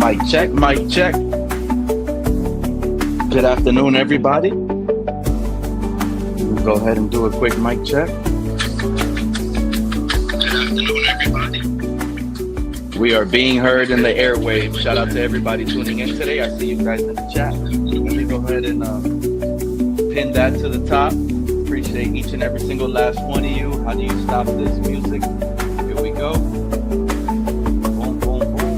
Mic check, mic check. Good afternoon, everybody. We'll go ahead and do a quick mic check. Good afternoon, everybody. We are being heard in the airwaves. Shout out to everybody tuning in today. I see you guys in the chat. Let me go ahead and pin that to the top. Appreciate each and every single last one of you. How do you stop this music? Here we go. Boom, boom, boom.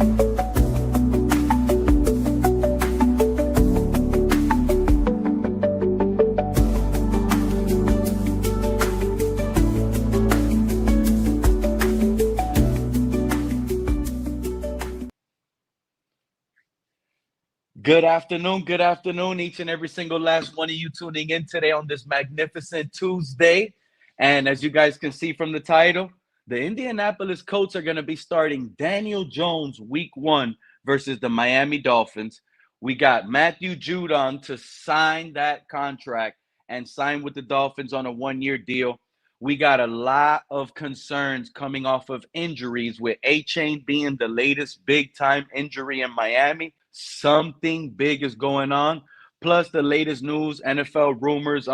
Good afternoon, each and every single last one of you tuning in today on this magnificent Tuesday. And as you guys can see from the title, the Indianapolis Colts are going to be starting Daniel Jones week 1 versus the Miami Dolphins. We got Matthew Judon to sign that contract and sign with the Dolphins on a 1-year deal. We got a lot of concerns coming off of injuries, with Achane being the latest big-time injury in Miami. Something big is going on. Plus the latest news, NFL rumors,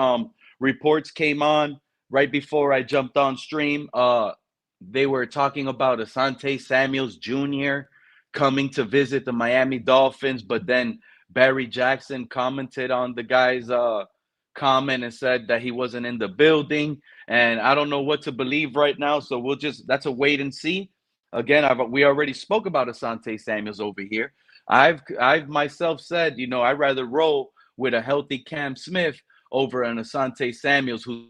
reports came on right before I jumped on stream. They were talking about Asante Samuels Jr. coming to visit the Miami Dolphins, but then Barry Jackson commented on the guy's comment and said that he wasn't in the building. And I don't know what to believe right now, so that's a wait and see. Again, we already spoke about Asante Samuels over here. I've myself said, I'd rather roll with a healthy Cam Smith over an Asante Samuels who's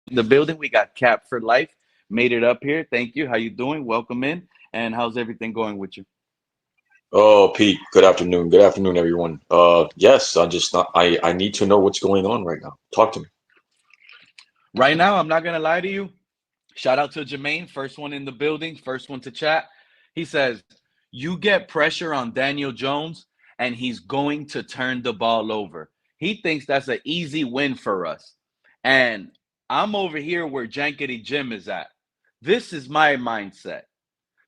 in the building. We got Cap for life. Made it up here. Thank you. How you doing? Welcome in. And how's everything going with you? Oh, Pete, good afternoon. Good afternoon, everyone. Yes, I need to know what's going on right now. Talk to me. Right now, I'm not going to lie to you. Shout out to Jermaine, first one in the building, first one to chat. He says, you get pressure on Daniel Jones, and he's going to turn the ball over. He thinks that's an easy win for us. And I'm over here where Jankety Jim is at. This is my mindset.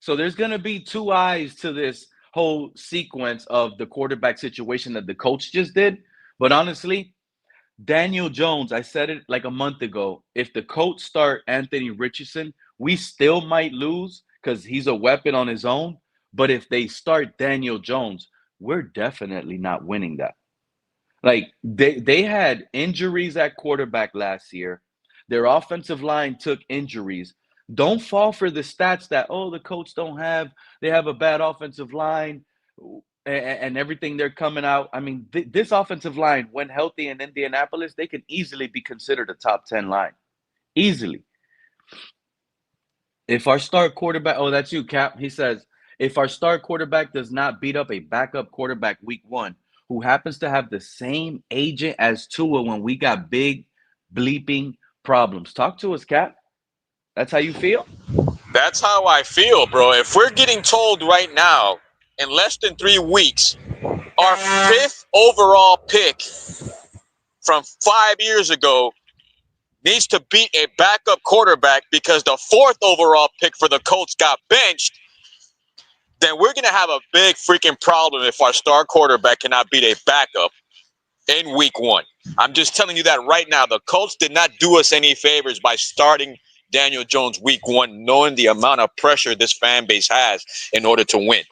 So there's going to be two eyes to this whole sequence of the quarterback situation that the coach just did. But honestly, Daniel Jones, I said it like a month ago, if the Colts start Anthony Richardson, we still might lose because he's a weapon on his own. But if they start Daniel Jones, we're definitely not winning that. Like they had injuries at quarterback last year. Their offensive line took injuries. Don't fall for the stats that, the Colts they have a bad offensive line and everything they're coming out. I mean, this offensive line, when healthy in Indianapolis, they could easily be considered a top 10 line. Easily. If our star quarterback, that's you, Cap. He says, if our star quarterback does not beat up a backup quarterback week 1, who happens to have the same agent as Tua when we got big bleeping problems. Talk to us, Cap. That's how you feel? That's how I feel, bro. If we're getting told right now, in less than 3 weeks, our 5th overall pick from 5 years ago needs to beat a backup quarterback because the 4th overall pick for the Colts got benched, then we're going to have a big freaking problem if our star quarterback cannot beat a backup in week 1. I'm just telling you that right now. The Colts did not do us any favors by starting Daniel Jones week 1, knowing the amount of pressure this fan base has in order to win.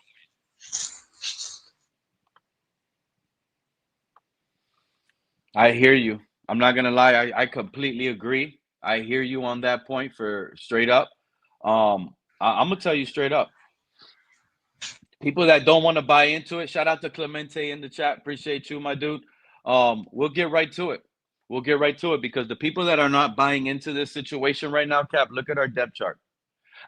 I hear you. I'm not going to lie. I completely agree. I hear you on that point for straight up. I'm going to tell you straight up. People that don't want to buy into it, shout out to Clemente in the chat. Appreciate you, my dude. We'll get right to it. We'll get right to it because the people that are not buying into this situation right now, Cap, look at our depth chart.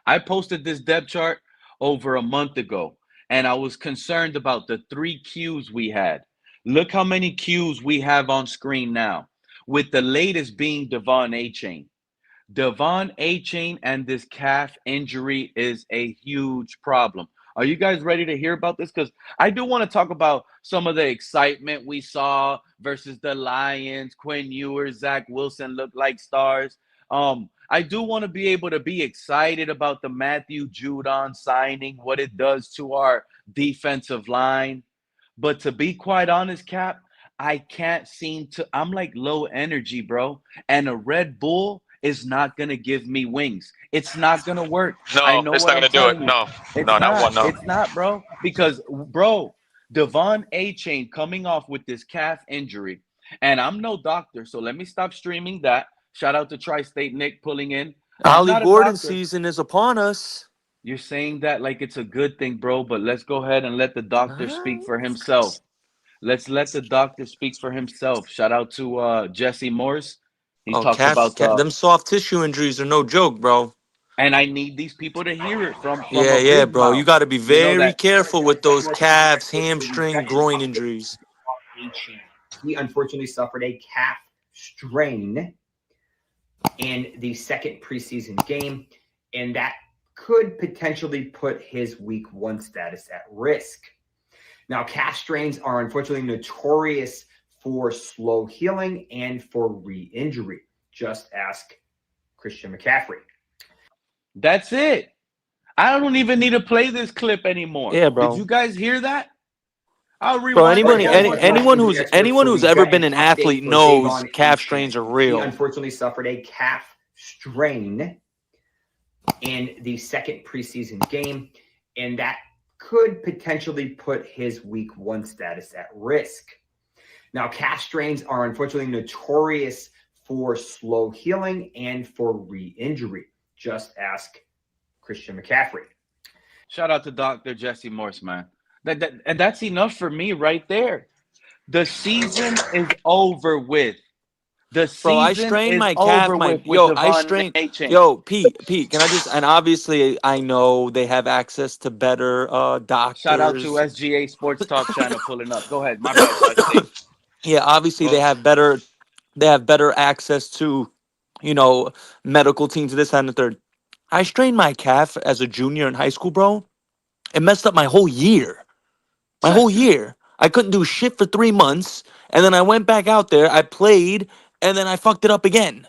I posted this depth chart over a month ago, and I was concerned about the 3 Qs we had. Look how many Qs we have on screen now, with the latest being Devon Achane. Devon Achane and this calf injury is a huge problem. Are you guys ready to hear about this? Because I do want to talk about some of the excitement we saw versus the Lions. Quinn Ewers, Zach Wilson look like stars. I do want to be able to be excited about the Matthew Judon signing, what it does to our defensive line. But to be quite honest, Cap, I can't seem to. I'm like low energy, bro. And a Red Bull is not going to give me wings. It's not going to work. I No, know it's what not I'm gonna do it. telling you. No, It's no, not not. one. No. It's not, bro. Because, bro, Devon Achane coming off with this calf injury. And I'm no doctor, so let me stop streaming that. Shout out to Tri State Nick pulling in. I'm Ollie not a Gordon doctor. season is upon us. You're saying that like it's a good thing, bro, but let's go ahead and let the doctor speak for himself. Let's let the doctor speak for himself. Shout out to Jesse Morse. He Oh, talks about them soft tissue injuries are no joke, bro. and I need these people to hear it from Yeah, of yeah, his bro. You mouth. got to be You know very that careful with those calves, hamstring, groin injuries. He unfortunately suffered a calf strain in the second preseason game, and that could potentially put his week 1 status at risk. Now, calf strains are unfortunately notorious for slow healing and for re-injury. Just ask Christian McCaffrey. that's it. I don't even need to play this clip anymore. Yeah, Did bro. you guys hear that? I'll Bro, rewind it anybody, one any, more time. anyone who's ever been an athlete knows calf strains are He real. unfortunately suffered a calf strain in the second preseason game, and that could potentially put his week 1 status at risk. Now, calf strains are unfortunately notorious for slow healing and for re-injury. Just ask Christian McCaffrey. Shout out to Dr. Jesse Morse, man. And that's enough for me right there. The season is over with. The Bro, I season strained is my calf, over with Devon Achane. Pete, can I just, and obviously I know they have access to better Shout out to doctors. SGA Sports Talk channel pulling up. Go ahead. My bad, Tri State. Yeah, obviously Go. they have better access to, medical teams, this, that, and the third. I strained my calf as a junior in high school, bro. It messed up my whole year. My whole year. I couldn't do shit for 3 months, and then I went back out there, I played, and then I fucked it up again.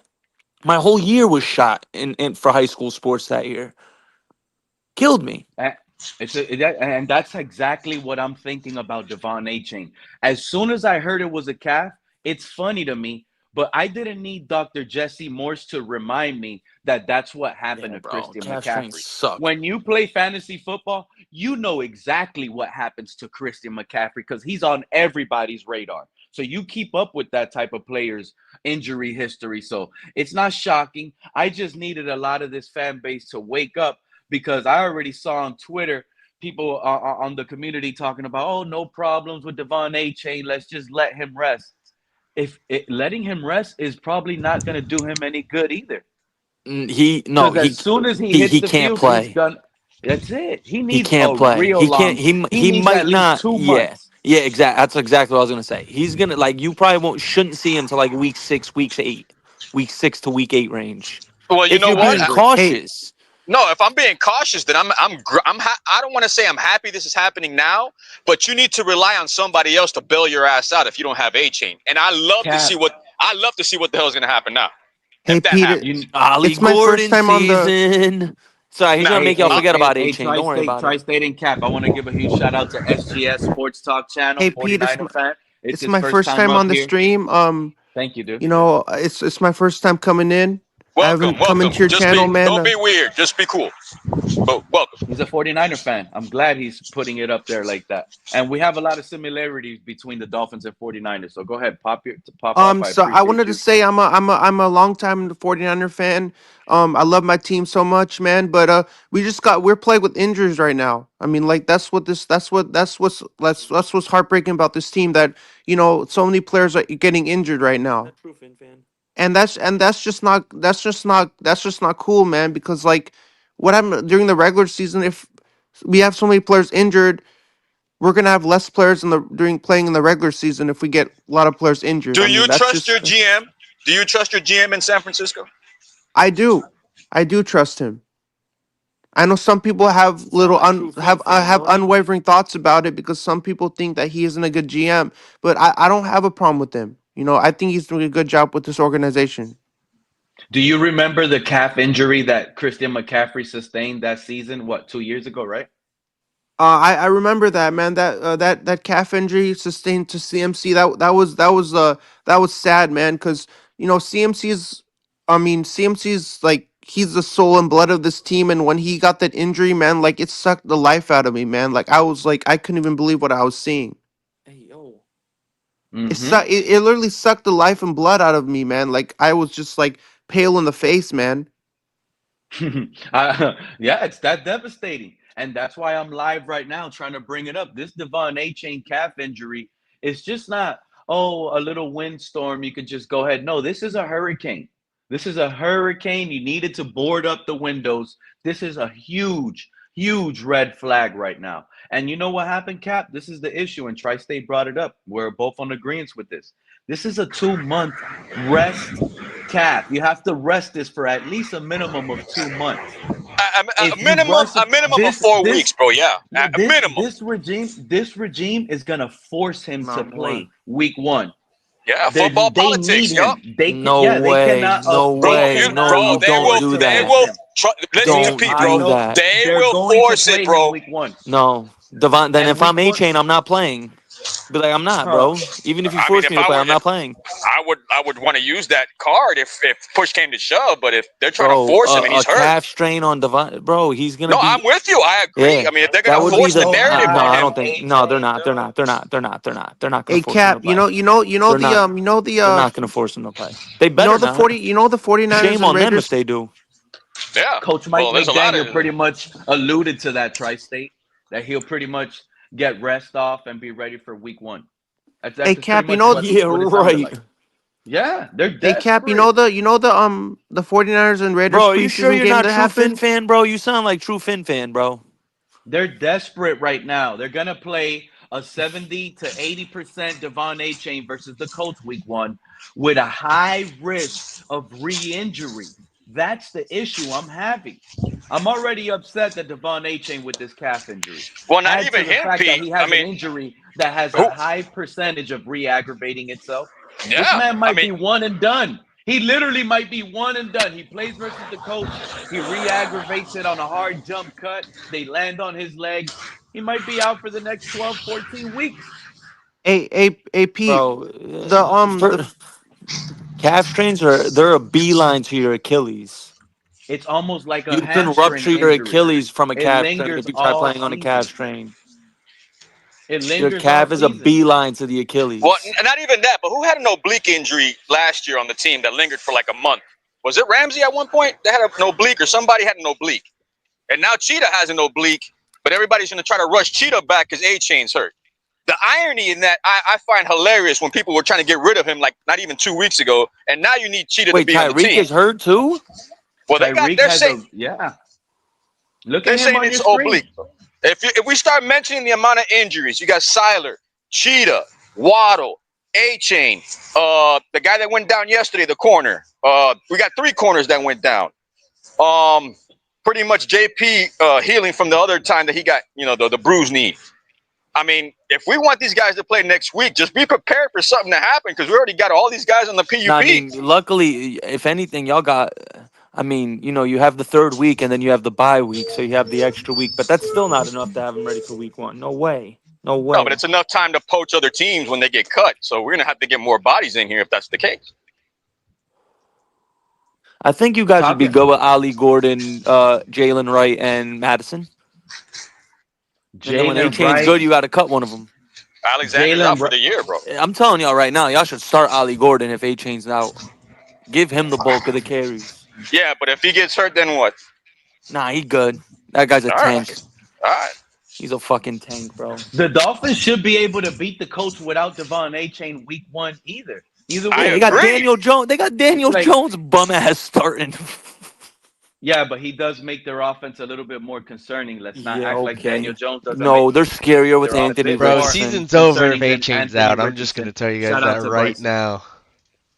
My whole year was shot in for high school sports that year. Killed me. And that's exactly what I'm thinking about Devon Achane. As soon as I heard it was a calf, it's funny to me, but I didn't need Dr. Jesse Morse to remind me that that's what happened Yeah, to bro. Christian Calf strains McCaffrey. suck. When you play fantasy football, you know exactly what happens to Christian McCaffrey because he's on everybody's radar. So you keep up with that type of player's injury history. So it's not shocking. I just needed a lot of this fan base to wake up because I already saw on Twitter people on the community talking about, oh, no problems with Devon Achane. Let's just let him rest. Letting him rest is probably not going to do him any good either. He no Because he as soon as he he hits he the can't field, he's play. done. That's it. He He needs can't a play. real He can't. long. He He needs might at least not. two Yeah. months. Yeah. Exactly. That's exactly what I was gonna say. He's gonna you probably shouldn't see him till like week 6, week 6 to week 8 range. Well, you If know you're what? being cautious. No, if I'm being cautious, then I don't want to say I'm happy this is happening now, but you need to rely on somebody else to bail your ass out if you don't have A chain. And Cap, I love to see what the hell is going to happen now Hey if that Peter, happens. you. Ollie it's my first Gordon time on the. season. Sorry, he's Now, gonna Hey, make y'all hey, forget hey, about A hey, Chain. Don't worry about it. Tri-State and Cap. I want to give a huge shout out to SGS Sports Talk channel, Hey Pete, 49er fan. It's it's his my first first time time up on the here. stream. Thank you, dude. It's my first time coming in. I welcome, haven't come welcome. into your channel, man. Don't be weird. Just be cool. But welcome. He's a 49er fan. I'm glad he's putting it up there like that. And we have a lot of similarities between the Dolphins and 49ers. So go ahead, pop off. I So I appreciate wanted to you. say I'm a long time 49er fan. I love my team so much, man. But we're plagued with injuries right now. I mean, like that's what's heartbreaking about this team, that so many players are getting injured right now. True fan. And that's just not cool, man, because like what happened during the regular season, if we have so many players injured, we're gonna have less players during playing in the regular season if we get a lot of players injured. Do I mean, you that's trust your just GM? Do you trust your GM in San Francisco? I do. I do trust him. I know some people have You sound little like true fan, have don't you? unwavering thoughts about it because some people think that he isn't a good GM, but I don't have a problem with him. I think he's doing a good job with this organization. Do you remember the calf injury that Christian McCaffrey sustained that season? What, 2 years ago, right? I remember that, man. That calf injury sustained to CMC. That was sad, man. Because CMC's, I mean, CMC's like he's the soul and blood of this team. And when he got that injury, man, like it sucked the life out of me, man. Like I couldn't even believe what I was seeing. Hey yo. Mm-hmm. It literally sucked the life and blood out of me, man. Like I was just like pale in the face, man. Yeah, it's that devastating. And that's why I'm live right now trying to bring it up. This Devon Achane calf injury is just not, oh, a little windstorm. You could just go ahead. No, this is a hurricane. This is a hurricane. You needed to board up the windows. This is a huge, huge red flag right now. And you know what happened, Cap? This is the issue. And Tri State brought it up. We're both on agreement with this. This is a 2-month rest calf. You have to rest this for at least a minimum of 2 months. A minimum of 4 weeks, bro. Yeah, a minimum. This regime is gonna force him to Not play one. week 1. Yeah, football politics. Yup. No way. No way. No, bro, you they don't will. do They that. will. Listen Don't to Pete, do bro. that. They They're will going to force play it, him bro. week 1. No. Devon, then And if I'm week one- A-Chain, I'm not playing. Be like, I'm not, bro. Even if you I force mean, me if to I play, were- I'm not playing. I would want to use that card if push came to shove. But if they're trying Bro, to force him and a he's hurt, calf strain on Devon, bro, he's gonna no, be. I'm with you. I agree. Yeah, I mean, if they're that gonna would be force the. the narrative No, on I him, don't think. No, they're not. They're not. They're not. They're not. They're not. They're not gonna Hey, force him to Cap, play. they're not gonna force him to play. They better not. the 49ers Shame and on them Raiders. if they do. yeah. Coach Mike Well, there's a lot McDaniel of. pretty much alluded to that, Tri-State, that he'll pretty much get rest off and be ready for week 1. That's Hey, pretty Cap, much what Yeah, it sounded right. like. Yeah, they're Hey, Cap, desperate. the 49ers and Raiders Bro, are you sure preseason you're game not that true Finn happened? fan, bro? You sound like true Finn fan, bro. They're desperate right now. They're gonna play a 70 to 80% Devon Achane versus the Colts week 1 with a high risk of re-injury. That's the issue I'm having. I'm already upset that Devon Achane with this calf injury. Well, not Add even to the him, fact that Pete. he has I mean, an injury that has who- a high percentage of re-aggravating itself. This yeah. man might I be mean, one and done. He literally might be one and done. He plays versus the Colts. He re-aggravates it on a hard jump cut. They land on his legs. He might be out for the next 12, 14 weeks. Hey, Pete, Bro, the calf strains they're a beeline to your Achilles. It's almost like a You can hamstring rupture your injury. Achilles from a It calf strain lingers if you try all playing on a calf season. strain. It Your lingers all calf is a season. beeline to the Achilles. well, not even that. But who had an oblique injury last year on the team that lingered for like a month? Was it Ramsey at one point? They had an oblique, or somebody had an oblique, and now Cheetah has an oblique. But everybody's going to try to rush Cheetah back because A-Chain's hurt. The irony in that I find hilarious when people were trying to get rid of him like not even 2 weeks ago, and now you need Cheetah Wait, to be on the Tyreek team. is hurt too? Well, they're has saying yeah. Look they're at him saying on your it's screen. oblique. If we start mentioning the amount of injuries, you got Siler, Cheetah, Waddle, A-Chain, the guy that went down yesterday, the corner. We got 3 corners that went down. Pretty much JP healing from the other time that he got, the bruised knee. I mean, if we want these guys to play next week, just be prepared for something to happen because we already got all these guys on the PUP. No, I mean, luckily, if anything, y'all got. I mean, you have the 3rd week and then you have the bye week, so you have the extra week. But that's still not enough to have them ready for week 1. No way. No way. No, but it's enough time to poach other teams when they get cut. So we're gonna have to get more bodies in here if that's the case. I think you guys would be good with Ali Gordon, Jalen Wright, and Madison. And then when they Jalen change Wright. good, you got to cut one of them. Alexander's Jalen out for Wright- the year, bro. I'm telling y'all right now, y'all should start Ali Gordon if A-Chain's out. Give him the bulk of the carries. Yeah, but if he gets hurt, then what? Nah, he good. That guy's a All right. tank. All right. He's a fucking tank, bro. The Dolphins should be able to beat the Colts without Devon Achane week 1 either. Either way. I They got agree. Daniel Jones. They got Daniel Like- Jones bum ass starting. Yeah, but he does make their offense a little bit more concerning. Let's not Yeah, act like okay. Daniel Jones doesn't No, make they're scarier with They're Anthony offensive. Bro, More Richardson. season's over if concerning than A-Chain's Anthony out. I'm Richardson. just going to tell you guys Shout out that to right Bryson. now.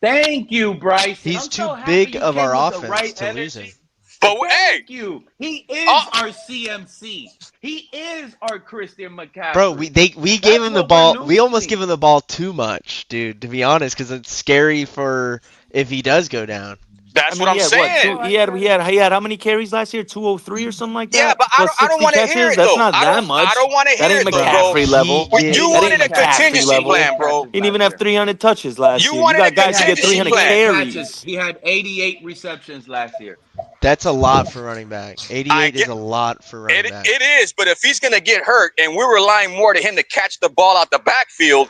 Thank you, Bryson. He's I'm too so happy big you of came our with the offense right to lose energy. him. But hey, Thank you. He is our CMC. He is our Christian McCaffrey. Bro, we gave him the what we're ball. We almost losing. give him the ball too much, dude, to be honest, because it's scary for if he does go down. That's what I'm he had what? saying. He had how many carries last year? 203 or something like Yeah, that. but Plus I don't 60 want to hear catches. it That's though. not that I much. don't want to That hear ain't it though, Bro, bro. McCaffrey level. You That wanted ain't a McCaffrey contingency level. plan, bro. He didn't even have 300 touches last You year. You wanted a got guys who He had get contingency 300 plan. 88 catches. carries. He had 88 receptions last year. that's a lot for running back. I 88 get is a lot for running back. it is, but if he's gonna get hurt and we're relying more to him to catch the ball out the backfield,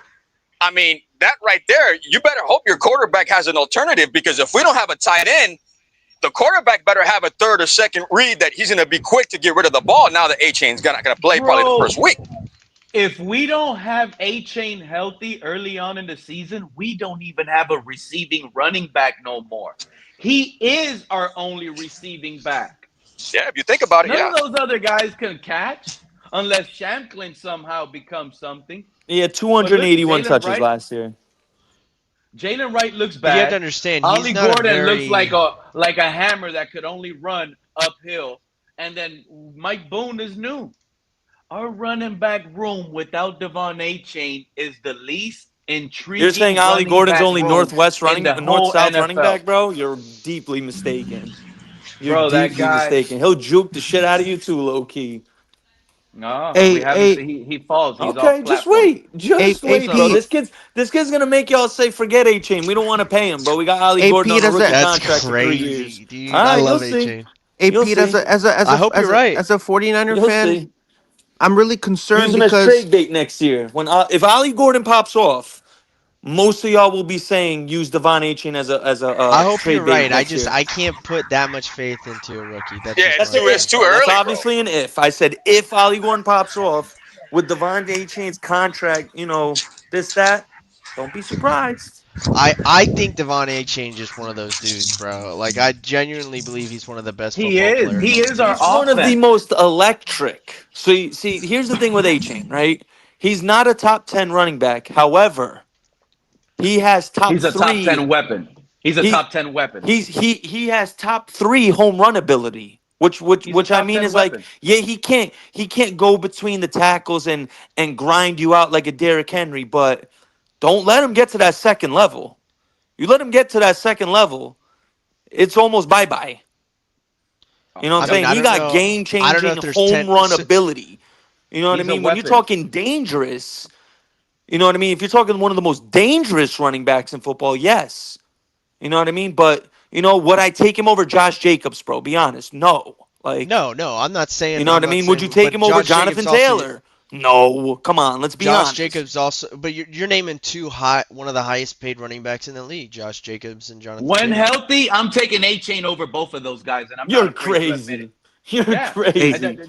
I mean, that right there, you better hope your quarterback has an alternative, because if we don't have a tight end, the quarterback better have a third or second read that he's going to be quick to get rid of the ball. Now that Achane's not going to play probably the first week. If we don't have Achane healthy early on in the season, we don't even have a receiving running back no more. He is our only receiving back. Yeah, if you think about it, None yeah. of those other guys can catch unless Shamklin somehow becomes something. He had 281 Jalen touches Wright, last year. Jalen Wright looks But you have to bad. understand, he's Ollie not a Gordon looks very. like a hammer that could only run uphill. And then Mike Boone is new. Our running back room without Devon Achane is the least intriguing. You're saying Ollie running Gordon's back only room north-south in the whole running back, NFL. bro? You're deeply mistaken. You're Bro, that deeply guy. mistaken. He'll juke the shit out of you too, low key. No, we Hey, haven't hey, seen. He falls. He's Okay, off just platform. wait. Just hey, wait, bro. Pete. This kid's gonna make y'all say forget A-Chain. We don't want to pay him, bro. We got Ollie Hey, Gordon on Pete, a as a rookie That's contract for 3 years. crazy, dude. All I right, you'll love A see. Chain. hey, You'll Pete, see. I hope you're right. as a 49er You'll fan, see. I'm really Use concerned him as because trade bait next year. If Ollie Gordon pops off, most of y'all will be saying use Devon A-Chain as a I hope you're trade bait right. next year. I can't put that much faith into a rookie. That's Yeah, just That's what an I'm it's if, saying. too bro. That's early, bro. obviously an if. I said if Ollie Gordon pops off with Devon A-Chain's contract, that, don't be surprised. I think Devon A. Chain is one of those dudes, bro. Like I genuinely believe he's one of the best He football is. players He on the is our game. He's one of the offense. most electric. So, see, here's the thing with A-Chain, right? He's not a top 10 running back. However, he has top He's a top 10 three. weapon. He's a He top 10 weapon. he has top 3 home run ability. Which He's a which I top mean 10 is like, weapon. yeah, he can't go between the tackles and grind you out like a Derrick Henry, but don't let him get to that second level. You let him get to that second level, it's almost bye-bye. You know what I I'm mean, saying? I He don't got know. I don't know game-changing if there's home 10. run ability. You know what I He's a mean? When you're weapon. talking dangerous, you know what I mean? If you're talking one of the most dangerous running backs in football, yes. You know what I mean? But, would I take him over Josh Jacobs, bro? Be honest. No. Like, No, I'm not you saying. know I'm what I not mean? Would you saying. take But him over Josh Jacobs Jonathan also. Taylor? No. Come on, let's be Josh honest. Jacobs also. But you're naming one of the highest paid running backs in the league, Josh Jacobs and Jonathan When Taylor. healthy, I'm taking Achane over both of those guys, and I'm not You're afraid to admit it. crazy. You're Yeah. Hey, crazy.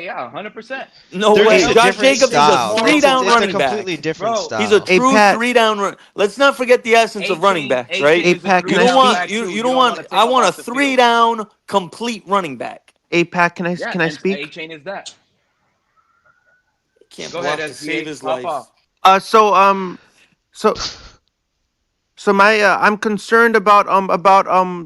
Yeah, 100%. No They're way. just a Healthy Josh different Jacobs is a style. more three-down It's a running weapons. completely back. different Bro, He's a style. hey, true Pat, three-down run. Let's not forget the essence of running backs, right? Hey, Achane is a Pat, can I You don't three-down speak? want back, too. you You don't don't want to want take I him want a off the field. three-down complete running back. Hey, Pat, Yeah, can I and speak? Achane is that. Can't Go ahead, block to save SGA. his Pop life. off. Uh, so um, so so my I'm concerned about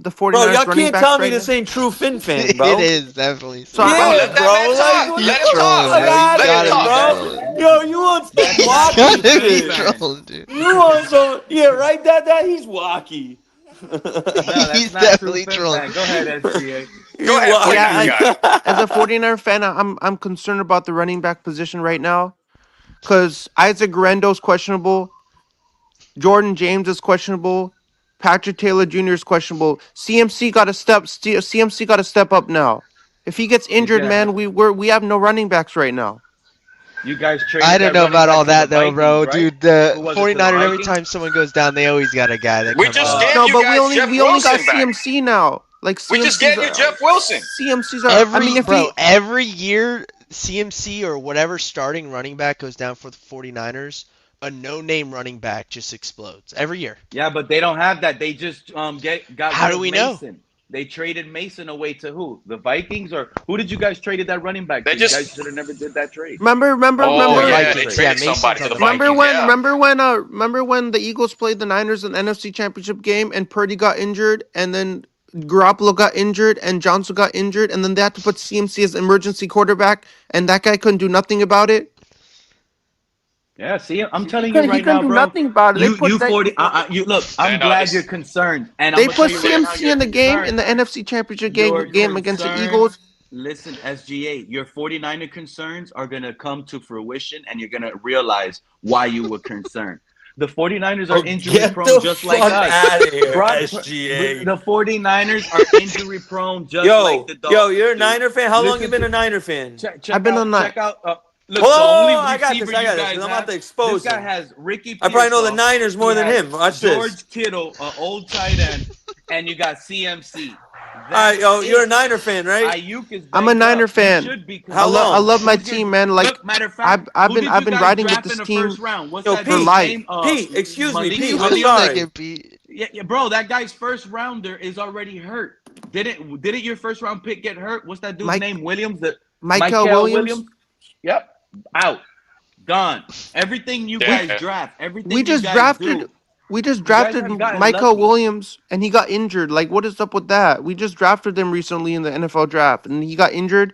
the Bro, 49ers y'all running can't backs tell me right this now. ain't true Fin fan, It bro. is definitely So so. Bro, I'm Yeah, let that bro. man talk. Like, He's Let him talk. trolling, fuck bro. You out of Let him gotta here, be talk. bro. trolling. Yo, you want some That's not wacky true Gotta Fin be shit? fan. trolling, dude. You want some? Yeah, right. That he's wacky. No, that's He's not true definitely Fin trolling. fan. Go ahead, SGA. He Go ahead, yeah, 49ers wacky. guy. as a 49er fan, I'm concerned about the running back position right now because Isaac Guerendo's questionable, Jordan James is questionable, Patrick Taylor Jr. is questionable. CMC got to step up now. If he gets He's injured, gonna have man, to. we have no running backs right now. You guys I traded don't that know running about all back to the that though, Vikings, bro. right? Dude, the Who was it, to the 49ers, every Vikings? time someone goes down, they always got a guy that We comes just up. gave No, you but we guys only Jeff we only got Wilson back. CMC now. Like We just gave you Jeff Wilson. CMC's are. I mean, if he Every year CMC or whatever starting running back goes down for the 49ers, a no-name running back just explodes every year. Yeah, but they don't have that. They just got How rid do of we know? Mason. They traded Mason away to who? The Vikings, or who did you guys traded that running back They to? You just. guys should have never did that trade. Oh The yeah, they Vikings. traded Mason's somebody on to the the remember Vikings. when Yeah. remember when the Eagles played the Niners in the NFC Championship game and Purdy got injured and then Garoppolo got injured and Johnson got injured and then they had to put CMC as emergency quarterback and that guy couldn't do nothing about it. Yeah, see, I'm He telling you couldn't. He right couldn't now, do bro. nothing about it. They put You that. 40. You look. I'm Man, no, glad you're this. concerned, and I'm They gonna tell put you right now, CMC you're in the game concerned. in the NFC Championship Your game against the concerns, Eagles. listen, SGA, your 49er concerns are going to come to fruition and you're going to realize why you were concerned. The 49ers are Oh, injury get prone the just like fuck us. out of here, SGA. The 49ers are injury prone just like the Yo, Dolphins, you're a dude. Niner fan. How long you Listen been to a Niner fan? I've been on that. check out Hold look, on, the only I got receiver this. I you got this. guys Because I'm about have, to this expose guy him. has Ricky I probably know the Pearsall. Niners more He than has him. Watch this. George Kittle, an old tight end, and you got CMC. All right, That's yo, you're a it. Niner fan, right? Ayuk is I'm a banged Niner up. You fan. should be How I long? concerned. love my Who's your team, man. Like look? Matter of fact, I've who been did you guys riding with draft this in the team first round? What's Yo, that for dude's Pete. life. name? Pete, excuse me, Malik Pete. Give I'm me a Williams. sorry. second, Pete. Yeah, bro, that guy's first rounder is already hurt. Didn't your first round pick get hurt? What's that dude's Mike name? Williams. The Michael Michael Williams. Williams. Yep, out, gone. Everything you guys Yeah. draft, We everything you just guys drafted. do, We just you guys drafted have gotten Michael lucky. Williams, and he got injured. Like, what is up with that? We just drafted him recently in the NFL draft, and he got injured.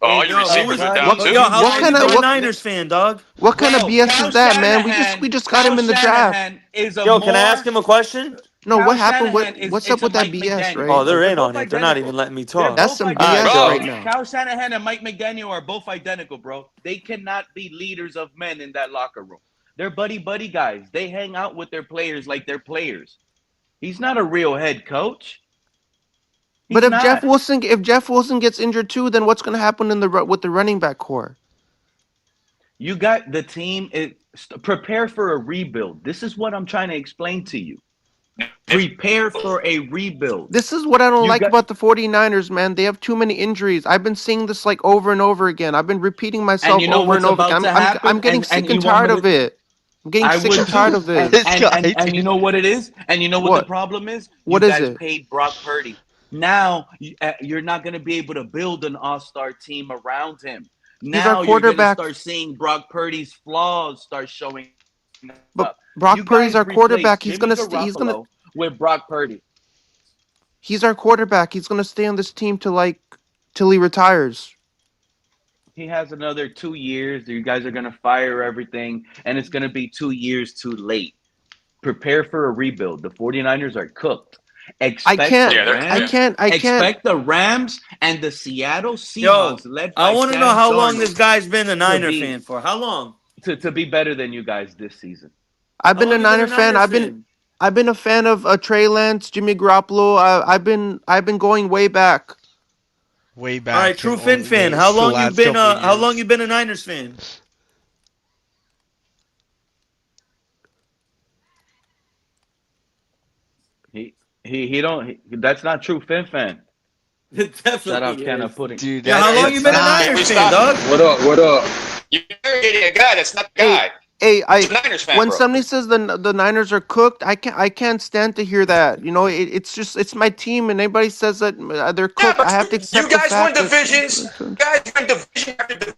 Well, all your Yo, who receivers was are it? down What too. Yo, how what long kind you of been a what Niners fan, dog? what kind of Bro, BS is that, man? We just got him Kyle in the draft. Shanahan is a Yo, can I more ask him a question? No, Kyle what happened? Shanahan is What's it's up a with that Mike BS, McDaniel, Oh, right? bro. they're They're in on both it. They're not even identical. letting me They're talk. That's both some All right, BS identical, bro. right bro. now. Kyle Shanahan and Mike McDaniel are both identical, bro. They cannot be leaders of men in that locker room. They're buddy guys. They hang out with their players like they're players. He's not a real head coach. But He's not. If Jeff Wilson gets injured too, then what's going to happen with the running back core? You got the team. Prepare for a rebuild. This is what I'm trying to explain to you. Prepare for a rebuild. This is what I don't You like got, about the 49ers, man. They have too many injuries. I've been seeing this like over and over again. I've been repeating and myself you know over what's and over about again. to happen, I'm getting and sick and you want tired me of to. it. I'm getting I sick would and tired too. of this. This guy, And you dude. know what it is? And you know what the What? problem is? You What is guys it? paid Brock Purdy. Now you're not going to be able to build an all-star team around him. He's our Now you're going to quarterback. start seeing Brock Purdy's flaws start showing But up. You Brock Purdy's guys our replaced quarterback. Jimmy Garoppolo with Brock Purdy. He's our quarterback. He's gonna stay on this team till he retires. He has another 2 years. You guys are going to fire everything, and it's going to be 2 years too late. Prepare for a rebuild. The 49ers are cooked. I can't. Yeah, they're I can't. I can't. Expect the Rams and the Seattle Yo, Seahawks, led I by want to Sam know how long Darnold, this guy's been a Niner be- fan for. How long? to be better than you guys this season. I've How been a long you been Niner fan. Niners I've been a fan of Trey Lance, Jimmy Garoppolo. I've been going way back. Way back. All right, True and Fin only fan. the How long you last been? couple How years. long you been a Niners fan? He don't. That's not true, Fin fan. It definitely Shout out is. Canna Pudding. Dude, Yeah, how that's long you been a not- Niners Stop. fan, dog? What up? What up? You're getting a guy that's not the guy. Hey, He's a Niners fan, when bro. somebody says the Niners are cooked, I can't stand to hear that. You know, it's my team, and anybody says that they're Yeah, cooked. I have to but accept you the guys won fact that. divisions. You guys won division after division,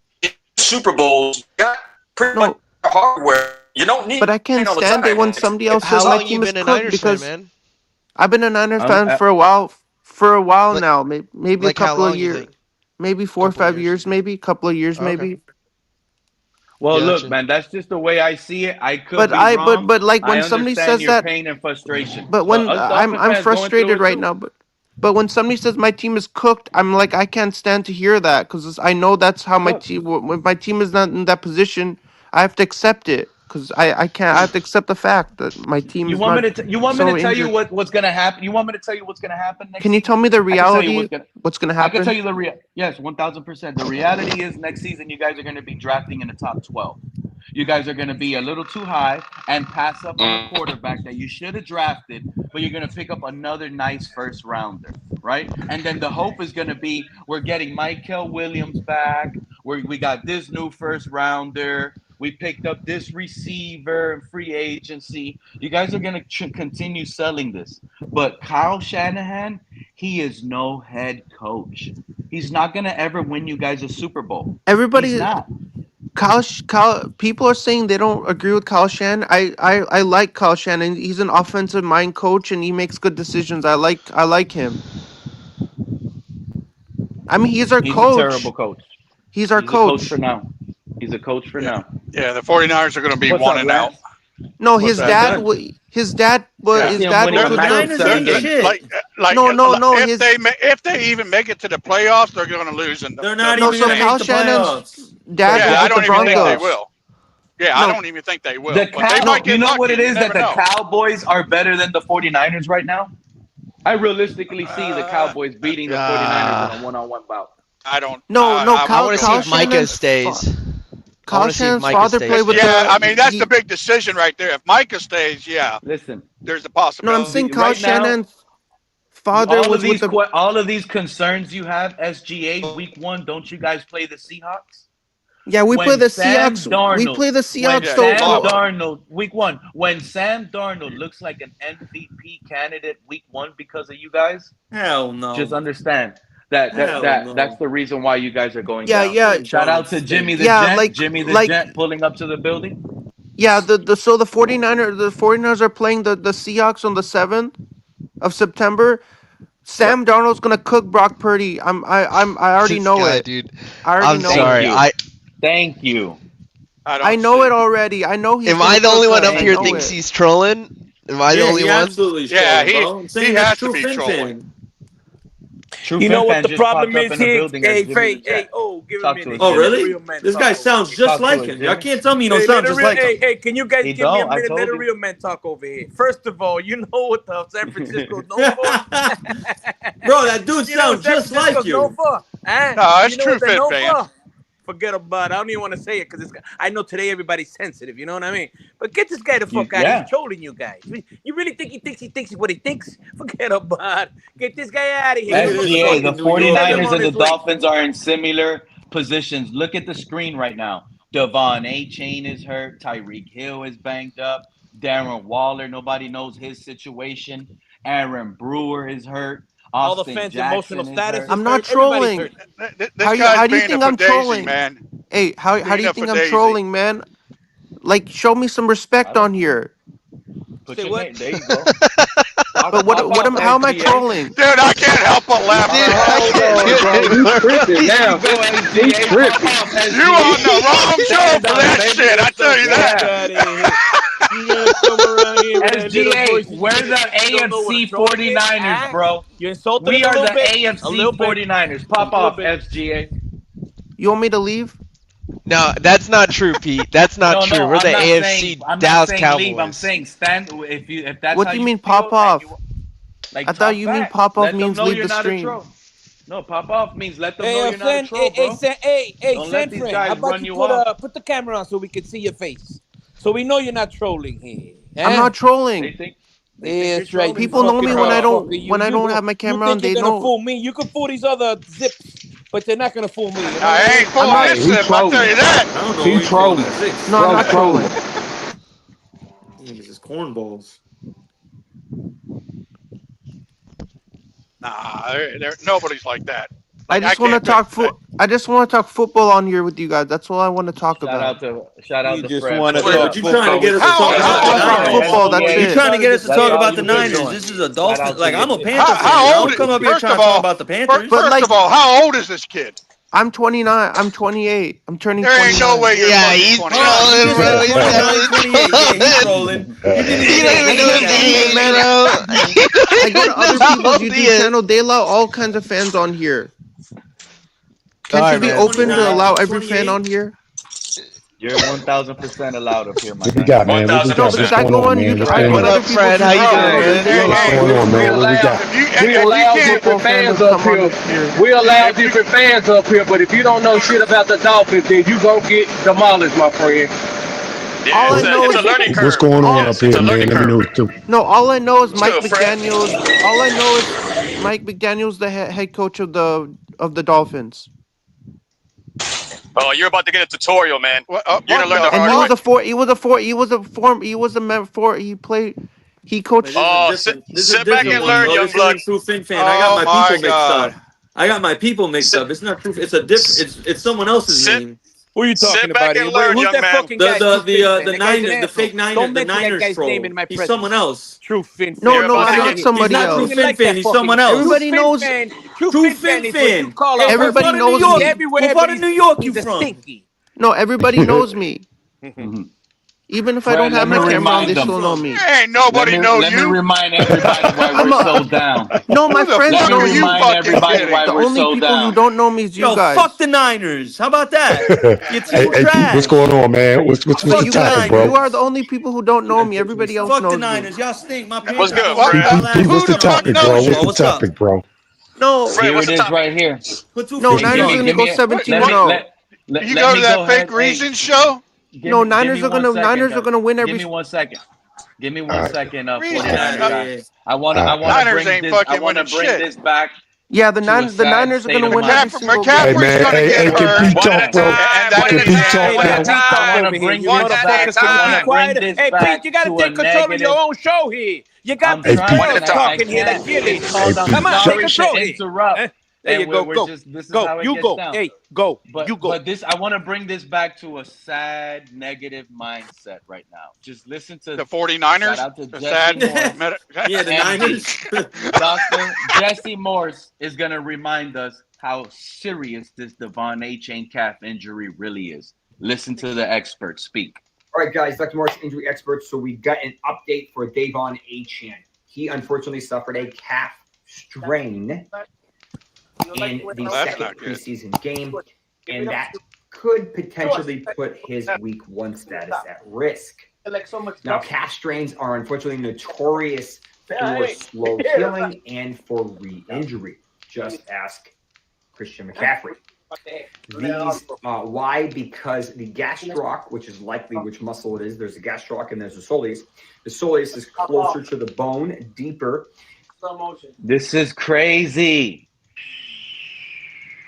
Super Bowls. You got pretty No. much hardware. You don't need. But I can't all the stand time. it when somebody else How says my long you team is been a cooked Niners fan, because man? I've been a Niners I'm- fan for a while. For a while Like- now, maybe a Like how couple of long you years, think? maybe 4 or Couple 5 years. years, maybe a couple of years, Okay. maybe. Well, Gotcha. look, man, that's just the way I see it. I could But be I wrong. but like I when somebody understand says your that, pain and frustration. but when us I'm Dolphin fans going frustrated through it right too. now, but when somebody says my team is cooked, I'm like I can't stand to hear that because I know that's how my Look. team. When my team is not in that position, I have to accept it because I can't. I have to accept the fact that my team You is want not. me to? You want me so to tell you injured. what's going to happen? You want me to tell you what's going to happen next Can you season? tell me the I can tell you reality? What's gonna I can tell happen? you the real. Yes, 1,000%. The reality is next season you guys are going to be drafting in the top 12. You guys are going to be a little too high and pass up on a quarterback that you should have drafted, but you're going to pick up another nice first rounder, right? And then the hope is going to be we're getting Michael Williams back. We got this new first rounder. We picked up this receiver in free agency. You guys are going to continue selling this. But Kyle Shanahan, he is no head coach. He's not going to ever win you guys a Super Bowl. Everybody, He's not. Kyle, people are saying they don't agree with Kyle Shannon. I like Kyle Shannon. He's an offensive mind coach and he makes good decisions. I like him. I mean, he's our He's coach. a terrible coach. He's our He's a coach coach. for now. He's a coach for Yeah. now. Yeah, the 49ers are going to be What's 1 up, and out. Lance? No, What's his up, dad. Done? His dad. I His see him dad winning was a with massive Niners 7 ain't games. shit. Like No. if they make it to the playoffs, they're going to lose. In They're not No, even so gonna Kyle make the Shannon's playoffs. dad yeah, was I with the don't even think they Broncos. will. Yeah, I No, don't even think they will. The But they might you get know what lucky. it You is that never the know. Cowboys are better than the 49ers right now? I realistically see the Cowboys beating the 49ers in a one-on-one bout. I don't. no. I I Kyle want to see Kyle if Micah Shannon's stays. I Kyle want to see if Shannon's Micah father stays. played with Yeah, I the. mean that's the big decision right there. If Micah stays, yeah, Listen, there's a No, I'm possibility. saying Kyle right now, Shannon's father was with the. all of these concerns you have, SGA, week 1, don't you guys play the Seahawks? Yeah, we play When the Sam Seahawks. We Darnold, play the when Seahawks. Yeah, So, you Sam love so them. Darnold, week 1, when Sam Darnold looks like an MVP candidate week 1 because of you guys, Hell no. just understand that Hell no. that's the reason why you guys are going yeah, down. yeah, Shout out to Jimmy the yeah. Gent, Jimmy the Gent pulling up to the building. Yeah. So the 49ers are playing the Seahawks on the 7th of September. Sam Darnold's gonna cook Brock Purdy. I already This know guy, it. dude. I already I'm know sorry. it. Thank you. I know it already. I know he's. Am I the only one up here know thinks it. he's trolling? Am I the Yeah, only he one? absolutely Yeah, trolling, bro. I'm saying he that's has to true be Fin trolling. fan. True You know Fin what fan the just problem popped up is in the here? building as Hey, Jimmy Faye, the Gent. give a Talk to minute. us, Oh, Let Jimmy. a really? real man This talk guy over sounds here. just Talk to like us, him. Y'all Jimmy. can't tell me you don't Hey, sound just like him. hey, can you guys He give me a don't. I minute? Let told a you. real man talk over here. First of all, you know what the San Francisco's known for? Bro, that dude You know what sounds San just like Francisco's known you. for? Huh? No, it's You know true what they're fit known fan. for? Forget about it. I don't even want to say it because I know today everybody's sensitive. You know what I mean? But get this guy the fuck out. He's Yeah. trolling you guys. You really think he thinks what he thinks? Forget about it. Get this guy out of here. Look Give at him a this SGA, call. the fucking New York. Send him 49ers on and the his way. Dolphins are in similar positions. Look at the screen right now. Devon Achane is hurt. Tyreek Hill is banged up. Darren Waller, nobody knows his situation. Aaron Brewer is hurt. All the Austin fans' emotional Jackson is status hurt. is I'm not hurt. Everybody's trolling. hurt. This How guy's do you being a think I'm fugazi, trolling? man. Hey, how do Being you a think I'm fugazi. trolling, man? Like, show me some I respect don't on know. here. Put Say your what? name. There you go. But how am I trolling? Dude, I can't help but laugh. Dude, Hold on, bro. You tripping now. Go You SGA. tripping. You on the wrong show for that shit, I tell you that. Out of here. You gonna come around here with that little voice? SGA, we're the You don't know what a AFC troll is, 49ers, huh? bro. You insulted We him a are little the bit. A AFC little bit. 49ers. Pop A little off, bit. SGA. You want me to leave? No, that's not true, Pete. That's not true. We're the AFC I'm not Dallas saying Cowboys. leave. I'm saying stand. If that's What how do you mean feel, pop off? like I thought talk you mean back. pop off Let them means know leave you're the not a stream. troll. No, pop off means let them Hey, know you're not a troll, bro. Don't let San these Fran, guys how about run you you off. put the camera on so we can see your face, so we know you're not trolling here. I'm not They trolling. think. Yeah, that's right. People know me when I don't You have my camera on. think you're They gonna know. fool me? You can fool these other zips, but they're not gonna fool me. You know I what I ain't mean? fooling Hey, this he shit, I trolling. tell you that. I don't know He who he's calling trolling. at six. No, I'm not trolling. Niggas is cornballs. Nah, nobody's like that. I Like, just want to can't- talk I just want to talk football on here with you guys. That's all I want to talk about. Shout out You to just Fred. wanna Pulling talk up. You trying to get us to How- talk how- about the I talk Niners? football. That's SGA. You it. trying to get us to That's talk all about the you've been Niners? doing. This is a Shout Dolphin. out to Like, I'm a you. Panther fan. How I old? don't come up here First trying of to talk all, about the Panthers. But, like- first of all, how old is this kid? I'm 29. I'm 28. I'm turning There 29. ain't no way you're Yeah, fucking he's 20. Oh, you trolling, just bro. said 29, He's 28. Yeah, he's trolling. You didn't even You get don't a even know date his yet. age, man. bro. I go to other people's YouTube channel. They allow all kinds of fans on here. Can't All you right, be man. open to 29, allow every fan 28. on here? You're 1000% allowed up here, my What we guy. got, man? What we got? No, 1000%. because What's I going go on, on man? YouTube. What's I going go on What on? other up, people's Fred? How YouTube you doing, channels. man? They What's allow going on, man? What we got? If We you allow can't, different fans up here. We allow different fans up here, but if you don't know shit about the Dolphins, then you gonna get demolished, my friend. Yeah, All I know it's a is learning curve. What's going on Yes, up it's here, a man? learning Let me curve. know too. no. All I know is Mike Too, Fred. McDaniel's. All I know is Mike McDaniel's the head coach of the Dolphins, Oh, you're about to get a tutorial, man. what You're gonna learn the the and hard he was way. a four. He was a four. He was a form. He was a four. He played. He But coached. this is a Oh, different. This is a sit back different and one, learn, bro. young This blood. isn't true Fin fan. I got Oh my my people mixed God. up. I got my people mixed Sit- up. It's not true. It's a different. It's someone else's Sit, name. Who are you talking sit back about? and learn, Who's young that man. fucking guy? The True Fin fan? the That guy's an Niners, the asshole. fake Niners, Don't the mention that Niners guy's name troll. in my He's presence. someone else. True Fin No, fan. You're no, about I'm to not get- He's somebody not else. true Fin fan. He's someone True else. Everybody Fin knows. fan. True Fin Fin is what you fan. call Hey, a what Everybody part of New knows York? me. everywhere. What part of But New York you he's a from? stinky. No, everybody knows me. Even if I Fred, don't have let my me camera on, remind they them. still know me. Ain't nobody know Let me you. remind everybody why I'm we're a, so down. no, my Who the friends Let fuck me know are you me. remind fucking everybody kidding? why The we're only so people who down. don't know me is you Yo, guys. fuck the Niners. How about that? Your team Hey, Pete, what's trash. going on, man? What's But the you Fuck the guys, topic, you bro? are Niners. the only people who don't know me. Everybody else Fuck the knows me. Niners. Y'all stink. My What's Panthers good, going What Fred? down the? Pete, last what's Who the the week. fuck topic, Come bro? on, knows What's bro. you? the What's up? topic, bro? No, Fred, Here what's it the is topic? right here. Put two no, What's fifty the Niners are Give down. me, gonna give go me, a, 17 let and me, 0. You let go to me go that fake ahead. Hey, reason show? No, give me one second. Niners are gonna win Give every. me 1 second. Give me All one right, second, all Reason. right, 49er guy. Yeah. I all wanna right. Niners bring ain't this. I fucking wanna winning bring shit. this back Yeah, to a The sad Niners are state gonna of win mind. every single game. Hey, McCaffrey's man. gonna get Hey, can hurt, Pete One at a talk, bro? and time. that One Can at a Pete ain't time. talk Hey, One let at now? a Pete talk I time. want to over here. bring You One this at a back. motherfuckers can I you be want to time. bring quiet? this Hey, Pete, back you gotta to a take control of your negative. own show here. You got I'm big Hey, trying. Pete. One at a girls time. talking here I like can't. cheerleaders. It's Hey, called. I'm Pete. Come on, take sorry to control here. interrupt, Eh? There you and go. we're Go. just. This is Go. how it You gets go. down. Hey, go. You go. But this. I want to bring this back to a sad, negative mindset right now. Just listen to. the Shout 49ers. out to The Jesse sad. Morse, Yeah, the MD. Niners. Dr. Jesse Morse is going to remind us how serious this Devon Achane calf injury really is. Listen to the expert speak. All right, guys, Dr. Morris, injury expert. So we got an update for Devon Achane. He unfortunately suffered a calf strain in the Well, that's second not good. preseason game, and that could potentially put his week 1 status at risk. Now, calf strains are unfortunately notorious for slow healing and for re-injury. Just ask Christian McCaffrey. These why? Because the gastroc, which is likely which muscle it is, there's a gastroc and there's a soleus. The soleus is closer to the bone, deeper. This is crazy.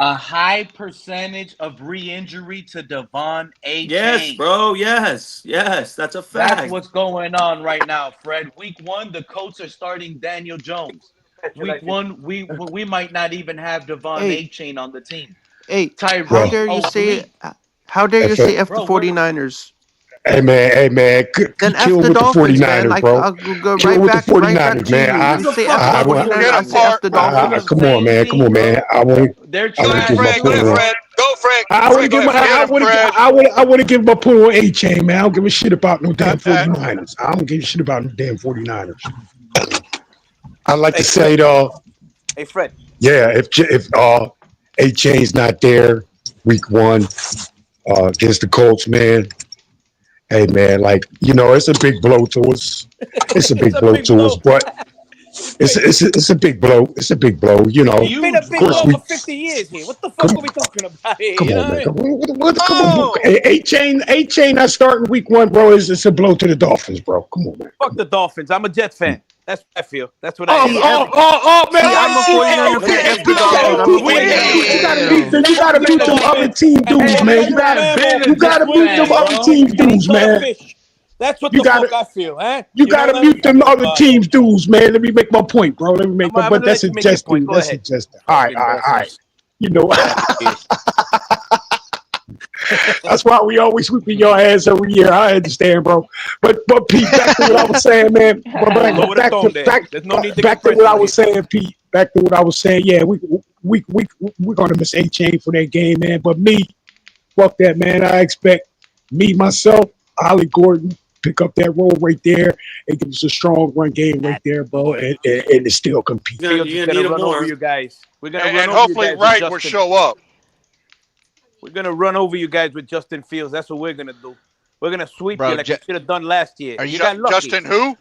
A high percentage of re-injury to Devon Yes, Achane. bro. Yes. Yes. That's a That's fact. what's going on right now, Fred. Week 1, the Colts are starting Daniel Jones. Week 1, we might not even have Devon Hey, Achane on the team. hey, how Bro, Tyreek dare you say? Oblique. How dare you if say it, F the Bro, we're 49ers? hey, man, Then F kill the with the Dolphins, man. 49ers, Like bro. I'll go Kill with the right back 49ers, to man. you. Who's You a say F the fucking I, I, 49ers, Get I him, 49ers? say F Park. the I, Dolphins. come on, man. Come on, man. They're I Go want to ahead, give trash my Fred. too, Go point ahead, on. bro. Fred. Go, Fred. I want to Fred, go give ahead, my, Fred. Get him, Fred. I want to give my point on A-Chain, man. I don't give a shit about no damn 49ers. I don't give a shit about no damn 49ers. I like to Hey, say, Fred. though, Hey, Fred. yeah, if A-Chain's not there week 1 against the Colts, man, hey, man, like, it's a big blow to us. It's a It's big a blow big to us, blow. but it's a big blow. It's a big blow, It's been a Huge Of big course, blow blow. for we 50 years here. What the come fuck are we talking about here? come You know on, what I man. mean? Come on. Oh, A-Chain not starting week 1, bro. It's a blow to the Dolphins, bro. Come on, man. Fuck the Dolphins. I'm a Jets fan. That's what I feel. That's what I Oh, am. See, F. oh, oh, oh, man. See, I'm a See, hey, 49er fan. hey, F okay. the Pete, Dolphins. hey, I'm a Pete, Wait. hey, 49er Pete, you fan. gotta Damn. mute them. You Fuck gotta the mute them other Dolphins. team dudes, Hey, man. send me the memo, You Ben's a gotta Pittsburgh mute them fan, other Steelers. bro. teams Clean dudes, cut of man. fish. That's what You the fuck gotta I feel, huh? you You know gotta that? mute Fuck them the other teams Dolphins. dudes, man. Let me make my point, bro. Let me make my I'm but gonna that's let a you make your point. suggestion. Go That's ahead. suggestion. All right, Fucking all right, all right. bastards. You know, Get out of here. that's why we always sweeping your ass every year. I understand, bro. But Pete, back to what I was saying, man. But Hey, lower the tone there. back There's no need to back get to what I personal was here. saying, Pete. Back to what I was saying. Yeah, we're gonna miss A-Chain for that game, man. But me, fuck that, man. I expect me myself, Ollie Gordon, pick up that role right there and give us a strong run game right there, bro, and to still compete. Fields is You're gonna gonna need him run over more. you guys. We're gonna run And over you hopefully guys with Wright will Justin. show up. We're gonna run over you guys with Justin Fields. That's what we're gonna do. We're gonna sweep you Bro, like we should have done last year. are You you got lucky. Justin who?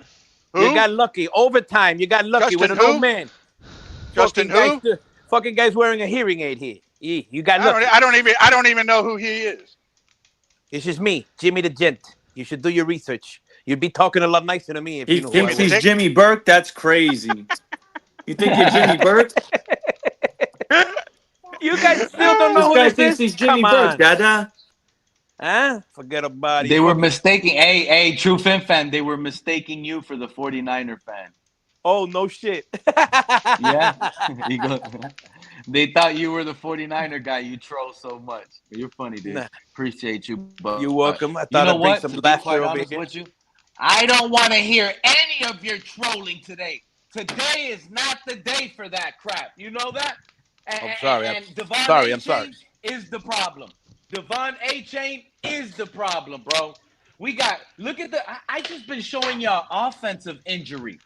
You Who? got lucky. Overtime. You got lucky with Justin an old who? man. Justin who? Fucking guys wearing a hearing aid here. You got I don't. lucky. I don't even know who he is. It's just me, Jimmy the Gent. You should do your research. You'd be talking a lot nicer to me if He you knew who I thinks was. he's Take. Jimmy Burke. That's crazy. You think you're Jimmy Burke? You guys still don't This know who guy this thinks is? he's Come Jimmy Burke, on. Dada. Huh? Forget about it. They You were fucking. mistaking. Hey, true Fin fan. They were mistaking you for the 49er fan. Oh, no shit. Yeah. You go. They thought you were the 49er guy. You troll so much. You're funny, dude. Nah, Appreciate you. you're But welcome. I you thought know I'd bring what? some To be laughter quite over honest here. with you, I don't want to hear any of your trolling today. Today is not the day for that crap. You know that? I'm sorry. And Devon I'm sorry. Achane is the problem. Devon Achane is the problem, bro. Look at I just been showing y'all offensive injury.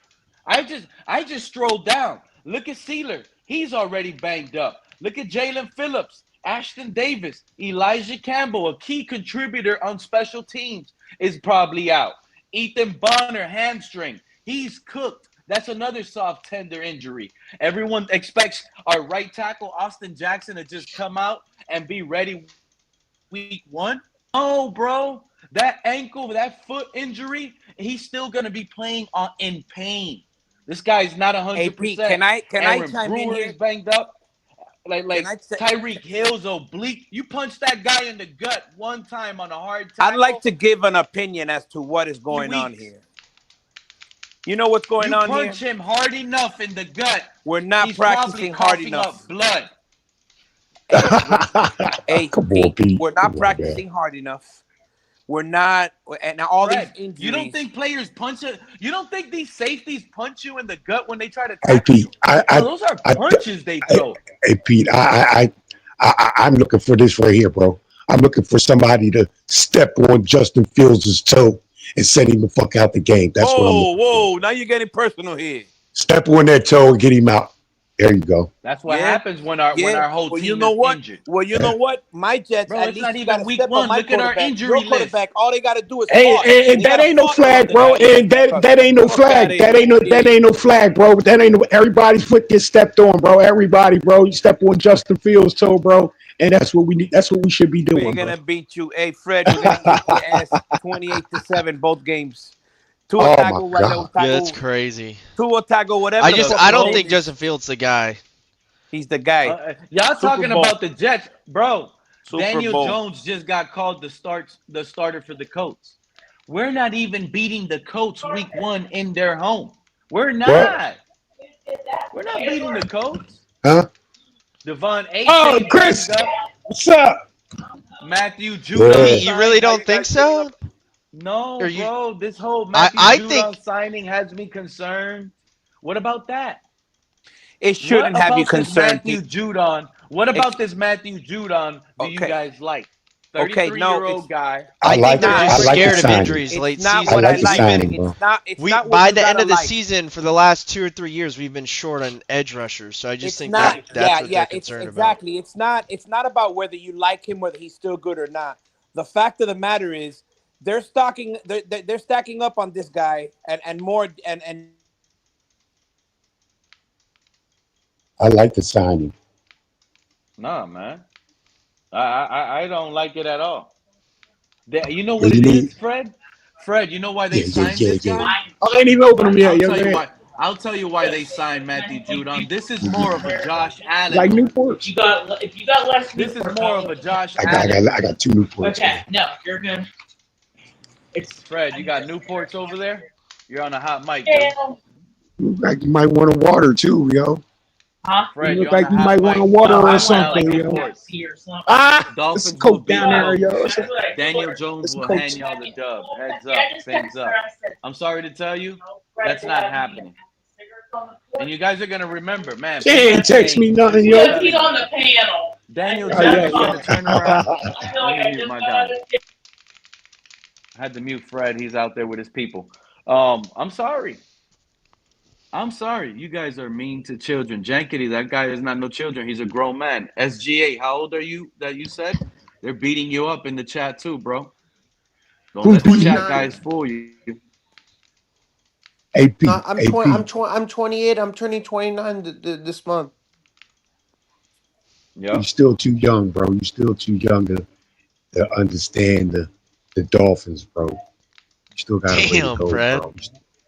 I just strolled down. Look at Sealer. He's already banged up. Look at Jalen Phillips, Ashton Davis, Elijah Campbell, a key contributor on special teams, is probably out. Ethan Bonner, hamstring. He's cooked. That's another soft tender injury. Everyone expects our right tackle, Austin Jackson, to just come out and be ready week 1. Oh, bro. That ankle, that foot injury, he's still going to be playing in pain. This guy's not 100%. Hey, Pete, can I chime in Brewer here? is banged up. Like Tyreek Hill's oblique. You punch that guy in the gut one time on a hard tackle. I'd like to give an opinion as to what is going on here. You know what's going on here? You punch him hard enough in the gut. We're not practicing hard enough. Blood. Hey, Pete, we're not practicing hard enough. We're not, and all these injuries. You don't think players punch it? You don't think these safeties punch you in the gut when they try to? Hey Pete, those are punches they throw. Hey Pete, I'm looking for this right here, bro. I'm looking for somebody to step on Justin Fields' toe and send him the fuck out the game. That's what I'm looking for. Now you're getting personal here. Step on that toe and get him out. There you go. That's what happens when our whole team is injured. Well, you know what? My Jets, bro, at it's least not even week 1. Look at our injury list. All they got to do is and that ain't no flag, bro. And that ain't no flag. That ain't no flag, bro. That ain't no. Everybody's foot gets stepped on, bro. Everybody, bro. You step on Justin Fields' toe, bro. And that's what we need. That's what we should be doing. We're gonna beat you. Hey, Fred, we're gonna beat your ass 28-7 both games. Tua tackle right now. Yeah, that's crazy. Tua tackle whatever. I don't think Justin Fields the guy. He's the guy. Y'all talking about the Jets, bro. Super Daniel Bowl. Jones just got called the starter for the Colts. We're not even beating the Colts week 1 in their home. We're not. What? We're not beating the Colts. Huh? Devon A. Oh, Chris, what's up? Matthew Judon. Yeah. You really don't think so? No, bro. This whole Matthew Judon signing has me concerned. What about that? It shouldn't have you concerned. Matthew Judon. What about this Matthew Judon do you guys like? 33-year-old guy. I think they're just scared of signing. injuries late It's not season. what I like. Signing, bro. It's not what by you the end gotta of the like. season, for the last 2 or 3 years, we've been short on edge rushers. So I just think that's what they're concerned about. Exactly. It's not about whether you like him, whether he's still good or not. The fact of the matter is, they're stacking up on this guy and more and. I like the signing. Nah, man. I don't like it at all. You know what it is, Fred? Fred, you know why they signed this guy? I ain't even opened them yet. I'll tell you why they signed Matthew Judon. This is more of a Josh Allen. Like Newports. If you got less, this is more of a Josh Allen. I got 2 Newports. Okay, no, you're good. It's Fred. You got Newports over there. You're on a hot mic. Like you might want a water too, yo. Huh? Fred, you look like you might want a water or something, yo. Dolphins coke down there, yo. Daniel Jones will hand y'all the dub. Heads up. I'm sorry to tell you, that's not happening. And you guys are gonna remember, man. She ain't text me nothing, yo. He's on the panel. Daniel Jones on the turnaround. I had to mute Fred. He's out there with his people. I'm sorry. You guys are mean to children. Jankity, that guy is not no children. He's a grown man. SGA, how old are you that you said? They're beating you up in the chat too, bro. Don't let the chat guys fool you. AP, I'm 28. I'm turning 29 this month. Yeah. You're still too young, bro. You're still too young to understand the Dolphins, bro. You still got a way to go, bro.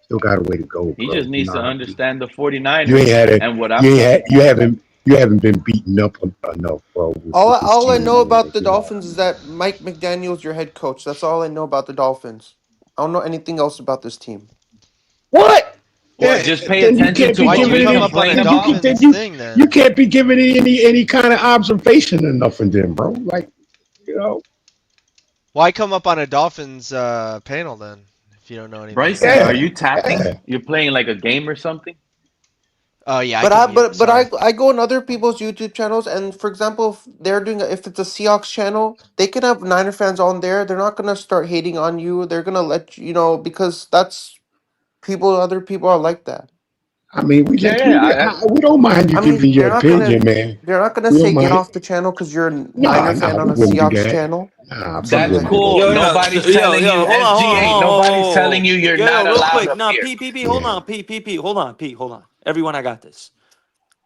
Still got a way to go, bro. He just needs to understand the 49ers. You ain't had it. And what you haven't been beaten up enough, bro. All I know about the Dolphins is that Mike McDaniel's your head coach. That's all I know about the Dolphins. I don't know anything else about this team. What? Well, just pay attention to what you complain about. You can't be giving any kind of observation or nothing, then, bro. Like, you know. Why come up on a Dolphins panel then? If you don't know anything. Bryson, are you tapping? You're playing like a game or something? Oh yeah, I But can mute. Sorry. I go on other people's YouTube channels, and for example, if they're doing if it's a Seahawks channel, they can have Niner fans on there. They're not gonna start hating on you. They're gonna let you know because that's people. Other people are like that. I mean, we Yeah, let yeah. we don't mind you I giving mean, your opinion, man. they're not gonna We say don't get mind. off the channel because you're a Nah, Niner fan nah, on we a won't do Seahawks that. channel, Nah, we something That's like won't do that. that. cool. Yo, yo, Nobody's yo, telling yo, you hold on, hold on, SGA. hold on, hold on, Nobody's hold telling on. you you're Yo, yo, not real allowed quick. up Nah, here. P, hold Yeah. on, P, hold on, P, hold on. Everyone, I got this.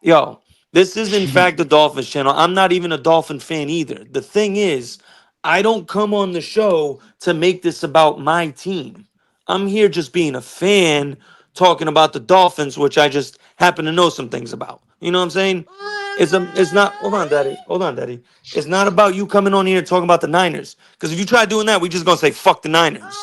Yo, this is in fact the Dolphins channel. I'm not even a Dolphin fan either. The thing is, I don't come on the show to make this about my team. I'm here just being a fan talking about the Dolphins, which I just happen to know some things about. You know what I'm saying? It's not hold on, Daddy. Hold on, Daddy. It's not about you coming on here talking about the Niners. Because if you try doing that, we just gonna say fuck the Niners.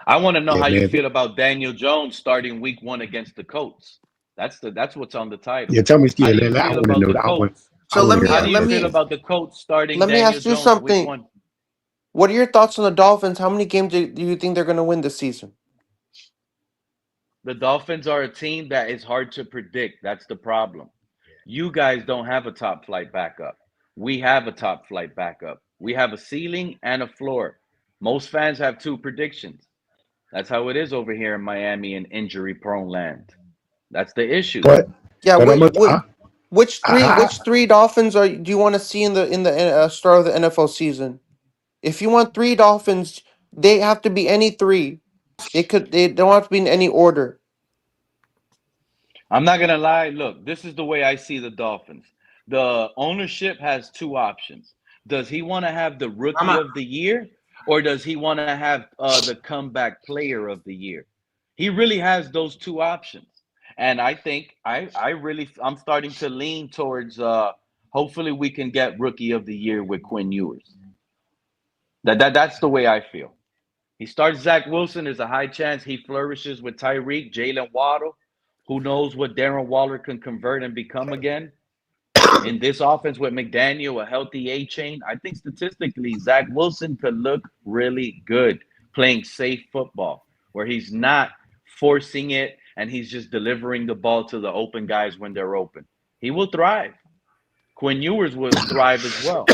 I want to know Yeah, how you man. feel about Daniel Jones starting week 1 against the Colts. That's what's on the title. Yeah, tell me, How yeah, do you I feel want to about know the that. Colts? I So want to hear How do that you first. feel about the Colts starting let me Daniel ask you Jones week something. 1? What are your thoughts on the Dolphins? How many games do you think they're gonna win this season? The Dolphins are a team that is hard to predict. That's the problem. You guys don't have a top flight backup. We have a top flight backup. We have a ceiling and a floor. Most fans have 2 predictions. That's how it is over here in Miami in injury prone land. That's the issue. But Yeah, but I'm a, which three Dolphins are do you want to see in the start of the NFL season? If you want three Dolphins, they have to be any three. They don't have to be in any order. I'm not going to lie. Look, this is the way I see the Dolphins. The ownership has 2 options. Does he want to have the I'm rookie a, of the year, or does he want to have the comeback player of the year? He really has those 2 options. And I think I'm starting to lean towards hopefully we can get rookie of the year with Quinn Ewers. That's the way I feel. He starts Zach Wilson. There's a high chance he flourishes with Tyreek, Jalen Waddle. Who knows what Darren Waller can convert and become again? In this offense with McDaniel, a healthy Achane, I think statistically, Zach Wilson could look really good playing safe football where he's not forcing it and he's just delivering the ball to the open guys when they're open. He will thrive. Quinn Ewers will thrive as well.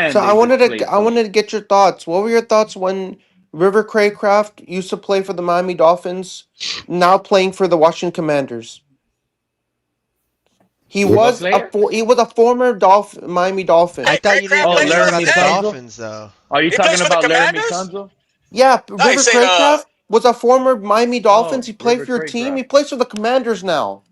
So Man, they just played I so. wanted to get your thoughts. What were your thoughts when River Craycraft used to play for the Miami Dolphins, now playing for the Washington Commanders? What player? He was a former Miami I Dolphin. Hey, thought you didn't Craycraft Oh, know plays anything for about Laramie the hey, Tunzel? Dolphins, though. Are you he plays talking for the about Laramie Commanders. Tunzel? Yeah, No, he River said Craycraft was a former Miami Dolphins. Oh, He played River for your team. He Craycraft. plays for the Commanders now.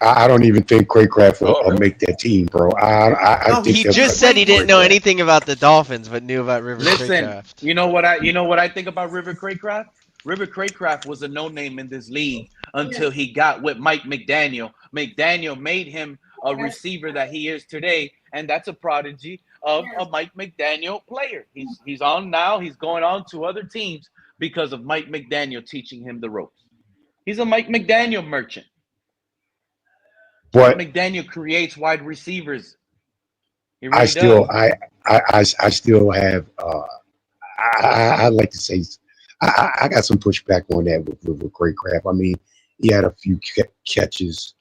I don't even think Craycraft oh will really? make that team, bro. I No, think he they'll just cut said he didn't know Craycraft. anything about the Dolphins, but knew about River Listen, Craycraft. you know what I think about River Craycraft? River Craycraft was a no-name in this league until he got with Mike McDaniel. McDaniel made him a receiver that he is today, and that's a prodigy of a Mike McDaniel player. He's on now, he's going on to other teams because of Mike McDaniel teaching him the ropes. He's a Mike McDaniel merchant. Mike But McDaniel creates wide receivers. He I really still, does. I still have. I like to say, I got some pushback on that with Craycraft. I mean, he had a few catches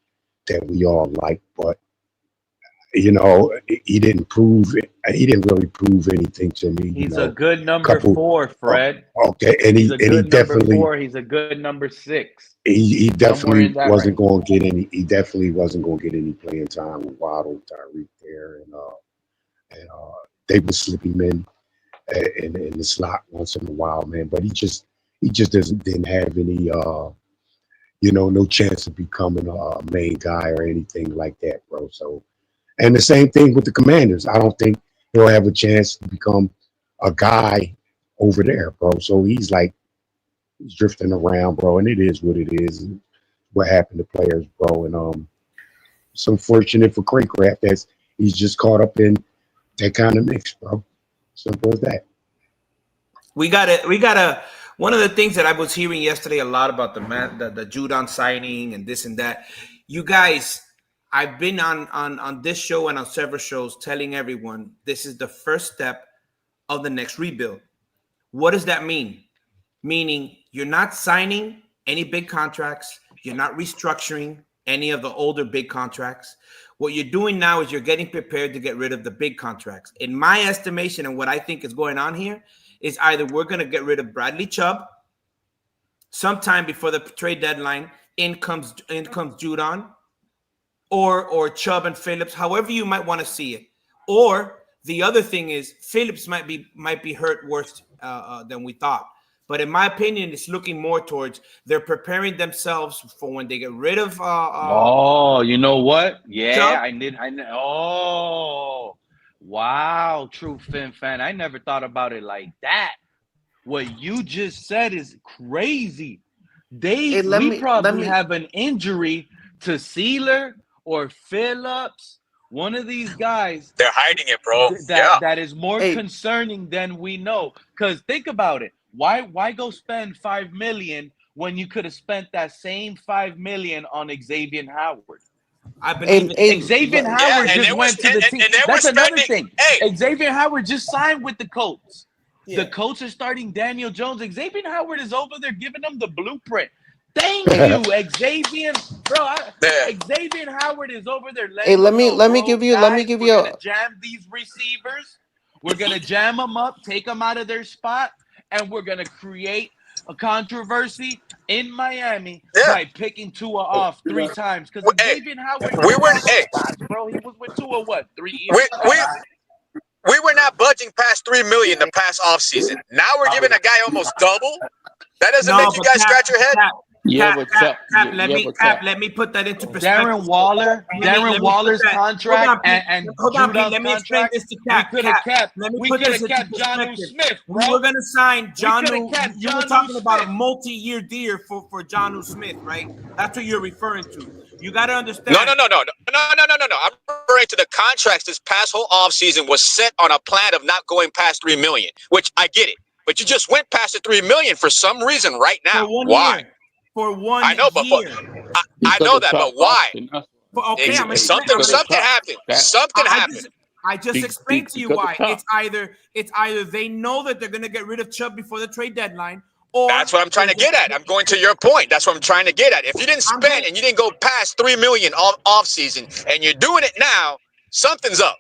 that we all like, but he didn't prove it. He didn't really prove anything to me. He's a good number Couple. 4, Uh, Fred. okay, and He's he a and he good number definitely 4. He's a good number 6. he Somewhere definitely in that wasn't range. going to get any. He definitely wasn't going to get any playing time with Waddle, Tyreek there, and they would slip him in the slot once in a while, man. But he just didn't have any no chance of becoming a main guy or anything like that, bro. So, and the same thing with the Commanders. I don't think he'll have a chance to become a guy over there, bro. So he's drifting around, bro, and it is what it is. And what happened to players, bro, and it's unfortunate for Craycraft that he's just caught up in that kind of mix, bro. Simple as that. we gotta. One of the things that I was hearing yesterday a lot about the Judon signing and this and that. You guys, I've been on this show and on several shows telling everyone this is the first step of the next rebuild. What does that mean? Meaning you're not signing any big contracts. You're not restructuring any of the older big contracts. What you're doing now is you're getting prepared to get rid of the big contracts. In my estimation, and what I think is going on here is either we're going to get rid of Bradley Chubb sometime before the trade deadline. In comes Judon, or Chubb and Phillips, however you might want to see it. Or the other thing is Phillips might be hurt worse than we thought. But in my opinion, it's looking more towards they're preparing themselves for when they get rid of. You know what? Yeah, Chubb. I need. Oh, wow, true Fin fan. I never thought about it like that. What you just said is crazy. Hey, let We me probably have an injury to Sealer or Phillips. One of these guys They're hiding it, bro. that is more Hey. concerning than we know. Because think about it. Why go spend $5 million when you could have spent that same $5 million on Xavier Howard? I believe Xavier Howard just went to the team. That's another thing. Xavier Howard just signed with the Colts. Yeah. The Colts are starting Daniel Jones. Xavier Howard is over there giving them the blueprint. Thank you, Xavier. Bro, Xavier Howard is over there. Hey, let me give you We're gonna jam these receivers. We're gonna jam them up, take them out of their spot, and we're gonna create a controversy in Miami by picking Tua off 3 times. Because Xavier Howard, bro, he was with Tua 3 years? We were not budging past $3 million the past offseason. Now we're giving a guy almost double. That doesn't make you guys scratch your head. Let me put that into perspective. Darren Waller's contract and Judon's let me explain contract. this to Cap. We could have kept Jonnu Smith, bro. We were going to sign Jonnu. You were talking about a Smith. multi-year deal for Jonnu Smith, right? That's what you're referring to. You got to understand. No. I'm referring to the contracts this past whole offseason was set on a plan of not going past $3 million, which I get it. But you just went past the $3 million for some reason right now. Why? Year. For 1 I know, but year. I know that, but why? Okay, something happened. Something happened. I just explained to you why. It's either they know that they're going to get rid of Chubb before the trade deadline, or that's what I'm trying to get at. I'm going to your point. That's what I'm trying to get at. If you didn't spend and you didn't go past $3 million off season, and you're doing it now, something's up.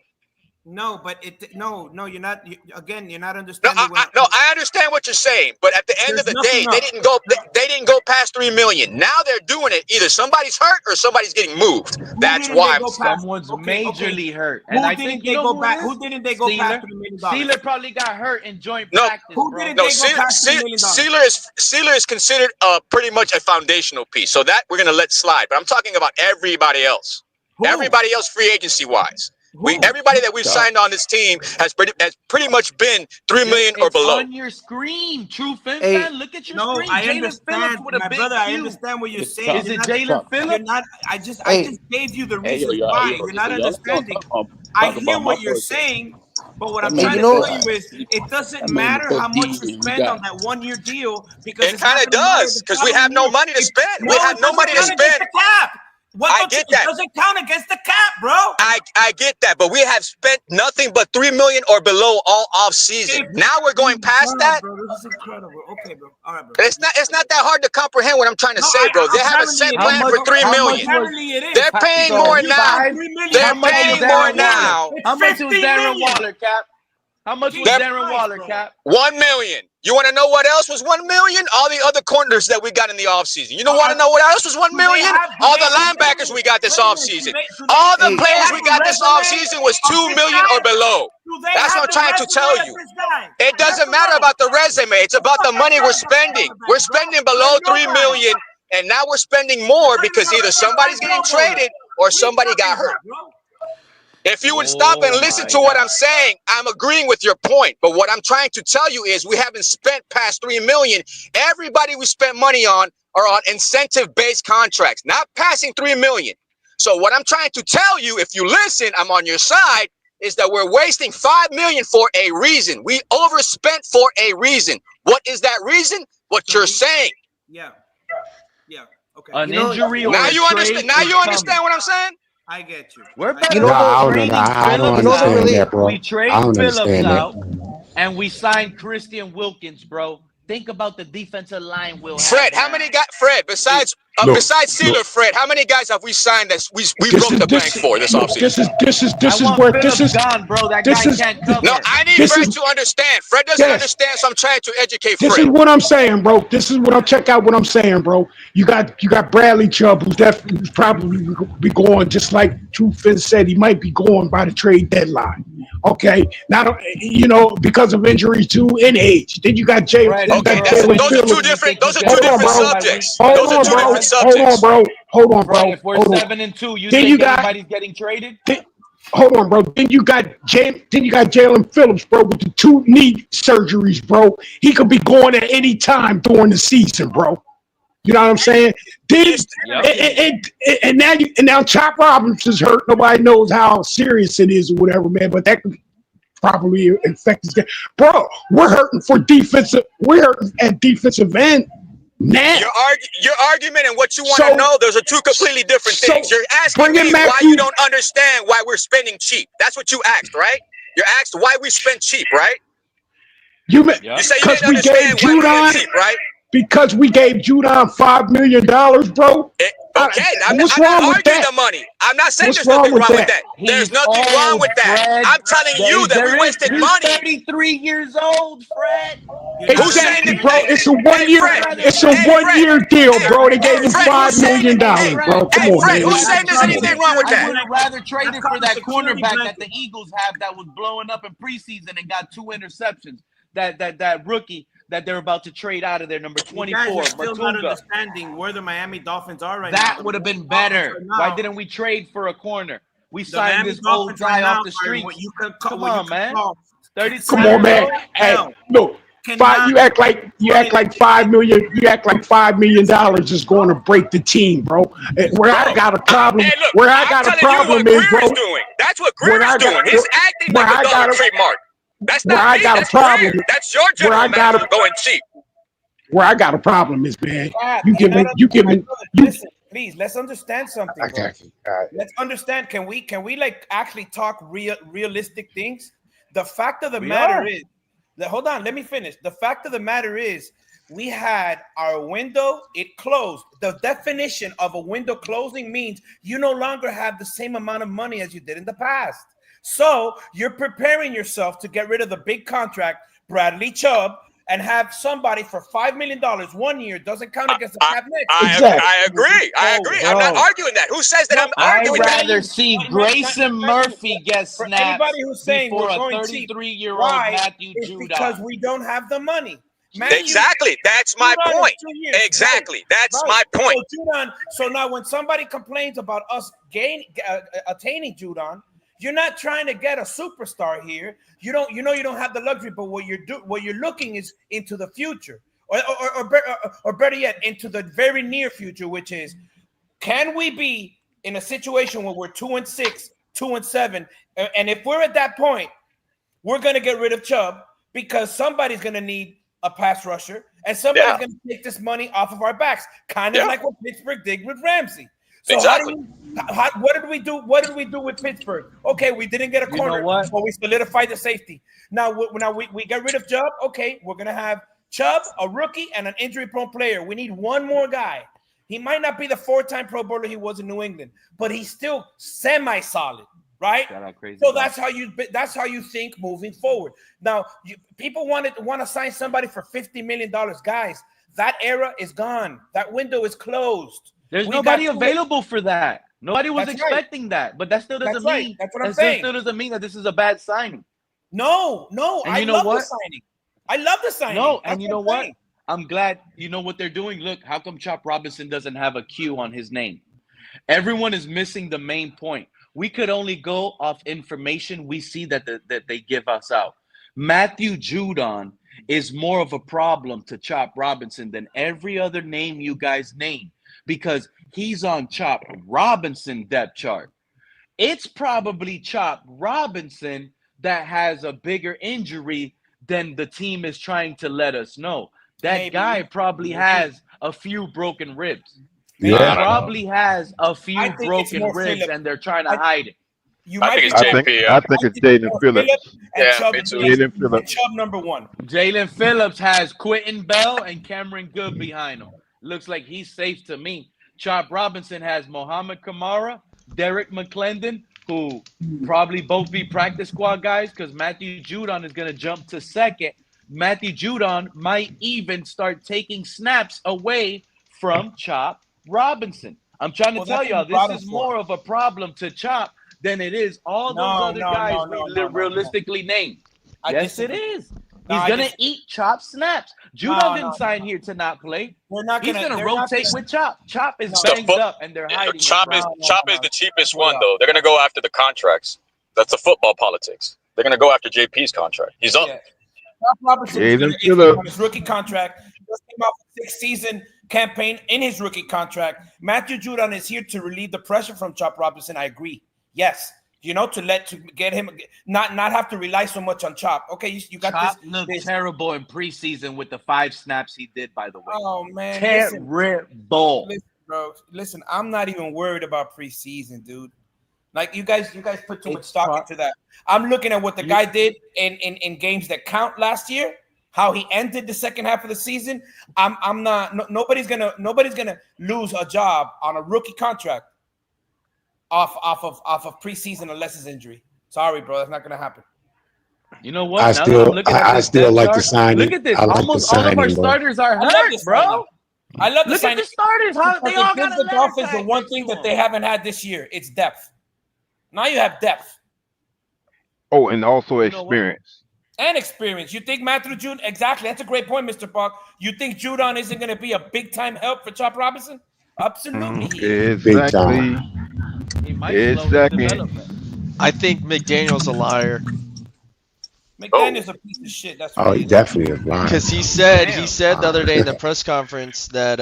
No, but you're not. You're not understanding. I understand what you're saying, but at the end of the day, they didn't go past $3 million. Now they're doing it. Either somebody's hurt or somebody's getting moved. That's why someone's majorly hurt. And I think you know who didn't they go past $3 million? Sealer probably got hurt in joint practice. Sealer is considered pretty much a foundational piece. So that we're gonna let slide. But I'm talking about everybody else. Everybody else, free agency wise. Everybody that we've signed on this team has pretty much been $3 million or below. On your screen, true Fin fan. Look at your screen. I understand, my brother. I understand what you're saying. Is it Jalen Phillips? I just gave you the reason why. You're not understanding. I hear what you're saying, but what I'm trying to tell you is it doesn't matter how much you spend on that 1 year deal because it kind of does because we have no money to spend. We have no money to spend. I get that. It doesn't count against the cap, bro. I get that, but we have spent nothing but $3 million or below all off season. Now we're going past that. Bro, this is incredible. Okay, bro. All right, bro. It's not that hard to comprehend what I'm trying to say, bro. They have a set plan for $3 million. They're paying more now. They're paying more now. How much was Darren Waller, Cap? How much was Darren Waller, Cap? $1 million. You want to know what else was $1 million? All the other corners that we got in the offseason. You want to know what else was $1 million? All the linebackers we got this offseason. All the players we got this offseason was $2 million or below. That's what I'm trying to tell you. It doesn't matter about the resume. It's about the money we're spending. We're spending below $3 million, and now we're spending more because either somebody's getting traded or somebody got hurt. If you would stop and listen to what I'm saying, I'm agreeing with your point. But what I'm trying to tell you is we haven't spent past $3 million. Everybody we spent money on are on incentive-based contracts, not passing $3 million. So what I'm trying to tell you, if you listen, I'm on your side, is that we're wasting $5 million for a reason. We overspent for a reason. What is that reason? What you're saying. Yeah. Okay. An injury or now you understand. Now you understand what I'm saying. I get you. We're better I don't understand that, bro. We trade Phillips out, and we signed Christian Wilkins, bro. Think about the defensive line we'll have. Fred, how many got Fred besides Sealer? Fred, how many guys have we signed that we broke the bank for this offseason? This is I where want Phillips gone, bro. That guy can't cover. No, I need Fred to understand. Fred doesn't understand, so I'm trying to educate Fred. This is what I'm saying, bro. This is what I'll check out what I'm saying, bro. You got Bradley Chubb, who's definitely probably be going, just like True Finn said, he might be going by the trade deadline. Okay, now because of injuries too and age. Then you got Jalen. Okay, those are two different subjects. Hold on, bro. If we're 7-2, you think anybody's getting traded? Hold on, bro. Then you got Jalen Phillips, bro, with the 2 knee surgeries, bro. He could be going at any time during the season, bro. You know what I'm saying? Then and now Chop Robinson's hurt. Nobody knows how serious it is or whatever, man. But that could probably affect his game. Bro, we're hurting at defensive end. Now, your argument and what you want to know, those are two completely different things. You're asking me why you don't understand why we're spending cheap. That's what you asked, right? You asked why we spend cheap, right? You say you didn't understand why we spend cheap, right? Because we gave Judon $5 million, bro. Okay, I'm not arguing the money. I'm not saying there's nothing wrong with that. There's nothing wrong with that. I'm telling you that we wasted money. 33 years old, Fred. Exactly, bro. It's a 1 year. It's a 1 year deal, bro. They gave him $5 million, bro. Come on, man. Who's saying there's anything wrong with that? I would have rather traded for that cornerback that the Eagles have that was blowing up in preseason and got 2 interceptions. That rookie that they're about to trade out of there, number 24. You guys are still not understanding where the Miami Dolphins are right now. That would have been better. Why didn't we trade for a corner? We signed this old guy off the street. Come on, man. 30. Come on, man. Hey, look. You act like $5 million. You act like $5 million is going to break the team, bro. Where I got a problem. Hey, look, where I got a problem is, bro. That's what Greer's doing. He's acting like a dollar trademark. That's not me. That's problem. That's your general manager going cheap. Where I got a problem is, man. Listen, please. Let's understand something. Let's understand. Can we like actually talk realistic things? The fact of the matter is that, hold on. Let me finish. The fact of the matter is, we had our window. It closed. The definition of a window closing means you no longer have the same amount of money as you did in the past. So you're preparing yourself to get rid of the big contract, Bradley Chubb, and have somebody for $5 million 1 year doesn't count against the cap next. I agree. I'm not arguing that. Who says that I'm arguing that? I'd rather see Grayson Murphy get snapped anybody who's saying before we're a going 33-year-old Matthew Judon. Because we don't have the money. Exactly. That's my point. Exactly. That's my point. So now when somebody complains about us attaining Judon, you're not trying to get a superstar here. You don't have the luxury, but what you're looking is into the future, or better yet, into the very near future, which is, can we be in a situation where we're 2-6, 2-7, and if we're at that point, we're gonna get rid of Chubb because somebody's gonna need a pass rusher, and somebody's gonna take this money off of our backs, kind of like what Pittsburgh did with Ramsey. So exactly. What did we do? What did we do with Pittsburgh? Okay, we didn't get a corner, but we solidified the safety. Now we get rid of Chubb. Okay, we're gonna have Chubb, a rookie, and an injury-prone player. We need one more guy. He might not be the 4-time Pro Bowler he was in New England, but he's still semi-solid, right? So that's how you think moving forward. Now, people want to sign somebody for $50 million, guys. That era is gone. That window is closed. There's nobody available for that. Nobody was expecting that, but that still doesn't mean. That's what I'm saying. Still doesn't mean that this is a bad signing. No. I love the signing. I love the signing. No, and you know what? I'm glad you know what they're doing. Look, how come Chop Robinson doesn't have a Q on his name? Everyone is missing the main point. We could only go off information we see that they give us out. Matthew Judon is more of a problem to Chop Robinson than every other name you guys name, because he's on Chop Robinson depth chart. It's probably Chop Robinson that has a bigger injury than the team is trying to let us know. That guy probably has a few broken ribs. He probably has a few broken ribs, and they're trying to hide it. I might think be it's right. JP. I think it's Jaden Phillips. And Yeah, Chubb, me too. Jaden and Phillips. Chubb number one. Jalen Phillips has Quentin Bell and Cameron Good behind him. Looks like he's safe to me. Chop Robinson has Mohamed Kamara, Derek McClendon, who probably both be practice squad guys because Matthew Judon is going to jump to second. Matthew Judon might even start taking snaps away from Chop Robinson. I'm trying to tell y'all, this is more of a problem to Chop than it is all those other guys we realistically named. Yes, it is. He's going to eat Chop snaps. Judon didn't sign here to not play. He's going to rotate with Chop. Chop is banged up, and they're hiding. Chop is the cheapest one, though. They're going to go after the contracts. That's the football politics. They're going to go after JP's contract. He's up. Chop Robinson is on his rookie contract. He just came off a 6-season campaign in his rookie contract. Matthew Judon is here to relieve the pressure from Chop Robinson. I agree. Yes. To get him not have to rely so much on Chop. Okay, you got Chop this. looked terrible in preseason with the 5 snaps he did, by the way. Oh man, terrible. Listen, bro. Listen, I'm not even worried about preseason, dude. Like you guys put too much stock into that. I'm looking at what the guy did in games that count last year. How he ended the second half of the season. I'm not. Nobody's gonna lose a job on a rookie contract. Off of preseason unless it's injury. Sorry, bro, that's not gonna happen. You know what? I still like the signing. Look at this. I like Almost all of our starters are hurt, bro. I love the Look at the starters. How they all got the Dolphins. The one thing that they haven't had this year, it's depth. Now you have depth. Oh, and also experience. And experience. You think Matthew Judon? Exactly. That's a great point, Mr. Park. You think Judon isn't going to be a big time help for Chop Robinson? Absolutely. Exactly. Exactly. I think McDaniel's a liar. McDaniel's a piece of shit. That's what he definitely is lying. Because he said the other day in the press conference that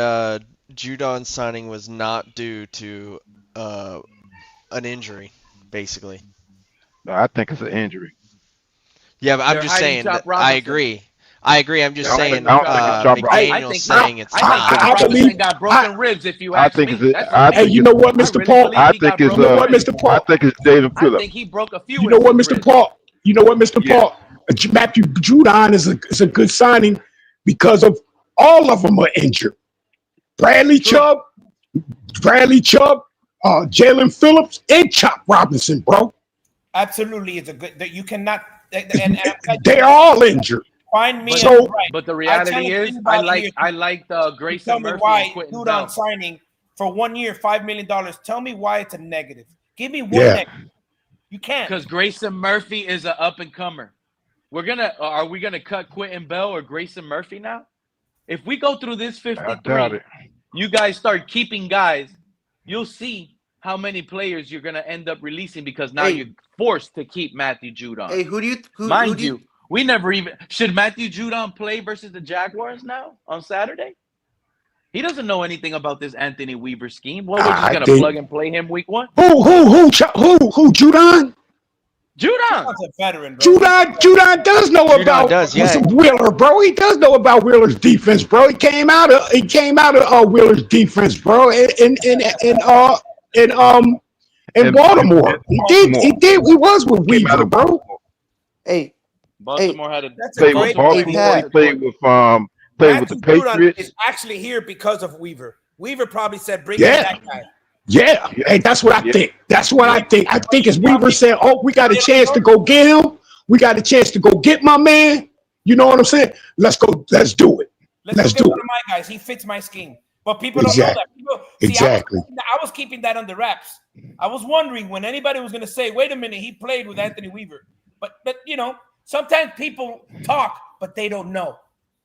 Judon's signing was not due to an injury, basically. No, I think it's an injury. Yeah, but I'm just saying. I agree. I'm just saying. McDaniel's saying it's not. I believe got broken ribs. If you ask me, hey, you know what, Mr. Paul? I think it's David Phillips. I think he broke a few. You know what, Mr. Paul? You know what, Mr. Paul? Matthew Judon is a good signing because of all of them are injured. Bradley Chubb, Jalen Phillips, and Chop Robinson, bro. Absolutely, it's a good. That you cannot. And they're all injured. Find me. But the reality is, I like the Grayson Murphy and Quentin Bell signing for 1 year, $5 million. Tell me why it's a negative. Give me one negative. You can't. Because Grayson Murphy is an up and comer. Are we gonna cut Quentin Bell or Grayson Murphy now? If we go through this 53, you guys start keeping guys, you'll see how many players you're gonna end up releasing because now you're forced to keep Matthew Judon. Hey, we never even should Matthew Judon play versus the Jaguars now on Saturday? He doesn't know anything about this Anthony Weaver scheme. What, we're just gonna plug and play him week 1? Who? Judon? Judon's a veteran, bro. Judon does know about Wheeler, bro. He does know about Wheeler's defense, bro. He came out of Wheeler's defense, bro. In Baltimore. He did. He was with Weaver, bro. Hey, Baltimore had a played with Baltimore. He played with the Patriots. Is actually here because of Weaver. Weaver probably said, "Bring in that guy." Yeah, hey, that's what I think. That's what I think. I think as Weaver said, "Oh, we got a chance to go get him. We got a chance to go get my man." You know what I'm saying? Let's go. Let's do it. Let's do it. One of my guys. He fits my scheme, but people don't know that. Exactly. I was keeping that under wraps. I was wondering when anybody was going to say, "Wait a minute, he played with Anthony Weaver." But you know, sometimes people talk, but they don't know.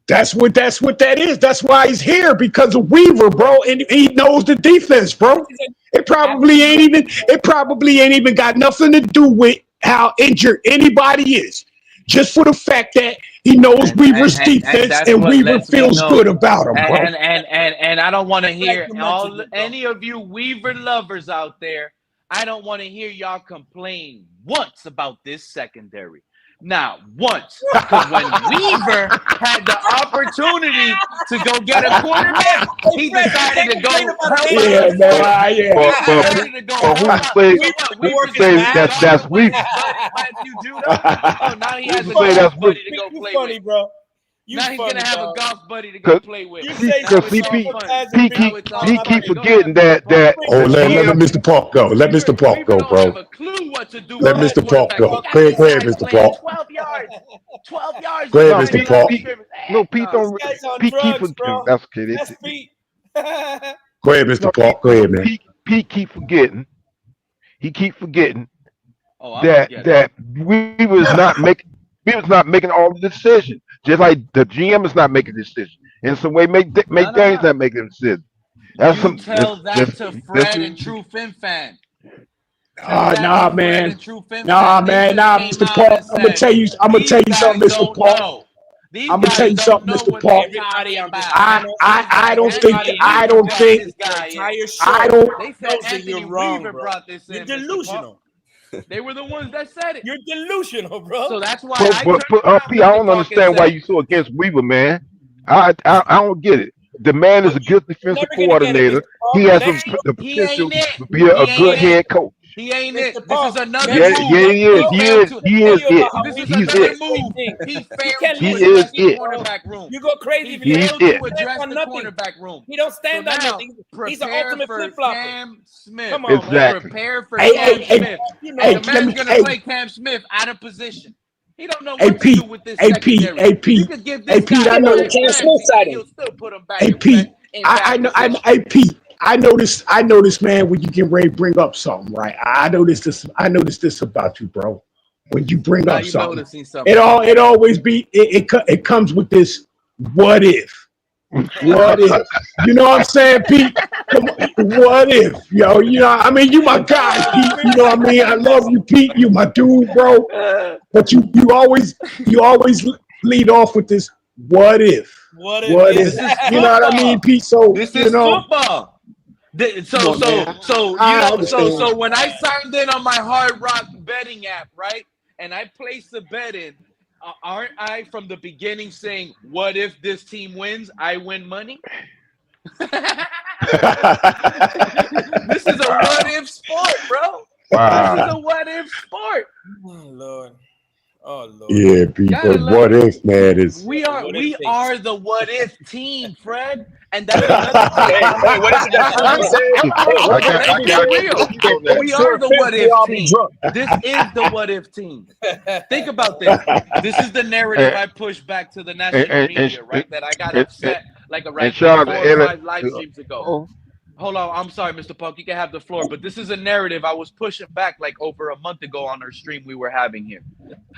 That's what that is. That's why he's here, because of Weaver, bro, and he knows the defense, bro. It probably ain't even got nothing to do with how injured anybody is. Just for the fact that he knows Weaver's defense and Weaver feels good about him, bro. And I don't want to hear any of you Weaver lovers out there. I don't want to hear y'all complain once about this secondary. Not once. Because when Weaver had the opportunity to go get a quarterback, he decided to go help out. Yeah, man. Yeah. But who say that's weak? Matthew Judon. Oh, now he has a Say golf that's buddy weak. to go You play funny, with. bro. You Now he's funny, gonna have a dog. golf buddy to go play with. You Now say it's Because all CP fun. he keep Go forgetting ahead, that Oh, let GM Mr. Park go. Let Mr. Park Weaver go, don't bro. have a clue what to do Let with Mr. that Park quarterback. go. He got Go this ahead, guy Mr. playing Park. 12 yards. 12 yards Go ahead, behind Mr. the Park. line of scrimmage. no Pete No. don't This guy's on Pete keep drugs, bro. that's okay. That's Pete. Go ahead, Mr. No, Park. Go ahead, man. Pete keep forgetting. He keep forgetting Oh, I'm forgetting. that we was not making all the decisions. Just like the GM is not making decisions. In some way, make Daniels not making decisions. That's You some. tell that to Fred and True Fin Fan. Nah, man. Nah, They man. just Nah, came Mr. out Park. and I'm gonna said, tell you "These something, guys Mr. don't Park. know. These I'm gonna guys tell you don't something, know Mr. what Park. they're talking about." I don't think Anthony I Weaver don't brought think this guy in. Entire I show don't They said knows that Anthony you're wrong, Weaver bro. brought this in. You're Mr. delusional. Park. They were the ones that said it. You're delusional, bro. So that's why I turned But around, Pete, I Mr. don't Park, and understand why said, you so against Weaver, man. I don't get it. The man is a good You're defensive never gonna get it, coordinator. Mr. Park. He has Next the He potential ain't it. to be a He good ain't head it. coach. He ain't Mr. it. This Park, is another next Yeah, move. yeah, he is. He He failed is. to. He tell is you it. about how This is He's another it. Weaver move. thing. He You failed can't to He listen address is to the Pete, it. bro. cornerback room. You go crazy He if you He's failed it. to stand address on the nothing. cornerback room. He don't So stand on now, nothing. He's an prepare ultimate for flip flopper. Cam Smith. Come on, man. Exactly. Prepare for Hey, Cam hey, Smith. You And know, the man's going to play Cam Smith out of position. He don't know what to do Pete, with this hey Pete, secondary. hey You Pete, could give hey this Pete. guy I know, Brian Ramsey, and he'll still put him back hey in Pete. I bad know, position. hey Pete. I know this, man. When you get ready to bring up something, right? I noticed this about you, bro. When you bring Now up you something, noticing something. it always be it comes with this what if. What if? You know what I'm saying, Pete? Come on, what if? Yo, I mean, you my guy, Pete. You know what I mean? I love you, Pete. You my dude, bro. But you always lead off with this what if? what if? What Yeah. if? This is You know what I mean, football. Pete? So This is football. come on, man. I understand. So when I signed in on my Hard Rock betting app, right, and I placed the bet in, aren't I from the beginning saying, "What if this team wins? I win money." This is a what if sport, bro. Wow. This is a what if sport. Oh Lord. Oh Lord. Yeah, Pete, but what if, man, is We are the what if team, Fred, and that's Hey, what is it that Tony said? Let's get real. We are the what if team. drunk. This is the what if team. Think about this. This is the narrative I push back to the national media, right? That I got upset like and shout out 4 to or Ellen. 5 live streams ago. Hold on, I'm sorry, Mr. Punk. You can have the floor, but this is a narrative I was pushing back like over a month ago on our stream we were having here.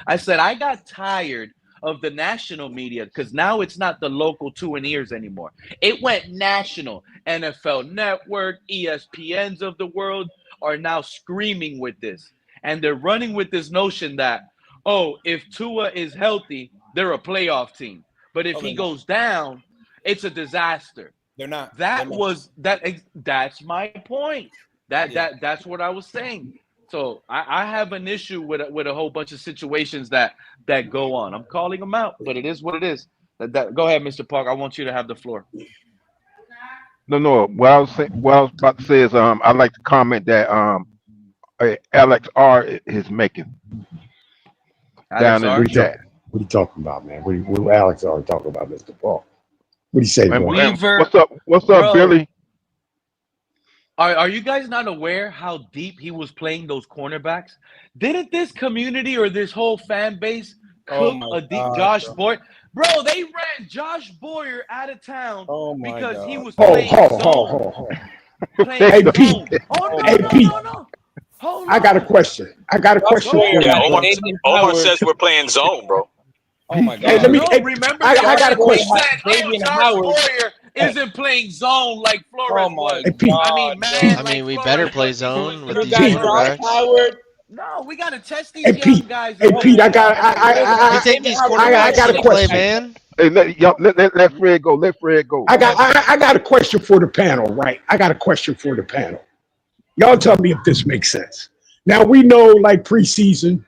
I said I got tired of the national media because now it's not the local 2 and ears anymore. It went national. NFL Network, ESPNs of the world are now screaming with this. And they're running with this notion that, oh, if Tua is healthy, they're a playoff team. But if he goes down, it's a disaster. They're not. That's my point. That's what I was saying. So I have an issue with a whole bunch of situations that go on. I'm calling them out, but it is what it is. Go ahead, Mr. Park. I want you to have the floor. No. What I was about to say is I'd like to comment that Alex R is making Alex down in R? the chat. what are you talking about, man? What Alex are talking about, Mr. Paul? What do you say, bro? Weaver, What's up, bro. Billy? Are you guys not aware how deep he was playing those cornerbacks? Didn't this community or this whole fan base cook a deep Josh Boyer? Bro, they ran Josh Boyer out of town because he was playing zone. Hey, Pete. Oh, Hey, Pete. no. Hold I got a question. For you. Yeah, Omar says we're playing zone, bro. Oh my Hey, God. remember I got a question. Josh Boyer isn't playing zone like Flores was. Hey, Pete. I mean, man, I mean, we better play zone with these Pete. quarterbacks. No, we gotta test these Hey, young Pete. guys. Hey, Pete. I You think these I quarterbacks got a can play, question. man? Hey, let Fred go. Let Fred go. I got a question for the panel, right? I got a question for the panel. Y'all tell me if this makes sense. Now we know, like preseason,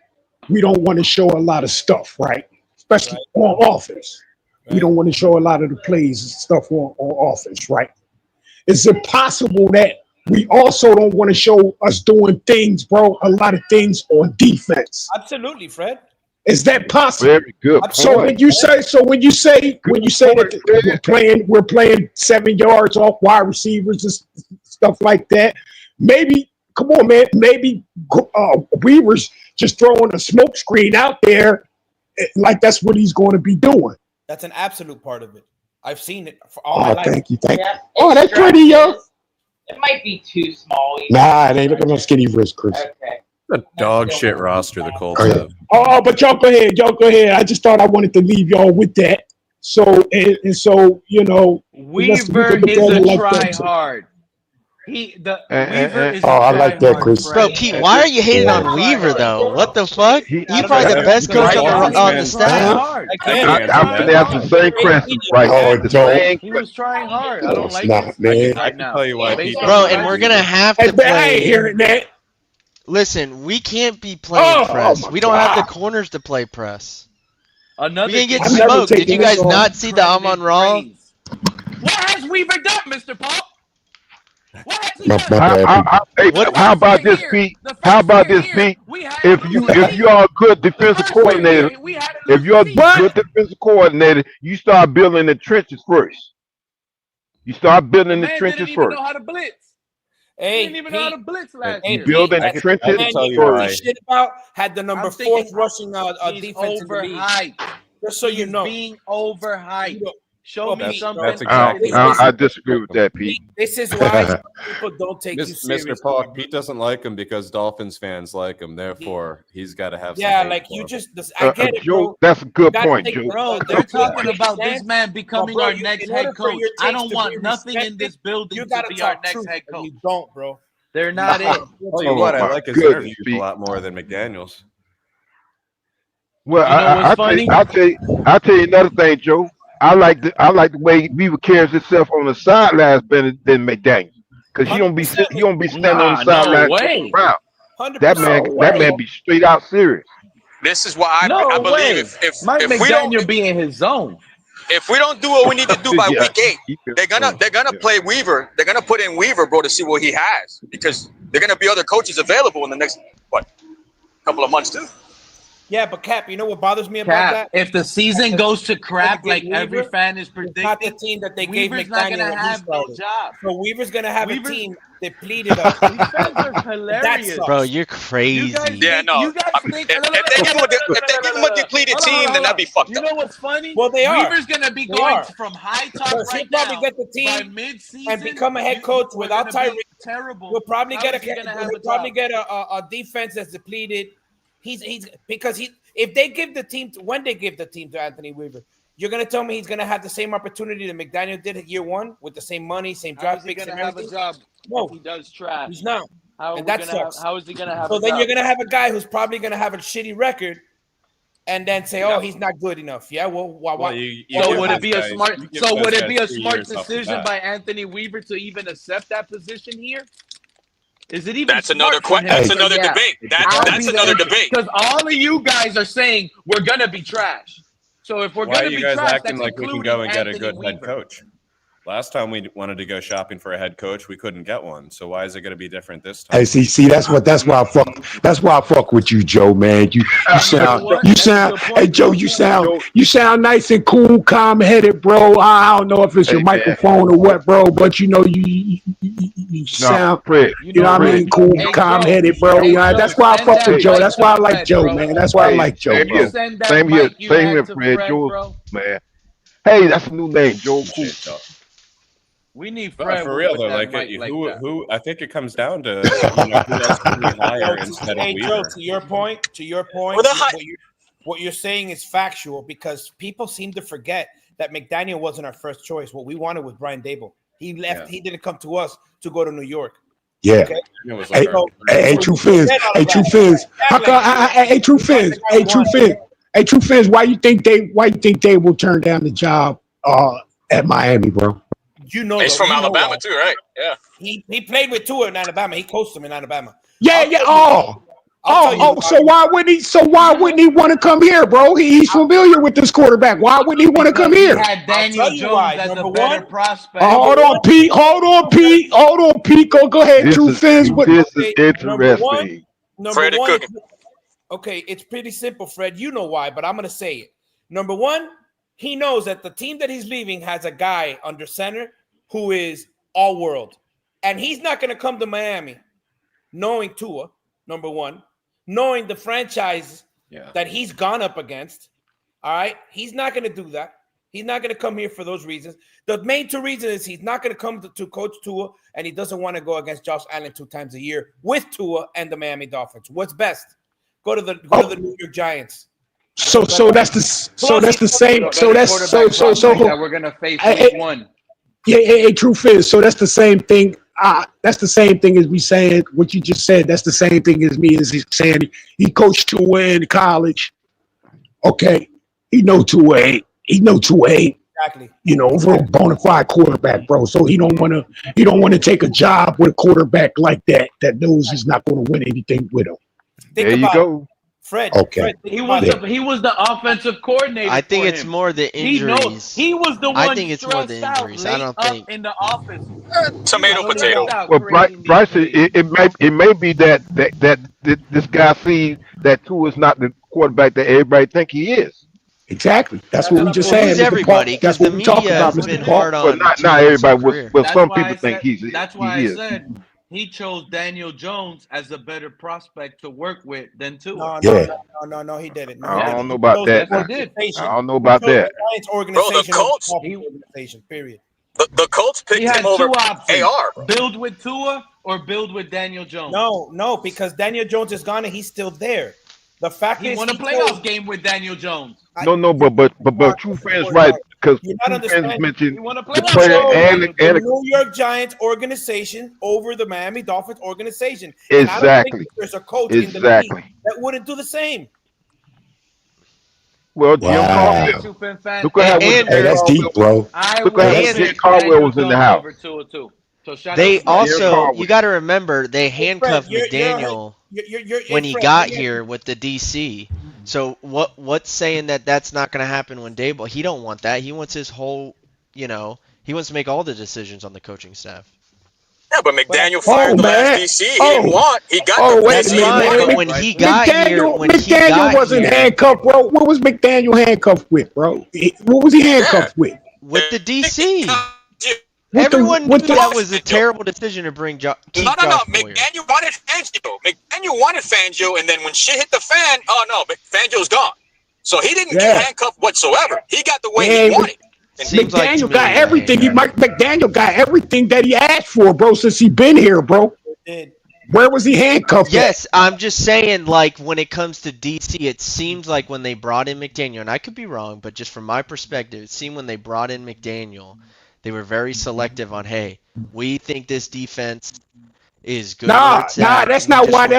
we don't want to show a lot of stuff, right? Especially on offense. We don't want to show a lot of the plays and stuff on offense, right? Is it possible that we also don't want to show us doing things, bro, a lot of things on defense? Absolutely, Fred. Is that possible? Very good point. So when you say that we're playing 7 yards off wide receivers and stuff like that, maybe come on, man, maybe Weaver's just throwing a smoke screen out there, like that's what he's going to be doing. That's an absolute part of it. I've seen it for all my life. Thank you. Yeah, Oh, that's pretty, yo. It might be too small. Nah, it ain't. Look at my skinny wrist, Chris. Okay. A dog shit roster the Colts Oh, yeah. have. Oh, but y'all go ahead. Y'all go ahead. I just thought I wanted to leave y'all with that. So and so, you know, Weaver is a try hard. Weaver is I like that, Chris. Bro, Pete, why are you hating on Weaver though? What the fuck? He's probably the best coach on the staff. I'm asking the same question right now. He was trying hard. I don't like not, it man. I can tell you why, Pete. Bro, and we're gonna have to I ain't play. hearing that. Listen, we can't be playing press. We don't have the corners to play press. Another We can get I've never smoked. Did you taken guys this on. not see the Amon Ra? What has Weaver done, Mr. Paul? What has he My done? bad, Pete. How about this, Pete? How about this, Pete? If you are a good defensive coordinator, if you're a good defensive coordinator, you start building the trenches first. You start building the trenches Didn't even first. know how to blitz. Hey, Didn't even know how to blitz last Hey, year. Building I the can trenches tell you why. first. shit about had the number I'm thinking 4th rushing He's defense in the league. overhyped. Just so you know. Being overhyped. Show Well, me Pete, something. that's exactly I disagree with that, Pete. This is why people don't take you serious. Mr. Paul, Pete doesn't like him because Dolphins fans like him. Therefore, he's got to have some Yeah, hate like for you him. just. I get it, Joe, bro. that's a good Gotta point, take- Joe. Bro, they're talking about this man becoming Bro, our you- next in order head for coach. your I takes don't to want be nothing in respected, this building You to gotta be our talk next truth, head and coach. you don't, bro. They're not it. Tell you what, I like his Goodness, interviews Pete. a lot more than McDaniel's. Well, You know what's funny? I'll tell you another thing, Joe. I like the way Weaver carries himself on the sidelines better than McDaniel, because he don't be standing on the Nah, sidelines no way. around. 100%. That man be straight out serious. This is why I No believe way. if Mike we McDaniel don't be in his zone. if we don't do what we need to do by Yeah, week 8, they're gonna play Weaver. They're gonna put in Weaver, bro, to see what he has, because they're gonna be other coaches available in the next couple of months too. Yeah, but Cap, you know what bothers me about Cap, that? if the season goes to crap like every fan is It's not the predicting, team that they gave Weaver's not McDaniel gonna when he have no started. job. So Weaver's gonna have Weaver's- a team depleted of. These fans are hilarious. sucks. Bro, you're You crazy. guys Yeah, think, no. you guys think, If they give him a depleted Hold on, team, hold then that'd on. be fucked You up. know what's funny? Well, they are. Weaver's gonna be They going are. from high top Because right he'll probably now. get the By team mid-season and become a head coach we're without gonna be Tyreek. terrible. He'll probably How get is he gonna have he'll a probably job? get a defense that's depleted. He's because if they give the team when they give the team to Anthony Weaver, you're gonna tell me he's gonna have the same opportunity that McDaniel did at year 1 with the same money, same How draft is he picks, gonna and have a everything? job No, if he does trash? he's not. How And that is he gonna have So a then job? you're gonna have a guy who's probably gonna have a shitty record, and then say, "Oh, he's not good enough." Yeah, well, why? Well, you So give would it those be a guys- smart? you give So those would it guys be a 3 smart years off the decision bat. by Anthony Weaver to even accept that position here? Is it even? That's another That's another debate. That's another debate. Because all of you guys are saying we're gonna be trash. So if we're Why are gonna you be guys trash, acting that's like we can including go and get a Anthony good head Weaver. coach? Last time we wanted to go shopping for a head coach, we couldn't get one. So why is it going to be different this time? Hey, see, that's why I fuck with you, Joe, man. You sound, hey, Joe, you sound nice and cool, calm headed, bro. I don't know if it's your microphone or what, bro, but you know, you sound, Fred, you know what I mean, cool, calm headed, bro. That's why I fuck with Joe. That's why I like Joe, man. That's why I like Joe, bro. Same here, Fred. Joe, man. Hey, that's a new name, Joe. Cool. We need But Fred for real with though, that like, mic like who that. who I think it comes down to who else can we hire instead of Hey, Joe, Weaver. to your point, Well, what you're saying is factual because people seem to forget that McDaniel wasn't our first choice. What we wanted was Brian Dable. He left. Yeah. He didn't come to us to go to New York. Yeah. Okay? It was like Hey, True Fins. Hey, True Fins. How come? Hey, True Fins. Hey, True Fins. Hey, True Fins. Why you think they will turn down the job at Miami, bro? You know, He's from Alabama too, right? Yeah. He played with Tua in Alabama. He coached him in Alabama. Yeah. Oh. So why wouldn't he? So why wouldn't he want to come here, bro? He's familiar with this quarterback. Why wouldn't he want to come He here? had Daniel Jones as a better prospect. Hold on, Pete. Hold on, Pete. Go ahead, True Fizz. This is interesting. Fred is cooking. Okay, it's pretty simple, Fred. You know why, but I'm going to say it. Number one, he knows that the team that he's leaving has a guy under center who is all world. And he's not going to come to Miami knowing Tua, number one, knowing the franchise that he's gone up against. All right? He's not going to do that. He's not going to come here for those reasons. The main two reasons is he's not going to come to coach Tua, and he doesn't want to go against Josh Allen 2 times a year with Tua and the Miami Dolphins. What's best? Go to the New York Giants. So that's the same. That we're gonna face week one. Yeah, Truth is. So that's the same thing. That's the same thing as me saying what you just said. That's the same thing as me as saying he coached Tua in college. Okay, he know Tua. He know Tua. Exactly. You know, real bona fide quarterback, bro. So he don't want to take a job with a quarterback like that knows he's not going to win anything with him. There you go. Fred. Okay. Fred, he was the offensive coordinator. I think it's more the injuries. He was the one. I think it's more the injuries. I don't think in the office. Tomato, potato. Well, Bryce, it may be that this guy sees that Tua is not the quarterback that everybody think he is. Exactly. That's what we just said. Who's everybody? Because the media has been hard on. But not everybody. But some people think he is. That's why I said he chose Daniel Jones as a better prospect to work with than Tua. No, he didn't. I don't know about that. I don't know about that. Bro, the Colts. Period. The Colts picked him over AR. Build with Tua or build with Daniel Jones. No, because Daniel Jones is gone and he's still there. The fact he won a playoff game with Daniel Jones. No, but True Fans right because True Fans mentioned the player and the New York Giants organization over the Miami Dolphins organization. Exactly. And I don't think there's a coach in the league that wouldn't do the same. Well, Jim Caldwell. Look what that's deep, bro. Look at Jim Caldwell was in the house. They also, you got to remember, they handcuffed McDaniel when he got here with the DC. So what's saying that that's not going to happen when Dable? He don't want that. He wants his whole, he wants to make all the decisions on the coaching staff. Yeah, but McDaniel fired the last DC. He didn't want. He got the DC. But when he got here, McDaniel wasn't handcuffed, bro. What was McDaniel handcuffed with, bro? What was he handcuffed with? With the DC. Everyone knew that was a terrible decision to bring No. McDaniel wanted Fangio. McDaniel wanted Fangio, and then when shit hit the fan, Fangio's gone. So he didn't get handcuffed whatsoever. He got the way he wanted. McDaniel got everything. McDaniel got everything that he asked for, bro, since he been here, bro. Where was he handcuffed? Yes, I'm just saying, like, when it comes to DC, it seems like when they brought in McDaniel, and I could be wrong, but just from my perspective, it seemed when they brought in McDaniel, they were very selective on, hey, we think this defense is good. That's not why they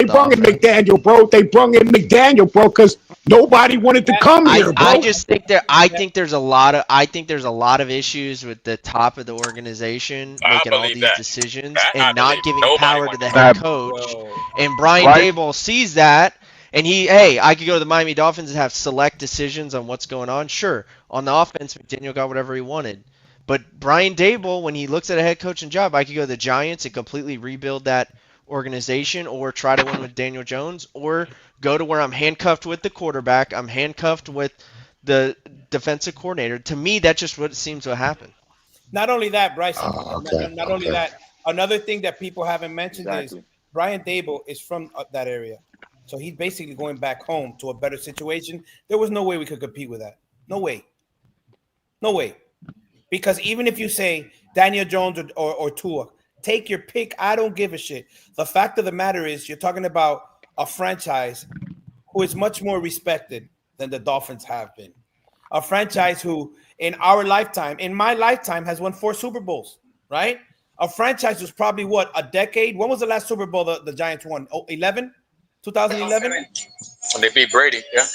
brought in McDaniel, bro. They brought in McDaniel, bro, because nobody wanted to come here, bro. I think there's a lot of issues with the top of the organization making all these decisions and not giving power to the head coach. And Brian Dable sees that. And I could go to the Miami Dolphins and have select decisions on what's going on. Sure, on the offense, McDaniel got whatever he wanted. But Brian Dable, when he looks at a head coaching job, I could go to the Giants and completely rebuild that organization, or try to win with Daniel Jones, or go to where I'm handcuffed with the quarterback, I'm handcuffed with the defensive coordinator. To me, that's just what seems to happen. Not only that, Bryce. Only that. Another thing that people haven't mentioned is Brian Dable is from that area. So he's basically going back home to a better situation. There was no way we could compete with that. No way. Because even if you say Daniel Jones or Tua, take your pick. I don't give a shit. The fact of the matter is you're talking about a franchise who is much more respected than the Dolphins have been. A franchise who in my lifetime, has won 4 Super Bowls, right? A franchise was probably, a decade? When was the last Super Bowl the Giants won? 2011? When they beat Brady, yeah.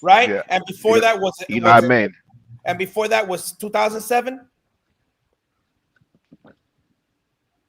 Right? Yeah. And before that was Eli Manning. And before that was 2007?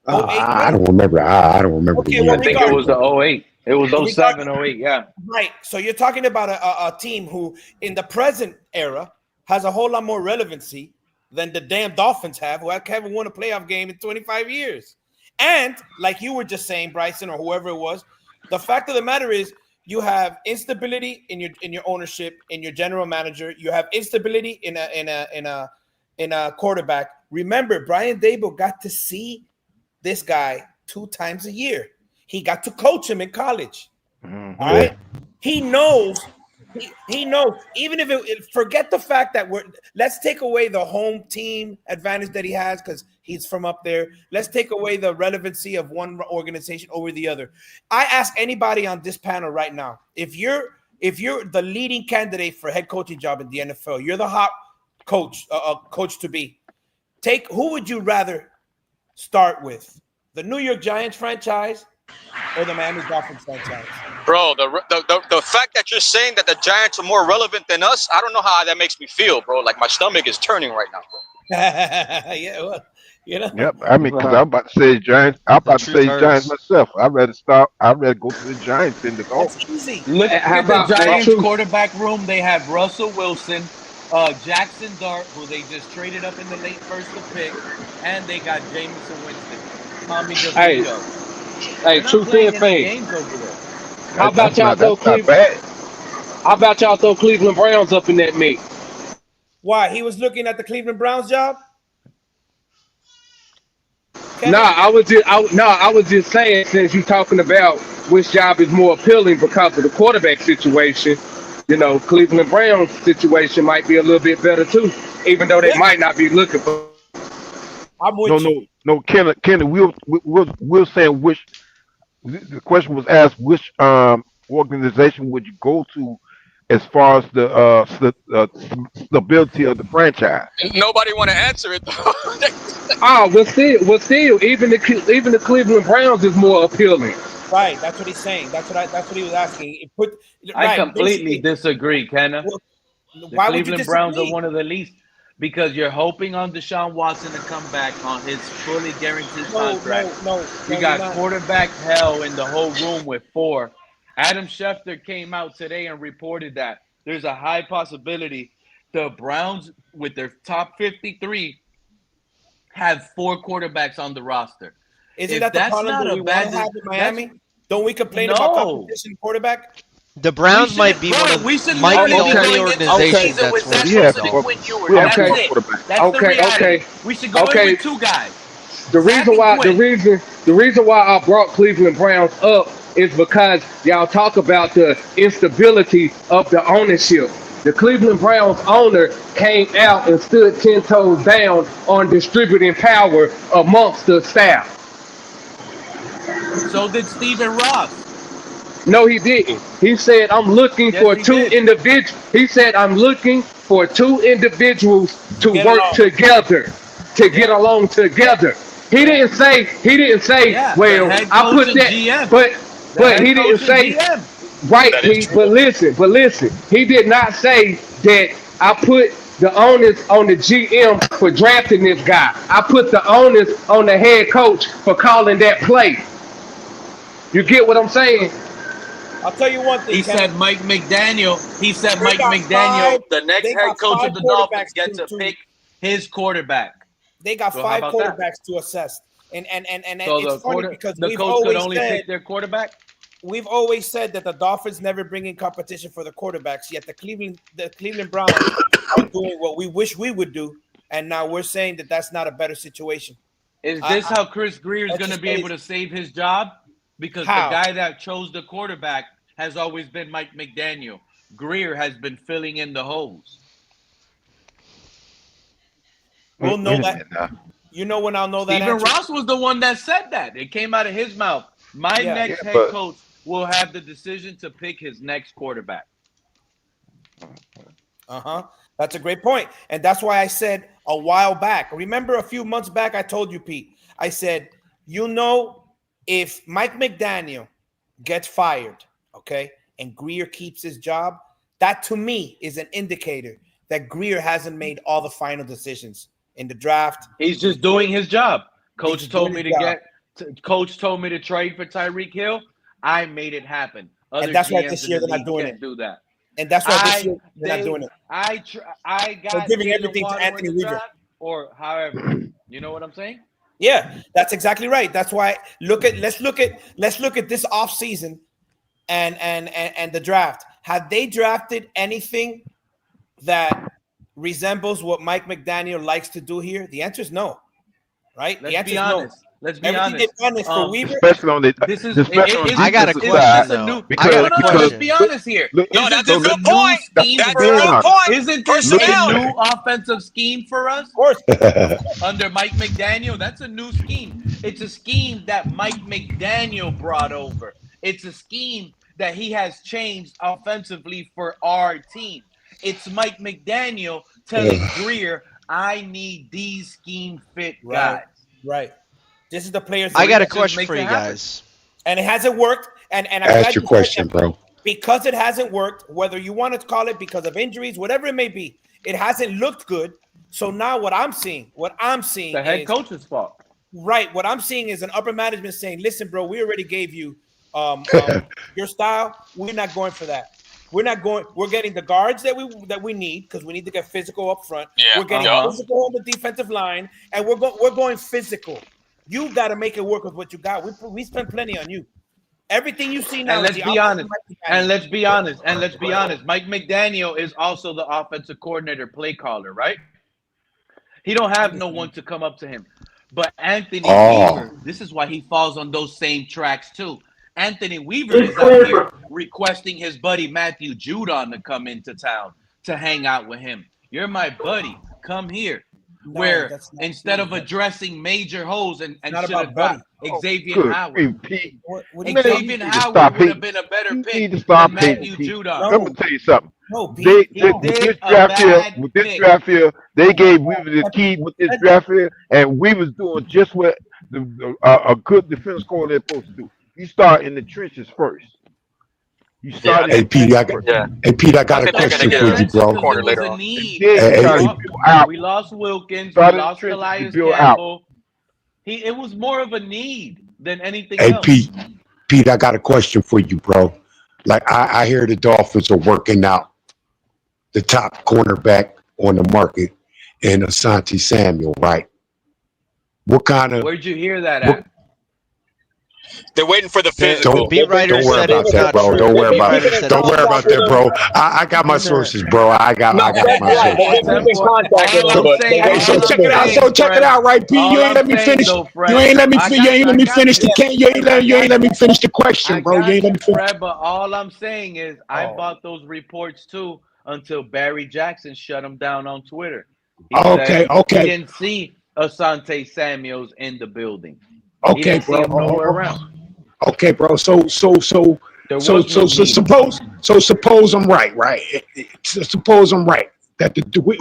I don't remember. I don't remember. I think it was the 08. It was 07, 08, yeah. Right. So you're talking about a team who, in the present era, has a whole lot more relevancy than the damn Dolphins have, who haven't won a playoff game in 25 years. And like you were just saying, Bryson, or whoever it was, the fact of the matter is you have instability in your ownership, in your general manager. You have instability in a quarterback. Remember, Brian Daboll got to see this guy 2 times a year. He got to coach him in college. Mm-hmm. All right. He knows. He knows. Even if forget the fact that let's take away the home team advantage that he has because he's from up there. Let's take away the relevancy of one organization over the other. I ask anybody on this panel right now, if you're the leading candidate for head coaching job in the NFL, you're the hot coach, coach to be. Who would you rather start with? The New York Giants franchise or the Miami Dolphins franchise? Bro, the fact that you're saying that the Giants are more relevant than us, I don't know how that makes me feel, bro. Like my stomach is turning right now, bro. Yeah, well, you know. Yep. I mean, because I'm about to say Giants. I'm about to say Giants myself. I'd rather go to the Giants than the Dolphins. That's easy. Look at the Giants quarterback room. They have Russell Wilson, Jackson Dart, who they just traded up in the late first to pick, and they got Jameson Winston, Tommy DeVito. Hey, true fan fans. How about y'all throw Cleveland? How about y'all throw Cleveland Browns up in that mix? Why? He was looking at the Cleveland Browns job? I was just saying, since you're talking about which job is more appealing because of the quarterback situation, you know, Cleveland Browns situation might be a little bit better too, even though they might not be looking for. No, Kenny, we're saying which. The question was asked, which organization would you go to as far as the stability of the franchise? Nobody want to answer it though. Still, even the Cleveland Browns is more appealing. Right, that's what he's saying. That's what he was asking. I completely disagree, Kenna. The Cleveland Browns are one of the least, because you're hoping on Deshaun Watson to come back on his fully guaranteed contract. You got quarterback hell in the whole room with 4. Adam Schefter came out today and reported that there's a high possibility the Browns, with their top 53, have 4 quarterbacks on the roster. Isn't that the problem that we want to have in Miami? Don't we complain about competition quarterback? The Browns might be one of the only organizations that's okay. We should go in with 2 guys. The reason why I brought Cleveland Browns up is because y'all talk about the instability of the ownership. The Cleveland Browns owner came out and stood 10 toes down on distributing power amongst the staff. So did Stephen Ross. No, he didn't. He said, I'm looking for 2 individuals. He said, I'm looking for 2 individuals to work together, to get along together. He didn't say, well, I put that, GM. but he didn't say, GM. Right, but listen, he did not say that I put the onus on the GM for drafting this guy. I put the onus on the head coach for calling that play. You get what I'm saying? I'll tell you one thing. He said Mike McDaniel. The next head coach of the Dolphins, gets to pick his quarterback. They got 5 quarterbacks to assess, and so it's funny because the coach could only pick their quarterback. We've always said that the Dolphins never bring in competition for the quarterbacks. Yet the Cleveland Browns are doing what we wish we would do, and now we're saying that that's not a better situation. Is this how Chris Greer is going to be able to save his job? Because the guy that chose the quarterback has always been Mike McDaniel. Greer has been filling in the holes. We'll know that. You know when I'll know that. Stephen Ross was the one that said that. It came out of his mouth. My next head coach will have the decision to pick his next quarterback. That's a great point. And that's why I said a while back. Remember a few months back, I told you, Pete. I said, if Mike McDaniel gets fired, okay, and Greer keeps his job, that to me is an indicator that Greer hasn't made all the final decisions in the draft. He's just doing his job. Coach told me to trade for Tyreek Hill. I made it happen. Other And that's why GMs this in year the they're not league doing can't it. do that. And that's why this year they're not doing it. I They're got giving Jalen everything to Waddle Anthony in the Weaver. draft, or however. You know what I'm saying? Yeah, that's exactly right. That's why let's look at this offseason and the draft. Have they drafted anything that resembles what Mike McDaniel likes to do here? The answer is no. Right? The Let's answer be is honest. no. Let's be Everything honest. they've done is for Weaver. Especially on the This is especially on the I got a defensive question, side, though. because I got a let's question. be honest here. Look, No, that's a this good new point. scheme That's for a good us? point. Isn't this Personnel. a new offensive scheme for us? Of course. Under Mike McDaniel, that's a new scheme. It's a scheme that Mike McDaniel brought over. It's a scheme that he has changed offensively for our team. It's Mike McDaniel telling Greer, I need these scheme fit guys. Right. This is the players. I got a just question makes for it you happen. guys. And it hasn't worked. And I'm Ask glad your you said question, that, bro. because it hasn't worked, whether you want to call it because of injuries, whatever it may be, it hasn't looked good. So now what I'm seeing The head is coach's fault. right. What I'm seeing is an upper management saying, listen, bro, we already gave you your style. We're not going for that. We're not going. We're getting the guards that we need, because we need to get physical up front. Yeah, We're getting physical on the defensive line, and we're going physical. You got to make it work with what you got. We spent plenty on you. Everything you see now. And let's be honest. And let's be honest. And let's be honest. Mike McDaniel is also the offensive coordinator, play caller, right? He don't have no one to come up to him. But Anthony Weaver, this is why he falls on those same tracks too. Anthony Weaver is out here requesting his buddy Matthew Judon to come into town to hang out with him. You're my buddy. Come here. Where instead of addressing major holes and should have got Xavier Howard. Xavier Howard would have been a better pick than Matthew Judon. Let me tell you something. No, with this draft here, they gave Weaver the key with this draft here, and we was doing just what a good defense coordinator is supposed to do. You start in the trenches first. You start. Hey Pete, I got a question for you, bro. Corner later on. We lost Wilkins. We lost Elias Campbell. It was more of a need than anything else. Hey Pete, I got a question for you, bro. Like I hear the Dolphins are working out the top cornerback on the market in Asante Samuel, right? What kind of? Where'd you hear that at? They're waiting for the physical. Don't worry about that, bro. Don't worry about that, bro. I got my sources, bro. I got my sources. So check it out, right, P. You ain't let me finish. You ain't let me finish the can. You ain't let me finish the question, bro. You ain't let me finish. But all I'm saying is I bought those reports too until Barry Jackson shut them down on Twitter. Okay. He didn't see Asante Samuels in the building. Okay, bro. Okay, bro. So suppose I'm right, right? Suppose I'm right that we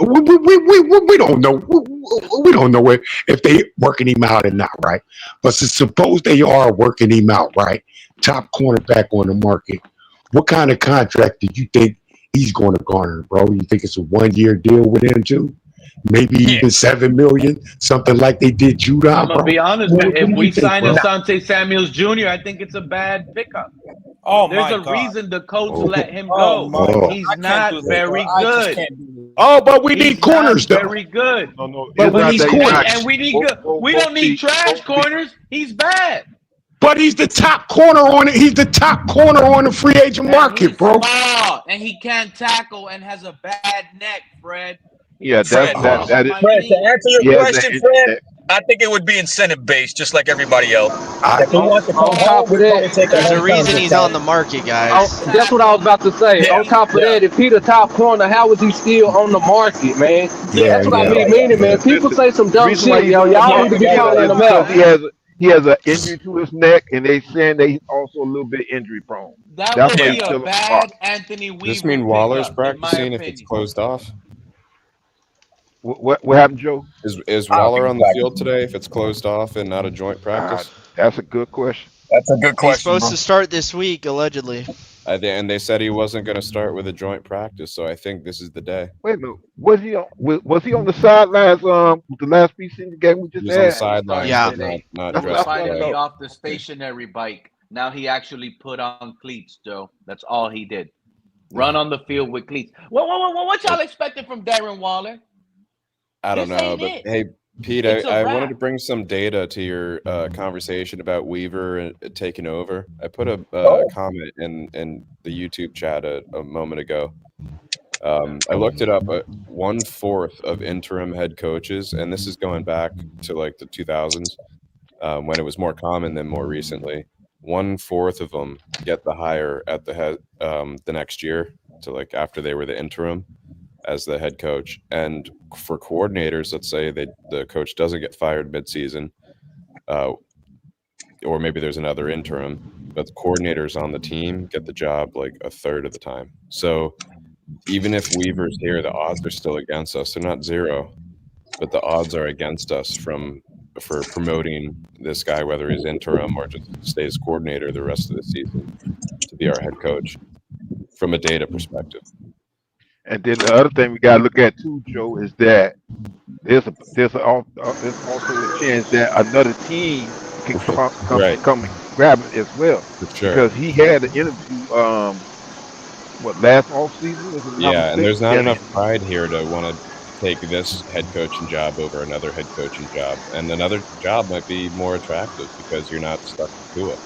don't know. We don't know if they working him out or not, right? But suppose they are working him out, right? Top cornerback on the market. What kind of contract do you think he's going to garner, bro? You think it's a 1-year deal with him too? Maybe even $7 million, something like they did Judon. I'm gonna be honest. If we sign Asante Samuels Jr., I think it's a bad pickup. There's a reason the Colts let him go. He's not very good. But we need corners, though. Very good. But we need corners, and we need good. We don't need trash corners. He's bad. But he's the top corner on it. He's the top corner on the free agent market, bro. And he can't tackle and has a bad neck, Fred. Yeah, that is. Fred, to answer your question, Fred, I think it would be incentive based, just like everybody else. There's a reason he's on the market, guys. That's what I was about to say. On top of that, if he the top corner, how is he still on the market, man? That's what I mean, man. People say some dumb shit, yo. Y'all need to be calling him out. He has an injury to his neck, and they saying that he's also a little bit injury prone. That would be a bad Anthony Weaver. Does this mean Waller's practicing if it's closed off? What happened, Joe? Is Waller on the field today if it's closed off and not a joint practice? That's a good question. That's a good question. He's supposed to start this week, allegedly. And they said he wasn't going to start with a joint practice, so I think this is the day. Wait a minute. Was he on the sidelines with the last preseason game we just He was had? on the sidelines. Yeah. Not He's dressed. finally off the stationary bike. Now he actually put on cleats, Joe. That's all he did. Run on the field with cleats. What y'all expecting from Darren Waller? I don't This know, ain't but it. hey, Pete, It's a I wanted to wrap. bring some data to your conversation about Weaver taking over. I put a comment in the YouTube chat a moment ago. I looked it up. 1/4 of interim head coaches, and this is going back to like the 2000s, when it was more common than more recently. 1/4 of them get the hire at the head the next year, to like after they were the interim as the head coach. And for coordinators, let's say the coach doesn't get fired midseason, or maybe there's another interim, but the coordinators on the team get the job like a third of the time. So even if Weaver's here, the odds are still against us. They're not zero, but the odds are against us for promoting this guy, whether he's interim or just stays coordinator the rest of the season, to be our head coach from a data perspective. And then the other thing we got to look at too, Joe, is that there's also a chance that another team can come Right. and grab it as well. For sure. Because he had an interview, last off season? Yeah, and there's not enough pride here to want to take this head coaching job over another head coaching job, and another job might be more attractive because you're not stuck with Tua.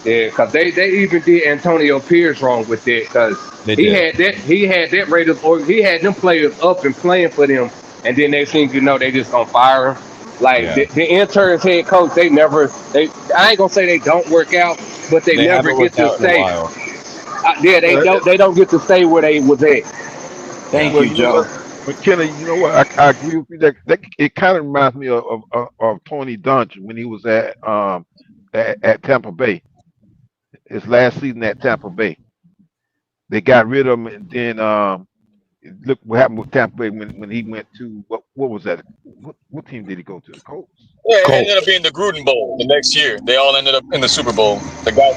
Yeah, because they even did Antonio Pierce wrong with that, because he had that Raiders, or he had them players up and playing for them, and then they think they just gonna fire him. Like the interns head coach, I ain't gonna say they don't work out, but they never get to stay. They don't get to stay where they was at. Thank you, Joe. But Kenny, you know what? I agree with you. That it kind of reminds me of Tony Dungy when he was at Tampa Bay. His last season at Tampa Bay, they got rid of him, and then look what happened with Tampa Bay when he went to what was that? What team did he go to? The Colts. Yeah, it ended up being the Gruden Bowl the next year. They all ended up in the Super Bowl. The guy.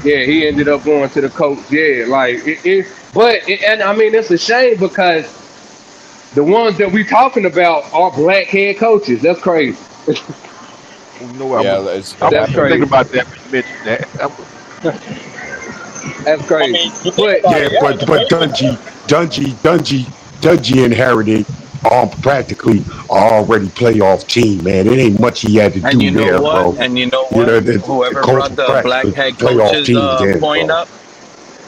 Yeah. He ended up going to the Colts. Yeah, like and I mean it's a shame because the ones that we talking about are black head coaches. That's crazy. You know what? I was thinking about that when you mentioned that. That's crazy. But Dungy inherited practically already playoff team, man. It ain't much he had to do you know there, what? bro. And you know what? Whoever brought the black head coaches point up,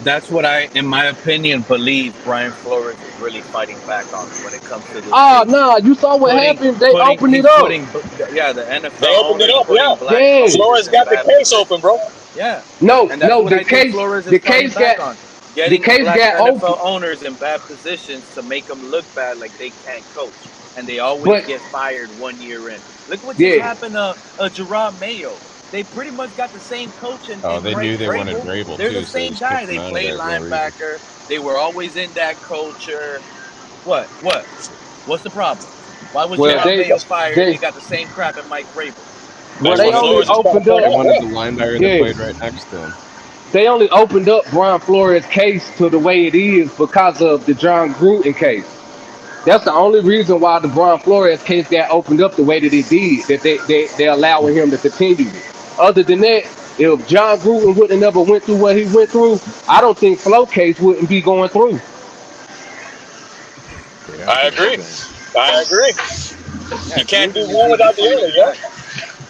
that's what I, in my opinion, believe Brian Flores is really fighting back on when it comes to this. No, you saw what happened. They opened it up. The NFL. They opened it up. Yeah. Flores got the case open, bro. Yeah. No, and that's what the case. Flores is The case got on. Getting the case black got NFL open. owners in bad positions to make them look bad, like they can't coach, and they always get fired 1 year in. Look what just happened to Gerard Mayo. They pretty much got the same coach and they knew they wanted Vrabel. They're the same guy. They played linebacker. They were always in that culture. What's the problem? Why was Gerard Mayo fired? They got the same crap at Mike Vrabel. Well, they only opened up. They wanted the linebacker that played right next to him. They only opened up Brian Flores' case to the way it is because of the John Gruden case. That's the only reason why the Brian Flores case got opened up the way that it did. That they're allowing him to continue. Other than that, if John Gruden would have never went through what he went through, I don't think Flo case wouldn't be going through. I agree. You can't do one without the other, yeah.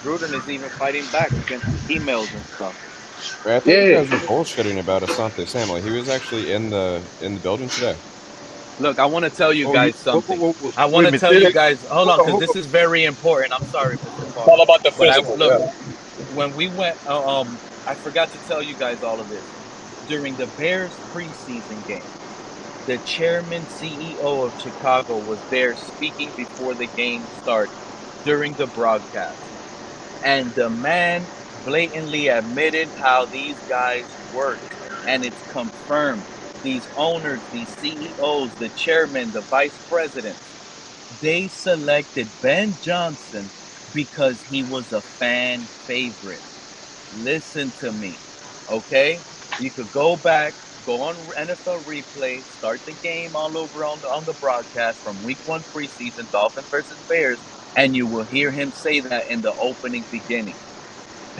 Gruden is even fighting back against emails and stuff. I think you guys were bullshitting about Asante Samuel. He was actually in the building today. Look, I want to tell you guys something. I want to tell you guys. Hold on, because this is very important. I'm sorry, Mr. Paul. All about the physical. Look, when we went, I forgot to tell you guys all of this. During the Bears preseason game, the chairman, CEO of Chicago was there speaking before the game started during the broadcast. And the man blatantly admitted how these guys work. And it's confirmed. These owners, these CEOs, the chairman, the vice presidents, they selected Ben Johnson because he was a fan favorite. Listen to me, okay? You could go back, go on NFL replay, start the game all over on the broadcast from week 1 preseason, Dolphins versus Bears, and you will hear him say that in the opening beginning.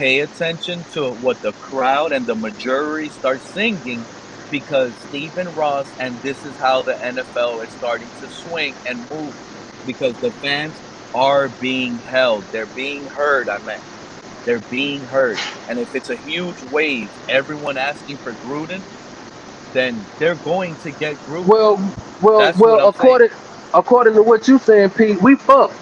pay attention to what the crowd and the majority start singing, because Stephen Ross, and this is how the NFL is starting to swing and move, because the fans are being held. They're being heard, I meant. They're being heard. And if it's a huge wave, everyone asking for Gruden, then they're going to get Gruden. According to what you saying, Pete, we fucked.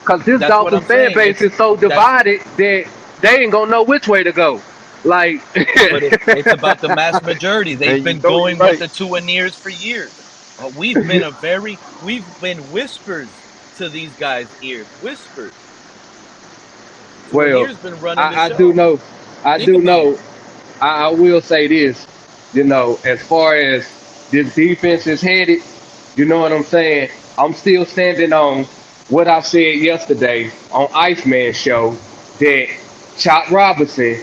Because this Dolphins fan base is so divided that they ain't going to know which way to go. Like, but it's about the mass majority. They've been going with the two and ears for years. We've been whispers to these guys' ears. Whispers. Well, been running I do know. I will say this, as far as this defense is headed, you know what I'm saying? I'm still standing on what I said yesterday on Iceman show, that Chop Robinson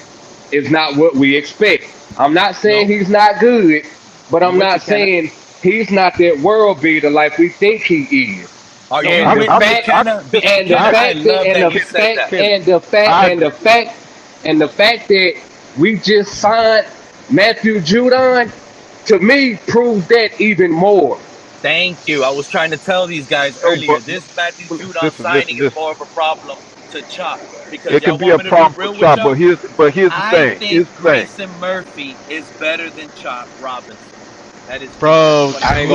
is not what we expect. I'm not saying he's not good, but I'm not saying he's not that world beater like we think he is. And the fact that we just signed Matthew Judon, to me, proves that even more. Thank you. I was trying to tell these guys earlier, this Matthew Judon signing is more of a problem to Chop. Because it can be a problem for Chop, but here's the thing. I think Grayson Murphy is better than Chop Robinson. That is, bro. I ain't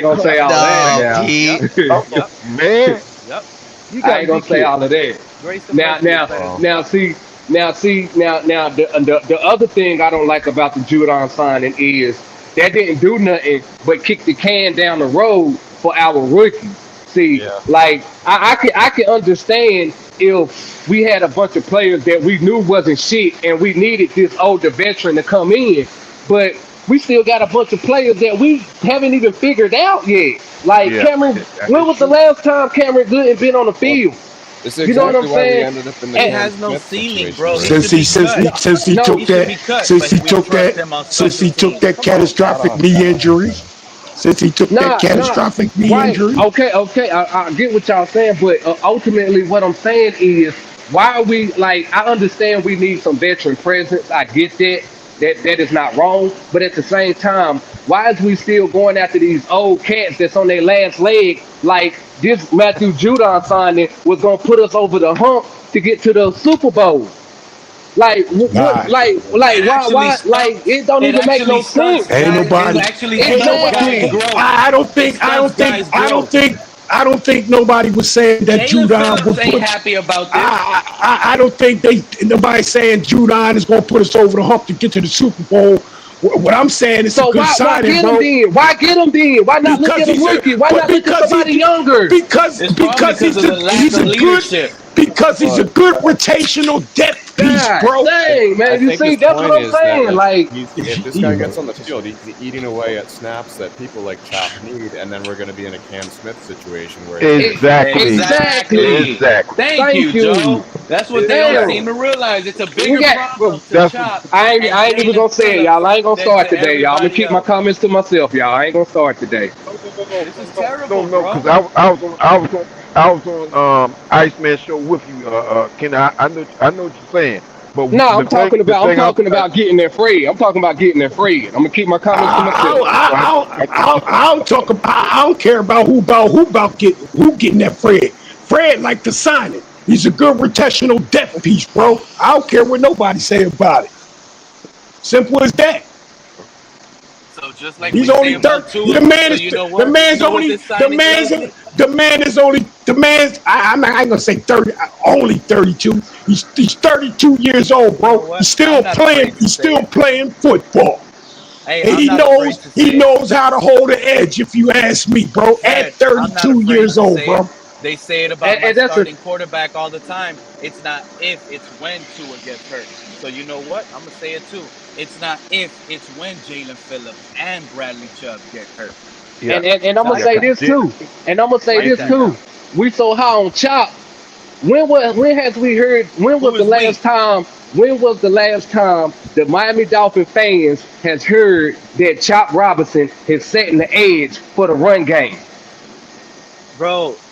gonna say all that. Man. Yep. I ain't gonna say all of that. Now, the other thing I don't like about the Judon signing is that didn't do nothing but kick the can down the road for our rookies. See, like I can understand if we had a bunch of players that we knew wasn't shit and we needed this older veteran to come in, but we still got a bunch of players that we haven't even figured out yet. Like Cameron, when was the last time Cameron Gooden been on the field? You know what I'm saying? It has no ceiling, bro. Since he took that catastrophic knee injury. Since he took that catastrophic knee injury. Okay, I get what y'all saying, but ultimately what I'm saying is, why are we, like, I understand we need some veteran presence. I get that. That is not wrong. But at the same time, why is we still going after these old cats that's on their last leg? Like, this Matthew Judon signing was going to put us over the hump to get to the Super Bowl. Like, why? It don't even make no sense. Ain't nobody. I don't think nobody was saying that Judon would put. Happy about this. I don't think nobody saying Judon is going to put us over the hump to get to the Super Bowl. What I'm saying is a good signing, bro. Why get him then? Why not look at a rookie? Why not look at somebody younger? Because he's a good rotational depth piece, bro. Dang, man, you see, that's what I'm saying. Like, if this guy gets on the field, he's eating away at snaps that people like Chop need, and then we're going to be in a Cam Smith situation where Exactly. Thank you, Joe. That's what they don't seem to realize. It's a bigger problem to Chop. I ain't even gonna say it, y'all. I ain't gonna start today, y'all. I'm gonna keep my comments to myself, y'all. I ain't gonna start today. This is terrible, bro. Because I was on Iceman show with you, Ken. I know what you're saying. But no, I'm talking about getting there free. I'm talking about getting there free. I'm gonna keep my comments to myself. I don't care about who getting that Fred. Fred like the signing. He's a good rotational depth piece, bro. I don't care what nobody say about it. Simple as that. So just like he's only 30. I'm not gonna say 30. Only 32. He's 32 years old, bro. He's still playing. He's still playing football. Hey, and he knows how to hold the edge. If you ask me, bro, at 32 years old, bro. They say it about my starting quarterback all the time. It's not if, it's when Tua gets hurt. So you know what? I'm going to say it too. It's not if, it's when Jalen Phillips and Bradley Chubb get hurt. Yeah. And I'm going to say this too. We so high on Chop. When was the last time the Miami Dolphins fans has heard that Chop Robinson is setting the edge for the run game? Bro,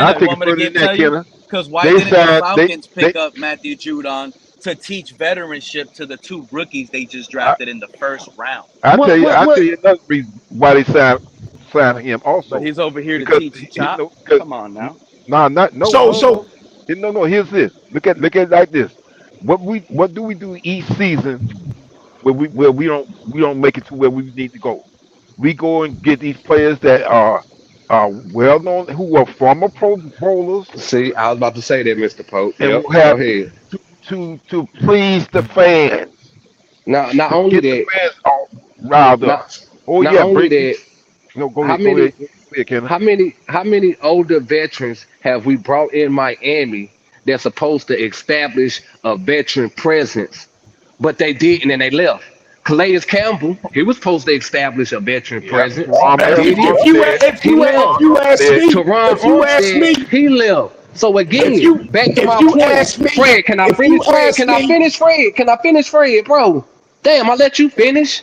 man, I'll I take want it me to further than tell that, you. Kenna. Because why They didn't the signed. Falcons They pick up Matthew Judon to teach veteranship to the 2 rookies they just I, drafted in the first round? I tell you, What? I tell you another reason why they signed him But also he's over here to because teach you chop. know because Come on now. no, not no So no so no no. Here's this. Look at it like this. What do we do each season where we don't make it to where we need to go? We go and get these players that are well known, who are former Pro Bowlers, See, I was about to say that, Mr. Pope. and Yep. who Go have ahead. to please the fans, Now, not to only get the that, fans all riled up. not Oh not yeah, only bring that. no. How Go many ahead, Kenneth. how many older veterans have we brought in Miami that's supposed to establish a veteran presence, but they didn't and they left? Calais Campbell, he was supposed to establish a veteran Yeah, presence. Ron Did he? if He you left. ask me, Teron if you ask me, Armstead, he left. So if again, you back to if my you point. ask me, Fred, can I if finish, you Fred? ask Can I me, finish, Fred? Can I finish, Fred, bro? Damn, I let you finish.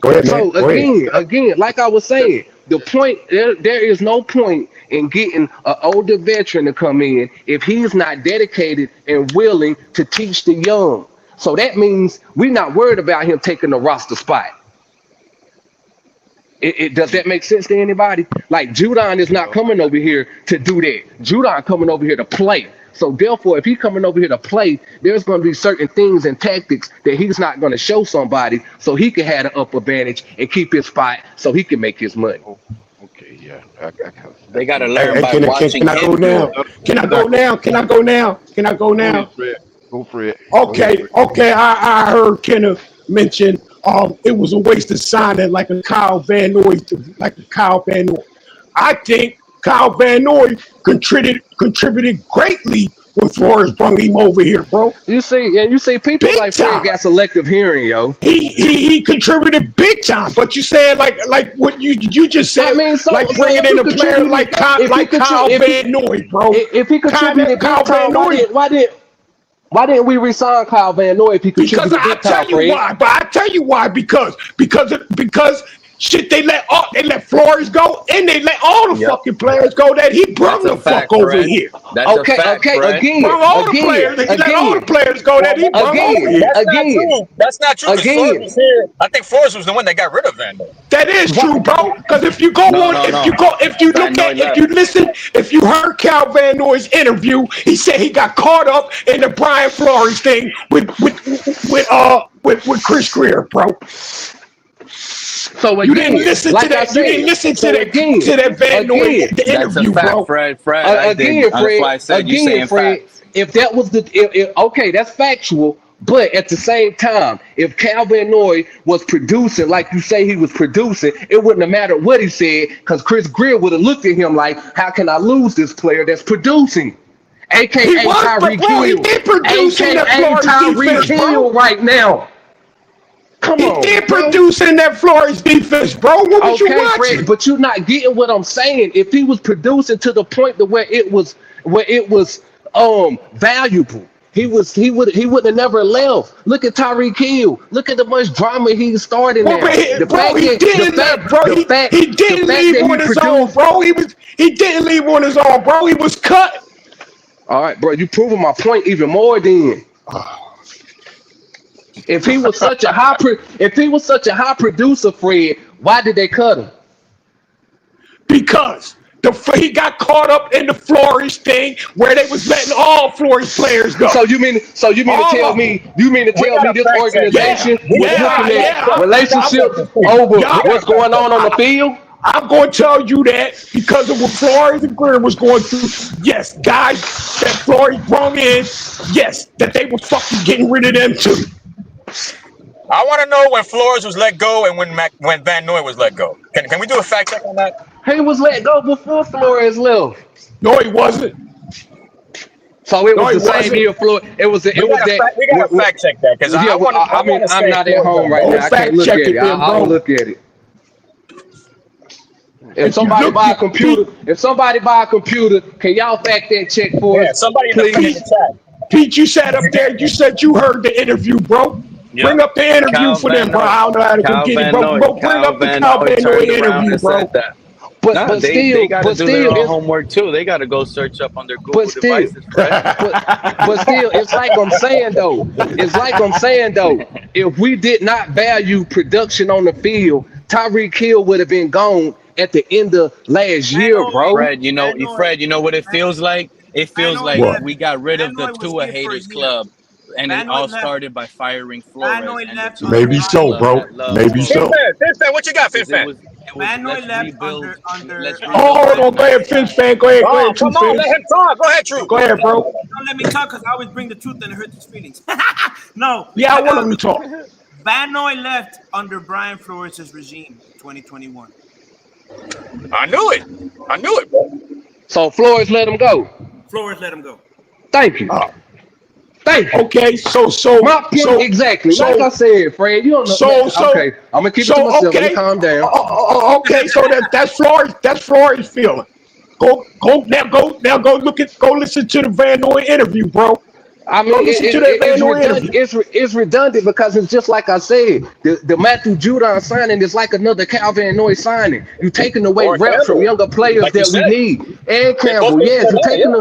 go ahead, man. So Go ahead. again, like I was saying, the point there is no point in getting an older veteran to come in if he's not dedicated and willing to teach the young. So that means we're not worried about him taking the roster spot. Does that make sense to anybody? Like Judon is not coming over here to do that. Judon coming over here to play. So therefore, if he's coming over here to play, there's going to be certain things and tactics that he's not going to show somebody, so he can have an upper advantage and keep his spot, so he can make his money. Oh, okay, yeah, They got to see. learn Hey, by watching can I go him do now? it. Can I go now? Can I go now? Can I go Go ahead, now? Fred. Go, Fred. Go ahead, Okay, Fred. okay. I heard Kenneth mention it was a waste of signing like a Kyle Van Noy, I think Kyle Van Noy contributed greatly when Flores brought him over here, bro. You see, people Big like Fred time. got selective hearing, yo. He contributed big time, but you said like what you just said, I mean, so bringing if in he a player like contributed, Kyle Van Noy, bro. if he contributed Kyle big time, Van Noy. why didn't we resign Kyle Van Noy if he Because contributed I big time, tell you Fred? why, but I tell you why because shit they let Flores go and they let all the fucking players go that he brought That's a the fuck fact, over Fred. here. That's a fact, Fred. Again, Brought all the players. He let all the players go that he brought over here. That's not true. That's not true. Because Flores was here. I think Flores was the one that got rid of Van Noy. That is true, bro. Because if you go if you heard Cal Van Noy's interview, he said he got caught up in the Brian Flores thing with Chris Greer, bro. So again, you didn't listen to that. You didn't listen to that Van Noy interview, bro. Fred. Again, That's why I said you saying Fred. facts. If that was okay, that's factual. But at the same time, if Cal Van Noy was producing like you say he was producing, it wouldn't have mattered what he said because Chris Greer would have looked at him like, how can I lose this player that's producing? AKA Tyreek Hill. He did produce in that AKA Flores Tyreek defense, Hill bro. right now. Come on, He did bro. produce in that Flores defense, bro. What was you watching? Fred, but you're not getting what I'm saying. If he was producing to the point to where it was valuable, he would have never left. Look at Tyreek Hill. Look at the much drama he's starting now. He didn't leave on his own, bro. He didn't leave on his own, bro. He was cut. All right, bro. You proving my point even more then. If he was such a high producer, Fred, why did they cut him? Because he got caught up in the Flores thing where they was letting all Flores players go. So you mean to tell me this organization was looking at relationships over what's going on the field? I'm going to tell you that because of what Flores and Greer was going through. Yes, guys that Flores brought in, yes, that they were fucking getting rid of them too. I want to know when Flores was let go and when Van Noy was let go. Can we do a fact check on that? He was let go before Flores left. No, he wasn't. So it was the same year Flores. We gotta fact check that because I'm not at home right now. I can't look at it. I'll look at it. If somebody buy a computer, can y'all fact that check for us? Somebody in the chat. Pete, you sat up there. You said you heard the interview, bro. Yep. Bring up the interview for them, bro. I don't know how to get it, bro. Bring up the Kyle Van Noy interview, bro. No, they got to do their own homework too. They got to go search up on their Google devices, Fred. but still, it's like I'm saying though. If we did not value production on the field, Tyreek Hill would have been gone at the end of last year, bro. Fred, you know what it feels like? It feels like we got rid of the Tua haters club, and it all started by firing Flores. Maybe so, bro. Maybe so. FinFan, what you got, FinFan? Van left under Hold on, go ahead, Finch fan. Go ahead, come on, let him talk. Go ahead, True. Go ahead, bro. Don't let me talk because I always bring the truth and it hurts his feelings. No. Yeah, I want him to talk. Van Noy left under Brian Flores' regime 2021. I knew it, bro. So Flores let him go. Flores let him go. Thank you. Thank you. Okay, so my point exactly. So, like I said, Fred, you don't know. Okay, I'm gonna keep it to myself. Okay. Let me calm down. Okay, so that's Flores' feeling. Go listen to the Van Noy interview, bro. I mean, it's redundant because it's just like I said. The Matthew Judon signing is like another Calvin Noy signing. You taking away reps from younger players like that we need. And Campbell, yes, you taking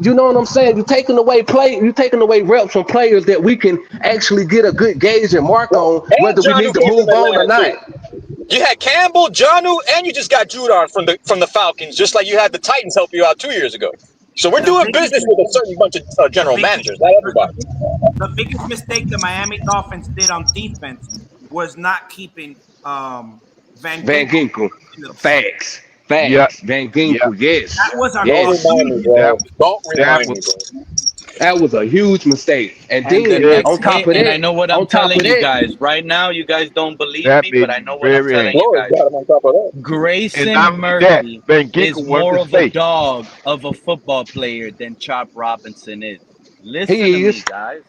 you know what I'm saying? You're taking away reps from players that we can actually get a good gauge and mark on whether we need to move on or not. You had Campbell, Jonnu, and you just got Judon from the Falcons, just like you had the Titans help you out 2 years ago. So we're doing business with a certain bunch of general managers, not everybody. The biggest mistake the Miami Dolphins did on defense was not keeping Van Ginkel. Facts. Yeah. Van Ginkel, yes. That was our That was a huge mistake. And then on top of that, I know what I'm telling you guys right now. You guys don't believe me, but I know what I'm telling you guys. Grayson Murphy is more of a dog of a football player than Chop Robinson is. Listen to me, guys.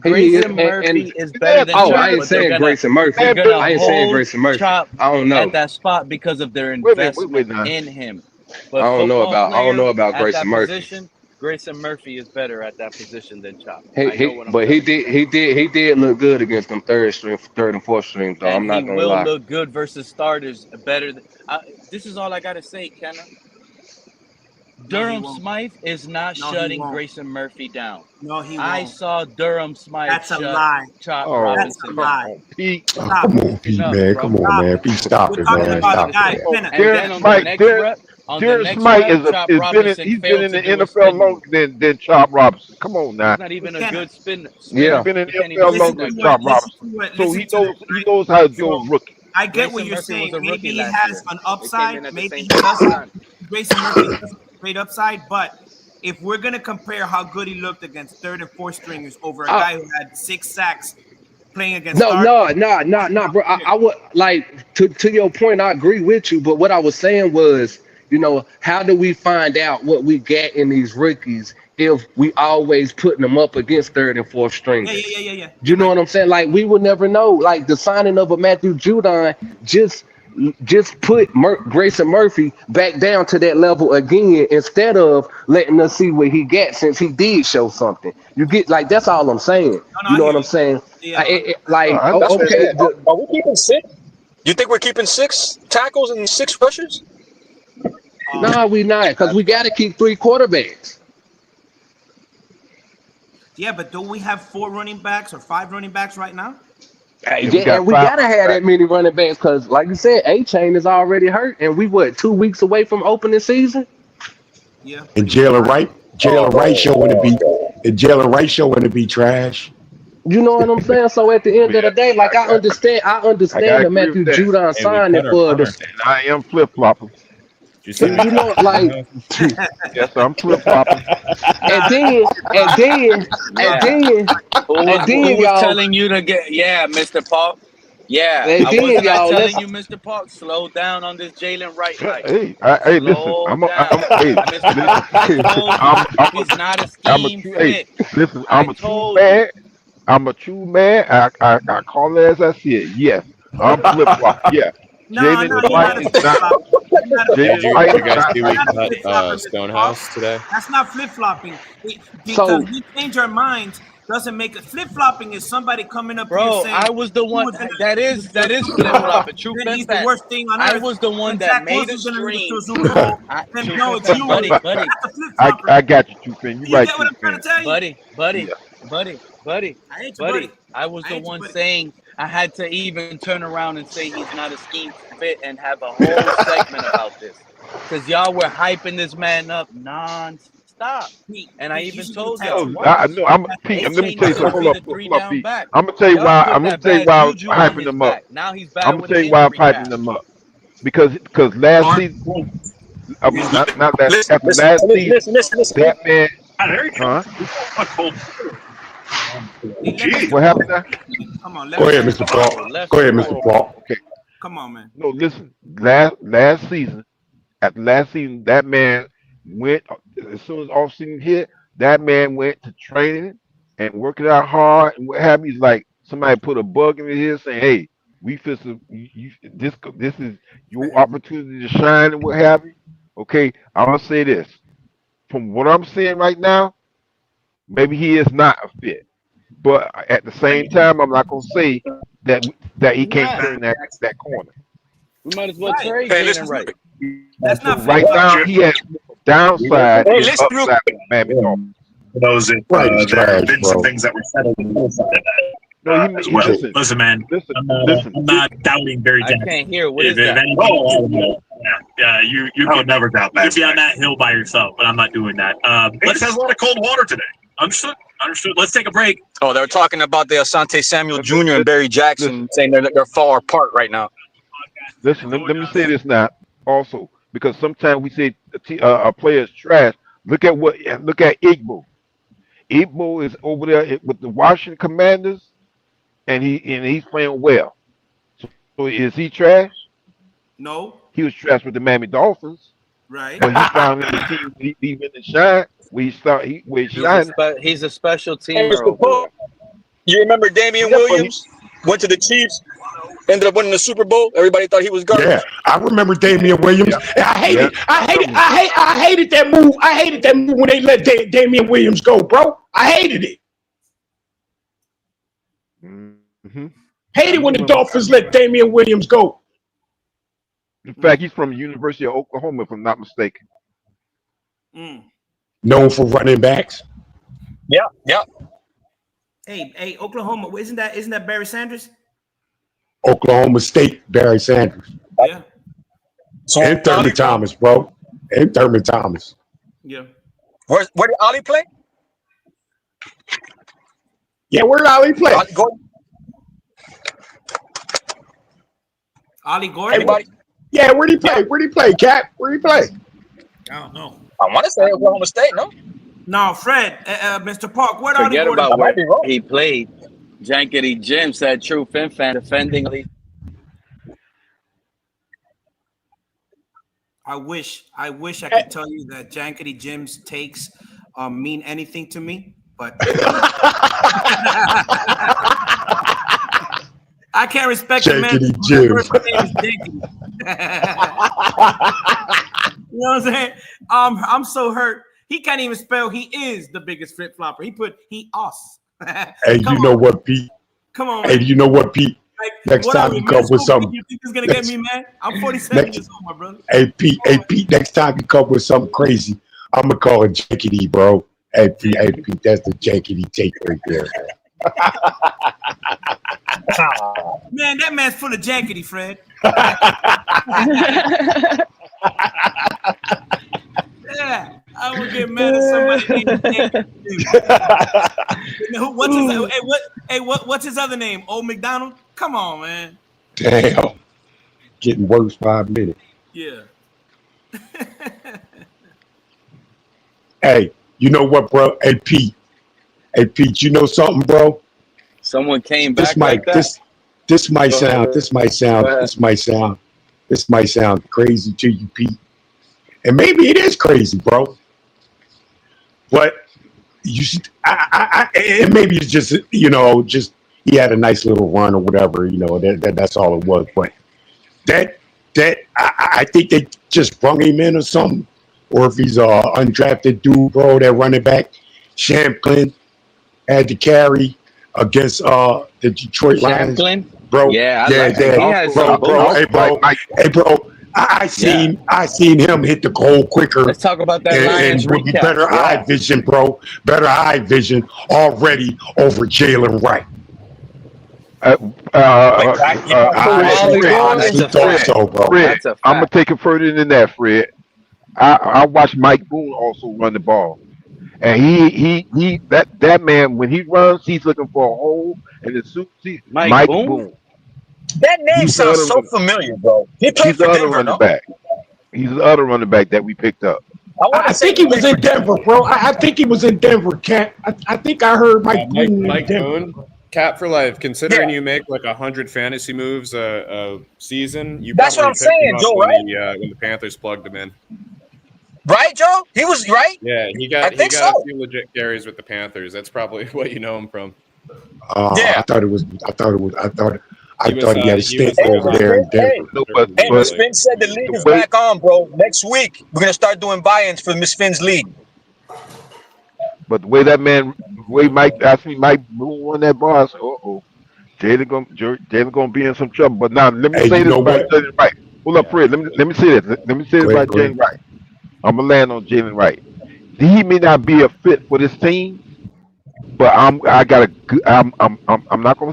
Grayson Murphy is better than Chop. I ain't saying Grayson Murphy. I ain't saying Grayson Murphy. Chop I don't know at that spot because of their investment in him. But I don't know about Grayson Murphy. Grayson Murphy is better at that position than Chop. He did look good against them third and fourth string though. I'm not gonna lie. He will look good versus starters better. This is all I gotta say, Kenna. Durham Smythe is not shutting Grayson Murphy down. No, he won't. I saw Durham Smythe. That's a lie. Chop Robinson. That's a lie. Pete, come on, Pete, man. Come on, man. Pete, stop it, man. Stop it. Darren Smythe he's been in the NFL longer than Chop Robinson. Come on now. He's not even a good spinner. Yeah. He's been in the NFL longer than Chop Robinson. So he knows how to do a rookie. I get what you're saying. Maybe he has an upside. Maybe he doesn't. Grayson Murphy has a great upside, but if we're gonna compare how good he looked against third and fourth stringers over a guy who had 6 sacks playing against bro. I would like to your point. I agree with you, but what I was saying was, how do we find out what we get in these rookies if we always putting them up against third and fourth stringers? Yeah. You know what I'm saying? Like, we would never know. Like, the signing of a Matthew Judon just put Grayson Murphy back down to that level again instead of letting us see what he got since he did show something. You get, like, that's all I'm saying. You know what I'm saying? Yeah. Okay. Are we keeping 6? You think we're keeping 6 tackles and 6 rushers? No, we not, because we got to keep 3 quarterbacks. Yeah, but don't we have 4 running backs or 5 running backs right now? And we got to have that many running backs because, like you said, Achane is already hurt, and we 2 weeks away from opening season? Yeah. And Jalen Wright showing to be trash. You know what I'm saying? So at the end of the day, like, I understand the Matthew Judon signing for the. And I am flip-flopping. Like, yes, I'm flip-flopping. And then y'all telling you to get, Mr. Paul. Yeah, and then y'all telling you, Mr. Paul, slow down on this Jalen Wright. Hey, listen. He's not a scheme fit. Listen, I'm a true man. I'm a true man. I call it as I see it. Yes, I'm flip-flopping. Yeah. No, you're not a flip-flop. Did you Right. guys see we That's cut flip-flopping, Mr. Stonehouse Park. today? That's not flip-flopping. Because So we change our minds doesn't make it. Flip-flopping is somebody coming up here Bro, saying I was the who one was gonna that lead is to the flip Super Bowl, flopping. True then fan he's the fan. worst thing on I earth. was the one And that Zach made a Wilson's gonna lead us to stream. a Super Bowl. Then True no, fan it's fan, you. buddy. That's a flip-flopper. I got you, True Fan. You're You right, get what True I'm trying Fan. to tell you? Buddy. I ain't your buddy. I was the one saying I had to even turn around and say he's not a scheme fit and have a whole segment about this. Because y'all were hyping this man up non-stop. And I even told y'all, I know. Pete, let me tell you something. Hold up, Pete. I'm gonna tell you why. I'm gonna tell you why I was hyping them up. Now he's I'm gonna battling tell an you why I'm injury hyping them up. Because last season, I mean not last after last season, that man. Huh? What happened now? Come on, go ahead, Mr. Paul. Go ahead, Mr. Paul. Okay. Come on, man. No, listen. Last season, after last season, that man went as soon as off season hit. That man went to training and working out hard and what have you. He's like somebody put a bug in his head saying, "Hey, we feel this is your opportunity to shine and what have you." Okay, I'm gonna say this. From what I'm seeing right now, maybe he is not a fit. But at the same time, I'm not gonna say that he can't turn that corner. We might as well trade Jalen Wright. That's So not right now he has downside and upside with Miami Dolphins. Those there have been some things that were settled in the No, as well. Listen, man, I'm not doubting Barry I Jackson. can't hear. What is If that? anything, you could never doubt that. You'd be on that hill by yourself, but I'm not doing that. Let's has a lot of cold water today. Understood. Let's take a break. Oh, they were talking about the Asante Samuel Jr. and Barry Jackson, saying they're far apart right now. Listen, let me say this now also, because sometimes we say a player is trash. Look at Igbo. Igbo is over there with the Washington Commanders, and he's playing well. So is he trash? No. He was trash with the Miami Dolphins. Right. But he found him a team he went and shine. He's a special teamer over there. You remember Damian Williams went to the Chiefs, ended up winning the Super Bowl. Everybody thought he was garbage. Yeah, I remember Damian Williams. Yeah. I hated that move. I hated that move when they let Damian Williams go, bro. I hated it. Mm-hmm. Hated when the Dolphins let Damian Williams go. In fact, he's from the University of Oklahoma, if I'm not mistaken. Known for running backs. Yeah. Hey, Oklahoma. Isn't that Barry Sanders? Oklahoma State, Barry Sanders. Yeah. And Thurman Thomas, bro. And Thurman Thomas. Yeah. Where did Ollie play? Yeah, where did Ollie play? Ollie Gordon. Everybody. Yeah, where'd he play? Where'd he play, Cap? Where'd he play? I don't know. I want to say Oklahoma State, no? No, Fred, Mr. Park, where Ollie Forget Gordon? about where he played. Jankety Jim said true Fin fan defending. I wish I could tell you that Jankety Jim's takes mean anything to me, but I can't respect the man. Jankety Jim. First name is Jankety. You know what I'm saying? I'm so hurt. He can't even spell. He is the biggest flip flopper. He put us. Hey, you know what, Pete? Come on. Hey, you know what, Pete? Like, Next time you come with something. You think it's gonna get me mad? I'm 47 years old, my brother. Hey, Pete. Next time you come with something crazy, I'm gonna call it Jankety, bro. Hey, Pete. That's the Jankety take right there. Man, that man's full of jankety, Fred. Yeah, I would get mad at somebody named Jankety. What's his other name? Old McDonald? Come on, man. Damn. Getting worse by a minute. Yeah. Hey, you know what, bro? Hey, Pete, you know something, bro? Someone came back like that. This might sound crazy to you, Pete. And maybe it is crazy, bro. But you should, and maybe it's just, just he had a nice little run or whatever, that's all it was. But that that I think they just brung him in or something, or if he's a undrafted dude, bro, that running back, Champlin had to carry against the Detroit Lions, bro. Yeah, he has bro, some boots. hey, bro. I seen him hit the goal quicker. Let's talk about that Lions and recap. better eye vision, bro. Better eye vision already over Jalen Wright. Honestly thought so, bro. Fred, I'm gonna take it further than that, Fred. I watched Mike Boone also run the ball, and he that man when he runs, he's looking for a hole in the suit. Mike Boone. That name sounds so familiar, bro. He played for Denver, no? He's the other running back that we picked up. I think he was in Denver, bro. I think he was in Denver, Cat. I think I heard Mike Boone. Mike Boone, Cap for life. Considering you make like 100 fantasy moves a season, you that's what I'm saying, Joe. Right? When the Panthers plugged him in, right, Joe? He was right. Yeah, he got a few legit carries with the Panthers. That's probably what you know him from. I thought he had a stint over there in Denver. Hey, Miss Finn said the league is back on, bro. Next week, we're going to start doing buy-ins for Miss Finn's league. But the way Mike Boone won that ball, I said, Jalen gonna be in some trouble. But now let me say this about Jalen Wright. Hold up, Fred. Let me say this. Let me say this about Jalen Wright. I'm gonna land on Jalen Wright. He may not be a fit for this team, but I'm not gonna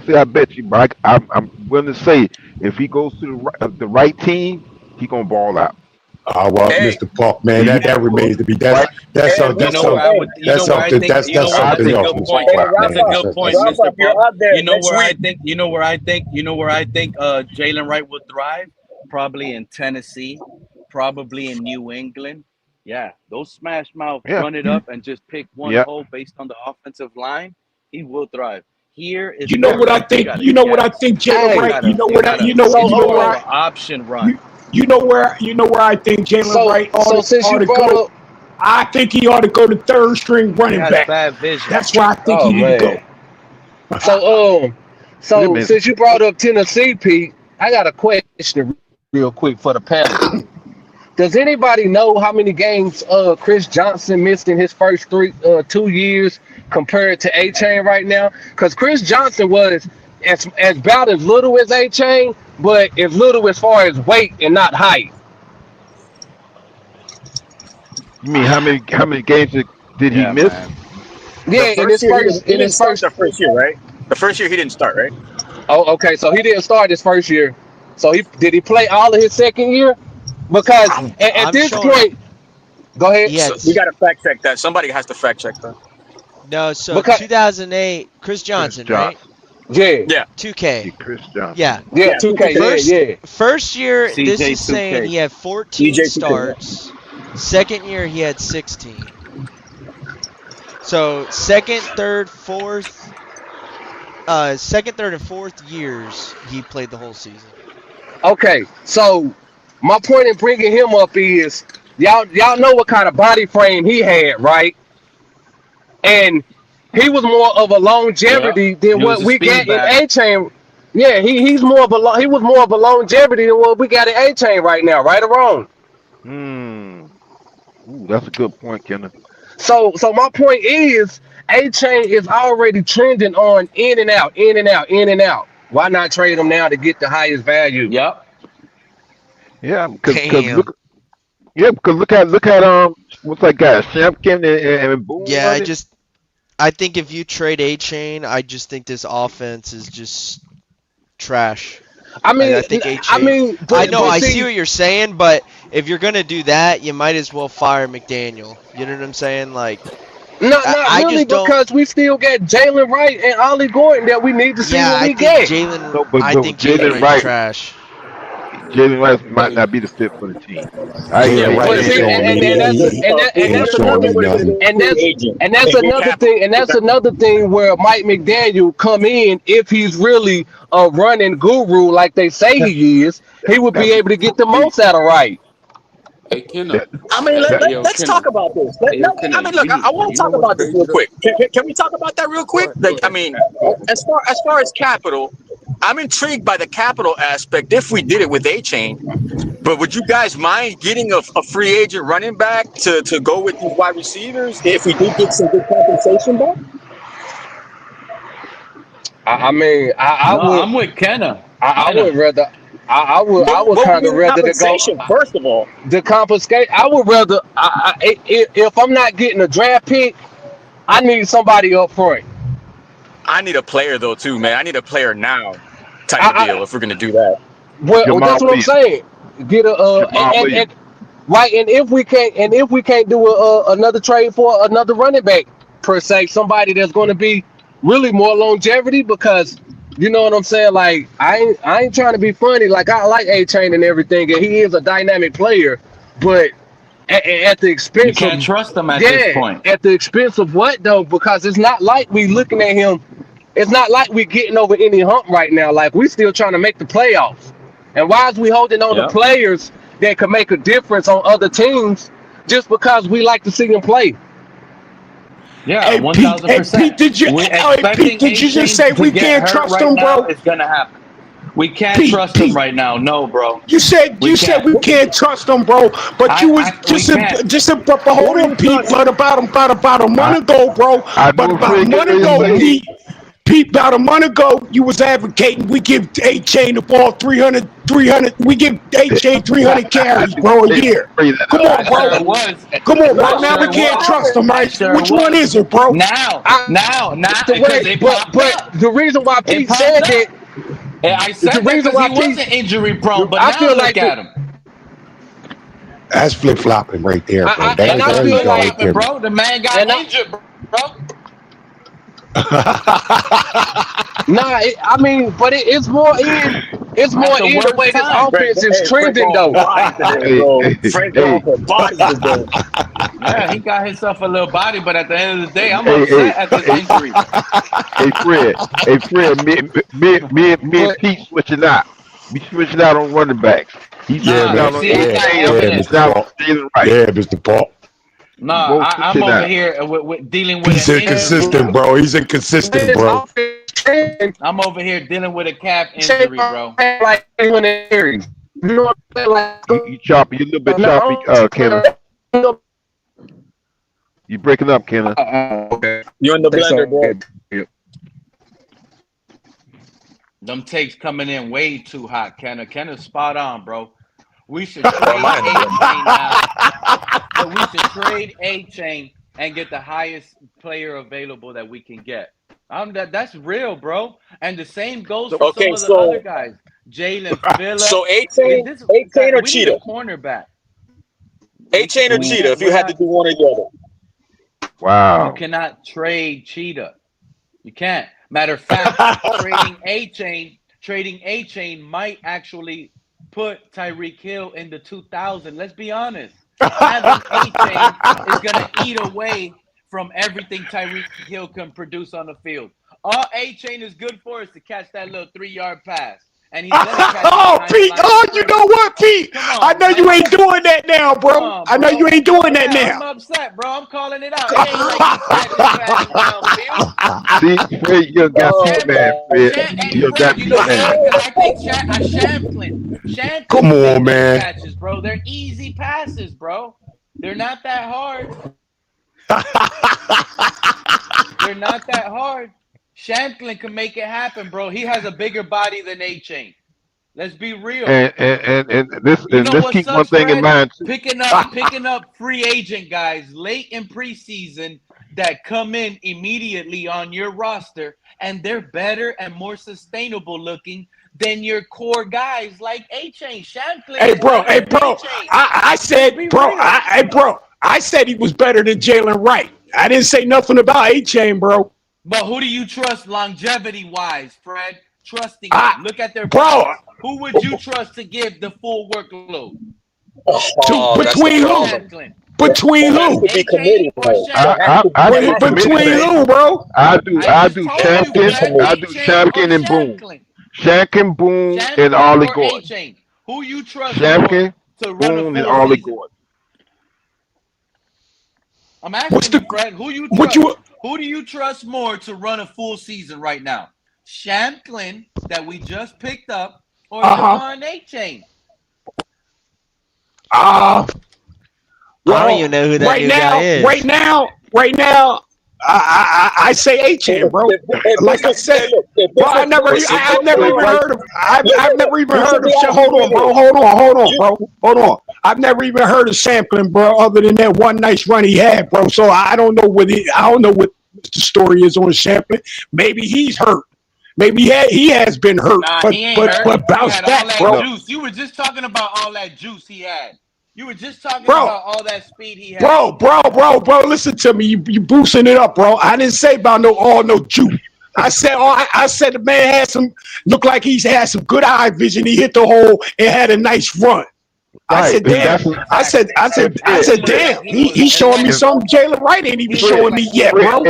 say I bet you, but I'm willing to say if he goes to the right team, he gonna ball out. Mr. Park, man, that remains to be that's something else. That's a good point, Mr. Park. You know where I think Jalen Wright would thrive? Probably in Tennessee, probably in New England. Yeah, those smash mouth run it up and just pick one hole based on the offensive line. He will thrive. Here is what I think. What I think, Jalen Wright. Option run. You know where I think Jalen Wright ought to go. I think he ought to go to third string running back. Bad vision. That's why I think he need to go. So since you brought up Tennessee, Pete, I got a question real quick for the panel. Does anybody know how many games Chris Johnson missed in his first 2 years compared to Achane right now? Because Chris Johnson was about as little as Achane, but as little as far as weight and not height. You mean how many games did he miss? Yeah, in his first year, right? The first year he didn't start, right? Oh, okay. So he didn't start his first year. So did he play all of his second year? Because at this point, go ahead. So we got to fact check that. Somebody has to fact check that. No, so 2008, Chris Johnson, right? Yeah. 2K. Chris Johnson. Yeah, 2K. First year, CJ this is 2K. saying he had 14 starts. Second year, he had 16. So second, third, and fourth years, he played the whole season. Okay, so my point in bringing him up is y'all know what kind of body frame he had, right? And he was more of a longevity than what we got in Achane. Yeah, he was more of a longevity than what we got in Achane right now, right or wrong? Ooh, that's a good point, Kenneth. So my point is Achane is already trending on in and out. Why not trade him now to get the highest value? Yep. Yeah, because look at what's that guy, Shampkin and Boone. Yeah, I think if you trade Achane, I just think this offense is just trash. I mean, I see what you're saying, but if you're gonna do that, you might as well fire McDaniel. You know what I'm saying? Like, not really, because we still got Jalen Wright and Ollie Gordon that we need to see what we get. I think Jalen Wright trash. Jalen Wright might not be the fit for the team. That's another thing where Mike McDaniel come in if he's really a running guru like they say he is. He would be able to get the most out of Wright. Hey, I mean, let's talk about this. I want to talk about this real quick. Can we talk about that real quick? Like, I mean, as far as capital, I'm intrigued by the capital aspect. If we did it with Achane, But would you guys mind getting a free agent running back to go with these wide receivers if we do get some good compensation back? I mean, I No, would. I'm with Kenna. I would rather. I would What kind would of be the rather to go compensation, first of all? the confiscate. I would rather. If I'm not getting a draft pick, I need somebody up front. I need a player though too, man. I need a player now type of deal if we're gonna do that. Well, Jamal that's what I'm Williams. saying. Get a Jamal Williams. right, and if we can't do another trade for another running back per se, somebody that's going to be really more longevity, because you know what I'm saying. Like I ain't trying to be funny. Like I like Achane and everything, and he is a dynamic player, but at the expense You can't trust them at yeah, this point. at the expense of what though? Because it's not like we looking at him. It's not like we getting over any hump right now. Like we still trying to make the playoffs. And why is we holding on to Yep. players that could make a difference on other teams just because we like to see them play? Yeah, Hey, Pete, hey, 1000%. Pete, did you, We're hey, expecting Pete, did you just Achane say to we get can't hurt trust right him, now. bro? It's gonna happen. We can't Pete, trust him Pete, right now. No, bro. you said We can't. we can't trust him, bro. But you was We can't. but hold on, Pete. But about a month ago, bro. I But knew about a Fred get month ready to ago, say. Pete, about a month ago, you was advocating we give Achane the ball 300. We give Achane 300 carries, bro, a year. Come on, I bro. sure was. Come on, bro. I Now we sure can't was. trust him, I right? sure Which one was. is it, bro? Now, The because way, it but popped up. the reason why It Pete popped said up. that, And I the said that reason because why he Pete, wasn't injury prone, but I now feel look like at him. That's flip flopping right there, bro. I, There, and That's I not there you feel go, flip right like, flopping, there. bro. The man got and I, injured, bro. nah, I mean, but it's more in. It's At more the in the worst way this time. offense is Frank trending, going for though. bodies today, Hey, bro. hey, Frank hey, going for bodies today. Yeah, he got himself a little body, but at the end of the day, I'm hey, upset at this hey, injury. hey, Fred. Hey, Fred. Me and Pete switching out. We switching out on running backs. He's Yeah, Nah, switching man. out you on see, I Yeah, got AJ. I'm yeah, evidence. switching Mr. out Paul. on Jalen Wright. Yeah, Mr. Paul. We Nah, both I'm switching over out. here with dealing with He's an injury. inconsistent, bro. He's inconsistent, This bro. offense trending, I'm over here dealing with a calf Shane injury, bro. had like 300 carries. You know what I'm saying? You choppy. You a little bit Like, choppy, Kenna. no, You breaking up, Kenna. okay. You're in the That's blender, bro. okay. Them takes coming in way too hot, Kenna. Kenna's spot on, bro. We should trade Or am I in the blender? A-Chain now. So we should trade A-Chain and get the highest player available that we can get. That's real, bro. And the same goes for some Okay, of the other guys. Jalen Phillips. so Achane or We need a Cheetah? cornerback. Achane or Cheetah? If you had to do one or the other. You Wow. cannot trade Cheetah. You can't. Matter of fact, trading A-Chain might actually put Tyreek Hill in the 2000. Let's be honest. Having A-Chain is going to eat away from everything Tyreek Hill can produce on the field. All A-Chain is good for is to catch that little 3-yard pass. And he's going to catch it Oh, behind the Pete. line of Oh, you scrimmage. know what, Pete? Come I on, know you man. ain't doing that now, Come bro. on, I know bro. you ain't doing that Yeah, I'm now. upset, bro. I'm calling it out. It ain't like he's catching passes downfield. See, Fred, you done got Pete mad, Fred. Hey, You done Fred, got you Pete know mad. what? I think Shamplin Come can on, make them man. catches, bro. They're easy passes, bro. They're not that hard. They're not that hard. Shamplin can make it happen, bro. He has a bigger body than A-Chain. Let's be real. And this You and know let's what keep one sucks, thing in Fred? mind too. Picking up free agent guys late in preseason that come in immediately on your roster, and they're better and more sustainable looking than your core guys like A-Chain. Shamplin Hey, is bro. not Hey, your bro. A-Chain. I said, Be bro. real. I said he was better than Jalen Wright. I didn't say nothing about A-Chain, bro. But who do you trust longevity-wise, Fred? Trusting them. Look at their Bro, bodies. Who would you trust to give the full workload? between who? Shamplin. Between who? A-Chain or I do Shamplin? Between committee. who, bro? I I do just told you, Fred. A-Chain or Boone. Shamplin? Shankin, Boone, and Shamplin Ollie or Gordon. A-Chain? Who you trust more Shamkin, to run a Boone, and full Ollie season? Gordon. I'm asking you, Fred. Who do you trust more to run a full season right now? Shamplin that we just picked up or Devon A-Chain? I don't even know who that new guy is. Right now, I say Achane, bro. Like I said, bro, I've never even heard of. I've never even heard of. Hold on, bro. I've never even heard of sampling, bro. Other than that one nice run he had, bro. So I don't know what the story is on sampling. Maybe he's hurt. Maybe he has been hurt. Nah, but he ain't hurt. but bounce He had back, all that bro. juice. You were just talking about all that juice he had. You were just talking Bro. about all that speed he had. Bro, listen to me. You boosting it up, bro. I didn't say about no juice. I said the man had looked like he's had some good eye vision. He hit the hole and had a nice run. I said, damn. I said, damn. He's showing me something Jalen Wright ain't even showing me yet, bro.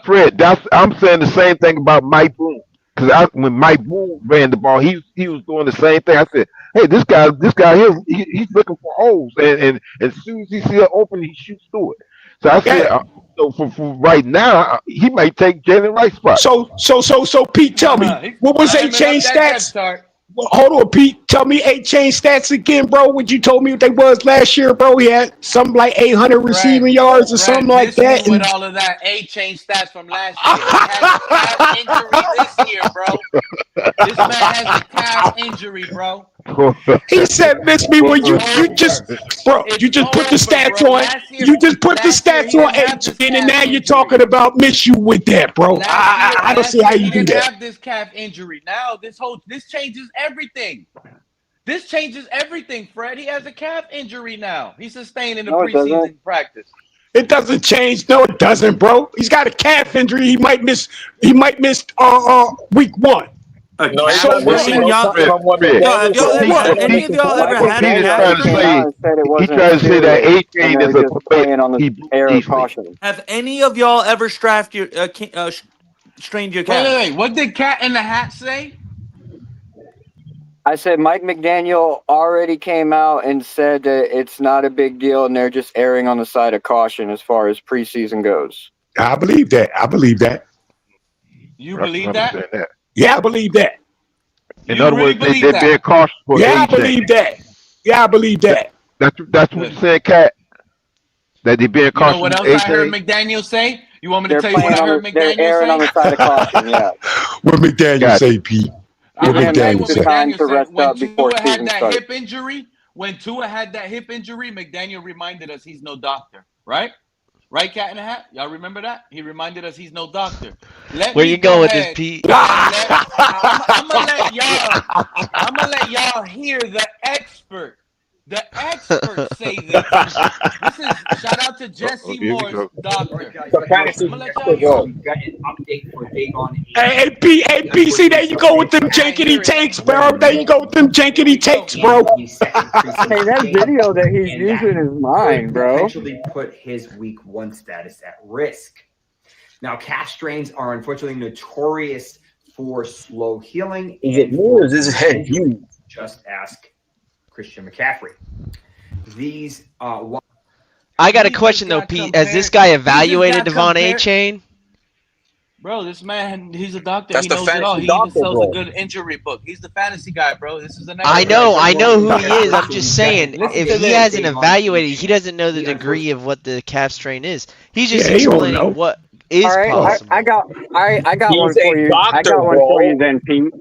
Fred, I'm saying the same thing about Mike Boone. Because when Mike Boone ran the ball, he was doing the same thing. I said, hey, this guy here, he's looking for holes, and as soon as he sees it open, he shoots through it. So I said, so for right now, he might take Jalen Wright's spot. So Pete, tell me, what was Achane stats? Well, hold on, Pete. Tell me Achane stats again, bro. What you told me what they was last year, bro? He had something like 800 receiving yards or something like that. With all of that Achane stats from last year, he has a calf injury this year, bro. This man has a calf injury, bro. He said, "Miss me when you just put the stats on. You just put the stats on Achane, and now you're talking about miss you with that, bro. I don't see how you do that. Have this calf injury now. This changes everything. This changes everything, Fred. He has a calf injury now. He sustained in the preseason practice. It doesn't change. No, it doesn't, bro. He's got a calf injury. He might miss week 1. No, have any of y'all ever had a calf injury? He tried to say that Achane is a playing on the air of caution. Have any of y'all ever strained your calf? Wait. What did Cat in the Hat say? I said Mike McDaniel already came out and said that it's not a big deal and they're just erring on the side of caution as far as preseason goes. I believe that. You believe that? Yeah, I believe that. In other words, they're being cautious for I believe that. Yeah, I believe that. That's what you said, Cat. That they're being cautious. You know what else I heard McDaniel say? You want me to tell you what I heard McDaniel say? They're erring on the side of caution, yeah. What McDaniel say, Pete? What McDaniel say? Time to rest up before Tua had season that starts. hip injury, when Tua had that hip injury, McDaniel reminded us he's no doctor, right? Right, Cat in the Hat? Y'all remember that? He reminded us he's no doctor. Where you going with this, Pete? I'm gonna let y'all hear the expert. The experts say this. This is shout out to Jesse Moore's doctor. We've got an update for Davon. Hey, P, see, there you go with them jankety takes, bro. There you go with them jankety takes, bro. Hey, that video that he's using is mine, bro. Potentially put his week 1 status at risk. Now, calf strains are unfortunately notorious for slow healing. Is it me or is his head huge? Just ask Christian McCaffrey. These I got a question though, Pete. Has this guy evaluated Devon Achane? Bro, this man, he's a doctor. He knows it all. He even sells a good injury book. He's the fantasy guy, bro. This is the next I know who he is. I'm just saying, if he hasn't evaluated, he doesn't know the degree of what the calf strain is. He's just explaining what is possible. I got one for you. I got one for you then, Pete.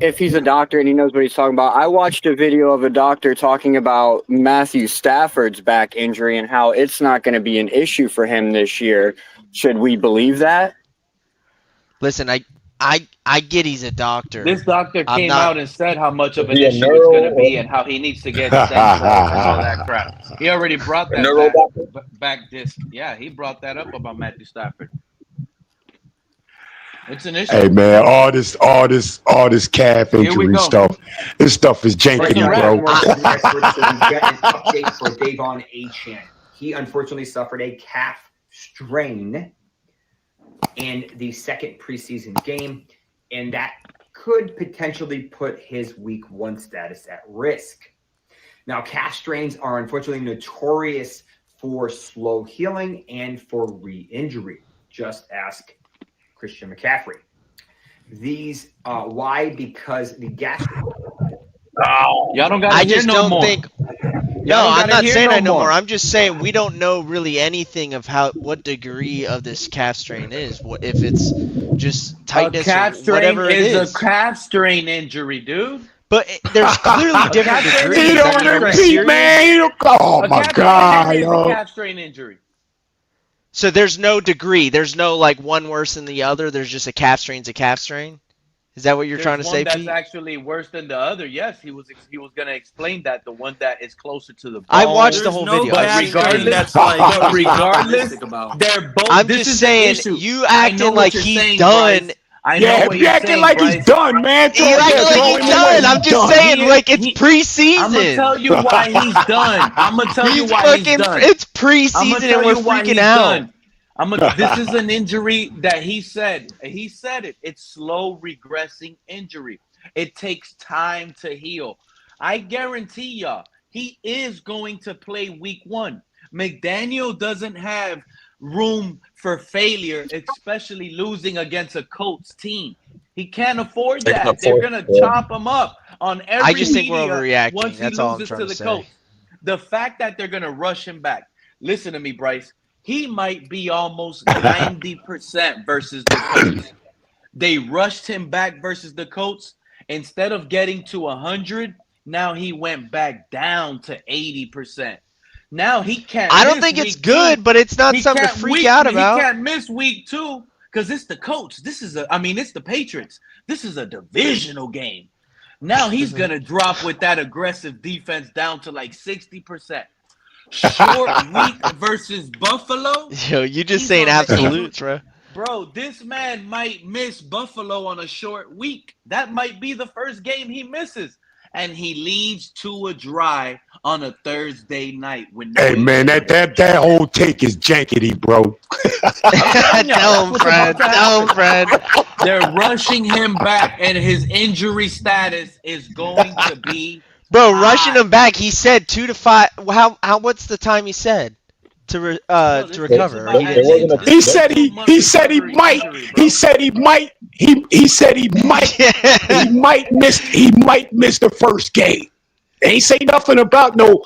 If he's a doctor and he knows what he's talking about, I watched a video of a doctor talking about Matthew Stafford's back injury and how it's not going to be an issue for him this year. Should we believe that? Listen, I get he's a doctor. This doctor came out and said how much of an issue it's going to be and how he needs to get stem cells and all that crap. He already brought that back disc. Yeah, he brought that up about Matthew Stafford. It's an issue. Hey man, all this calf injury stuff. This stuff is jankety, bro. We've got an update for Davon Achane. He unfortunately suffered a calf strain in the second preseason game, and that could potentially put his week 1 status at risk. Now, calf strains are unfortunately notorious for slow healing and for re-injury. Just ask Christian McCaffrey. These why? Because the Y'all don't gotta I hear just no don't more. think. Y'all No, don't I'm gotta not hear saying no I know more. more. I'm just saying we don't know really anything of what degree of this calf strain is. What if it's just A tightness or calf strain whatever it is a is. calf strain injury, dude. But there's clearly A different calf strain degrees. is a I calf mean, are we strain. Repeat, serious? man. Oh A my calf strain God, injury is a yo. calf strain injury. So there's no degree. There's no like one worse than the other. There's just a calf strain's a calf strain. Is that what you're There's trying to one say, that's Pete? actually worse than the other. Yes, he was going to explain that the one that is closer to the I bone. watched the There's whole no video. But calf strain regardless, that's like but he's not regardless, realistic about. they're both. I'm This just is the saying, issue. you I know acting what like you're he's saying, done. Bryce. I know Yeah, what if you you're acting saying, like he's Bryce. done, man, You acting like throw he's him done. away. I'm He's just done. saying, like it's I'm gonna preseason. tell you why he's done. I'm gonna tell you He's why he's fucking. done. It's I'm gonna preseason tell and we're you why freaking he's out. done. This is an injury that he said. He said it. It's slow regressing injury. It takes time to heal. I guarantee y'all, he is going to play week 1. McDaniel doesn't have room for failure, especially losing against a Colts team. He can't afford that. They're gonna chop him up on I every just think we're media overreacting. once he That's all I'm loses trying to to the say. Colts. The fact that they're gonna rush him back. Listen to me, Bryce. He might be almost 90% versus the Colts. They rushed him back versus the Colts. Instead of getting to 100, now he went back down to 80%. Now he can't I don't miss think it's week good, 2. but it's not He something to can't freak out He about. can't miss week 2 because it's the Colts. It's the Patriots. This is a divisional game. Now he's gonna drop with that aggressive defense down to like 60%. Short week versus Buffalo. Yo, you just He's saying on the absolutes, bro. Bro, this man might miss Buffalo on a short week. That might be the first game he misses. And he leaves Tua dry on a Thursday night with no Hey man, that whole take is jankety, bro. Tell him, Fred. Tell him, Fred. They're rushing him back, and his injury status is going to be Bro, rushing him back. He said 2 to 5. How? What's the time he said to recover? Or He said he might miss the first game. They ain't say nothing about no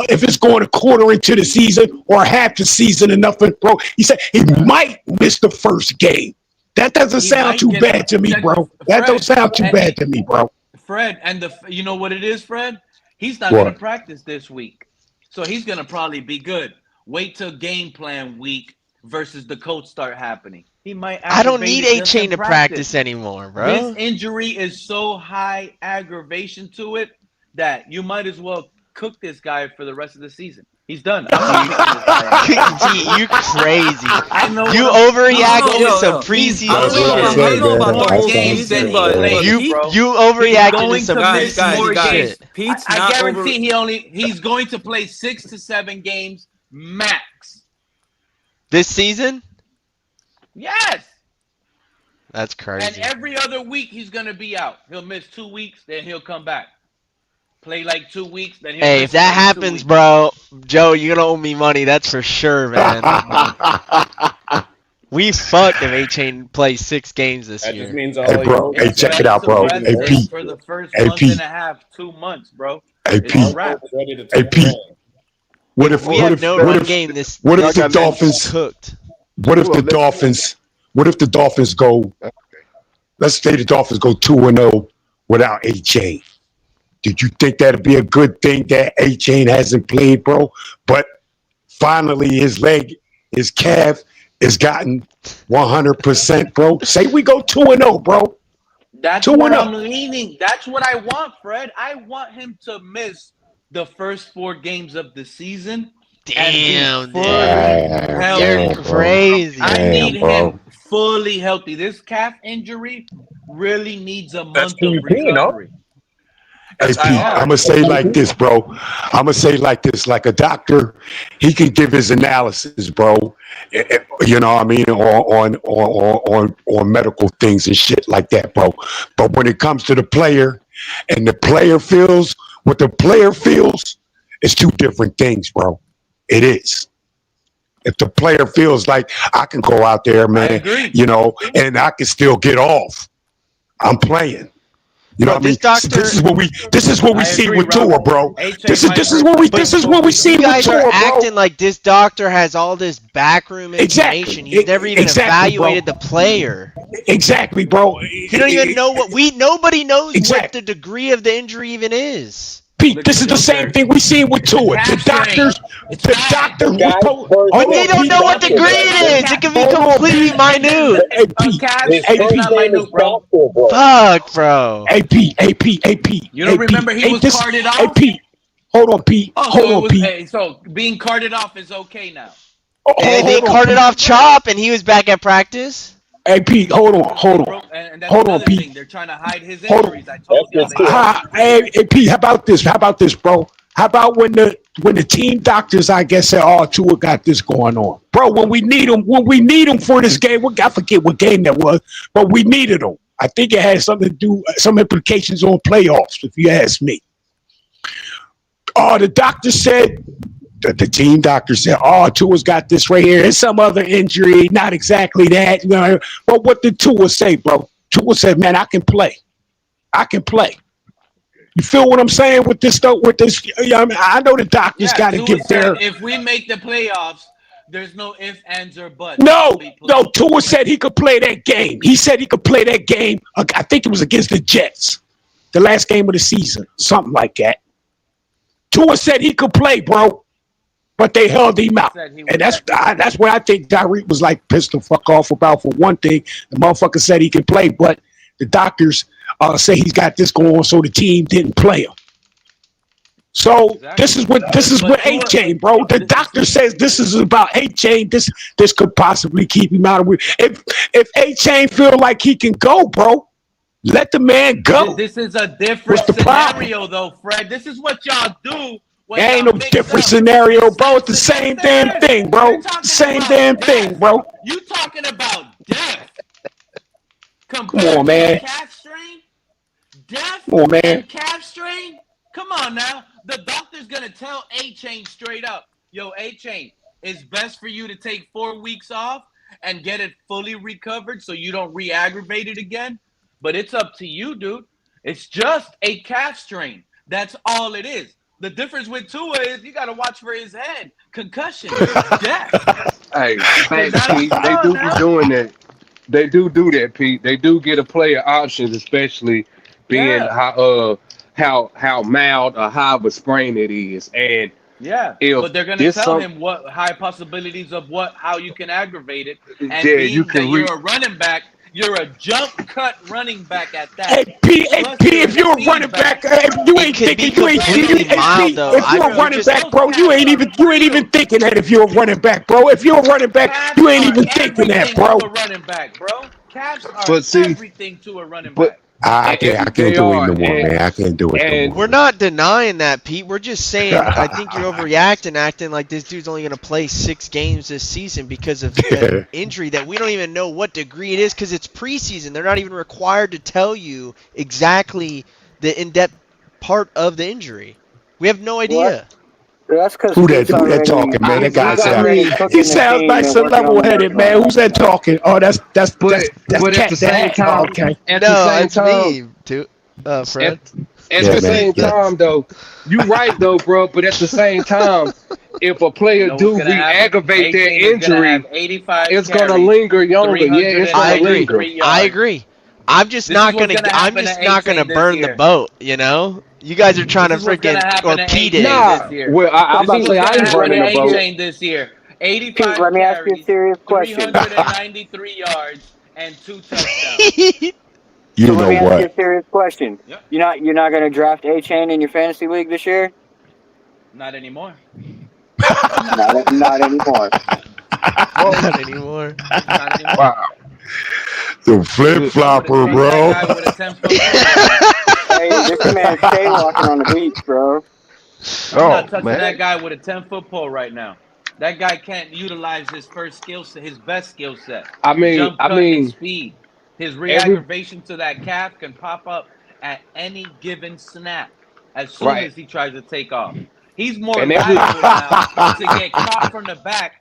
if it's going a quarter into the season or half the season and nothing, bro. He said he might miss the first game. That doesn't sound too bad to me, bro. That don't sound too bad to me, bro. Fred, and you know what it is, Fred? He's not What? going to practice this week. So he's going to probably be good. Wait till game plan week versus the Colts start happening. He might I don't need aggravate it just Achane in to practice anymore, bro. This injury is so high aggravation to it that you might as well cook this guy for the rest of the season. He's done. I'm not cooking this guy. Gee, you crazy. I know You what overreacted to some preseason I don't know about the whole shit. season, but You overreacted to some preseason shit. Pete's I not guarantee he's going to play 6 to 7 games max. This season? Yes. That's crazy. And every other week he's going to be out. He'll miss 2 weeks, then he'll come back. Play like 2 weeks, then he'll Hey, miss if that another 2 happens, weeks. bro, Joe, you're gonna owe me money. That's for sure, man. We fucked if Achane plays 6 games this year. Just means Hey, bro. Hey, check it out, bro. Hey, Pete. For the first Hey, month Pete. and a half, 2 months, bro. Hey, It's Pete. a wrap. Hey, Pete. What if We have no run game this what if this the season's Dolphins cooked? What if the Dolphins go? Let's say the Dolphins go 2-0 without Achane. Did you think that'd be a good thing that Achane hasn't played, bro? But finally, his calf is gotten 100%, bro. Say we go 2-0, bro. That's where I'm leaning. That's what I want, Fred. I want him to miss the first 4 games of the season. Damn, fully dude. healthy. You're crazy. I need him fully healthy. This calf injury really needs a month of recovery. Hey, Pete, I'm going to say like this, bro. I'm going to say like this. Like a doctor, he can give his analysis, bro. You know what I mean? On medical things and shit like that, bro. But when it comes to the player and the player feels what the player feels, it's 2 different things, bro. It is. If the player feels like I can go out there, man, you know, and I can still get off, I'm playing. You know what I mean? This is what we see with Tua, bro. This is what we see You with guys Tua, are bro. acting like this doctor has all this backroom information. He's never even evaluated the player. Exactly, bro. He don't even know nobody knows what the degree of the injury even is. Pete, this is the same thing we see with Tua. The doctor But they don't know what degree it is. It can be completely minute. It's not minute, bro. Fuck, bro. Hey, Pete. You don't remember he was carted off? Hey, Pete. Hold on, Pete. Pete. Hey, so being carted off is okay now. They carted off Chop, and he was back at practice. Hey, Pete, hold on. And that's Pete. Thing. They're trying to hide his injuries. I told you. Hey, Pete, how about this, bro? How about when the team doctors, I guess, said, "Oh, Tua got this going on, bro." When we need him for this game, I forget what game that was, but we needed him. I think it had something to do, some implications on playoffs, if you ask me. The doctor said. The team doctor said, "Oh, Tua's got this right here. It's some other injury, not exactly that." You know, but what did Tua say, bro? Tua said, "Man, I can play. You feel what I'm saying with this stuff? With this, I know the doctors got to give their. If we make the playoffs, there's no ifs, ands, or buts. No. Tua said he could play that game. He said he could play that game. I think it was against the Jets, the last game of the season, something like that. Tua said he could play, bro. But they held him out. And that's where I think Tyreek was like pissed the fuck off about. For one thing, the motherfucker said he can play, but the doctors say he's got this going on, so the team didn't play him. So this is what Achane, bro. The doctor says this is about Achane. This could possibly keep him out of it. If Achane feel like he can go, bro, let the man go. This is a different scenario, though, Fred. This is what y'all do. There ain't no different scenario, bro. It's the same damn thing, bro. Same damn thing, bro. You talking about death? Come on, man. Calf strain? Death? Come on, man. Calf strain? Come on now. The doctor's gonna tell Achane straight up, "Yo, Achane, it's best for you to take 4 weeks off and get it fully recovered so you don't re-aggravate it again. But it's up to you, dude. It's just a calf strain. That's all it is. The difference with Tua is you got to watch for his head. Concussion. Death." Hey, thanks, Pete. They do be doing that. They do that, Pete. They do get a player options, especially being how mild or high of a sprain it is. And but they're going to tell him what high possibilities of how you can aggravate it. And you're a running back. You're a jump cut running back at that. Hey, P, if you're a running back, you ain't thinking. If you're a running back, bro, you ain't even thinking that. If you're a running back, bro, you ain't even thinking that, bro. Running back, bro. Calves are everything to a running back. I can't do it no more, man. I can't do it no more. We're not denying that, Pete. We're just saying I think you're overreacting, acting like this dude's only going to play 6 games this season because of an injury that we don't even know what degree it is because it's preseason. They're not even required to tell you exactly the in-depth part of the injury. We have no idea. What? That's because who that talking, man? That guy sounds nice and level-headed, man. Who's that talking? Oh, that's at the same time. Okay. At the same time, me too, Fred. At the same time, though, you right though, bro. But at the same time, if a player do re-aggravate their injury, it's gonna linger younger. Yeah, it's gonna linger. I agree. I'm just not gonna burn the boat. You know. You guys are trying to freaking torpedo it. Nah, well, I'm about to say I ain't burning the boat. This year, 85 let me ask you a serious question. 393 yards and 2 touchdowns. You know let me ask what? you a serious question. Yep. You're not going to draft Achane in your fantasy league this year? Not anymore. Not anymore. Not anymore. Wow. The flip flopper, bro. Hey, this man stay walking on the beach, bro. I'm not touching that guy with a 10-foot pole right now. That guy can't utilize his best skill set. I mean, speed. His re-aggravation to that calf can pop up at any given snap as soon as he tries to take off. He's more valuable now to get caught from the back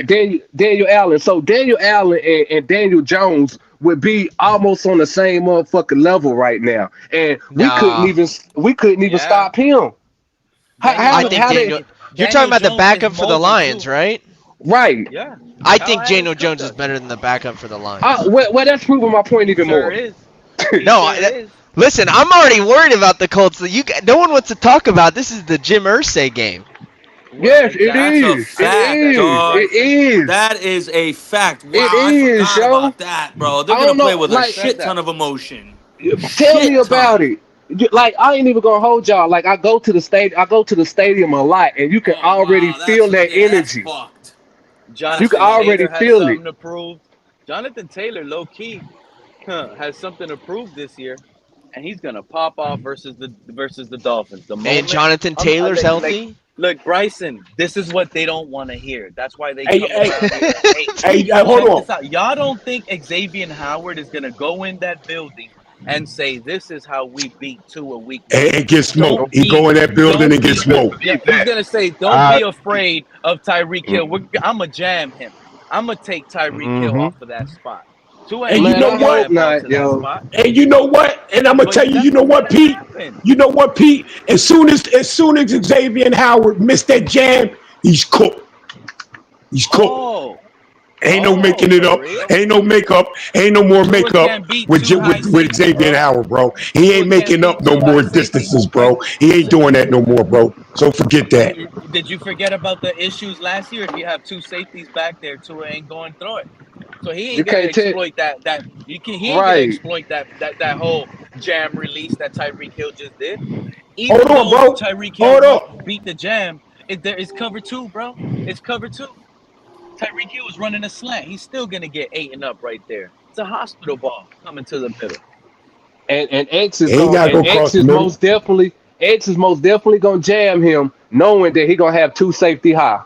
like Daniel Allen. So Daniel Allen and Daniel Jones would be almost on the same motherfucking level right now, and we couldn't even stop him. I think Daniel. You're talking about the backup for the Lions, right? Right. Yeah. I think Daniel Jones is better than the backup for the Lions. Well, that's proving my point even more. No, listen, I'm already worried about the Colts. No one wants to talk about this. Is the Jim Irsay game? Yes, it That's is. a fact, It is. dog. It is. That is a fact. Wow, It is, I forgot yo. about that, bro. They're I gonna don't play know, with a like- shit ton of emotion. Tell me about it. Like, I ain't even gonna hold y'all. Like, I go to the stadium a lot, and you can already feel that energy. Jonathan You can already Taylor has feel something it. to prove. Jonathan Taylor, low key, has something to prove this year, and he's gonna pop off versus the Dolphins. The And moment Jonathan Taylor's healthy. Look, Bryson, this is what they don't want to hear. That's why they Hey, come hey, around here. hey, Check hold on. this out. Y'all don't think Xavier Howard is gonna go in that building and say, "This is how we beat Tua week 1." And get smoked. He go in that building and get smoked. Yeah, he's gonna say, "Don't be afraid of Tyreek Hill. I'm gonna jam him. I'm gonna take Tyreek Hill off of that spot." Tua And ain't you know gonna what? grab onto that spot. And you know what? And I'm gonna But tell you, you know what, Pete? You know what, Pete? As soon as Xavier Howard missed that jam, he's cooked. He's cooked. Ain't no making it up. Ain't no makeup. Ain't no more makeup with Xavier Howard, bro. He ain't making up no more distances, bro. He ain't doing that no more, bro. So forget that. Did you forget about the issues last year? If you have two safeties back there, Tua ain't going through it. So he You ain't gonna can't take- exploit that. He ain't gonna Right. exploit that whole jam release that Tyreek Hill just did. Hold Even on, though bro. Tyreek Hold Hill up. beat the jam, it's cover 2, bro. It's cover 2. Tyreek Hill was running a slant. He's still gonna get 8 and up right there. It's a hospital ball coming to the middle. And X is He going. gotta go And across X the is middle. most definitely gonna jam him, knowing that he gonna have two safety high.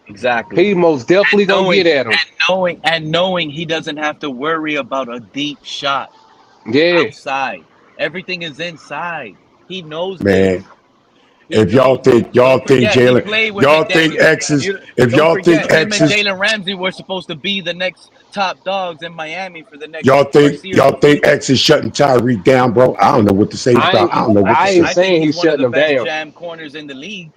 Exactly. He most definitely gonna get at him. Knowing he doesn't have to worry about a deep shot outside. Everything is inside. He knows Man. this. If y'all think Jalen, y'all think X is, if Don't y'all forget, think him X and is, Jalen Ramsey were supposed to be the next top dogs in Miami for the next y'all first year. think X is shutting Tyreek down, bro. I don't know what to say about. I don't know what to say. I think he's one of the best jam corners in the league.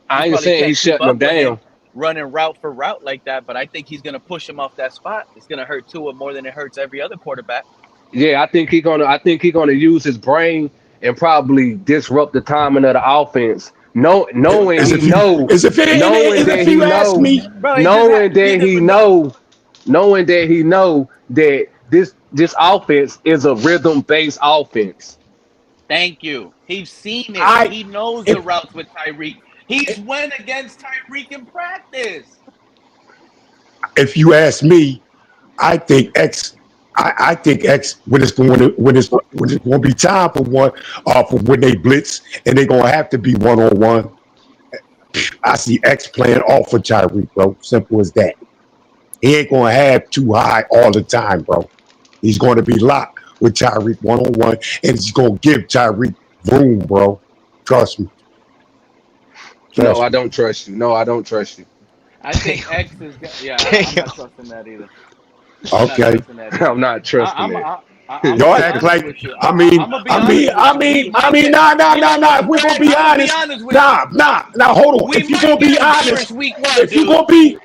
I ain't saying he's shutting him down. Running route for route like that, but I think he's gonna push him off that spot. It's gonna hurt Tua more than it hurts every other quarterback. Yeah, I think he's gonna use his brain and probably disrupt the timing of the offense. Knowing that this offense is a rhythm-based offense. Thank you. He's seen it. He knows the routes with Tyreek. He's went against Tyreek in practice. If you ask me, I think X. I think X when it's going to be time for for when they blitz and they're gonna have to be 1-on-1. I see X playing off of Tyreek, bro. Simple as that. He ain't gonna have too high all the time, bro. He's going to be locked with Tyreek 1-on-1, and he's gonna give Tyreek room, bro. Trust me. No, I don't trust you. No, I don't trust you. I think X is. Yeah, I'm not trusting that either. Okay. I'm not trusting it. Y'all act like nah. If we're gonna be honest, nah. Hold on. If you're gonna be honest, if you're gonna be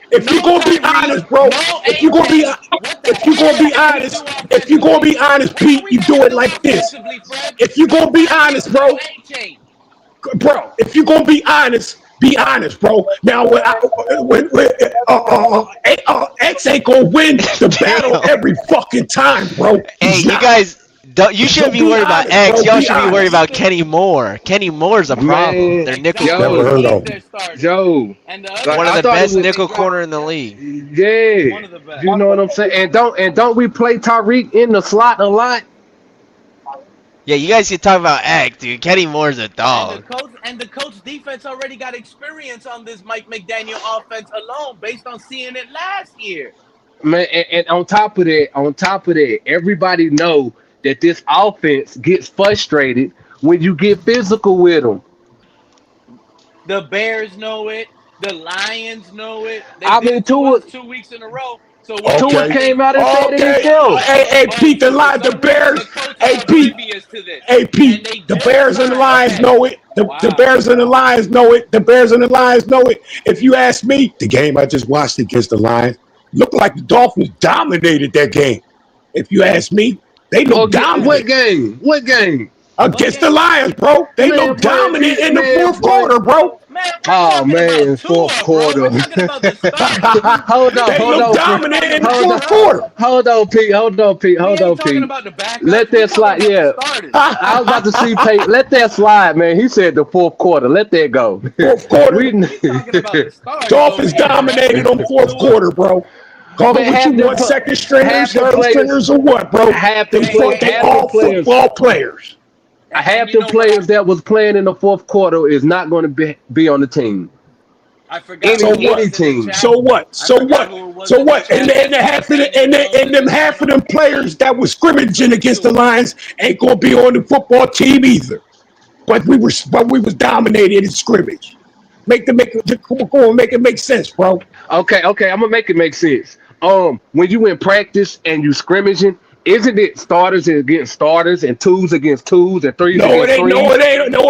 honest, bro. If you're gonna be honest, Pete, you do it like this. If you're gonna be honest, bro. If you're gonna be honest, bro. Now, X ain't gonna win the battle every fucking time, bro. Hey, you guys, you shouldn't be worried about X. Y'all should be worried about Kenny Moore. Kenny Moore's a problem. They're nickel corner. One of the best nickel corner in the league. Yeah, you know what I'm saying. And don't we play Tyreek in the slot a lot? Yeah, you guys can talk about X, dude. Kenny Moore's a dog. And the Colts defense already got experience on this Mike McDaniel offense alone, based on seeing it last year. Man, and on top of that, everybody know that this offense gets frustrated when you get physical with them. The Bears know it. The Lions know it. I mean, Tua 2 weeks in a row. So Tua came out and said it himself. Hey, Pete, the Bears. Hey, Pete, the Bears and the Lions know it. The Bears and the Lions know it. The Bears and the Lions know it. If you ask me, the game I just watched against the Lions looked like the Dolphins dominated that game. If you ask me, they look dominant. What game? Against the Lions, bro. They look dominant in the fourth quarter, bro. Oh man, fourth quarter. Hold on, dominant in the fourth quarter. Hold on, Pete. Let that slide. Yeah, I was about to see Pete. Let that slide, man. He said the fourth quarter. Let that go. Fourth quarter. Dolphins dominated on fourth quarter, bro. Call it what you want, second stringers, third stringers, or what, bro? They all football players. Half the players that was playing in the fourth quarter is not going to be on the team. I forgot. Any team. So what? And then half of them players that was scrimmaging against the Lions ain't gonna be on the football team either. But we was dominated in scrimmage. Make it make sense, bro. Okay, I'm gonna make it make sense. When you in practice and you scrimmaging, isn't it starters against starters and twos against twos and threes against threes? No, it ain't all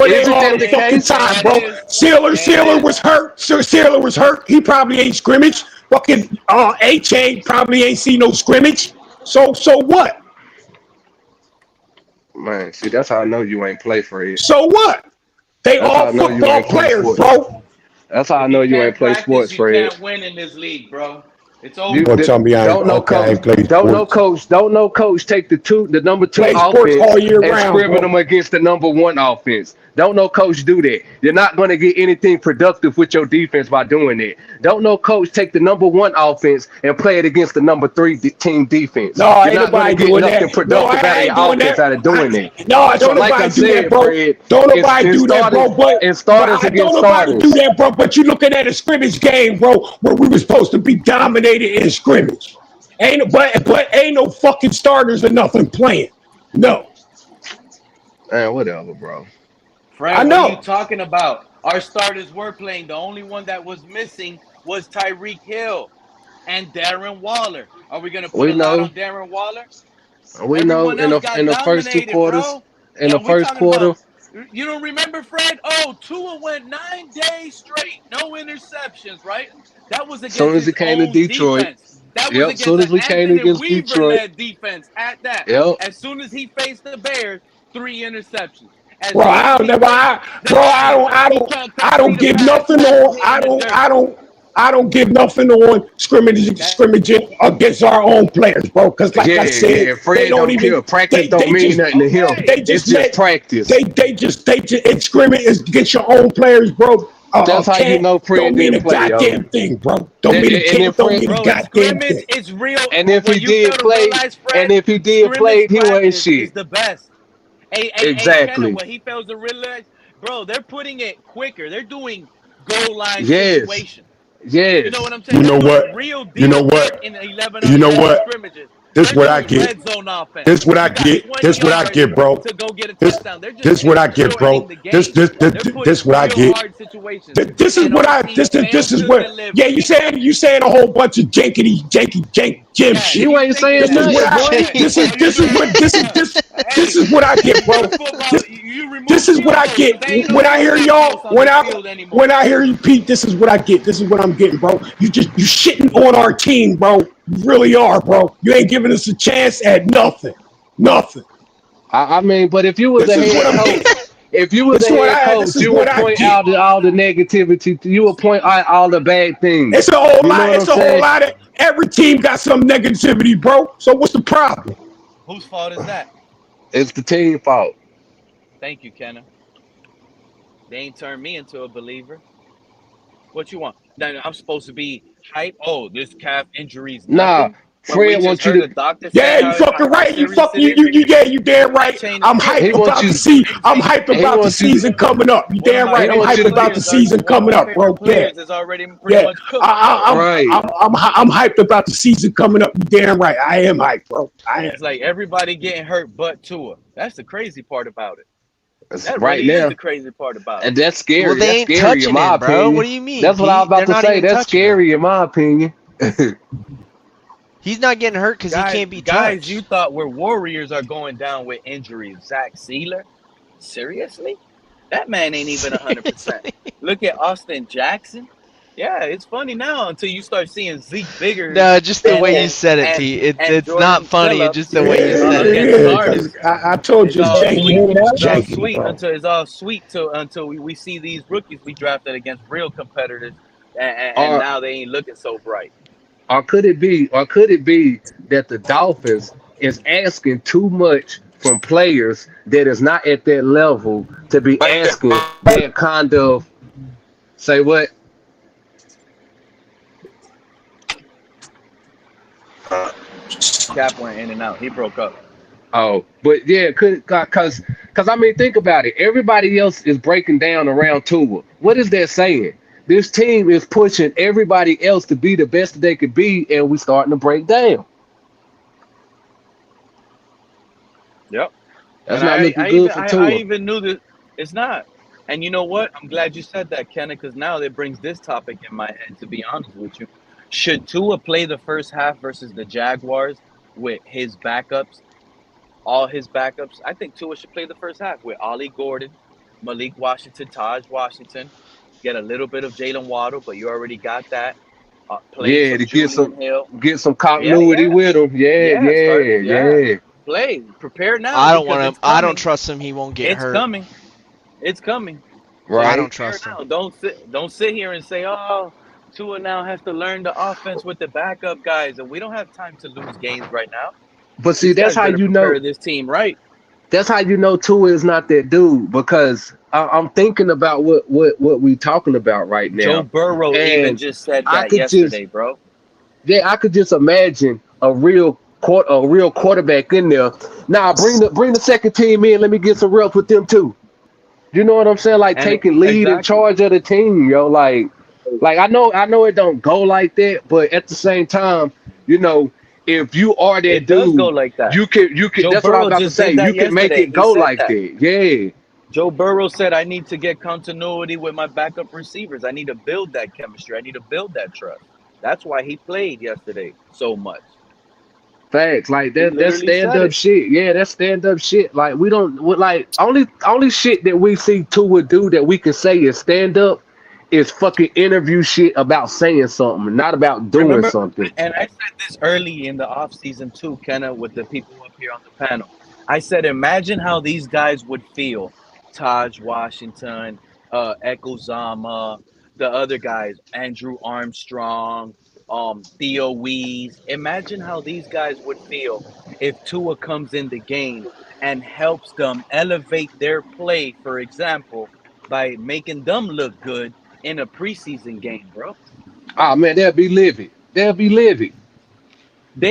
the fucking time, bro. Sealer was hurt. Sealer was hurt. He probably ain't scrimmage. Fucking Achane probably ain't seen no scrimmage. So what? Man, see, that's how I know you ain't play for it. So what? They all football players, bro. That's how I know you ain't play sports, Fred. You can't win in this league, bro. It's over. Don't know coach take the number 2 offense all year and round, scrimmage them against the number 1 offense. Don't know coach do that. You're not going to get anything productive with your defense by doing it. Don't know coach take the number 1 offense and play it against the number 3 team defense. No, you're not going to get nothing productive out of your offense out of doing it. No, don't nobody do that, bro. Don't nobody do that, bro. But starters against starters. Do that, bro. But you looking at a scrimmage game, bro, where we were supposed to be dominated in scrimmage. But ain't no fucking starters or nothing playing. No. Man, whatever, bro. Fred, I know. What are you talking about? Our starters were playing. The only one that was missing was Tyreek Hill and Darren Waller. Are we going to put a lot on Darren Waller? We know in the first 2 quarters. Bro. In the first quarter. You don't remember, Fred? Tua went 9 days straight. No interceptions, right? That was against soon as he came to Detroit. Defense. That was against soon as we came against Detroit. Defense at that. Yep. As soon as he faced the Bears, 3 interceptions. Bro, I don't give nothing on. I don't give nothing on scrimmaging against our own players, bro. Because like I said, Fred they don't even practice. Don't mean nothing to him. It's just practice. They just scrimmage against your own players, bro. That's how you know Fred didn't play, a goddamn thing, bro. Don't mean a goddamn thing. It's real. And if he did play, he wasn't shit. It's the best. Exactly. What he fails to realize, bro, they're putting it quicker. They're doing goal line situation. Yes. You know what I'm saying? You know what? You know what? You know what? This is what I get. This is what I get. This is what I get, bro. This is what I get, bro. This is what I get. This is what I. This is what. Yeah, you saying a whole bunch of janky Jim shit. You ain't saying nothing. This is what I get, bro. This is what I get. When I hear y'all, when I hear you, Pete, this is what I get. This is what I'm getting, bro. You shitting on our team, bro. You really are, bro. You ain't giving us a chance at nothing. I mean, but if you was the head coach, you would point out all the negativity. You would point out all the bad things. It's a whole lot. It's a whole lot of. Every team got some negativity, bro. So what's the problem? Whose fault is that? It's the team fault. Thank you, Kenna. They ain't turned me into a believer. What you want? Now I'm supposed to be hype. Oh, this calf injury's nothing. Nah, Fred wants you to. Yeah, you fucking right. You damn right. I'm hyped about the season. I'm hyped about the season coming up. You damn right. I'm hyped about the season coming up, bro. Yeah. I'm hyped about the season coming up. You damn right. I am hyped, bro. I am. It's like everybody getting hurt but Tua. That's the crazy part about it. That right now is the crazy part about it. And that's scary. Well, they ain't touching him, bro. What do you mean? That's what I was about to say. That's scary in my opinion. He's not getting hurt because he can't be touched. Guys, you thought where Warriors are going down with injuries. Zach Sealer? Seriously? That man ain't even 100%. Look at Austin Jackson. Yeah, it's funny now until you start seeing Zeke Biggers. No, just the way you said it, Pete. It's not funny. It's just the way you said it. Against Cardinals. I told you, It's all sweet until we see these rookies we drafted against real competitors, and now they ain't looking so bright. Or could it be that the Dolphins is asking too much from players that is not at that level to be asking that kind of say what? Cap went in and out. He broke up. Oh, but yeah, cause I mean, think about it. Everybody else is breaking down around Tua. What is that saying? This team is pushing everybody else to be the best that they could be, and we starting to break down. Yep. That's not looking good for Tua. I even knew that it's not. And you know what? I'm glad you said that, Kenna, because now it brings this topic in my head, to be honest with you. Should Tua play the first half versus the Jaguars with his backups, all his backups? I think Tua should play the first half with Ollie Gordon, Malik Washington, Taj Washington, get a little bit of Jalen Waddle, but you already got that. Yeah, to get some continuity with him. Yeah. Play. Prepare now. I don't want him. I don't trust him. He won't get hurt. It's coming. Right. I don't trust him. Don't sit here and say, oh, Tua now has to learn the offense with the backup guys, and we don't have time to lose games right now. But see, that's how you know this team right. That's how you know Tua is not that dude, because I'm thinking about what we talking about right now. Joe Burrow even just said that yesterday, bro. Yeah, I could just imagine a real quarterback in there. Now bring the second team in. Let me get some reps with them too. You know what I'm saying? Like taking lead and charge of the team, yo. Like I know it don't go like that, but at the same time, you know, if you are that dude, does go like that. You can. Joe That's Burrow what I'm about to say. You can make it go like that. Yeah. Joe Burrow said, I need to get continuity with my backup receivers. I need to build that chemistry. I need to build that trust. That's why he played yesterday so much. Facts. Like that's stand up shit. Yeah, that's stand up shit. Like we don't only shit that we see Tua do that we can say is stand up is fucking interview shit about saying something, not about doing something. And I said this early in the offseason too, Kenna, with the people up here on the panel. I said, imagine how these guys would feel. Taj Washington, Ekozama, the other guys, Andrew Armstrong, Theo Wees. Imagine how these guys would feel if Tua comes in the game and helps them elevate their play, for example, by making them look good in a preseason game, bro. Oh man, they'll be livid. They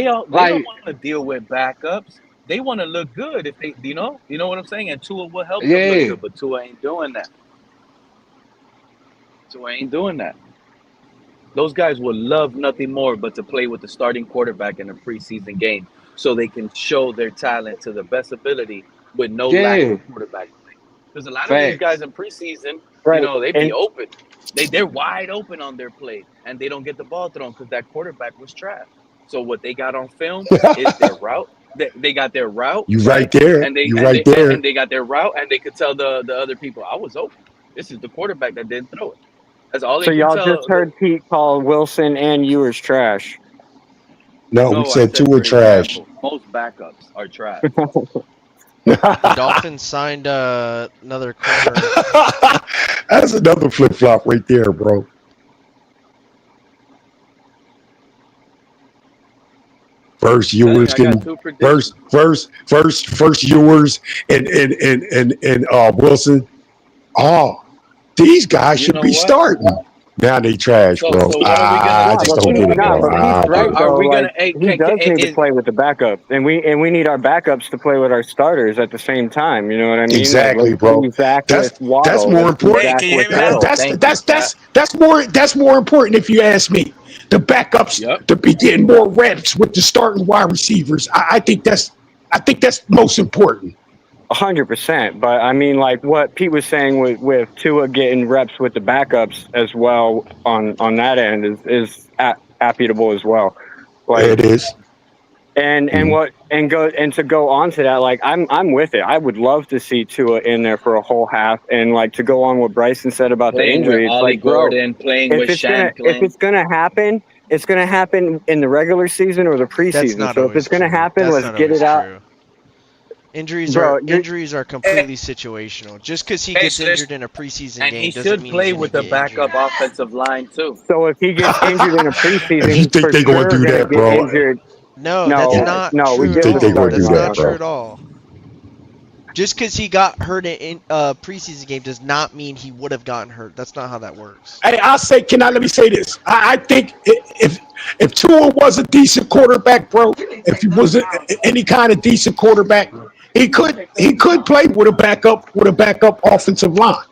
don't want to deal with backups. They want to look good if they, you know what I'm saying? And Tua will help them look good, but Tua ain't doing that. Those guys would love nothing more but to play with the starting quarterback in a preseason game so they can show their talent to the best ability with no lack of quarterback play. Because a lot of these guys in preseason, you know, they be open. They're wide open on their play, and they don't get the ball thrown because that quarterback was trash. So what they got on film is their route. They got their route. You right there. And they got their route, and they could tell the other people, I was open. This is the quarterback that didn't throw it. That's all. So y'all just heard Pete call Wilson and Ewers trash. No, we said Tua trash. Most backups are trash. The Dolphins signed another corner. That's another flip flop right there, bro. First Ewers getting first Ewers and Wilson. Oh, these guys should be starting. Now they trash, bro. I just don't get it, bro. He does need to play with the backups, and we need our backups to play with our starters at the same time. You know what I mean? Exactly, bro. That's more important. That's more important if you ask me. The backups to be getting more reps with the starting wide receivers. I think that's most important. 100%, but I mean, like what Pete was saying with Tua getting reps with the backups as well on that end is applicable as well. Like, it is. And to go on to that, like I'm with it. I would love to see Tua in there for a whole half, and like to go on what Bryson said about the Playing with injury. It's Ollie like, bro, Gordon, playing with if Shankland. it's gonna happen, it's gonna happen in the regular season or the preseason. So if it's gonna happen, let's get it out. True. Injuries Bro, are completely situational. Just because he gets injured in a preseason And game he doesn't should mean play he's with gonna the get backup injured. offensive line too. So if he gets injured in a preseason, You he's think for they gonna sure do that, gonna bro? get injured. No, that's not we true get at think they all. gonna That's do that, not bro. true at all. Just because he got hurt in a preseason game does not mean he would have gotten hurt. That's not how that works. Hey, let me say this. I think if Tua was a decent quarterback, bro, if he was any kind of decent quarterback, he could play with a backup offensive line.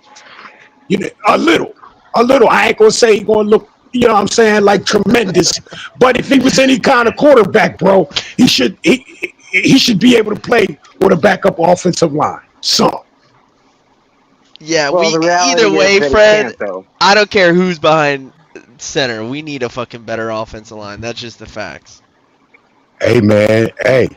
You know, a little. I ain't gonna say he's gonna look, you know what I'm saying, like tremendous. But if he was any kind of quarterback, bro, he should be able to play with a backup offensive line. Yeah, Well, the reality either way, is that he Fred, can't, though. I don't care who's behind center. We need a fucking better offensive line. That's just the facts. Hey, man. Hey.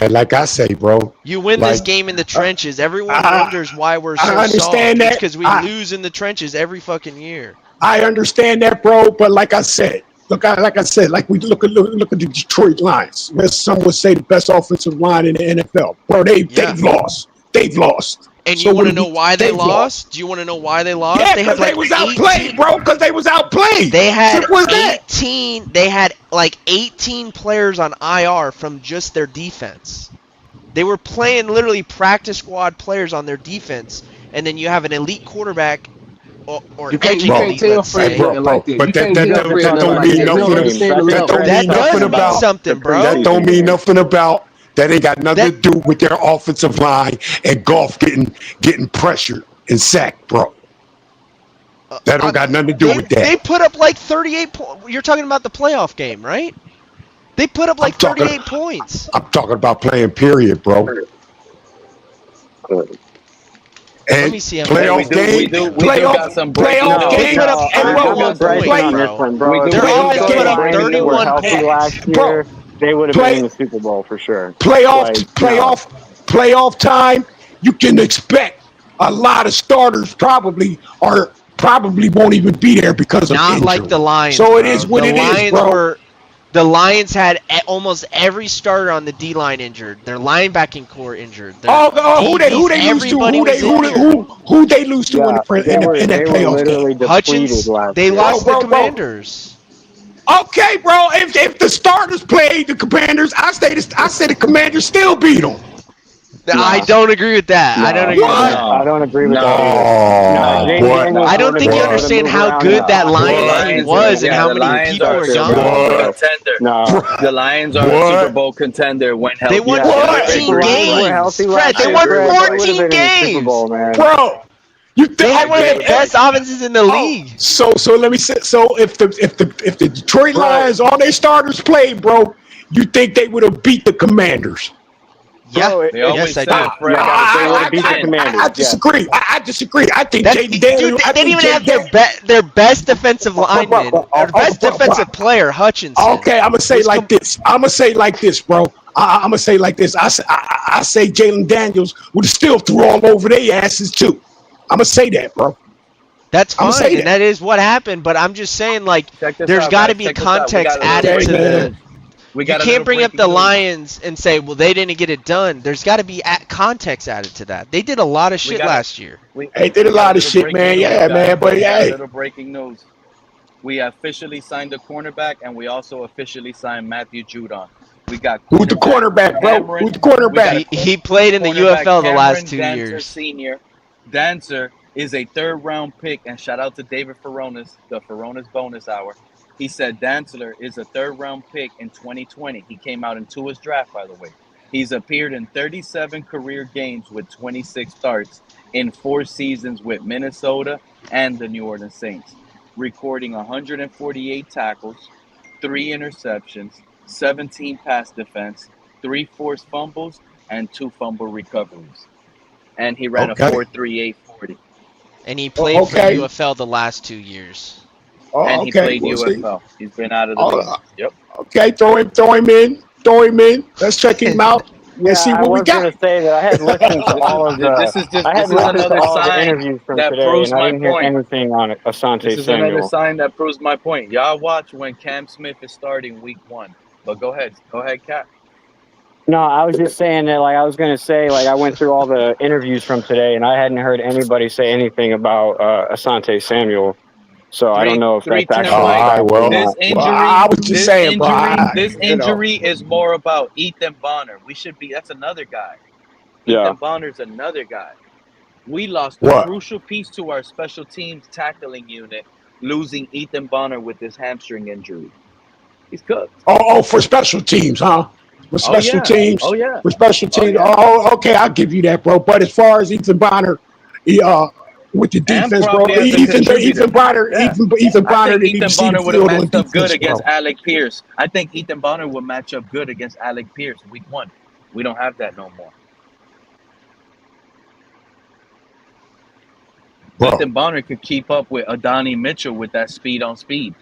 Like I say, bro. You win this game in the trenches. Everyone wonders why we're so understand soft. that. It's because we lose in the trenches every fucking year. I understand that, bro. But like I said, like we look at the Detroit Lions. Some would say the best offensive line in the NFL. Bro, they've lost. They've lost. And you want to know why they lost? Do you want to know why they lost? Yeah, they had because they was outplayed, bro. Because they was outplayed. They had Simple as that. 18. They had like 18 players on IR from just their defense. They were playing literally practice squad players on their defense, and then you have an elite quarterback or edging elite, let's say. But that don't mean nothing bro. That don't mean nothing about. That ain't got nothing to do with their offensive line and Goff getting pressured and sacked, bro. That don't got nothing to do with that. They put up like 38 points. You're talking about the playoff game, right? They put up like 38 points. I'm talking about playing period, bro. And let me see how playoff game. Playoff game. Their offense put up 31 points. Last year, they would have been in the Super Bowl for sure. Playoff time. You can expect a lot of starters probably won't even be there because of not injury. Like the Lions. So it is what it is, bro. The Lions had almost every starter on the D line injured. Their linebacking core injured. Who they lose to? Who they lose to in that playoff game? Hutchins. They lost the Commanders. Okay, bro. If the starters played the Commanders, I say the Commanders still beat them. I don't agree with that. I don't agree with that. I don't agree with that. I don't think you understand how good that Lions team was and how many people were gone. The Lions are a Super Bowl contender when healthy. They won 14 games. Fred, they won 14 games. Bro. They had one of the best offenses in the league. So let me say. So if the Detroit Lions all their starters played, bro, you think they would have beat the Commanders? Yeah, yes, I do. I disagree. I disagree. I think Jaden Daniels. They didn't even have their best defensive lineman, their best defensive player, Hutchinson. Okay, I'm gonna say like this, bro. I'm gonna say like this. I say Jalen Daniels would have still threw all over their asses too. I'm gonna say that, bro. That's fine, and that is what happened. But I'm just saying, like, there's got to be context added to the. You can't bring up the Lions and say, well, they didn't get it done. There's got to be context added to that. They did a lot of shit last year. They did a lot of shit, man. Yeah, man. But hey. Little breaking news. We officially signed a cornerback, and we also officially signed Matthew Judon. We got who's the cornerback, bro? Who's the cornerback? He played in the UFL the last 2 years. Senior. Dancer is a third-round pick, and shout out to David Feronis, the Feronis bonus hour. He said Dantzler is a third-round pick in 2020. He came out in Tua's draft, by the way. He's appeared in 37 career games with 26 starts in 4 seasons with Minnesota and the New Orleans Saints, recording 148 tackles, 3 interceptions, 17 pass defense, 3 forced fumbles, and 2 fumble recoveries. And he ran a 4.38 40. And he played for UFL the last 2 years. And he played UFL. He's been out of the league. Yep. Okay, throw him in. Throw him in. Let's check him out and see I what we was got. gonna say that I had listened to all of the. This is to another all of the sign interviews from that today, proves and I my didn't hear point. anything on Asante This is another Samuel. sign that proves my point. Y'all watch when Cam Smith is starting week 1. But go ahead, Cap. No, I was just saying that, like, I was going to say, like, I went through all the interviews from today, and I hadn't heard anybody say anything about Asante Samuel. So I don't know if that's actually fact or This not. injury, I was just saying, bro. This injury is more about Ethan Bonner. That's another guy. Yeah. Ethan Bonner's another guy. We lost a What? crucial piece to our special teams tackling unit, losing Ethan Bonner with this hamstring injury. He's cooked. Oh, for special teams, huh? For special teams. Oh yeah. For special teams. yeah. Oh, okay, I'll give you that, bro. But as far as Ethan Bonner, with the defense, bro, probably as a Ethan contributor. Bonner, Yeah. Ethan Bonner I think didn't even Ethan see the Bonner would have field on matched up good defense, against bro. Alec Pierce. I think Ethan Bonner would match up good against Alec Pierce week 1. We don't have that no more. Bro. Ethan Bonner could keep up with Adonai Mitchell with that speed on speed.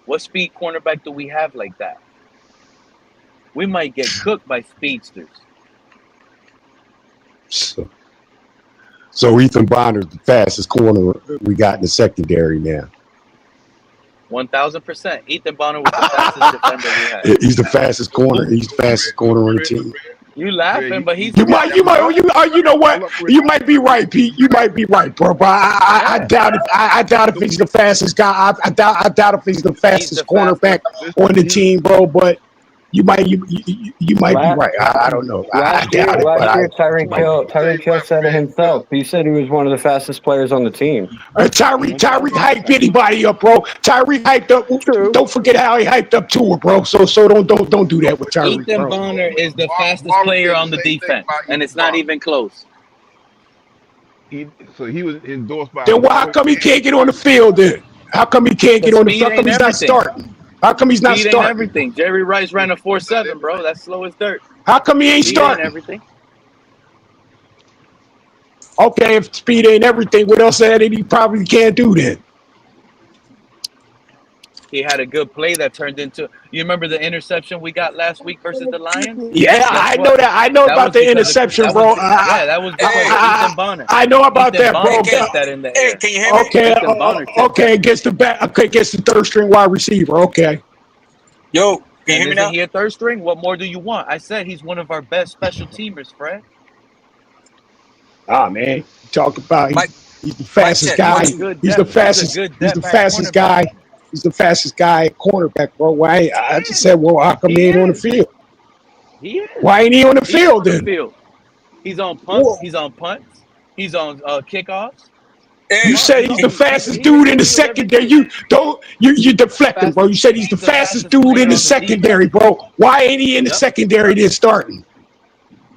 What speed cornerback do we have like that? We might get cooked by speedsters. So Ethan Bonner's the fastest corner we got in the secondary now. 1,000%. Ethan Bonner was the fastest defender we had. He's the fastest corner. He's the fastest corner on the team. You laughing, but he's you know what? You might be right, Pete. You might be right, bro. But I doubt it. I doubt if he's the fastest guy. I doubt if he's the fastest cornerback on the team, bro. But you might be right. I don't know. Last year, Tyreek Hill said it himself. He said he was one of the fastest players on the team. Tyreek hyped anybody up, bro. Tyreek hyped up. Don't forget how he hyped up Tua, bro. So don't do that with Tyreek. Ethan Bonner is the fastest player on the defense, and it's not even close. So he was endorsed by. Then how come he can't get on the field? Then how come he can't get on the field? How come he's not starting? How come he's not Speed starting? ain't everything. Jerry Rice ran a 4.7, bro. That's slow as dirt. How come he ain't Speed starting? Ain't everything. Okay, if speed ain't everything, what else that he probably can't do then? He had a good play that turned into. You remember the interception we got last week versus the Lions? Yeah, I know that. I know about the interception, bro. That was because of Ethan Bonner. I know about Ethan that, bro. Bonner kept that in the air. Can you hear me? Okay, against the third string wide receiver. Okay. Yo, can you hear me now? Isn't he a third string? What more do you want? I said he's one of our best special teamers, Fred. Man, talk about he's the fastest guy. He's the fastest. He's the fastest guy. He's the fastest guy at cornerback, bro. Why? I just said, well, how come he ain't on the field? He is. Why ain't he on the field then? He's on punts. He's on punts. He's on kickoffs. You said he's the fastest dude in the secondary. You're deflecting, bro. You said he's the fastest dude in the secondary, bro. Why ain't he in the secondary then starting?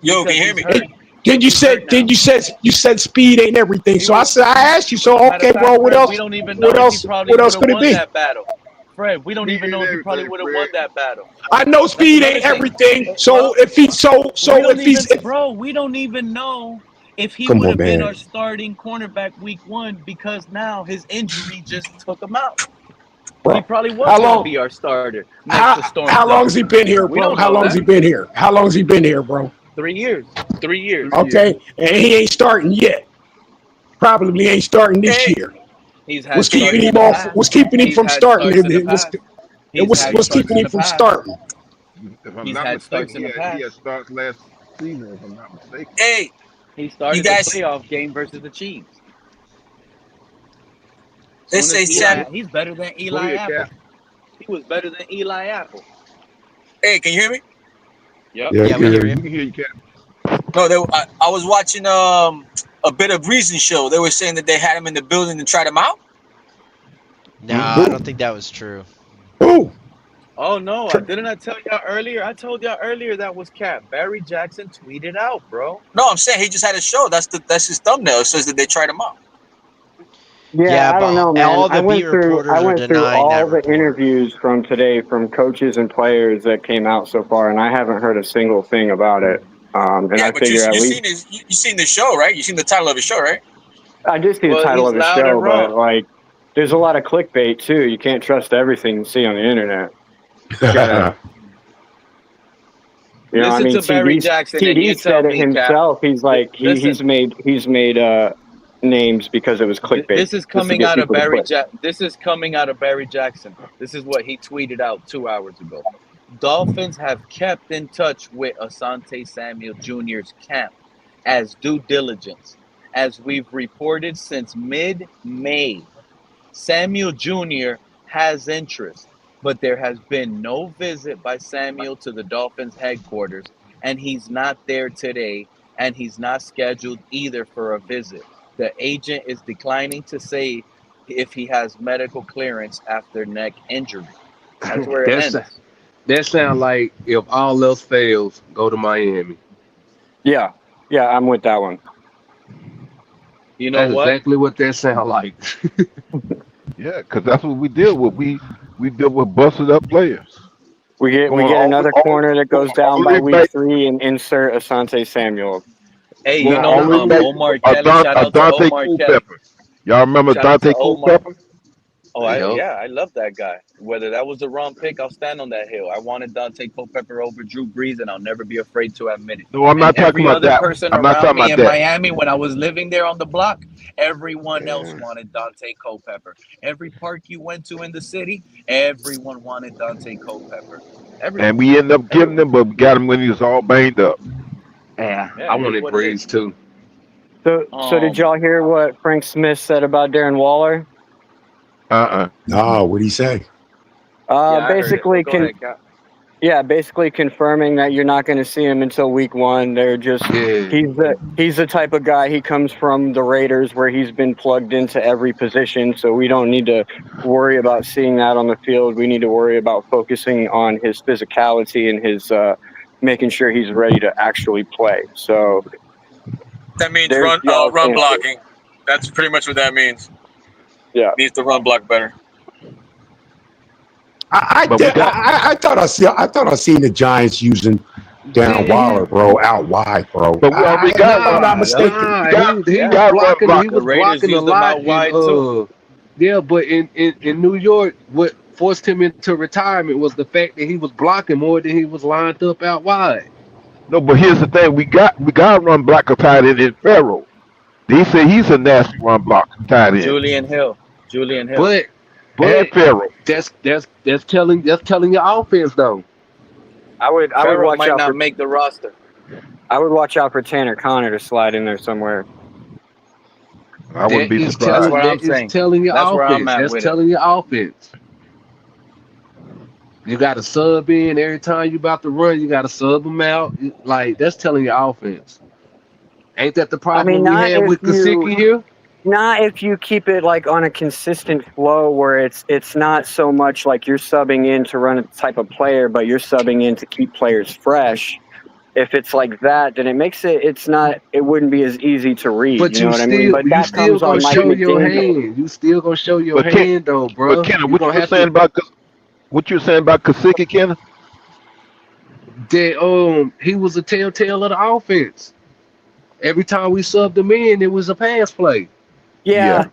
Yo, can you hear me? Then you said speed ain't everything. So I asked you. So okay, bro. What else? We don't even know what else? What else could it be? That battle. Fred, we don't even know if he probably would have won that battle. I know speed ain't everything. So if he's bro, we don't even know if he would have been our starting cornerback week 1 because now his injury just took him out. Bro, he probably was going to be our starter. How long has he been here, bro? How long has he been here? How long has he been here, bro? 3 years. 3 years. Okay, and he ain't starting yet. Probably ain't starting this year. What's keeping him off? What's keeping him from starting? What's keeping him from starting? If I'm not mistaken, he had starts last season, if I'm not mistaken. Hey, he started the playoff game versus the Chiefs. Let's say he's better than Eli Apple. He was better than Eli Apple. Hey, can you hear me? Yep. Yeah, we can hear you, Cap. No, I was watching a bit of Reason show. They were saying that they had him in the building and tried him out. No, I don't think that was true. Who? Oh no! Didn't I tell y'all earlier? I told y'all earlier that was Cap. Barry Jackson tweeted out, bro. No, I'm saying he just had a show. That's his thumbnail. It says that they tried him out. Yeah, I don't know, man. All the beat reporters I went through denying all that the interviews from today from coaches and players that came out so far, and I haven't heard a single thing about it. And I figure at least you seen the show, right? You seen the title of the show, right? I did see the title of the show, but like, there's a lot of clickbait too. You can't trust everything you see on the internet. You know, I Listen mean, to Barry Jackson, and you TD tell said it me, Cap. himself. He's like Listen. he's made names because it was clickbait. This is just to coming get out of people to click. This is coming out of Barry Jackson. This is what he tweeted out 2 hours ago. Dolphins have kept in touch with Asante Samuel Jr.'s camp as due diligence. As we've reported since mid-May, Samuel Jr. has interest, but there has been no visit by Samuel to the Dolphins headquarters, and he's not there today, and he's not scheduled either for a visit. The agent is declining to say if he has medical clearance after neck injury. That's where it ends. That sounds like if all else fails, go to Miami. Yeah, I'm with that one. You know That's what? exactly what that sounds like. Yeah, because that's what we deal with. We deal with busted up players. We get another corner that goes down by week 3 and insert Asante Samuel. Hey, you know Omar Kelly. Shout out to Omar Kelly. Y'all remember Shout out Dante to Omar. Culpepper? Oh, I love that guy. Whether that was the wrong pick, I'll stand on that hill. I wanted Dante Culpepper over Drew Brees, and I'll never be afraid to admit it. No, I'm not talking about that. Person I'm not around talking me about in that. Miami when I was living there on the block, everyone else wanted Dante Culpepper. Every park you went to in the city, everyone wanted Dante Culpepper. And we ended up giving him, but we got him when he was all banged up. Yeah, I wanted Breeze too. So did y'all hear what Frank Smith said about Darren Waller? No, what'd he say? Basically confirming that you're not going to see him until week 1. They're just he's the type of guy. He comes from the Raiders where he's been plugged into every position, so we don't need to worry about seeing that on the field. We need to worry about focusing on his physicality and his making sure he's ready to actually play. So that means run blocking. That's pretty much what that means. Yeah, needs to run block better. I thought I seen the Giants using Darren Waller, bro, out wide, bro. But we already got I'm not mistaken. He was blocking a lot. Yeah, but in New York, what forced him into retirement was the fact that he was blocking more than he was lined up out wide. No, but here's the thing: we got to run block a tight end in Farrell. He said he's a nasty run block tight end. Julian Hill. But Farrell. That's telling your offense though. I would watch might out not for make the roster. I would watch out for Tanner Connor to slide in there somewhere. I wouldn't be surprised. That's what I'm saying. Telling your That's offense. where I'm at That's with telling your offense. You got to sub in every time you about to run. You got to sub them out. Like that's telling your offense. Ain't that the problem we had with Gesicki here? Not if you keep it like on a consistent flow where it's not so much like you're subbing in to run a type of player, but you're subbing in to keep players fresh. If it's like that, then it makes it wouldn't be as easy to read. But you know what I mean? But that still comes on gonna Mike show your McDaniel. hand. You still gonna show your hand though, bro. But Kenna, what you saying about Gesicki, Kenna? That he was a telltale of the offense. Every time we subbed him in, it was a pass play. I'm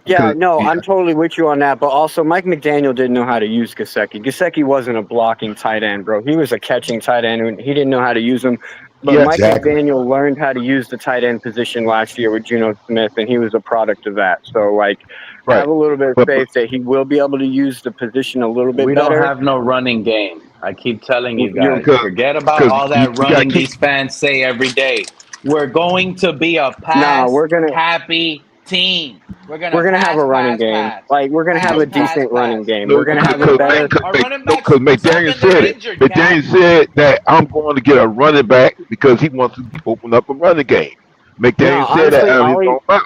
totally with you on that. But also, Mike McDaniel didn't know how to use Gesicki. Gesicki wasn't a blocking tight end, bro. He was a catching tight end, and he didn't know how to use him. But Mike McDaniel learned how to use the tight end position last year with Geno Smith, and he was a product of that. So, have a little bit of faith that he will be able to use the position a little bit better. We don't have no running game. I keep telling you guys, forget about all that running these fans say every day. We're going to be a happy team. We're gonna have a running game. Like we're gonna have a decent running game. We're gonna have a better. Because McDaniel said that I'm going to get a running back because he wants to open up a running game. McDaniel said that.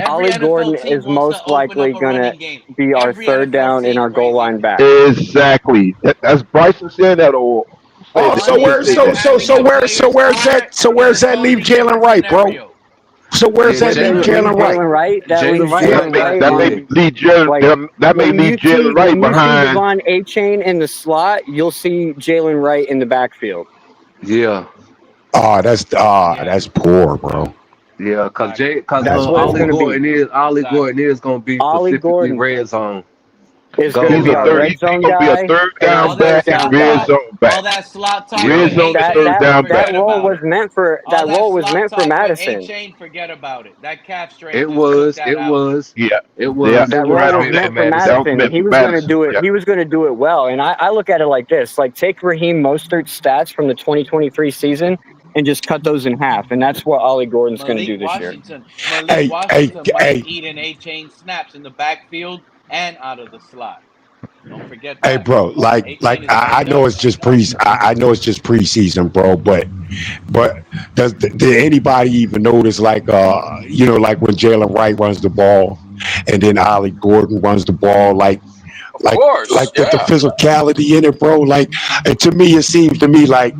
Ollie Gordon is most likely going to be our third down in our goal line back. Exactly. That's Bryson saying that. So where's that leave Jalen Wright, bro? So where's that leave Jalen Wright? That may leave Jalen Wright behind. Devon Achane in the slot, you'll see Jalen Wright in the backfield. Yeah. That's poor, bro. Yeah, because Ollie Gordon is going to be specifically red zone. is going to He's be a a third. red He's zone gonna be a guy third and down a back third and down red guy. zone All back. that slot talk Red with zone to A-Chain, third down forget back. That role about was it. meant for All that slot talk with Madison. A-Chain, forget about it. That calf strain It just took was. that It out. was. Yeah. It Yeah. was. That It was role was meant meant for for Madison. That was Madison. meant He for was going to Madison. do it. Yeah. He was going to do it well. And I look at it like this: like take Raheem Mostert's stats from the 2023 season and just cut those in half, and that's what Ollie Gordon's going to do this year. Hey, might eat an A-Chain snaps in the backfield and out of the slot. Don't forget Hey, that. bro, like A-Chain is I banged know up. it's just I know it's just preseason, bro. But did anybody even notice, like like when Jalen Wright runs the ball, and then Ollie Gordon runs the ball, like course, with the yeah. physicality in it, bro. Like, and to me, it seems to me like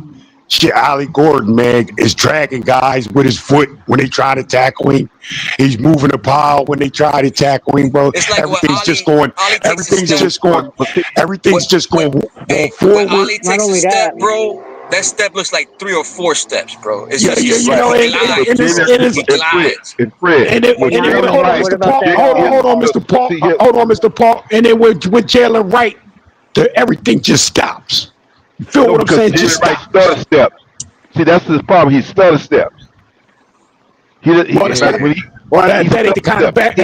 shit. Ollie Gordon, man, is dragging guys with his foot when they try to tackle him. He's moving the pile when they try to tackle him, bro. It's like what Everything's just going. Ollie takes a Everything's step. just going. Everything's just going When forward. Ollie takes a step, bro, that step looks like 3 or 4 steps, bro. It's Yeah, just yeah, you know, he glides. And hold on, Mr. Paul. Hold on, Mr. Paul. Hold on, Mr. Paul. And then with Jalen Wright, everything just stops. You feel what I'm saying? Just Jalen Wright stop. stutter steps. See, that's his problem. He stutter steps. That ain't the kind of back.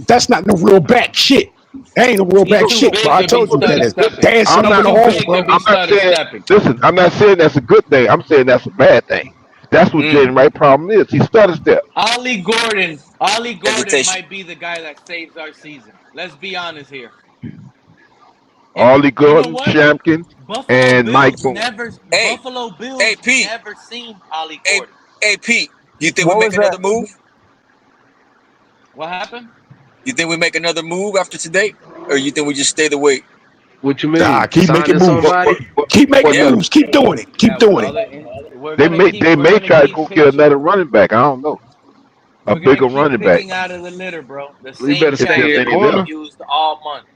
That's not no real back shit. That ain't no real back shit, bro. I told you that. Dancing up in the hole, bro. I'm not saying. Listen, I'm not saying that's a good thing. I'm saying that's a bad thing. That's what Jalen Wright problem is. He stutter steps. Ollie Gordon might be the guy that saves our season. Let's be honest here. Ollie Gordon, Shampkin, and Mike Boone. Buffalo Bills never seen Ollie Gordon. Hey, Pete, you think we make another move? What happened? You think we make another move after today? Or you think we just stay the way? What you mean? Keep making moves. Keep making moves. Keep doing it. Keep doing it. They may try to go get another running back. I don't know. A bigger running back. Picking out of the litter, bro. The We same better chat stay in that corner. we used all month.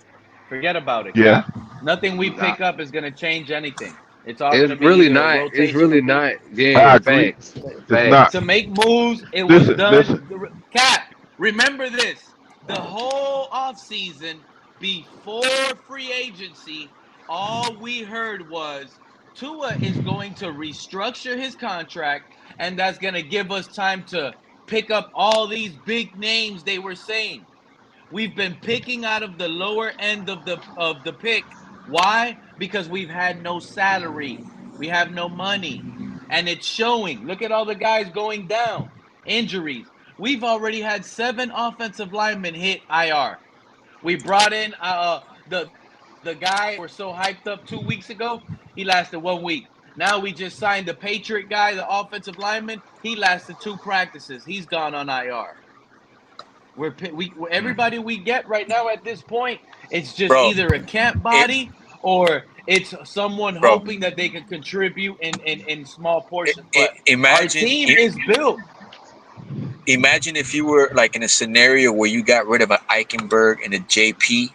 Forget about it. Yeah. Nothing we pick up is gonna change anything. It's all It's gonna be really either a not. rotation It's really or not. I Yeah, agree. facts. It's Facts. not. to make moves. It was Listen, done. listen. Cap, remember this: the whole offseason before free agency, all we heard was Tua is going to restructure his contract, and that's going to give us time to pick up all these big names they were saying. We've been picking out of the lower end of the pick. Why? Because we've had no salary. We have no money. And it's showing. Look at all the guys going down. Injuries. We've already had 7 offensive linemen hit IR. We brought in the guy we're so hyped up 2 weeks ago. He lasted 1 week. Now we just signed the Patriot guy, the offensive lineman. He lasted 2 practices. He's gone on IR. Everybody we get right now at this point, it's just either a camp body or it's someone hoping that they can contribute in small portions. But our team is built. Imagine if you were like in a scenario where you got rid of an Eichenberg and a JP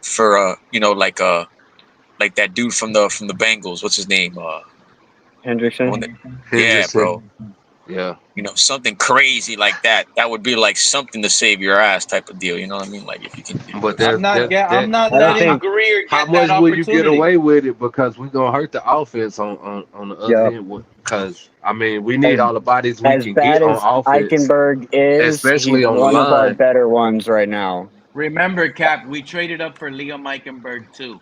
for like that dude from the Bengals. What's his name? Hendrickson. Yeah, bro. Yeah. Something crazy like that. That would be like something to save your ass type of deal. You know what I mean? Like if you can. But I'm not letting Greer get how that much will you opportunity. get away with it? Because we're gonna hurt the offense on the other end. Because I mean, we need all the bodies we can get on offense. Eichenberg is, especially he's on the one of our line. better ones right now. Remember, Cap, we traded up for Liam Eichenberg too.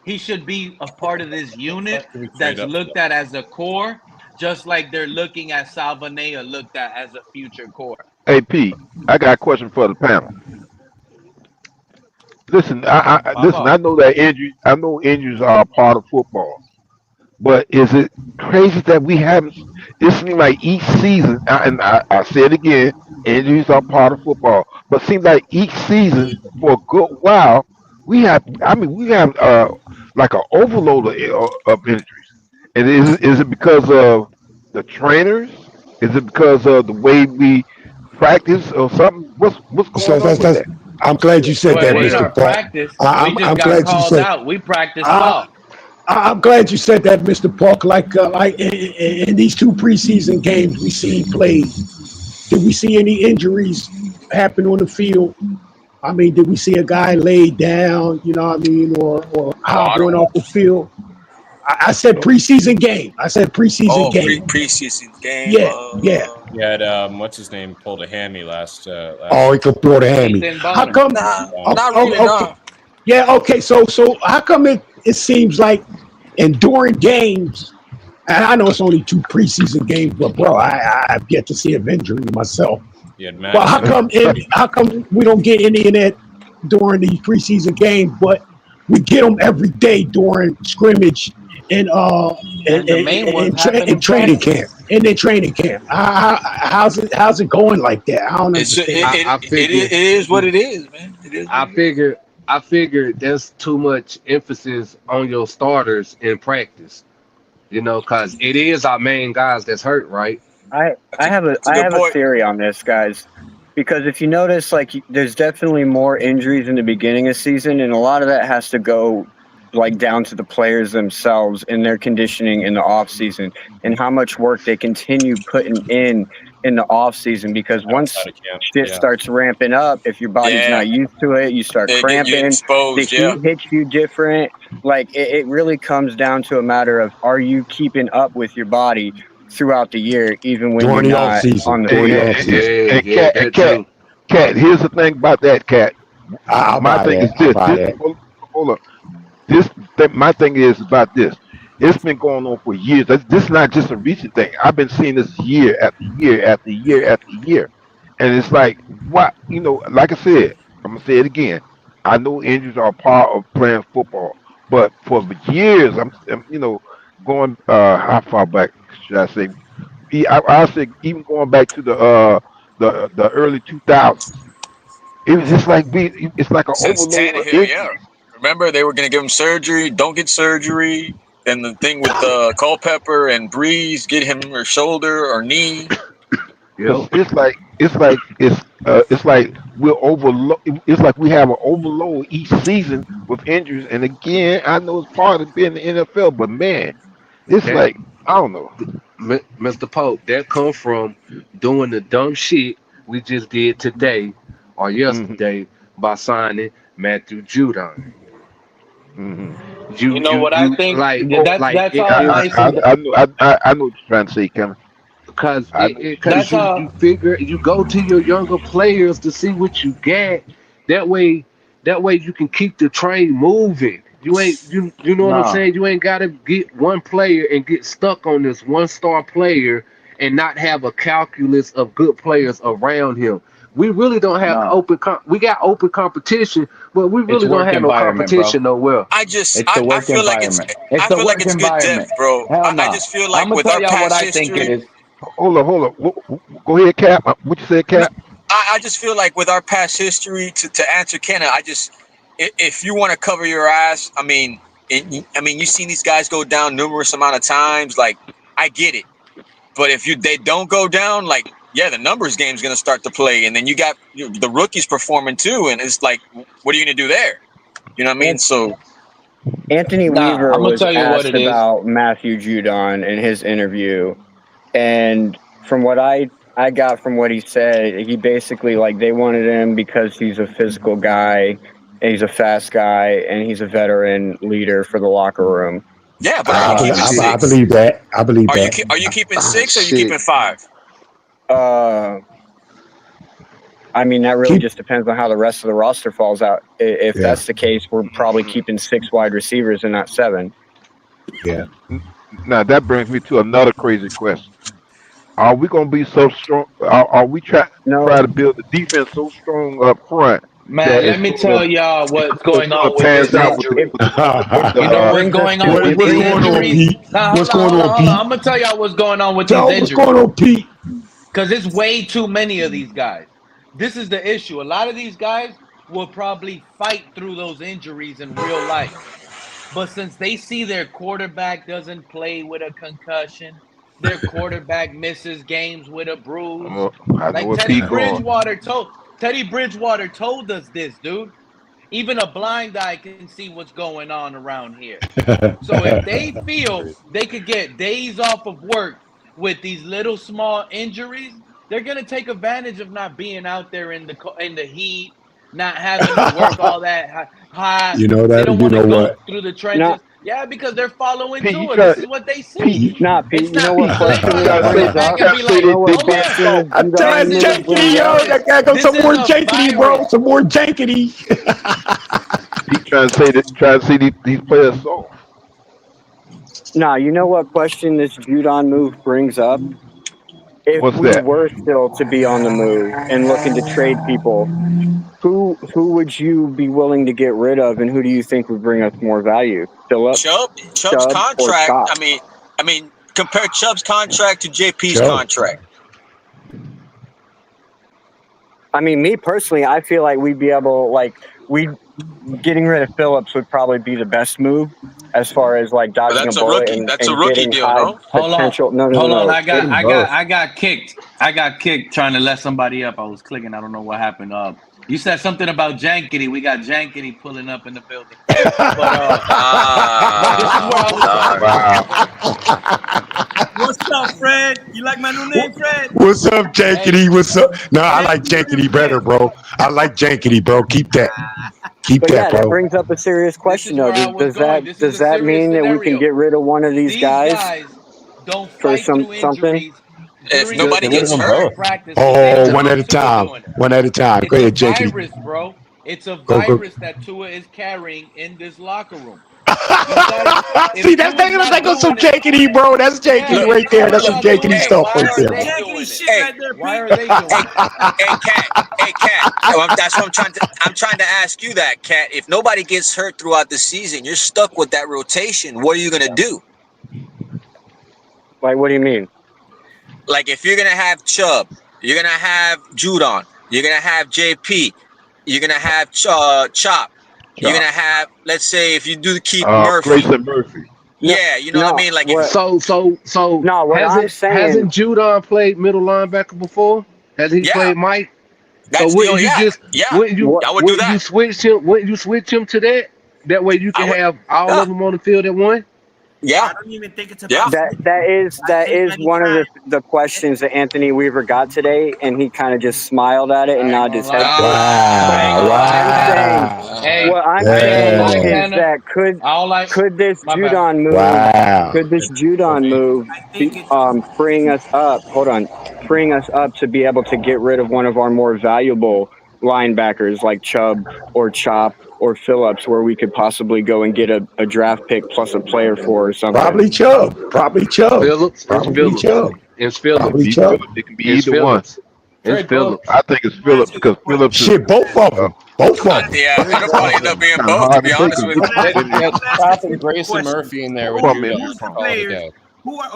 He should be a part of this unit that's looked at as a core, just like they're looking at Salvanea looked at as a future core. Hey, Pete, I got a question for the panel. Listen, I know that injuries. I know injuries are a part of football, but is it crazy that we haven't? It seems like each season, and I say it again, injuries are part of football. But it seems like each season, for a good while, we have. I mean, we have like an overload of injuries. And is it because of the trainers? Is it because of the way we practice or something? What's going on with that? I'm glad you said that, Mr. Paul. I'm glad you said. Out. We practiced well. I'm glad you said that, Mr. Park. Like in these 2 preseason games we seen played, did we see any injuries happen on the field I mean, did we see a guy laid down? You know what I mean, or hobbling off the field? I said preseason game. I said preseason game. Preseason game. Yeah. He had what's his name pulled a hammy last. Oh, he could throw the hammy. How come? Not really. Okay. Yeah. Okay. So how come it seems like during games, and I know it's only 2 preseason games, but bro, I've yet to see an injury myself. Well, how come we don't get any of that during the preseason game, but we get them every day during scrimmage and training camp? And then training camp. How's it going like that? I don't understand. It is what it is, man. It is. I figured there's too much emphasis on your starters in practice. You know, because it is our main guys that's hurt, right? I have a theory on this, guys, because if you notice, like, there's definitely more injuries in the beginning of season, and a lot of that has to go like down to the players themselves and their conditioning in the off season and how much work they continue putting in the off season, because once shit starts ramping up, if your body's not used to it, you start cramping, the heat hits you different. Like it really comes down to a matter of, are you keeping up with your body throughout the year, even when during you're the not off-season. on the field. Cat, here's the thing about that, Cat. My thing is this. Hold up. My thing is about this. It's been going on for years. This is not just a recent thing. I've been seeing this year after year after year after year. And it's like, what, like I said, I'm going to say it again. I know injuries are a part of playing football. But for years, I'm going, how far back should I say? I say even going back to the early 2000s. It was just like it's like an Since overload of Tannehill, injuries. Remember, they were going to give him surgery. Don't get surgery. Then the thing with Culpepper and Breeze, get him a shoulder or knee. It's like we're overload. It's like we have an overload each season with injuries. And again, I know it's part of being in the NFL, but man, it's like I don't know, Mr. Pope. That come from doing the dumb shit we just did today or yesterday by signing Matthew Judon. You know what I think? I know what you're trying to say, Kevin. Because you figure you go to your younger players to see what you get. That way you can keep the train moving. You know what I'm saying? You ain't gotta get one player and get stuck on this one star player and not have a calculus of good players around him. We really don't have we got open competition, but we really don't have no competition nowhere. I feel like it's good depth, bro. I just feel like with our past history. Hold up. Go ahead, Cap. What you said, Cap? I just feel like with our past history, to answer Kenna, if you want to cover your ass, I mean, you've seen these guys go down numerous amount of times. Like, I get it, but if they don't go down, like, the numbers game's gonna start to play, and then you got the rookies performing too, and it's like, what are you gonna do there? You know what I mean? So Anthony Weaver was asked about Matthew Judon in his interview, and from what I got from what he said, he basically, like, they wanted him because he's a physical guy, and he's a fast guy, and he's a veteran leader for the locker room. Yeah, but are you keeping 6? I believe that. Are you keeping 6 or are you keeping 5? I mean, that really just depends on how the rest of the roster falls out. If that's the case, we're probably keeping 6 wide receivers and not 7. Yeah. Now that brings me to another crazy question. Are we going to be so strong? Are we try to build the defense so strong up front? Man, let me tell y'all what's going on with this injury. You know what's going on with these injuries? What's going on, Pete? I'm going to tell y'all what's going on with these injuries. What's going on, Pete? Because it's way too many of these guys. This is the issue. A lot of these guys will probably fight through those injuries in real life. But since they see their quarterback doesn't play with a concussion, their quarterback misses games with a bruise. Like Teddy Bridgewater told us this, dude. Even a blind eye can see what's going on around here. So if they feel they could get days off of work with these little small injuries, they're gonna take advantage of not being out there in the heat, not having to work all that high. You know They that. don't You want to know go what? through the trenches. Yeah, because they're following Pete, you Tua. try, This is what they see. Pete, It's You know not what so they question can this sit brings back up? and be say like, You know what hold question on. this I'm telling This you, is a Jankety, yo, virus. I got This some is more a Jankety, bro. virus. Some more Jankety. Pete trying to see these players soft. No, you know what question this Judon move brings up? If What's we that? were still to be on the move and looking to trade people, who would you be willing to get rid of, and who do you think would bring us more value? Phillips, Chubb's Chubb, or contract. Chop? I mean, compare Chubb's contract to JP's Chubb. contract. I mean, me personally, I feel like we'd be able, getting rid of Phillips would probably be the best move as far as like But dodging a that's a bullet rookie. That's a and rookie getting deal, high no? Hold on. potential. Hold on. No. I got kicked. I got kicked trying to let somebody up. I was clicking. I don't know what happened. You said something about Jankety. We got Jankety pulling up in the building. But this is where I was What's up, Fred? You like my new name, Fred? What's up, Jankety? What's up? No, I like Jankety better, bro. I like Jankety, bro. Keep that. Keep But that, yeah, that bro. brings up a serious question, though. where I was Does going. This is does a that serious mean that we can scenario. get rid of one of these These guys don't for fight through something? injuries. If During nobody during gets hurt, practice, they Oh, don't one want at a Tua time. doing it. One at a time. Go It's a ahead, Jankety. virus, bro. It's a Go. virus that Tua is carrying in this locker room. These guys, See, that's some Jankety, bro. That's Jankety right there. That's some Jankety stuff right there. Why are they doing it? Hey, Cat. That's what I'm trying to ask you that, Cat. If nobody gets hurt throughout the season, you're stuck with that rotation. What are you gonna do? Like, what do you mean? Like, if you're gonna have Chubb, you're gonna have Judon, you're gonna have JP, you're gonna have Chop. You're gonna have, let's say, if you do keep Murphy. Grayson Murphy. Yeah, you know what I mean. Like, So hasn't Judon played middle linebacker before? Hasn't he played Mike? That's so wouldn't you just wouldn't you I would do that. you switch him? Wouldn't you switch him to that? That way you can have all of them on the field at once. Yeah, I don't even think it's about that is one of the questions that Anthony Weaver got today, and he kind of just smiled at it and nodded his head. What I'm saying is that could this Judon move freeing us up? Hold on, freeing us up to be able to get rid of one of our more valuable linebackers like Chubb or Chop or Phillips, where we could possibly go and get a draft pick plus a player for or something. Probably Chubb. Phillips. Probably Chubb. It's Phillips. Probably Chubb. It can be either one. It's Phillips. I think it's Phillips because Phillips. Shit, both of them. Yeah, it'll probably end up being both. To be honest with you. Chop and Grayson Murphy in there with Who's the players?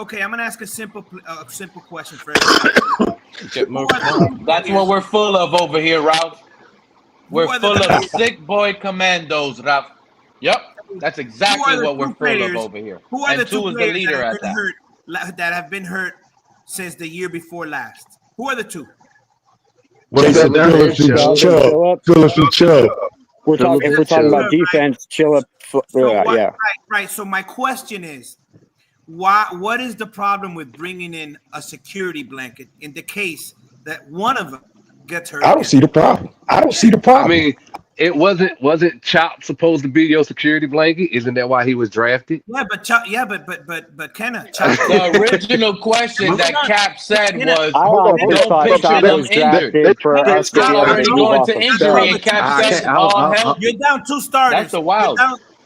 Okay, I'm gonna ask a simple question, Fred. That's what we're full of over here, Ralph. We're full of sick boy commandos, Ralph. Yep, that's exactly what we're full of over here. Who are and the two is the players leader at that. that have been hurt since the year before last? Who are the two? Phillips and Chubb. If we're talking about defense, Chillip. Right. So my question is, what is the problem with bringing in a security blanket in the case that one of them gets hurt? I don't see the problem. I mean, it wasn't Chop supposed to be your security blanket? Isn't that why he was drafted? Yeah, but Kenna. The original question that Cap said was, don't picture them injured. It's already going to injury, and Cap said, all hell. You're down 2 starters. That's a wild.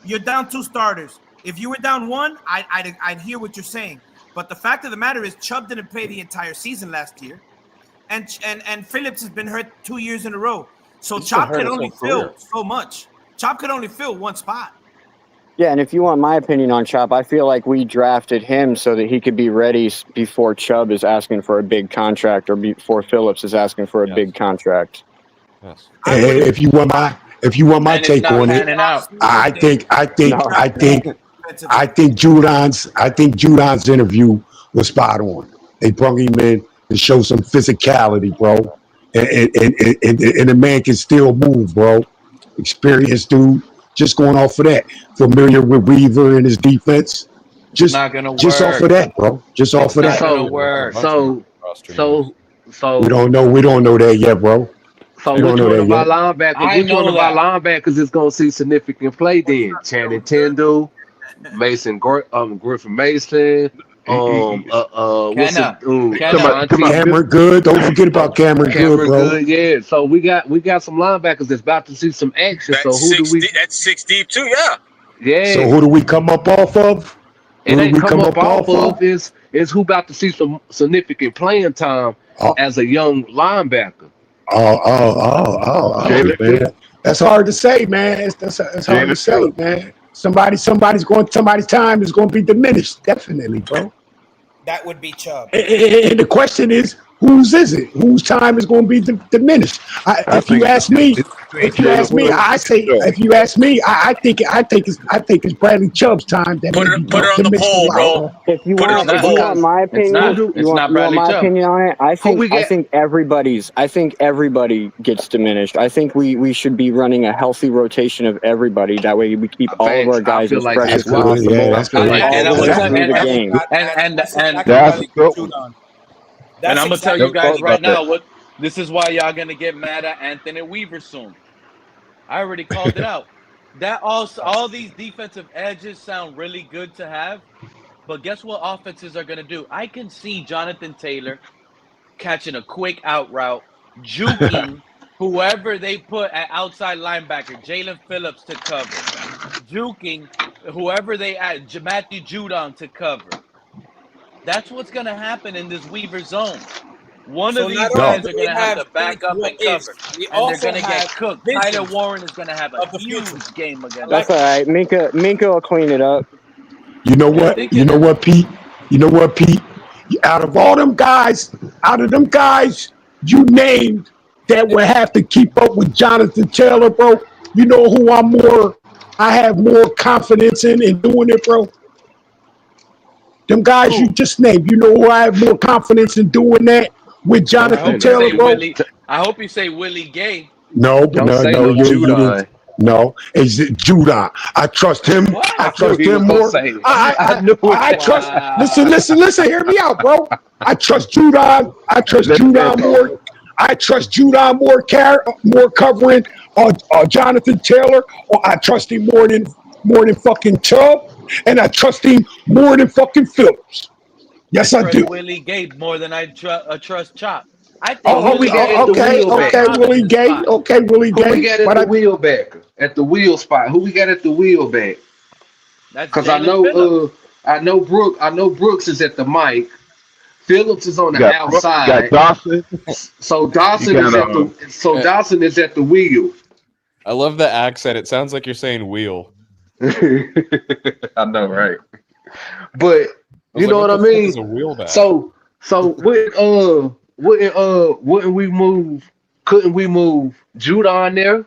You're down 2 starters. If you were down 1, I'd hear what you're saying. But the fact of the matter is, Chubb didn't play the entire season last year, and Phillips has been hurt 2 years in a row. So Chop could only fill so much. Chop could only fill one spot. Yeah, and if you want my opinion on Chop, I feel like we drafted him so that he could be ready before Chubb is asking for a big contract or before Phillips is asking for a big contract. Yes. If you want my take on it, I think Judon's interview was spot on. They brought him in to show some physicality, bro. And the man can still move, bro. Experienced dude. Just going off of that. Familiar with Weaver and his defense. Just off of that, bro. Just off of that. So we don't know that yet, bro. So You don't which know one that of our yet. linebackers? I Which one know of our that. linebackers is going to see significant play? Then Channing Tindall, Griffin Mason. What's Kenna. To Ashanti, my Cameron Good. Don't forget about Cameron Good, Cameron bro. Good. Yeah. So we got some linebackers that's about to see some action. So who do we? That's 6 deep too. Yeah. So Yeah. who do we come up off of? It Who do ain't we come come up up off off of? of is who about to see some significant playing time as a young linebacker. Oh, man. That's hard to say, man. That's hard to say, man. Somebody's time is going to be diminished, definitely, bro. That would be Chubb. And the question is, whose is it? Whose time is going to be diminished? If you ask me, I say. If you ask me, I think it's Bradley Chubb's time that Put may it be on the diminished a poll, lot. bro. If you Put it on the want poll. my opinion, It's not Bradley my Chubb. opinion on it. I we get? think everybody gets diminished. I think we should be running a healthy rotation of everybody. That way we keep all of our guys as fresh as possible. That's good. And I'm all the gonna way tell through the game. And I'm gonna tell you guys right about that. now what this is why y'all gonna get mad at Anthony Weaver soon. I already called it out. That all these defensive edges sound really good to have, but guess what offenses are gonna do? I can see Jonathan Taylor catching a quick out route, juking whoever they put at outside linebacker, Jalen Phillips to cover, juking whoever they add, Matthew Judon to cover. That's what's going to happen in this Weaver zone. One of these guys are going to have to back up and cover, and they're going to get cooked. Tyler Warren is going to have a huge game against That's all right. Minka will clean it up. You know what? You know what, Pete? Out of them guys you named that would have to keep up with Jonathan Taylor, bro. You know who I have more confidence in doing it, bro? Them guys you just named. You know who I have more confidence in doing that with Jonathan Taylor, bro? I hope you say Willie Gay. No, you didn't. No, it's Judon. I trust him. What? I trust him more. I trust. Listen. Hear me out, bro. I trust Judon. I trust Judon more. I trust Judon more covering Jonathan Taylor, or I trust him more than fucking Chubb, and I trust him more than fucking Phillips. Yes, I do. Willie Gay more than I trust Chop. I think Okay, Willie Gay. Okay, Willie Gay. Who we got at the wheel back? At the wheel spot. Who we got at the wheel back? Because I know Brooks is at the mic. Phillips is on the outside. Got Dawson. So Dawson is at the wheel. I love the accent. It sounds like you're saying wheel. I know, right? But you know what I mean. So wouldn't we move? Couldn't we move Judon there?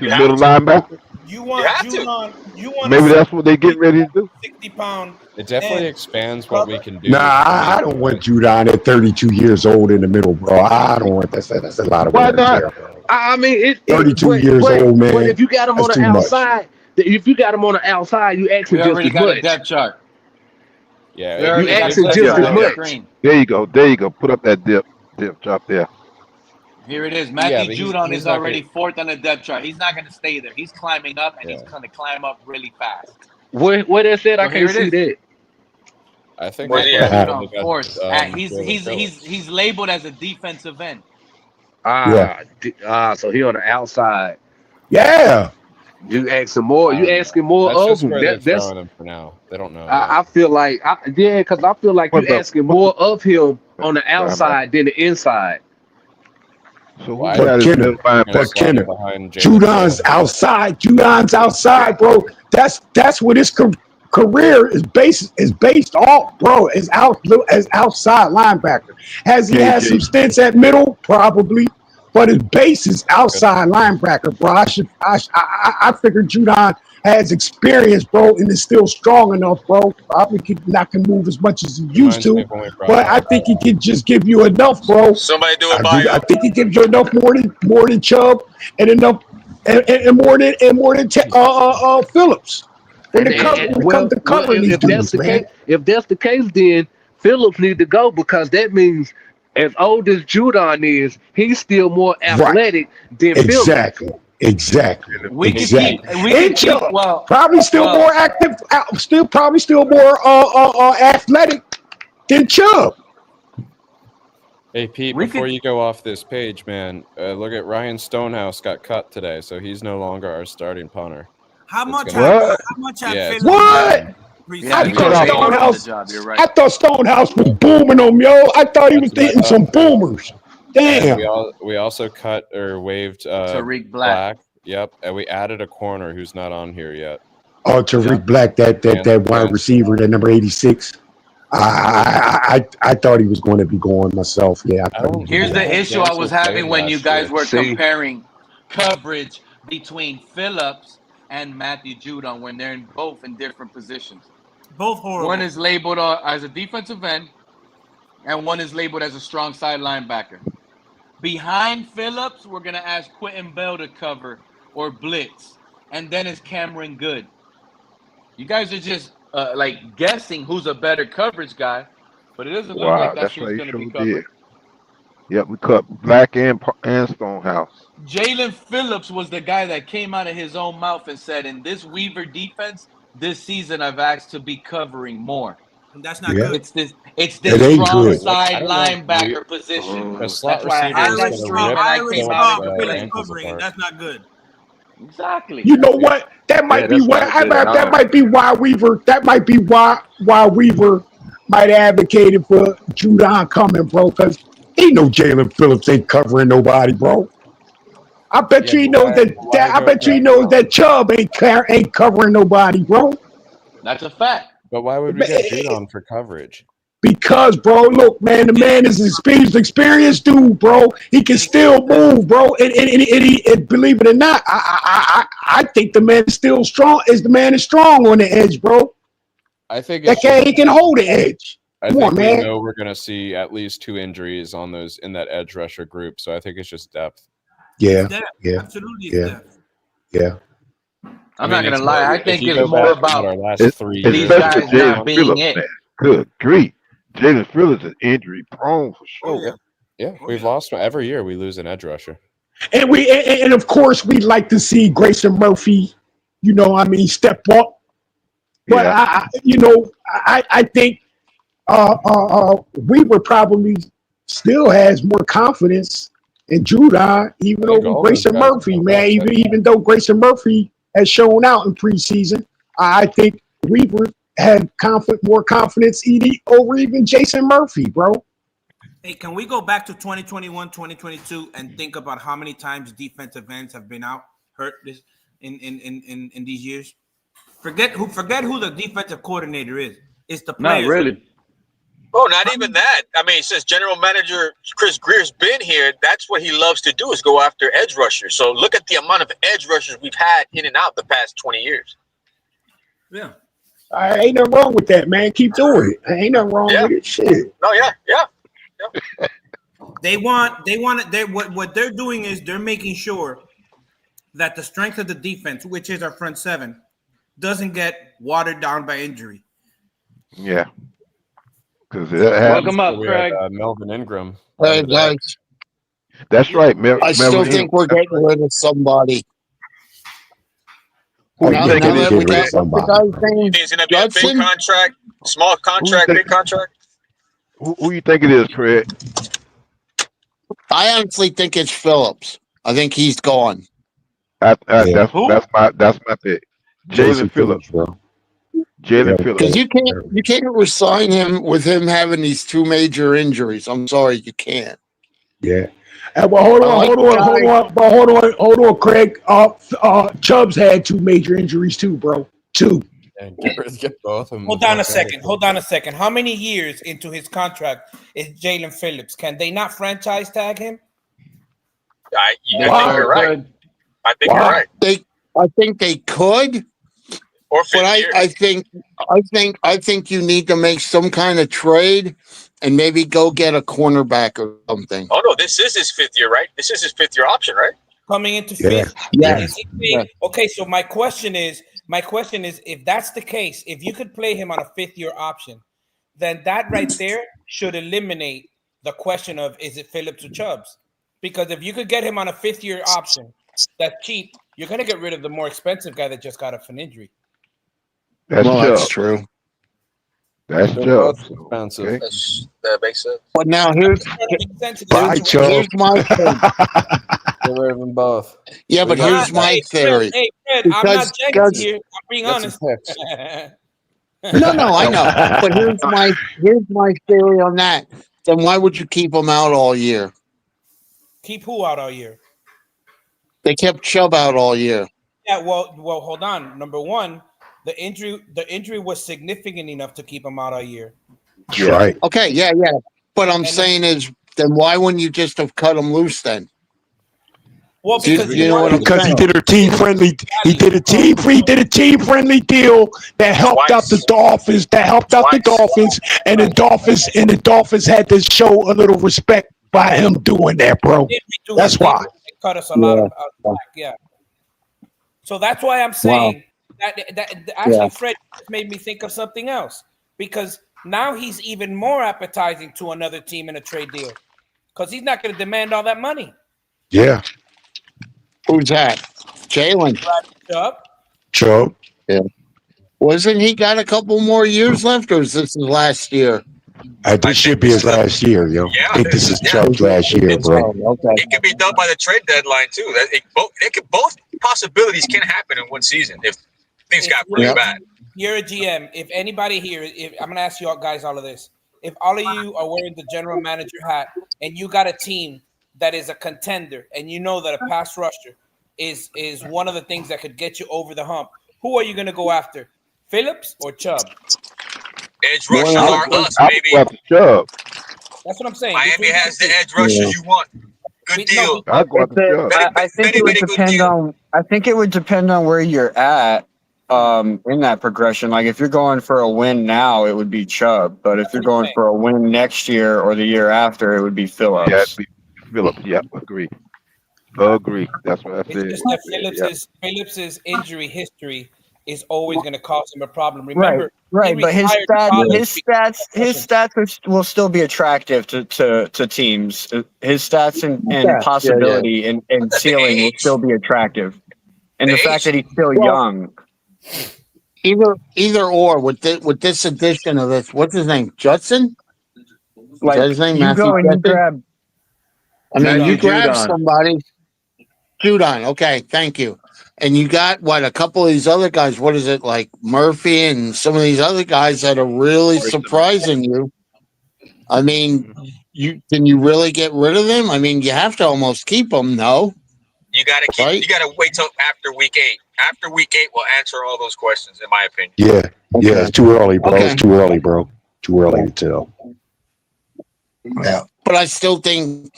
Middle linebacker. You want Maybe that's what they get ready to do. 60-pound. It definitely expands what we can do. Nah, I don't want Judon at 32 years old in the middle, bro. I don't want that. That's a lot of Why wear and not? tear. I mean, 32 years old, man. But if you got him on the outside, you actually we just already as got much. a depth chart. Yeah, you actually just as much. There you go. Put up that dip chart there. Here it is. Matthew Judon is already fourth on the depth chart. He's not going to stay there. He's climbing up, and he's going to climb up really fast. Where that said, I can't see that. I think fourth. He's labeled as a defensive end. So he on the outside. Yeah. You asking more. You asking more of him. That's him for now. They don't know. I feel like, because I feel like you asking more of him on the outside than the inside. So But Kenner, Judon's outside, bro. That's what his career is based off, bro. As outside linebacker. Has he had some stints at middle? Probably. But his base is outside linebacker, bro. I figured Judon has experience, bro, and is still strong enough, bro. Probably not can move as much as he used to, but I think he can just give you enough, bro. Somebody do it I think he gives you enough more than Chubb and enough and more than Phillips. If that's the case, then Phillips need to go because that means as old as Judon is, he's still more athletic than Phillips. Exactly. We could Exactly. keep. We could keep. Well, Probably still more active. Probably still more athletic than Chubb. Hey Pete, before you go off this page, man, look at Ryan Stonehouse got cut today, so he's no longer our starting punter. How much? What? How much? Yeah, What? I thought Stonehouse was booming them, yo. I thought he was hitting some boomers. Damn. We also cut or waived Tariq Black. Yep, and we added a corner who's not on here yet. Oh, Tariq Black, that wide receiver, that number 86. I thought he was going to be going myself. Yeah. Here's the issue I was having when you guys were comparing coverage between Phillips and Matthew Judon when they're both in different positions. Both horrible. One is labeled as a defensive end, and one is labeled as a strong side linebacker. Behind Phillips, we're going to ask Quentin Bell to cover or blitz, and then it's Cameron Good. You guys are just like guessing who's a better coverage guy, but it doesn't look like that's who's going to be covered. Yep, we cut Black and Stonehouse. Jalen Phillips was the guy that came out of his own mouth and said, in this Weaver defense, this season I've asked to be covering more. And that's not good. It's this strong side linebacker position. That's why Irish covering. That's not good. Exactly. You know what? That might be why. That might be why Weaver. That might be why Weaver might have advocated for Judon coming, bro. Because he know Jalen Phillips ain't covering nobody, bro. I bet you he knows that. I bet you he knows that Chubb ain't covering nobody, bro. That's a fact. But why would we get Judon for coverage? Because, bro, look, man, the man is an experienced dude, bro. He can still move, bro. And believe it or not, I think the man is still strong. The man is strong on the edge, bro. I think he can hold the edge. I think we know we're going to see at least 2 injuries on those in that edge rusher group. So I think it's just depth. Yeah. Absolutely. Yeah. I'm not going to lie. I think it's more about our last 3 these guys not being it. Man. Good grief. Jalen Phillips is injury prone for sure. Yeah, we've lost every year. We lose an edge rusher, and of course we'd like to see Grayson Murphy, step up. But I think Weaver probably still has more confidence in Judon, even over Grayson Murphy, man. Even though Grayson Murphy has shown out in preseason, I think Weaver had more confidence over even Jason Murphy, bro. Hey, can we go back to 2021, 2022 and think about how many times defensive ends have been out hurt this in these years? Forget who the defensive coordinator is. It's the players. Not really. Oh, not even that. I mean, since general manager Chris Greer's been here, that's what he loves to do is go after edge rushers. So look at the amount of edge rushers we've had in and out the past 20 years. Yeah. Ain't nothing wrong with that, man. Keep doing it. Ain't nothing wrong with it. Shit. No, yeah. What they're doing is they're making sure that the strength of the defense, which is our front seven, doesn't get watered down by injury. Yeah. Welcome up, Craig. Melvin Ingram. Hey, guys. That's right. I still think we're getting rid of somebody. Who do you think it is? He's going to be a big contract, small contract, big contract. Who you think it is, Craig? I honestly think it's Phillips. I think he's gone. That's my pick. Jalen Phillips, bro. Jalen Phillips. Because you can't resign him with him having these 2 major injuries. I'm sorry, you can't. Yeah. Well, hold on, Craig. Chubb's had 2 major injuries too, bro. 2. And get both of them. Hold on a second. How many years into his contract is Jalen Phillips? Can they not franchise tag him? I think you're right. I think they could. But I think you need to make some kind of trade and maybe go get a cornerback or something. Oh no, this is his 5th year, right? This is his 5th year option, right? Coming into 5th. Yeah. Okay, so my question is, if that's the case, if you could play him on a 5th year option, then that right there should eliminate the question of is it Phillips or Chubbs? Because if you could get him on a 5th-year option that's cheap, you're going to get rid of the more expensive guy that just got off an injury. That's true. That's They're Chubb. both expensive. Okay. That makes sense. But now Here's my thing. Get rid of them both. Yeah, but here's my theory. Hey, Fred, I'm not jealous here. I'm being honest. No, I know. But here's my theory on that. Then why would you keep them out all year? Keep who out all year? They kept Chubb out all year. Yeah, well, hold on. Number one, the injury was significant enough to keep him out all year. You're right. Okay, yeah. But I'm saying is, then why wouldn't you just have cut him loose then? Well, because he did a team friendly. He did a team friendly deal that helped out the Dolphins. And the Dolphins had to show a little respect by him doing that, bro. That's why. They cut us a lot of slack, yeah. So that's why I'm saying that actually, Fred just made me think of something else, because now he's even more appetizing to another team in a trade deal, because he's not going to demand all that money. Yeah. Who's that? Jalen. Chubb. Yeah. Wasn't he got a couple more years left, or is this his last year? This should be his last year, yo. Yeah, I think this is Chubb's last year, bro. It can be done by the trade deadline too. Both possibilities can happen in one season if things got really bad. You're a GM. If anybody here, I'm going to ask you all guys all of this. If all of you are wearing the general manager hat and you got a team that is a contender, and you know that a pass rusher is one of the things that could get you over the hump, who are you going to go after, Phillips or Chubb? Edge rushers are us, baby. Chubb. That's what I'm saying. Miami has the edge rushers you want. Good deal. I think it would depend on. I think it would depend on where you're at in that progression. Like if you're going for a win now, it would be Chubb. But if you're going for a win next year or the year after, it would be Phillips. Yeah, it'd be Phillips. Yeah, agree. That's what I said. It's just that Phillips's injury history is always going to cause him a problem. Remember, right. But his stats will still be attractive to teams. His stats and possibility and ceiling will still be attractive. And the fact that he's still young. Either or with this addition of this, what's his name? Judson? Like his name? you go and you grab. I mean, you grab somebody. Judon. Okay, thank you. And you got a couple of these other guys. What is it, like Murphy and some of these other guys that are really surprising you? I mean, can you really get rid of them? I mean, you have to almost keep them, no? You gotta keep. Right? You gotta wait till after week 8. After week 8, we'll answer all those questions, in my opinion. Yeah, it's too early, bro. Okay. It's too early, bro. Too early to tell. Yeah, but I still think,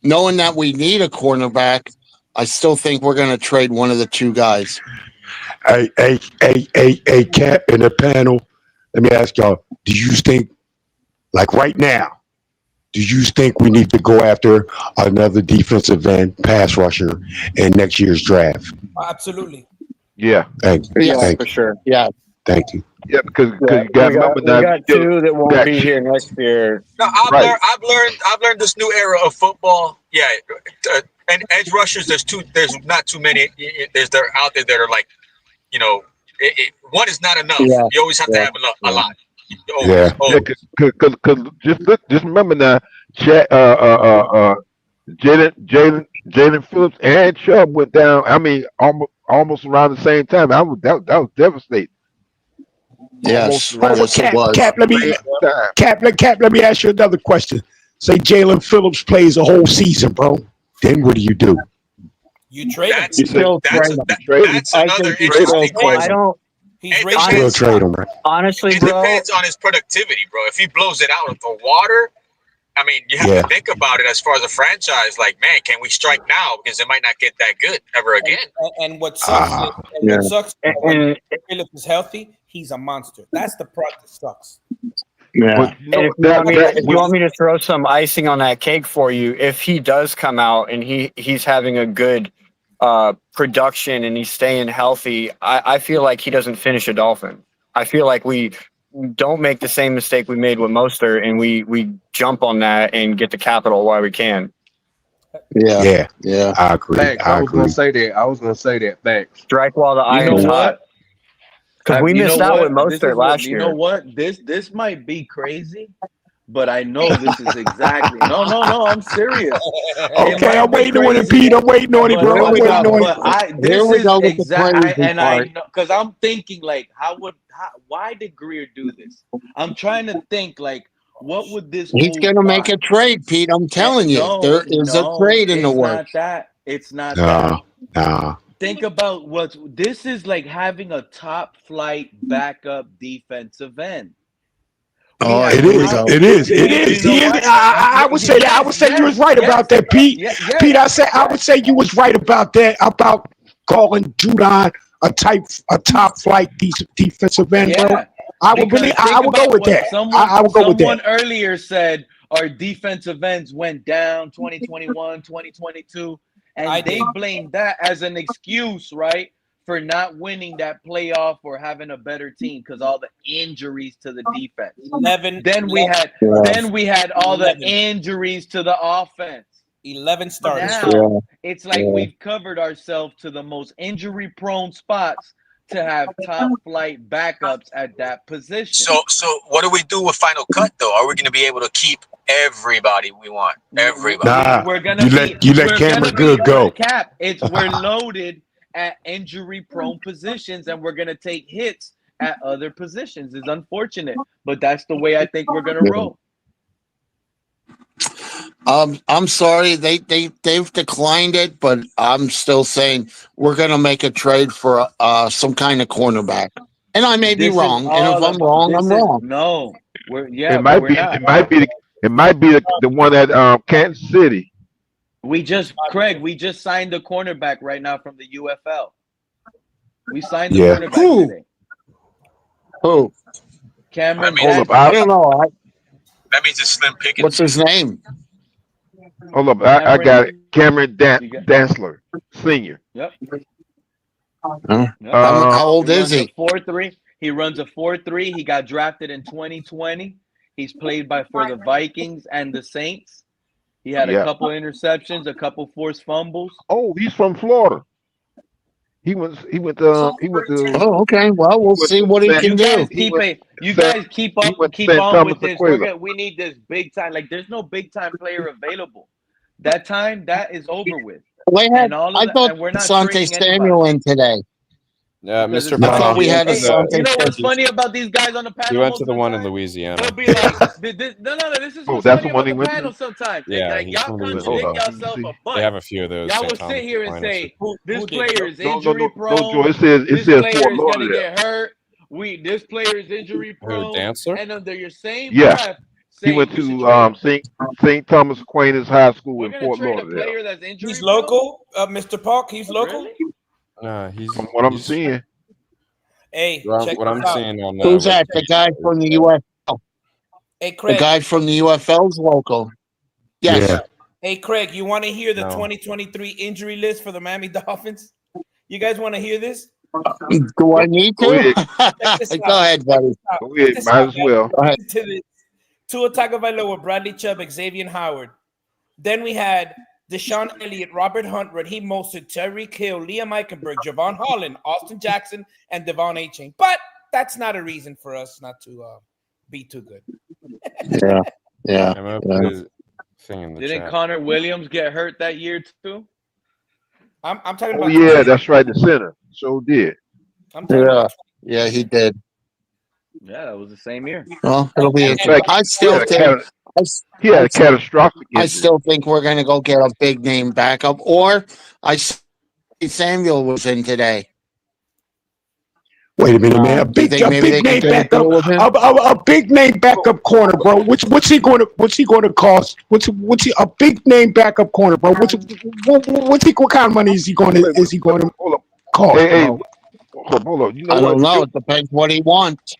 knowing that we need a cornerback, I still think we're going to trade one of the two guys. Hey, Cap in the panel, let me ask y'all, do you think, like right now, do you think we need to go after another defensive end pass rusher in next year's draft? Absolutely. Yeah. Thank you. Yeah, for sure. Yeah. Thank you. Yeah, because you got to remember that. We got two that won't be here next year. No, I've learned this new era of football. Yeah, and edge rushers. There's not too many. They're out there that are like, one is not enough. Yeah. You always have to have a lot. Because just remember now, Jalen Phillips and Chubb went down. I mean, almost around the same time. That was devastating. Yes, Cap, let me ask you another question. Say Jalen Phillips plays a whole season, bro. Then what do you do? You trade him. That's another interesting question. Still trade him, right? Honestly, it depends on his productivity, bro. If he blows it out with the water, I mean, you have to think about it as far as a franchise. Like, man, can we strike now? Because it might not get that good ever again. And what sucks, when Phillips is healthy, he's a monster. That's the part that sucks. Yeah. If you want me to throw some icing on that cake for you, if he does come out and he's having a good production and he's staying healthy, I feel like he doesn't finish a Dolphin. I feel like we don't make the same mistake we made with Mostert, and we jump on that and get the capital while we can. Yeah. I agree. Facts. I was gonna say that. Facts. Strike while the You know iron's hot. what? Because we You know missed out with what? This is Mostert what last you know. year. What this might be crazy, but I know this is exactly. No. I'm serious. It Okay, might I'm be waiting on it, crazy, Pete. I'm waiting on it, but bro. I'm waiting on it. this Here we is go with the exact. crazy I part. know because I'm thinking like, why did Greer do this? I'm trying to think like, what would this He's move going to make buy? a trade, Pete. I'm telling you, there is a trade in the It's not works. that. It's not that. Nah. Think about this is like having a top flight backup defensive end. Oh, It here we is. go. It is. It You is. know He is. what? I would say that. I would say you was right about that, Pete. Pete, I would say you was right about that. About calling Judon a top flight defensive end, bro. I would believe. I would go with that. I would go with that. Someone earlier said our defensive ends went down 2021, 2022, and they blamed that as an excuse, right, for not winning that playoff or having a better team because all the injuries to the defense. Then we had all the injuries to the offense. 11 starters. Now it's like we've covered ourselves to the most injury-prone spots to have top flight backups at that position. So what do we do with Final Cut though? Are we going to be able to keep everybody we want? Everybody. Nah. We're gonna You let Cameron Good go. Cap. We're loaded at injury-prone positions, and we're gonna take hits at other positions. It's unfortunate, but that's the way I think we're gonna roll. I'm sorry, they've declined it, but I'm still saying we're going to make a trade for some kind of cornerback. And I may be wrong, and if I'm wrong, I'm wrong. No, It might be the one at Kansas City. We just signed the cornerback right now from the UFL. We signed the cornerback today. Who? Cameron. Hold up, I don't know. That means it's Slim Pickens. What's his name? Hold up, I got it. Cameron Dansler, Senior. Yep. How old is he? 4.3. He runs a 4.3. He got drafted in 2020. He's played for the Vikings and the Saints. He had a couple interceptions, a couple forced fumbles. Oh, he's from Florida. He went to. Oh, okay. Well, we'll see what he can do. You guys keep on with this. We need this big time. Like, there's no big time player available. That is over with. I thought Asante Samuel in today. Yeah, Mr. I thought we had Asante. You know what's funny about these guys on the panel? He went to the one in Louisiana. They'll be like, this is what's that's funny the one about he the went panel to? sometimes. Yeah, Like, y'all contradict yourself a bunch. They have a few of those. Y'all St. will Thomas sit here and finals. say, this player is No, injury prone. Joe, it says This player Fort is going to Lauderdale. get hurt. This player is injury prone. Dancer? And under your same Yeah. breath, He went to St. Thomas Aquinas High School in Fort Lauderdale. He's local, Mr. Park. He's local. From what I'm seeing. Hey, what I'm seeing on Who's that? The guy from the UFL. Hey, Craig. The guy from the UFL's local. Yes. Yeah. Hey, Craig, you want to hear the 2023 injury list for the Miami Dolphins? You guys want to hear this? Do I need to? Go ahead, buddy. Go ahead, might as well. Tua Tagovailoa, Bradley Chubb, Xavier Howard. Then we had Deshaun Elliott, Robert Hunt, Raheem Mostert, Tyreek Hill, Liam Eichenberg, Javon Holland, Austin Jackson, and Devon Achane. But that's not a reason for us not to be too good. Yeah. Didn't Connor Williams get hurt that year too? I'm talking Oh about. yeah, that's right. The center. So did. Yeah, he did. Yeah, that was the same year. Well, it'll be interesting. I still think he had a catastrophic injury. I still think we're going to go get a big name backup. Or Samuel was in today. Wait a minute, man. A big name backup corner, bro. What's he going to cost? What's a big name backup corner, bro? What kind of money is he going to cost? Hey, hold up. You know I don't know. It depends what he wants.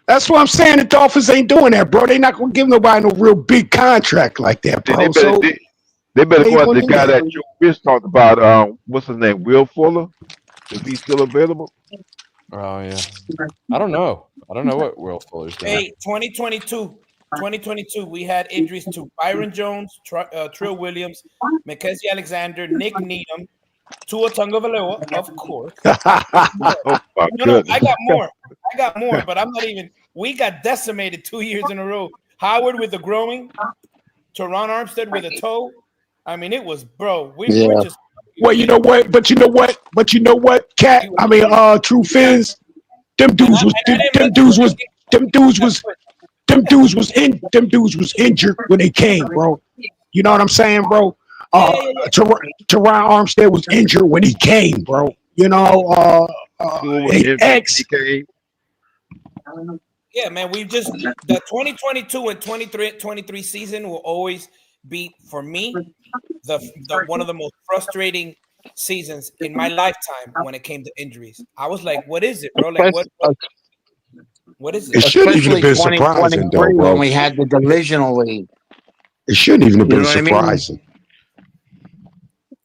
That's what I'm saying. The Dolphins ain't doing that, bro. They're not going to give nobody no real big contract like that, bro. They better go at the guy that Joe Fish talked about. What's his name? Will Fuller. Is he still available? Oh yeah. I don't know. I don't know what Will Fuller's doing. Hey, 2022, we had injuries to Byron Jones, Trill Williams, Mackenzie Alexander, Nick Needham, Tua Tagovailoa, of course. Oh my No, goodness. I got more, but I'm not even. We got decimated 2 years in a row. Howard with the groin, Teron Armstead with a toe. I mean, it was, bro. We're just. Well, you know what? But you know what, Cat? I mean, truth is, them dudes was injured when they came, bro. You know what I'm saying, bro? Teron Armstead was injured when he came, bro. You know, X. Yeah, man, we've just the 2022 and 23 season will always be, for me, the one of the most frustrating seasons in my lifetime when it came to injuries. I was like, what is it, bro? Like what is it? It shouldn't even have been surprising, though, bro. When we had the divisional league. It shouldn't even have been surprising.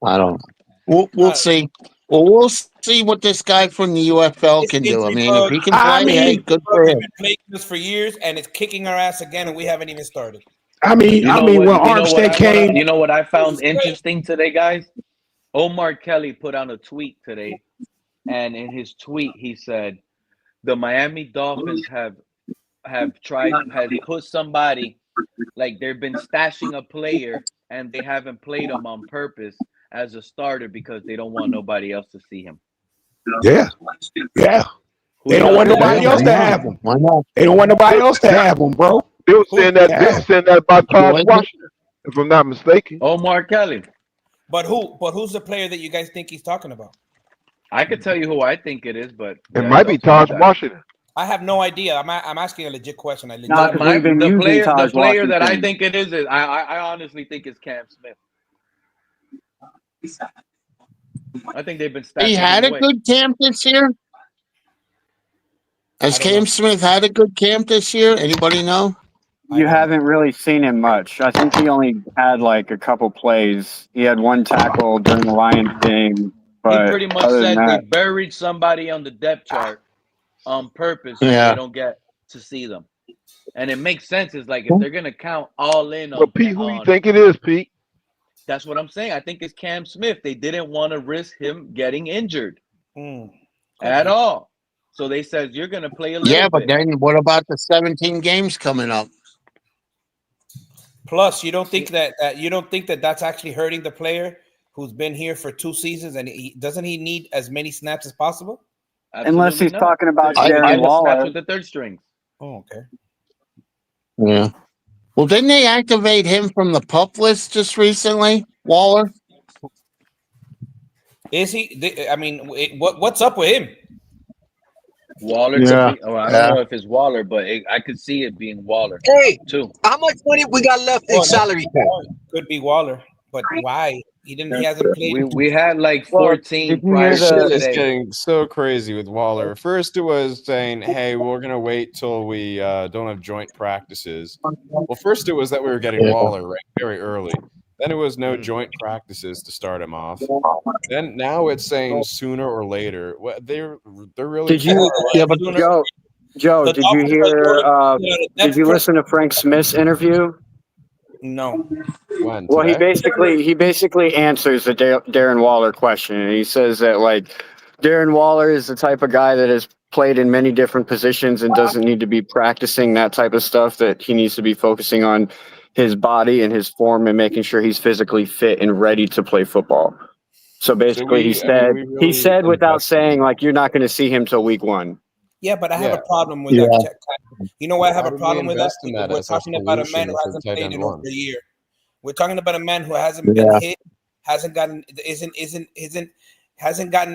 I don't know. We'll see. Well, we'll see what this guy from the UFL can do. I mean, if he can play, hey, good for him. We've been playing this for years, and it's kicking our ass again, and we haven't even started. When Armstead came, you know what I found interesting today, guys? Omar Kelly put out a tweet today, and in his tweet he said the Miami Dolphins have put somebody, like they've been stashing a player and they haven't played him on purpose as a starter because they don't want nobody else to see him. Yeah. They don't want nobody else to have him. Why not? They don't want nobody else to have him, bro. They were saying that about Todd Washington, if I'm not mistaken. Omar Kelly. But who's the player that you guys think he's talking about? I could tell you who I think it is, but it might be Todd Washington. I have no idea. I'm asking a legit question. The player that I think it is I honestly think it's Cam Smith. I think they've been stashing He had a good camp this year. Has Cam Smith had a good camp this year? Anybody know? You haven't really seen him much. I think he only had like a couple plays. He had one tackle during the Lions game. But he pretty much said they buried somebody on the depth chart on purpose so they don't get to see them. And it makes sense. It's like if they're going to count all in on... But Pete, who do you think it is, Pete? That's what I'm saying. I think it's Cam Smith. They didn't want to risk him getting injured at all. So they said, you're going to play a little bit. Yeah, but then what about the 17 games coming up? Plus, you don't think that that's actually hurting the player who's been here for 2 seasons, and doesn't he need as many snaps as possible? Absolutely. Unless he's talking about Darren Waller with the third strings. Oh, okay. Yeah. Well, didn't they activate him from the PUP list just recently, Waller? Is he? I mean, what's up with him? Waller could be, I don't know if it's Waller, but I could see it being Waller. Hey, too. How much money we got left in salary cap? Could be Waller, but why? He hasn't played. We had like 14 prior to It's today. getting so crazy with Waller. First, it was saying, "Hey, we're gonna wait till we don't have joint practices." Well, first it was that we were getting Waller right very early. Then it was no joint practices to start him off. Then now it's saying sooner or later. They're really. Did you? Yeah, but Joe, did you hear? Did you listen to Frank Smith's interview? No. When, well, he basically answers the Darren Waller question, and he says that like Darren Waller is the type of guy that has played in many different positions and doesn't need to be practicing that type of stuff. That he needs to be focusing on his body and his form and making sure he's physically fit and ready to play football. So basically, he said without saying like you're not going to see him till week 1. Yeah, but I have a problem with that. You know why I have a problem with that? We're talking about a man who hasn't played in over a year. We're talking about a man who hasn't been hit, hasn't gotten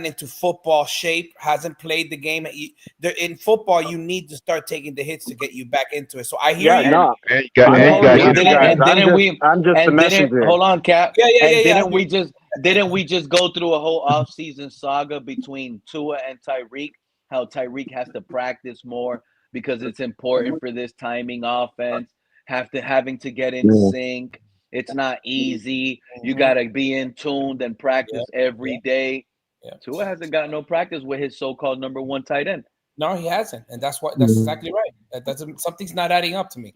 into football shape, hasn't played the game. In football, you need to start taking the hits to get you back into it. So I hear you. No. I'm just the messenger. Hold on, Cap. Yeah. Didn't we just go through a whole offseason saga between Tua and Tyreek? How Tyreek has to practice more because it's important for this timing offense, having to get in sync. It's not easy. You got to be in tuned and practice every day. Yeah. Tua hasn't got no practice with his so-called number one tight end. No, he hasn't, and that's exactly right. Something's not adding up to me.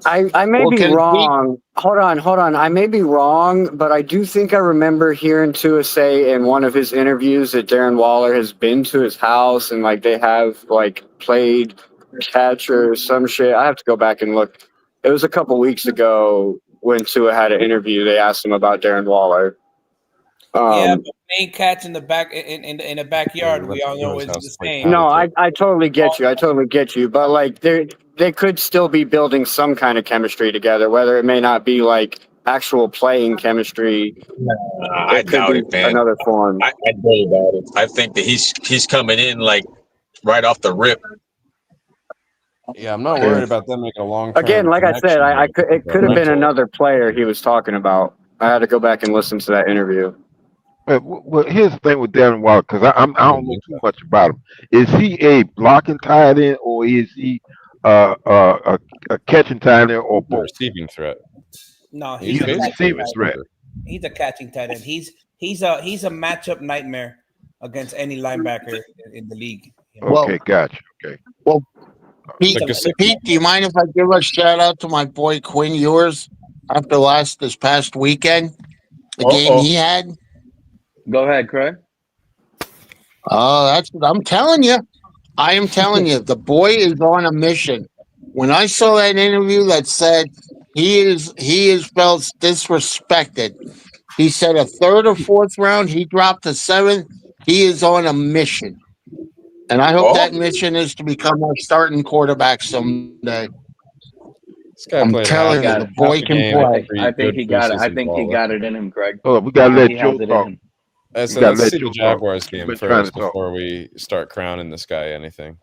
I may be wrong. Hold on. I may be wrong, but I do think I remember hearing Tua say in one of his interviews that Darren Waller has been to his house and like they have like played catch or some shit. I have to go back and look. It was a couple weeks ago when Tua had an interview. They asked him about Darren Waller. Yeah, but playing catch in the back in the backyard, we all know is the same. No, I totally get you. But like they could still be building some kind of chemistry together, whether it may not be like actual playing chemistry. I doubt it, man. Another form. I doubt it. I think that he's coming in like right off the rip. Yeah, I'm not worried about them making a long. Again, like I said, it could have been another player he was talking about. I had to go back and listen to that interview. Well, here's the thing with Darren Waller, because I don't know too much about him. Is he a blocking tight end, or is he a catching tight end, or both? Receiving threat? No, he's a receiving threat. He's a catching tight end. He's a matchup nightmare against any linebacker in the league. You know? Okay, gotcha. Okay. Well, Pete, do you mind if I give a shout out to my boy Quinn Ewers after this past weekend? The game he had. Go ahead, Craig. That's what I'm telling you. I am telling you, the boy is on a mission. When I saw that interview that said he is felt disrespected, he said a third or fourth round, he dropped to seventh. He is on a mission, and I hope that mission is to become our starting quarterback someday. I'm telling you, the boy can play. I think he got it. I think he got it in him, Craig. Oh, we gotta let Joe talk. So let's see the Jaguars game first before we start crowning this guy anything.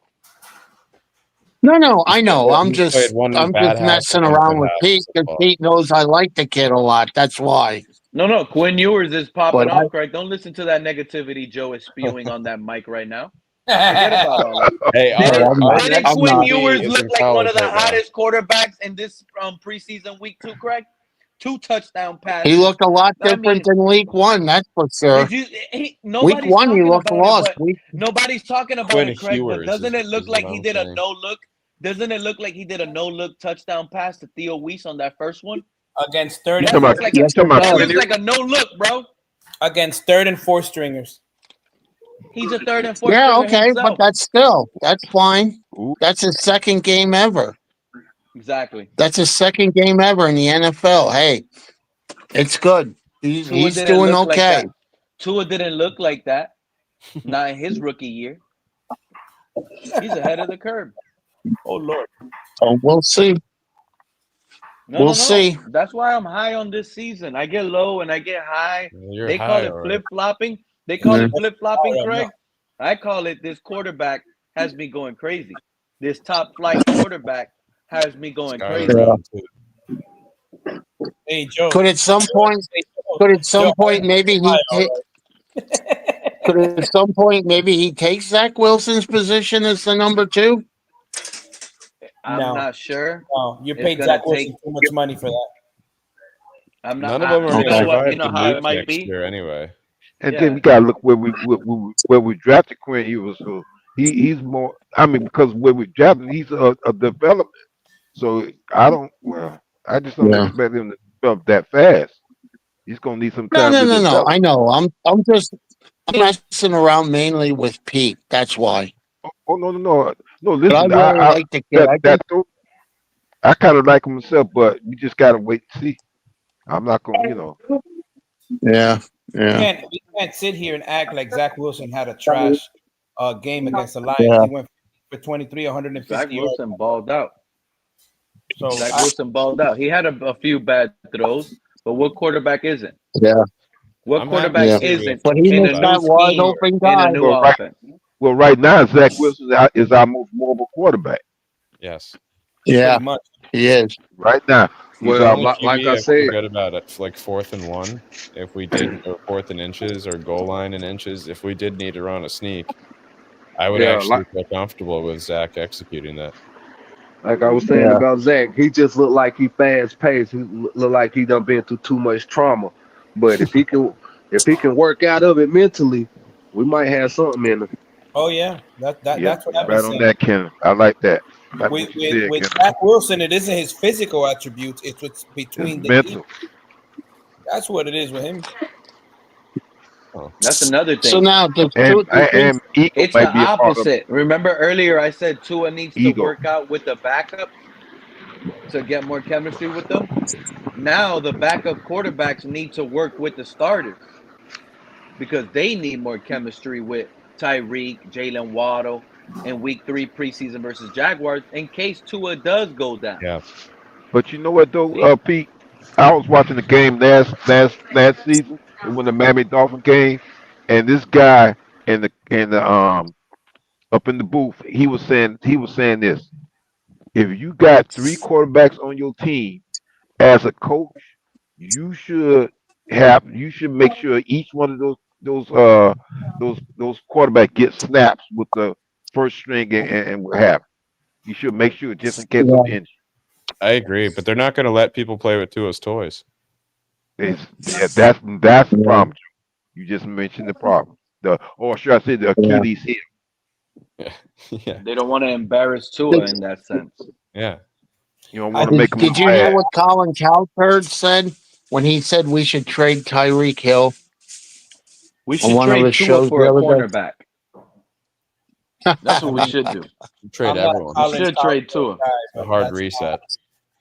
No, I know. I'm just messing around with Pete because Pete knows I like the kid a lot. That's why. No. Quinn Ewers is popping off, Craig. Don't listen to that negativity Joe is spewing on that mic right now. Forget about all that. Hey, didn't Quinn Ewers look like one of the hottest quarterbacks in this preseason week 2, Craig? 2 touchdown passes. He looked a lot different than week 1, that's for sure. Week 1, he looked lost. Nobody's talking about it, Craig. But doesn't it look like he did a no-look? Doesn't it look like he did a no-look touchdown pass to Theo Weiss on that first one? Against third. It looks like a no-look, bro. Against third and fourth stringers. He's a third and fourth. Yeah, okay, but that's fine. That's his second game ever. Exactly. That's his second game ever in the NFL. Hey, it's good. He's doing okay. Tua didn't look like that. Not in his rookie year. He's ahead of the curve. Oh Lord. Oh, we'll see. We'll see. That's why I'm high on this season. I get low and I get high. They call it flip-flopping. They call it flip-flopping, Craig. I call it this quarterback has me going crazy. This top flight quarterback has me going crazy. Hey Joe. Could at some point maybe he takes Zach Wilson's position as the number 2? I'm not sure. No, you paid Zach Wilson too much money for that. I'm not. None of them are going to survive the hype might next be year anyway. And then we gotta look where we drafted Quinn Ewers. So he's more. I mean, because where we drafted, he's a development. So I just don't expect him to develop that fast. He's gonna need some time. No. I know. I'm messing around mainly with Pete. That's why. Oh no. Listen, I kind of like him myself, but we just gotta wait and see. I'm not gonna, Yeah. We can't sit here and act like Zach Wilson had a trash game against the Lions. Yeah. He went for 23, 150 Zach Wilson balled out. Zach Wilson balled out. He had a few bad throws, but what quarterback isn't? Yeah. What quarterback isn't? But he missed that wide open guy. Well, right now, Zach Wilson is our most mobile quarterback. Yes. Yeah, he is. Right now. Well, like I said, good about it. Like 4th and 1, if we did, or 4th and inches, or goal line in inches, if we did need to run a sneak, I would actually feel comfortable with Zach executing that. Like I was saying about Zach, he just looked like he fast paced. He looked like he done been through too much trauma. But if he can work out of it mentally, We might have something in it. Oh yeah, that's what I've been Right on saying. that, Ken. I like that. That's With what you said, with Ken. Zach Wilson, it isn't his physical attributes; it's what's between It's the mental. ears. That's what it is with him. That's another thing. So now, does And Eagle It's might the be a part of opposite. Remember earlier I said Tua needs to Eagle. work out with the backups to get more chemistry with them. Now the backup quarterbacks need to work with the starters because they need more chemistry with Tyreek, Jalen Waddle in week 3 preseason versus Jaguars in case Tua does go down. Yeah. But you know what though, Pete? I was watching the game last season when the Miami Dolphins game, and this guy in the up in the booth, he was saying this. If you got 3 quarterbacks on your team, as a coach, you should make sure each one of those quarterbacks get snaps with the first string and what have you. You should make sure just in case of injury. I agree, but they're not going to let people play with Tua's toys. That's the problem. You just mentioned the problem. Or should I say the Achilles heel? Yeah. They don't want to embarrass Tua in that sense. Yeah. You don't want to make them Did you hear what Colin Cowherd said when he said we should trade Tyreek Hill? We should trade Tua for a cornerback. That's what we should do. Trade everyone. We should trade Tua. A hard reset.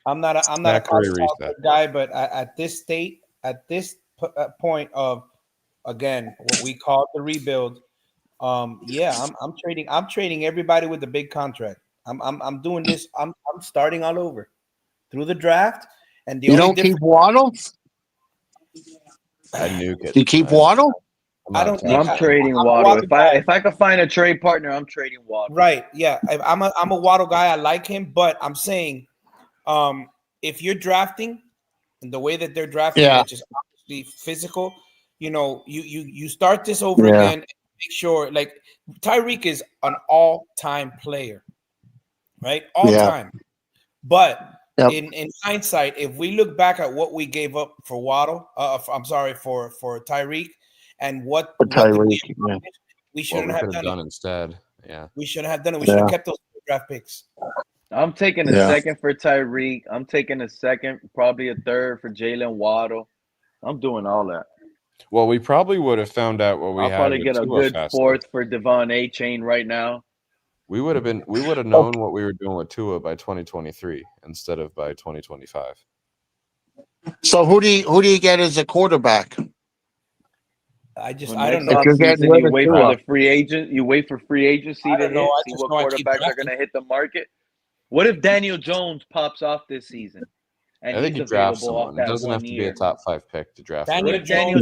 I'm not a Factory reset. guy, but at this point of, again, what we call the rebuild, I'm trading everybody with the big contract. I'm doing this. I'm starting all over through the draft. And you don't keep Waddle? I nuke it. You keep Waddle? I'm trading Waddle. If I could find a trade partner, I'm trading Waddle. Right? Yeah, I'm a Waddle guy. I like him, but I'm saying, if you're drafting and the way that they're drafting, which is obviously physical, you start this over again. And make sure, like, Tyreek is an all-time player, right? All time. But in hindsight, if we look back at what we gave up for Waddle, for Tyreek, and what we shouldn't have done instead. Yeah, we shouldn't have done it. We should have kept those draft picks. I'm taking a second for Tyreek. I'm taking a second, probably a third for Jalen Waddle. I'm doing all that. Well, we probably would have found out what we I'll had. probably get a good fourth for Devon Achane right now. We would have known what we were doing with Tua by 2023 instead of by 2025. So who do you get as a quarterback? I don't know. You wait for the free agent. You wait for free agency to hit. See what quarterbacks are going to hit the market. What if Daniel Jones pops off this season? And I think you draft someone. It doesn't have to be a top 5 pick to draft. Daniel Jones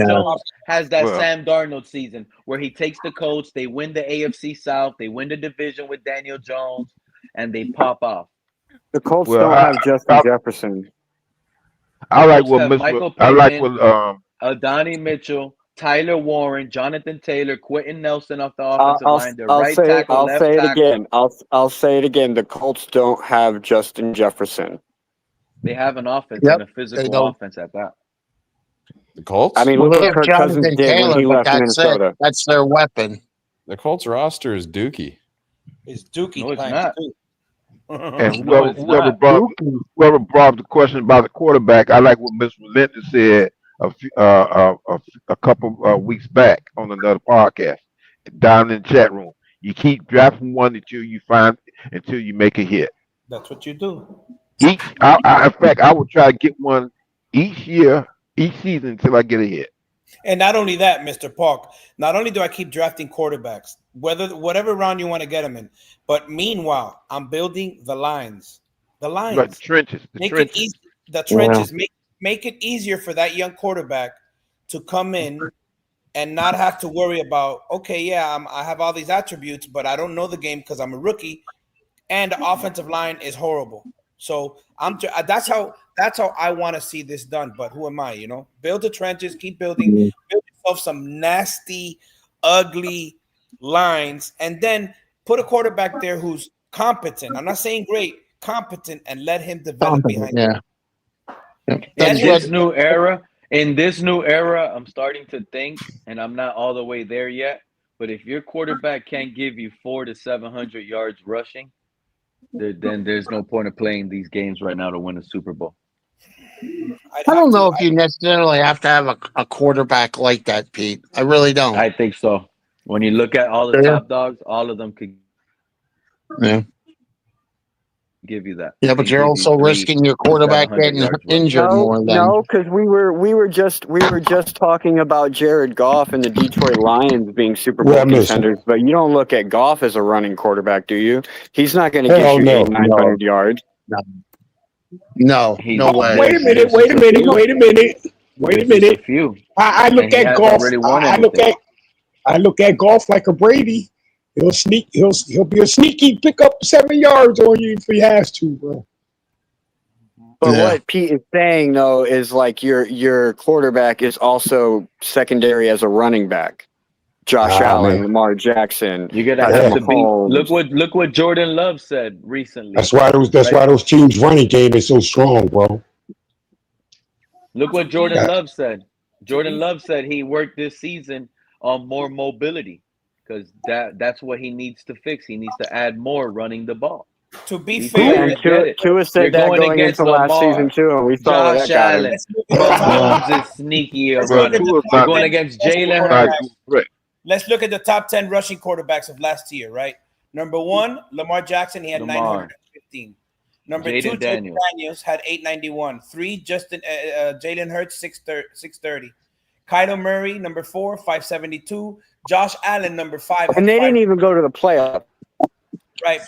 has that Sam Darnold season where he takes the Colts, they win the AFC South, they win the division with Daniel Jones, and they pop off. The Colts don't have Justin Jefferson. I like what Adonai Mitchell, Tyler Warren, Jonathan Taylor, Quentin Nelson off the offensive line. They're right tackle, left tackle. I'll say it again. The Colts don't have Justin Jefferson. They have an offense and a physical offense at that. The Colts? I mean, look what Kirk Cousins did when he left Minnesota. That's their weapon. The Colts roster is dookie. It's dookie. No, it's not. And whoever brought the question about the quarterback, I like what Mr. Linton said a couple weeks back on another podcast down in the chat room. You keep drafting one until you make a hit. That's what you do. In fact, I would try to get one each season until I get a hit. And not only that, Mr. Park, not only do I keep drafting quarterbacks, whatever round you want to get them in, but meanwhile, I'm building the lines. The lines. Like the trenches. Make it easier for that young quarterback to come in and not have to worry about, I have all these attributes, but I don't know the game because I'm a rookie, and the offensive line is horrible. So that's how I want to see this done. But who am I? Build the trenches, keep building, build yourself some nasty, ugly lines, and then put a quarterback there who's competent. I'm not saying great, competent, and let him develop behind him. In this new era, I'm starting to think, and I'm not all the way there yet, But if your quarterback can't give you 400 to 700 yards rushing, then there's no point of playing these games right now to win a Super Bowl. I don't know if you necessarily have to have a quarterback like that, Pete. I really don't. I think so. When you look at all the top dogs, all of them could give you that. Yeah, but you're also risking your quarterback getting injured more than No, because we were just talking about Jared Goff and the Detroit Lions being Super Bowl contenders, but you don't look at Goff as a running quarterback, do you? He's not going to get you 900 yards. No way. Wait a minute. I look at golf. I look at golf like a Brady. He'll be a sneaky pick up 7 yards on you if he has to, bro. But what Pete is saying though is like your quarterback is also secondary as a running back. Josh Allen, Lamar Jackson. You're gonna have to be. Look what Jordan Love said recently. That's why those teams' running game is so strong, bro. Look what Jordan Love said. Jordan Love said he worked this season on more mobility because that's what he needs to fix. He needs to add more running the ball. To be fair, Tua said that going into last season too, and we saw Josh Allen. Mahomes is sneaky. You're going against Jalen Hurts. Let's look at the top 10 rushing quarterbacks of last year, right? Number 1, Lamar Jackson. He had 915. Number Jaden 2, Daniels had 891. 3, Jalen Hurts, 630. Kyler Murray, number 4, 572. Josh Allen, number 5. And they didn't even go to the playoff. Right,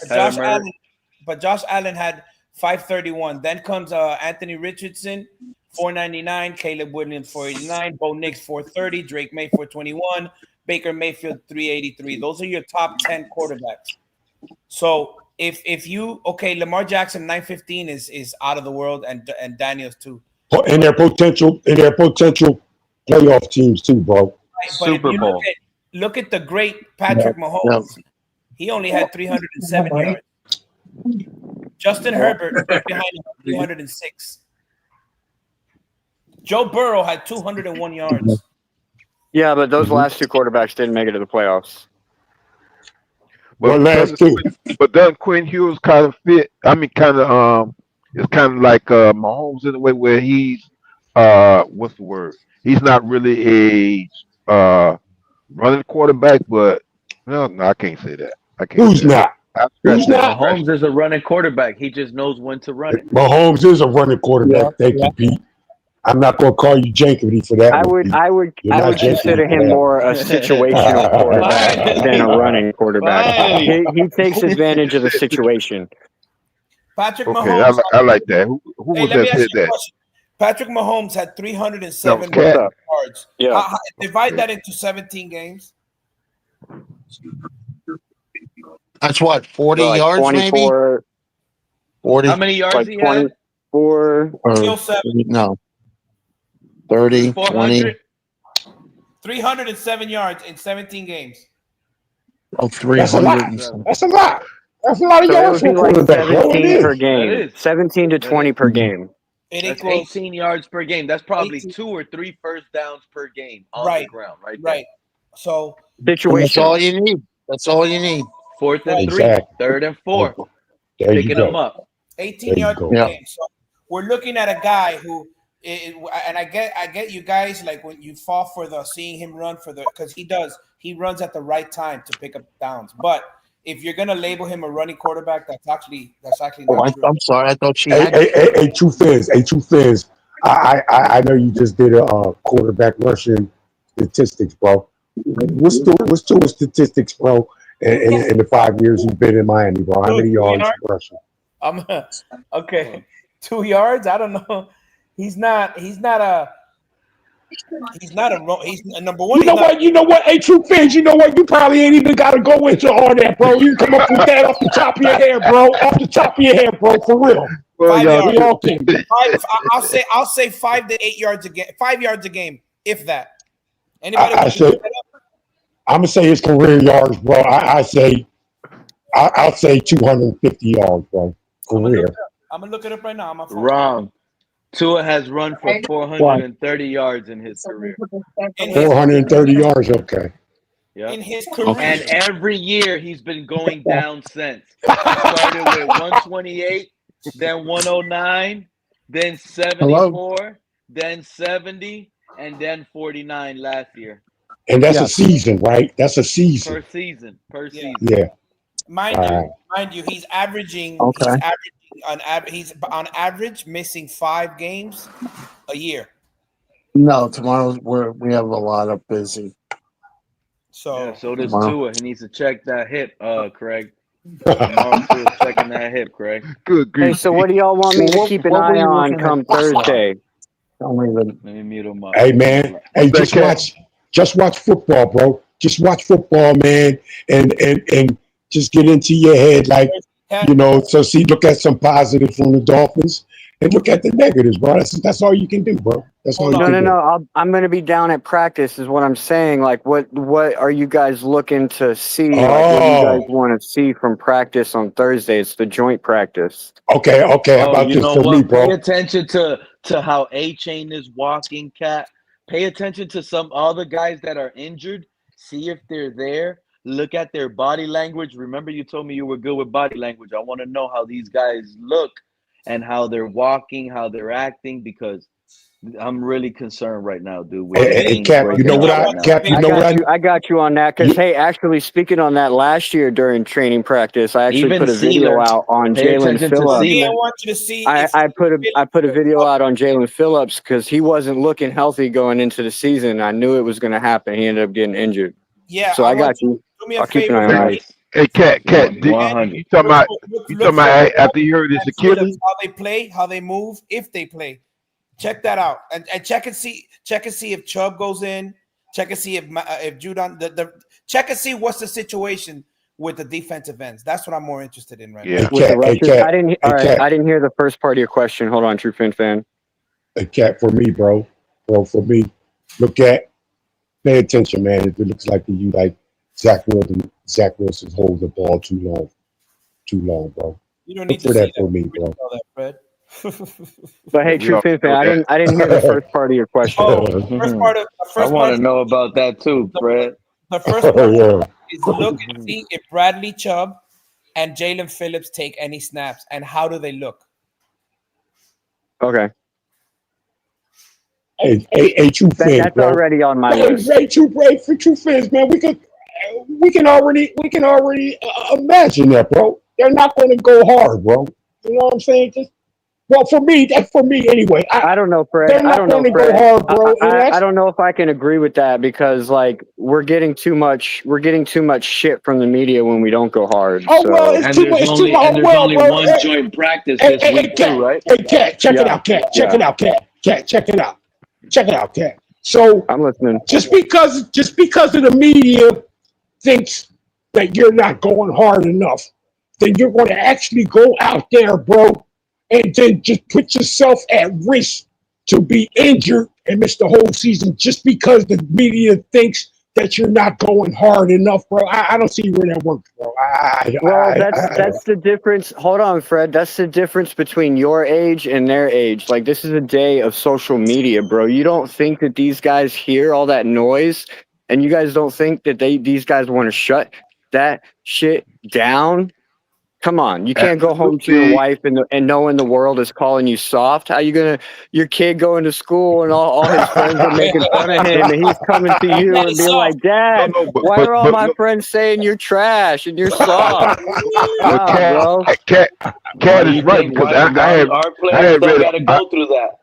but Josh Allen had 531. Then comes Anthony Richardson, 499. Caleb Williams, 489. Bo Nix, 430. Drake May, 421. Baker Mayfield, 383. Those are your top 10 quarterbacks. So if you Lamar Jackson, 915 is out of the world, and Daniels too. And their potential playoff teams too, bro. Right, Super Bowl. Look at the great Patrick Mahomes. He only had 307 yards. Justin Herbert behind him, 306. Joe Burrow had 201 yards. Yeah, but those last two quarterbacks didn't make it to the playoffs. But doesn't Quinn Hughes kind of fit? I mean, it's kind of like Mahomes in a way where he's what's the word? He's not really a running quarterback, but no, I can't say that. Who's not? Mahomes is a running quarterback. He just knows when to run it. Mahomes is a running quarterback. Thank you, Pete. I'm not going to call you Jankity for that. I would consider him more a situational quarterback than a running quarterback. He takes advantage of the situation. Patrick Mahomes. I like that. Who was that said that? Patrick Mahomes had 307 yards. Yeah. Divide that into 17 games. That's what, 40 yards 24, maybe? 40. How many yards he had? 24. Still 7. No. 30, 20. 307 yards in 17 games. Oh, 300. That's a lot. That's a lot of yards for a quarterback. 17 per game. 17 to 20 per game. That's 18 yards per game. That's probably 2 or 3 first downs per game on the ground, right? Right. So situation. That's all you need. That's all you need. 4th and 3, 3rd and 4. Picking them up. 18 yards per game. So we're looking at a guy who, and I get you guys, like when you fall for the seeing him run because he runs at the right time to pick up downs. But if you're gonna label him a running quarterback, that's actually not true. I'm sorry, I thought she had. Hey, True Fizz. I know you just did a quarterback rushing statistics, bro. What's the statistics, bro? In the 5 years you've been in Miami, bro, how many yards rushing? Okay, 2 yards. I don't know. He's not a number one. You know what? Hey, True Fizz, you know what? You probably ain't even got to go into all that, bro. You can come up with that off the top of your head, bro. Off the top of your head, bro, for real. 5 yards. I'll say 5 to 8 yards a game. 5 yards a game, if that. Anybody? I'm gonna say his career yards, bro. I'll say 250 yards, bro. Career. I'm gonna look it up right now. Wrong. Tua has run for 430 yards in his career. 430 yards, okay. in his career. And every year he's been going down since. He started with 128, then 109, then 74, then 70, and then 49 last year. And that's a season, right? That's a season. Per season. Yeah. Mind you, he's averaging. Okay. He's on average missing 5 games a year. No, tomorrow we have a lot of busy. So so does Tua. He needs to check that hip, Craig. Tomorrow Tua's checking that hip, Craig. Good Hey, so what do y'all want me to keep an eye on come Thursday? Let me mute him up. Hey, man. Hey, just watch football, bro. Just watch football, man, and just get into your head, like, so look at some positives from the Dolphins and look at the negatives, bro. That's all you can do, bro. That's all you can do. No. I'm going to be down at practice is what I'm saying. Like, what are you guys looking to see? Like, what do you guys want to see from practice on Thursday? It's the joint practice. Okay. How about this for me, bro? Pay attention to how Achane is walking, Cat. Pay attention to all the guys that are injured. See if they're there. Look at their body language. Remember, you told me you were good with body language. I want to know how these guys look and how they're walking, how they're acting, because I'm really concerned right now, dude. Hey, Cap, you know what I got you on that because hey, actually speaking on that last year during training practice, I actually put a video out on Jalen Phillips. I want you to see. I put a video out on Jalen Phillips because he wasn't looking healthy going into the season. I knew it was going to happen. He ended up getting injured. Yeah, so I got you. I'll keep an eye on it. Hey, Cat, you talking about after you heard his Achilles? How they play, how they move, if they play. Check that out, and check and see if Chubb goes in. Check and see if Judon. Check and see what's the situation with the defensive ends. That's what I'm more interested in right now. I didn't hear the first part of your question. Hold on, True fan. Hey, Cat, for me, bro, for me, pay attention, man. If it looks like you like Zach Wilson holds the ball too long, bro. You don't need to see that for me, bro. Fred. But hey, True fan, I didn't hear the first part of your question. I want to know about that too, Fred. The first part is look and see if Bradley Chubb and Jalen Phillips take any snaps, and how do they look? Okay. Hey, True fans, that's already on my list. Hey, True fans, man. We can already imagine that, bro. They're not going to go hard, bro. You know what I'm saying? For me, that's for me anyway. I don't know, Fred. They're not going to go hard, bro. I don't know if I can agree with that because, like, we're getting too much shit from the media when we don't go hard. Well, it's too much. There's only one joint practice this week too, right? Hey, Cat, check it out, Cat. Check it out, Cat. Cat, check it out. Check it out, Cat. So I'm listening. Just because of the media thinks that you're not going hard enough, then you're going to actually go out there, bro, and then just put yourself at risk to be injured and miss the whole season just because the media thinks that you're not going hard enough, bro. I don't see where that works, bro. That's the difference. Hold on, Fred. That's the difference between your age and their age. Like, this is a day of social media, bro. You don't think that these guys hear all that noise, and you guys don't think that these guys want to shut that shit down? Come on, you can't go home to your wife and knowing the world is calling you soft. How you gonna? Your kid going to school and all his friends are making fun of him, and he's coming to you and being like, "Dad, why are all my friends saying you're trash and you're soft?" Cat is right because our players got to go through that.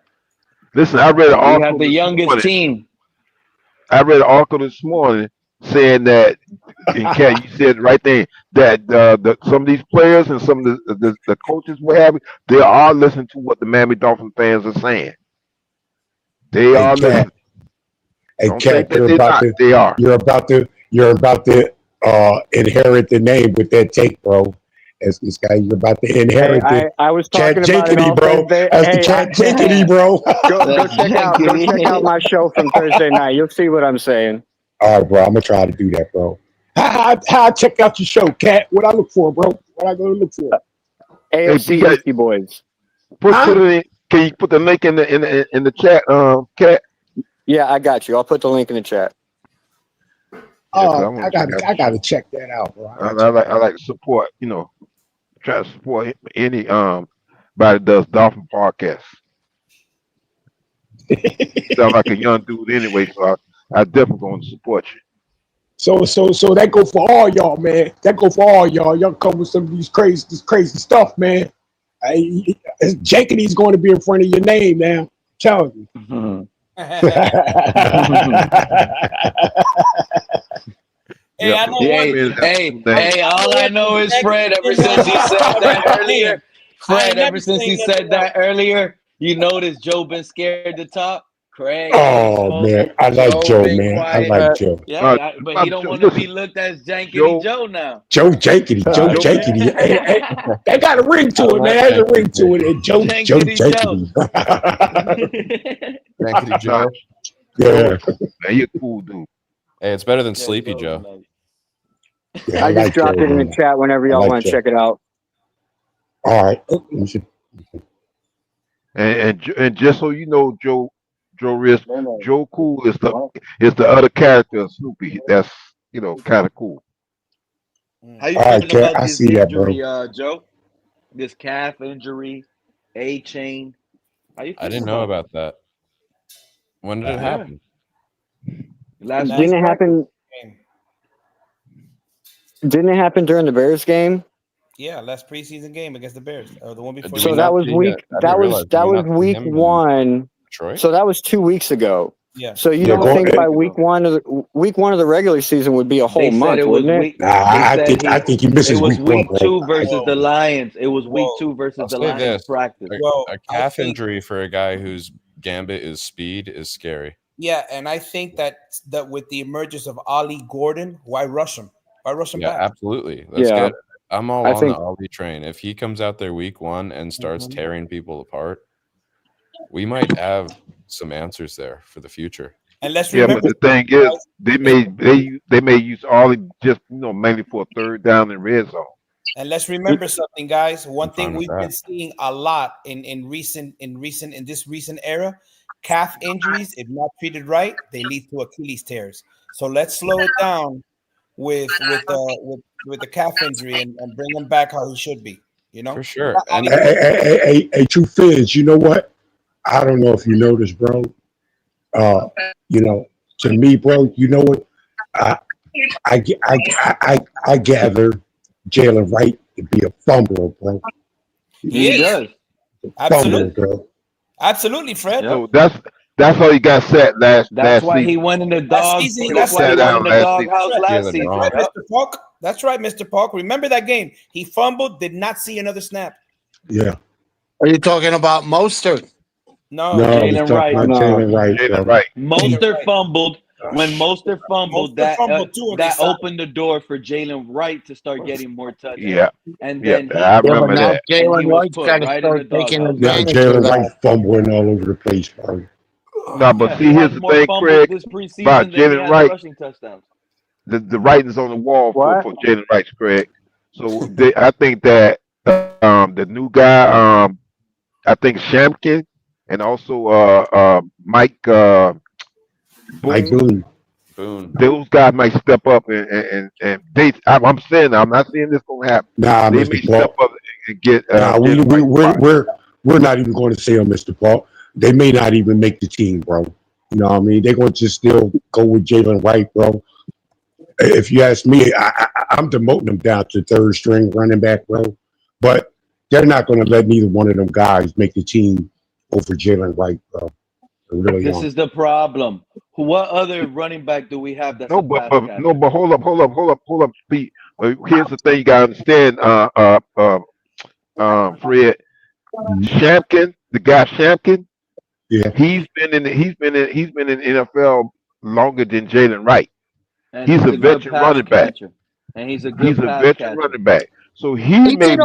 Listen, I read an article. We have the youngest team. I read an article this morning saying that, and Cat, you said right there that some of these players and some of the coaches we have, they are listening to what the Miami Dolphins fans are saying. They are listening. Hey, Cat, You're about to inherit the name with that take, bro. As this guy, you're about to inherit it. I was talking Chat about it, bro. As the Chat Jinkity, bro. Go check out my show from Thursday night. You'll see what I'm saying. All right, bro. I'm gonna try to do that, bro. How I check out your show, Cat? What I look for, bro? What I gonna look for? AFC Easty Boys. Can you put the link in the chat, Cat? Yeah, I got you. I'll put the link in the chat. I gotta check that out, bro. I like to support, try to support any body that does Dolphin podcast. Sound like a young dude anyway, so I definitely going to support you. So that go for all y'all, man. That go for all y'all. Y'all come with some of this crazy stuff, man. Jankity's going to be in front of your name now. I'm telling you. Hey, all I know is Fred, ever since he said that earlier, you notice Joe been scared to talk. Craig. Oh, man. I like Joe, man. I like Joe. Yeah, but he don't want to be looked as Jankity Joe now. Joe Jankity. Hey, that got a ring to it, man. There's a ring to it. And Joe Jankity. Jankity Joe. Yeah. Man, you're a cool dude. Hey, it's better than Sleepy Joe. Yeah, I just dropped it in the chat whenever y'all want to check it out. All right. And just so you know, Joe Cool is the other character of Snoopy. That's kind of cool. How you feeling about this injury, Joe? This calf injury, Achane. How you feeling? I didn't know about that. When did it happen? Didn't it happen during the Bears game? Yeah, last preseason game against the Bears, or the one before. So that was week. That was week 1. Detroit? So that was 2 weeks ago. Yeah. So you don't think by week one of the regular season would be a whole month, wouldn't it? I think you missed it was week 2 versus the Lions. It was week 2 versus the Lions practice. A calf injury for a guy whose gambit is speed is scary. Yeah, and I think that with the emergence of Ollie Gordon, why rush him? Why rush him back? Absolutely. Let's get. I'm all on the Ollie train. If he comes out there week 1 and starts tearing people apart, we might have some answers there for the future. And let's remember, but the thing is, they may use Ollie just mainly for a third down and red zone. And let's remember something, guys. One thing we've been seeing a lot in this recent era, calf injuries, if not treated right, they lead to Achilles tears. So let's slow it down with the calf injury and bring him back how he should be. For sure. Hey, True Fizz, you know what? I don't know if you know this, bro. To me, bro, you know what? I gather Jalen Wright to be a fumbler, bro. He does. Absolutely, bro. Absolutely, Fred. So that's how he got set last. That's why season. he went in the dog. That's why he went in the doghouse last season. Right, Mr. Polk. That's right, Mr. Polk. Remember that game? He fumbled, did not see another snap. Yeah. Are you talking about Mostert? No, Jalen Wright. Jalen Wright. Mostert fumbled. When Mostert fumbled, that opened the door for Jalen Wright to start getting more touches. Yeah. And then I remember that. Jalen Wright's got to start taking advantage of Jalen that. Wright fumbling all over the place, bro. No, but see, here's the thing, Craig, about Jalen Wright. The writing's on the wall for Jalen Wright, Craig. So I think that the new guy, I think Shampkin, and also Mike Boone. Those guys might step up and they. I'm saying, I'm not saying this gonna happen. Nah, they Mr. may Paul. step up and get. We're not even going to say on Mr. Paul. They may not even make the team, bro. You know what I mean? They're going to just still go with Jalen Wright, bro. If you ask me, I'm demoting them down to third string running back, bro. But they're not going to let neither one of them guys make the team over Jalen Wright, bro. Really this is the problem. What other running back do we have that's but hold up, Pete. Here's the thing you gotta understand, Fred. Shampkin, the guy Shampkin, he's been in the NFL longer than Jalen Wright. And he's a veteran running back. And he's a veteran running back. So he did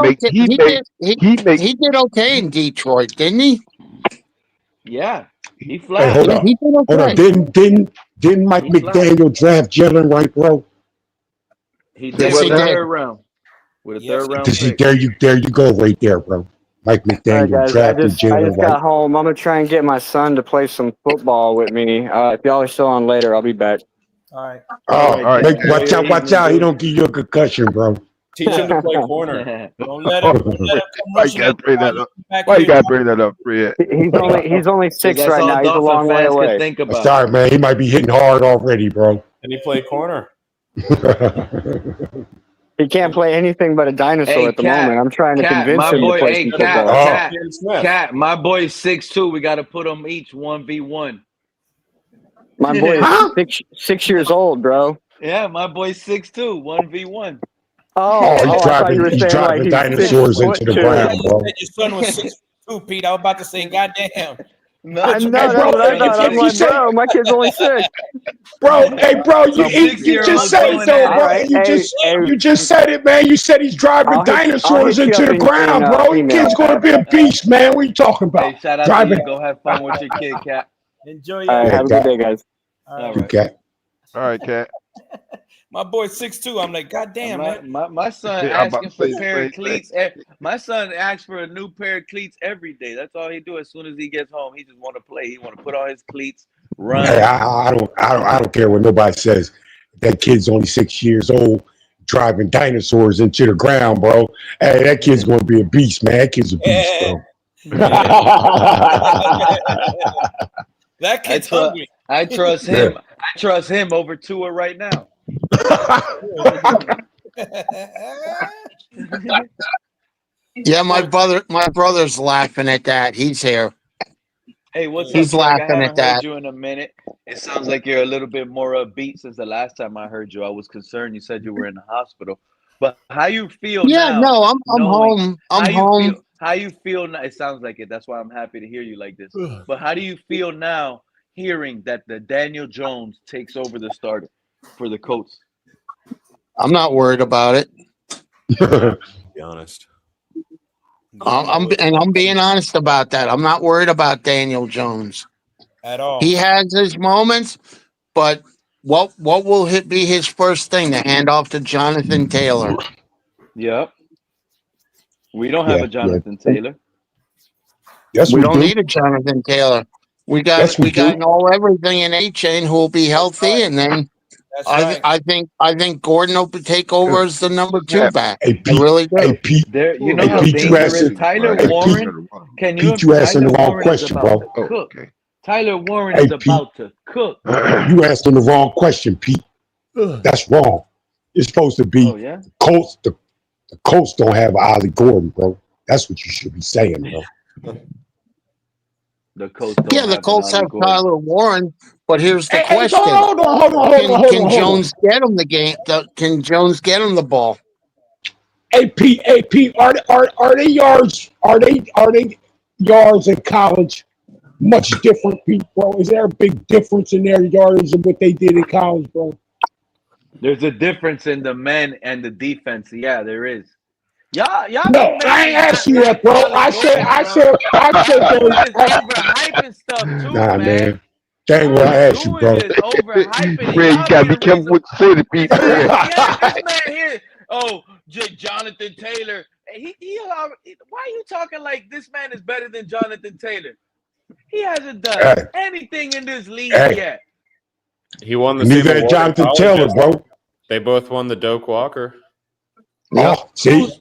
okay in Detroit, didn't he? Yeah. He Hey, flat. hold on. Didn't Mike McDaniel draft Jalen Wright, bro? He did with a third round. With a third round pick. There you go right there, bro. Mike McDaniel drafted Jalen Wright. I just got home. I'm gonna try and get my son to play some football with me. If y'all are still on later, I'll be back. All right. Oh, right, watch out, watch out. He don't give you a concussion, bro. Teach him to play corner. Don't let him come Why you rushing gotta bring that up? Why you gotta bring that up, Fred? He's only 6 that's right all now. He's a Dolphin long way fans can away. think I'm about. sorry, man. He might be hitting hard already, bro. And he play corner. He can't play anything but a dinosaur Hey, at the moment. I'm trying to convince my him boy, to play hey, some football. Cat, my boy's 6'2". We got to put them each 1v1. My boy is 6 years old, bro. Yeah, my boy's 6'2", 1v1. he's driving dinosaurs into the ground, bro. Your son was 6'2", Pete. I was about to say, goddamn. I know, that's what I thought. I'm like, bro, my kid's only 6. Bro, you just said it though, bro. You just said it, man. You said he's driving dinosaurs into the ground, bro. The kid's gonna be a beast, man. What are you talking about? Hey, shout out to you. Go have fun with your kid, Cat. Enjoy your your have a good day, guys. All right, Cat. All right, Cat. My boy's 6'2". I'm like, goddamn, man. My son asking for a pair of cleats. My son asks for a new pair of cleats every day. That's all he do. As soon as he gets home, he just want to play. He want to put on his cleats, run. Hey, I don't care what nobody says. That kid's only 6 years old, driving dinosaurs into the ground, bro. Hey, that kid's gonna be a beast, man. That kid's a beast, bro. That kid's hungry. I trust him. I trust him over Tua right now. Yeah, my brother's laughing at that. He's here. Hey, what's He's up? laughing I haven't at that. heard you in a minute. It sounds like you're a little bit more upbeat since the last time I heard you. I was concerned. You said you were in the hospital, but how you feel now? Yeah, no, I'm home. I'm home. How you feel now? It sounds like it. That's why I'm happy to hear you like this. But how do you feel now, hearing that the Daniel Jones takes over the starter for the Colts? I'm not worried about it. Be honest. I'm being honest about that. I'm not worried about Daniel Jones at all. He has his moments, but what will be his first thing? To hand off to Jonathan Taylor. Yep. We don't have a Jonathan Taylor. Yes, we don't need a Jonathan Taylor. We got everything in Achane who will be healthy, and then I think Gordon will take over as the number 2 back. I really do. Hey, Pete, you know how dangerous Tyler Warren? Can you? Pete, you asking the wrong question, bro. Tyler Warren is about to cook. You asking the wrong question, Pete. That's wrong. It's supposed to be Colts. The Colts don't have Ollie Gordon, bro. That's what you should be saying, bro. The Colts. The Colts have Tyler Warren, but here's the question: Hold on. Can Jones get him the game? Can Jones get him the ball? Hey Pete, are they yards? Are they yards in college much different, Pete, bro? Is there a big difference in their yardage and what they did in college, bro? There's a difference in the men and the defense. Yeah, there is. Y'all. No, I ain't asking you that, bro. I said. Overhyping stuff too, man. That ain't what I asked you, bro. Fred, you gotta be careful what you say to people. This man here. Oh, Jonathan Taylor. Why are you talking like this man is better than Jonathan Taylor? He hasn't done anything in this league yet. He won the Neither had Jonathan Taylor, bro. They both won the Doak Walker. Oh, see.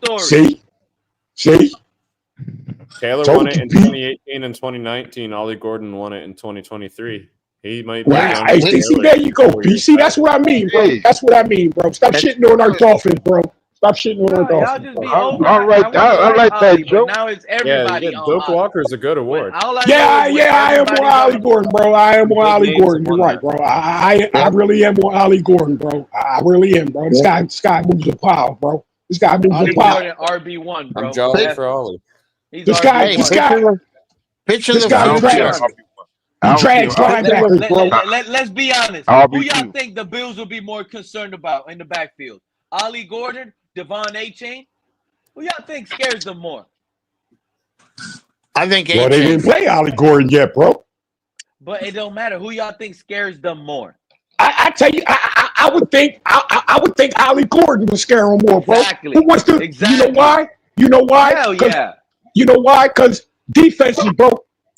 Taylor won it in 2018 and 2019. Ollie Gordon won it in 2023. He might be. Hey, see, there you go, BC. That's what I mean, bro. That's what I mean, bro. Stop shitting on our Dolphins, bro. Stop shitting on our Dolphins. All right, I like that joke. Now it's everybody. Doak Walker is a good award. I am on Ollie Gordon, bro. I am on Ollie Gordon. You're right, bro. I really am on Ollie Gordon, bro. I really am, bro. This guy moves a pile, bro. This guy moves a pile. RB1, bro. I'm jolly for Ollie. Picture the future. Drags linebackers, bro. Let's be honest. Who y'all think the Bills will be more concerned about in the backfield? Ollie Gordon, Devon Achane? Who y'all think scares them more? I think Achane. Well, they didn't play Ollie Gordon yet, bro. But it don't matter. Who y'all think scares them more? I tell you, I would think Ollie Gordon would scare him more, bro. Exactly. Who wants to? You know why? Hell yeah. You know why? Because defenses, bro.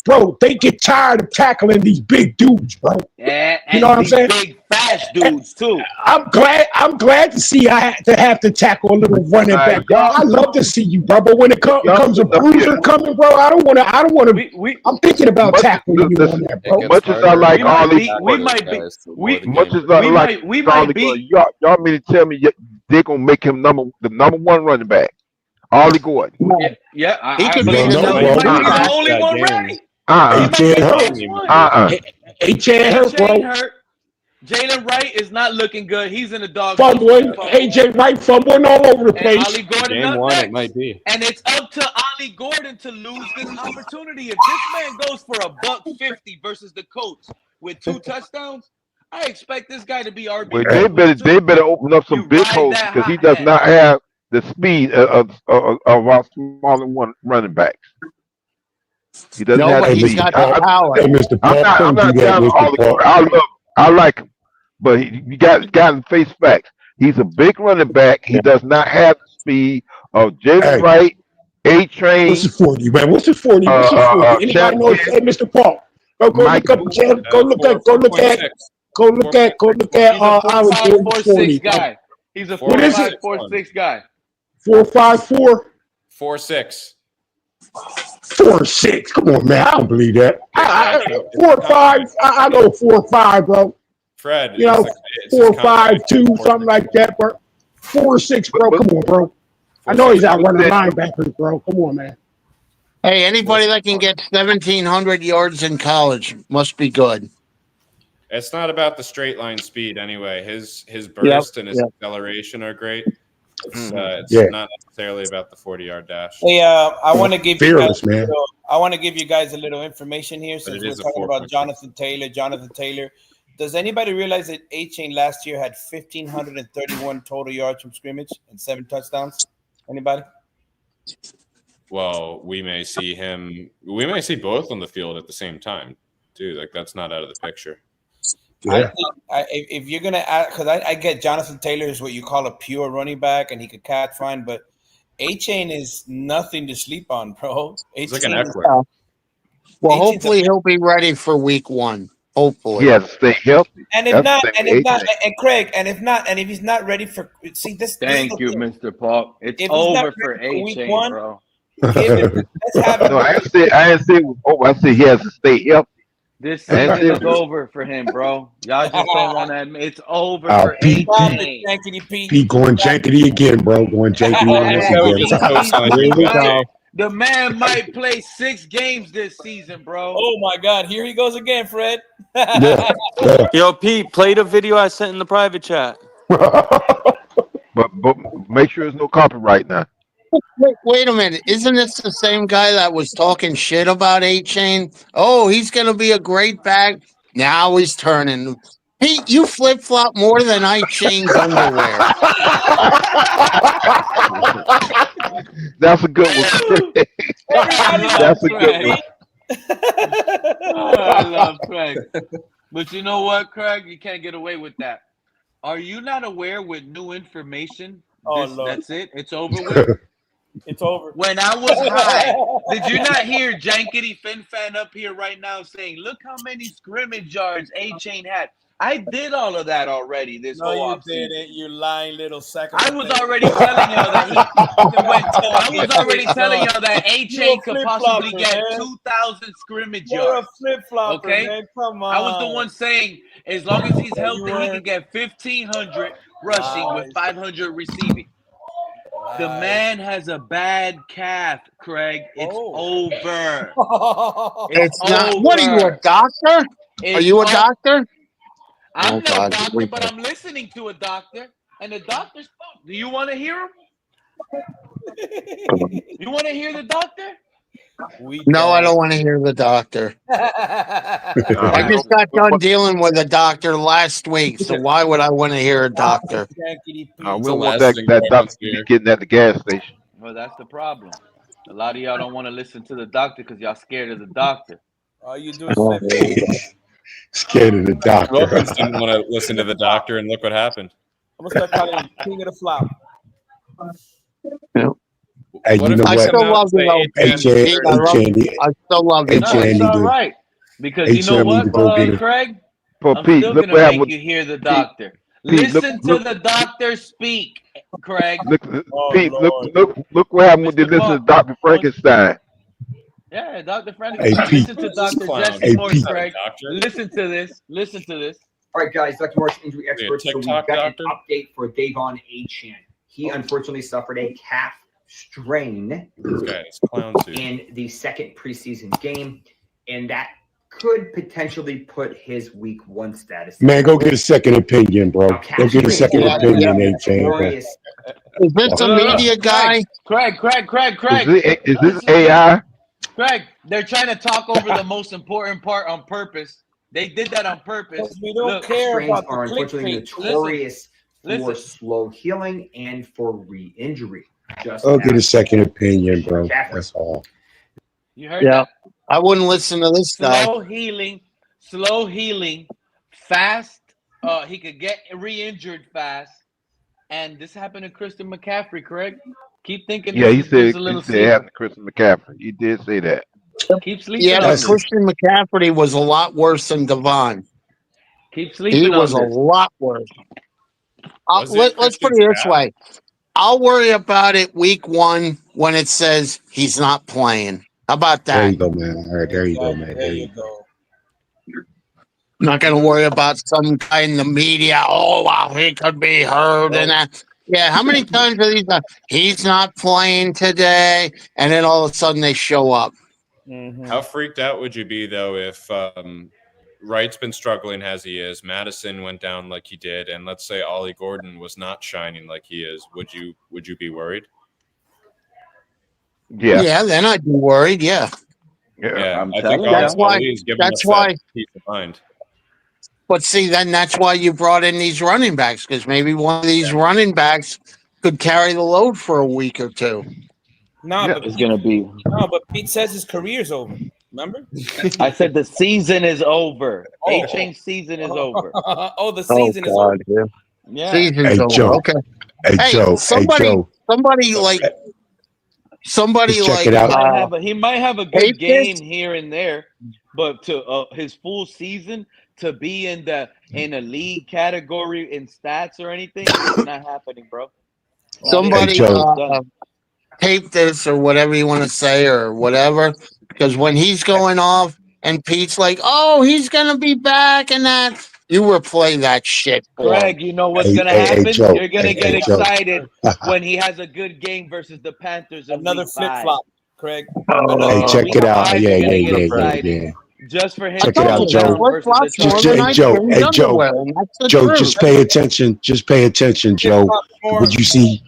bro, they get tired of tackling these big dudes, bro. And You know what I'm these saying? big fast dudes too. I'm glad to see I have to tackle a little running back. Bro. I love to see you, bro. But when it comes a bruiser coming, bro, I don't want to. I'm thinking about tackling you on that, bro. Much as I like Ollie, y'all mean to tell me they're gonna make him the number one running back? Ollie Gordon. Yeah, He could be believe the so. number He one. might be the only one right. H.J. Hurt, bro. Jalen Wright is not looking good. He's in the dog. Fumbling. A.J. Wright fumbling all over the place. And Ollie Gordon Game up one, next. it might be. And it's up to Ollie Gordon to lose this opportunity. If this man goes for $150 versus the Colts with 2 touchdowns, I expect this guy to be RB. Well, they better open up some big holes because he does not have the speed of our smaller one running backs. He doesn't have the speed. Mr. Paul, I'm not down on Ollie Gordon. I like him, but you got to face facts. He's a big running back. He does not have the speed of Jalen Wright, Achane. What's it for you, man? What's it for you? Anybody know? Hey, Mr. Paul, go look at Ollie Gordon 4.6 guy. He's a 4.5-4.6 guy. 4.54. 4.6. 4.6. Come on, man. I don't believe that. 4.5. I know 4.5, bro. Fred, you know, 4.52, something like that, bro. 4.6, bro. Come on, bro. I know he's out running linebackers, bro. Come on, man. Hey, anybody that can get 1,700 yards in college must be good. It's not about the straight line speed anyway. His burst and his acceleration are great. It's not necessarily about the 40-yard dash. Hey, I want to give fearless, you guys I want to give you guys a little information here since we're talking about Jonathan Taylor. Does anybody realize that Achane last year had 1,531 total yards from scrimmage and 7 touchdowns? Anybody? Well, we may see both on the field at the same time, too. Like, that's not out of the picture. I think if you're gonna add, because I get Jonathan Taylor is what you call a pure running back, and he could catch fine, but Achane is nothing to sleep on, bro. He's like an Eckler. Well, hopefully he'll be ready for week 1. Hopefully, yes, stay healthy. And if not, and Craig, and if he's not ready for this. Thank you, Mr. Paul. It's over for Achane, bro. I didn't say it was over. I said he has to stay healthy. This season is over for him, bro. Y'all just don't want to admit it's over for Achane. Pete going jankety again, bro. Going jankety again. The man might play 6 games this season, bro. Oh my God! Here he goes again, Fred. Yo, Pete, play the video I sent in the private chat. but make sure there's no copyright now. Wait a minute. Isn't this the same guy that was talking shit about Achane? Oh, he's going to be a great back. Now he's turning. Pete, you flip-flop more than Achane's underwear. That's a good one. That's a good one. I love Craig. But you know what, Craig? You can't get away with that. Are you not aware with new information? That's it. It's over with. It's over. When I was high, did you not hear Jankety Fin up here right now saying, "Look how many scrimmage yards Achane had"? I did all of that already. You didn't. You lying little second. I was already telling y'all that Achane could possibly get 2,000 scrimmage yards. You're a flip-flopper, okay? Man. Come on. I was the one saying, as long as he's healthy, he can get 1,500 rushing with 500 receiving. The man has a bad calf, Craig. It's over. It's not. What are you, a doctor? Are you a doctor? I'm no doctor, but I'm listening to a doctor, and the doctor spoke. Do you want to hear him? You want to hear the doctor? No, I don't want to hear the doctor. I just got done dealing with a doctor last week, so why would I want to hear a doctor? We don't want that doctor getting at the gas station. Well, that's the problem. A lot of y'all don't want to listen to the doctor because y'all scared of the doctor. All you do is scared of the doctor. Dolphins didn't want to listen to the doctor, and look what happened. I'm gonna start calling him King of the Flop. Hey, you know I what? still love you, though. Hey, Pete, I still love you. No, it's all right. Because you know H-Chan need to what, go get it. Craig? Well, I'm Pete, still look gonna what make happened. you hear the Pete, doctor. Pete, Listen to the doctor speak, Craig. Pete, look what happened when they Mr. listen to Park. Dr. Frankenstein. Yeah, Dr. Hey, Frankenstein. Pete. Listen to Dr. Clown. Jesse Hey, Morse, Pete. Craig. Listen to this. Listen to this. All right, guys, Dr. Morris, injury experts. So we've got doctor? an update for Davon Achane. He unfortunately suffered a calf strain in the second preseason game, and that could potentially put his week 1 status. Man, go get a second opinion, bro. Go get a second opinion, H-Chan, bro. Is this a media guy? Craig. Is this AI? Craig, they're trying to talk over the most important part on purpose. They did that on purpose. We don't care Strains about are the unfortunately clickbait. notorious for Listen. slow healing and for re-injury. Just Go get a as second opinion, bro. That's all. You heard that? I wouldn't listen to this guy. Slow healing, fast. He could get re-injured fast. And this happened to Christian McCaffrey, Craig. Keep thinking Yeah, this he is said just a little it happened secret. to Christian McCaffrey. He did say that. Keep sleeping Yeah, on but this. Christian McCaffrey was a lot worse than Devon. Keep sleeping He on was a this. lot worse. Was it Let's put Christian's it this calf? way. I'll worry about it week 1 when it says he's not playing. How about There you that? go, man. All right, there you go, man. There you go. I'm not going to worry about some guy in the media. Oh, wow, he could be hurt and that. Yeah, how many times are these guys? He's not playing today, and then all of a sudden they show up. How freaked out would you be though if Wright's been struggling as he is, Madison went down like he did, and let's say Ollie Gordon was not shining like he is? Would you be worried? Yeah, then I'd be worried. Yeah. Yeah, I'm I think telling That's you. why. Ollie's giving That's us why. that peace of mind. But see, then that's why you brought in these running backs, because maybe one of these running backs could carry the load for a week or two. But It's gonna be. No, but Pete says his career's over. Remember? I said the season is over. Oh. A-Chain's season is over. The season is over. Yeah. Season's Hey, over. Joe. Okay. Hey, Joe. Somebody Just check like it out. He might have a good game here and there, but to his full season to be in a league category in stats or anything, it's not happening, bro. somebody Joe. tape this or whatever you want to say or whatever, because when he's going off and Pete's like, "Oh, he's gonna be back," and that you replay that shit. Craig, you know what's Hey, gonna hey, happen? Joe. You're gonna Hey, get hey, Joe. excited when he has a good game versus the Panthers. In Another week flip 5. flop, Craig. Hey, check Week it out. 5, Yeah, you're gonna yeah, get yeah, excited. yeah. Just for him Check to it out, go Joe. down versus the Just, Chargers. hey, Joe. Hey, Joe. Joe, just pay attention. Just pay attention, Joe. Would you see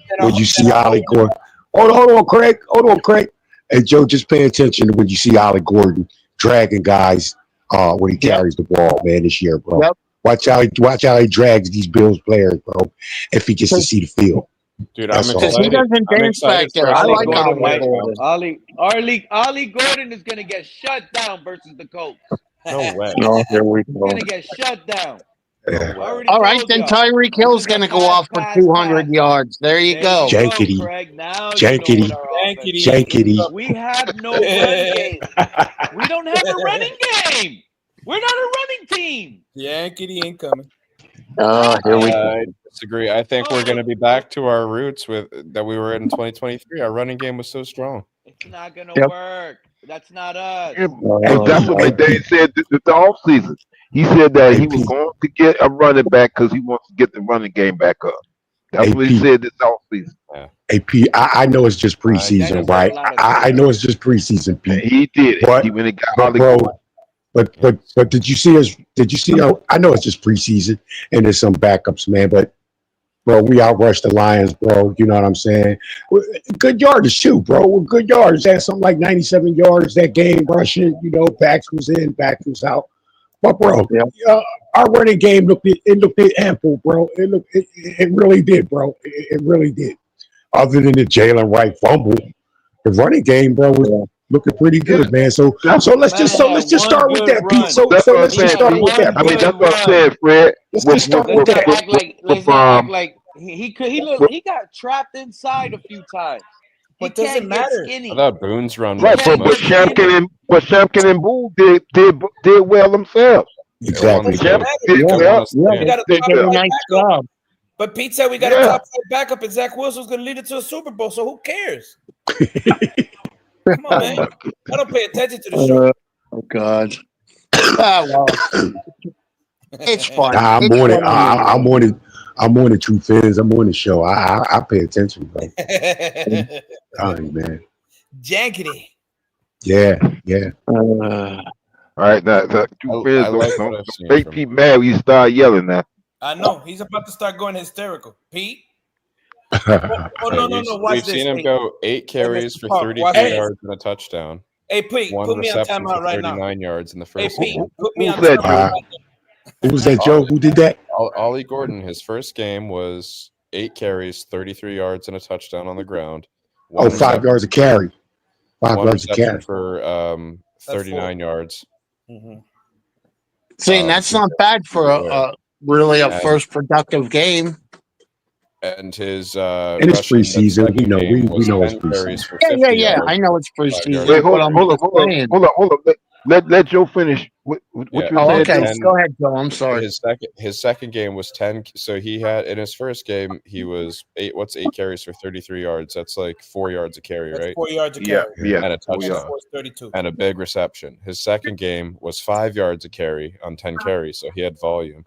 Ollie Gordon? Hold on, Craig. Hey, Joe, just pay attention to when you see Ollie Gordon dragging guys when he carries the ball, man, this year, bro. Yep. Watch how he drags these Bills players, bro, if he gets to see the field. Dude, That's I'm all. excited. He doesn't I'm dance back excited there. for I Ollie like Gordon. Ollie Gordon is gonna get shut down versus the Colts. No way. Oh, here we He's go. gonna get shut down. Yeah. All right, then Tyreek Hill's going to go off for 200 yards. There you go. Jankety. Craig. Now Jankety. you know what our offense is. Jankety. We have no run game. We don't have a running game. We're not a running team. Yankee ain't coming. Here we go. I disagree. I think we're going to be back to our roots that we were in 2023. Our running game was so strong. It's not gonna work. That's not us. And that's what McDaniel said the offseason. He said that he was going to get a running back because he wants to get the running game back up. That's what he said this offseason. Hey, Pete, I know it's just preseason, right? I know it's just preseason, Pete. And he did it. But, He went and got but Ollie bro, Gordon. but did you see us? Did you see? I know it's just preseason and there's some backups, man. But bro, we outrushed the Lions, bro. You know what I'm saying? Good yardage too, bro. We're good yards. Had something like 97 yards that game rushing. You know, backs was in, backs was out. But bro, our running game looked ample, bro. It really did, bro. It really did. Other than the Jalen Wright fumble, the running game, bro, was looking pretty good, man. So let's just start with that, Pete. So let's just start with that. I mean, that's what I said, Fred. Let's just start with that. Let's not act like he got trapped inside a few times. But doesn't matter. I thought Boone's run Right, was but much Shampkin and Boone did well themselves. Exactly. Shampkin Yeah, did well. We got a They top did a five nice backup. job. But Pete said we got a top five backup, and Zach Wilson's going to lead it to a Super Bowl. So who cares? Come on, man. I don't pay attention to the show. Oh God. Well, it's fun. Nah, I'm It's on it. fun on the I'm on it. I'm on the True Fans. I'm on the show. I pay attention, bro. Sorry, man. Jankety. Yeah. All right, now True Fans like don't what I've seen make from Pete mad when you start yelling now. I know. He's about to start going hysterical. Pete? no. Watch We've this. seen him go 8 carries for 33 yards and a touchdown. Hey, Pete, One put me on reception timeout for right now. 39 yards in the Hey, first Pete, game. put me on said timeout right now. Who was that, Joe? Who did that? Ollie Gordon, his first game was 8 carries, 33 yards and a touchdown on the ground. 5 yards a carry. 5 one yards a reception carry. for 39 yards. Mm-hmm. See, that's not bad for a first productive game. And his And it's preseason. We know it's preseason. Yeah. I know it's preseason. Wait, hold on. Let Joe finish. What you were saying? Okay, go ahead, Joe. I'm sorry. His second game was 10. So he had in his first game he was 8 carries for 33 yards. That's like 4 yards a carry, That's right? 4 yards a carry. Yeah. And a touchdown. 32. And a big reception. His second game was 5 yards a carry on 10 carries, so he had volume.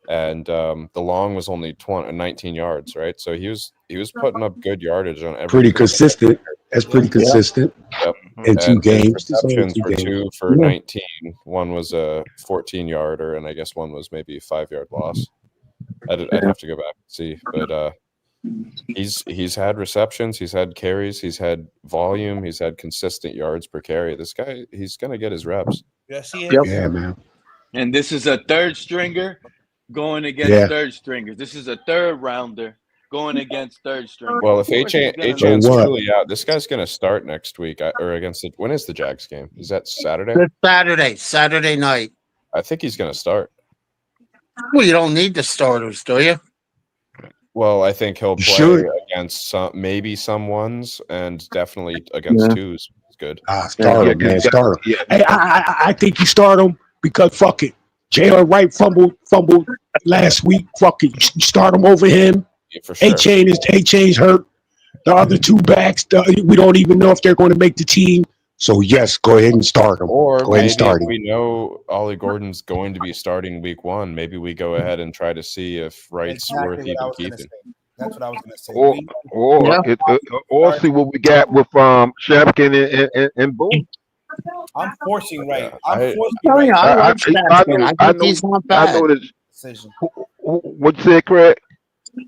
And the long was only 19 yards, right? So he was putting up good yardage on every. Pretty consistent. That's pretty consistent. Yep. In 2 games. Receptions were 2 for 19. One was a 14-yarder, and I guess one was maybe a 5-yard loss. I'd have to go back and see, but he's had receptions, he's had carries, he's had volume, he's had consistent yards per carry. This guy, he's gonna get his reps. Yes, he is. Yeah, man. And this is a third stringer going against third stringers. This is a third rounder going against third stringers. Well, if Achane's truly out, this guy's going to start next week or against it. When is the Jags game? Is that Saturday? It's Saturday night. I think he's going to start. Well, you don't need the starters, do you? Well, I think he'll play against maybe some ones and definitely against twos. It's good. Start him, man. Start him. Hey, I think you start him because fuck it. Jalen Wright fumbled last week. Fuck it. You start him over him. Yeah, for sure. Achane's hurt. The other 2 backs, we don't even know if they're going to make the team. So yes, go ahead and start him. Or go ahead and start him. We know Ollie Gordon's going to be starting week 1. Maybe we go ahead and try to see if Wright's worth even keeping. That's what I was going to say. Or see what we got with Shampkin and Boone. I'm forcing Wright. I like Shampkin. I think he's not bad. I know this. What you say, Craig?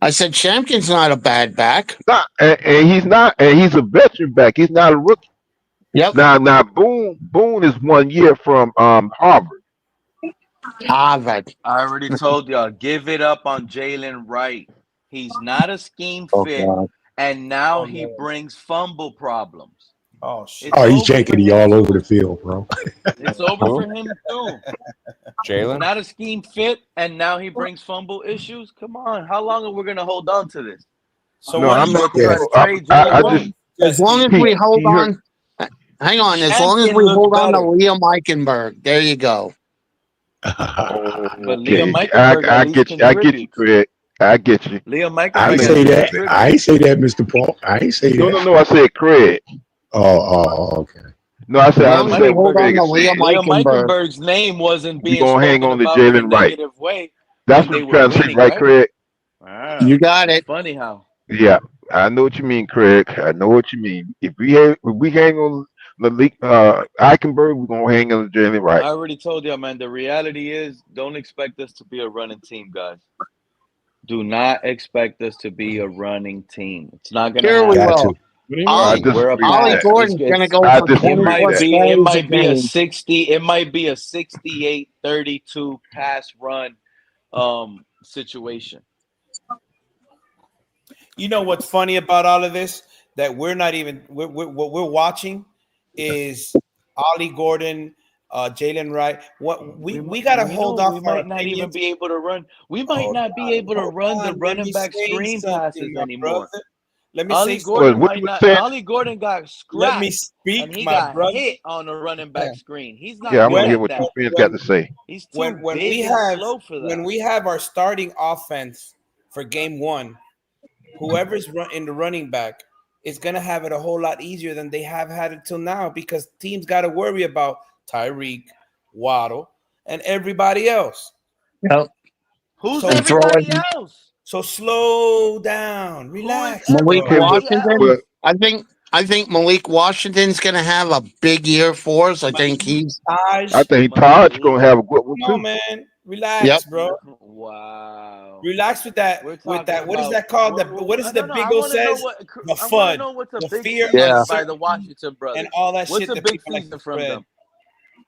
I said Shampkin's not a bad back. And he's not. And he's a veteran back. He's not a rookie. Yep. Now Boone is 1 year from Harvard. I already told y'all, give it up on Jalen Wright. He's not a scheme fit, and now he brings fumble problems. Oh shit! He's jankety all over the field, bro. It's over for him too. Jalen, not a scheme fit, and now he brings fumble issues. Come on, how long are we gonna hold on to this? So as long as we hold on, hang on. As long as we hold on to Liam Eichenberg, there you go. But Liam Eichenberg, I get you, Craig. I get you. Liam Eichenberg. I ain't say that, Mr. Paul. I ain't say that. No. I said Craig. Oh, okay. No, I said Liam Eichenberg's name wasn't being gonna hang on to Jalen Wright. Way. That's what you're trying to say, right, Craig? You got it. Funny how. Yeah, I know what you mean, Craig. I know what you mean. If we hang on the Eichenberg, we're gonna hang on to Jalen Wright. I already told y'all, man. The reality is, don't expect us to be a running team, guys. Do not expect us to be a running team. It's not gonna happen. We will. Ollie Gordon's gonna go for 20 it might be a 60. It might be a 68-32 pass run situation. You know what's funny about all of this? That we're not even what we're watching is Ollie Gordon, Jalen Wright. What we gotta hold off. We might not even be able to run. We might not be able to run the running back screen passes anymore. Let me Ollie say Gordon What might you not. saying? Ollie Gordon got Let me scrapped and speak, he my got brother. hit on the running back screen. He's not Yeah, I'm good gonna When hear at what you that. fans got when to say. He's too when we big and have slow for that. when we have our starting offense for game one, whoever's in the running back is gonna have it a whole lot easier than they have had it till now because teams got to worry about Tyreek, Waddle, and everybody else. Yep. Who's So And everybody throwing else? so slow down, Who is relax, Malik bro. everybody Washington. else? But I think Malik Washington's going to have a big year for us. I think he's. I Taj, think Todd's Malik. gonna have a good one come on, too. man, Yep. relax, bro. Wow. Relax with that. We're With talking that, what is about. that called? What is the No. I Beagle want to know says? what. The I want to FUD, know what's a the big fear, Yeah. season by the uncertainty, Washington and brothers. all that What's shit a that big people like to season from spread. them?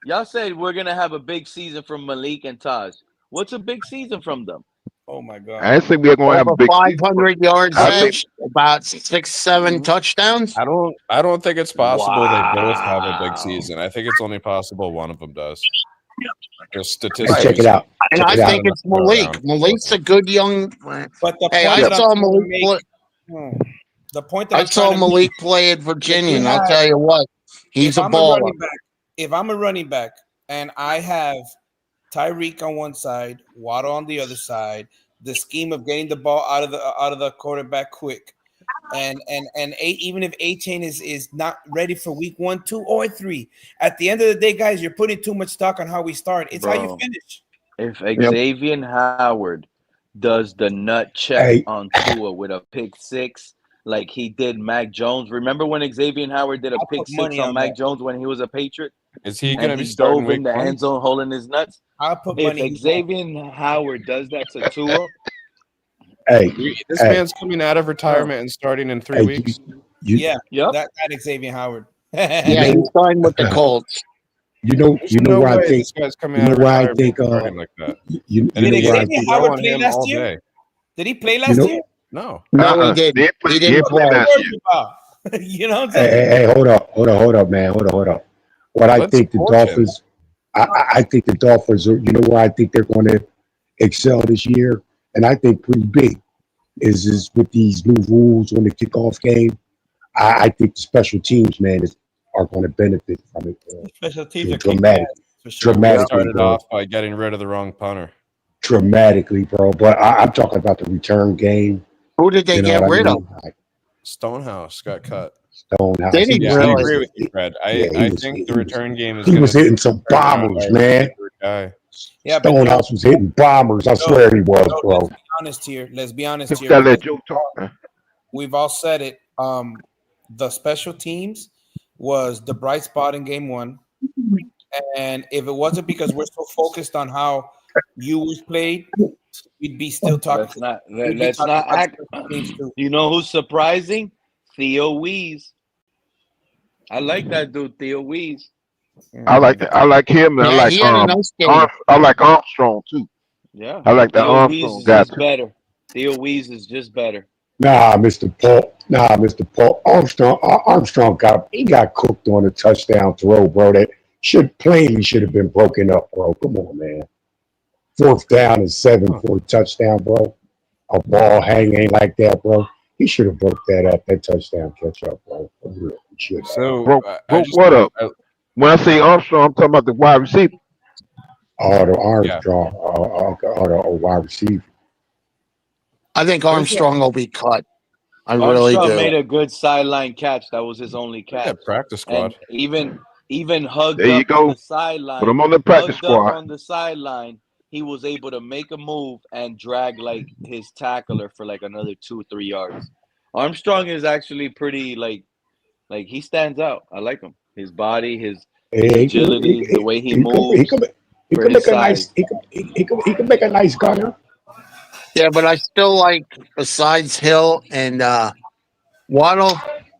Y'all said we're gonna have a big season from Malik and Taj. What's a big season from them? Oh my I god. didn't think we were gonna have a Over big season, but 500 yards I think edge, about 6-7 touchdowns. I don't think it's possible they both have a big Wow. season. I think it's only possible one of them does. Just Hey, statistically check it out. And speaking, I there's not think enough it's to go Malik. around. Malik's a good young. But the Hey, point I that I'm saw trying to Malik. make, the point that I I'm trying saw to make, Malik play at if Virginia, we and I'll have, tell you what, he's if a I'm a baller. running back, and I have Tyreek on one side, Waddle on the other side, the scheme of getting the ball out of the quarterback quick, and even if Achane is not ready for week 1, 2, or 3, at the end of the day, guys, you're putting too much stock on how we start. It's how you Bro, finish. if Yep. Xavier Howard does the nut check Hey, on Tua with a pick six like he did Mac Jones, remember when Xavier Howard did a I'll pick put six money on on Mac that. Jones when he was a Patriot Is he and going to be he starting dove in week the one? end zone holding his nuts? I'll put If money. Xavier Howard does that to Tua, hey, This hey, man's coming out of retirement and starting in 3 hey, weeks. Yeah, yep. that Xavier Howard. you Yeah, know, he's signed with the Colts. you know There's no where I way think, this guy's coming you out know of where I retirement think, and starting like that. you And Did know the where I Yankees Xavier think, are Howard on play him last all year? day. Did he play you last know, year? No. No, he didn't. He He didn't didn't play play. last year. You know what I'm hey, saying? hey, hold up, man, hold up. What I Let's think the support him. Dolphins, I think the Dolphins are, you know where I think they're going to excel this year, and I think pretty big is with these new rules on the kickoff game. I think the special teams, man, are going to benefit from it Special teams are kicking ass for sure. They dramatically, started bro. off by getting rid of the wrong punter. Dramatically, bro. But I'm talking about the return game. Who did they You know get what I rid of? mean? Like Stonehouse got cut. Stonehouse. Did he Yeah, I really? agree with you, Fred. I think the return game is He going was to hitting some turn around bombers, our man. favorite guy. Yeah, but Stonehouse was hitting bombers. I swear he was, bro. let's be honest here. Let's be honest here. Gotta let because Joe talk, man. we've all said it. The special teams was the bright spot in game 1. And if it wasn't because we're so focused on how you was played, we'd be still talking. let's not about act. special teams too. You know who's surprising? Theo Wees. I like that dude, Theo Wees. I like that. I like him, and Yeah, he had a nice game. I like Armstrong too. Yeah, I like that Theo Armstrong Wees is guy just too. better. Theo Wees is just better. Nah, Mr. Paul. Armstrong got cooked on a touchdown throw, bro. That should have been broken up, bro. Come on, man. 4th down and 7 for a touchdown, bro. A ball hanging like that, bro. He should have broke that up. That touchdown catch up, bro. For real. He should have. So Broke what up? When I say Armstrong, I'm talking about the wide receiver. Oh, the Armstrong, the wide receiver. I think Armstrong will be cut. I really Armstrong do. made a good sideline catch. That was his only catch. Yeah, practice squad. And even hugged There you up go. on the sideline. Put him on the practice Hugged up squad. on the sideline. He was able to make a move and drag like his tackler for like another 2-3 yards. Armstrong is actually pretty like he stands out. I like him. His body, his agility, the way he moves. He could make a nice. He could make a nice gunner. Yeah, but I still like, besides Hill and Waddle,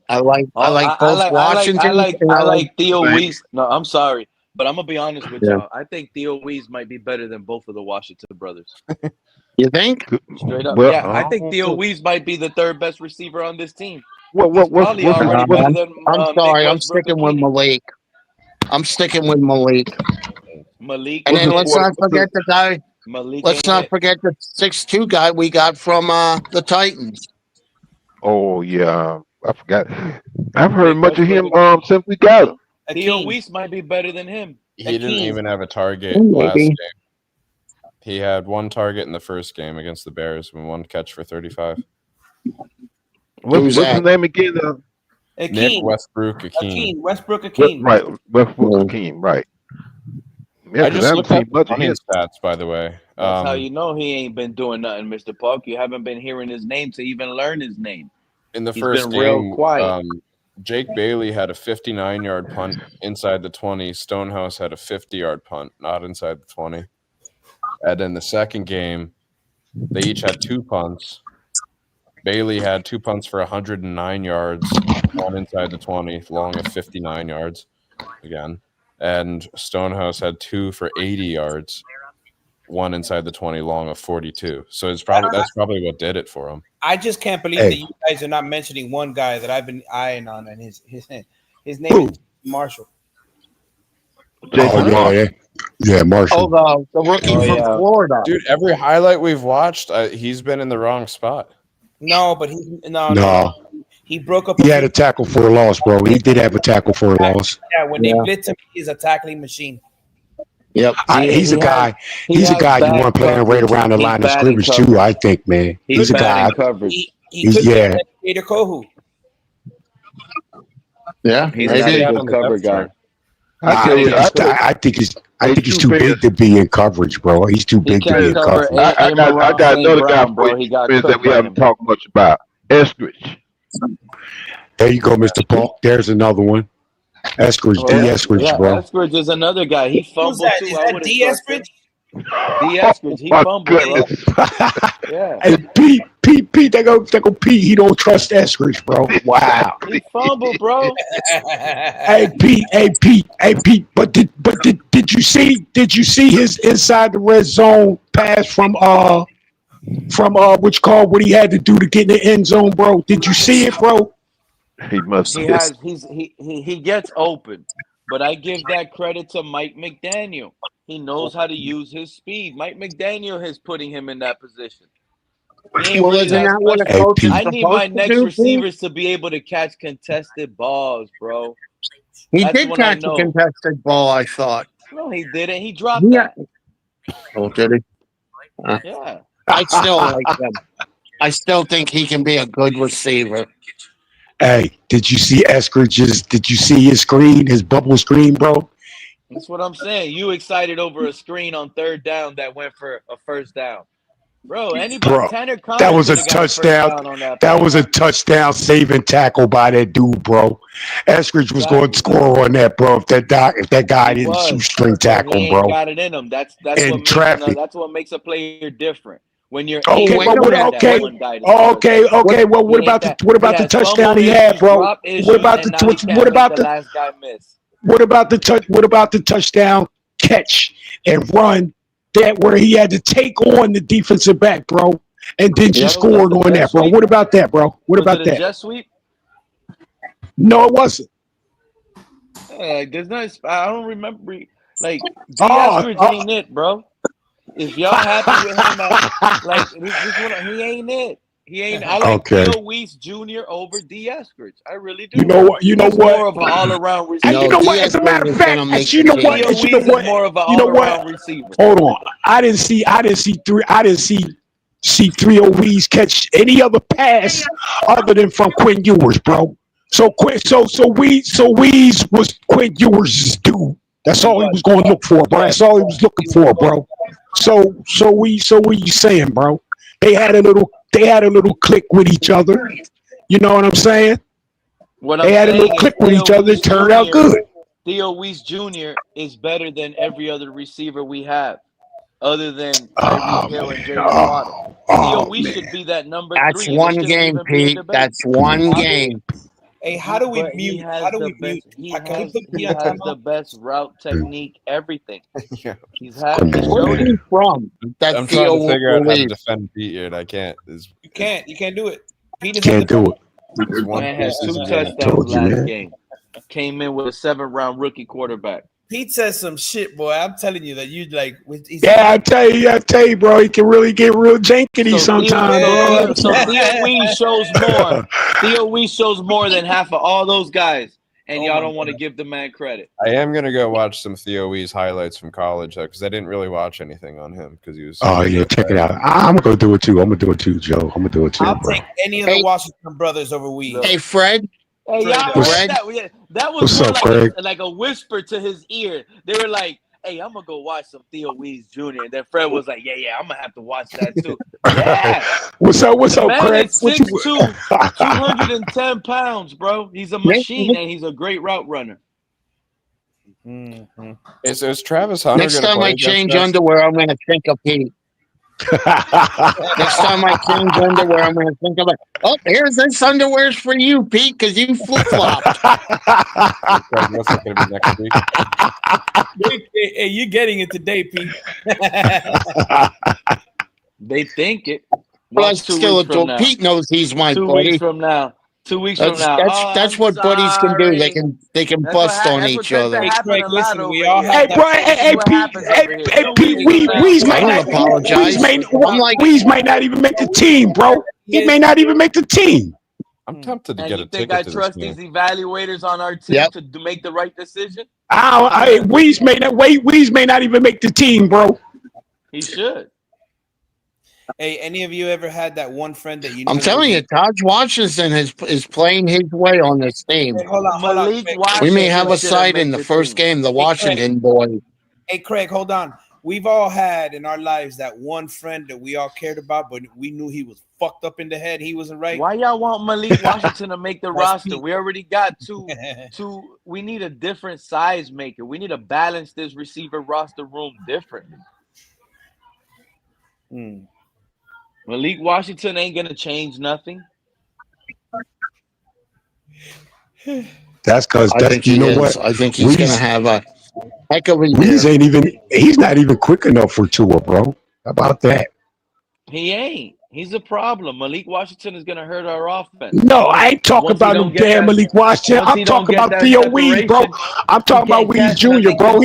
I like both Washington. I like Theo Wees. No, I'm sorry, but I'm gonna be honest with y'all. I think Theo Wees might be better than both of the Washington brothers. You think? Straight up, Well, yeah. I think Theo Wees might be the 3rd best receiver on this team. What's Probably his already number? better than I'm sorry. Nick I'm Westbrook sticking with Malik. Malik. And then let's not forget the guy. Malik. Let's not forget the 6'2" guy we got from the Titans. Oh yeah, I forgot. I've heard Nick much of him Westbrook. since we got him. Theo Achane. Weiss might be better than him. He didn't Achane. even have a target Maybe. last game. He had one target in the first game against the Bears and one catch for 35. What's his name again? Nick Achane. Westbrook Achane. Akeen. Westbrook Achane. Right, Westbrook Akeem, right. Yeah, I 'cause just haven't looked seen at much of running him. stats, by the way. That's how you know he ain't been doing nothing, Mr. Park. You haven't been hearing his name to even learn his name. In the He's first been real game, quiet. Jake Bailey had a 59-yard punt inside the 20. Stonehouse had a 50-yard punt, not inside the 20. And in the second game, they each had 2 punts. Bailey had 2 punts for 109 yards, one inside the 20, long of 59 yards again. And Stonehouse had 2 for 80 yards, one inside the 20, long of 42. So that's probably what did it for him. I just can't believe that you guys are not mentioning one guy that I've been eyeing on, and his name is Marshall. Yeah, Marshall. Oh, the rookie from Florida. Dude, every highlight we've watched, he's been in the wrong spot. No, but no. He broke up. He had a tackle for a loss, bro. He did have a tackle for a loss. Yeah, when they blitz him, he's a tackling machine. Yep. He's a guy. He's a guy you want playing right around the line of scrimmage too. I think, man. He's a guy. He could be Gator Kohu. Yeah, he's not a good cover guy. I think he's too big to be in coverage, bro. He's too big to be in coverage. I got another guy for you that we haven't talked much about. Eskridge. There you go, Mr. Paul. There's another one. Eskridge, Eskridge, bro. Eskridge is another guy. He fumbled too. Is that D. Eskridge? D. Eskridge. He fumbled, bro. Yeah. And Pete, they go Pete. He don't trust Eskridge, bro. Wow. He fumbled, bro. Hey Pete. But did you see his inside the red zone pass from which call what he had to do to get in the end zone, bro? Did you see it, bro? He gets open, but I give that credit to Mike McDaniel. He knows how to use his speed. Mike McDaniel is putting him in that position. I need my next receivers to be able to catch contested balls, bro. He did catch a contested ball, I thought. No, he didn't. He dropped that. Oh, did he? Yeah. I still like him. I still think he can be a good receiver. Hey, did you see Eskridge's? Did you see his screen, his bubble screen, bro? That's what I'm saying. You excited over a screen on third down that went for a first down. Bro, that was a touchdown. That was a touchdown saving tackle by that dude, bro. Eskridge was going to score on that, bro. If that guy didn't shoestring tackle, he bro. Ain't got it in him. That's what makes a player different. When you're okay. Well, what about the touchdown he had, bro? What about the touchdown catch and run? That where he had to take on the defensive back, bro, and then just scored on that, bro. What about that, bro? What about that? Jet sweep? No, it wasn't. There's not. I don't remember. Like Eskridge ain't it, bro. If y'all happy with him, he ain't it. He ain't. I like Theo Weiss Jr. over D. Eskridge. I really do. You know what? More of an all-around receiver. You know what? As a matter of fact, more of an all-around receiver. Hold on. I didn't see Theo Weiss catch any other pass other than from Quinn Ewers, bro. So Weiss was Quinn Ewers' dude. That's all he was going to look for, bro. That's all he was looking for, bro. So what you saying, bro? They had a little click with each other. You know what I'm saying? They had a little click with each other. It turned out good. Theo Weiss Jr. is better than every other receiver we have, other than Tyreek Hill and Jalen Waddle. Theo Weiss should be that number 3. That's one game, Pete. That's one game. Hey, how do we mute? He has the best route technique, everything. Where's he from? I'm trying to figure out how to defend Pete here, and I can't. You can't do it. Pete can't do it. Man had 2 touchdowns last game. Came in with a 7th-round rookie quarterback. Pete says some shit, boy. I'm telling you that you like. Yeah, I tell you, bro. He can really get real jankety sometimes, bro. Theo Wee shows more. Theo Wee shows more than half of all those guys, and y'all don't want to give the man credit. I am gonna go watch some Theo Wee's highlights from college though, because I didn't really watch anything on him because he was. Oh yeah, check it out. I'm gonna do it too. I'm gonna do it too, Joe. I'm gonna do it too, I'll bro. take any of the Washington brothers over Wee. Hey, Fred. Hey, y'all heard that? That was What's more up, like Craig? like a whisper to his ear. They were like, "Hey, I'm gonna go watch some Theo Wees Jr." And then Fred was like, "Yeah, I'm gonna have to watch that too." Yeah. What's up, Man Craig? is 6'2", 210 pounds, bro. He's a machine, and he's a great route runner. Mm-hmm. Is Travis Hunter Next time I change underwear, I'm going to think of Pete. Next time I change underwear, I'm going to think of it. Oh, here's this underwear's for you, Pete, because you flip-flopped. What's it going to be next week? Hey, you're getting it today, Pete. They think it. Well, I'm still a Pete knows he's my 2 buddy. weeks from now. 2 weeks from now. That's what buddies can do. They can bust on each other. Hey, Craig, listen, we all have Hey, Pete, Weeze might not apologize. Weeze might not even make the team, bro. He may not even make the team. I'm tempted to And get you a think ticket I to trust this these game. evaluators on our team to make the right decision? Weeze may not even make the team, bro. He should. Hey, any of you ever had that one friend that you? I'm telling you, Taj Washington is playing his way on this team. Hey, hold on. Malik We may have a Washington side in the first game, the Washington boys. Hey, Craig, hold on. We've all had in our lives that one friend that we all cared about, but we knew he was fucked up in the head. He wasn't right. Why y'all want Malik Washington to make the roster? We already got two. We need a different size maker. We need to balance this receiver roster room differently. Malik Washington ain't gonna change nothing. That's because you know what? I think he's going to have a heck of a year. He's not even quick enough for Tua, bro. How about that? He ain't. He's a problem. Malik Washington is gonna hurt our offense. No, I ain't talking about no damn Malik Washington. I'm talking about Theo Weeze, bro. I'm talking about Weeze Jr., bro.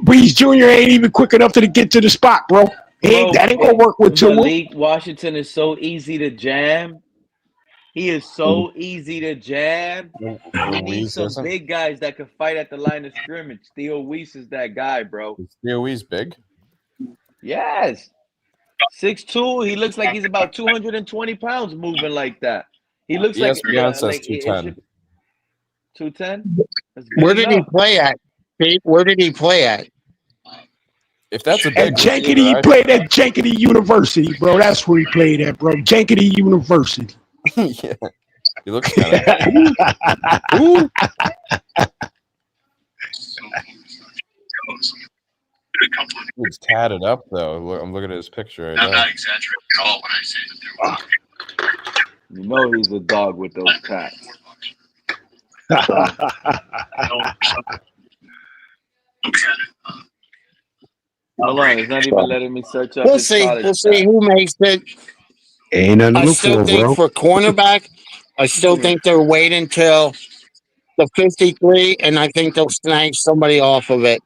Weeze Jr. ain't even quick enough to get to the spot, bro. That ain't gonna work with Tua. Malik Washington is so easy to jam. He is so easy to jam. We need some big guys that can fight at the line of scrimmage. Theo Weiss is that guy, bro. Is Theo Weiss big? Yes. 6'2". He looks like he's about 220 pounds moving like that. He looks like ESPN says 210. 210? Where did he play at, Pete? Where did he play at? If that's a At big Jankety, he played at Jankety University, bro. That's where he played at, bro. Jankety University. Yeah. He looks kind of. He's tatted up though. I'm looking at his picture right now. I'm not exaggerating at all when I say that You know he's a dog with those tats. Hold on, it's not even letting me search up. We'll see. We'll see who makes it. Ain't nothing I to look still for, think bro. for cornerback, I still think they're waiting until the 53, and I think they'll snag somebody off of it.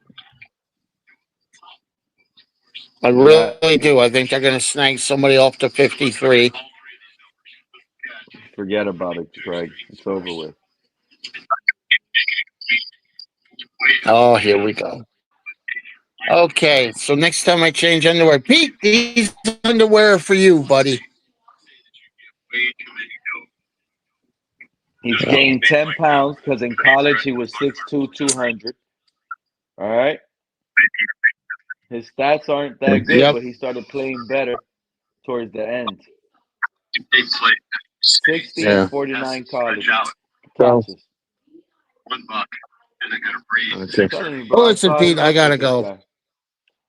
I really do. I think they're going to snag somebody off the 53. Forget about it, Craig. It's over with. Oh, here we go. Okay, so next time I change underwear, Pete, these underwear are for you, buddy. He's gained 10 pounds because in college he was 6'2", 200. All right? His stats aren't that good, but he started playing better towards the end. 60 and 49 college catches. Well, listen, Pete, I got to go.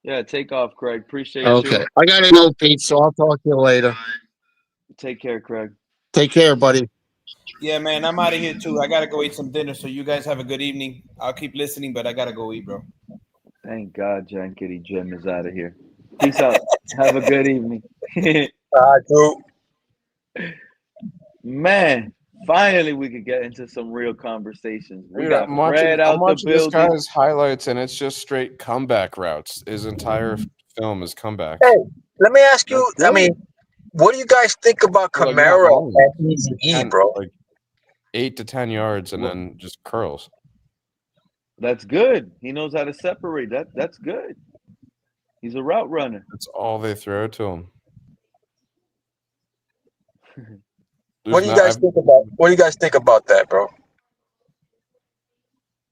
Yeah, take off, Craig. Appreciate you. Okay, I got to go, Pete, so I'll talk to you later. Take care, Craig. Take care, buddy. Yeah, man, I'm out of here too. I gotta go eat some dinner. So you guys have a good evening. I'll keep listening, but I gotta go eat, bro. Thank God Jankety Jim is out of here. Peace out. Have a good evening. Man, Finally, we could get into some real conversations. We Dude, got Fred I'm out the watching this building. guy's highlights, and it's just straight comeback routes. His entire film is comebacks. Hey, let me ask you. I mean, what do you guys think about Well, like, not Camaro long, and Easy E, 10 bro? like 8 to 10 yards, and then just curls. That's good. He knows how to separate. That's good. He's a route runner. That's all they throw to him. What do you guys think about? What do you guys think about that, bro?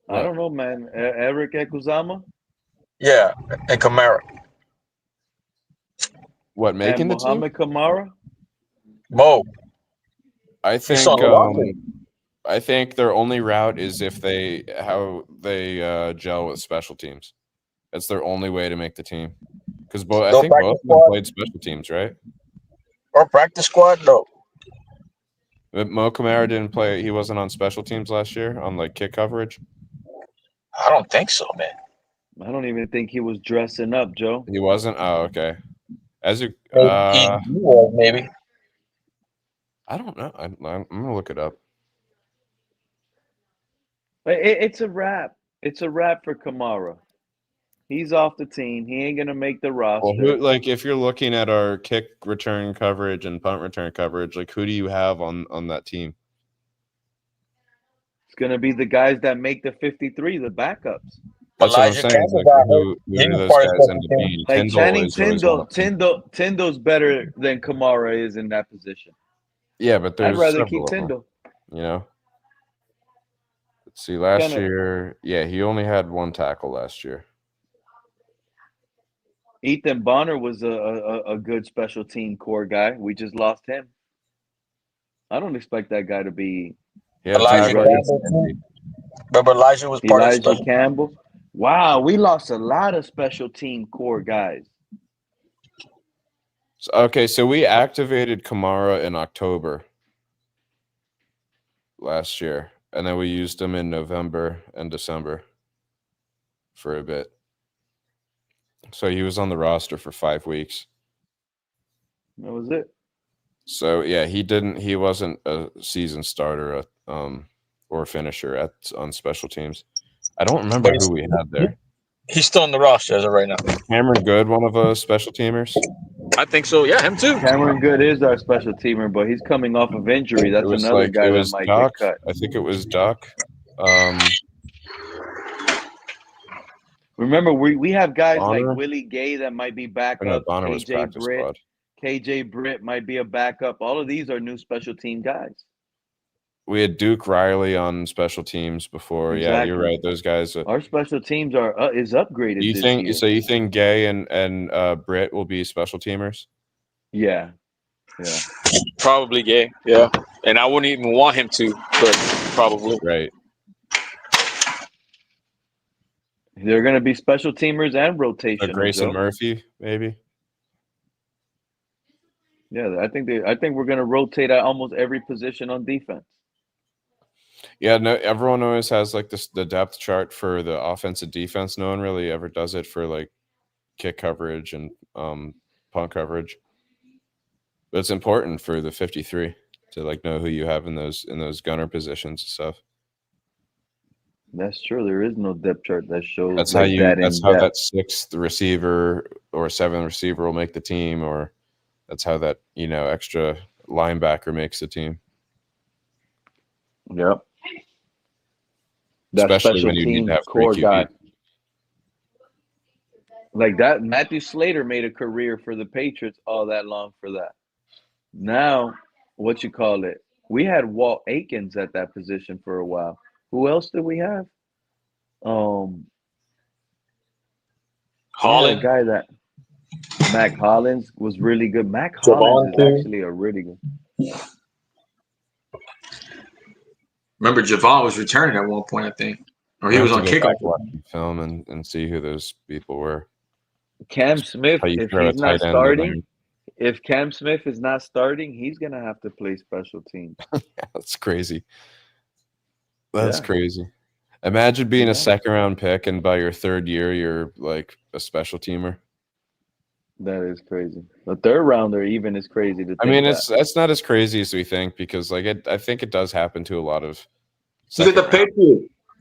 I don't know, man. Eric Ekuzama? Yeah, and Camaro. What, making and the team? Mohamed Kamara? Mo. I think on the roster. I think their only route is if they gel with special teams. That's their only way to make the team. Because I think both of them played special teams, right? Or practice squad? No. But Mo Kamara didn't play. He wasn't on special teams last year on like kick coverage. I don't think so, man. I don't even think he was dressing up, Joe. He wasn't. Oh, okay. As you, maybe. I don't know. I'm gonna look it up. It's a wrap. It's a wrap for Kamara. He's off the team. He ain't gonna make the roster. Well, if you're looking at our kick return coverage and punt return coverage, like who do you have on that team? It's gonna be the guys that make the 53, the backups. That's what I'm saying. Like, who do those guys end up being? Like Channing Tyndall's better than Kamara is in that position. Yeah, but there's I'd rather several keep of them, Tyndall. you know. Let's see. Last year, he only had one tackle last year. Ethan Bonner was a good special team core guy. We just lost him. I don't expect that guy to be. Elijah Campbell. Remember Elijah was part of special. Campbell. Wow, we lost a lot of special team core guys. So we activated Kamara in October last year, and then we used him in November and December for a bit. So he was on the roster for 5 weeks. That was it. So yeah, he wasn't a season starter or finisher on special teams. I don't remember who we had there. He's still on the roster as of right now. Cameron Good, one of those special teamers. I think so. Yeah, him too. Cameron Good is our special teamer, but he's coming off of injury. That's another guy that might get cut. I think it was Duck. Remember, we have guys Bonner? like Willie Gay that might be back No, up. Bonner was practice squad. KJ Britt might be a backup. All of these are new special team guys. We had Duke Riley on special teams before. Exactly. Yeah, you're right. Those guys. Our special teams is upgraded. You this think year. so? You think Gay and Britt will be special teamers? Yeah. Probably Gay. Yeah, and I wouldn't even want him to, but probably right. They're going to be special teamers and rotation. Grayson Murphy, maybe. Yeah, I think we're going to rotate at almost every position on defense. Yeah, no. Everyone always has like the depth chart for the offense and defense. No one really ever does it for like kick coverage and punt coverage. But it's important for the 53 to like know who you have in those gunner positions and stuff. That's true. There is no depth chart that shows. That's like how that sixth receiver or seventh receiver will make the team, or that's how that extra linebacker makes the team. Yep. Especially when you need to have core three guy. QB. Like that, Matthew Slater made a career for the Patriots all that long for that. Now, we had Walt Aikens at that position for a while. Who else did we have? Holland. Guy that Mac Hollins was really good. Mac Hollins is actually a really good. Remember, Javon was returning at one point, I think, or he was on kickoff. Film and see who those people were. Cam Smith, if he's not starting, if Cam Smith is not starting, he's gonna have to play special teams. That's crazy. That's crazy. Imagine being a second round pick and by your third year you're like a special teamer. That is crazy. The third rounder even is crazy to think I mean, that. it's not as crazy as we think because like I think it does happen to a lot of. Look at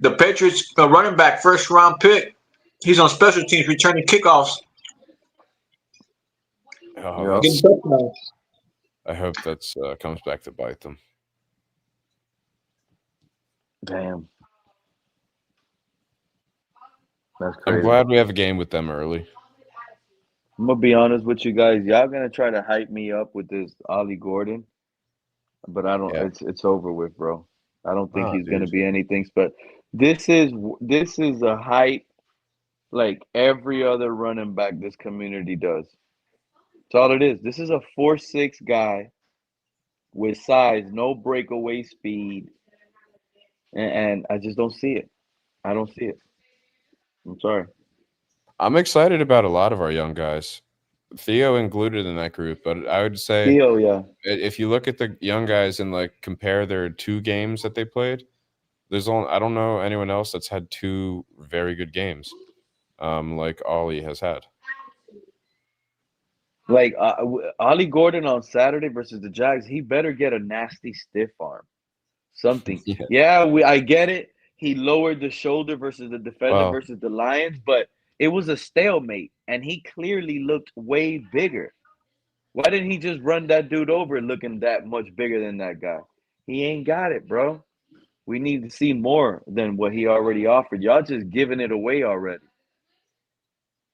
the Patriots running back, first round pick. He's on special teams, returning kickoffs. Oh, Getting touchdowns. I hope that's comes back to bite them. Damn. That's crazy. I'm glad we have a game with them early. I'm gonna be honest with you guys. Y'all gonna try to hype me up with this Ollie Gordon, but I don't. Yeah. It's over with, bro. I don't think Nah, he's gonna dude. be anything. But this is a hype like every other running back this community does. That's all it is. This is a 4'6" guy with size, no breakaway speed, and I just don't see it. I don't see it. I'm sorry. I'm excited about a lot of our young guys. Theo included in that group, but I would say Theo, yeah. If you look at the young guys and like compare their 2 games that they played, there's only I don't know anyone else that's had 2 very good games, like Ollie has had. Like Ollie Gordon on Saturday versus the Jags, he better get a nasty stiff arm, something. Yeah, I get it. He lowered the shoulder versus the defender versus the Lions, but it was a stalemate, and he clearly looked way bigger. Why didn't he just run that dude over looking that much bigger than that guy? He ain't got it, bro. We need to see more than what he already offered. Y'all just giving it away already.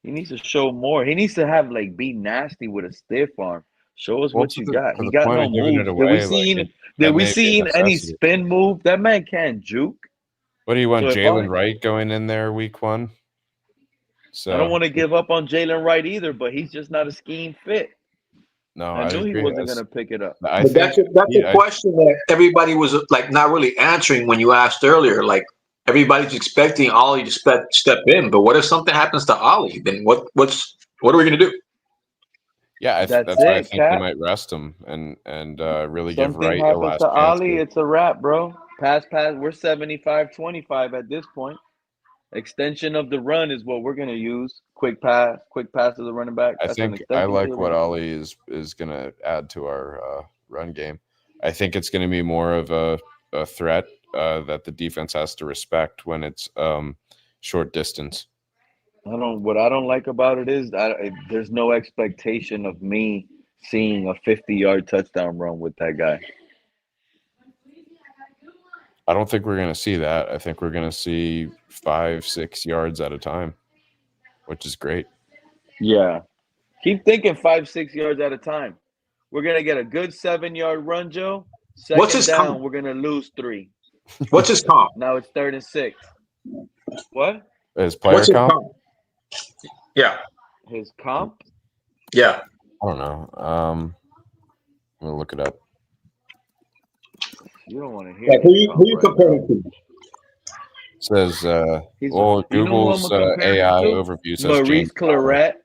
He needs to show more. He needs to have like be nasty with a stiff arm. Show us what you got. He got no moves. Did we see any spin move? That man can't juke. What do you want, So if Jalen Wright going in there week 1? So I don't want to give up on Jalen Wright either, but he's just not a scheme fit. No, I knew he agree. wasn't going to pick it up. But that's a question that everybody was like not really answering when you asked earlier. Like everybody's expecting Ollie to step in, but what if something happens to Ollie? Then what are we going to do? Yeah, that's why I think they might rest him and really give Wright a last to chance. Ollie, it's a wrap, bro. Pass. We're 75-25 at this point. Extension of the run is what we're going to use. Quick pass to the running back. I think I like what Ollie is going to add to our run game. I think it's going to be more of a threat that the defense has to respect when it's short distance. What I don't like about it is there's no expectation of me seeing a 50-yard touchdown run with that guy. I don't think we're going to see that. I think we're going to see 5-6 yards at a time, which is great. Yeah. Keep thinking 5-6 yards at a time. We're going to get a good 7-yard run, Joe. What's his down, comp? we're going to lose 3. What's his comp? Now it's 3rd and 6. What? His player comp? Yeah. His comp? Yeah. I don't know. I'm going to look it up. You don't want to hear who you comparing to? It says, Google's AI overview says Maurice Claret.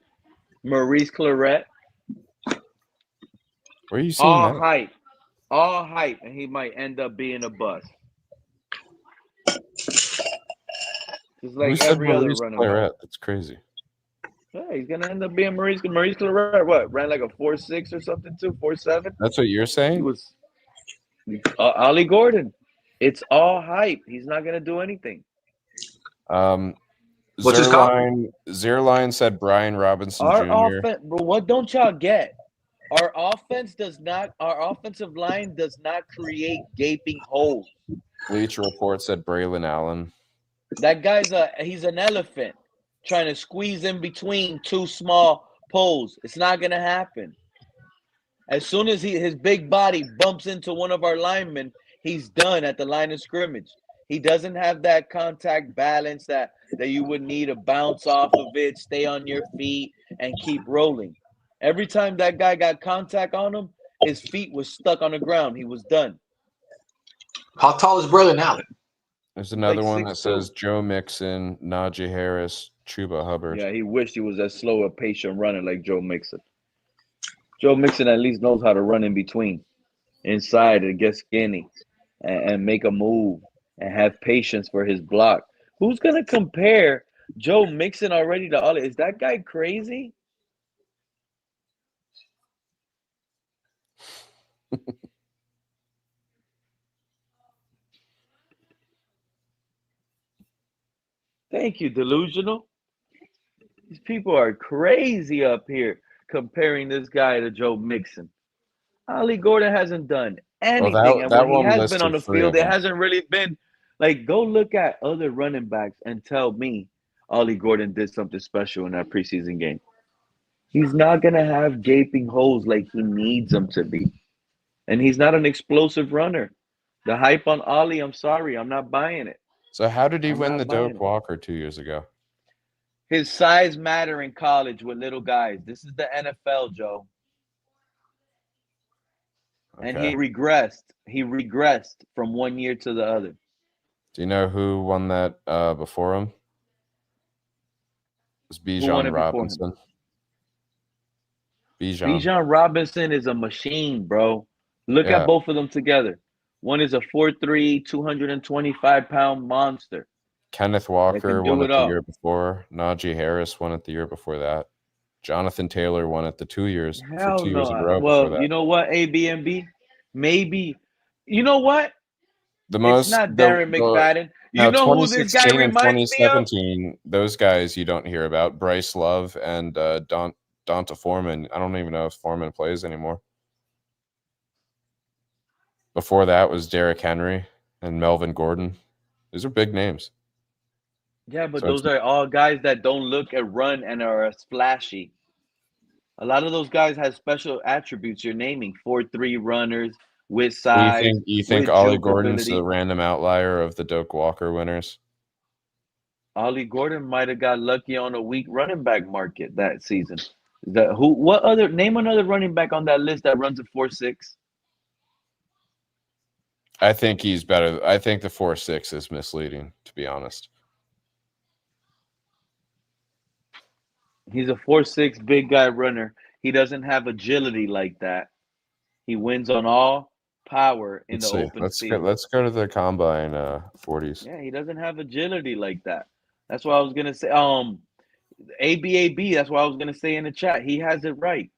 Where are you seeing that? All hype, and he might end up being a bust. Just like Who said every other Maurice running Claret? back. That's crazy. Yeah, he's gonna end up being Maurice Claret. What, ran like a 4.6 or something too? 4.7. That's what you're saying. He was Ollie Gordon. It's all hype. He's not gonna do anything. What's his comp? Zerline said Brian Robinson Jr. Offense, but what don't y'all get? Our offensive line does not create gaping holes. Bleacher Report said Braylon Allen. That guy's he's an elephant trying to squeeze in between 2 small poles. It's not gonna happen. As soon as his big body bumps into one of our linemen, he's done at the line of scrimmage. He doesn't have that contact balance that you would need to bounce off of it, stay on your feet, and keep rolling. Every time that guy got contact on him, his feet was stuck on the ground. He was done. How tall is Braylon Allen? There's another Like one that 6'2". says Joe Mixon, Najee Harris, Chuba Hubbard. Yeah, he wished he was as slow a patient runner like Joe Mixon. Joe Mixon at least knows how to run in between, inside and get skinny, and make a move and have patience for his block. Who's gonna compare Joe Mixon already to Ollie? Is that guy crazy? Thank you, delusional. These people are crazy up here comparing this guy to Joe Mixon. Ollie Gordon hasn't done anything, and that when he one has been on listed the 3 field, of it them. hasn't really been like, go look at other running backs and tell me Ollie Gordon did something special in that preseason game. He's not going to have gaping holes like he needs them to be. And he's not an explosive runner. The hype on Ollie, I'm sorry, I'm not buying it. So how did he I'm win not the buying Doak it. Walker 2 years ago? His size matter in college with little guys. This is the NFL, Joe. And he Okay. regressed. He regressed from one year to the other. Do you know who won that before him? It was Who won Bijan it before him? Robinson. Bijan. Bijan Robinson is a machine, bro. Look Yeah. at both of them together. One is a 4'3", 225-pound monster. Kenneth That Walker can do won it it the all. year before. Najee Harris won it the year before that. Jonathan Taylor won it the 2 years Hell 2 years in a no. row before Well, that. you know what, ABNB? Maybe. You know what? The It's most not Darren McFadden. You now know who this guy 2016 and reminds me of? 2017, those guys you don't hear about. Bryce Love and Donta Foreman. I don't even know if Foreman plays anymore. Before that was Derrick Henry and Melvin Gordon. These are big names. Yeah, but So those are all guys that don't look and run and are as flashy. A lot of those guys have special attributes you're naming. 4'3" runners with size, you think with Ollie juke Gordon's the ability. random outlier of the Doak Walker winners? Ollie Gordon might have got lucky on a weak running back market that season. Name another running back on that list that runs a 4.6? I think he's better. I think the 4.6 is misleading, to be honest. He's a 4'6" big guy runner. He doesn't have agility like that. He wins on all power in Let's the see. open field. Let's go to the combine 40s. Yeah, he doesn't have agility like that. That's what I was gonna say. ABAB. That's what I was gonna say in the chat. He has it right.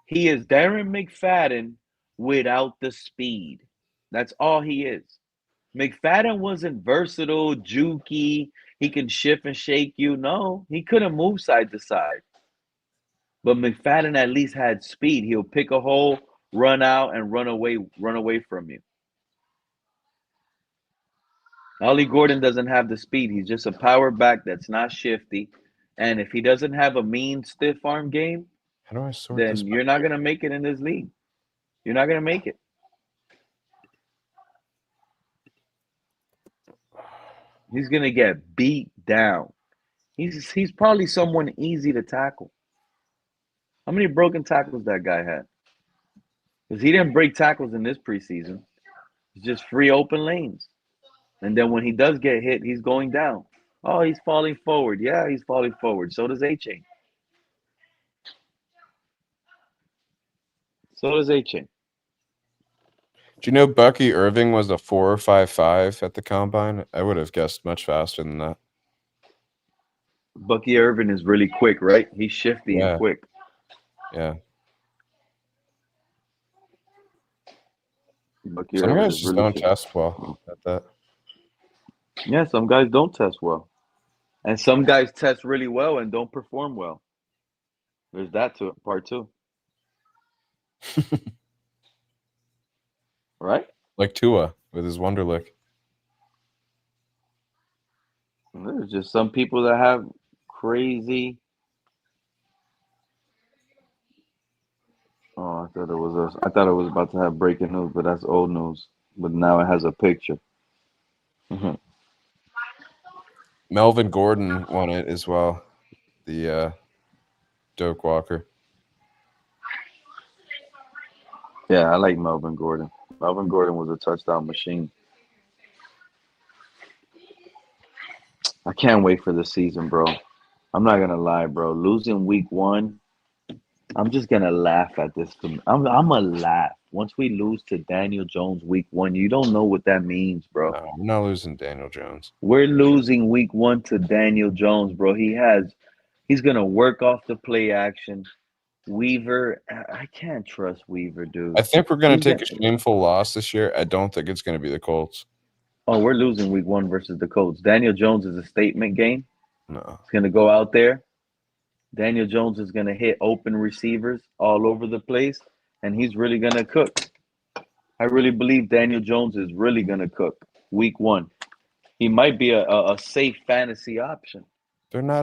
He is Darren McFadden without the speed. That's all he is. McFadden wasn't versatile, jukey. He can shift and shake you. No, he couldn't move side to side. But McFadden at least had speed. He'll pick a hole, run out, and run away from you. Ollie Gordon doesn't have the speed. He's just a power back that's not shifty. And if he doesn't have a mean stiff arm game, how do I sort then this you're not going to make it in this league. You're not going to make it. He's going to get beat down. He's probably someone easy to tackle. How many broken tackles that guy had? Because he didn't break tackles in this preseason. It's just free open lanes. And then when he does get hit, he's going down. Oh, he's falling forward. Yeah, he's falling forward. So does Achane. So does Achane. Do you know Bucky Irving was a 4.55 at the combine? I would have guessed much faster than that. Bucky Irving is really quick, right? He's shifty and quick. Yeah. Bucky Some Irving guys is just really don't shifty. test well at that. Yeah, some guys don't test well. And some guys test really well and don't perform well. There's that part too. Right? Like Tua with his Wonderlick. There's just some people that have crazy. Oh, I thought it was about to have breaking news, but that's old news. But now it has a picture. Melvin Gordon won it as well. The Doak Walker. Yeah, I like Melvin Gordon. Melvin Gordon was a touchdown machine. I can't wait for the season, bro. I'm not gonna lie, bro. Losing week 1, I'm just gonna laugh at this. I'm gonna laugh once we lose to Daniel Jones week 1. You don't know what that means, bro. No, I'm not losing Daniel Jones. We're losing week 1 to Daniel Jones, bro. He's gonna work off the play action. Weaver, I can't trust Weaver, dude. I think we're going to take a shameful loss this year. I don't think it's going to be the Colts. Oh, we're losing week 1 versus the Colts. Daniel Jones is a statement game. No. He's going to go out there. Daniel Jones is going to hit open receivers all over the place, and he's really going to cook. I really believe Daniel Jones is really going to cook week 1. He might be a safe fantasy option. They're not.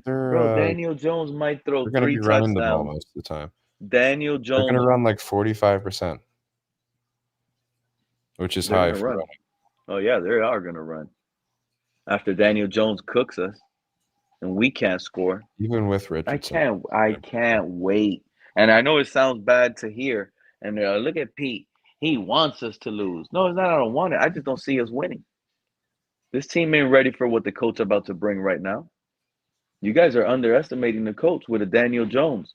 Bro, Daniel Jones might throw They're going to 3 be running the ball touchdowns. most of the time. Daniel They're going Jones. to run like 45%, which is They're high gonna for run. running. Oh yeah, they are going to run. After Daniel Jones cooks us, and we can't score. Even with Richardson. I can't wait. And I know it sounds bad to hear. And look at Pete. He wants us to lose. No, it's not. I don't want it. I just don't see us winning. This team ain't ready for what the coach about to bring right now. You guys are underestimating the coach with a Daniel Jones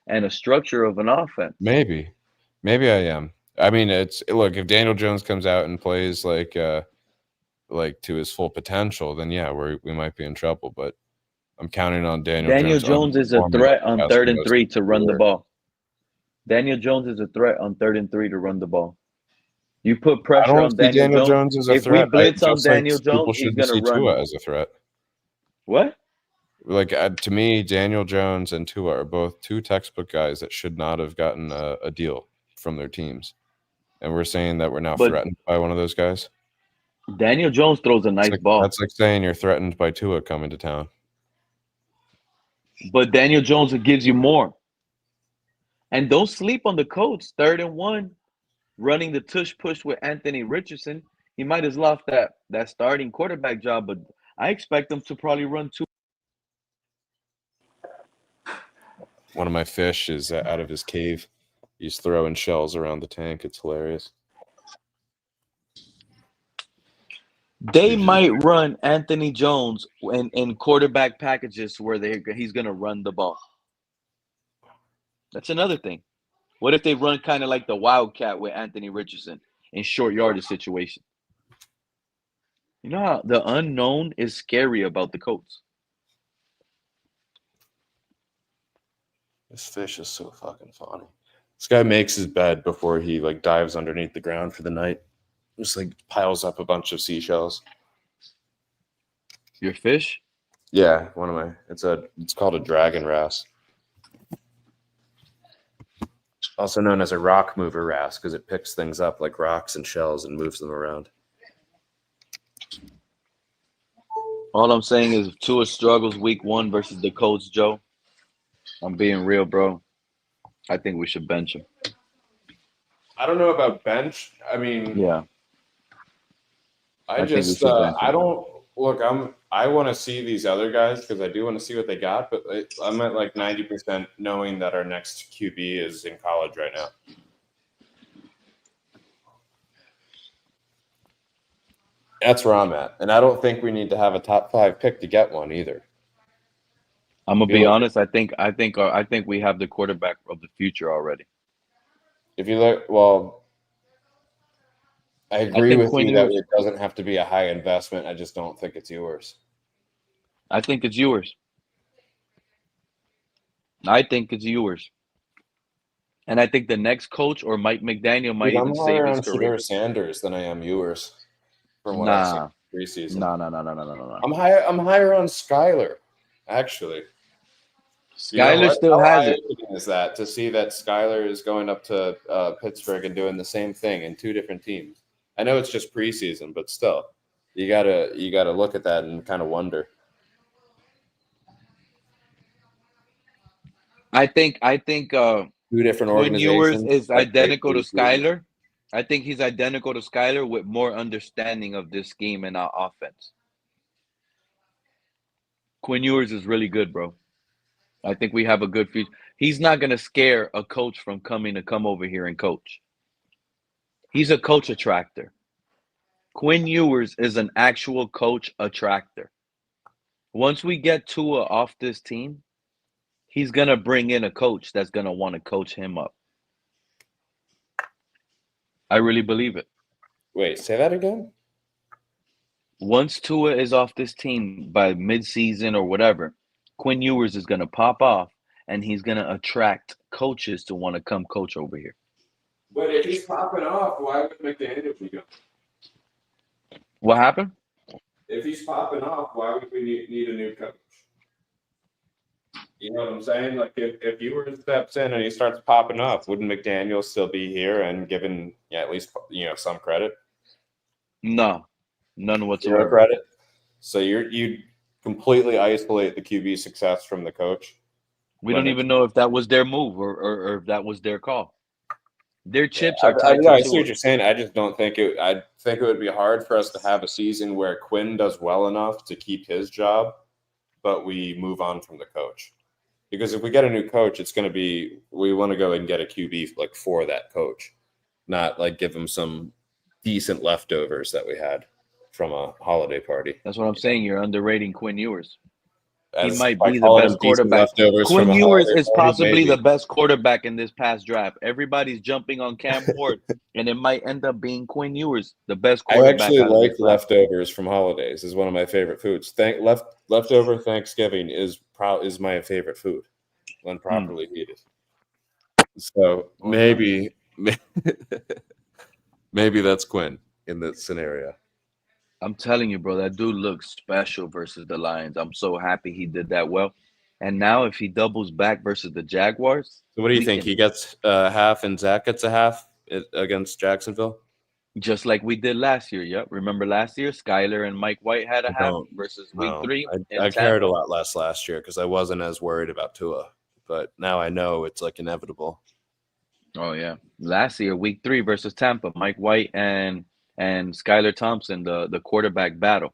and a structure of an offense. Maybe I am. I mean, look, if Daniel Jones comes out and plays like to his full potential, then yeah, we might be in trouble. But I'm counting on Daniel Jones is a threat on 3rd and 3 to run the ball. Daniel Jones is a threat on 3rd and 3 to run the ball. You put pressure on Daniel Jones as a if threat. we blitz on Daniel Jones, he's going to run. Tua as a threat. What? Like to me, Daniel Jones and Tua are both 2 textbook guys that should not have gotten a deal from their teams, and we're saying that we're now threatened by one of those guys. Daniel Jones throws a nice ball. That's like saying you're threatened by Tua coming to town. But Daniel Jones gives you more. And don't sleep on the Colts. 3rd and 1, running the tush push with Anthony Richardson. He might have lost that starting quarterback job, but I expect him to probably run 2. One of my fish is out of his cave. He's throwing shells around the tank. It's hilarious. They might run Anthony Jones in quarterback packages where he's going to run the ball. That's another thing. What if they run kind of like the Wildcat with Anthony Richardson in short yardage situation? You know how the unknown is scary about the Colts. This fish is so fucking funny. This guy makes his bed before he dives underneath the ground for the night. Just piles up a bunch of seashells. Your fish? Yeah, one of my. It's called a dragon wrasse. Also known as a rock mover wrasse because it picks things up like rocks and shells and moves them around. All I'm saying is if Tua struggles week 1 versus the Colts, Joe, I'm being real, bro. I think we should bench him. I don't know about bench. I mean, yeah. I want to see these other guys because I do want to see what they got, but I'm at 90% knowing that our next QB is in college right now. That's where I'm at, and I don't think we need to have a top 5 pick to get one either. I'm gonna be honest. I think we have the quarterback of the future already. If you look, I agree with you that it doesn't have to be a high investment. I just don't think it's yours. I think it's yours. I think it's yours. And I think the next coach or Mike McDaniel might even save his career. I'm higher on Sanders than I am yours. From what I've seen preseason. No. I'm higher on Skyler, actually. Skyler still has it. Is that to see that Skyler is going up to Pittsburgh and doing the same thing in 2 different teams? I know it's just preseason, but still, you gotta look at that and kind of wonder. I think 2 different Quinn Ewers organizations is identical to Skyler. I think he's identical to Skyler with more understanding of this scheme and our offense. Quinn Ewers is really good, bro. I think we have a good future. He's not going to scare a coach from coming to come over here and coach. He's a coach attractor. Quinn Ewers is an actual coach attractor. Once we get Tua off this team, he's going to bring in a coach that's going to want to coach him up. I really believe it. Wait, say that again? Once Tua is off this team by midseason or whatever, Quinn Ewers is going to pop off, and he's going to attract coaches to want to come coach over here. But if he's popping off, why would McDaniel be good? What happened? If he's popping off, why would we need a new coach? You know what I'm saying? Like if Ewers steps in and he starts popping off, wouldn't McDaniel still be here and given at least some credit? No, none Zero whatsoever. credit. So you completely isolate the QB success from the coach. We don't even know if that was their move or if that was their call. Their chips I are tied see to what you're saying. I just don't think it. I think it would be hard for us to have a season where Quinn does well enough to keep his job, but we move on from the coach. Because if we get a new coach, it's going to be we want to go and get a QB like for that coach, not like give him some decent leftovers that we had from a holiday party. That's what I'm saying. You're underrating Quinn Ewers. He As might by be the calling best him decent quarterback. leftovers Quinn from a Ewers holiday is party, possibly maybe. the best quarterback in this past draft. Everybody's jumping on Cam Ward, and it might end up being Quinn Ewers, the best I quarterback. actually out of like this draft. leftovers from holidays. Is one of my favorite foods. Leftover Thanksgiving is my favorite food when properly heated. So maybe that's Quinn in this scenario. I'm telling you, bro, that dude looks special versus the Lions. I'm so happy he did that well. And now if he doubles back versus the Jaguars. So what do you think? He gets half and Zach gets a half against Jacksonville? Just like we did last year. Yep. Remember last year, Skyler and Mike White had a half versus week 3. I cared a lot less last year because I wasn't as worried about Tua. But now I know it's like inevitable. Oh, yeah. Last year, week 3 versus Tampa, Mike White and Skylar Thompson, the quarterback battle.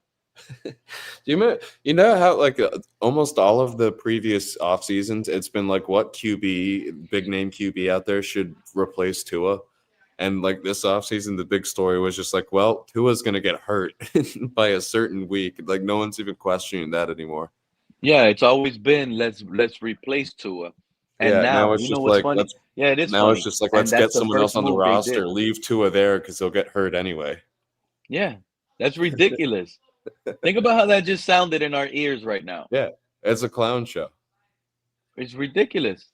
You know how like almost all of the previous off seasons, it's been like what QB, big name QB out there should replace Tua, and like this off season, the big story was just like, well, Tua's gonna get hurt by a certain week. Like no one's even questioning that anymore. Yeah, it's always been let's replace Tua, and now it's you know just what's like funny? Yeah, it is. Now funny. it's just like And let's that's get the someone else first on the move they roster, did. leave Tua there because he'll get hurt anyway. Yeah, that's ridiculous. Think about how that just sounded in our ears right now. Yeah, it's a clown show. It's ridiculous.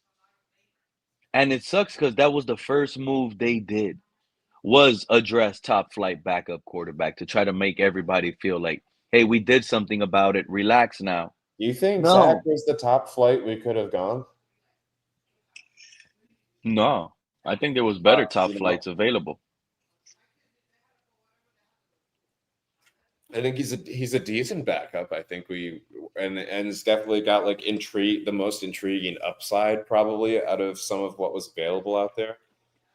And it sucks because that was the first move they did, was address top flight backup quarterback to try to make everybody feel like, hey, we did something about it. Relax now. You think No. Zach was the top flight we could have gone? No, I think there was better top flights available. I think he's a decent backup. I think and it's definitely got like the most intriguing upside probably out of some of what was available out there.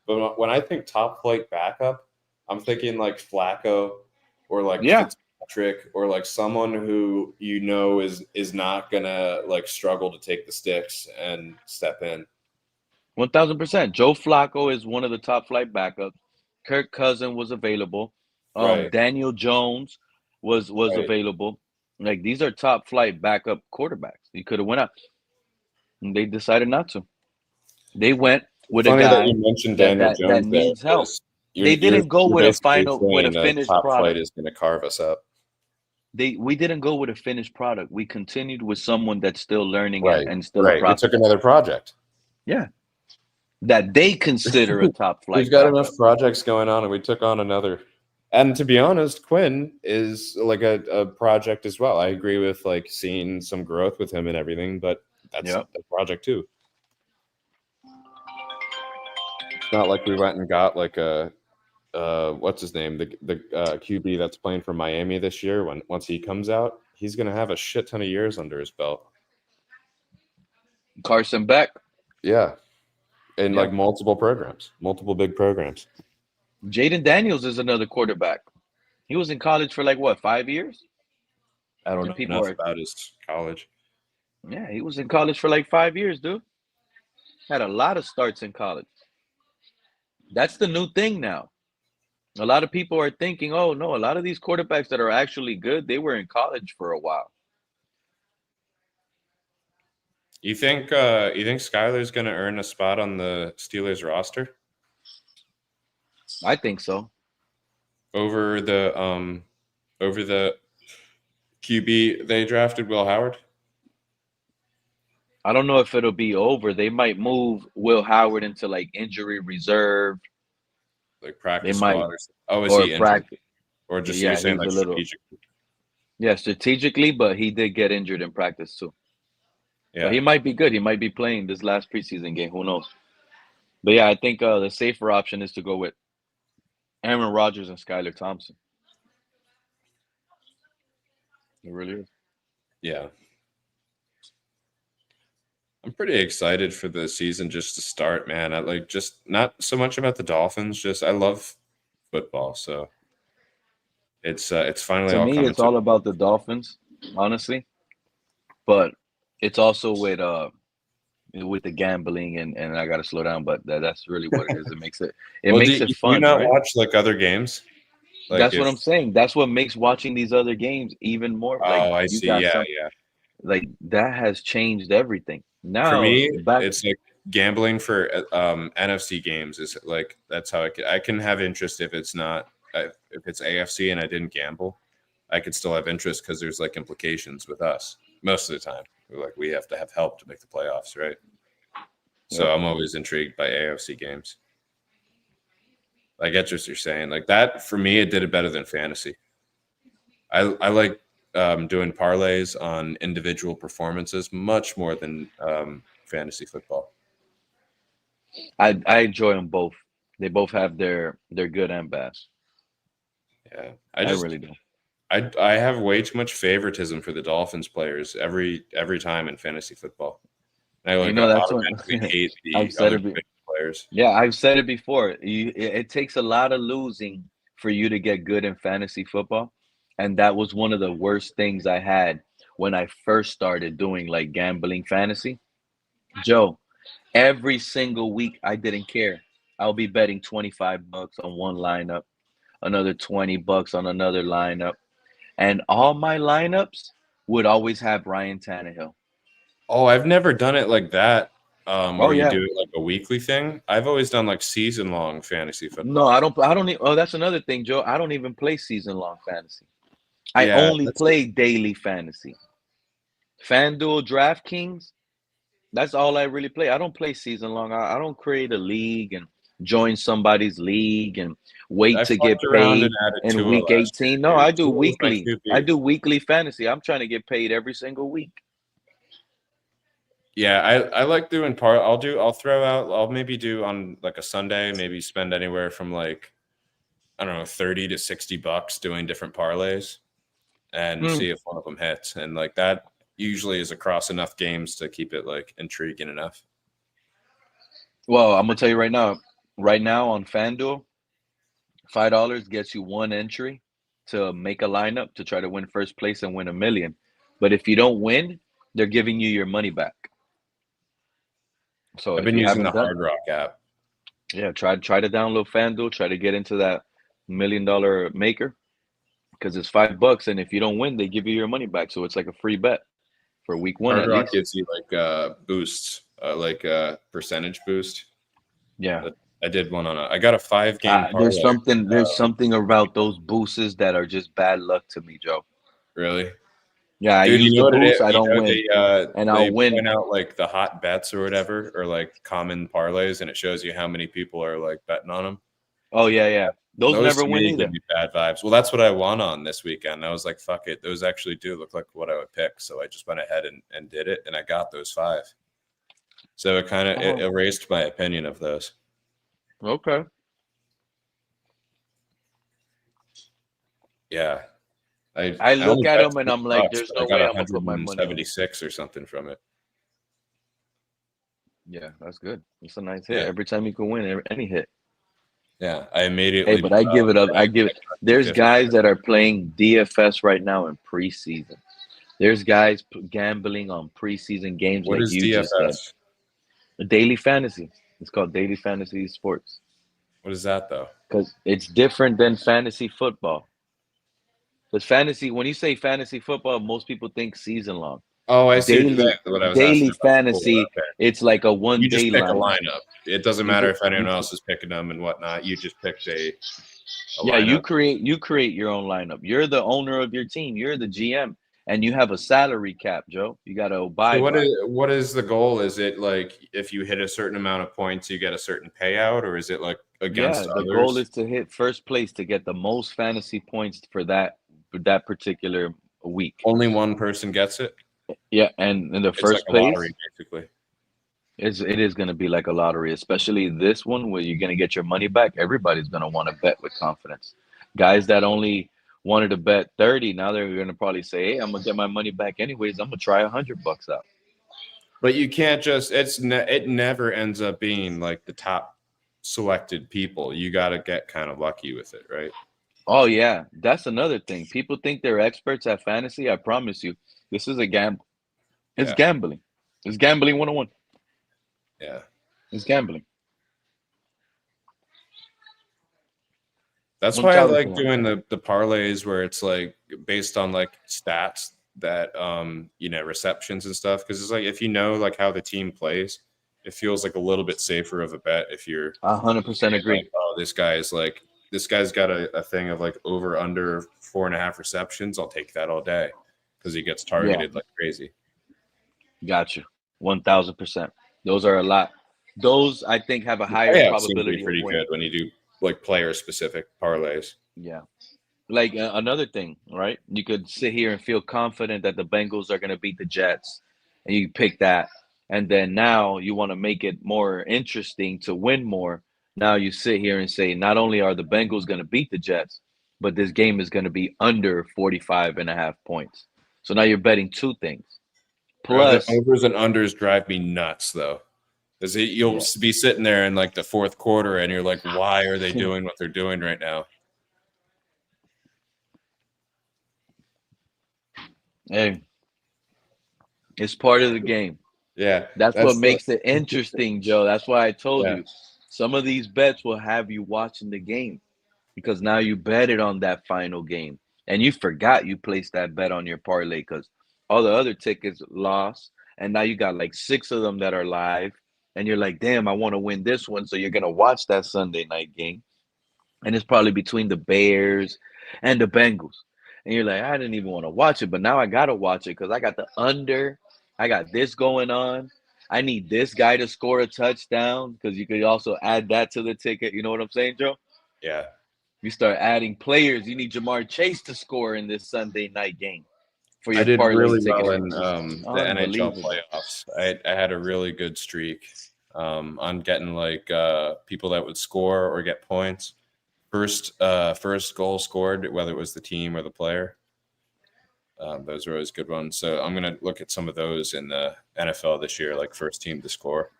But when I think top flight backup, I'm thinking like Flacco or like Fitzpatrick or like someone who is not gonna like struggle to take the sticks and step in. 1,000%. Joe Flacco is one of the top flight backups. Kirk Cousins was available. Right. Daniel Jones was available. Like these are top flight backup quarterbacks. He could have went out. And they decided not to. They went with Funny a guy that you mentioned Daniel Jones that needs help. They didn't go with a finished top product. flight is going to carve us up. We didn't go with a finished product. We continued with someone that's still learning and still a Right. We prospect. took another project. Yeah. That they consider a top flight. We've got enough projects going on, and we took on another. And to be honest, Quinn is like a project as well. I agree with like seeing some growth with him and everything, but that's a project too. It's not like we went and got like a what's his name, the QB that's playing for Miami this year. Once he comes out, he's going to have a shit ton of years under his belt. Carson Beck. Yeah. In like multiple big programs. Jaden Daniels is another quarterback. He was in college for like what, 5 years? I don't know. Enough about his college. Yeah, he was in college for like 5 years, dude. Had a lot of starts in college. That's the new thing now. A lot of people are thinking, oh no, a lot of these quarterbacks that are actually good, they were in college for a while. You think Skyler's going to earn a spot on the Steelers roster? I think so. Over the QB they drafted, Will Howard? I don't know if it'll be over. They might move Will Howard into like injury reserve. Like practice squad. Is he injured? Or just you're saying like strategic? Yeah, strategically, but he did get injured in practice too. Yeah. But he might be good. He might be playing this last preseason game. Who knows? But yeah, I think the safer option is to go with Aaron Rodgers and Skylar Thompson. It really is. Yeah. I'm pretty excited for the season just to start, man. I like just not so much about the Dolphins, just I love football, so it's finally To all me, coming it's all about the Dolphins, honestly. But it's also with the gambling and I gotta slow down, but that's really what it is. It makes it makes it fun. Do you not right? watch like other games? Like That's what I'm saying. That's what makes watching these other games even more. Like I you see. got Yeah, some, yeah. like that has changed everything. Now, For me, back it's like gambling for NFC games is like that's how I can have interest if it's not if it's AFC and I didn't gamble, I could still have interest because there's like implications with us most of the time. We have to have help to make the playoffs, right? So Yep. I'm always intrigued by AFC games. I get what you're saying. Like that for me, it did it better than fantasy. I like doing parlays on individual performances much more than fantasy football. I enjoy them both. They both have their good and bad. Yeah, I really do. I have way too much favoritism for the Dolphins players every time in fantasy football. I like that's automatically what hate the I've said other it. players. Yeah, I've said it before. It takes a lot of losing for you to get good in fantasy football, and that was one of the worst things I had when I first started doing like gambling fantasy. Joe, every single week I didn't care. I'll be betting $25 on one lineup, another $20 on another lineup, and all my lineups would always have Ryan Tannehill. Oh, I've never done it like that. Where you yeah. do it like a weekly thing. I've always done like season-long fantasy football. No, I don't. Oh, that's another thing, Joe. I don't even play season-long fantasy. I Yeah, only play daily fantasy. FanDuel, DraftKings, that's all I really play. I don't play season-long. I don't create a league and join somebody's league and wait I to get fucked around paid and added in Tua week last 18. year, No, dude. I do Tua was my weekly. QB. I do weekly fantasy. I'm trying to get paid every single week. Yeah, I like doing I'll maybe do on like a Sunday, maybe spend anywhere from like, I don't know, 30 to $60 doing different parlays and see if one of them hits. And like that usually is across enough games to keep it like intriguing enough. Well, I'm gonna tell you right now. Right now on FanDuel, $5 gets you one entry to make a lineup to try to win first place and win $1 million. But if you don't win, they're giving you your money back. So I've been using the Hard Rock app. Yeah, try to download FanDuel, try to get into that $1 million maker because it's $5, and if you don't win, they give you your money back. So it's like a free bet for week one. Hard at Rock least. gives you like boosts, like a percentage boost. Yeah, I did one on I got a 5-game parlay. There's something about those boosts that are just bad luck to me, Joe. Really? Yeah, Dude, I use you know the what it boost. is? I don't win, and they I'll win. point out like the hot bets or whatever, or like common parlays, and it shows you how many people are like betting on them. Oh yeah. Those never to win me either. give me bad vibes. Well, that's what I won on this weekend. I was like, fuck it. Those actually do look like what I would pick. So I just went ahead and did it, and I got those 5. So it kind of it erased my opinion of those. Okay. Yeah. I look at them and I'm like, there's no way I'm gonna put my money on 176 or something from it. Yeah, that's good. It's a nice hit. Every time you can win any hit. Yeah, I immediately. Hey, but I give it up. There's guys that are playing DFS right now in preseason. There's guys gambling on preseason games. What like is you DFS? just said. Daily fantasy. It's called daily fantasy sports. What is that though? Because it's different than fantasy football. Because fantasy, when you say fantasy football, most people think season long. Oh, I see what I was daily asking fantasy. Okay. It's like a one You just day pick lineup. a lineup. It doesn't matter if anyone else is picking them and whatnot. You just picked a Yeah, you lineup. create your own lineup. You're the owner of your team. You're the GM, and you have a salary cap, Joe. You got to abide. So what is the goal? Is it like if you hit a certain amount of points, you get a certain payout, or is it like against others? The goal is to hit first place to get the most fantasy points for that particular a week. Only one person gets it. Yeah, and in the It's first like a place, lottery, basically. it is going to be like a lottery, especially this one where you're going to get your money back. Everybody's going to want to bet with confidence. Guys that only wanted to bet 30, now they're going to probably say, hey, I'm going to get my money back anyways. I'm going to try $100 out. But you can't just it never ends up being like the top selected people. You got to get kind of lucky with it, right? Oh, yeah. That's another thing. People think they're experts at fantasy. I promise you, this is a gamble. It's gambling. It's gambling 101. Yeah. It's gambling. That's why I like doing the parlays where it's like based on like stats that receptions and stuff, because it's like if you know like how the team plays, it feels like a little bit safer of a bet if you're 100% agree. Like, oh, this guy's got a thing of like over under 4.5 receptions. I'll take that all day because he gets targeted like crazy. Gotcha. 1,000%. Those are a lot. Those I think have a higher probability. Pretty good when you do like player specific parlays. Yeah. Like another thing, right? You could sit here and feel confident that the Bengals are going to beat the Jets, and you pick that. And then now you want to make it more interesting to win more. Now you sit here and say, not only are the Bengals going to beat the Jets, but this game is going to be under 45.5 points. So now you're betting two things. Plus, the overs and unders drive me nuts, though. Because you'll be sitting there in like the fourth quarter, and you're like, why are they doing what they're doing right now? Hey, it's part of the game. Yeah. That's what makes it interesting, Joe. That's why I told you some of these bets will have you watching the game because now you betted on that final game and you forgot you placed that bet on your parlay because all the other tickets lost. And now you got like 6 of them that are live. And you're like, damn, I want to win this one. So you're going to watch that Sunday night game. And it's probably between the Bears and the Bengals. And you're like, I didn't even want to watch it. But now I got to watch it because I got the under. I got this going on. I need this guy to score a touchdown because you could also add that to the ticket. You know what I'm saying, Joe? Yeah. You start adding players. You need Jamar Chase to score in this Sunday night game. For your I did really ticket. well in the NHL playoffs. I had a really good streak on getting like people that would score or get points. First goal scored, whether it was the team or the player. Those are always good ones. So I'm going to look at some of those in the NFL this year, like first team to score.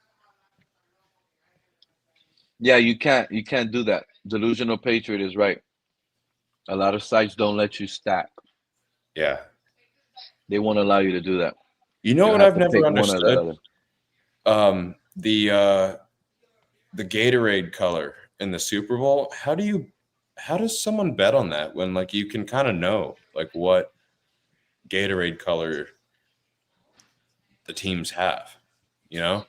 Yeah, you can't do that. Delusional Patriot is right. A lot of sites don't let you stack. Yeah. They won't allow you to do that. You know what I've never understood? The Gatorade color in the Super Bowl. How does someone bet on that when like you can kind of know like what Gatorade color the teams have, you know?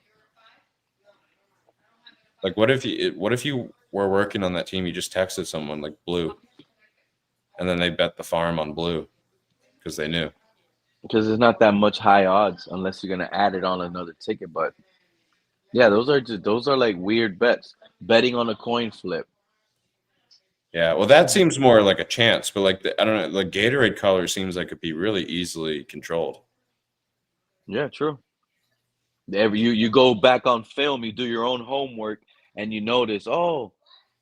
Like what if you were working on that team, you just texted someone like blue and then they bet the farm on blue because they knew. Because there's not that much high odds unless you're gonna add it on another ticket. But yeah, those are like weird bets. Betting on a coin flip. Yeah, well, that seems more like a chance, but like I don't know, like Gatorade color seems like it'd be really easily controlled. Yeah, true. You go back on film, you do your own homework, and you notice, oh,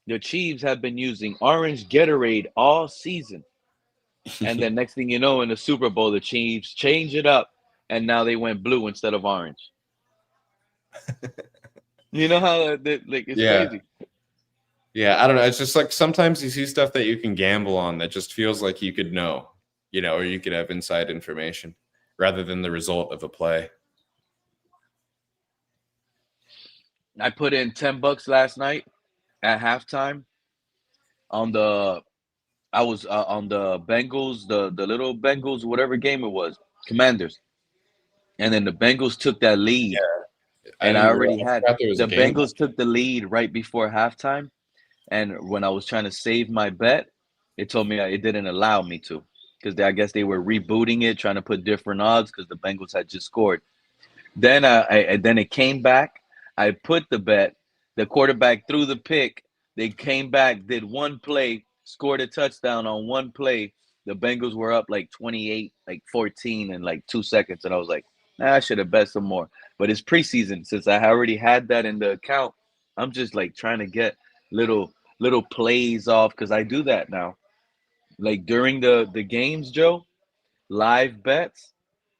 the Chiefs have been using orange Gatorade all season. And then next thing you know, in the Super Bowl, the Chiefs change it up, and now they went blue instead of orange. You know how it's crazy. Yeah, I don't know. It's just like sometimes you see stuff that you can gamble on that just feels like you could know, or you could have inside information rather than the result of a play. I put in $10 last night at halftime on the. I was on the Bengals, the little Bengals, whatever game it was, Commanders. And then the Bengals took that lead. Yeah. And I already had the Bengals took the lead right before halftime. And when I was trying to save my bet, it told me it didn't allow me to because I guess they were rebooting it, trying to put different odds because the Bengals had just scored. Then then it came back. I put the bet. The quarterback threw the pick. They came back, did one play, scored a touchdown on one play. the Bengals were up like 28, like 14 in like 2 seconds. And I was like, nah, I should have bet some more. But it's preseason. Since I already had that in the account, I'm just like trying to get little plays off because I do that now. Like during the games, Joe, live bets.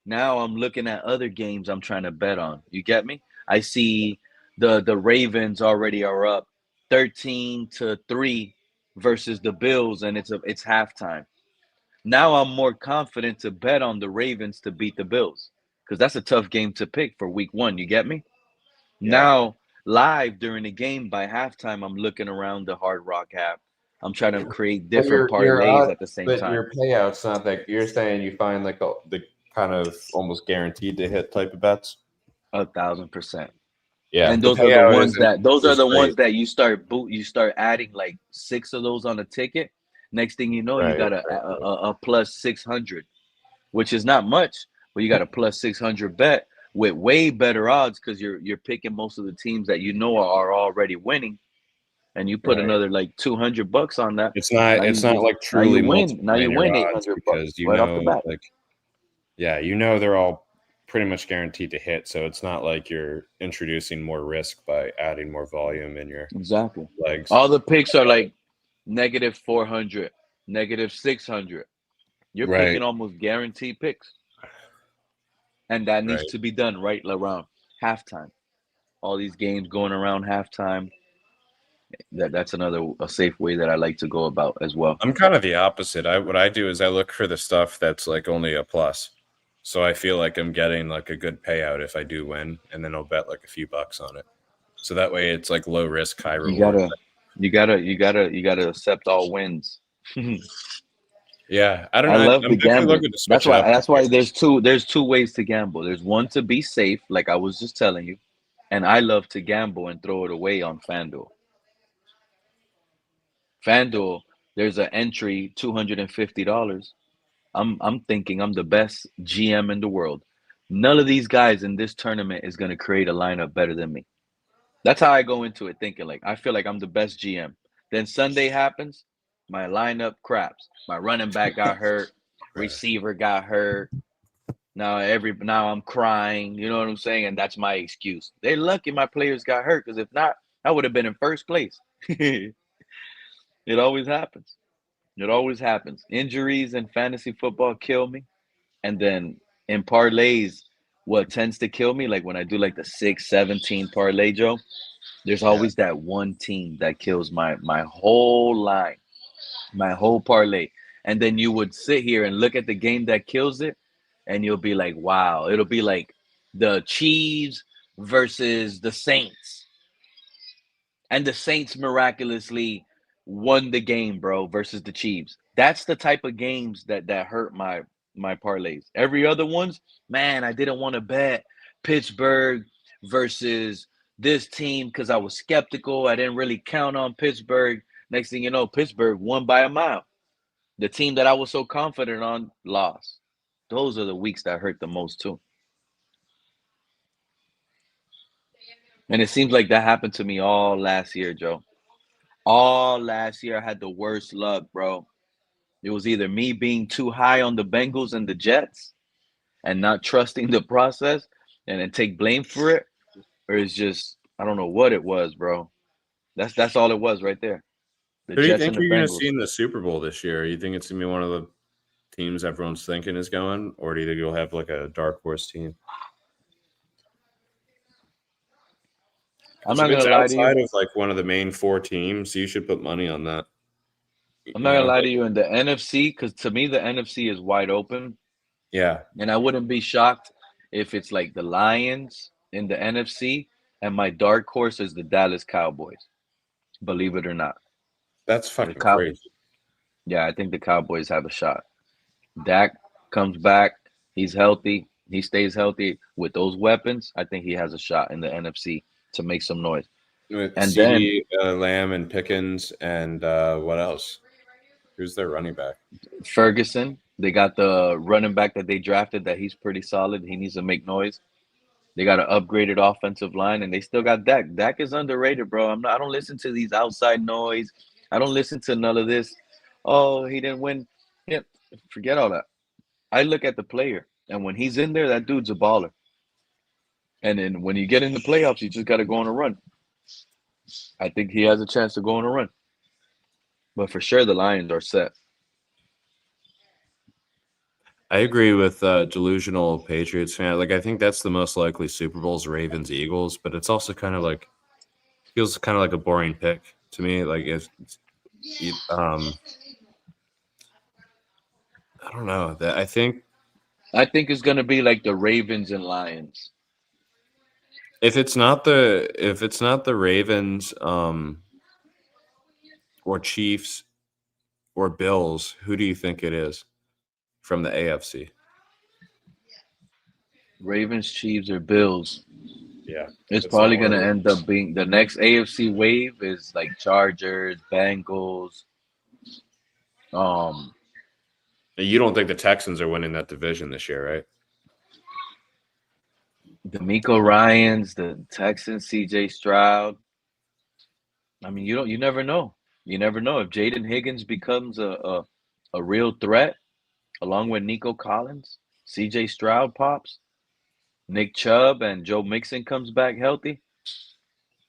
Now I'm looking at other games I'm trying to bet on. You get me? I see the Ravens already are up 13-3 versus the Bills, and it's halftime. Now I'm more confident to bet on the Ravens to beat the Bills because that's a tough game to pick for week 1. You get me? Yeah. Now live during the game by halftime, I'm looking around the Hard Rock app. I'm trying to create different parlays at the same but time. your payout's not that. You're saying you find like the kind of almost guaranteed to hit type of bets. 1,000%. Yeah, and those are the ones that you start adding like 6 of those on a ticket. Next thing you know, you got a plus 600, which is not much, but you got a plus 600 bet with way better odds because you're picking most of the teams that you know are already winning, and you put another like $200 on that. It's not like truly now you win odds $800 because you right know off the bat. like you know they're all pretty much guaranteed to hit, so it's not like you're introducing more risk by adding more volume in your legs. All the picks are like -400, -600. You're picking almost guaranteed picks, and that needs to be done right around halftime. All these games going around halftime. That's a safe way that I like to go about as well. I'm kind of the opposite. What I do is I look for the stuff that's like only a plus. So I feel like I'm getting like a good payout if I do win, and then I'll bet like a few bucks on it. So that way it's like low risk, high reward. You gotta accept all wins. Yeah, I don't I know. love I'm the gambling. looking to switch That's it why up. there's two ways to gamble. There's one to be safe, like I was just telling you, and I love to gamble and throw it away on FanDuel. FanDuel, there's an entry $250. I'm thinking I'm the best GM in the world. None of these guys in this tournament is going to create a lineup better than me. That's how I go into it, thinking like I feel like I'm the best GM. Then Sunday happens, my lineup craps. My running back got hurt, receiver got hurt. Now I'm crying. You know what I'm saying? And that's my excuse. They're lucky my players got hurt because if not, I would have been in first place. It always happens. It always happens. Injuries in fantasy football kill me. And then in parlays, what tends to kill me, like when I do like the 6-17 parlay, Joe, there's always that one team that kills my whole line, my whole parlay. And then you would sit here and look at the game that kills it, and you'll be like, wow, it'll be like the Chiefs versus the Saints. And the Saints miraculously won the game, bro, versus the Chiefs. That's the type of games that hurt my parlays. Every other ones, man, I didn't want to bet Pittsburgh versus this team because I was skeptical. I didn't really count on Pittsburgh. Next thing you know, Pittsburgh won by a mile. The team that I was so confident on lost. Those are the weeks that hurt the most too. And it seems like that happened to me all last year, Joe. All last year, I had the worst luck, bro. It was either me being too high on the Bengals and the Jets and not trusting the process and then take blame for it, or it's just, I don't know what it was, bro. That's all it was right there. Who do you think you're going to see in the Super Bowl this year? You think it's going to be one of the teams everyone's thinking is going, or do you think you'll have like a dark horse team? I'm not going to lie to you. Outside of like one of the main 4 teams, you should put money on that. I'm not going to lie to you. In the NFC, because to me, the NFC is wide open. Yeah. And I wouldn't be shocked if it's like the Lions in the NFC, and my dark horse is the Dallas Cowboys. Believe it or not. That's fucking crazy. Yeah, I think the Cowboys have a shot. Dak comes back. He's healthy. He stays healthy with those weapons. I think he has a shot in the NFC to make some noise. With and CD, Lamb and Pickens and what else? Who's their running back? Ferguson. They got the running back that they drafted that he's pretty solid. He needs to make noise. They got an upgraded offensive line, and they still got Dak. Dak is underrated, bro. I don't listen to these outside noise. I don't listen to none of this. Oh, he didn't win. Yeah, Forget all that. I look at the player, and when he's in there, that dude's a baller. And then when you get in the playoffs, you just got to go on a run. I think he has a chance to go on a run. But for sure, the Lions are set. I agree with delusional Patriots fan. Like, I think that's the most likely Super Bowl's Ravens Eagles, but it's also kind of like feels kind of like a boring pick to me. Like, I don't know. That I think it's gonna be like the Ravens and Lions. if it's not the Ravens, or Chiefs or Bills, who do you think it is from the AFC? Ravens, Chiefs, or Bills. Yeah. It's probably going to end up being the next AFC wave is like Chargers, Bengals. You don't think the Texans are winning that division this year, right? D'Amico Ryans, the Texans, CJ Stroud. I mean, you never know. You never know if Jaden Higgins becomes a real threat, along with Nico Collins, CJ Stroud pops, Nick Chubb, and Joe Mixon comes back healthy.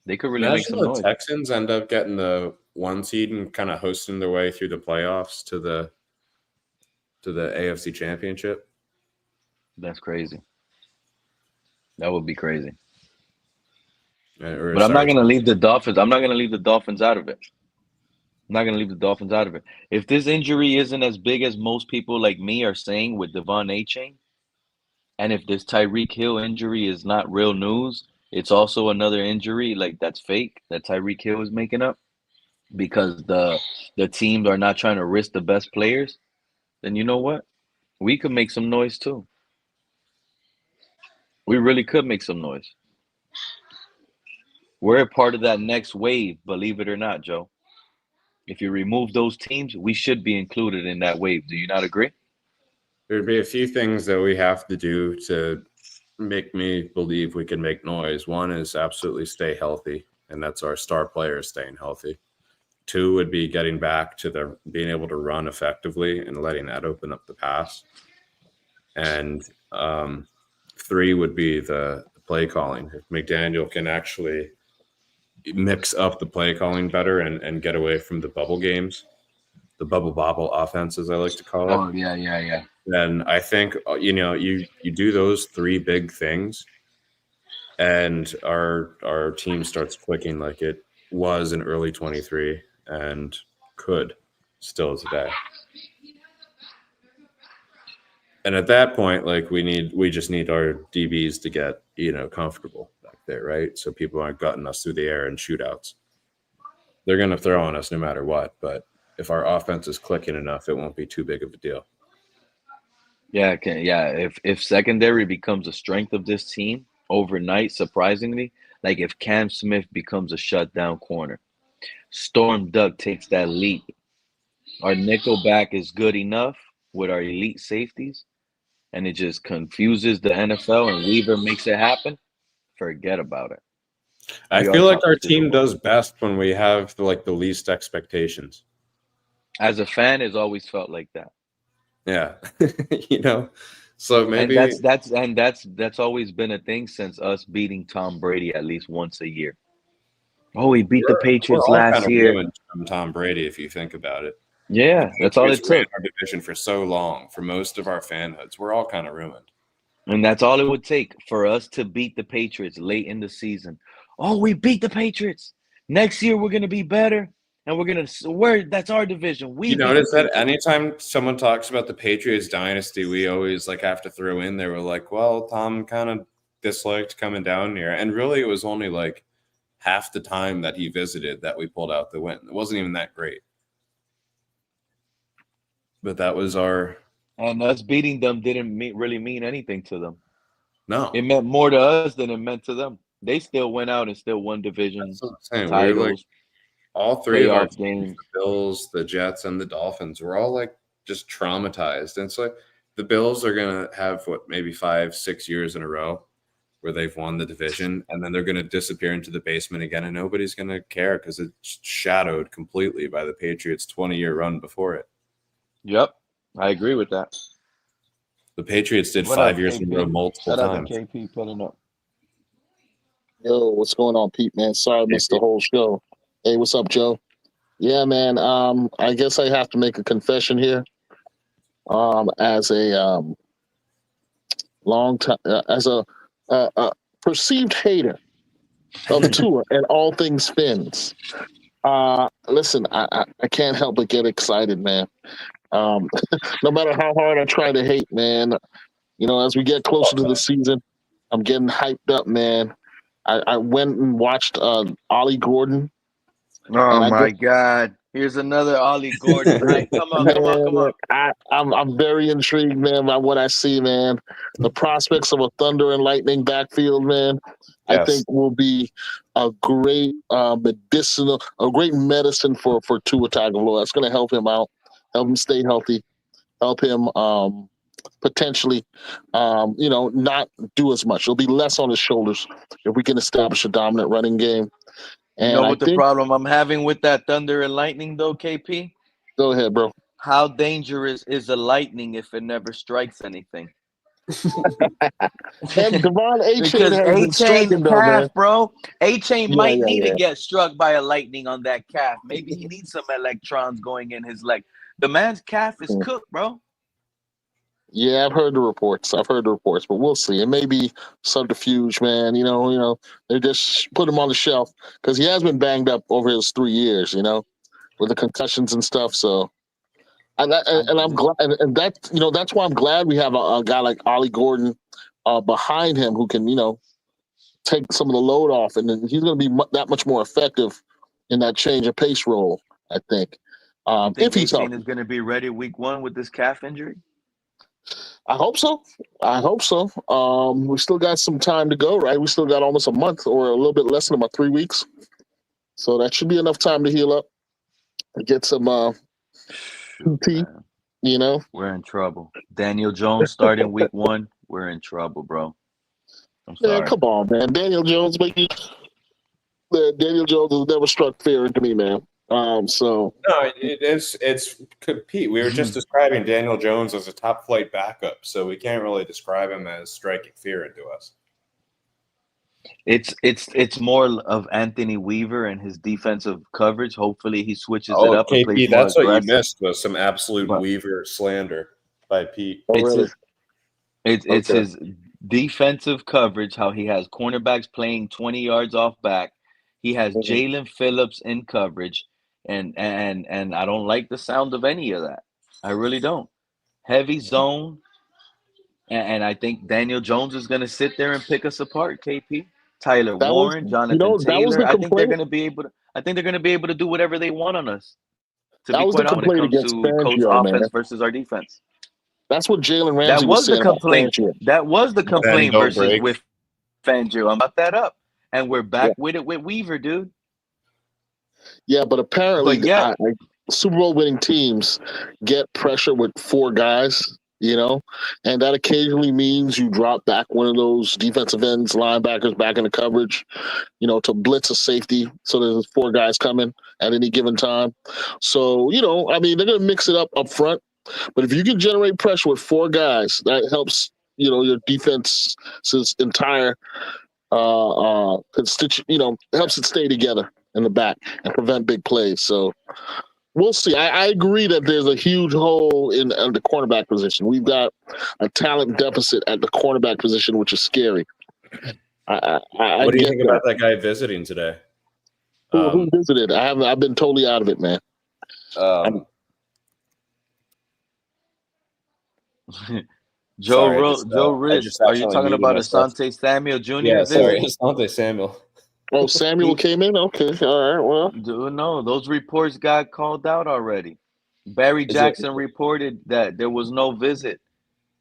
They could really make some the noise. Texans end up getting the 1 seed and kind of hosting their way through the playoffs to the AFC Championship. That's crazy. That would be crazy. But I'm not going to leave the Dolphins. I'm not going to leave the Dolphins out of it. I'm not going to leave the Dolphins out of it. If this injury isn't as big as most people like me are saying with Devon Achane, and if this Tyreek Hill injury is not real news, it's also another injury like that's fake that Tyreek Hill is making up because the teams are not trying to risk the best players, then you know what? We could make some noise too. We really could make some noise. We're a part of that next wave, believe it or not, Joe. If you remove those teams, we should be included in that wave. Do you not agree? There'd be a few things that we have to do to make me believe we can make noise. One is absolutely stay healthy, and that's our star players staying healthy. 2 would be getting back to being able to run effectively and letting that open up the pass. And 3 would be the play calling. If McDaniel can actually mix up the play calling better and get away from the bubble games, the bubble bobble offense, as I like to call it. Oh, yeah. Then I think, you do those 3 big things and our team starts clicking like it was in early 23 and could still today. And at that point, like we just need our DBs to get, comfortable back there, right? So people aren't gutting us through the air in shootouts. They're going to throw on us no matter what. But if our offense is clicking enough, it won't be too big of a deal. Yeah, if secondary becomes a strength of this team overnight, surprisingly, like if Cam Smith becomes a shutdown corner, Storm Duck takes that leap, our nickelback is good enough with our elite safeties, and it just confuses the NFL and Weaver makes it happen, forget about it. I feel like our team does best when we have the least expectations. As a fan, it's always felt like that. Yeah. So maybe and that's always been a thing since us beating Tom Brady at least once a year. Oh, we beat the Patriots last year. Ruined from Tom Brady, if you think about it. Yeah, that's all it took. Our division for so long, for most of our fanhoods, we're all kind of ruined. And that's all it would take for us to beat the Patriots late in the season. Oh, we beat the Patriots. Next year we're gonna be better, and that's our division. You notice that anytime someone talks about the Patriots dynasty, we always have to throw in there. We're like, well, Tom kind of disliked coming down here, and really it was only half the time that he visited that we pulled out the win. It wasn't even that great. But that was our... And us beating them didn't really mean anything to them. No. It meant more to us than it meant to them. They still went out and still won divisions, titles. All 3 of our teams, the Bills, the Jets, and the Dolphins, were all just traumatized. And so the Bills are going to have, maybe 5-6 years in a row where they've won the division, and then they're going to disappear into the basement again, and nobody's going to care because it's shadowed completely by the Patriots' 20-year run before it. Yep. I agree with that. The Patriots did What 5 up, years in a row KP? multiple Shout out to times. KP pulling up. Yo, what's going on, Pete, man? Sorry I missed the whole show. Hey, what's up, Joe? Yeah, man. I guess I have to make a confession here. As a long time, as a perceived hater of Tua and all things Fins. Listen, I can't help but get excited, man. No matter how hard I try to hate, man, as we get closer to the season, I'm getting hyped up, man. I went and watched Ollie Gordon. Oh my God! Here's another Ollie Gordon. Right? Come on. I'm very intrigued, man, by what I see, man. The prospects of a Thunder and Lightning backfield, man, I think will be a great medicine for Tua Tagovailoa. It's going to help him out, help him stay healthy, help him potentially, not do as much. It'll be less on his shoulders if we can establish a dominant running game. You know what the problem I'm having with that Thunder and Lightning, though, KP? Go ahead, bro. How dangerous is a lightning if it never strikes anything? And Devon Achane Because has been striking, though, man. bro. Achane might need to yeah. get struck by a lightning on that calf. Maybe he needs some electrons going in his leg. The man's calf is cooked, bro. Yeah, I've heard the reports, but we'll see. It may be subterfuge, man. They just put him on the shelf because he has been banged up over his 3 years, with the concussions and stuff. So, and I'm glad, and that's why I'm glad we have a guy like Ollie Gordon behind him who can, take some of the load off, and then he's going to be that much more effective in that change of pace role. I think. If he's Achane is going to be ready week 1 with this calf injury. I hope so. We still got some time to go, right? We still got almost a month or a little bit less than about 3 weeks. So that should be enough time to heal up and get some PT, We're in trouble. Daniel Jones starting week 1. We're in trouble, bro. I'm sorry. Man, come on, man. Daniel Jones has never struck fear into me, man. No, it's Pete. We were just describing Daniel Jones as a top flight backup, so we can't really describe him as striking fear into us. It's more of Anthony Weaver and his defensive coverage. Hopefully he switches it up. KP, and plays that's more what aggressive. you missed was some absolute Weaver slander by Pete. It's his defensive coverage, how he has cornerbacks playing 20 yards off back. He has Jalen Phillips in coverage. And I don't like the sound of any of that. I really don't. Heavy zone, and I think Daniel Jones is going to sit there and pick us apart. KP, Tyler Warren, Jonathan Taylor. I think they're going to be able to. I think they're going to be able to do whatever they want on us. To be quite honest, when it comes to Colts offense versus our defense. That's what Jalen Ramsey was saying. That was the complaint versus with Fangio. I'm about that up, and we're back with it with Weaver, dude. Yeah, but apparently, Super Bowl winning teams get pressure with 4 guys, and that occasionally means you drop back one of those defensive ends, linebackers back into coverage, to blitz a safety. So there's 4 guys coming at any given time. So, they're going to mix it up front. But if you can generate pressure with 4 guys, that helps, your defense's entire helps it stay together in the back and prevent big plays. So we'll see. I agree that there's a huge hole in the cornerback position. We've got a talent deficit at the cornerback position, which is scary. What do you think about that guy visiting today? Who visited? I've been totally out of it, man. Joe Rich, are you talking about Asante Samuel Jr.? Yeah, sorry, Asante Samuel. Oh, Samuel came in? Okay, all right, well. No, those reports got called out already. Barry Jackson reported that there was no visit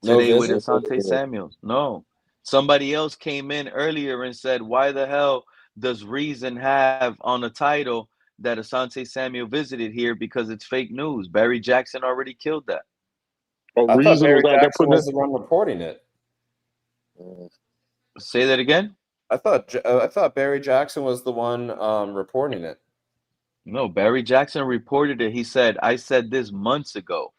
today with Asante Samuel. No. Somebody else came in earlier and said, why the hell does Reason have on the title that Asante Samuel visited here because it's fake news? Barry Jackson already killed that. I thought Barry Jackson was the one reporting it. Say that again? I thought Barry Jackson was the one reporting it. No, Barry Jackson reported it. He said, I said this months ago.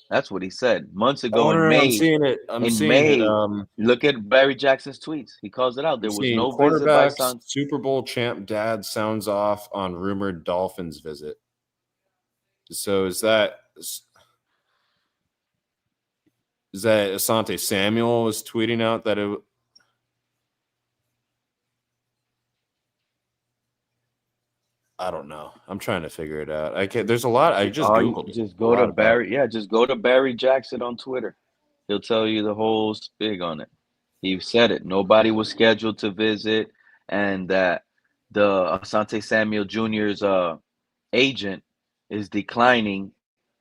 That's what he said months Oh ago no, in no, I'm May. seeing it. I'm In seeing it. May, look at Barry Jackson's tweets. He calls it out. I'm There was seeing no visit by quarterbacks, San. Super Bowl champ dad sounds off on rumored Dolphins visit. So is that Asante Samuel was tweeting out that it? I don't know. I'm trying to figure it out. I can't. There's a lot. I just Googled it. Just go to Barry. Yeah, just go to Barry Jackson on Twitter. He'll tell you the whole spig on it. He said it. Nobody was scheduled to visit, and that the Asante Samuel Jr.'s agent is declining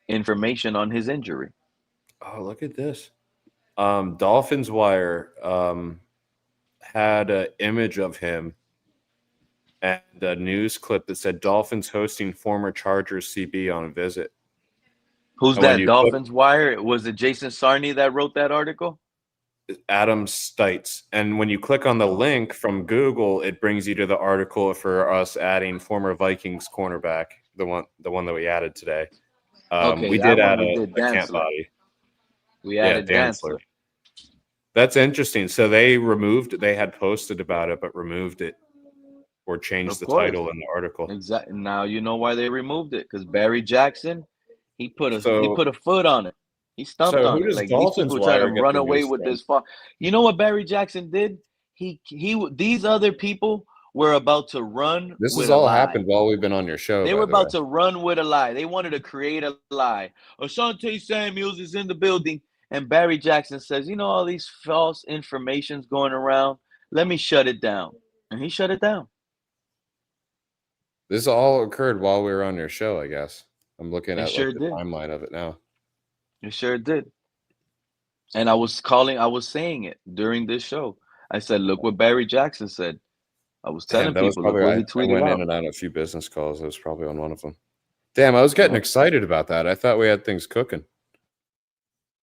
information on his injury. Oh, look at this. Dolphins Wire had an image of him and a news clip that said Dolphins hosting former Chargers CB on a visit. Who's that? Dolphins Wire? Was it Jason Sarney that wrote that article? Adam Stites. And when you click on the link from Google, it brings you to the article for us adding former Vikings cornerback, the one that we added today. Okay, we did add a camp body. We added Dantzler. That's interesting. So they had posted about it, but removed it or changed the title in the article. Exactly. Now you know why they removed it, because Barry Jackson, he put a foot on it. He stumped on it. Like these people try to run away with this fall. You know what Barry Jackson did? These other people were about to run. This has all happened while we've been on your show. They were about to run with a lie. They wanted to create a lie. Asante Samuels is in the building, and Barry Jackson says, "You know all these false information's going around. Let me shut it down," and he shut it down. This all occurred while we were on your show, I guess. I'm looking at sure the did. timeline of it now. It sure did. And I was saying it during this show. I said, look what Barry Jackson said. I was telling people, look what he tweeted I went out. in and out of a few business calls. I was probably on one of them. Damn, I was getting excited about that. I thought we had things cooking.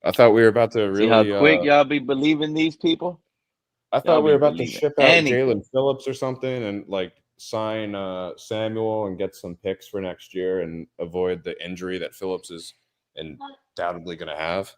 I thought we were about to really... See how quick y'all be believing these people? I thought we were about to ship out Jalen Phillips or something and like sign Samuel and get some picks for next year and avoid the injury that Phillips is undoubtedly going to have.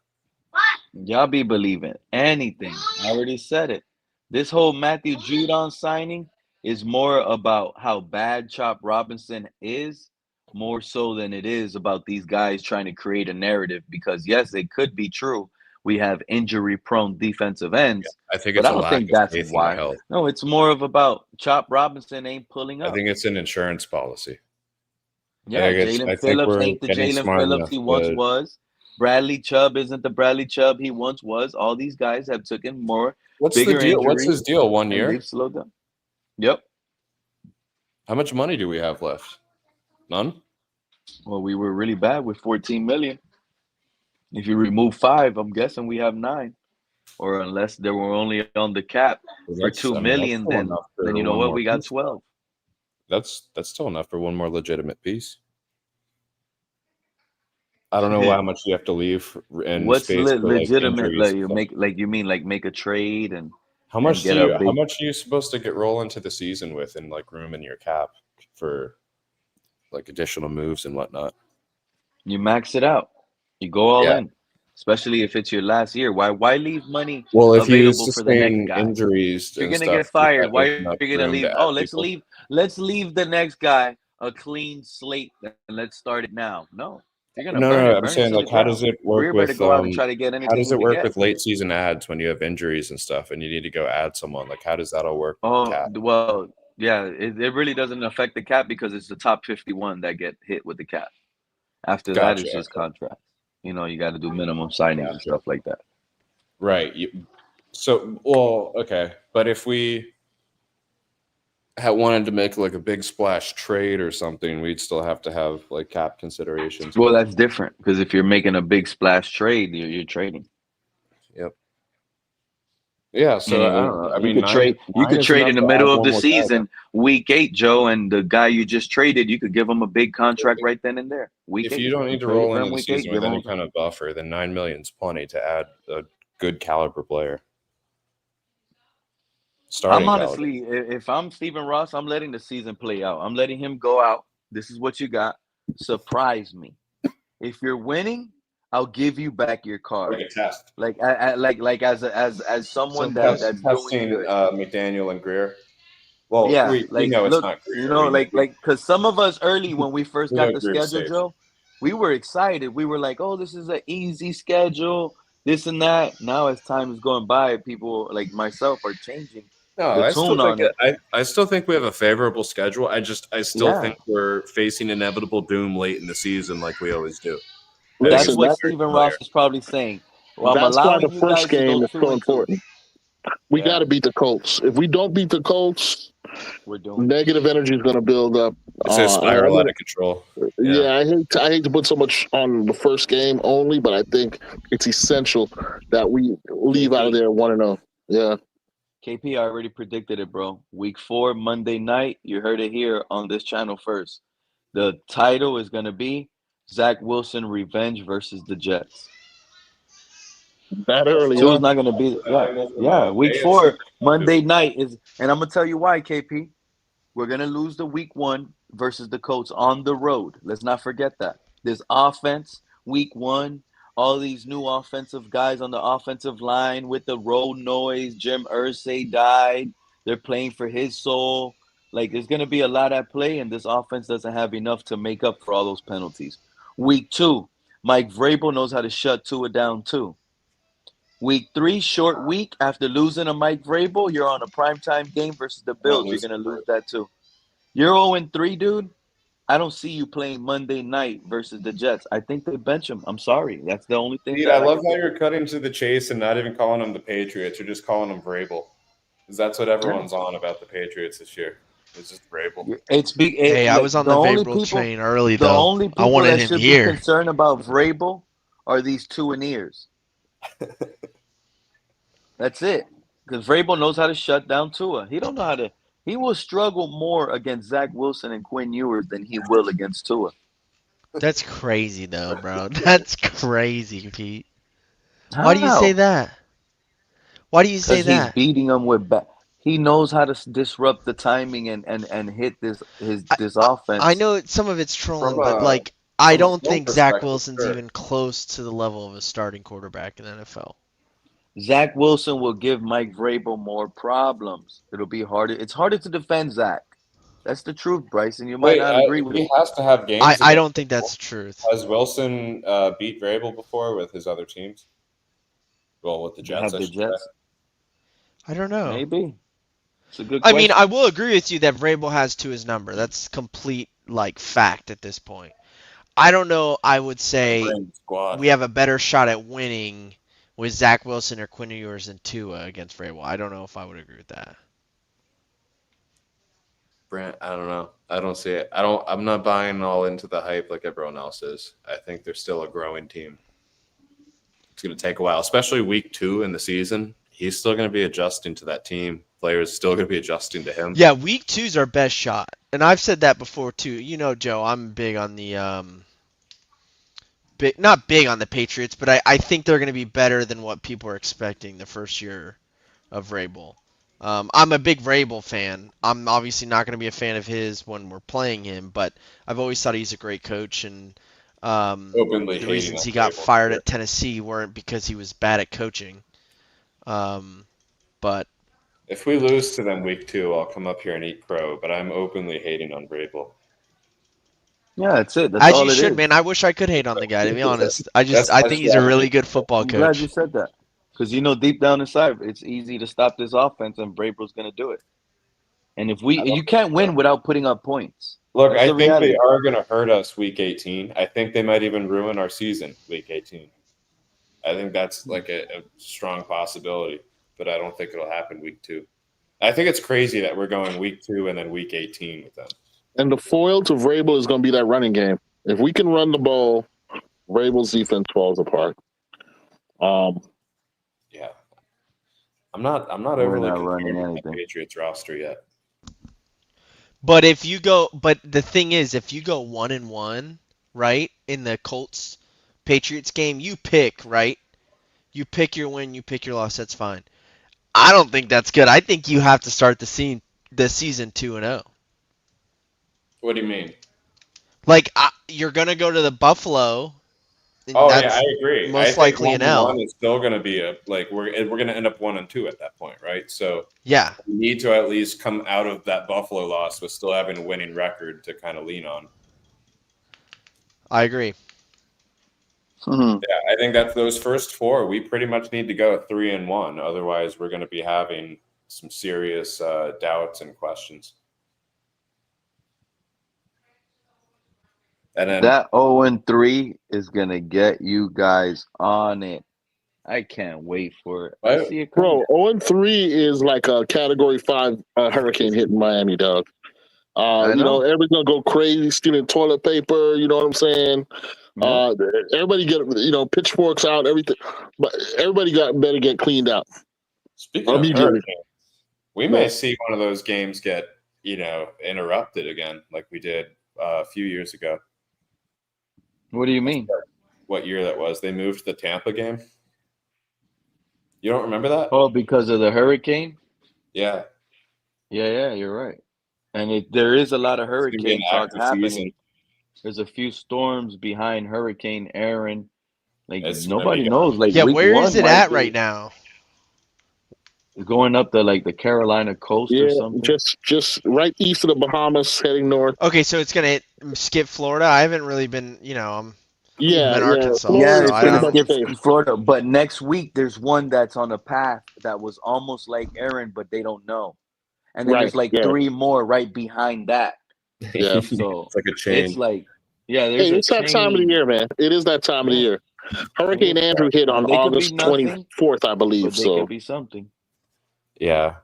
Y'all be believing anything. I already said it. This whole Matthew Judon signing is more about how bad Chop Robinson is, more so than it is about these guys trying to create a narrative. Because yes, it could be true. We have injury-prone defensive ends. Yeah, I think but it's I don't think that's why. No, it's more of about Chop Robinson ain't pulling up. I think it's an insurance policy. Yeah, Jalen Phillips ain't the Jalen Phillips he once was. Bradley Chubb isn't the Bradley Chubb he once was. All these guys have taken more. What's the deal? What's his deal? 1 year? They've slowed down. Yep. How much money do we have left? None? Well, we were really bad with $14 million. If you remove 5, I'm guessing we have 9. Or unless they were only on the cap for $2 million, then you know what? We got 12. That's still enough for one more legitimate piece. I don't know how much you have to leave in what's space for, legitimate? Like you mean make a trade and how much how much are you supposed to get roll into the season with and like room in your cap for like additional moves and whatnot? You max it out. You go all in, especially if it's your last year. Why leave money available for the next guy? Injuries, if you're gonna get fired. Why are you gonna leave? Oh, let's leave the next guy a clean slate and let's start it now. No. No, I'm saying like how does it work with go out and try to get anything how does it work with late season ads when you have injuries and stuff and you need to go add someone? Like how does that all work? Well, yeah, it really doesn't affect the cap because it's the top 51 that get hit with the cap. After that, it's just contracts. You know, you got to do minimum signings and stuff like that. Right. Okay, but if we had wanted to make like a big splash trade or something, we'd still have to have like cap considerations. Well, that's different because if you're making a big splash trade, you're trading. Yep. Yeah. So I don't know. I mean, you could trade in the middle of the season, week 8, Joe, and the guy you just traded, you could give him a big contract right then and there. If you don't need to roll into the season with any kind of buffer, then $9 million is plenty to add a good caliber player. I'm honestly, if I'm Stephen Ross, I'm letting the season play out. I'm letting him go out. This is what you got. Surprise me. If you're winning, I'll give you back your car. Like a test. Like as someone that's doing testing good. McDaniel and Greer. Well, Yeah, we know it's look, not Greer. you know, because some of us early when we first We got know the Greer's schedule, safe. Joe, we were excited. We were like, "Oh, this is an easy schedule, this and that." Now, as time is going by, people like myself are changing No, the I still tune think on it. I still think we have a favorable schedule. I still Yeah. think we're facing inevitable doom late in the season, like we always do. That's Listen, what that's Stephen Ross is probably saying. Well, I'm that's why the allowing you first guys to game go is so 2-2. important. We Yeah. got to beat the Colts. If we don't beat the Colts, We're doomed. negative energy is going to build up. It's a spiral out of control. Yeah, I hate to put so much on the first game only, but I think it's essential that we leave out of there 1-0. Yeah. KP, I already predicted it, bro. Week 4, Monday night. You heard it here on this channel first. The title is going to be Zach Wilson Revenge versus the Jets. That early, Tua's huh? not going to be. Yeah. Week 4, Monday night is, and I'm going to tell you why, KP. We're going to lose the week 1 versus the Colts on the road. Let's not forget that. This offense, week 1, all these new offensive guys on the offensive line with the road noise. Jim Irsay died. They're playing for his soul. Like, there's going to be a lot at play, and this offense doesn't have enough to make up for all those penalties. Week 2, Mike Vrabel knows how to shut Tua down too. Week 3, short week. After losing a Mike Vrabel, you're on a primetime game versus the Bills. You're going to lose that too. You're 0-3, dude. I don't see you playing Monday night versus the Jets. I think they bench him. I'm sorry. That's the only thing. Pete, I love how you're cutting to the chase and not even calling them the Patriots. You're just calling them Vrabel. Because that's what everyone's on about the Patriots this year. It's just Vrabel. It's big. Hey, I was on the Vrabel train early, though. Only people I wanted that him should here. be concerned about Vrabel are these 2-and-ears. That's it. Because Vrabel knows how to shut down Tua. He don't know how to. He will struggle more against Zach Wilson and Quinn Ewers than he will against Tua. That's crazy, though, bro. That's crazy, Pete. Why do you say that? Why do you say that? Because he's beating them with back. He knows how to disrupt the timing and hit this offense. I know some of it's trolling, but like I don't think Zach Wilson's even close to the level of a starting quarterback in the NFL. Zach Wilson will give Mike Vrabel more problems. It'll be harder. It's harder to defend Zach. That's the truth, Bryson. You might not agree with me. He has to have games. I don't think that's the truth. Has Wilson beat Vrabel before with his other teams? Well, with the Jets. I don't know. Maybe. It's a good question. I mean, I will agree with you that Vrabel has Tua's number. That's complete fact at this point. I don't know. I would say we have a better shot at winning with Zach Wilson or Quinn Ewers than Tua against Vrabel. I don't know if I would agree with that. Brent, I don't know. I don't see it. I'm not buying all into the hype like everyone else is. I think they're still a growing team. It's going to take a while, especially week 2 in the season. He's still going to be adjusting to that team. Players still going to be adjusting to him. Yeah, week 2's our best shot. And I've said that before too. You know, Joe, I'm big on the not big on the Patriots, but I think they're going to be better than what people are expecting the first year of Vrabel. I'm a big Vrabel fan. I'm obviously not going to be a fan of his when we're playing him, but I've always thought he's a great coach, and the reasons he got fired at Tennessee weren't because he was bad at coaching. But if we lose to them week 2, I'll come up here and eat crow, but I'm openly hating on Vrabel. Yeah, that's it. That's as all you it should, is. man. I wish I could hate on the guy, to be honest. I think he's a really good football I'm coach. glad you said that. Because deep down inside, it's easy to stop this offense, and Vrabel's going to do it. And you can't win without putting up points. Look, That's I the think reality. they are going to hurt us week 18. I think they might even ruin our season week 18. I think that's like a strong possibility, but I don't think it'll happen week 2. I think it's crazy that we're going week 2 and then week 18 with them. And the foil to Vrabel is going to be that running game. If we can run the ball, Vrabel's defense falls apart. Yeah, I'm not We're overly not running concerned with anything. the Patriots roster yet. But the thing is, if you go 1-1, right, in the Colts Patriots game, you pick, right? You pick your win, you pick your loss, that's fine. I don't think that's good. I think you have to start the season 2-0. What do you mean? Like, you're going to go to the Buffalo Oh yeah, That's I agree. I most think likely an 1-1 L. is still going to be we're going to end up 1-2 at that point, right? So Yeah, we need to at least come out of that Buffalo loss with still having a winning record to kind of lean on. I agree. Yeah, I think that those first 4, we pretty much need to go 3-1. Otherwise, we're going to be having some serious doubts and questions. And then that 0-3 is gonna get you guys on it. I can't wait for it. I see it coming. Bro, 0-3 is like a Category 5 hurricane hitting Miami, dog. I know. Everybody's gonna go crazy, stealing toilet paper. You know what I'm saying? Yep. Everybody get pitchforks out, everything. But everybody better get cleaned out. Speaking of hurricanes, we may see one of those games get interrupted again, like we did a few years ago. What do you mean? What year that was? They moved the Tampa game. You don't remember that? Oh, because of the hurricane? Yeah. Yeah, you're right. And there is a lot of hurricane talk happening. Season. There's a few storms behind Hurricane Aaron. It's nobody knows. Like, Yeah, week where is 1 it might at be right now? going up the Carolina coast or something. just right east of the Bahamas, heading north. Okay, so it's gonna skip Florida. I haven't really been, I'm Yeah, in Arkansas. Yeah, so it's I gonna don't. skip Florida. But next week there's one that's on a path that was almost like Aaron, but they don't know. And then there's 3 more right behind that. Yeah. So it's like a chain. It's like, there's it's that time of the year, man. It is that time of the year. Hurricane Andrew hit on August 24th, I believe. But they could be something. Yeah.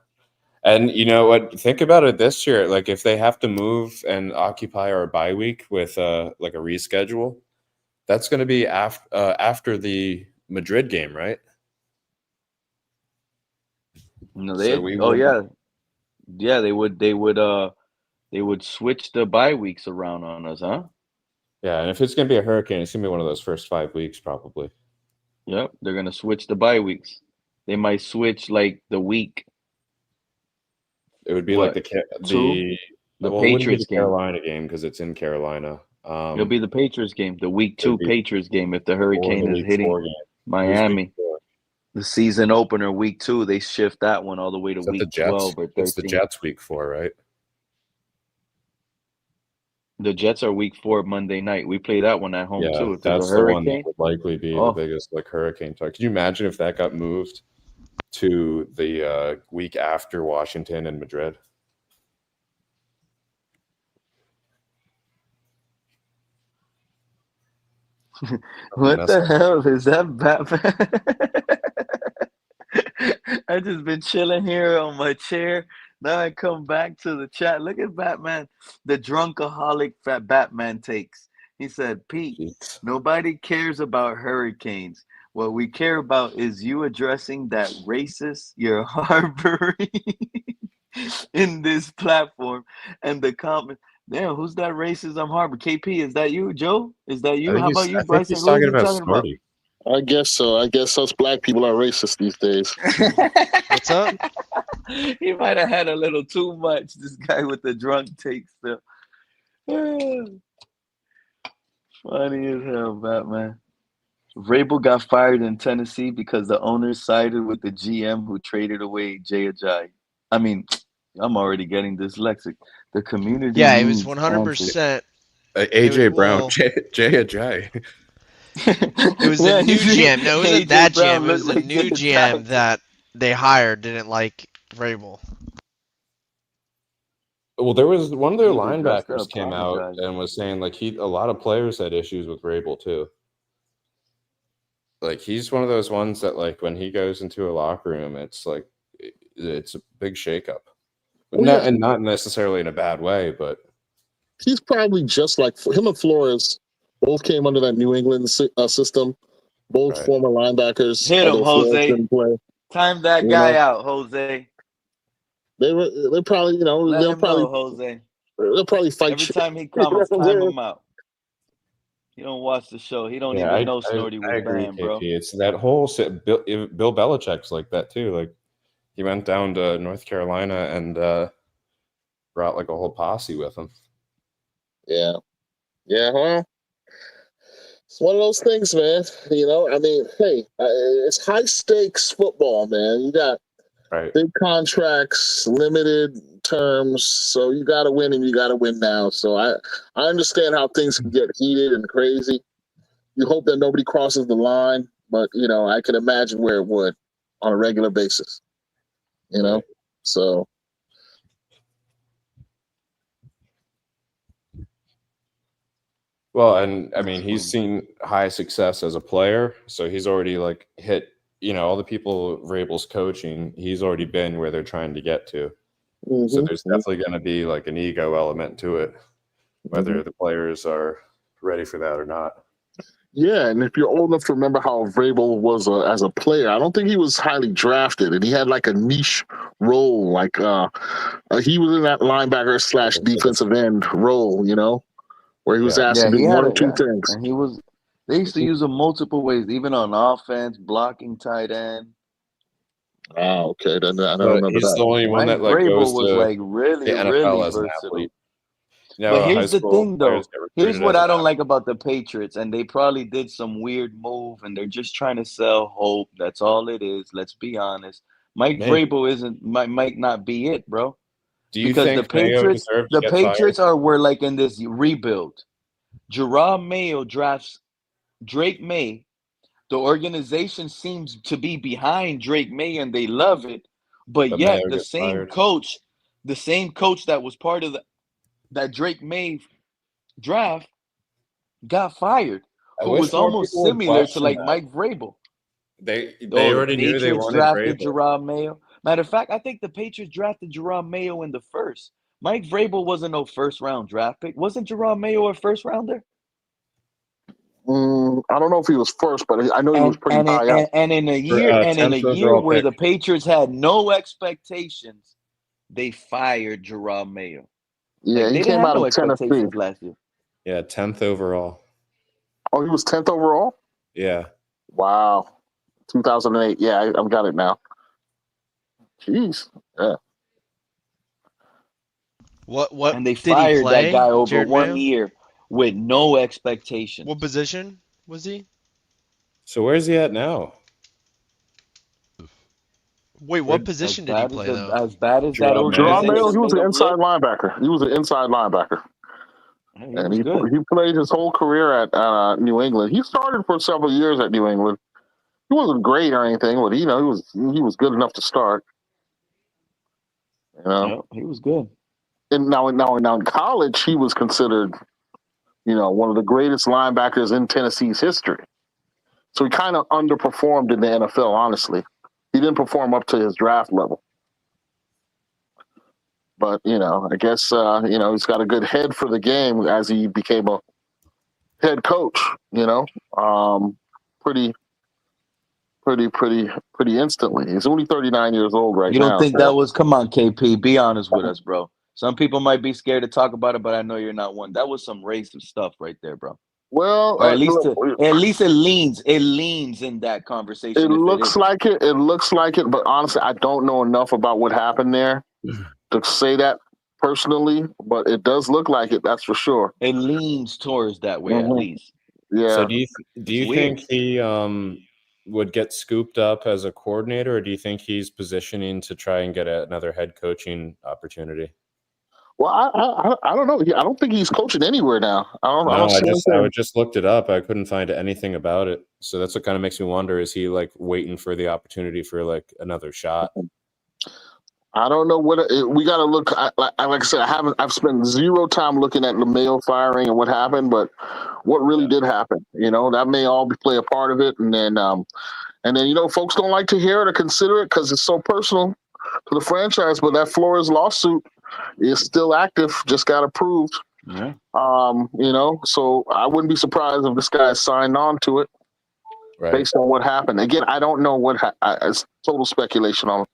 And you know what? Think about it this year. Like, if they have to move and occupy our bye week with a reschedule, that's going to be after the Madrid game, right? No, they would switch the bye weeks around on us, huh? Yeah, and if it's going to be a hurricane, it's going to be one of those first 5 weeks, probably. Yep, they're going to switch the bye weeks. They might switch the week. It would be like the Patriots game. Carolina game because it's in Carolina. It'll be the Patriots game, the week 2 Patriots game if the hurricane is hitting Miami. The season opener, week 2, they shift that one all the way to week 12 or 13. It's the Jets week 4, right? The Jets are week 4 Monday night. We play that one at home too. If that's there's a hurricane, the one that would likely be the biggest hurricane talk. Can you imagine if that got moved to the week after Washington and Madrid? What the hell is that, Batman? I just been chilling here on my chair. Now I come back to the chat. Look at Batman, the drunkaholic fat Batman takes. He said, Pete, nobody cares about hurricanes. What we care about is you addressing that racist you're harboring in this platform and the comment. Damn, who's that racist I'm harboring? KP, is that you? Joe? Is that you? How about you, Bryson? He's talking about Snorty. I guess so. I guess us black people are racist these days. What's up? He might have had a little too much, this guy with the drunk take still. Funny as hell, Batman. Vrabel got fired in Tennessee because the owners sided with the GM who traded away Jay Ajayi. I mean, I'm already getting dyslexic. The community. Yeah, it was 100%. AJ Brown, Jay Ajayi. It was the new GM. No, it wasn't that GM. It was the new GM that they hired didn't like Vrabel. Well, there was one of their linebackers came out and was saying a lot of players had issues with Vrabel too. Like, he's one of those ones that when he goes into a locker room, it's it's a big shakeup. And not necessarily in a bad way, but he's probably just like him and Flores both came under that New England system. Both former linebackers. Hit him, Jose. Time that guy out, Jose. They're probably, they'll probably Jose. They'll probably fight every time he comes. Time him out. He don't watch the show. He don't even know Snorty was banned, bro. It's that whole Bill Belichick's like that too. Like, he went down to North Carolina and brought a whole posse with him. Yeah. Well, It's one of those things, man. You know, I mean, hey, it's high stakes football, man. You got big contracts, limited terms, so you got to win, and you got to win now. So I understand how things can get heated and crazy. You hope that nobody crosses the line, but you know, I can imagine where it would on a regular basis. You know, so. Well, and I mean, he's seen high success as a player, so he's already like hit, you know, all the people Vrabel's coaching, he's already been where they're trying to get to. So there's definitely going to be like an ego element to it, whether the players are ready for that or not. Yeah, and if you're old enough to remember how Vrabel was as a player, I don't think he was highly drafted, and he had like a niche role, like he was in that linebacker / defensive end role, you know, where he was asked to do one or two things. And they used to use him multiple ways, even on offense, blocking tight end. Oh, okay. Then I don't remember he's that. the only one that like Vrabel goes was to like really, the NFL really as an versatile. athlete. No, But here's the thing, though. Here's what I don't like. like about the Patriots, and they probably did some weird move, and they're just trying to sell hope. That's all it is. Let's be honest. Mike Vrabel might not be it, bro. Do you Because think the Patriots were like in this rebuild. Jerome Mayo drafts Drake May. The organization seems to be behind Drake May, and they love it. But yet the same coach that was part of that Drake May draft got fired, who was almost similar to like Mike Vrabel. They already knew they wanted drafted Vrabel. Jerome Mayo. Matter of fact, I think the Patriots drafted Jerome Mayo in the first. Mike Vrabel wasn't no first round draft pick. Wasn't Jerome Mayo a first rounder? I don't know if he was first, but I know he was pretty high up. And in a year where the Patriots had no expectations, they fired Jerome Mayo. Yeah, like, he came out of Tennessee last year. Yeah, 10th overall. Oh, he was 10th overall? Yeah. Wow. 2008. Yeah, I've got it now. Jeez. Yeah. What? And they did fired he play, that guy over Jared 1 Mayo? year with no expectations. What position was he? So where's he at now? Wait, what position did he play though? As bad as that Jerome organization Mayo, he was an made him inside look, linebacker. He was an inside linebacker. And he played his whole career at New England. He started for several years at New England. He wasn't great or anything, but he was good enough to start. You know, yeah, he was good. And now in college, he was considered, one of the greatest linebackers in Tennessee's history. So he kind of underperformed in the NFL. Honestly, he didn't perform up to his draft level. But I guess he's got a good head for the game as he became a head coach. Pretty instantly. He's only 39 years old right now. You don't think that was? Come on, KP. Be honest with us, bro. Some people might be scared to talk about it, but I know you're not one. That was some racist stuff right there, bro. Well, or at least it leans in that conversation. It looks like it. It looks like it, but honestly, I don't know enough about what happened there to say that personally. But it does look like it. That's for sure. It leans towards that way, at least. Yeah. So do you think he would get scooped up as a coordinator, or do you think he's positioning to try and get another head coaching opportunity? Well, I don't know. I don't think he's coaching anywhere now. I just looked it up. I couldn't find anything about it. So that's what kind of makes me wonder: is he like waiting for the opportunity for like another shot? I don't know what we got to look. Like I said, I've spent zero time looking at the Mayo firing and what happened, but what really did happen, that may all play a part of it. And then folks don't like to hear it or consider it because it's so personal to the franchise. But that Flores lawsuit is still active, just got approved. Yeah. So I wouldn't be surprised if this guy signed on to it based on what happened. Again, I don't know what it's total speculation on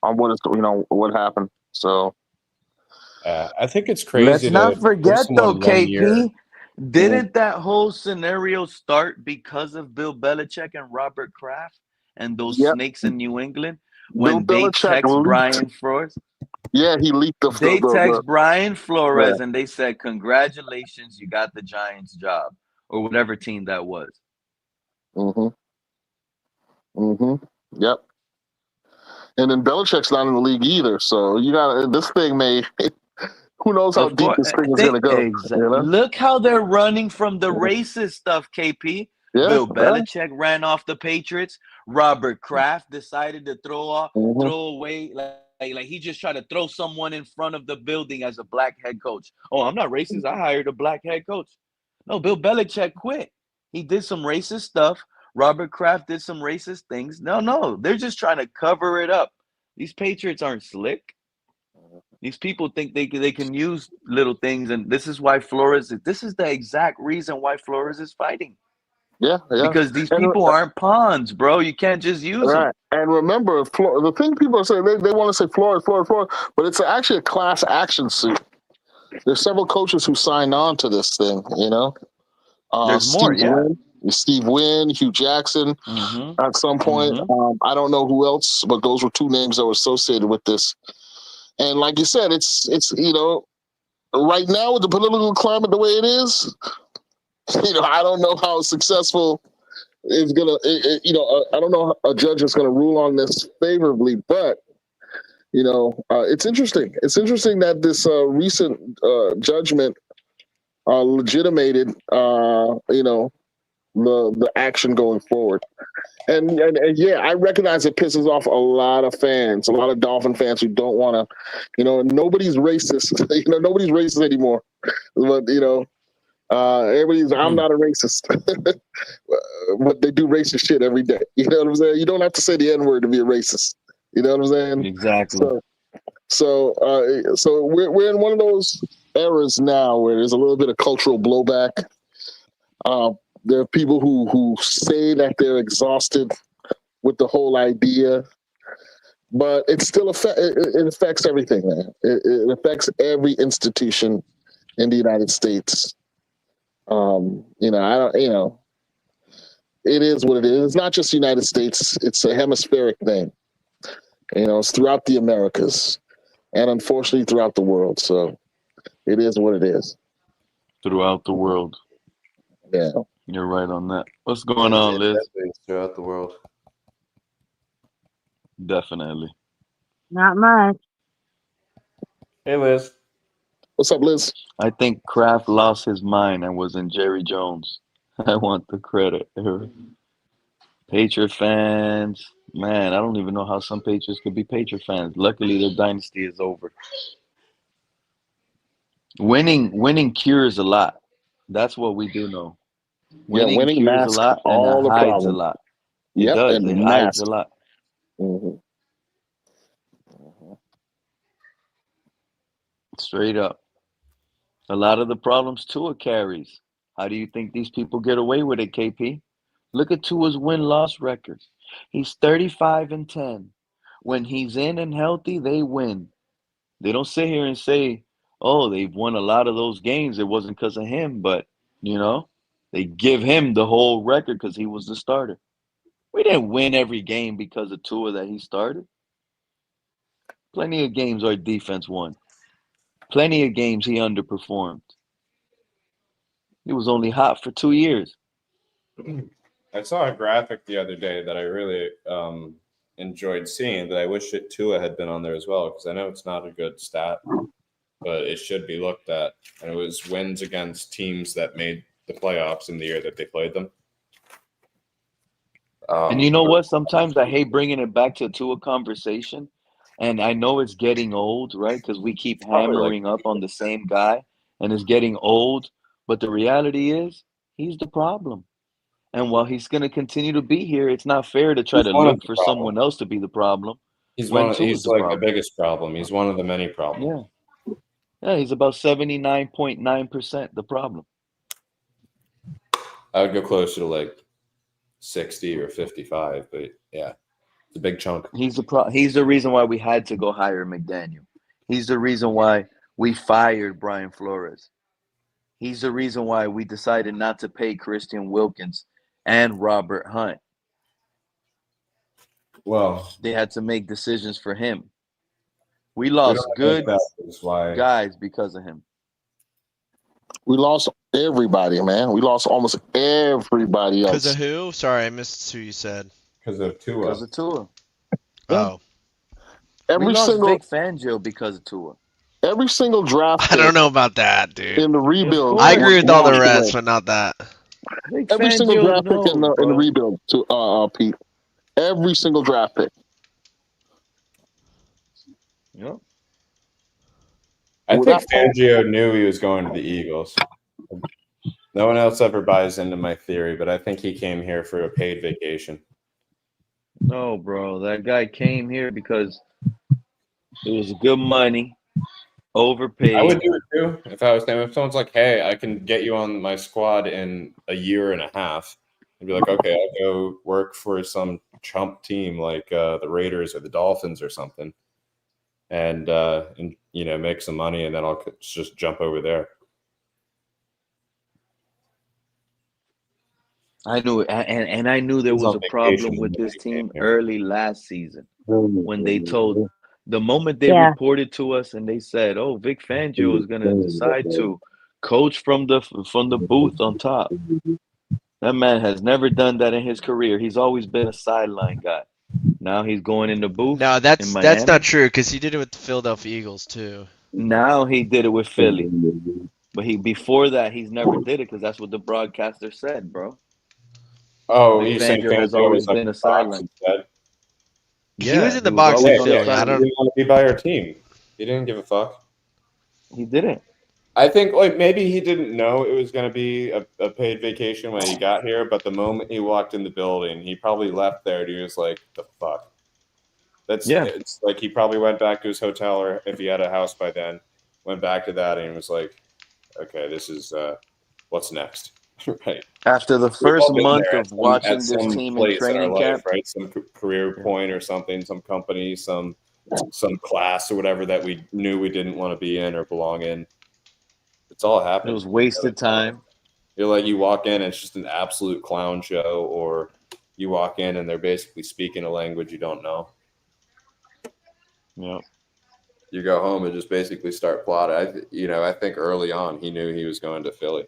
what happened. So I think it's crazy. Let's not forget though, KP. Didn't that whole scenario start because of Bill Belichick and Robert Kraft and those snakes in New England when they text Brian Flores? Yeah, he leaked the. They text Brian Flores and they said, "Congratulations, you got the Giants job." or whatever team that was. Yep. And then Belichick's not in the league either, so you got this thing may. Who knows how deep this thing is going to go? Exactly. You know? Look how they're running from the racist stuff, KP. Yeah, Bill Belichick ran off the Patriots. Robert Kraft decided to throw away, like he just tried to throw someone in front of the building as a black head coach. Oh, I'm not racist. I hired a black head coach. No, Bill Belichick quit. He did some racist stuff. Robert Kraft did some racist things. No, they're just trying to cover it up. These Patriots aren't slick. These people think they can use little things, and this is why Flores. This is the exact reason why Flores is fighting. Yeah. Because these people aren't pawns, bro. You can't just use them. And remember, the thing people are saying, they want to say Flores, but it's actually a class action suit. There's several coaches who signed on to this thing, you know. There's more, Steve Wynn, Hugh Jackson at some point. I don't know who else, but those were two names that were associated with this. And like you said, it's you know, right now with the political climate the way it is, you know, I don't know how successful it's gonna. You know, I don't know how a judge is gonna rule on this favorably, but you know, it's interesting. It's interesting that this recent judgment legitimated, you know, the action going forward. And yeah, I recognize it pisses off a lot of fans, a lot of Dolphin fans who don't want to, you know, nobody's racist. You know, nobody's racist anymore. But, you know, everybody's, I'm not a racist. But they do racist shit every day. You know what I'm saying? You don't have to say the N-word to be a racist. You know what I'm saying? Exactly. So we're in one of those eras now where there's a little bit of cultural blowback. There are people who say that they're exhausted with the whole idea, but it still affects everything, man. It affects every institution in the United States. You know, I don't. You know, it is what it is. It's not just the United States. It's a hemispheric thing. You know, it's throughout the Americas, and unfortunately throughout the world. So, it is what it is. Throughout the world. Yeah. You're right on that. What's going on, Liz? Throughout the world. Definitely. Not much. Hey, Liz. What's up, Liz? I think Kraft lost his mind and was in Jerry Jones. I want the credit. Patriot fans, man, I don't even know how some Patriots could be Patriot fans. Luckily, their dynasty is over. Winning cures a lot. That's what we do know. Winning cures masks a lot and all it the hides problem. a lot. Yep, It does. and It hides a lot. Straight up. A lot of the problems Tua carries. How do you think these people get away with it, KP? Look at Tua's win-loss records. He's 35-10. When he's in and healthy, they win. They don't sit here and say, oh, they've won a lot of those games. It wasn't because of him, but, you know, they give him the whole record because he was the starter. We didn't win every game because of Tua that he started. Plenty of games our defense won. Plenty of games he underperformed. He was only hot for 2 years. I saw a graphic the other day that I really enjoyed seeing that I wish Tua had been on there as well, because I know it's not a good stat, but it should be looked at. And it was wins against teams that made the playoffs in the year that they played them. And you know what? Sometimes I hate bringing it back to a conversation. And I know it's getting old, right? Because we keep hammering up on the same guy and it's getting old. But the reality is he's the problem. And while he's going to continue to be here, it's not fair to try to look for someone else to be the problem. He's like the biggest problem. He's one of the many problems. Yeah, he's about 79.9% the problem. I would go closer to like 60 or 55, but yeah, it's a big chunk. He's the reason why we had to go hire McDaniel. He's the reason why we fired Brian Flores. He's the reason why we decided not to pay Christian Wilkins and Robert Hunt. Well, they had to make decisions for him. We lost good guys because of him. We lost everybody, man. We lost almost everybody else. Because of who? Sorry, I missed who you said. Because of Tua. Because of Tua. Oh. Every we lost single Vic Fangio because of Tua. every single draft. I don't know about that, dude. In the rebuild, I agree with all the rest, but not that. Vic every single Fangio draft pick in the rebuild to Pete. Every single draft pick. Yep. I think Fangio knew he was going to the Eagles. No one else ever buys into my theory, but I think he came here for a paid vacation. No, bro. That guy came here because it was good money, overpaid. I would do it too if I was him. If someone's like, "Hey, I can get you on my squad in a year and a half," I'd be like, "Okay, I'll go work for some chump team like the Raiders or the Dolphins or something, and you know, make some money, and then I'll just jump over there." I knew it, and I knew there was a problem with this team early last season when they told the moment they reported to us and they said, "Oh, Vic Fangio is going to decide to coach from the booth on top." That man has never done that in his career. He's always been a sideline guy. Now he's going in the booth. No, that's not true because he did it with the Philadelphia Eagles too. Now he did it with Philly, but before that he's never did it because that's what the broadcaster said, bro. Oh, Vic you saying Fangio has always been a sideline. He was in the box in Philly. I don't. He didn't want to be by our team. He didn't give a fuck. He didn't. I think like maybe he didn't know it was going to be a paid vacation when he got here, but the moment he walked in the building, he probably left there and he was like, "The fuck." It's like he probably went back to his hotel, or if he had a house by then, went back to that and was like, "Okay, this is what's next." Right. After the first month of watching this team in training camp, right? Some career point or something, some company, some class or whatever that we knew we didn't want to be in or belong in. It's all happening. It was wasted time. You're like, you walk in and it's just an absolute clown show, or you walk in and they're basically speaking a language you don't know. Yep. You go home and just basically start plotting. I think early on he knew he was going to Philly.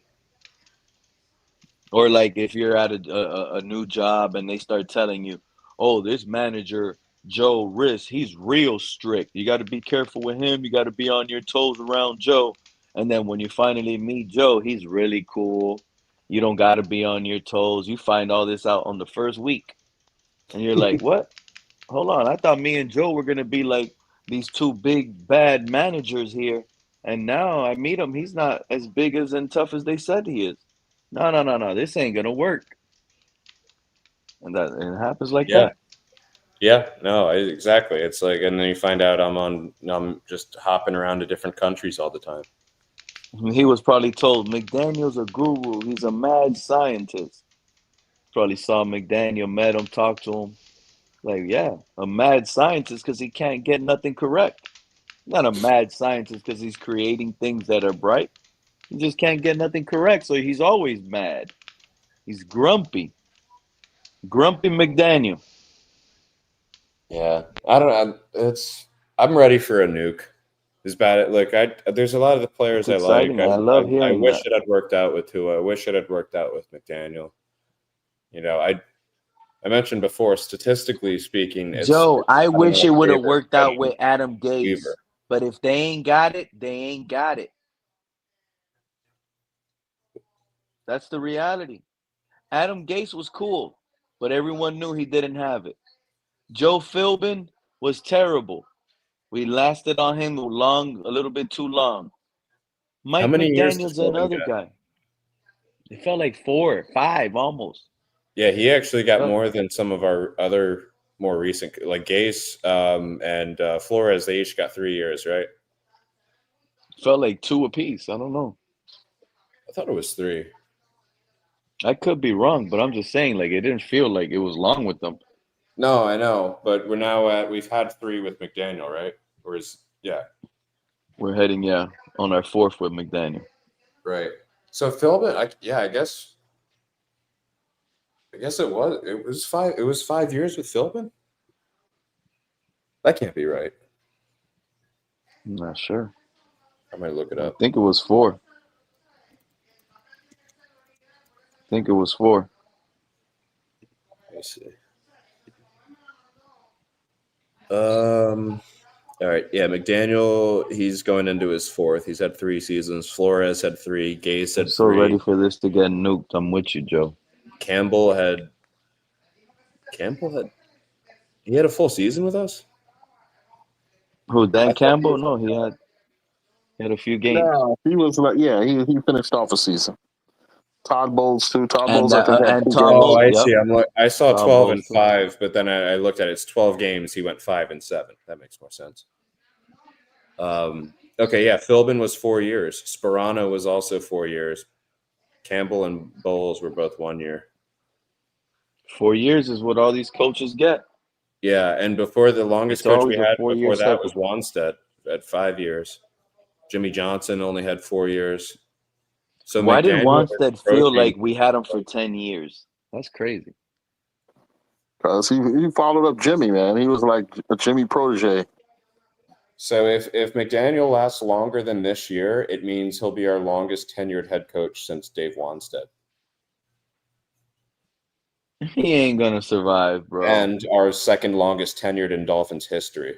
Or like if you're at a new job and they start telling you, "Oh, this manager Joe Riss, he's real strict. You got to be careful with him. You got to be on your toes around Joe." And then when you finally meet Joe, he's really cool. You don't got to be on your toes. You find all this out on the first week. And you're like, "What? Hold on. I thought me and Joe were going to be like these two big bad managers here. And now I meet him. He's not as big and tough as they said he is. No. This ain't going to work." And it happens like that. Yeah, no, exactly. It's like, and then you find out I'm just hopping around to different countries all the time. He was probably told McDaniel's a guru. He's a mad scientist. Probably saw McDaniel, met him, talked to him. Like, yeah, a mad scientist because he can't get nothing correct. Not a mad scientist because he's creating things that are bright. He just can't get nothing correct, so he's always mad. He's grumpy. Grumpy McDaniel. Yeah, I don't know. I'm ready for a nuke. It's bad. Like there's a lot of the players I like. I love hearing I wish that. it had worked out with Tua. I wish it had worked out with McDaniel. I mentioned before, statistically speaking, Joe, I wish it would have worked out with Adam Gase. But if they ain't got it, they ain't got it. That's the reality. Adam Gase was cool, but everyone knew he didn't have it. Joe Philbin was terrible. We lasted on him a little bit too long. Mike How many years McDaniel's does Philbin another get? guy. It felt like 4 or 5 almost. Yeah, he actually got more than some of our other more recent, like Gase and Flores. They each got 3 years, right? Felt like 2 apiece. I don't know. I thought it was 3. I could be wrong, but I'm just saying, like, it didn't feel like it was long with them. No, I know, but we've had 3 with McDaniel, right? We're heading, on our 4th with McDaniel. Right. So Philbin, I guess it was 5. It was 5 years with Philbin. That can't be right. I'm not sure. I might look it up. I think it was 4. think it was 4. Let me see. All right. Yeah, McDaniel, he's going into his 4th. He's had 3 seasons. Flores had 3. Gase I'm had so 3. ready for this to get nuked. I'm with you, Joe. Campbell had he had a full season with us? Who, Dan Campbell? No, he had a few games. No, he was like, he finished off a season. Todd Bowles too. Todd And Bowles, I think, had and 2 Tom games. Oh, I Yep. see. I saw Tom 12 Bowles, and too. 5, but then I looked at it. It's 12 games. He went 5 and 7. That makes more sense. Okay, yeah. Philbin was 4 years. Sperano was also 4 years. Campbell and Bowles were both 1 year. 4 years is what all these coaches get. Yeah, and before the longest It's coach we always a had 4-year before that cycle. was Wanstead at 5 years. Jimmy Johnson only had 4 years. So Why did McDaniel is Wanstead feel approaching- like we had him for 10 years? That's crazy. Because he followed up Jimmy, man. He was like a Jimmy protege. So if McDaniel lasts longer than this year, it means he'll be our longest tenured head coach since Dave Wanstead. He ain't gonna survive, bro. And our second longest tenured in Dolphins history.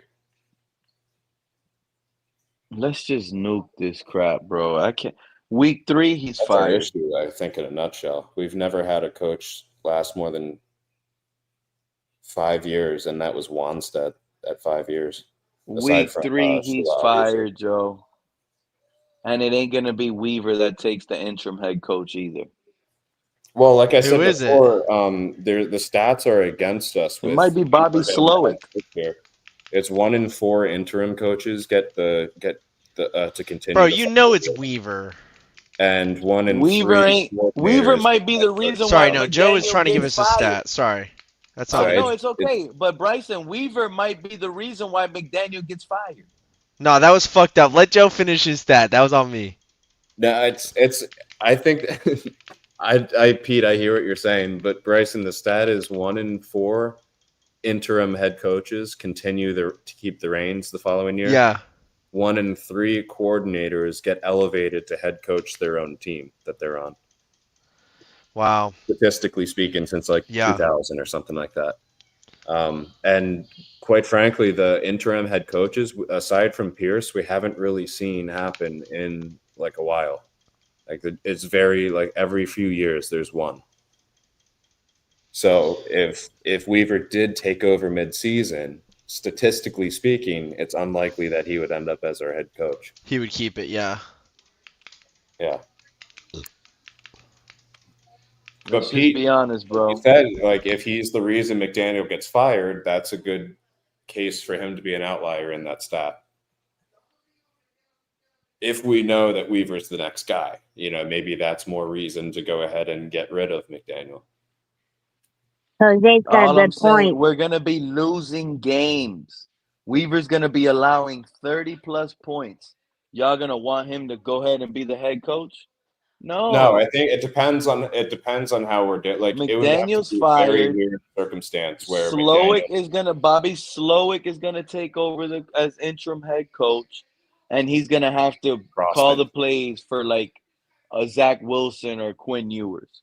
Let's just nuke this crap, bro. I can't. Week 3, he's That's our fired. issue, I think, in a nutshell. We've never had a coach last more than 5 years, and that was Wanstead at 5 years. Week 3, he's fired, Joe. And it ain't gonna be Weaver that takes the interim head coach either. Well, like I Who said is it? before, the stats are against us. It might be Bobby Slowick. It's 1 in 4 interim coaches get to continue. Bro, the you know it's Weaver. And 1 in Weaver 3 ain't. Weaver might be the reason Sorry, why. no, Joe is McDaniel trying to give us gets a fired. stat. Sorry. That's No, all. no, it's okay. But Bryson, Weaver might be the reason why McDaniel gets fired. No, that was fucked up. Let Joe finish his stat. That was on me. No, it's. I think, Pete, I hear what you're saying, but Bryson, the stat is 1 in 4 interim head coaches continue to keep the reins the following year. Yeah. 1 in 3 coordinators get elevated to head coach their own team that they're on. Wow. Statistically speaking, since 2000 or something like that. And quite frankly, the interim head coaches, aside from Pierce, we haven't really seen happen in like a while. Like it's very every few years there's one. So if Weaver did take over mid-season, statistically speaking, it's unlikely that he would end up as our head coach. He would keep it, yeah. Yeah. Let's just be honest, bro. He said, if he's the reason McDaniel gets fired, that's a good case for him to be an outlier in that stat. If we know that Weaver's the next guy, maybe that's more reason to go ahead and get rid of McDaniel. Jose's got All a I'm good saying, point. we're gonna be losing games. Weaver's gonna be allowing 30+ points. Y'all gonna want him to go ahead and be the head coach? No, I think it depends on how we're doing. McDaniel's it would have to be a fired. very weird circumstance where Bobby Slowick is gonna take over as interim head coach, and he's gonna have to call the plays for a Zach Wilson or Quinn Ewers.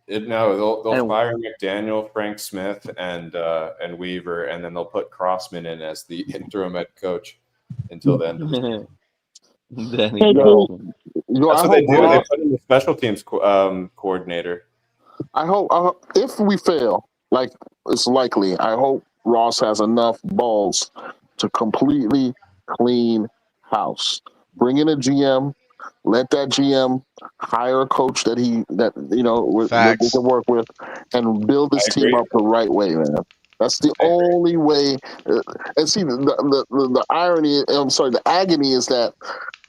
They'll fire McDaniel, Frank Smith, and Weaver, and then they'll put Crossman in as the interim head coach until the end of the season. That's what they do. They put in the special teams coordinator. I hope if we fail, like it's likely, I hope Ross has enough balls to completely clean house. Bring in a GM, let that GM hire a coach that we can work with, and build this team up the right way, man. That's the only way. And see, the irony, the agony is that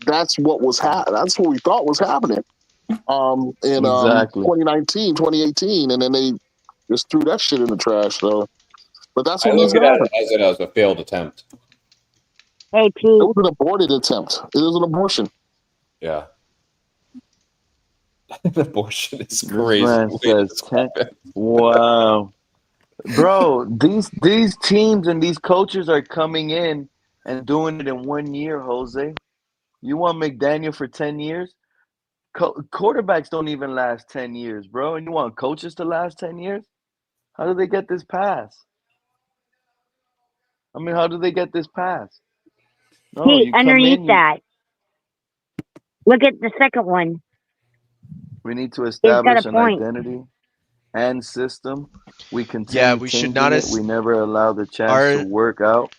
that's what was that's what we thought was happening in 2019, 2018, and then they just threw that shit in the trash. So, but that's what needs to happen. As a failed attempt. Hey, Pete. It was an aborted attempt. It was an abortion. Yeah. An abortion is crazy. Man says 10. Wow. Bro, these teams and these coaches are coming in and doing it in 1 year, Jose. You want McDaniel for 10 years? Quarterbacks don't even last 10 years, bro. And you want coaches to last 10 years? How do they get this pass? I mean, how do they get this pass? No, See, you come underneath in. that, look at the second one. We need to He's got establish a an point. identity and system. We continue Yeah, we should changing not. it. We never allow the chance to Our, work out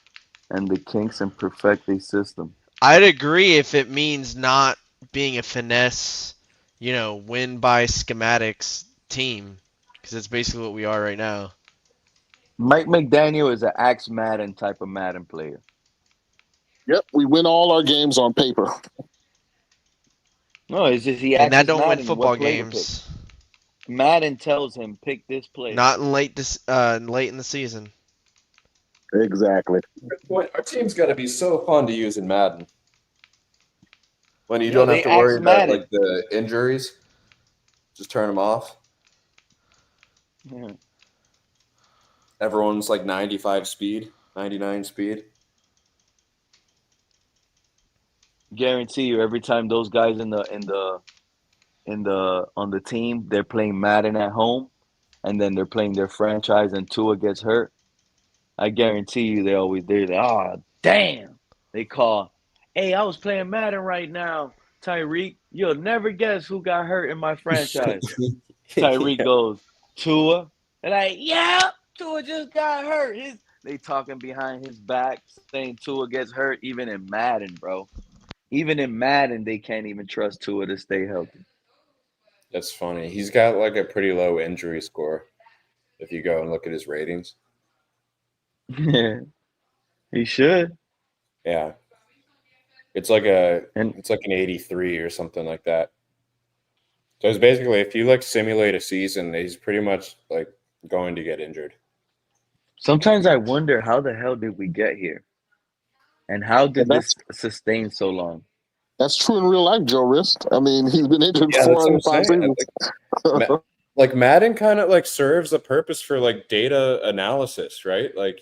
and the kinks and perfect a system. I'd agree if it means not being a finesse, win by schematics team, because that's basically what we are right now. Mike McDaniel is an axe Madden type of Madden player. Yep, we win all our games on paper. No, it's just he And that axes don't win Madden football what play to games. pick. Madden tells him pick this play. Not in late in the season. Exactly. Our team's got to be so fun to use in Madden. When you Yeah, don't they have to worry axe about Madden. like the injuries, just turn them off. Yeah. Everyone's like 95 speed, 99 speed. Guarantee you, every time those guys on the team, they're playing Madden at home, and then they're playing their franchise, and Tua gets hurt. I guarantee you, they're like, oh damn! They call, hey, I was playing Madden right now, Tyreek. You'll never guess who got hurt in my franchise. Tyreek Yeah. goes, Tua. They're like, yeah, Tua just got hurt. They talking behind his back, saying Tua gets hurt, even in Madden, bro. Even in Madden, they can't even trust Tua to stay healthy. That's funny. He's got like a pretty low injury score if you go and look at his ratings. Yeah, he should. Yeah. It's like an 83 or something like that. So it's basically, if you like simulate a season, he's pretty much like going to get injured. Sometimes I wonder how the hell did we get here, and how did this sustain so long? That's true in real life, Joe Rist. I mean, he's been injured Yeah, 4 that's out what of 5 I'm saying. seasons. Like Madden kind of like serves a purpose for like data analysis, right? Like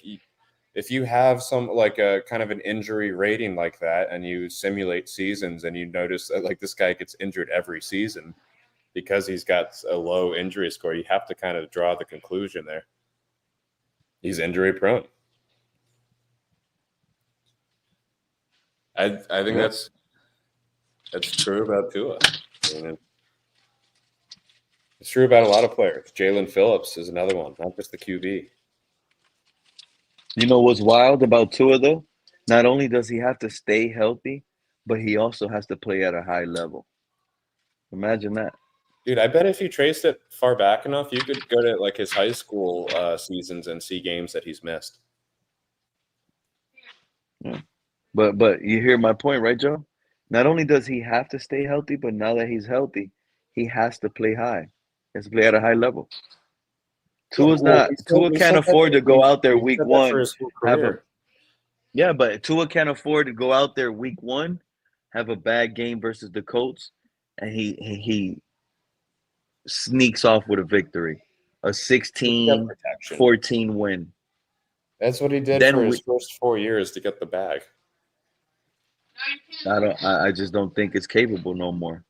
if you have some like a kind of an injury rating like that, and you simulate seasons, and you notice that like this guy gets injured every season because he's got a low injury score, you have to kind of draw the conclusion there. He's injury prone. I think that's true about Tua. I mean, it's true about a lot of players. Jalen Phillips is another one, not just the QB. You know what's wild about Tua, though? Not only does he have to stay healthy, but he also has to play at a high level. Imagine that. Dude, I bet if you traced it far back enough, you could go to like his high school seasons and see games that he's missed. Yeah. But you hear my point, right, Joe? Not only does he have to stay healthy, but now that he's healthy, he has to play high. He has to play at a high level. Tua can't afford to go out there week one. Yeah, but Tua can't afford to go out there week one, have a bad game versus the Colts, and he sneaks off with a victory, a 16-14 win. That's what he did for his first 4 years to get the bag. I just don't think it's capable no more.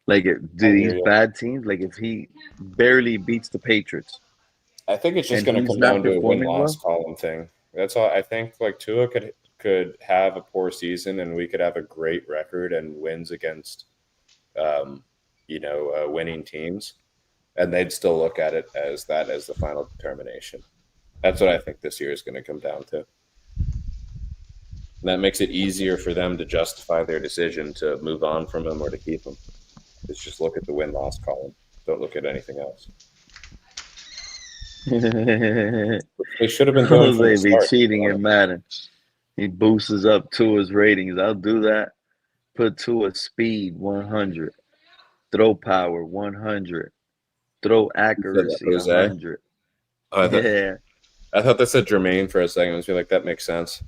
Like these bad teams, like if he barely beats the Patriots. I think it's just going to come down to a win-loss column thing. That's all. I think like Tua could have a poor season, and we could have a great record and wins against, winning teams, and they'd still look at it as the final determination. That's what I think this year is going to come down to. And that makes it easier for them to justify their decision to move on from him or to keep him. It's just look at the win-loss column. Don't look at anything else. They should have been doing from the start. Cheating in Madden. He boosts up Tua's ratings. I'll do that. Put Tua speed 100, throw power 100, throw accuracy 100. I thought that said Jermaine for a second. I was like, that makes sense.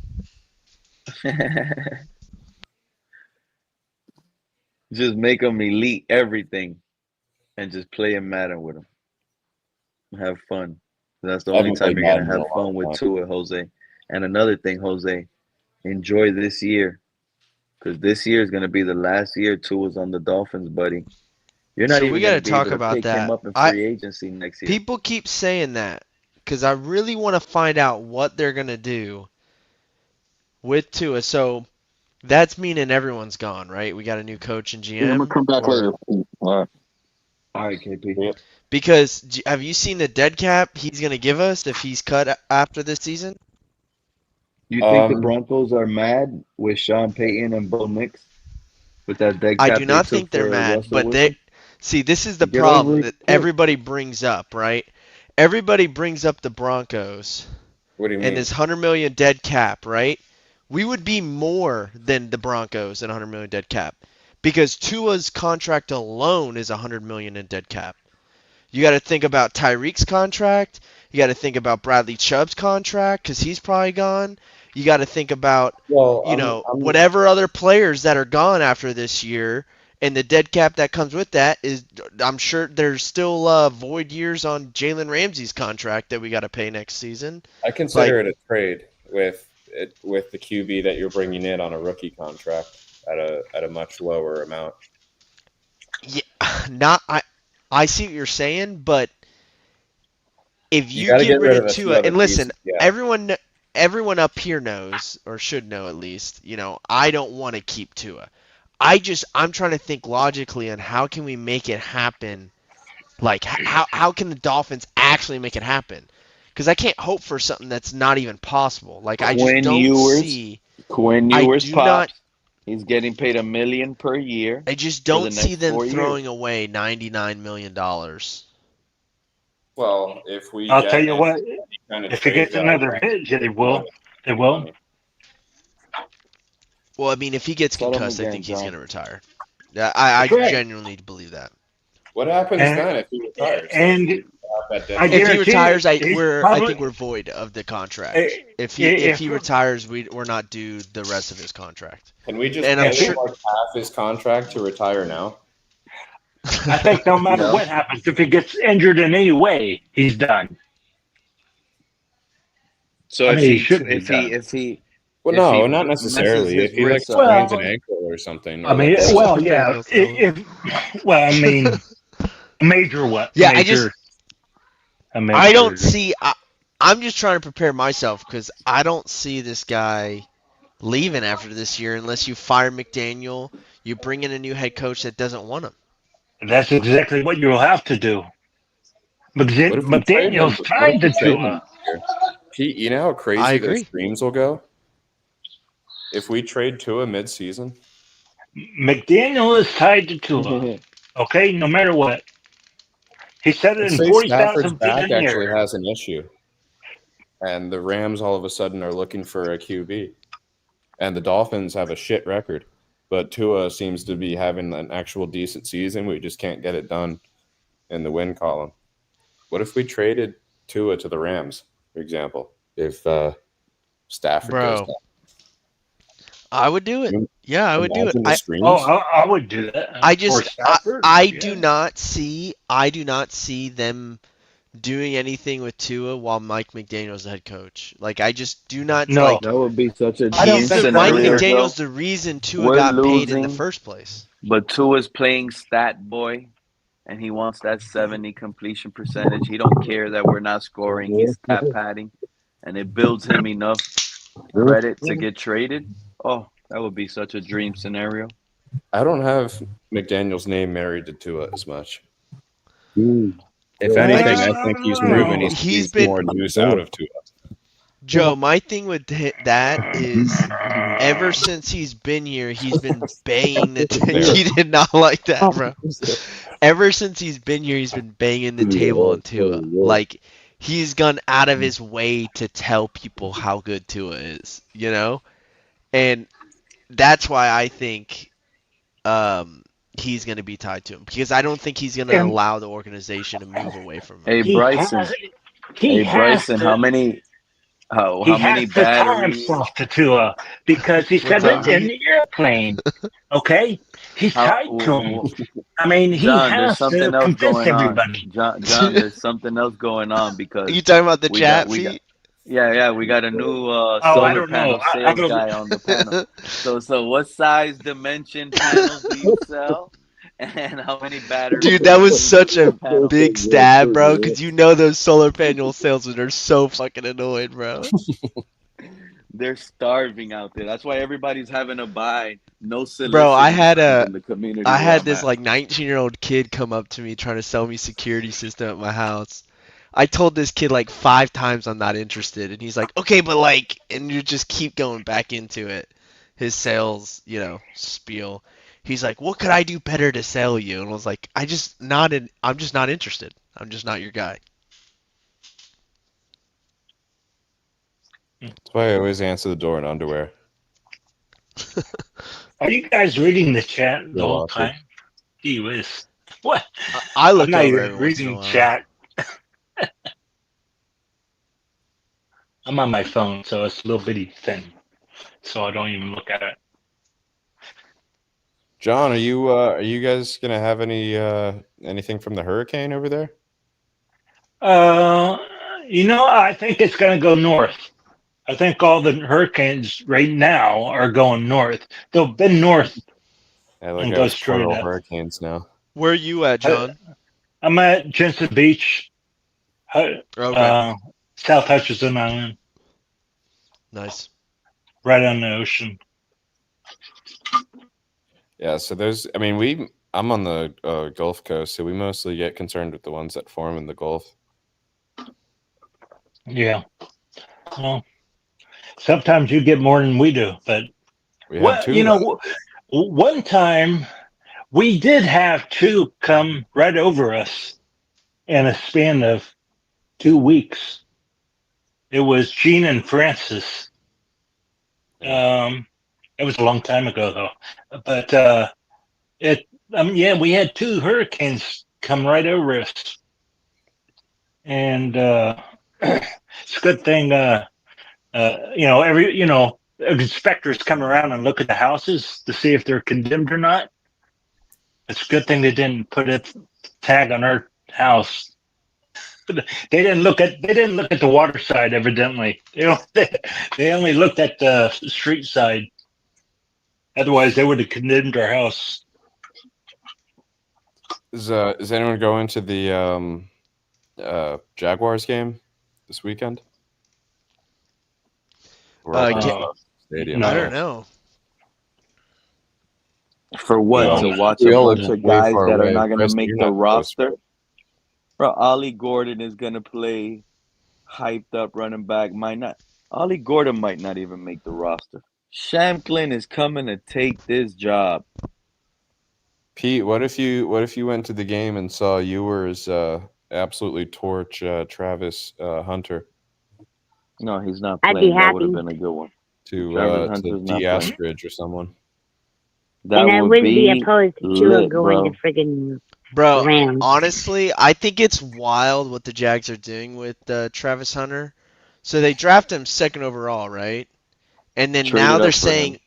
Just make them elite everything, and just play in Madden with them. Have fun. That's the only time you're gonna have fun with Tua, Jose. And another thing, Jose, enjoy this year, Because this year is going to be the last year Tua's on the Dolphins, buddy. You're not So we even got going to to be able talk to about pick him that. up in free agency next year. People keep saying that because I really want to find out what they're going to do with Tua. So that's meaning everyone's gone, right? We got a new coach and GM. Yeah, I'm gonna come back later. All right, KP. Because have you seen the dead cap he's going to give us if he's cut after this season? You think the Broncos are mad with Sean Payton and Bo Nix with that dead cap? I do not think they're mad, Russell but Wilson? see, this is the Get problem over that it. everybody brings up, right? Everybody brings up the Broncos What do you mean? and this $100 million dead cap, right? We would be more than the Broncos at $100 million dead cap because Tua's contract alone is $100 million in dead cap. You got to think about Tyreek's contract. You got to think about Bradley Chubb's contract because he's probably gone. You got to think about, whatever other players that are gone after this year, and the dead cap that comes with that is, I'm sure there's still void years on Jalen Ramsey's contract that we got to pay next season. I consider it a trade with the QB that you're bringing in on a rookie contract at a much lower amount. Yeah, I see what you're saying, but if you gotta get rid of a few Tua, other and listen, pieces, everyone up here knows, or should know at least, I don't want to keep Tua. I'm trying to think logically on how can we make it happen. Like, how can the Dolphins actually make it happen? Because I can't hope for something that's not even possible. Like, I just don't see. Quinn Ewers popped. He's getting paid $1 million per year. I just don't see them throwing away $99 million. Well, if we I'll tell you what, if he gets another hit, they will. They will. Well, I mean, if he gets concussed, I think he's going to retire. I genuinely believe that. What happens then if he retires? If he retires, I think we're void of the contract. If he retires, we're not due the rest of his contract. Can we just pay him like half his contract to retire now? I think no matter what happens, if he gets injured in any way, he's done. So if he well, no, not necessarily. If he sprains an ankle or something. I mean, well, yeah. I mean, major what? Yeah, major, I don't see. I'm just trying to prepare myself because I don't see this guy leaving after this year unless you fire McDaniel, you bring in a new head coach that doesn't want him. That's exactly what you'll have to do. McDaniel's tied to Tua. Pete, you know how crazy the streams will go if we trade Tua mid-season? McDaniel is tied to Tua. Okay, no matter what. He said it in 40,000 back actually has an issue. And the Rams all of a sudden are looking for a QB. And the Dolphins have a shit record. But Tua seems to be having an actual decent season. We just can't get it done in the win column. What if we traded Tua to the Rams, for example, if Stafford goes down? I would do it. Yeah, I would do it. I would do that. I do not see them doing anything with Tua while Mike McDaniel's the head coach. Like, I just do not. No, that would be such a. Mike McDaniel's the reason Tua got paid in the first place. But Tua's playing stat boy, and he wants that 70 completion percentage. He don't care that we're not scoring. He's tap padding, and it builds him enough credit to get traded. Oh, that would be such a dream scenario. I don't have McDaniel's name married to Tua as much. If anything, I think he's proven he's been more juice out of Tua. Joe, my thing with that is ever since he's been here, he's been banging the he did not like that, bro. Ever since he's been here, he's been banging the table on Tua. Like, he's gone out of his way to tell people how good Tua is, And that's why I think he's going to be tied to him, because I don't think he's going to allow the organization to move away from him. Hey, Bryson, how many bad tie himself to Tua because he said it in the airplane. Okay, he's tied to him. I mean, he has to convince everybody. John, there's something else going on because you talking about the chat feed? Yeah, we got a new I solar don't know. panel I sales don't. guy on the panel. So what size dimension panels do you sell? And how many batteries Dude, do that you was need for such each a panel? big stab, bro, because you know those solar panel salesmen are so fucking annoying, bro. They're starving out there. That's why everybody's having to buy no Bro, soliciting signs in the community I where had I'm this at. like 19-year-old kid come up to me trying to sell me security system at my house. I told this kid like 5 times I'm not interested, and he's like, okay, but like, and you just keep going back into it. His sales, spiel. He's like, what could I do better to sell you? And I was like, I'm just not interested. I'm just not your guy. That's why I always answer the door in underwear. Are you guys reading the chat the You're whole welcome. time? Gee whiz. What? I I'm look not over even every once in a reading while. chat. I'm on my phone, so it's a little bitty thin, so I don't even look at it. John, are you guys gonna have anything from the hurricane over there? I think it's going to go north. I think all the hurricanes right now are going north. They'll bend north Like and I go was straight plural up. hurricanes now. Where are you at, John? I'm at Jensen Beach, Okay. South Hutchinson Island, Nice. right on the ocean. Yeah, so I'm on the Gulf Coast, so we mostly get concerned with the ones that form in the Gulf. Yeah. Well, sometimes you get more than we do, but We had two. one time we did have two come right over us in a span of 2 weeks. It was Gene and Francis. It was a long time ago though, but we had two hurricanes come right over us, and it's a good thing. Inspectors come around and look at the houses to see if they're condemned or not. It's a good thing they didn't put a tag on our house. They didn't look at the water side, evidently. They only looked at the street side. Otherwise, they would have condemned our house. Is anyone going to the Jaguars game this weekend? Stadium. I don't know. For what? No, To watch we a all bunch live of way guys far that are away. not going to Chris, make you're the not close, roster? right? Bro, Ollie Gordon is going to play hyped up running back. Might not. Ollie Gordon might not even make the roster. Shamklin is coming to take this job. Pete, what if you went to the game and saw Ewers absolutely torch Travis Hunter? No, he's not I'd playing. be That would have happy. been a good one. To Travis Hunter's not D. playing. Astridge or someone. That And I would wouldn't be be opposed to Tua lit, going bro. to friggin' Bro, Rams. honestly, I think it's wild what the Jags are doing with Travis Hunter. So they draft him second overall, right? And then now they're saying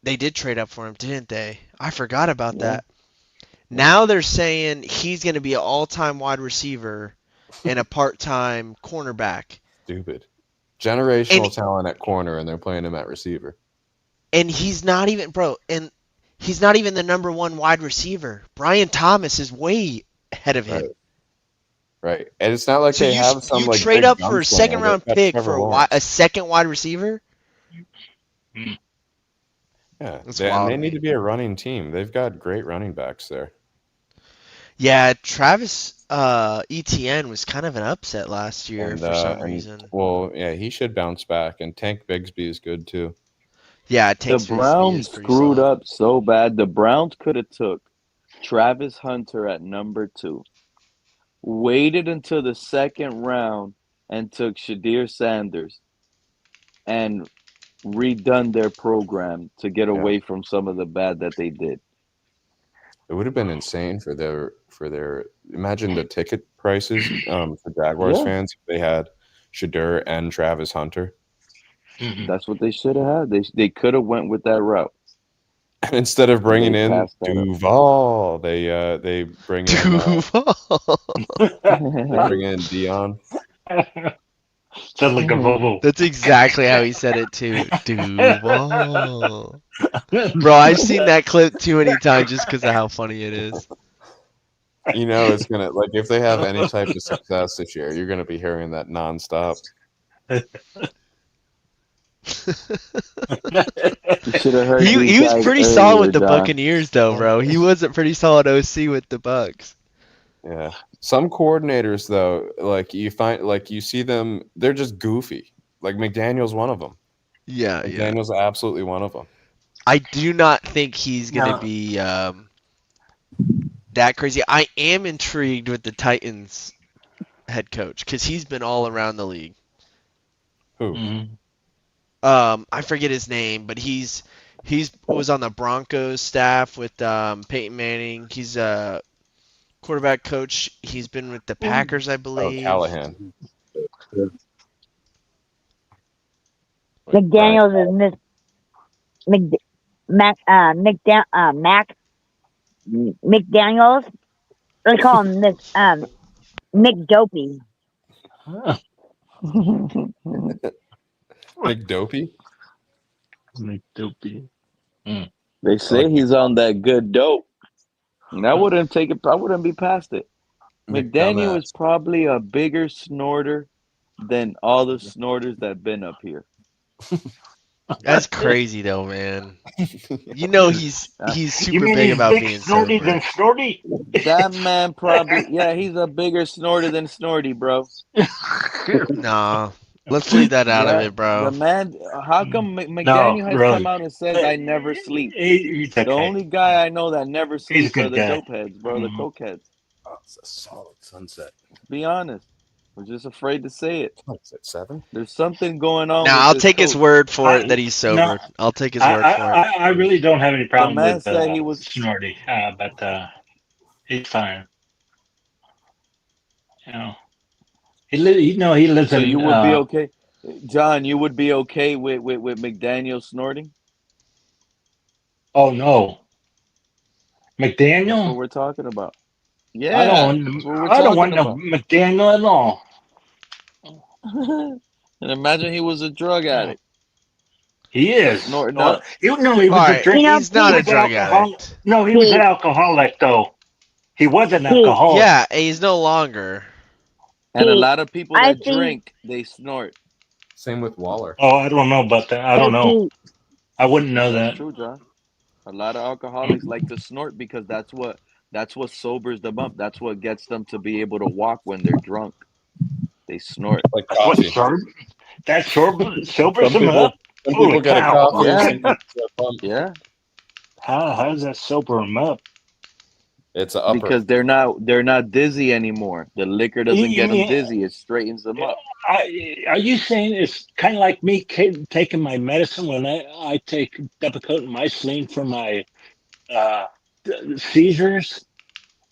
they did trade up for him, didn't they? I forgot about that. Now they're saying he's going to be an all-time wide receiver and a part-time cornerback. Stupid. Generational talent at corner, and they're playing him at receiver. And he's not even, bro, and he's not even the number one wide receiver. Brian Thomas is way ahead of him. Right. And it's not like they have some you trade up for a second-round pick for a second wide receiver? Yeah, they need to be a running team. They've got great running backs there. Yeah, Travis Etienne was kind of an upset last year for some reason. Well, yeah, he should bounce back, and Tank Bigsby is good too. Yeah, the Browns screwed up so bad. The Browns could have took Travis Hunter at number 2, waited until the second round, and took Shadir Sanders, and redone their program to get away from some of the bad that they did. It would have been insane for their imagine the ticket prices for Jaguars fans if they had Shadir and Travis Hunter. That's what they should have had. They could have went with that route. And instead of bringing in Duval, they bring in Duval. they bring in Dion. Sounds like a Volvo. That's exactly how he said it too. Duval. Bro, I've seen that clip too many times just because of how funny it is. You know, it's gonna like if they have any type of success this year, you're gonna be hearing that nonstop. He was pretty solid with the Buccaneers, though, bro. He was a pretty solid OC with the Bucs. Yeah, some coordinators though, like you find, like you see them, they're just goofy. Like McDaniel's one of them. Yeah, McDaniel's absolutely one of them. I do not think he's gonna be that crazy. I am intrigued with the Titans head coach because he's been all around the league. Who? I forget his name, but he's was on the Broncos staff with Peyton Manning. He's a quarterback coach. He's been with the Packers, I believe. Callahan. McDaniels is McDaniels. They call him this McDopey. McDopey? McDopey. They say he's on that good dope. And I wouldn't take it. I wouldn't be past it. McDaniel is probably a bigger snorter than all the snorters that been up here. That's crazy though, man. You know he's super big about being snorty sober. than Snorty. That man probably, yeah, he's a bigger snorter than Snorty, bro. Nah, let's leave that out of it, bro. The man, how come McDaniel has come out and said I never sleep? The only guy I know that never sleeps are the dope heads, bro, the coke heads. Oh, it's a solid sunset. Be honest. We're just afraid to say it. What's it, 7? There's something going on. Now I'll take his word for it that he's sober. No, I'll take his word for it. I really don't have any problem man with said he was Snorty, but he's fine. You know, he lives so in. you would be okay, John. You would be okay with McDaniel snorting? Oh no, McDaniel. That's what we're talking about. Yeah, I don't want no McDaniel at all. And imagine he was a drug addict. He is. Snorting No, up. he was a drink. He's not a drug addict. No, he was an alcoholic though. He was an alcoholic. Yeah, he's no longer. And a lot of people that drink, they snort. Same with Waller. Oh, I don't know about that. I don't know. I wouldn't know that. That's true, John. A lot of alcoholics like to snort because that's what sobers them up. That's what gets them to be able to walk when they're drunk. They snort. Like coffee. That sobers them up. Some people get a coffee. Yeah. How does that sober them up? It's an upper. Because they're not dizzy anymore. The liquor doesn't get them dizzy. It straightens them up. Are you saying it's kind of like me taking my medicine when I take Depakote and Mycilene for my seizures,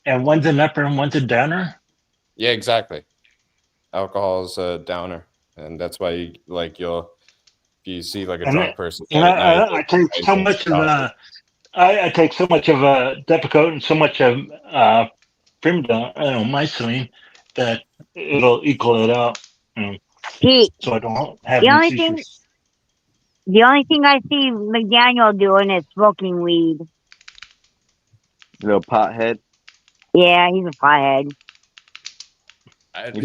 and one's an upper and one's a downer? Yeah, exactly. Alcohol is a downer, and that's why if you see like a drunk person. I take so much of I take so much of Depakote and so much of Mycilene that it'll equal it out. So I don't have any seizures. The only thing I see McDaniel doing is smoking weed. Little pothead. Yeah, he's a pothead. He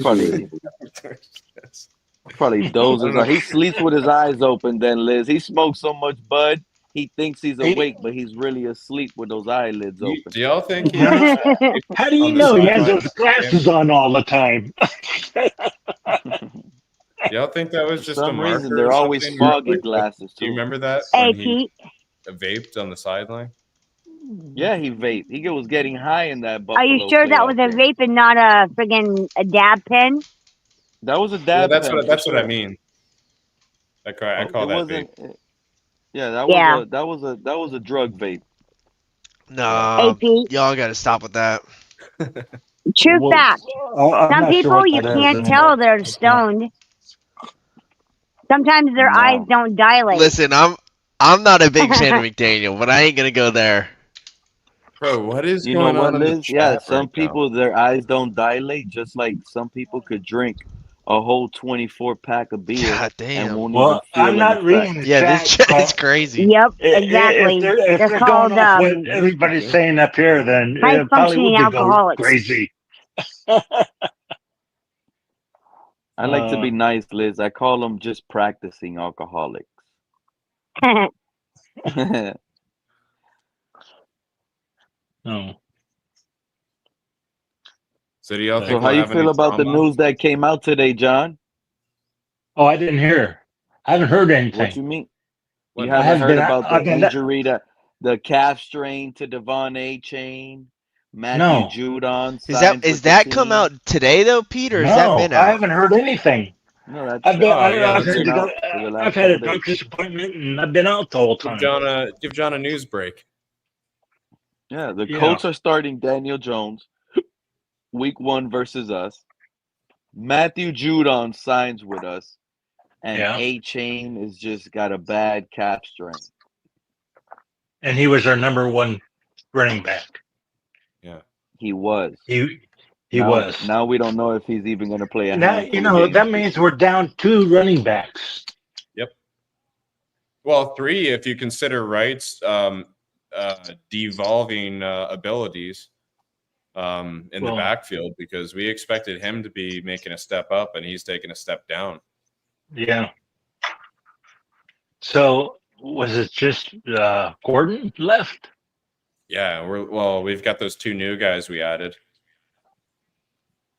probably dozes. He sleeps with his eyes open. Then Liz, he smokes so much bud, he thinks he's awake, but he's really asleep with those eyelids open. Do y'all think? How do you know he has those glasses on all the time? Y'all think that was just For some a marker? reason, they're always foggy glasses too. Do you remember that? Hey, When he vaped on the sideline? Yeah, he vaped. He was getting high in that Buffalo. Are you sure that was a vape and not a friggin' dab pen? That was a dab Yeah, pen. that's what I mean. I call that vape. Yeah, that was a drug vape. No, y'all got to stop with that. True fact. Some people you can't tell they're stoned. Sometimes their eyes don't dilate. Listen, I'm not a big fan of McDaniel, but I ain't gonna go there. Bro, what is You going know what, on in the Liz? Yeah, chat some right now? people their eyes don't dilate, just like some people could drink a whole 24-pack of beer God damn. and won't Well, even feel I'm not an reading effect. the Yeah, this chat. chat is crazy. Yep, If exactly. they're They're going called off what everybody's saying up here, then high it probably would functioning be go alcoholics. crazy. I like to be nice, Liz. I call them just practicing alcoholics. Oh. So do y'all So think how we'll you have any feel about the drama? news that came out today, John? Oh, I didn't hear. I haven't heard anything. What you mean? You I haven't haven't heard been. about the I've been. injury to the calf strain to Achane? Matthew No. Judon Is signs with the that come team. out today though, Pete, or has that No, been I out? haven't heard anything. No, that's I've been. Oh yeah, I've that's had been to go. out for the I've last had a couple days. doctor's appointment, and I've been out the whole time. Give John a news break. Yeah, the Yeah. Colts are starting Daniel Jones, week 1 versus us. Matthew Judon signs with us, and Yeah. Achane is just got a bad calf strain. And he was our number 1 running back. Yeah. He was. He now, was. Now we don't know if he's even going to play a Now handful of games. that means we're down 2 running backs. Yep. Well, 3 if you consider Wright's devolving abilities in the backfield, because we expected him to be making a step up and he's taking a step down. Yeah. So was it just Gordon left? Yeah, we've got those 2 new guys we added.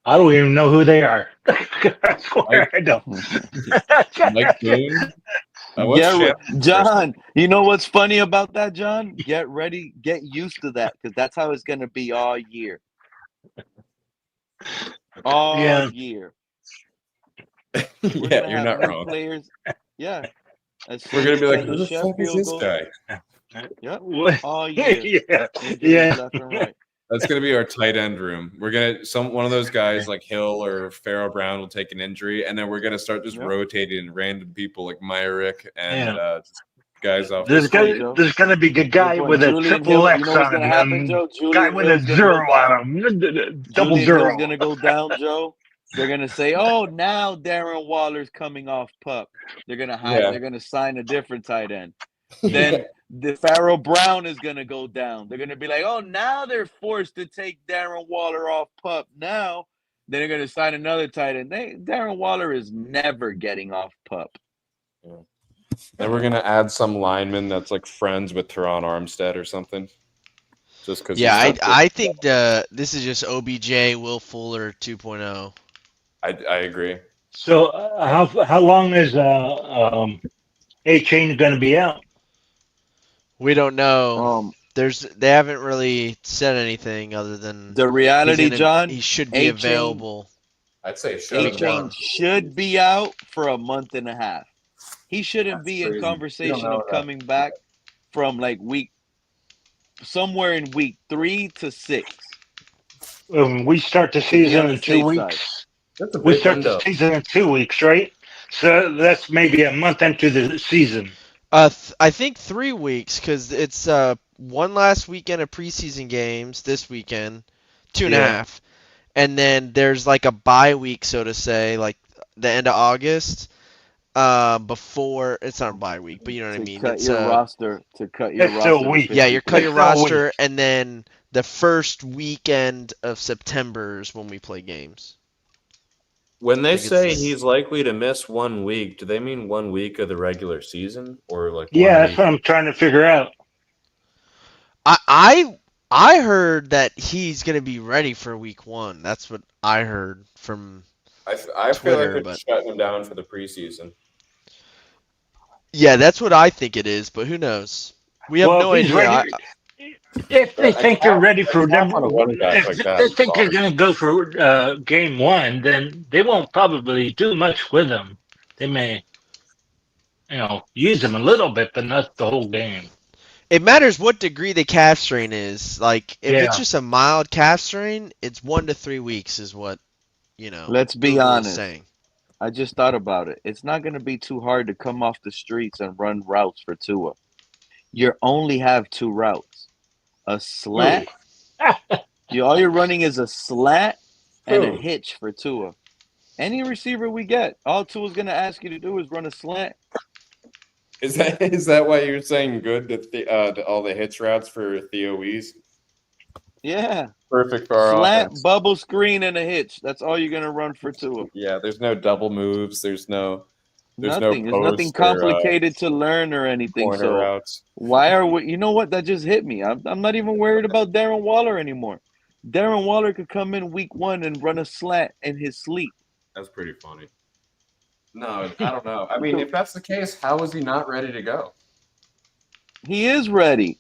I don't even know who they are. I swear I don't. Mike Boone. John, you know what's funny about that, John? Get ready, get used to that, because that's how it's going to be all year. All year. Yeah, you're not wrong. Players. Yeah. We're going to be like, who the fuck is this guy? Yep. All year. Yeah. Left and right. That's going to be our tight end room. We're going to one of those guys like Hill or Pharaoh Brown will take an injury, and then we're going to start just rotating random people like Myrick and just guys off. There's going to be a guy with a triple X on him, guy with a 0 on him, double Julian 0. Hill's going to go down, Joe. They're going to say, oh, now Darren Waller's coming off PUP. They're going to They're going to sign a different tight end. Then the Pharaoh Brown is going to go down. They're going to be like, oh, now they're forced to take Darren Waller off PUP. Now they're going to sign another tight end. Darren Waller is never getting off PUP. Yeah. Then we're going to add some lineman that's like friends with Teron Armstead or something. Just because. Yeah, I think this is just OBJ, Will Fuller 2.0. I agree. So how long is Achane going to be out? We don't know. They haven't really said anything other than the reality, John. He should be available. I'd say Achane should be out for a month and a half. He shouldn't be in conversation of coming back from like somewhere in week 3 to 6. We start the season in 2 weeks. We start the season in 2 weeks, right? So that's maybe a month into the season. I think 3 weeks, because it's one last weekend of preseason games this weekend, 2.5, and then there's like a bye week, so to say, like the end of August. Before it's not a bye week, but you know what I mean. Cut your roster. Yeah, you cut your roster, and then the first weekend of September is when we play games. When they say he's likely to miss 1 week, do they mean 1 week of the regular season or like? Yeah, that's what I'm trying to figure out. I heard that he's gonna be ready for week 1. That's what I heard from. I feel like they're shutting him down for the preseason. Yeah, that's what I think it is, but who knows? We have no idea. If they think they're ready for them, if they think they're going to go for game 1, then they won't probably do much with them. They may, use them a little bit, but not the whole game. It matters what degree the calf strain is. Like, if it's just a mild calf strain, it's 1 to 3 weeks is what, Let's be honest. Saying. I just thought about it. It's not going to be too hard to come off the streets and run routes for Tua. You only have 2 routes. A slant. All you're running is a slant and a hitch for Tua. Any receiver we get, all Tua's going to ask you to do is run a slant. Is that why you're saying good to all the hitch routes for Theo Wees? Yeah. Perfect for our slant, offense. bubble screen, and a hitch. That's all you're going to run for Tua. Yeah, there's no double moves. There's nothing. There's nothing complicated to learn or anything. Corner So routes. why are we? You know what? That just hit me. I'm not even worried about Darren Waller anymore. Darren Waller could come in week 1 and run a slant in his sleep. That's pretty funny. No, I don't know. I mean, if that's the case, how is he not ready to go? He is ready.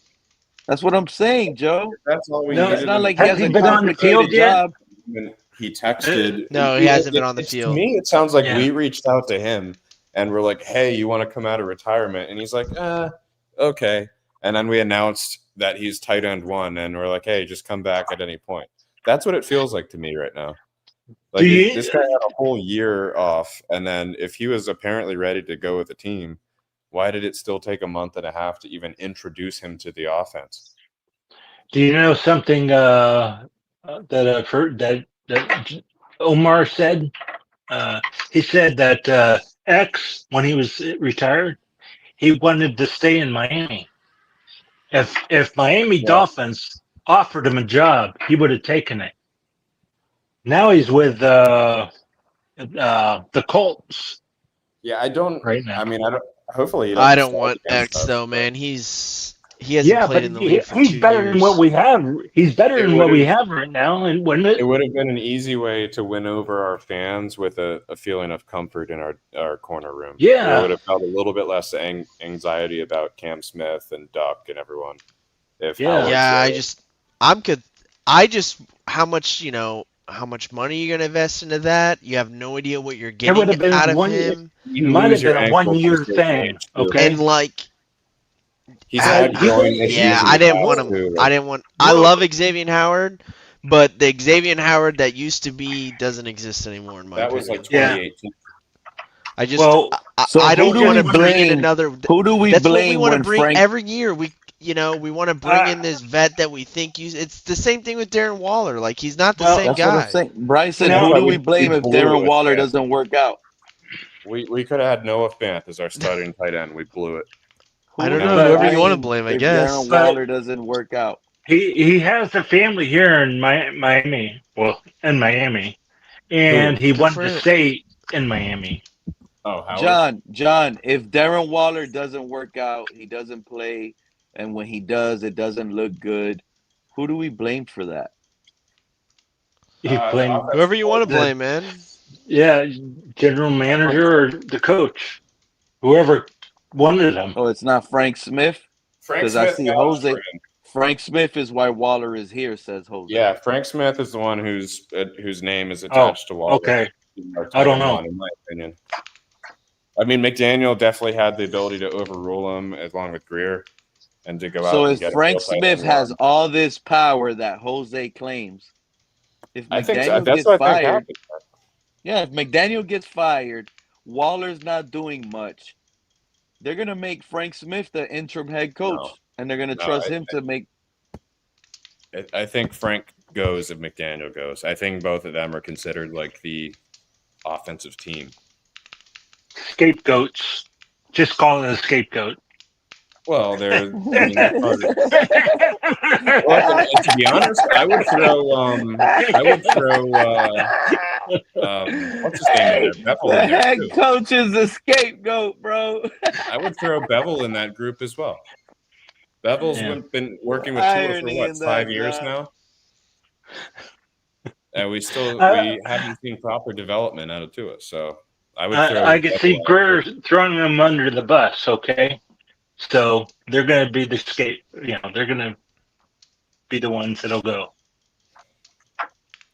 That's what I'm saying, Joe. That's all we need. need. It's not like he Has has he a been on the field complicated job. He texted. No, he hasn't been on the field. To me, it sounds like we reached out to him and we're like, "Hey, you want to come out of retirement?" And he's like, okay." And then we announced that he's tight end 1, and we're like, "Hey, just come back at any point." That's what it feels like to me right now. Like this guy had a whole year off, and then if he was apparently ready to go with the team, why did it still take a month and a half to even introduce him to the offense? Do you know something that I've heard that Omar said? He said that X, when he was retired, he wanted to stay in Miami. If Miami Dolphins offered him a job, he would have taken it. Now he's with the Colts. Yeah, I don't. Right now. I mean, I don't. Hopefully, he I doesn't don't want start against X us, though, but- man. He hasn't played in the league for 2 he's better years. than what we have. He's better It than what we would've- have right now, and wouldn't it? It would have been an easy way to win over our fans with a feeling of comfort in our corner room. Yeah. We would have felt a little bit less anxiety about Cam Smith and Duck and everyone. If Howard's how much money you're gonna invest into that? You have no idea what you're It getting would have been out of one. him. It might have been a 1-year thing. Okay. And like, He's had growing issues. yeah, in I the didn't past want him. too, I didn't want. I love Xavier Howard, but the Xavier Howard that used to be doesn't exist anymore in my That opinion. was like 2018. I just, Well, I don't want to bring in blame? another. Who do we That's what we blame want to when bring Frank? every year. We want to bring in this vet that we think it's the same thing with Darren Waller. Like he's not the same That's guy. what I'm saying. Bryson, No, who do we we blame if blew Darren it, Waller man. doesn't work out? We could have had Noah Fant as our starting tight end. We blew it. I don't Who know. do we Whoever you want to blame blame, I if guess. Darren Waller doesn't work out. He has a family here in Miami. Well, in Miami, and he wanted to stay in Miami. Oh, Howard. John, if Darren Waller doesn't work out, he doesn't play, and when he does, it doesn't look good. Who do we blame for that? He blamed Whoever you want to blame, man. Yeah, general manager or the coach, whoever wanted him. Oh, it's not Frank Smith? Frank Because I Smith see got Jose. us, friend. Frank Smith is why Waller is here, says Jose. Yeah, Frank Smith is the one whose name is attached to Waller. Okay. Our I don't tight know. end, in my opinion. I mean, McDaniel definitely had the ability to overrule him along with Greer and to go out So and if get Frank a real tight Smith end has one. all this power that Jose claims, if I think McDaniel that's gets what I think fired, happened. yeah, if McDaniel gets fired, Waller's not doing much. They're gonna make Frank Smith the interim head coach, and they're gonna trust him to make. I think Frank goes if McDaniel goes. I think both of them are considered like the offensive team. Scapegoats. Just call it a scapegoat. Well, they're. I mean, they're part of- well, to be honest, I would throw. What's his name in there? Bevel The in there head too. coach is the scapegoat, bro. I would throw Bevel in that group as well. Bevel's been working with Tua for Irony what, in 5 that, years John. now, and we haven't seen proper development out of Tua. So I would throw. I can Bevel see out Greer too. throwing them under the bus. Okay, so they're going to be the they're going to be the ones that'll go.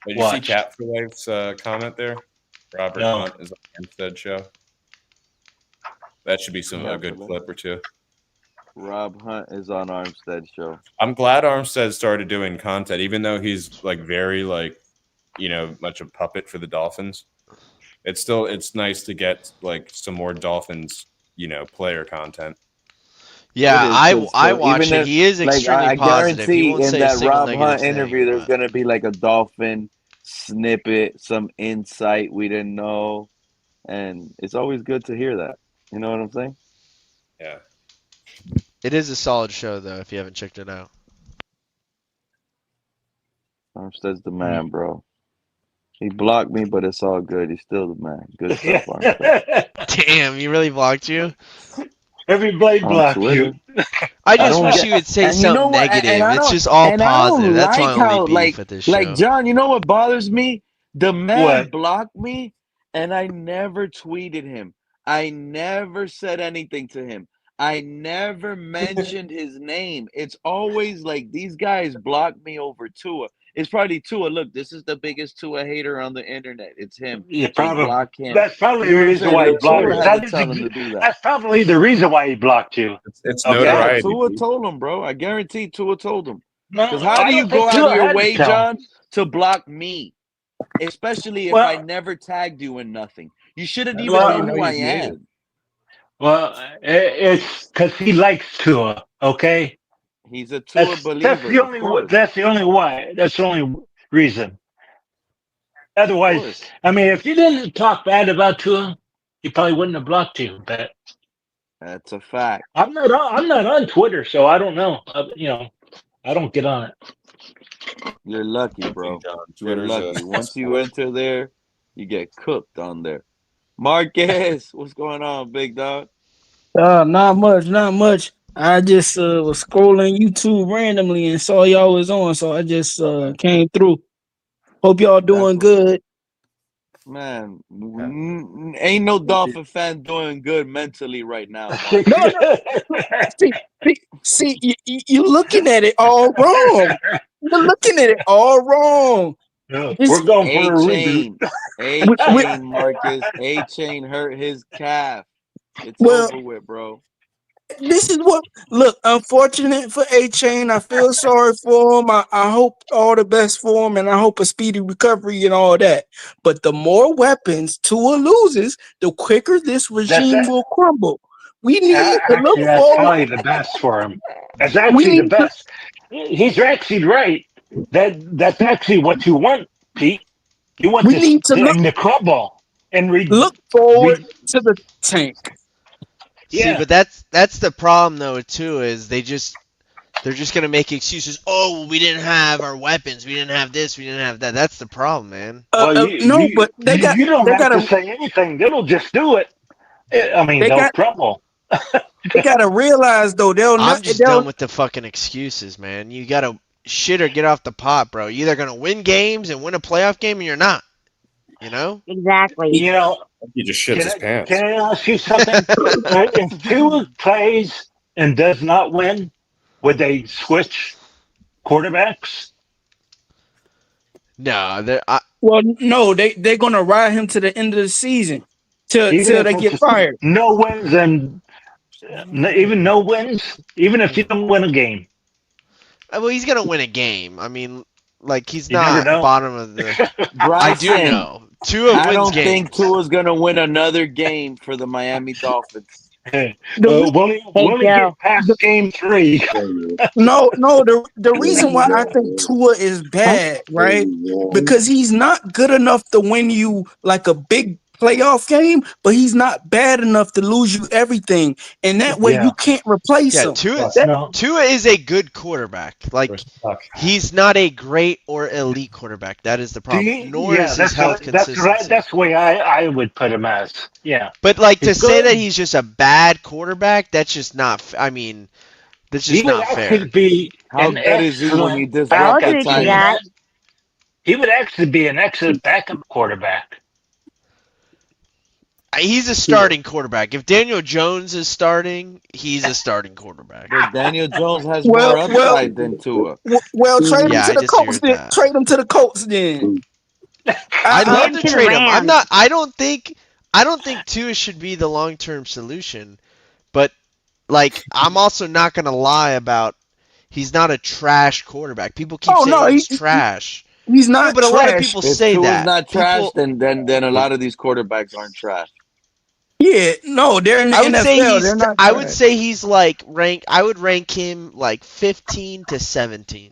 Did you see Cat for Life's comment there? Robert No. Hunt is on the Armstead show. That should be a good clip or two. Rob Hunt is on Armstead show. I'm glad Armstead started doing content, even though he's like very much a puppet for the Dolphins. It's nice to get like some more Dolphins, player content. Yeah, It is, I so watch even it. if- He is extremely I positive. He guarantee won't in say a that single Rob negative Hunt thing, interview, there's but- going to be like a Dolphin snippet, some insight we didn't know. And it's always good to hear that. You know what I'm saying? Yeah. It is a solid show, though, if you haven't checked it out. Armstead's the man, bro. He blocked me, but it's all good. He's still the man. Good stuff, Armstead. Damn, he really blocked you? Everybody On blocked Twitter. you. I just wish you would say something negative. It's just all positive. That's my only beef with this show. Like, John, you know what bothers me? The man What? blocked me, and I never tweeted him. I never said anything to him. I never mentioned his name. It's always like these guys block me over Tua. It's probably Tua. Look, this is the biggest Tua hater on the internet. It's him. Yeah, Just probably. block him. That's probably You know the what I'm reason saying? why he Look, blocked Tua you. had to tell him to do that. That's probably the reason why he blocked you. It's Yeah, notoriety. Tua told him, bro. I guarantee Tua told him. No, Because how do I you don't go think out of Tua your had to way, tell him. John, to block me? Especially if I Well, never tagged you in nothing. You shouldn't even well, know who I am. Well, it's because he likes Tua. Okay, He's a Tua believer. That's the only why. That's the only reason. Otherwise, I mean, if you didn't talk bad about Tua, he probably wouldn't have blocked you. But that's a fact. I'm not on Twitter, so I don't know. I don't get on it. You're lucky, bro. You're Twitter's lucky. Once you enter there, you get cooked on there. Marquez, what's going on, big dog? Not much. I just was scrolling YouTube randomly and saw y'all was on, so I just came through. Hope y'all doing good. Man, ain't no Dolphin fan doing good mentally right now. No. See, you're looking at it all wrong. You're looking at it all wrong. We're going for a reboot. A-Chain, Marcus. A-Chain hurt his calf. It's over with, bro. This is what look. Unfortunate for A-Chain. I feel sorry for him. I hope all the best for him, and I hope a speedy recovery and all that. But the more weapons Tua loses, the quicker this regime will crumble. We need to look Actually, that's forward. probably the best for him. That's actually the best. He's actually right. That's actually what you want, Pete. You want this thing to crumble and look forward to the tank. See, but that's the problem though too, is they're just gonna make excuses. Oh, well, we didn't have our weapons, we didn't have this, we didn't have that. That's the problem, man. But they don't have gotta to say anything. They'll just do it. I mean, they'll crumble. They gotta realize though, I'm just done with the fucking excuses, man. You gotta shit or get off the pot, bro. You're either gonna win games and win a playoff game, or you're not. You know? Exactly. You know, he just shits his pants. Can I ask you something? If Tua plays and does not win, would they switch quarterbacks? No, no, they're gonna ride him to the end of the season till they get fired. No wins and even no wins, even if you don't win a game. Well, he's gonna win a game. I mean, like he's You not never know. bottom of the. I Bryson, do know. Tua I wins don't games. think Tua's gonna win another game for the Miami Dolphins. We'll get past game 3. No. The reason why I think Tua is bad, right? Because he's not good enough to win you like a big playoff game, but he's not bad enough to lose you everything. And that way you can't replace him. Tua is a good quarterback. Like he's not a great or elite quarterback. That is the problem. Nor is his health consistency. That's the way I would put him as. Yeah. But like to say that he's just a bad quarterback, that's just not. I mean, that's just not fair. How good is he when you disrupt the time? He would actually be an excellent backup quarterback. He's a starting quarterback. If Daniel Jones is starting, he's a starting quarterback. But Daniel Jones has more upside than Tua. Trade him to the Colts. Trade him to the Colts then. I'd love to trade him. I don't think Tua should be the long-term solution. But like, I'm also not gonna lie about he's not a trash quarterback. People keep saying he's trash. He's not. But a lot of people say Tua's that. not trash, then a lot of these quarterbacks aren't trash. Yeah, no, they're in the NFL. I would say he's like I would rank him like 15 to 17,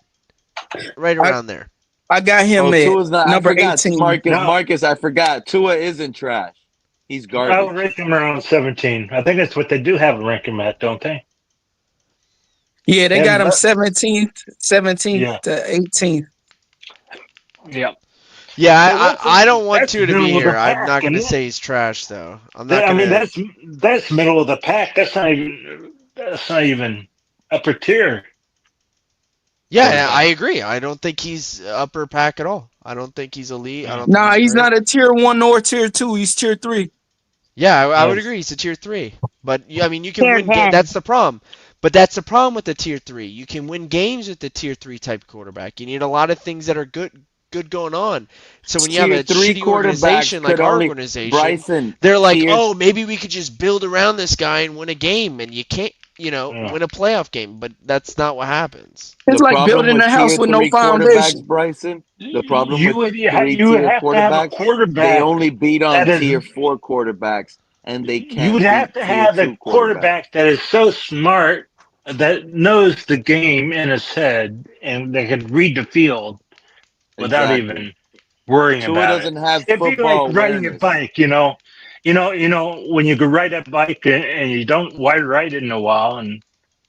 right around there. I got him at Tua's not. I number forgot 18. Marcus. I forgot. Tua isn't trash. He's I garbage. would rank him around 17. I think that's what they do have rank him at, don't they? Yeah, they got him 17th to 18th. Yeah. Yeah, I don't want Tua to be here. I'm not going to say he's trash though. I'm not. I mean, that's middle of the pack. That's not even upper tier. Yeah, I agree. I don't think he's upper pack at all. I don't think he's elite. I don't. Nah, think he's not a tier 1 nor tier 2. He's tier 3. Yeah, I would agree. He's a tier 3. But I mean, you can win. That's the problem. But that's the problem with the tier 3. You can win games with the tier 3 type quarterback. You need a lot of things that are good going on. So when you have a shitty organization like our organization, they're like, oh, maybe we could just build around this guy and win a game, and you can't, win a playoff game. But that's not what happens. It's like building a house with no foundation. Bryson, the problem with you three-tier have to have a quarterback. They only beat on tier 4 quarterbacks, and they can't. You would have to have a quarterback that is so smart that knows the game in his head, and they can read the field without even worrying Tua about doesn't it. have It'd be football like riding a bike, when you go ride a bike and you don't ride it in a while, and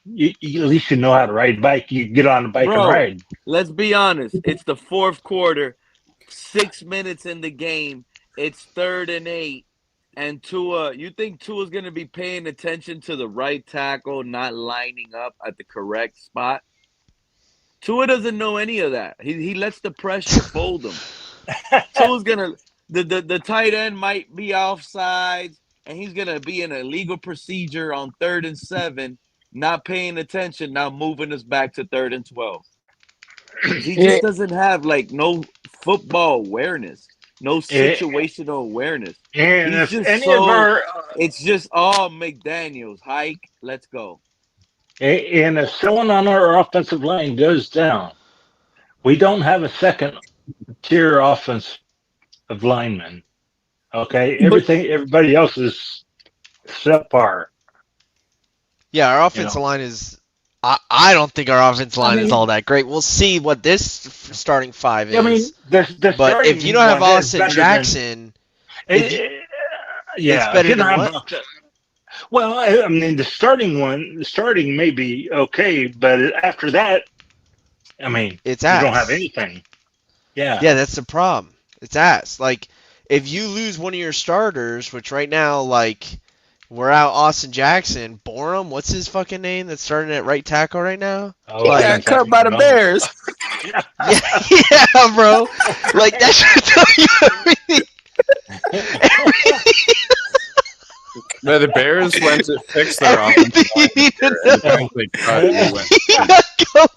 you at least you know how to ride a bike. You get on a bike and ride. Let's be honest. It's the fourth quarter, 6 minutes in the game. It's 3rd and 8. And Tua, you think Tua's going to be paying attention to the right tackle not lining up at the correct spot? Tua doesn't know any of that. He lets the pressure fold him. Tua's going to the tight end might be offsides, and he's going to be in a legal procedure on 3rd and 7, not paying attention, now moving us back to 3rd and 12. He just doesn't have, no football awareness. No situational awareness. And He's if just any of our, it's just McDaniels hike. Let's go. and if someone on our offensive line goes down, we don't have a second tier offensive lineman. Okay, everybody else is subpar. Yeah, our offensive line is. I don't think our offensive line is all that great. We'll see what this starting 5 is. I mean, but if you don't have Austin Jackson, it's better than what? Well, I mean, the starting may be okay, but after that, I mean, it's you don't have anything. Yeah. Yeah, that's the problem. It's ass. Like, if you lose one of your starters, which right now, we're out Austin Jackson, Borum, what's his fucking name that's starting at right tackle right now? He got cut by the Bears. Yeah, bro. That should tell you everything. No, the Bears went to fix their offensive line. He got cut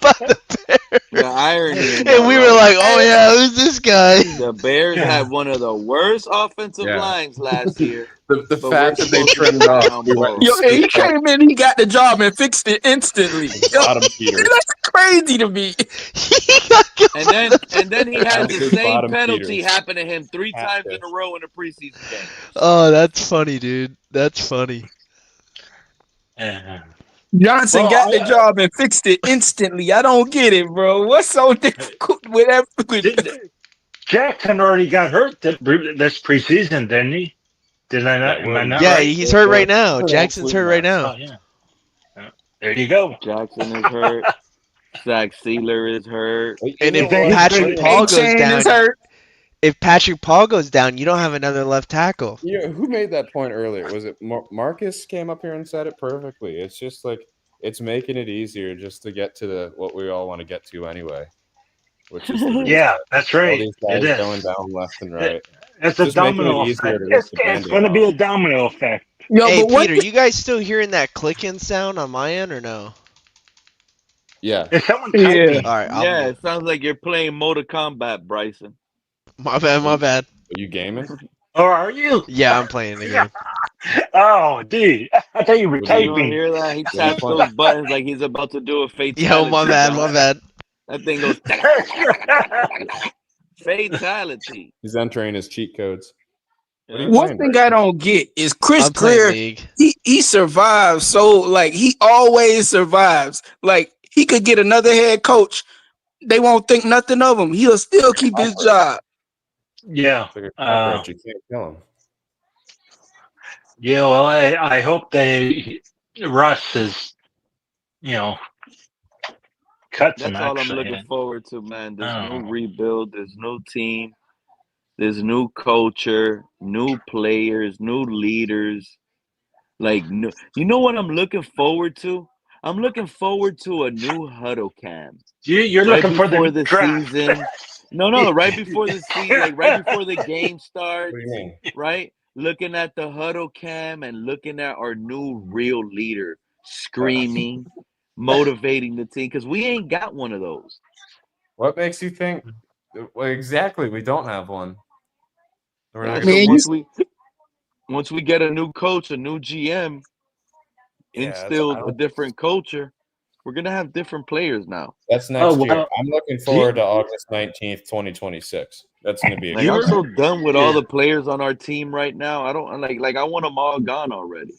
by the Bears. The irony. And we were like, oh, yeah, who's this guy? The Bears had one of the worst offensive lines last year. The fact that they trimmed off. He came in, he got the job and fixed it instantly. That's crazy to me. And then he had the same penalty happen to him 3 times in a row in a preseason game. Oh, that's funny, dude. That's funny. Johnson got the job and fixed it instantly. I don't get it, bro. What's so difficult with that? Jackson already got hurt this preseason, didn't he? Did I not? Am I not right? He's hurt right now. Jackson's hurt right now. Oh, yeah. There you go. Jackson is hurt. Zach Sealer is hurt. And if Patrick Paul goes down, if Patrick Paul goes down, you don't have another left tackle. Yeah, who made that point earlier? Was it Marcus came up here and said it perfectly? It's just it's making it easier just to get to what we all want to get to anyway. Which is that's right. All these guys it is going down left and right. It's a domino effect. It's going to be a domino effect. Hey, Peter, you guys still hearing that clicking sound on my end or no? Yeah. Is someone typing? All right. It sounds like you're playing Mortal Kombat, Bryson. My bad. Are you gaming? Or are you? Yeah, I'm playing the game. Oh, dude. I thought you were typing. You hear that? He taps those buttons like he's about to do a fatality. Yo, my bad. That thing goes fatality. He's entering his cheat codes. One thing I don't get is Chris Greer. He survives, so he always survives. He could get another head coach they won't think nothing of him. He'll still keep his job. Yeah. You can't kill him. Yeah, well, I hope Russ is, cut some That's all I'm actually. looking forward to, man. There's no rebuild. There's no team. There's new culture, new players, new leaders. Like, you know what I'm looking forward to? I'm looking forward to a new huddle cam. You're right looking for before the the draft. season. No, right before the season, like right before the game starts. What do you mean? Right, looking at the huddle cam and looking at our new real leader screaming, motivating the team because we ain't got one of those. What makes you think? Well, exactly, we don't have one. We're not So gonna once we get a new coach, a new GM, instill a different culture, we're gonna have different players now. That's next year. I'm looking forward to August 19th, 2026. That's going to be like I'm so done with all the players on our team right now. I don't like I want them all gone already.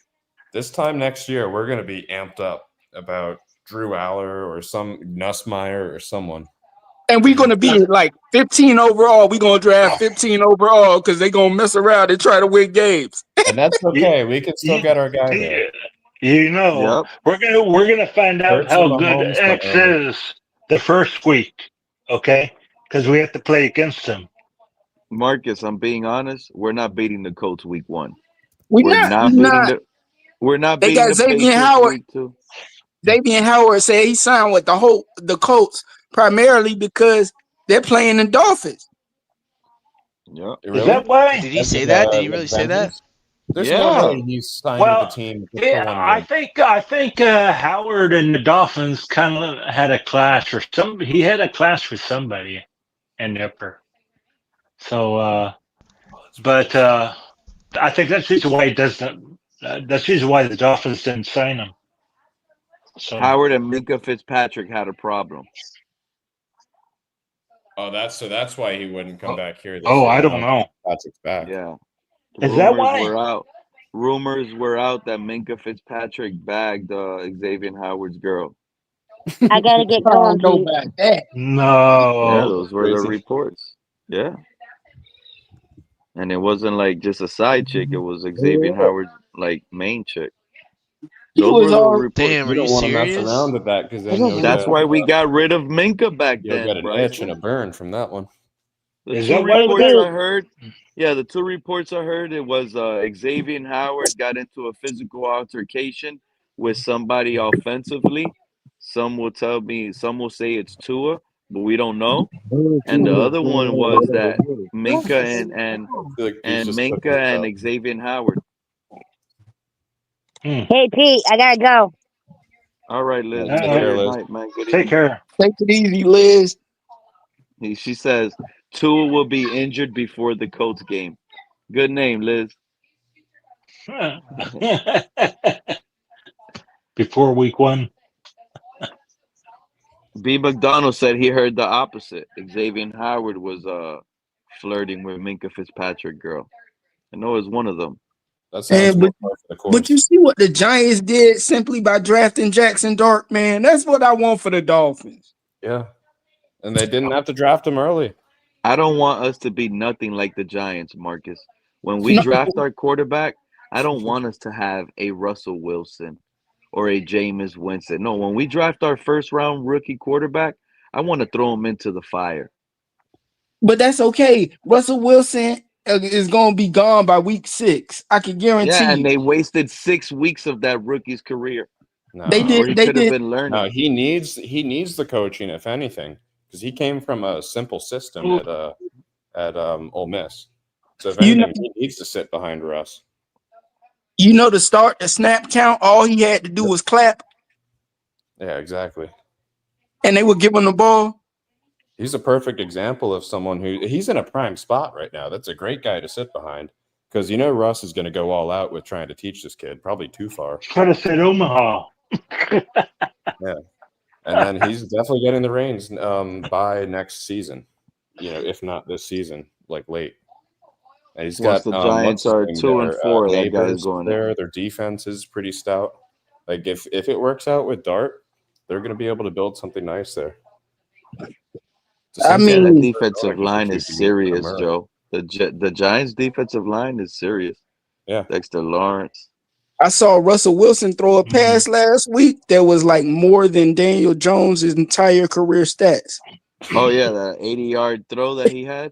This time next year, we're going to be amped up about Drew Aller or some Nussmeier or someone. And we're going to be like 15 overall. We're going to draft 15 overall because they're going to mess around and try to win games. And that's okay. We can still get our guy there. We're gonna find out how good X is the first week, okay? Because we have to play against him. Marcus, I'm being honest. We're not beating the Colts week 1. We're not beating got the Xavier Patriots Howard. week 2. Xavier Howard said he signed with the Colts primarily because they're playing the Dolphins. Yeah, is that why? Did he say that? Did he really say that? There's no way he's signed with the team. I think Howard and the Dolphins kind of had a clash, he had a clash with somebody in Nipper. So, but I think that's the reason why he doesn't. That's the reason why the Dolphins didn't sign him. So Howard and Minka Fitzpatrick had a problem. Oh, that's why he wouldn't come back here. I don't know. Patrick's back. Yeah. Is that why? Rumors were out that Minka Fitzpatrick bagged Xavier Howard's girl. I gotta get going. No. Yeah, those were the reports. Yeah. And it wasn't like just a side chick. It was Xavier Howard's like main chick. Those were the reports. Damn, are you serious? Mess around with that because then that's why we got rid of Minka back then. You'll get an itch and a burn from that one. The two reports I heard, the 2 reports I heard, it was Xavier Howard got into a physical altercation with somebody offensively. Some will say it's Tua, but we don't know. And the other one was that Minka and Minka and Xavier Howard. Hey, Pete, I gotta go. All right, Liz. Take care, Liz. Liz. Man. Take care. Take it easy, Liz. She says Tua will be injured before the Colts game. Good name, Liz. Before week 1. B. McDonald said he heard the opposite. Xavier Howard was flirting with Minka Fitzpatrick girl. I know it's one of them. But you see what the Giants did simply by drafting Jackson Dart, man. That's what I want for the Dolphins. Yeah. And they didn't have to draft him early. I don't want us to be nothing like the Giants, Marcus. When we draft our quarterback, I don't want us to have a Russell Wilson or a Jameis Winston. No, when we draft our first-round rookie quarterback, I want to throw him into the fire. But that's okay. Russell Wilson is going to be gone by week 6. I can guarantee. Yeah, and they wasted 6 weeks of that rookie's career. No, they did. They could have been learning. No, he needs the coaching, if anything, because he came from a simple system at Ole Miss. So if anything, he needs to sit behind Russ. You know, to start the snap count, all he had to do was clap. Yeah, exactly. And they would give him the ball. He's a perfect example of someone he's in a prime spot right now. That's a great guy to sit behind because Russ is going to go all out with trying to teach this kid, probably too far. Could have said Omaha. Yeah. And then he's definitely getting the reins by next season, if not this season, like late. And he's got the Giants are 2-4. That guy's going there. Their defense is pretty stout. Like if it works out with Dart, they're going to be able to build something nice there. I mean, that defensive line is serious, Joe. The Giants' defensive line is serious. Yeah, Dexter Lawrence. I saw Russell Wilson throw a pass last week that was like more than Daniel Jones' entire career stats. Oh yeah, that 80-yard throw that he had.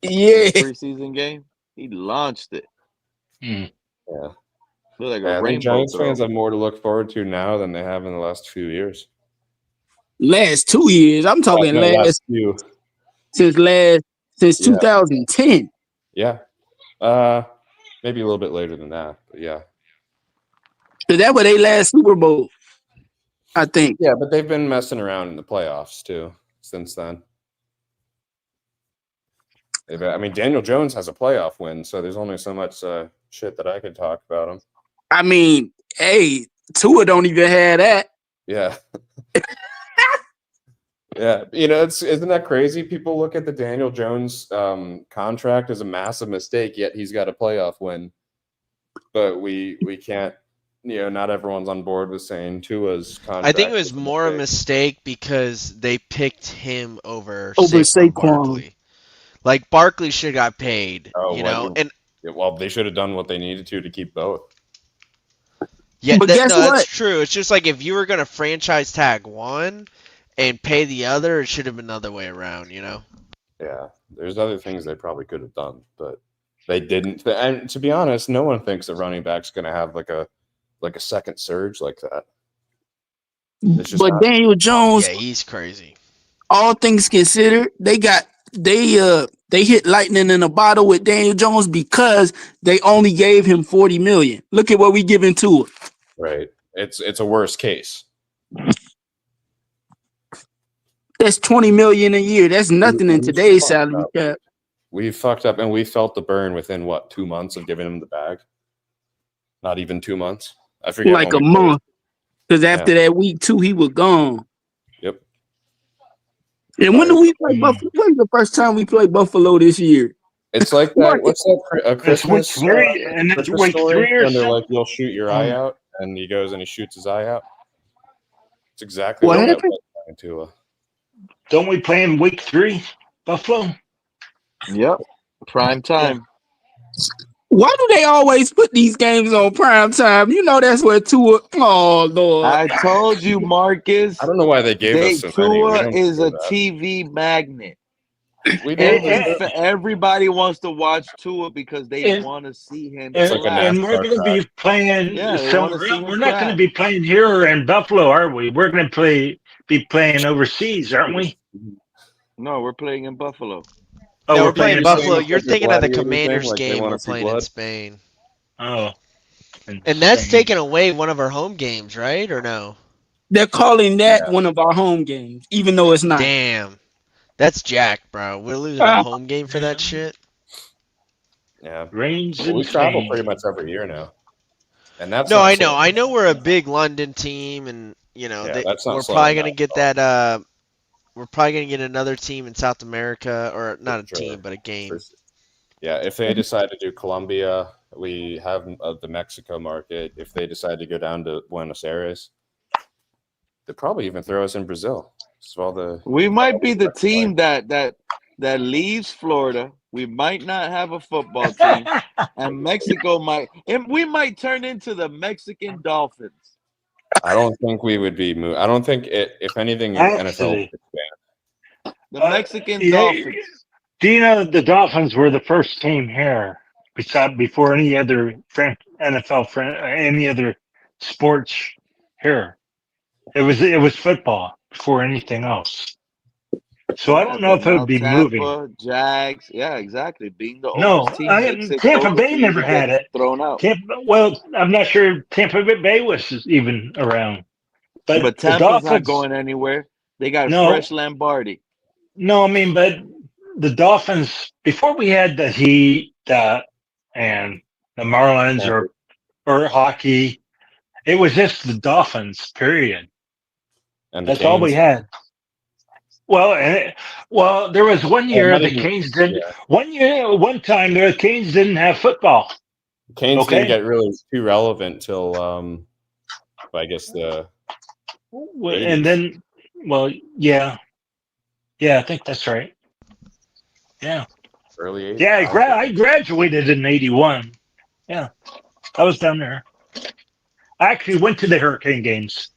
Yeah, in the preseason game, he launched it. Yeah, looked like I a think rainbow Giants throw. fans have more to look forward to now than they have in the last few years. Last 2 years, I'm talking last few. since 2010. Yeah, maybe a little bit later than that, but yeah. So that was their last Super Bowl, I think. Yeah, but they've been messing around in the playoffs too since then. I mean, Daniel Jones has a playoff win, so there's only so much shit that I could talk about him. I mean, hey, Tua don't even have that. Yeah. Yeah, isn't that crazy? People look at the Daniel Jones contract as a massive mistake, yet he's got a playoff win. But we can't, not everyone's on board with saying Tua's contract. I think it was more a mistake because they picked him over Saquon Barkley. Like Barkley should have got paid, well, they should have done what they needed to keep both. Yeah, that's true. It's just like if you were going to franchise tag one and pay the other, it should have been the other way around, Yeah, there's other things they probably could have done, but they didn't. And to be honest, no one thinks a running back's going to have like a second surge like that. But Daniel Jones, he's crazy. All things considered, they hit lightning in a bottle with Daniel Jones because they only gave him $40 million. Look at what we giving to it. Right. It's a worst case. That's $20 million a year. That's nothing in today's salary cap. We fucked up, and we felt the burn within 2 months of giving him the bag. Not even 2 months. I forget. Like a month, because after that week 2, he was gone. Yep. And when do we play Buffalo? When's the first time we played Buffalo this year? It's like that. What's that? Christmas. Week 3, and that's week 3 or and they're something. like, "You'll shoot your eye out," and he goes and he shoots his eye out. It's exactly what happened to. Don't we play in week 3, Buffalo? Yep, prime time. Why do they always put these games on prime time? That's where Tua. Oh Lord! I told you, Marcus. I don't know why they gave us so many. Tua is a TV magnet. Everybody wants to watch Tua because they want to see him. And we're going to be playing. We're not going to be playing here in Buffalo, are we? We're going to be playing overseas, aren't we? No, we're playing in Buffalo. No, we're playing Buffalo. You're thinking of the Commanders game we're playing in Spain. Oh. And that's taking away one of our home games, right? Or no? They're calling that one of our home games, even though it's not. Damn. That's jacked, bro. We're losing a home game for that shit. Yeah. We travel pretty much every year now. And that's I know. I know we're a big London team, and we're probably gonna get that we're probably going to get another team in South America, or not a team, but a game. Yeah, if they decide to do Colombia, we have the Mexico market. If they decide to go down to Buenos Aires, they'll probably even throw us in Brazil. We might be the team that leaves Florida. We might not have a football team, and Mexico might. And we might turn into the Mexican Dolphins. I don't think we would be moved. I don't think if anything, NFL would expand. The Mexican Dolphins. Do you know the Dolphins were the first team here before any other NFL any other sports here? It was football before anything else. So I don't know if it would be moving. Jags, yeah, exactly. Being the oldest team, Tampa Bay never had it. Thrown out. I'm not sure Tampa Bay was even around. But Tampa's not going anywhere. They got fresh Lombardi. No, I mean, but the Dolphins before we had the Heat and the Marlins or hockey, it was just the Dolphins. Period. And that's all we had. Well, there was one year the Canes didn't. One time the Canes didn't have football. Canes didn't get really too relevant till, I guess the. 80s. And then, yeah. Yeah, I think that's right. Yeah. Early 80s. Yeah, I graduated in 81. Yeah, I was down there. I actually went to the Hurricane games.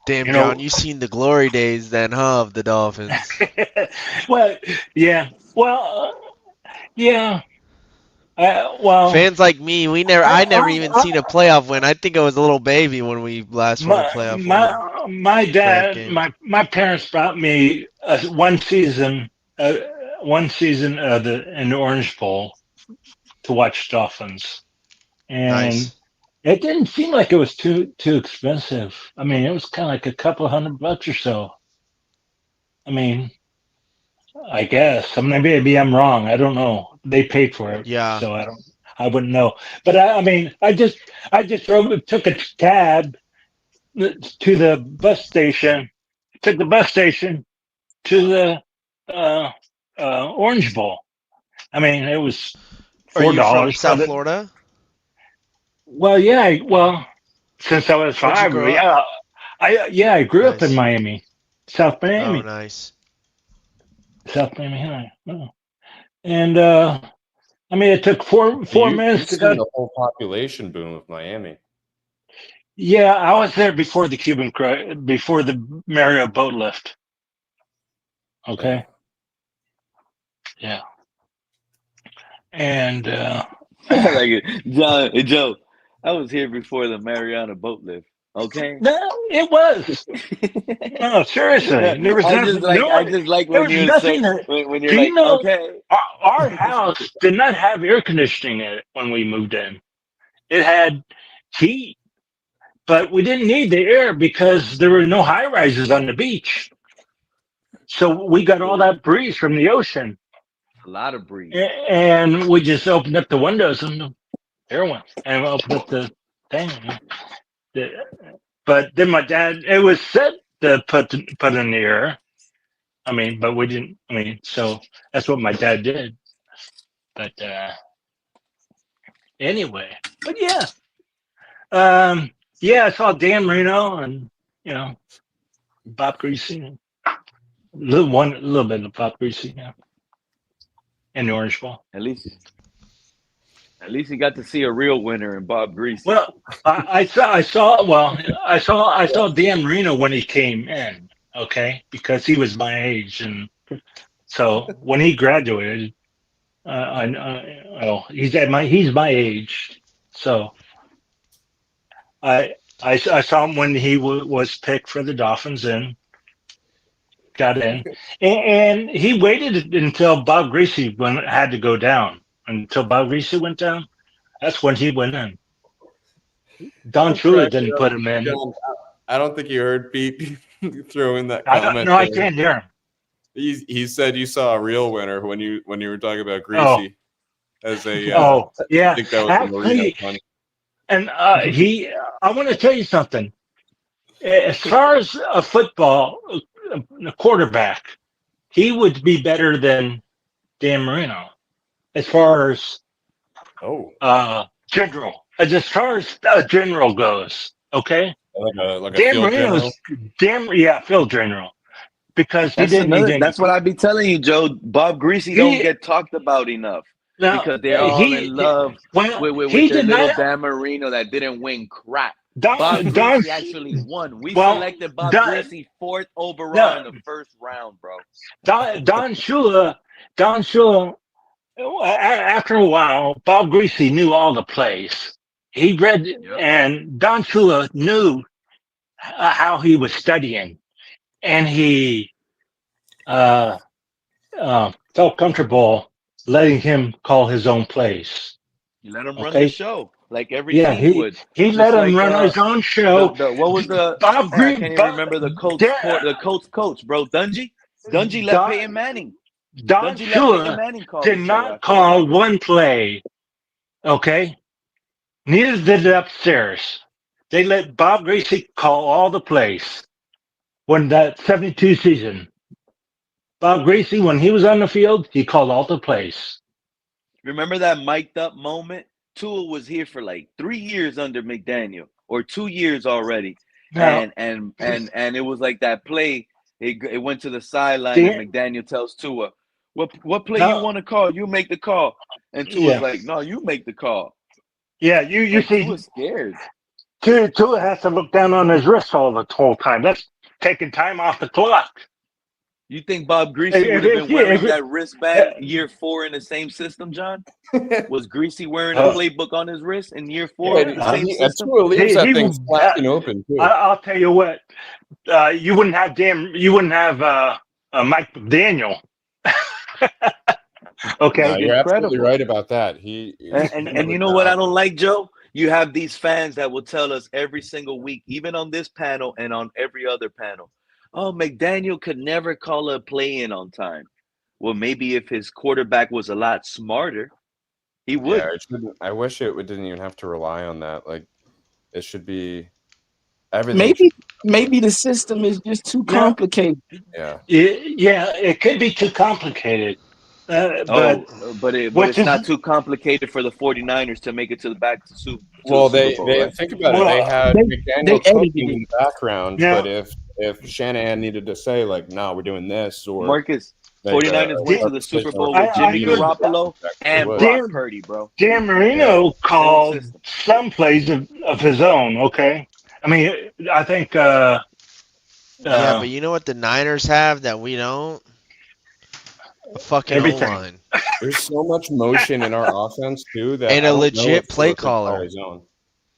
Damn, John, you seen the glory days then, huh, of the Dolphins? Well, yeah. Well, yeah. Well, fans like me, I never even seen a playoff win. I think I was a little baby when we last won a playoff win. My dad, my parents brought me one season in the Orange Bowl to watch Dolphins, and it didn't seem like it was too expensive. I mean, it was kind of like a couple $100 or so. I mean, I guess. Maybe I'm wrong. I don't know. They paid for it, so I wouldn't know. But I mean, I just took a cab to the bus station. Took the bus station to the Orange Bowl. I mean, it was $4. Are you from South Florida? Well, yeah. Well, since I was 5, I grew up in Miami, South Miami. Oh, nice. South Miami High. Oh. And I mean, it took four minutes to go. The whole population boom of Miami. Yeah, I was there before before the Marriott boat lift. Okay. Yeah. And like it. Joe, I was here before the Mariana boat lift. Okay. No, it was. No, seriously. There was I just like when you say when you're like, okay. Our house did not have air conditioning in it when we moved in. It had heat, but we didn't need the air because there were no high rises on the beach. So we got all that breeze from the ocean. A lot of breeze. And we just opened up the windows and the air went. And we opened up the thing. But then my dad, it was set to put in the air. I mean, but we didn't. I mean, so that's what my dad did. But anyway, but yeah, I saw Dan Marino and Bob Greasy, a little bit of Bob Greasy, and the Orange Bowl. At least he got to see a real winner in Bob Greasy. Well, I saw Dan Marino when he came in, okay, because he was my age, and so when he graduated, he's my age, so I saw him when he was picked for the Dolphins and got in, and he waited until Bob Greasy had to go down. Until Bob Greasy went down, that's when he went in. Don Shula didn't put him in. I don't think you heard Pete throw in that comment. I can't hear him. He said you saw a real winner when you were talking about Greasy as a. Yeah. I think that was Marino funny. And I want to tell you something. As far as a football a quarterback, he would be better than Dan Marino. As far as general, as far as general goes, okay. Like a Dan field Marino's field general, because that's what I'd be telling you, Joe. Bob Greasy don't get talked about enough because they're all in love with their little Dan Marino that didn't win crap. Bob Greasy actually won. We selected Bob Greasy 4th overall in the first round, bro. Don Shula. After a while, Bob Greasy knew all the plays. He read, and Don Shula knew how he was studying, and he felt comfortable letting him call his own plays. You let him run the show like every team would. He let him run his own show. What was the Bob Greasy? I can't even remember the Colts coach, bro. Dungy let Peyton Manning. Don Shula did not call one play, okay? Neither did the upstairs. They let Bob Greasy call all the plays. When that 72 season, Bob Greasy, when he was on the field, he called all the plays. Remember that mic'd up moment? Tua was here for like 3 years under McDaniel, or 2 years already. No. and it was like that play. It went to the sideline, and McDaniel tells Tua, "What play you want to call? You make the call." And Tua's like, "No, you make the call." Yeah, you like, see, Tua's scared. Tua has to look down on his wrist the whole time. That's taking time off the clock. You think Bob Greasy would have been wearing that wristband year 4 in the same system, John? Was Greasy wearing a playbook on his wrist in year 4 in the same system? Tua leaves that thing flapping open too. I'll tell you what, you wouldn't have Mike McDaniel. Okay, no, you're absolutely right about that. And you know what I don't like, Joe? You have these fans that will tell us every single week, even on this panel and on every other panel, oh, McDaniel could never call a play in on time. Well, maybe if his quarterback was a lot smarter, he would. Yeah, I wish it didn't even have to rely on that. Like, it should be everything. Maybe the system is just too complicated. Yeah, it could be too complicated. But it's not too complicated for the 49ers to make it to the back to Super Bowl. Well, they think about it. They had McDaniel coaching in the background, but if Shanahan needed to say like, "No, we're doing this," or Marcus, 49ers went to the Super Bowl with Jimmy Garoppolo and Brock Purdy, bro. Dan Marino called some plays of his own. Okay, I mean, I think. Yeah, but you know what the Niners have that we don't? A fucking O-line. There's so much motion in our offense too that and a legit play caller.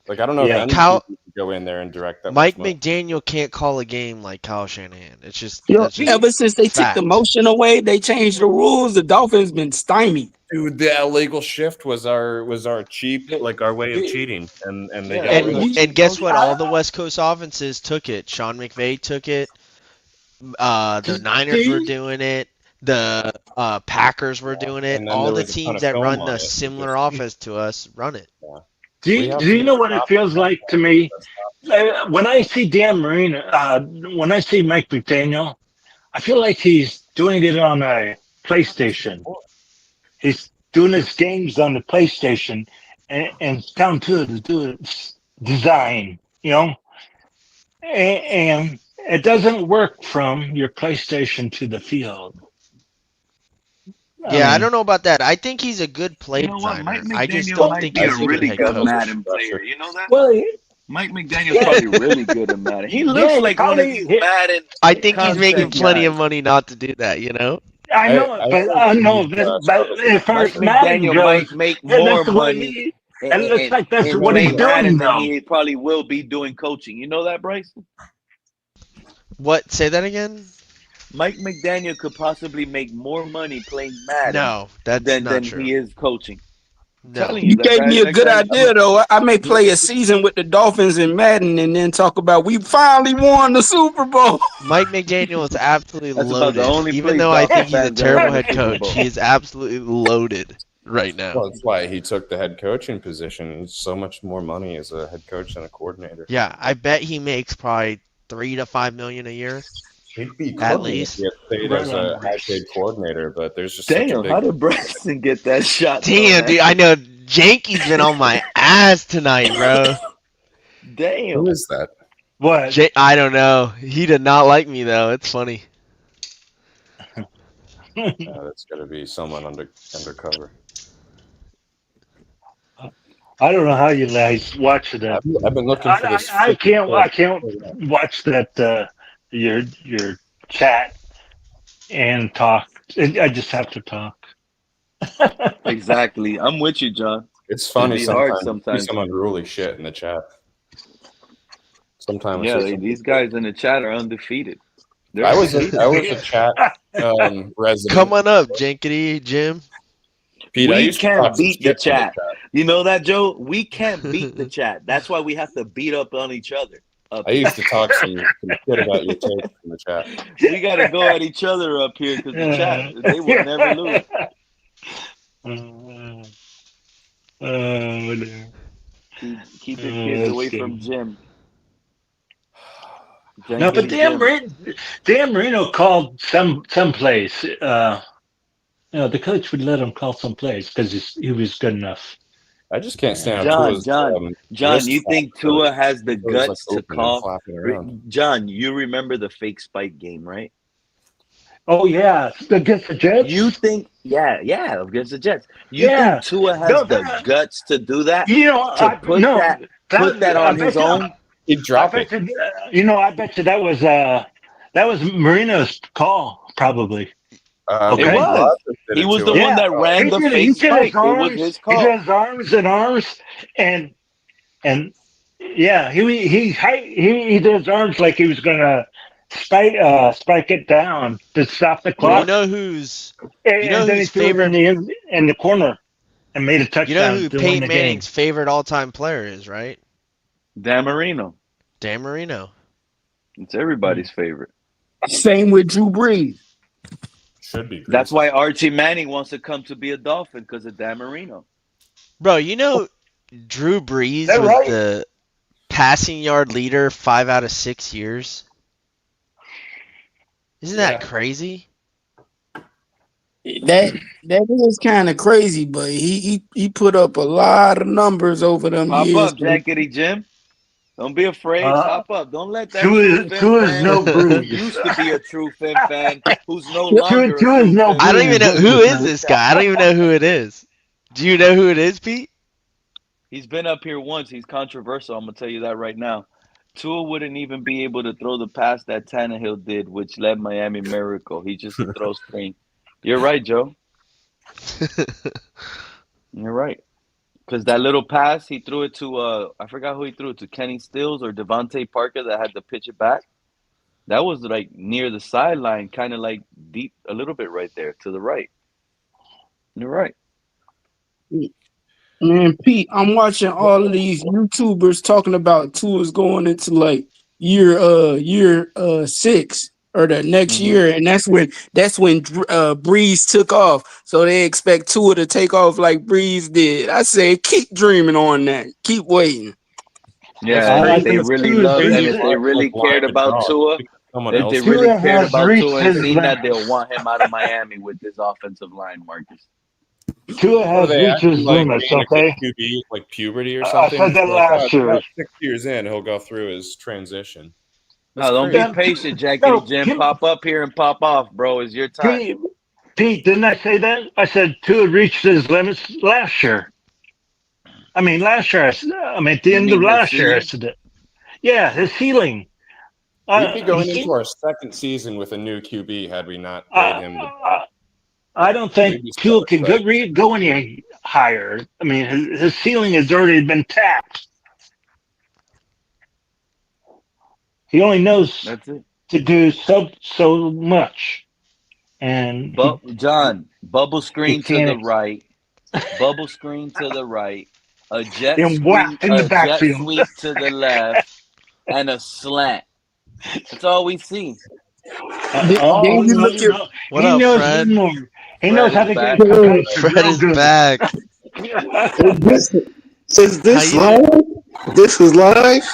Like I don't know if any can go in there and direct that. Mike McDaniel can't call a game like Kyle Shanahan. It's just, ever since they took the motion away, they changed the rules. The Dolphins been stymied. Dude, the illegal shift was our cheap, like our way of cheating, and they got and guess what? All the West Coast offenses took it. Sean McVay took it. The Niners were doing it. The Packers were doing it. All the teams that run the similar offense to us run it. Do you know what it feels like to me? When I see Dan Marino, when I see Mike McDaniel, I feel like he's doing it on a PlayStation. He's doing his games on the PlayStation, and it's down to the design, you know? And it doesn't work from your PlayStation to the field. Yeah, I don't know about that. I think he's a good play designer. I just don't think he's a really good Madden player. You know that? Well, Mike McDaniel's probably really good at Madden. He looks like one of these Madden. I think he's making plenty of money not to do that. You know. I know, but I know. But as far as Madden goes, might make more money. It looks like that's what he's doing now. He probably will be doing coaching. You know that, Bryce? What? Say that again. Mike McDaniel could possibly make more money playing Madden than true. he is coaching. No. You gave me a good idea, though. I may play a season with the Dolphins in Madden and then talk about we finally won the Super Bowl. Mike McDaniel is absolutely loaded. Even though I think he's a terrible head coach, he is absolutely loaded right now. Well, that's why he took the head coaching position. It's so much more money as a head coach than a coordinator. Yeah, I bet he makes probably $3 to $5 million a year. He'd be at least. He stayed as a high-paid coordinator, but there's just how did Bryson get that shot? Damn, dude, I know Janky's been on my ass tonight, bro. Damn, who is that? What? I don't know. He did not like me though. It's funny. That's got to be someone undercover. I don't know how you guys watch that. I've been looking for this. I can't watch that. Your chat and talk. I just have to talk. Exactly. I'm with you, John. It's funny sometimes. Sometimes some unruly shit in the chat. Sometimes. Yeah, these guys in the chat are undefeated. I was a chat resident. Come on up, Jankity Jim. Pete, we can't beat the chat. You know that, Joe? We can't beat the chat. That's why we have to beat up on each other. I used to talk some shit about your take in the chat. We got to go at each other up here because the chat, they will never lose. Keep your kids away from Jim. No, but Dan Marino called some plays. The coach would let him call some plays because he was good enough. I just can't stand John, you think Tua has the guts to call? around. John, you remember the fake spike game, right? Oh yeah, against the Jets. You think, yeah, against the Jets. You think Tua has the guts to do that? You know, to put that on his own? He'd drop it. I bet you that was Marino's call, probably. It was. He was the one that ran the fake spike. It was his call. He did his arms, and yeah, he did his arms like he was gonna spike it down to stop the clock. You know who's favorite in the corner and made a touchdown. You know who Peyton Manning's favorite all-time player is, right? Dan Marino. It's everybody's favorite. Same with Drew Brees. Should be. That's why Archie Manning wants to come to be a Dolphin because of Dan Marino. Bro, you know Drew Brees was the passing yard leader 5 out of 6 years? Isn't that crazy? That is kind of crazy, but he put up a lot of numbers over them years. Hop up, Jackety Jim. Don't be afraid. Hop up. Don't let that Tua is no Brees. Used to be a true Fin fan who's no longer a true Fin. I don't even know who is this guy. I don't even know who it is. Do you know who it is, Pete? He's been up here once. He's controversial. I'm gonna tell you that right now. Tua wouldn't even be able to throw the pass that Tannehill did, which led Miami miracle. He just throws screen. You're right, Joe. You're right. Because that little pass, he threw it to, I forgot who he threw it to, Kenny Stills or Devontae Parker that had to pitch it back. That was like near the sideline, kind of like deep, a little bit right there to the right. You're right. Man, Pete, I'm watching all of these YouTubers talking about tours going into like year 6 or the next year, and that's when Breeze took off. So they expect Tua to take off like Breeze did. I say keep dreaming on that. Keep waiting. Yeah, if they really loved and if they really cared about Tua, if they really cared about Tua and seen that, they'll want him out of Miami with this offensive line, Marcus. Tua has reached his limits, okay? QB, like puberty or something. I said that last year. 6 years in, he'll go through his transition. No, don't be patient, Jackie. Jim, pop up here and pop off, bro. It's your time. Pete, didn't I say that? I said Tua reached his limits last year. I mean, at the end of last year, I said it. Yeah, his ceiling. We'd be going into our second season with a new QB had we not paid him. I don't think Tua can go any higher. I mean, his ceiling has already been tapped. He only knows to do so much. And John, bubble screen to the right. Bubble screen to the right. A jet sweep to the left. And a slant. That's all we see. What up, Fred? He knows how to get Fred is back. Is this live? This is live?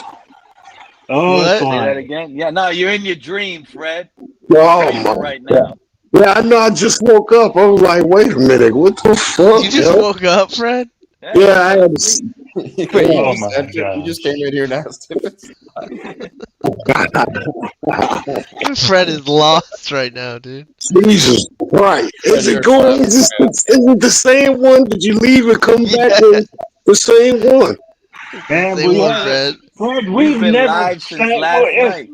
Oh, what? Say that again? Yeah, no, you're in your dream, Fred. Oh, my right now. Yeah, I know. I just woke up. I was like, wait a minute. What the fuck? You just woke up, Fred? Yeah, I had to. You just came in here now. Fred is lost right now, dude. Jesus Christ. Is it going? Is it the same one? Did you leave and come back with the same one? Man, we've never sat.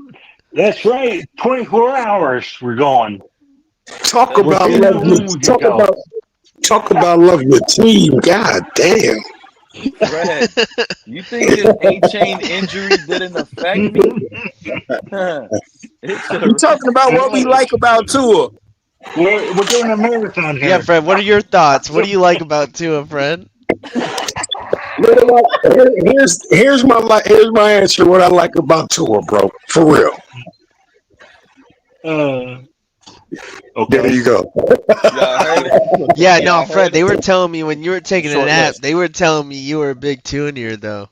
That's right. 24 hours we're going. Talk about loving your team. God damn. Fred, you think this Achane injury didn't affect me? We're talking about what we like about Tua. We're doing a marathon here. Yeah, Fred, what are your thoughts? What do you like about Tua, Fred? Here's my answer. What I like about Tua, bro, for real. Okay. There you go. Yeah, no, Fred, they were telling me when you were taking a nap, they were telling me you were a big Tunier, though.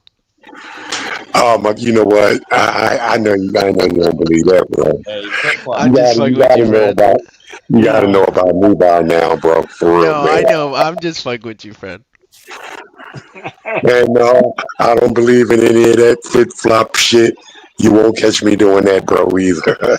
Oh, you know what? I know you don't believe that, bro. I'm just fucking with you, Fred. You gotta know about me by now, bro. For real, no, man. I know. I'm just fucking with you, Fred. Man, no, I don't believe in any of that flip flop shit. You won't catch me doing that, bro, either.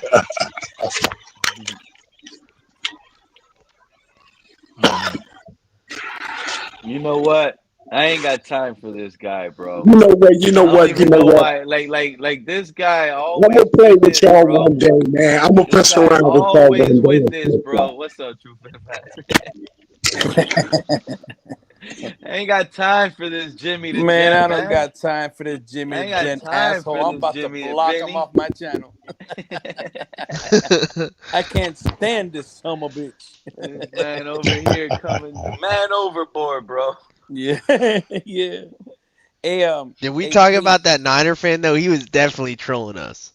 You know what? I ain't got time for this guy, bro. You know what? You know I don't what? You even know know what? why. Like this guy I'm always gonna play with with this, y'all bro. one day, man. I'm gonna This mess guy around with y'all always one with day. this, bro. What's up, True for the I ain't got time for this Jimmy the Man, I Gent, don't man. got time for this Jimmy I the ain't got Gent time asshole. for I'm this about to Jimmy the block him Benny. off my channel. I can't stand this son of a bitch. This man over here coming man overboard, bro. Yeah, yeah. Hey, Did we hey, talk Pete. about that Niner fan though? He was definitely trolling us.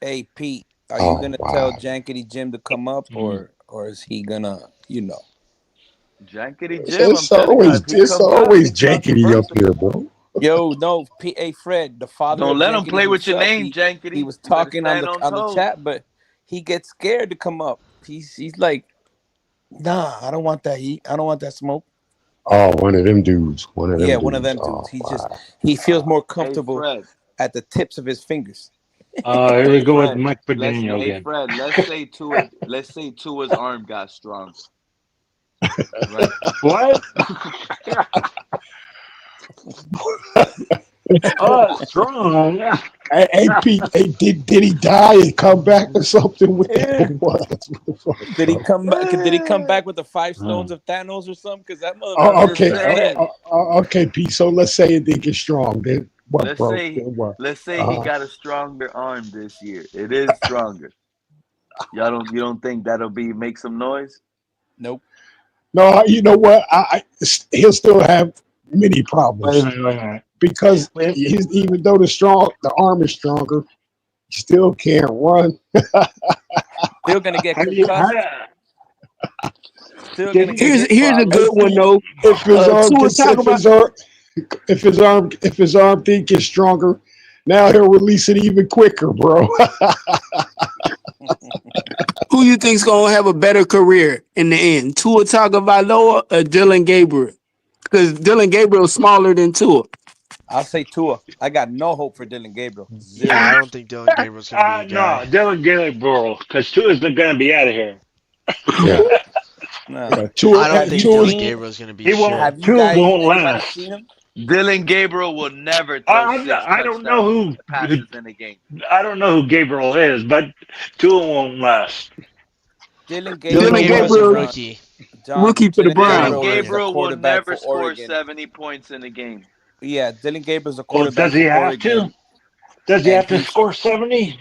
Hey, Pete. Are you Oh, gonna wow. tell Jankety Jim to come up, or is he gonna, Jankety Jim, I'm It's telling you, always if he it's comes up, always he's jankety up controversial. here, bro. Yo, no, Hey, Fred, the father Don't of let him Jankety play with your himself. name, He Jankety. was You better talking on stand on the toes. chat, but he gets scared to come up. He's like, nah, I don't want that heat. I don't want that smoke. Oh, one of them dudes. One of them Yeah, dudes. one of them Oh, dudes. wow. He feels more Hey comfortable Fred. at the tips of his fingers. Here we Hey go with Fred. Mike McDaniel Hey again. Fred, let's say Tua's arm got strong. Right? What? Oh, strong. Hey, Pete, hey, did he die and come back or something with that? What the fuck? Did he come back? Did he come back with the 5 stones of Thanos or something? Because that Oh, motherfucker okay, is dead. okay, Pete. So let's say it did get strong. Then what, Let's bro? say Then what? he got a stronger arm this year. It is stronger. You don't think that'll make some noise? Nope. No, you know what? He'll still have many problems Wait a minute. because even though the arm is stronger, he still can't run. Still gonna get concussed. Still gonna get Here's hit a probably. good one though. If his arm Tua gets, talk about if his arm thing gets stronger, now he'll release it even quicker, bro. who you think's gonna have a better career in the end, Tua Tagovailoa or Dylan Gabriel? Because Dylan Gabriel's smaller than Tua. I'll say Tua. I got no hope for Dylan Gabriel. Zero. Yeah, I don't think Dylan Gabriel's gonna be a guy. No, Dylan Gabriel, because Tua's going to be out of here. Yeah. No. I don't think Tua's- Dylan Gabriel's gonna be He shit. won't. Have you Tua guys won't anybody last. seen him? Dylan Gabriel will never throw I don't know who passes in a game. I don't know who Gabriel is, but Tua won't last. Dylan Dylan Gabriel's a Gabriel, rookie. John, rookie for the Dylan Browns. Dylan Gabriel is a Gabriel will quarterback never for score Oregon. 70 points in a game. Yeah, Dylan Gabriel's a Well, quarterback does he for have to? Oregon. Does he And have to score 70?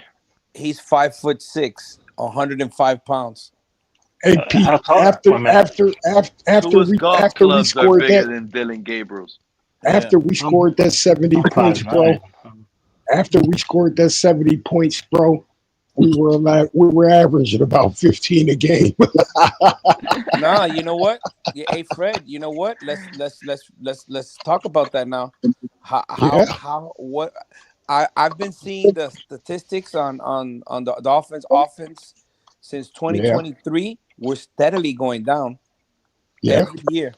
He's 5'6", 105 pounds. Hey Pete, How tall? after Wait a minute. Tua's golf we clubs are scored bigger that than Dylan Gabriel's. after we scored that 70 points, bro. After we scored that 70 points, bro, we were averaging about 15 a game. Nah, you know what? Yeah, hey Fred, you know what? Let's talk about that now. I've been seeing the statistics on the Dolphins offense since 2023. We're steadily going down every year.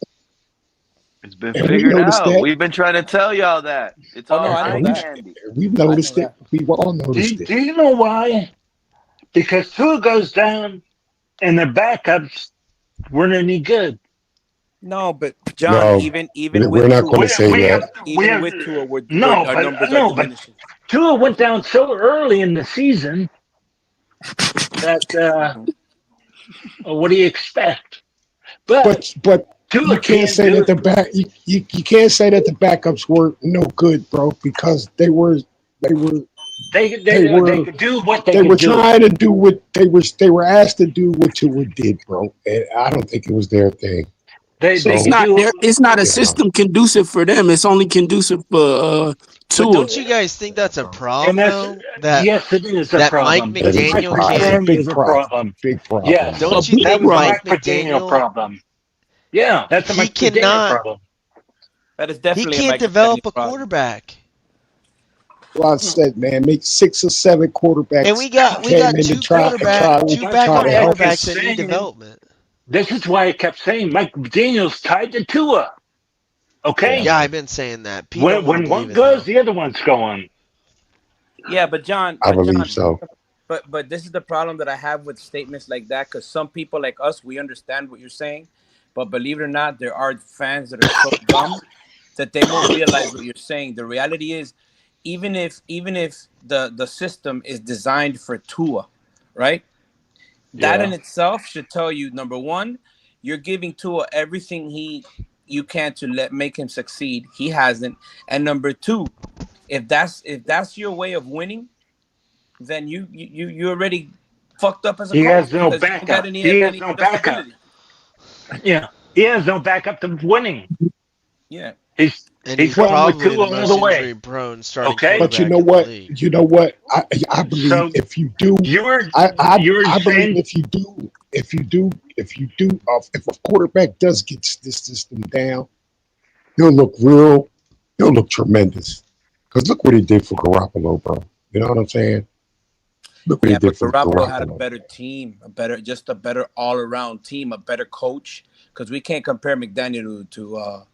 It's been And we figured noticed out. that. We've been trying to tell y'all that. It's all I eye know that. candy. We've noticed it. We've all noticed it. Do you know why? Because Tua goes down and the backups weren't any good. No, but John, No, even we're with not Tua, going to say that. even with Tua, our but numbers are diminishing. Tua went down so early in the season that what do you expect? But Tua you can't say do that it. you can't say that the backups were no good, bro, because they were They could do what they were could do. trying to do what they were asked to do what Tua did, bro. And I don't think it was their thing. It's not a system conducive for them. It's only conducive for Tua. But don't you guys think that's a problem though? That yes, it is a that problem. Mike McDaniel It's a can't. big problem. Big problem. Yes. Don't you That think was Mike Mike McDaniel McDaniel problem. Yeah, that's a he Mike McDaniel cannot. problem. That is He definitely a can't Mike develop McDaniel a problem. quarterback. Well, I said, man, make 6 or 7 quarterbacks. And we got came in two to try backup to help. quarterbacks that need development. This is why I kept saying Mike McDaniel's tied to Tua. Okay. Yeah, I've been saying that. Pete When one goes, the other one's going. Yeah, but John, I believe so. But this is the problem that I have with statements like that, because some people like us, we understand what you're saying, but believe it or not, there are fans that are so dumb that they won't realize what you're saying. The reality is, even if the system is designed for Tua, right? That in itself should tell you, number one, you're giving Tua everything you can to make him succeed. He hasn't. And number two, if that's your way of winning, then you already fucked up as a He coach. has no because you don't got backup. He has no backup. Yeah, he has no backup to winning. Yeah, he's going with Tua all the way. Prone starting Okay, But you know what? You know what? I believe if you do, I believe if if a quarterback does get this system down, he'll look tremendous. Because look what he did for Garoppolo, bro. You know what I'm saying? Look what he did for Garoppolo had a Garoppolo. better team, a better all-around team, a better coach. Because we can't compare McDaniel to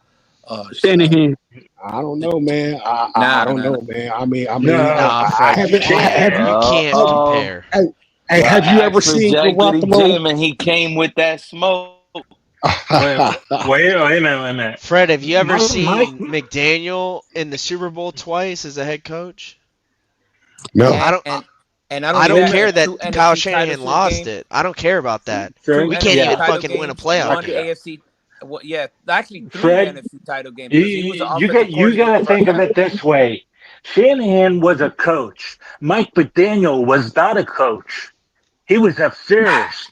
Shanahan. I don't know, man. I don't know, man. I mean, I haven't. You can't compare. Hey, have you ever For seen Jackety Garoppolo? Jim, and he came with that smoke. Wait a minute. Fred, have you ever seen McDaniel in the Super Bowl twice as a head coach? No. I don't care that Kyle Shanahan lost it. I don't care about that. We can't even fucking win a playoff game. AFC. Well, yeah, actually 3 Fred, NFC title games. You got to think of it this way. Shanahan was a coach. Mike McDaniel was not a coach. He was upstairs.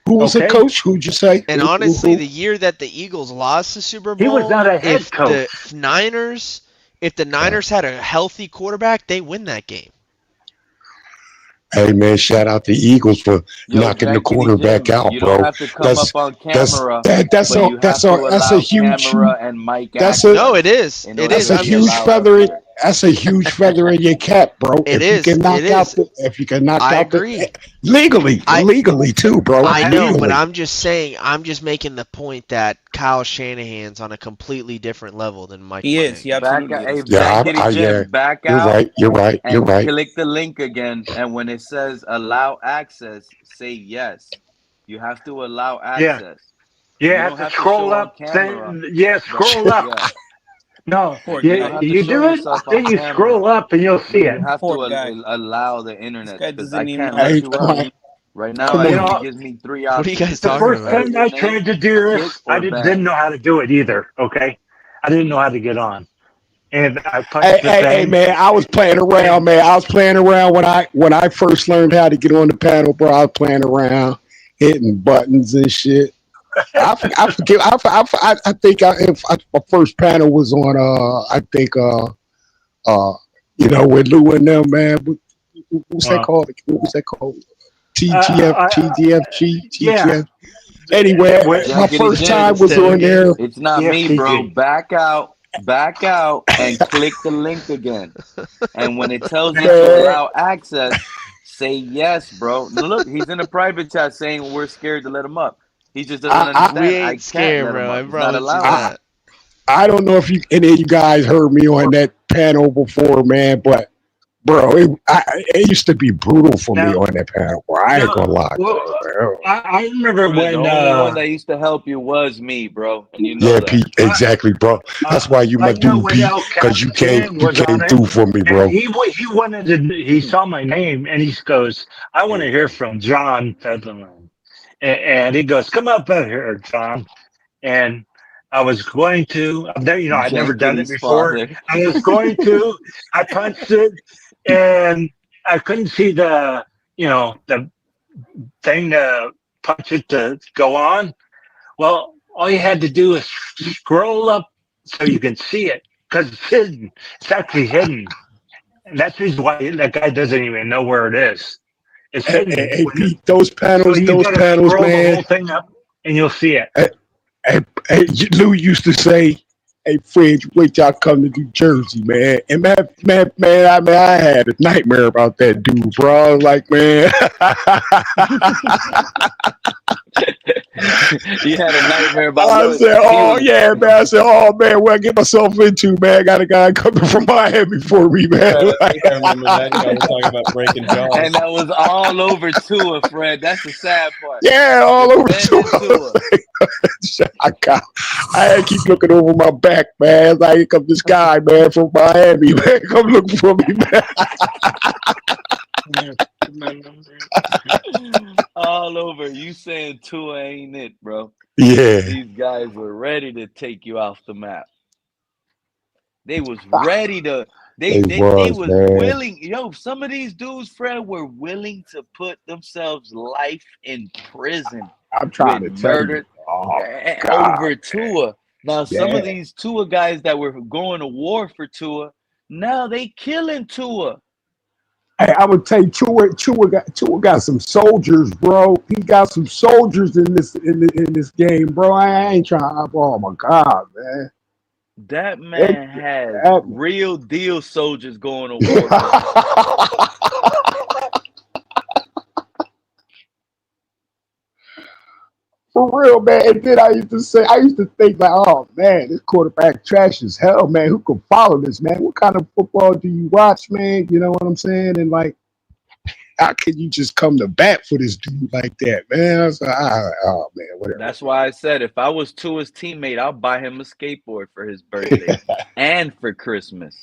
Who was a coach? Who'd you say? And honestly, the year that the Eagles lost the Super Bowl, he was not a head coach. If the Niners had a healthy quarterback, they win that game. Hey man, shout out the Eagles for knocking the quarterback out, you bro. Don't have to come up on camera. That's a huge. And Mike No, it is. It is. That's a huge feather. That's a huge feather in your cap, bro. If you can knock out legally too, bro. I know, but I'm just saying. I'm just making the point that Kyle Shanahan's on a completely different level than Mike. He is. He absolutely is. Back out. You're right. Click the link again, and when it says allow access, say yes. You have to allow access. You have to scroll up. Scroll up. No, you do it, then you scroll up and you'll see it. You have to allow the internet, because I can't let you out. Right now, it gives me 3 options. What are you guys The talking first about? time I tried to do this, I didn't know how to do it either, okay? I didn't know how to get on. And I punched the thing. Hey, man, I was playing around, man. I was playing around when I first learned how to get on the panel, bro. I was playing around, hitting buttons and shit. I think my first panel was on with Lou and them, man. What's that called? What was that called? TGFG. Yeah. Anyway, my first time was on there. It's not me, bro. Back out, and click the link again. And when it tells you to allow access, say yes, bro. Look, he's in a private chat saying we're scared to let him up. He just doesn't understand. We ain't scared, bro. I promise you that. I don't know if any of you guys heard me on that panel before, man, but bro, it used to be brutal for me on that panel, bro. I ain't gonna lie. I remember when the only one that used to help you was me, bro. And you know that. Pete, exactly, bro. That's why you must do, Pete, because you came through for me, bro. He saw my name and he goes, I want to hear from John Fetterman. And he goes, come up here, John. And I was going to, I'd never done it before. I was going to, I punched it, and I couldn't see the thing to punch it to go on. Well, all you had to do is scroll up so you can see it, because it's hidden. It's actually hidden. And that's the reason why that guy doesn't even know where it is. It's hidden. Hey, Pete, those panels, man. The whole thing up and you'll see it. Hey, Lou used to say, "Hey, Fred, wait till I come to New Jersey, man." And man, I had a nightmare about that dude, bro. I was like, man. You had a nightmare about. I said, "Oh yeah, man." I said, "Oh man, what I get myself into, man? I got a guy coming from Miami for me, man." I remember that. You guys were talking about breaking jaws. And that was all over Tua, Fred. That's the sad part. Yeah, all over Tua. I had to keep looking over my back, man. Like, here comes this guy, man, from Miami, man. Come looking for me, man. All over. You saying Tua ain't it, bro? Yeah. These guys were ready to take you off the map. They was ready to. They was willing. Yo, some of these dudes, Fred, were willing to put themselves life in prison. I'm trying to tell you. Over Tua. Now, some of these Tua guys that were going to war for Tua, now they killing Tua. Hey, I would tell you, Tua got some soldiers, bro. He got some soldiers in this game, bro. I ain't trying. Oh my God, man. That man has real deal soldiers going to war. For real, man. And then I used to think like, oh man, this quarterback trash as hell, man. Who could follow this, man? What kind of football do you watch, man? You know what I'm saying? And like, how can you just come to bat for this dude like that, man? I was like, oh man, whatever. That's why I said if I was Tua's teammate, I'll buy him a skateboard for his birthday and for Christmas.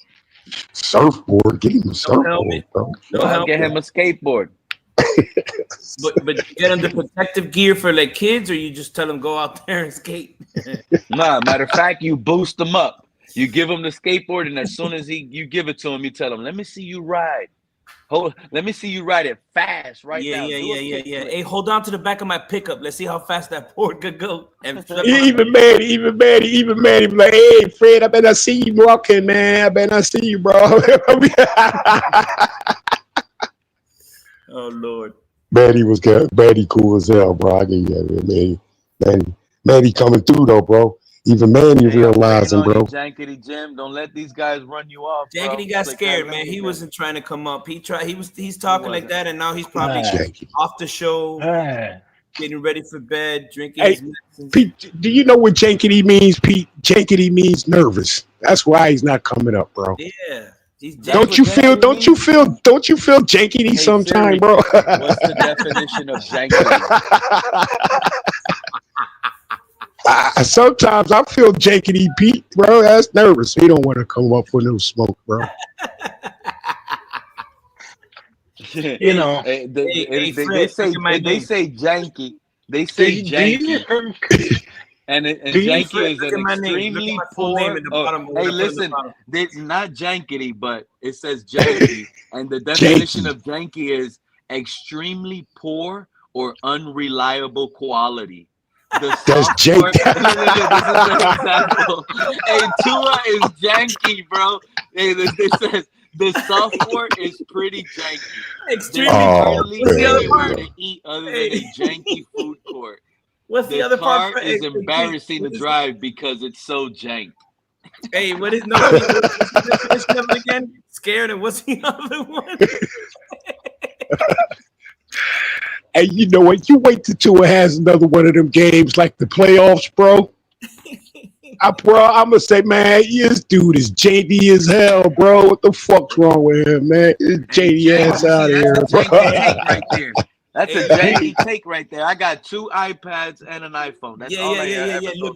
Surfboard, get him a surfboard, bro. I'll get him a skateboard. But you get him the protective gear for like kids, or you just tell him go out there and skate? Nah, matter of fact, you boost him up. You give him the skateboard, and as soon as you give it to him, you tell him, "Let me see you ride. Let me see you ride it fast right now." Yeah. Hey, hold on to the back of my pickup. Let's see how fast that board could go. And even Manny, like, hey, Fred, I better see you walking, man. I better see you, bro. Oh Lord. Manny was good. Manny cool as hell, bro. I give you that, Manny coming through though, bro. Even Manny realizing, bro. Jankety Jim, don't let these guys run you off. Jankety got scared, man. He wasn't trying to come up. He's talking like that, and now he's probably off the show, getting ready for bed, drinking his medicine. Pete, do you know what Jankety means, Pete? Jankety means nervous. That's why he's not coming up, bro. Yeah. Don't you feel jankety sometime, bro? What's the definition of jankety? Sometimes I feel jankety, Pete, bro. That's nervous. He don't want to come up with no smoke, bro. You know, they say janky. They say janky. And janky is an extremely poor. Hey, listen, it's not jankety, but it says janky, and the definition of janky is extremely poor or unreliable quality. That's janky. This is an example. Hey, Tua is janky, bro. Hey, it says the software is pretty janky. Extremely anywhere to eat other than a janky food court. What's the other part? The car is embarrassing to drive because it's so jank. Hey, what is the again? Scared, and what's the other one? Hey, you know what? You wait till Tua has another one of them games like the playoffs, bro. I'm gonna say, man, this dude is JD as hell, bro. What the fuck's wrong with him, man? JD ass out of here, bro. That's a janky take right there. I got 2 iPads and an iPhone. That's all I have. Look,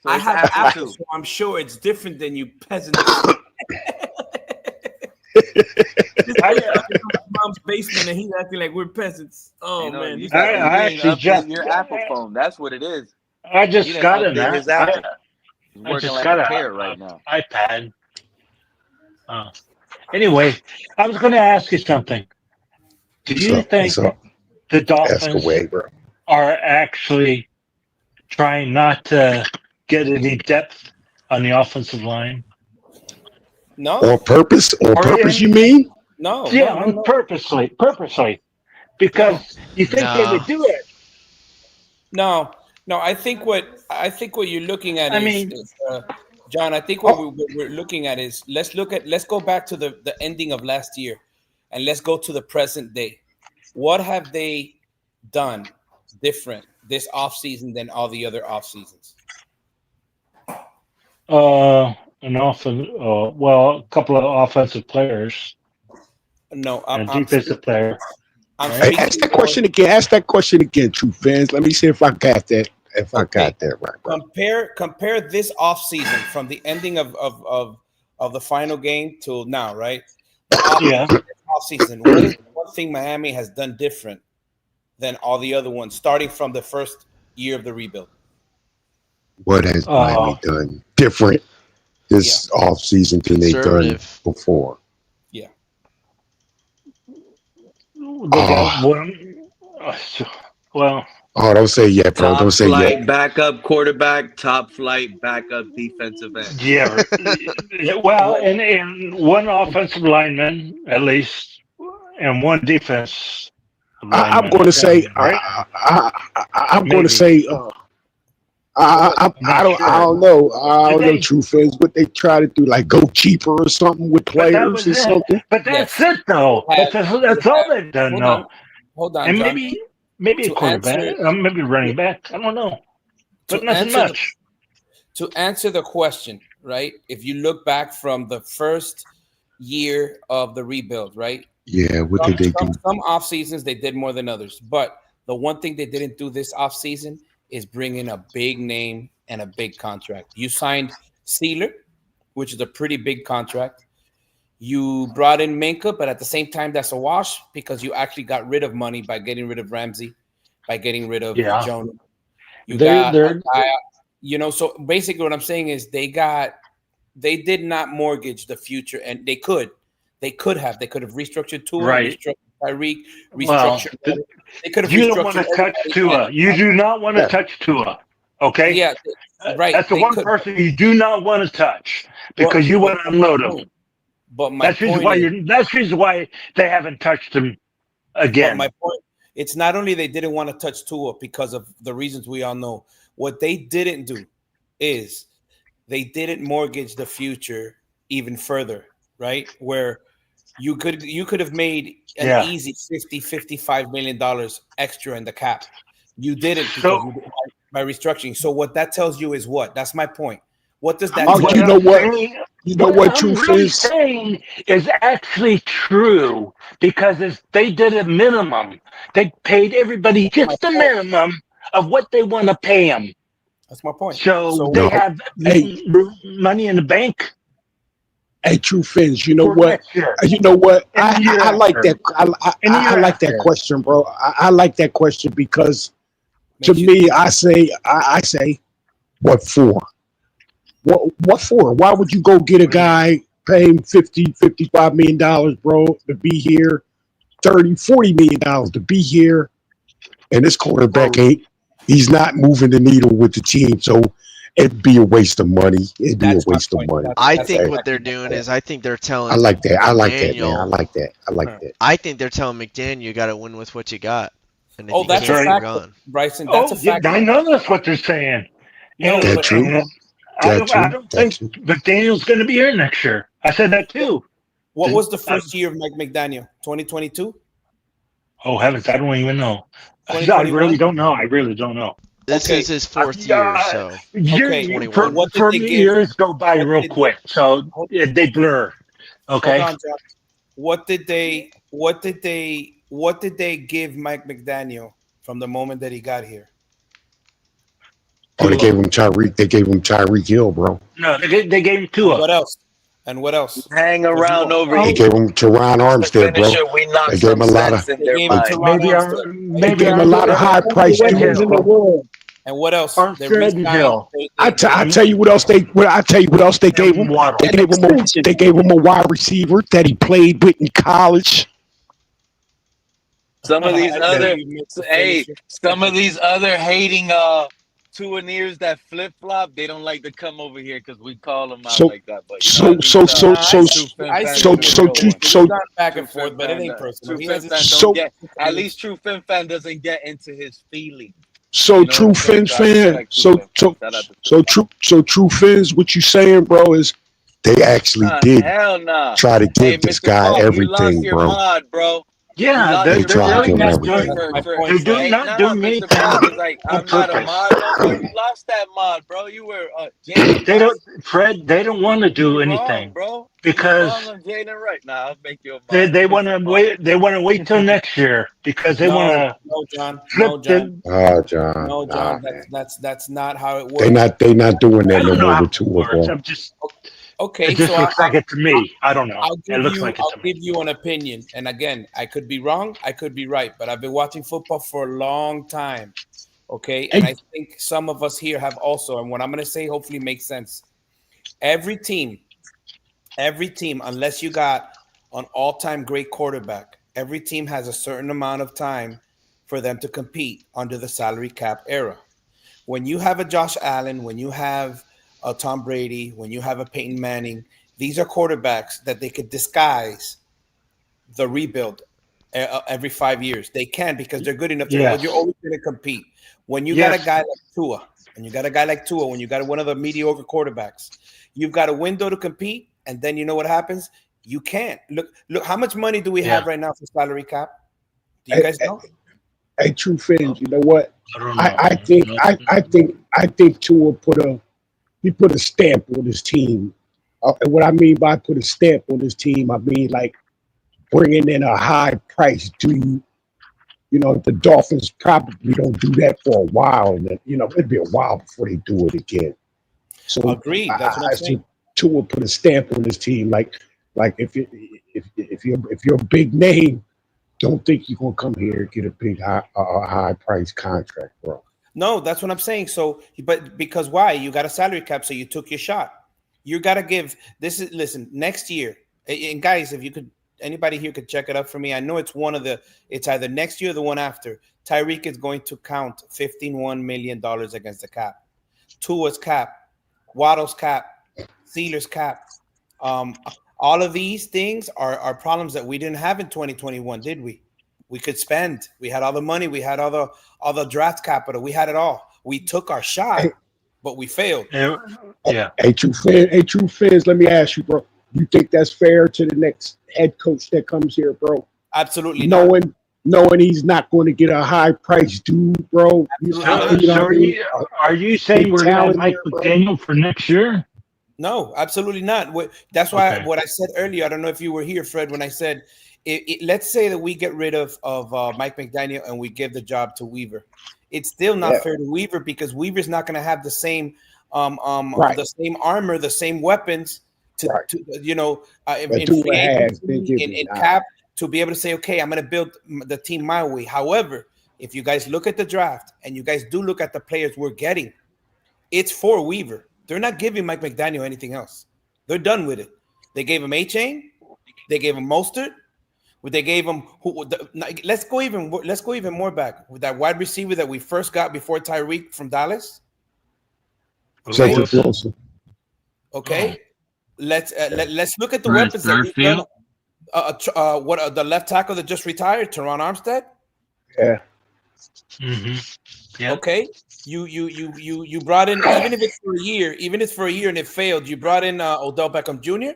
I have Apple, so I'm sure it's different than you peasants. Mom's basement, and he's acting like we're peasants. Oh man, I actually just your Apple phone. That's what it is. I just got an I just got a right now. iPad. Anyway, I was going to ask you something. Do you think the Dolphins are actually trying not to get any depth on the offensive line? No. On purpose? On purpose, you mean? No. Yeah, purposely. Because you think they would do it. No. I think what you're looking at is John, I think what we're looking at is let's go back to the ending of last year, and let's go to the present day. What have they done different this offseason than all the other off seasons? A couple of offensive players. No, and a defensive player. Hey, ask that question again. Ask that question again, true fans. Let me see if I got that. If I got that right. Bro. Compare this offseason from the ending of the final game till now, right? Offseason. What is one thing Miami has done different than all the other ones, starting from the first year of the rebuild? What has Miami done different this offseason than they've done before? Yeah. Don't say yet, bro. Don't say flight yet. Backup quarterback, top flight backup defensive end. Yeah. Well, and one offensive lineman at least, and one defense. I'm going to say. I'm going to say. I don't know. I don't know, true fans, what they try to do, like go cheaper or something with players or something. But that's it, though. That's all they've done, though. Hold on, and John. maybe a quarterback, maybe running back. I don't know, but nothing much. To answer the question, right? If you look back from the first year of the rebuild, right? Yeah, what did they do? Some off seasons they did more than others, but the one thing they didn't do this off season is bring in a big name and a big contract. You signed Sealer, which is a pretty big contract. You brought in Minka, but at the same time, that's a wash because you actually got rid of money by getting rid of Ramsey, by getting rid of Jonah. So basically what I'm saying is they did not mortgage the future, and they could have restructured Tua, restructured Tyreek, restructured. They could have. You don't want to touch Tua. You do not want to touch Tua. Okay. Yeah. Right. That's the one person you do not want to touch because you want to unload him. But that's the reason why they haven't touched him again. But my point, it's not only they didn't want to touch Tua because of the reasons we all know. What they didn't do is they didn't mortgage the future even further, right? Where you could have made an easy $50-55 million extra in the cap. You didn't because you did by restructuring. So what that tells you is what? That's my point. What does that? You know what? You know what truth really is? Saying is actually true because they did a minimum. They paid everybody just the minimum of what they want to pay them. That's my point. So they have money in the bank. Hey, true fans, you know what? You know what? I like that. I like that question, bro. I like that question because to me, I say, what for? What for? Why would you go get a guy paying $50-55 million, bro, to be here, $30-40 million to be here, and this quarterback he's not moving the needle with the team, so it'd be a waste of money. It'd be a waste of money. I think what they're doing is I think they're telling. I like that. I like that, man. I like that. I like that. I think they're telling McDaniel you got to win with what you got. And if that's a fact, Bryson. That's a fact. I know that's what they're saying. That's true. I don't think McDaniel's going to be here next year. I said that too. What was the first year of Mike McDaniel? 2022? Oh, heavens, I don't even know. I really don't know. This is his fourth year, so for me, years go by real quick, so they blur. Okay. Hold on, John. What did they give Mike McDaniel from the moment that he got here? Oh, they gave him Tyreek. They gave him Tyreek Hill, bro. No, they gave him Tua. What else? And what else? Hang around over here. They gave him Teron Armstead, bro. They gave him a lot of. They gave him a lot of high price dudes in the world. And what else? I tell you what else they. I tell you what else they gave him. They gave him a wide receiver that he played with in college. Some of these other hating Tuaneers that flip flop, they don't like to come over here because we call them out like that. But back and forth, but it ain't personal. At least True Fin fan doesn't get into his feelings. So True Fins fan, so True Fins, what you saying, bro, is they actually did try to give this guy everything, bro. Yeah, they're really not doing. They're not doing Mr. anything Fred, because like on I'm not a purpose. mod no more. You lost that mod, bro. You were Jalen They Wright. don't, Fred. They don't want to do You wrong, anything bro. You because wrong on Jalen Wright. Nah, I'll make you a mod. they Fix want the to mod. wait. They want to wait till next year because they want to No, John. flip No, John. Oh, John. No, Nah, John. man. That's not how it They works. not doing I that no don't know more how with it Tua, works. bro. I'm just. Okay, It just so looks like it to me. I don't know. I'll It give looks you. like it I'll to me. give you an opinion. And again, I could be wrong. I could be right. But I've been watching football for a long time. Okay, and I think some of us here have also. And what I'm going to say hopefully makes sense. Every team, unless you got an all-time great quarterback, every team has a certain amount of time for them to compete under the salary cap era. When you have a Josh Allen, when you have a Tom Brady, when you have a Peyton Manning, these are quarterbacks that they could disguise the rebuild every 5 years. They can because they're good enough. Yes. You're always going to compete. When you Yes. got a guy like Tua, when you got one of the mediocre quarterbacks, you've got a window to compete, and then you know what happens? You can't. Look, how much money do we have right now for salary cap? Do you guys know? Hey, true fans, you know what? I don't know. I think Tua put a stamp on his team. And what I mean by put a stamp on his team, I mean like bringing in a high price dude. You know, the Dolphins probably don't do that for a while, and then, it'd be a while before they do it again. So Agreed. That's what I'm saying. Tua put a stamp on his team, like if you're a big name, don't think you're gonna come here and get a big high price contract, bro. No, that's what I'm saying. So, but because why? You got a salary cap, so you took your shot. You got to give listen, next year, and guys, if you could, anybody here could check it up for me. I know it's it's either next year or the one after. Tyreek is going to count $15 million against the cap. Tua's cap, Waddle's cap, Steelers cap. All of these things are problems that we didn't have in 2021, did we? We could spend. We had all the money. We had all the draft capital. We had it all. We took our shot, but we failed. Yeah. Hey, true fans, let me ask you, bro. You think that's fair to the next head coach that comes here, bro? Absolutely not. Knowing he's not going to get a high price dude, bro. Are you saying we're going to have Mike McDaniel for next year? No, absolutely not. That's why what I said earlier, I don't know if you were here, Fred, when I said, let's say that we get rid of Mike McDaniel and we give the job to Weaver. It's still not fair to Weaver because Weaver's not going to have the same the same armor, the same weapons in cap to be able to say, okay, I'm going to build the team my way. However, if you guys look at the draft and you guys do look at the players we're getting, it's for Weaver. They're not giving Mike McDaniel anything else. They're done with it. They gave him Achane. They gave him Mostert. They gave him let's go even more back with that wide receiver that we first got before Tyreek from Dallas. Okay. Wilson. Okay. Let's look at the weapons that we got. The left tackle that just retired, Teron Armstead. Yeah. Mm-hmm. Yeah. Okay. You brought in, even if it's for a year and it failed, you brought in Odell Beckham Jr.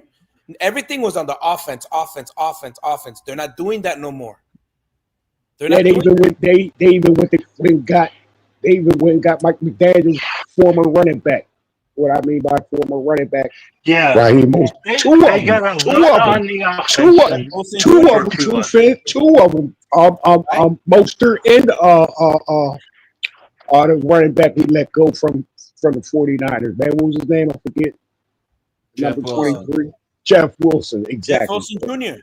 Everything was on the offense. They're not doing that no more. They even went and got Mike McDaniel's former running back. What I mean by former running back, yeah, Raheem Mostert. Two of them. Mostert and the running back we let go from the 49ers. Man, what was his name? I forget. Number 23. Jeff Wilson, exactly. Jeff Wilson Jr.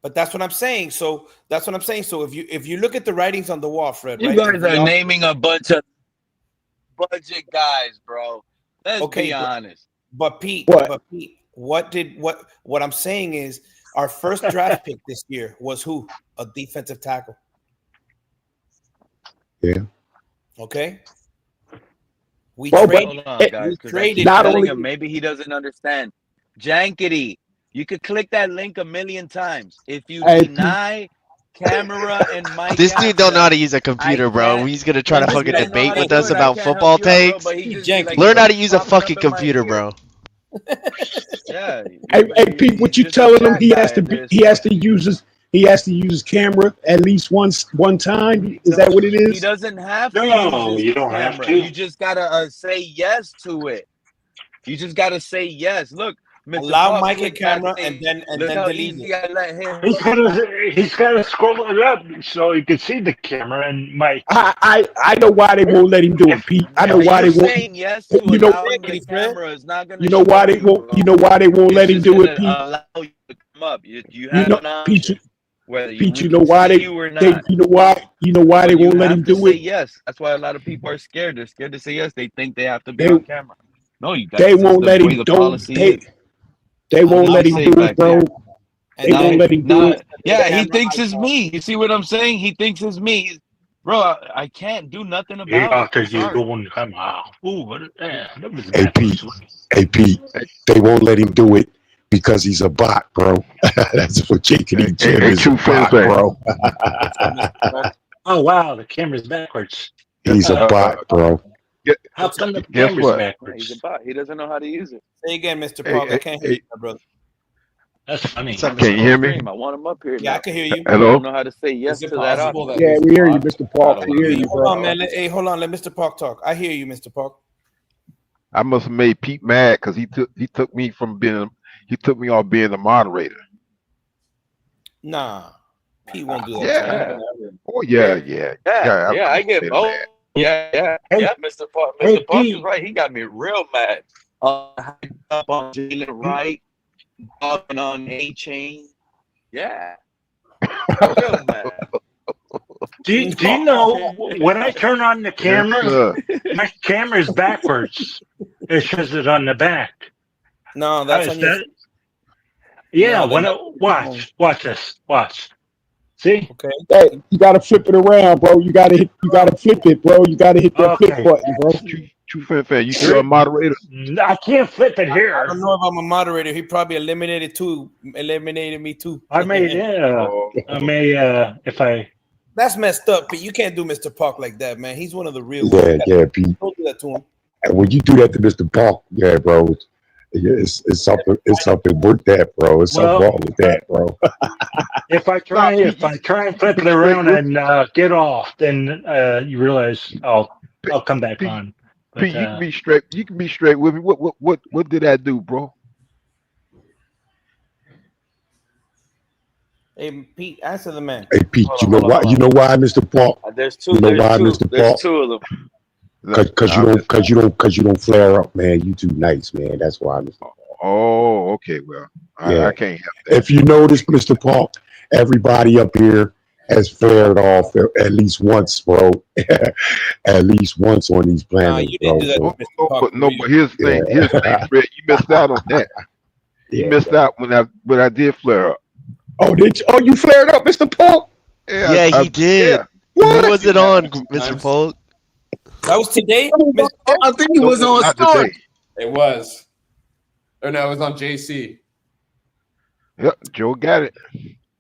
But that's what I'm saying. So if you look at the writings on the wall, Fred, you guys are naming a bunch of budget guys, bro. Let's be honest. But Pete, what I'm saying is our first draft pick this year was who? A defensive tackle. Yeah. Okay. We traded. Hold on, guys. Traded. Not only him, maybe he doesn't understand. Jankety, you could click that link a million times. If you deny Camera and Mike, this dude don't know how to use a computer, bro. He's gonna try to fucking debate with us about football takes. Learn how to use a fucking computer, bro. Yeah. Hey, Pete, what you telling him? He has to use he has to use his camera at least one time. Is that what it is? He doesn't have to No, use you his don't have camera. to. You just gotta say yes to it. You just gotta say yes. Look, Mr. Allow Park, mic and look, camera, hey, and then look how delete easy it. I let him. He's gotta scroll it up so you can see the camera and Mike. I know why they won't let him do it, Pete. I know why they won't. Saying yes to You know, allowing the camera is not gonna. you know why they won't. You know why they won't let him do it, Pete. Allow you to come up. You You have know, an option. Whether Pete, we you know can why see they, you or they not. you know why they But you won't let have him to do say it. yes. That's why a lot of people are scared. They're scared to say yes. They think they have to be They on camera. No, you guys. they This is won't the let way him. the Don't policy is. they won't let him Say do back it, bro. there. They won't let him do it. Yeah, he thinks it's me. You see what I'm saying? He thinks it's me. Bro, I can't do nothing He about it. after I'm you sorry. going to come out. Ooh, what? That was Hey Pete, they won't let him do it because he's a bot, bro. That's what Jake and Jim is a bot, bro. Oh wow, the camera's backwards. He's a bot, bro. How come the Guess camera's what? backwards? He's a bot. He doesn't know how to use it. Say again, Mr. Hey, Park. I hey, can't hear you, my brother. That's funny. Can you hear me? I want him up here. Yeah, now. I can hear you. I Hello? don't know how to say yes Is to it that possible option. that Yeah, he's we hear you, bot? Mr. Park. Out of We hear you, Hold on, bro. man. Hey, hold on. Let Mr. Park talk. I hear you, Mr. Park. I must have made Pete mad because he took me off being the moderator. Nah, Pete won't do that. Yeah. To you. Oh yeah. I get. made Oh, mad. yeah. Mr. Park. Hey, Mr. Park is Pete. right. He got me real mad. Hyped up on Jalen Wright, talking on Achane. Yeah, real mad. Do you know when I turn on the camera, Yes, my camera's backwards. It says it on the back. No, that's How on is your. that? Yeah, No, when that's I watch this. See? okay. Hey, you gotta flip it around, bro. You gotta flip it, bro. You gotta hit that flip button, bro. True fan. You still a moderator? I can't flip it I here. don't know if I'm a moderator. He probably eliminated me too. I may if I. That's messed up, Pete. You can't do Mr. Park like that, man. He's one of the real Yeah, ones. yeah, Pete. Don't do that to him. And when you do that to Mr. Park, yeah, bro, it's something with that, bro. It's something wrong with that, bro. If I try and flip it around and get off, then you realize I'll come back on. But, Pete, you can be straight. You can be straight with me. What did I do, bro? Hey, Pete, answer the man. Hey, Pete, you know why, Mr. Park? There's two. You know why, There's Mr. There's Park? two of them. Because you don't flare up, man. You too nice, man. That's why, Mr. Park. Oh, okay. Well, I can't help that. If you notice, Mr. Park, everybody up here has flared off at least once, bro. At least once on these planets, you didn't do that, bro. But here's the thing. Here's the thing, Fred. You missed out on that. You missed out when I did flare up. Oh, did you? Oh, you flared up, Mr. Park? Yeah, he did. What? Who was it on, Mr. Polk? That was today. I think it was on Not Start. today. It was. Or no, it was on JC. Yep, Joe got it.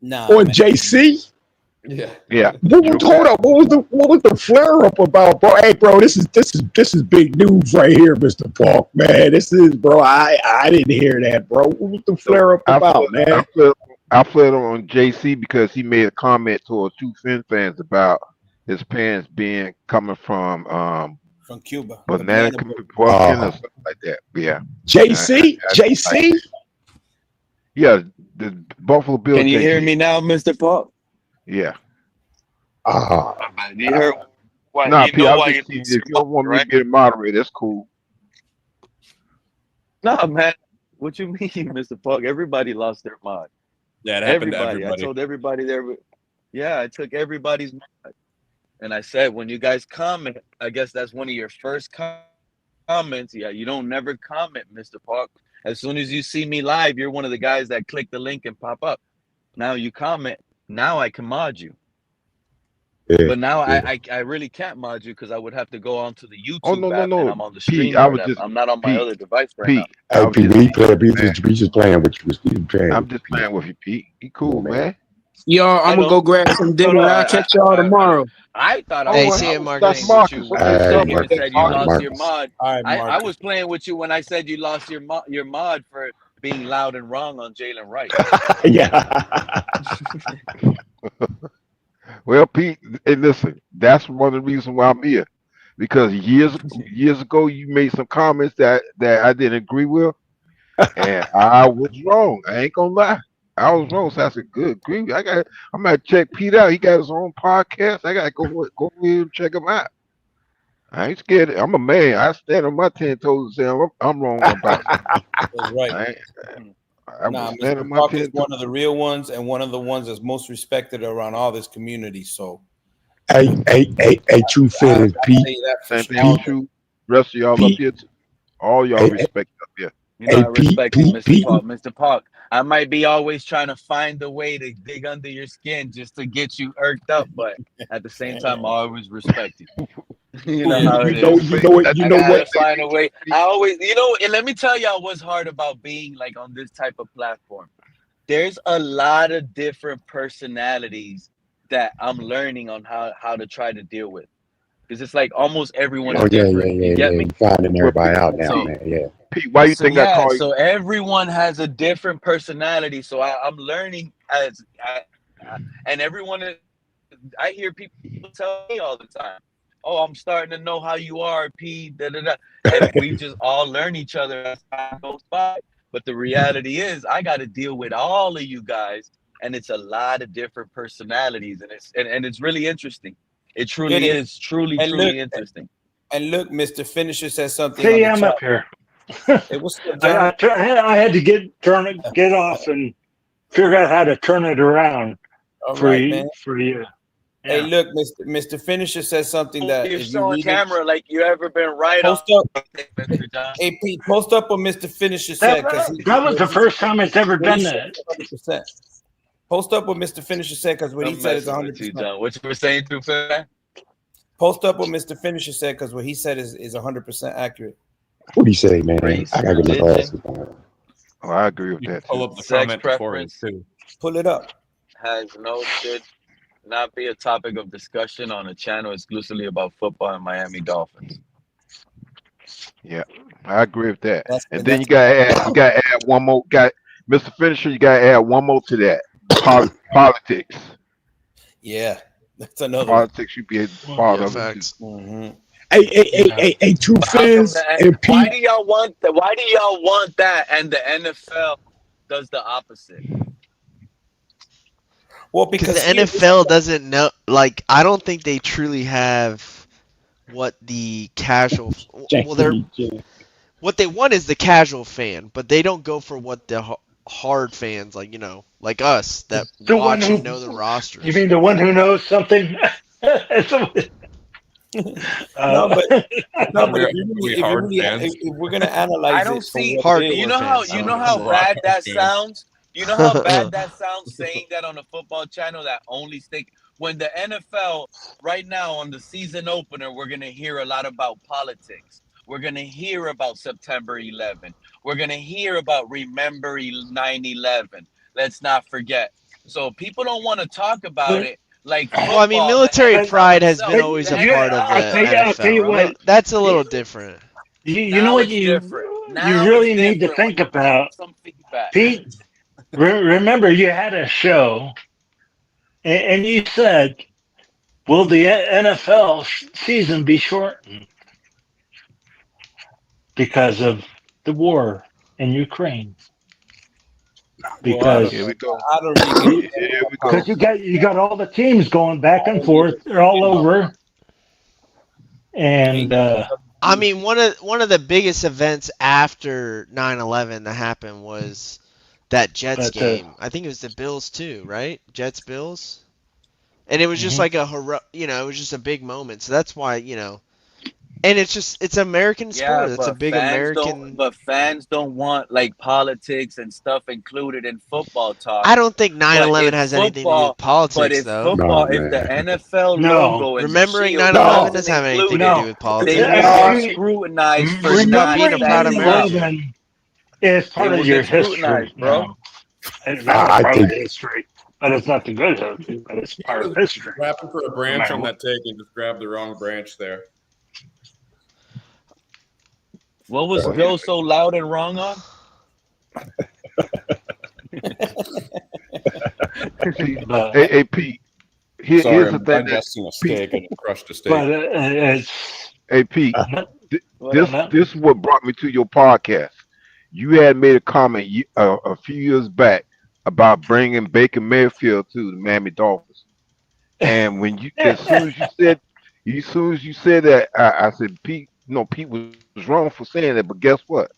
Nah. On JC? Yeah. Yeah. Hold up. What was the flare up about, bro? Hey, bro, this is big news right here, Mr. Park, man. This is, bro. I didn't hear that, bro. What was the flare up about, man? I flared on JC because he made a comment towards two Fin fans about his parents coming from Cuba, banana Republican or something like that. Yeah. JC? Yeah, the Buffalo Bills. Can you hear me now, Mr. Park? Yeah. You heard why? Nah, you P, know I was why just seeing if you don't want me to get a moderator, that's cool. No, man. What you mean, Mr. Park? Everybody lost their mind. Yeah, it happened to I everybody. told everybody there. Yeah, I took everybody's mind. And I said, when you guys comment, I guess that's one of your first comments. Yeah, you don't never comment, Mr. Park. As soon as you see me live, you're one of the guys that click the link and pop up. Now you comment. Now I can mod you. Yeah, but now I really can't mod you because I would have to go onto the YouTube app and I'm on the Pete, StreamYard app. I'm not on my other device right now. Hey, Pete, we just playing with you. I'm just playing with you, Pete. He cool, man. Y'all, I'm gonna go grab some dinner. I'll catch y'all tomorrow. I thought Hey, I was see you, playing Marcus. with you when you said you lost Marcus. your mod. I was playing with you when I said you lost your mod for being loud and wrong on Jalen Wright. Yeah. Well, Pete, hey, listen, that's one of the reasons why I'm here. Because years ago, you made some comments that I didn't agree with, and I was wrong. I ain't gonna lie. I was wrong. So I said, good grief. I'm gonna check Pete out. He got his own podcast. I gotta go ahead and check him out. I ain't scared. I'm a man. I stand on my 10 toes and say I'm wrong about it. That's right. I Nah, will stand Mr. on my Park 10 is toes. one of the real ones and one of the ones that's most respected around all this community. So, Hey, true fans, Pete. Same thing with you. Rest of y'all up here too. All y'all respect up here. You know, I respect you, Mr. Park. Mr. Park, I might be always trying to find a way to dig under your skin just to get you irked up, but at the same time, I always respect you. You know how it is. I gotta find a way. I always, and let me tell y'all what's hard about being like on this type of platform. There's a lot of different personalities that I'm learning on how to try to deal with. Because it's like almost everyone is different. You get me? You're finding everybody out now, man. Yeah. Pete, why you think I call you? So everyone has a different personality. So I'm learning and everyone is. I hear people tell me all the time, "Oh, I'm starting to know how you are, Pete." Da, da, da. And we just all learn each other as time goes by. But the reality is, I got to deal with all of you guys, and it's a lot of different personalities, and it's really interesting. It truly is truly interesting. And look, Mr. Finisher says something. See, on I'm the up here. Hey, what's up, John? I had to get off and figure out how to turn it around for you. Yeah. Hey, look, Mr. Finisher says something that You're showing camera like you ever been right post on. up. Hey, Pete, post up what Mr. Finisher said. That was the first time it's ever done that. 100%. Post up what Mr. Finisher said because what he said is 100%. What you were saying through that? Post up what Mr. Finisher said because what he said is 100% accurate. What do you say, man? I gotta get my glasses on. Oh, I agree with that. Pull up the Sex comment before preference too. Pull it up. Should not be a topic of discussion on a channel exclusively about football and Miami Dolphins. Yeah, I agree with that. And then you gotta add one more. Mr. Finisher, you gotta add one more to that. Politics. Yeah, that's another. Politics should be a part of it. Mm-hmm. Hey, true fans. Why do y'all want that? Why do y'all want that? And the NFL does the opposite. Well, because the NFL doesn't know. Like, I don't think they truly have what the casual. What they want is the casual fan, but they don't go for what the hard fans, like us that watch and know the roster. You mean the one who knows something? No, but if we're gonna analyze, I don't see. You know how bad that sounds. You know how bad that sounds saying that on a football channel that only stick when the NFL right now on the season opener, we're gonna hear a lot about politics. We're gonna hear about September 11. We're gonna hear about remember 9/11. Let's not forget. So people don't want to talk about it. Like football, well, I mean, military pride has been always a part of the NFL. Right? That's a little different. You know what you really need to think about, Pete. Remember, you had a show, and you said, "Will the NFL season be shortened because of the war in Ukraine?" Because here we go. Because you got all the teams going back and forth. They're all over. And I mean, one of the biggest events after 9/11 that happened was that Jets game. I think it was the Bills too, right? Jets Bills. And it was just like it was just a big moment. So that's why, and it's American sport. It's a big American. But fans don't want like politics and stuff included in football talk. I don't think 9/11 has anything to do with politics, but if though. Football, if the NFL logo and remembering 9/11 doesn't have anything to do with politics. They were scrutinized for being a proud American. It's part of your history, bro. It's not part of history, but it's not the good history, but it's part of history. Rapping for a branch on that take and just grab the wrong branch there. What was Bill so loud and wrong on? Hey, Pete. Here's Sorry, the I'm thing. digesting a steak. I just crushed a steak. But it's Hey, Pete. well, This is what brought me to your podcast. You had made a comment a few years back about bringing Baker Mayfield to the Miami Dolphins, and when you, as soon as you said that, I said, Pete, Pete was wrong for saying that, but guess what?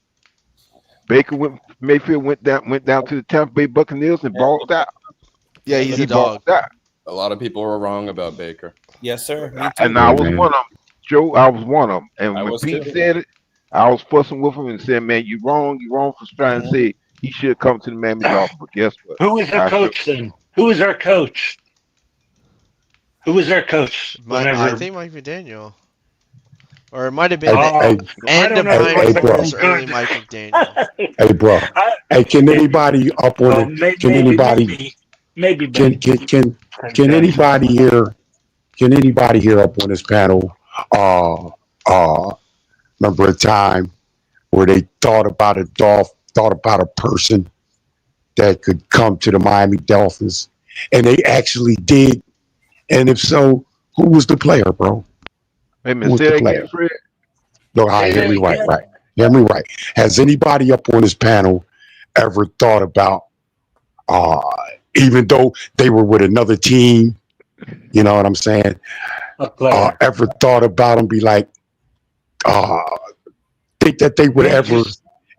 Mayfield went down to the Tampa Bay Buccaneers and balled out. Yeah, he's He a dog. balled out. A lot of people were wrong about Baker. Yes, sir. Me too. And I was one of them, Joe. I was one of them. And I when was Pete too. said it, I was fussing with him and saying, "Man, you wrong for trying to say he should come to the Miami Dolphins." But guess what? who is our coach then? Who is our coach? Who was our coach? I think Mike McDaniel. Or it might have been Hey, the end of Brian Daboll's early Mike McDaniel. hey, bro. Hey, can anybody up on it? Can anybody? Maybe. Can anybody here? Can anybody here up on this panel? Remember a time where they thought about a person that could come to the Miami Dolphins, and they actually did. And if so, who was the player, bro? Wait a Who minute, was say the that player? again, Fred. No, hear me right. Hear me right. Has anybody up on this panel ever thought about, even though they were with another team, you know what I'm saying? Ever thought about them be like, think that they would ever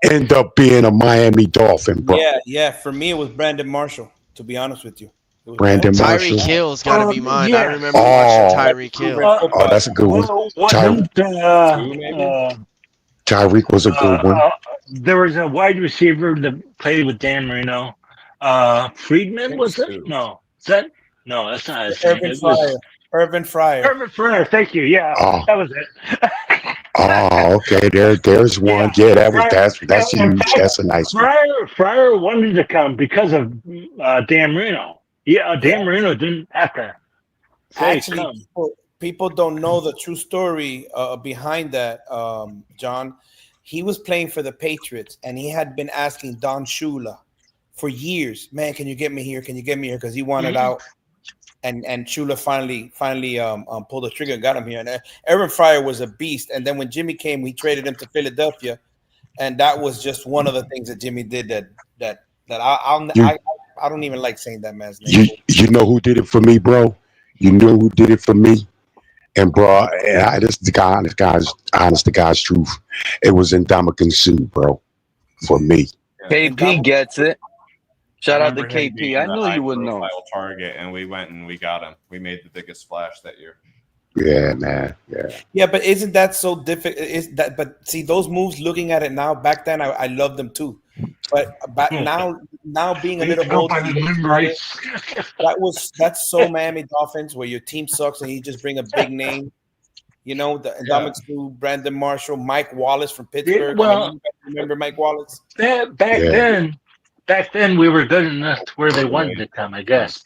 end up being a Miami Dolphin, bro? Yeah. For me, it was Brandon Marshall. To be honest with you, Brandon Marshall. Tyreek Hill's got to be mine. Yeah. I remember watching Tyreek Hill. Oh, that's a good one. Tyreek was a good one. There was a wide receiver that played with Dan Marino. Friedman, was it? No. Is that? No, that's not his name. Urban Fryer. Urban Fryer, thank you. Yeah, that was it. Oh, okay. There's one. Yeah, that's huge. That's a nice one. Fryer wanted to come because of Dan Marino. Yeah, Dan Marino didn't have to say Actually, people don't know the true story behind that, John. He was playing for the Patriots, and he had been asking Don Shula for years, man, can you get me here? Can you get me here? Because he wanted out. And Shula finally pulled the trigger and got him here. And Aaron Fryer was a beast. And then when Jimmy came, we traded him to Philadelphia, and that was just one of the things that Jimmy did that I don't even like saying that man's name. You know who did it for me, bro? You know who did it for me? And bro, this is the honest to God's truth. It was Ndamukong Suh, bro, for me. KP gets it. Shout out to KP. I knew you would know. Target, and we went and we got him. We made the biggest splash that year. Yeah, man. Yeah. Yeah, but isn't that so difficult? But see, those moves. Looking at it now, back then I loved them too. But now being a little older, that's so Miami Dolphins, where your team sucks and you just bring a big name. You know, the Ndamukong Suh, Brandon Marshall, Mike Wallace from Pittsburgh. Well, remember Mike Wallace? Back then we were good enough to where they wanted to come, I guess.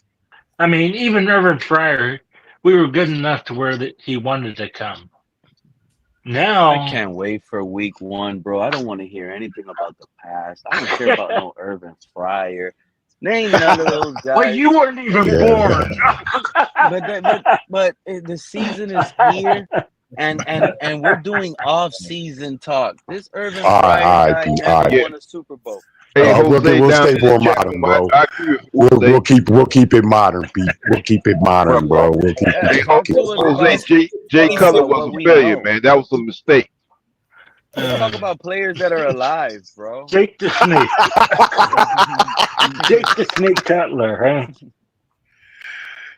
I mean, even Irvin Fryer, we were good enough to where he wanted to come. Now I can't wait for week 1, bro. I don't want to hear anything about the past. I don't care about no Irvin Fryer. Name none of those guys. Well, you weren't even born. but the season is here, and we're doing off-season talk. This Irvin Fryer guy never won a Super Bowl. We'll stay more modern, bro. We'll keep it modern, Pete. We'll keep it modern, bro. We'll keep it. Jay Cutler was a failure, man. That was a mistake. Let's talk about players that are alive, bro. Jake the Snake. Jake the Snake Cutler, huh?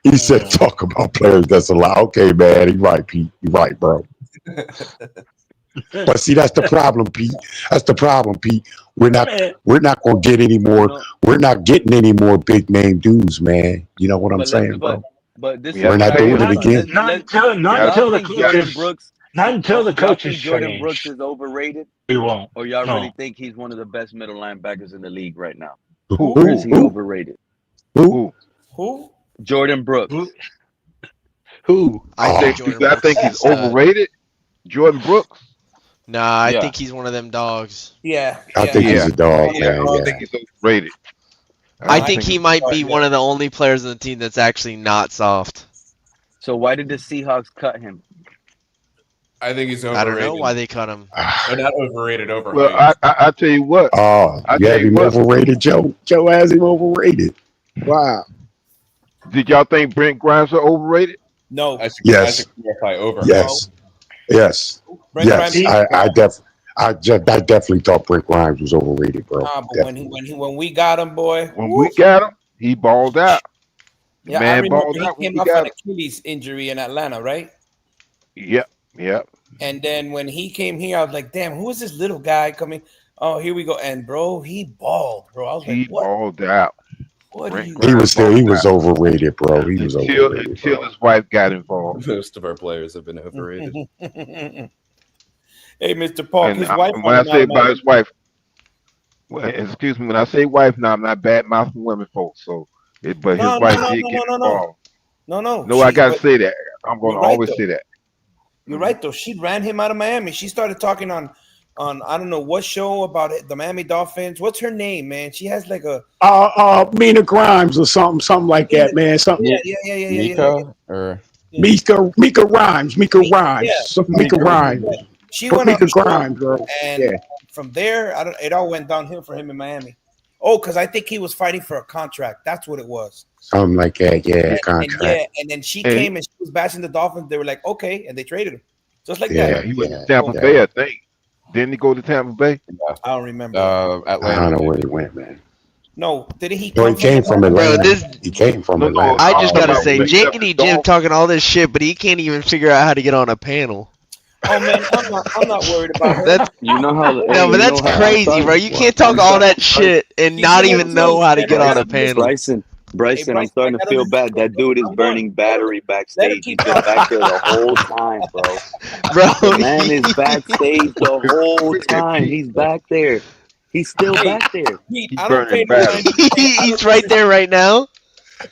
He said, "Talk about players that's alive." Okay, man. You're right, Pete. You're right, bro. But see, that's the problem, Pete. That's the problem, Pete. We're not gonna get any more. We're not getting any more big name dudes, man. You know what I'm saying, bro? But this we're not doing it again. Not until the coaches. Not until the coaches Jordan Brooks is overrated. We won't. Or y'all No. really think he's one of the best middle linebackers in the league right now? Who? Or is he overrated? Who? Jordan Brooks. Who? I think he's overrated. Jordan Brooks. Nah, I think he's one of them dogs. Yeah. I think he's a dog, man. I don't think he's overrated. I think he might be one of the only players on the team that's actually not soft. So why did the Seahawks cut him? I think he's overrated. I don't know why they cut him. Or not overrated, overhyped. Well, I tell you what. Oh, you have him overrated, Joe. Joe has him overrated. Wow. Did y'all think Brent Grimes was overrated? No. Yes. Overhyped. Yes. Yes. Yes. I definitely thought Brent Grimes was overrated, bro. But when we got him, boy. When we got him, he balled out. Yeah, Man I remember balled he out when came we off got an him. Achilles injury in Atlanta, right? Yep. And then when he came here, I was like, damn, who is this little guy coming? Oh, here we go. And bro, he balled, bro. I was He like, what? balled out. What are you He was there. He was overrated, bro. He was overrated. Until his wife got involved. Most of our players have been overrated. Hey, Mr. Paul, his wife. When I say about his wife, excuse me, when I say wife, now I'm not bad mouthing women, folks. So, but his wife did get involved. No, I gotta say that. I'm gonna always say that. You're right, though. She ran him out of Miami. She started talking on I don't know what show about the Miami Dolphins. What's her name, man? She has like a Mina Grimes or something like that, man. Something. Yeah. Mika or Mika Rhymes. Mika Rhymes. Mika Rhymes. She went Mika on the show, Grimes, bro. and from there, it all went downhill for him in Miami. Oh, because I think he was fighting for a contract. That's what it was. Something like that, yeah, contract. And then she came and she was bashing the Dolphins. They were like, okay, and they traded him. Just like Yeah, that. he went to Tampa Bay, I think. Didn't he go to Tampa Bay? I don't remember. I don't know where he went, man. No, did he? No, he came from Atlanta. Bro, he came from Atlanta. I just gotta say, Jankety Jim talking all this shit, but he can't even figure out how to get on a panel. Oh man, I'm not worried about her. That's but that's crazy, bro. You can't talk all that shit and not even know how to get on a panel. Bryson, I'm starting to feel bad. That dude is burning battery backstage. He's been back there the whole time, bro. The man is backstage the whole time. He's back there. He's still back there. He's burning battery. He's right there right now.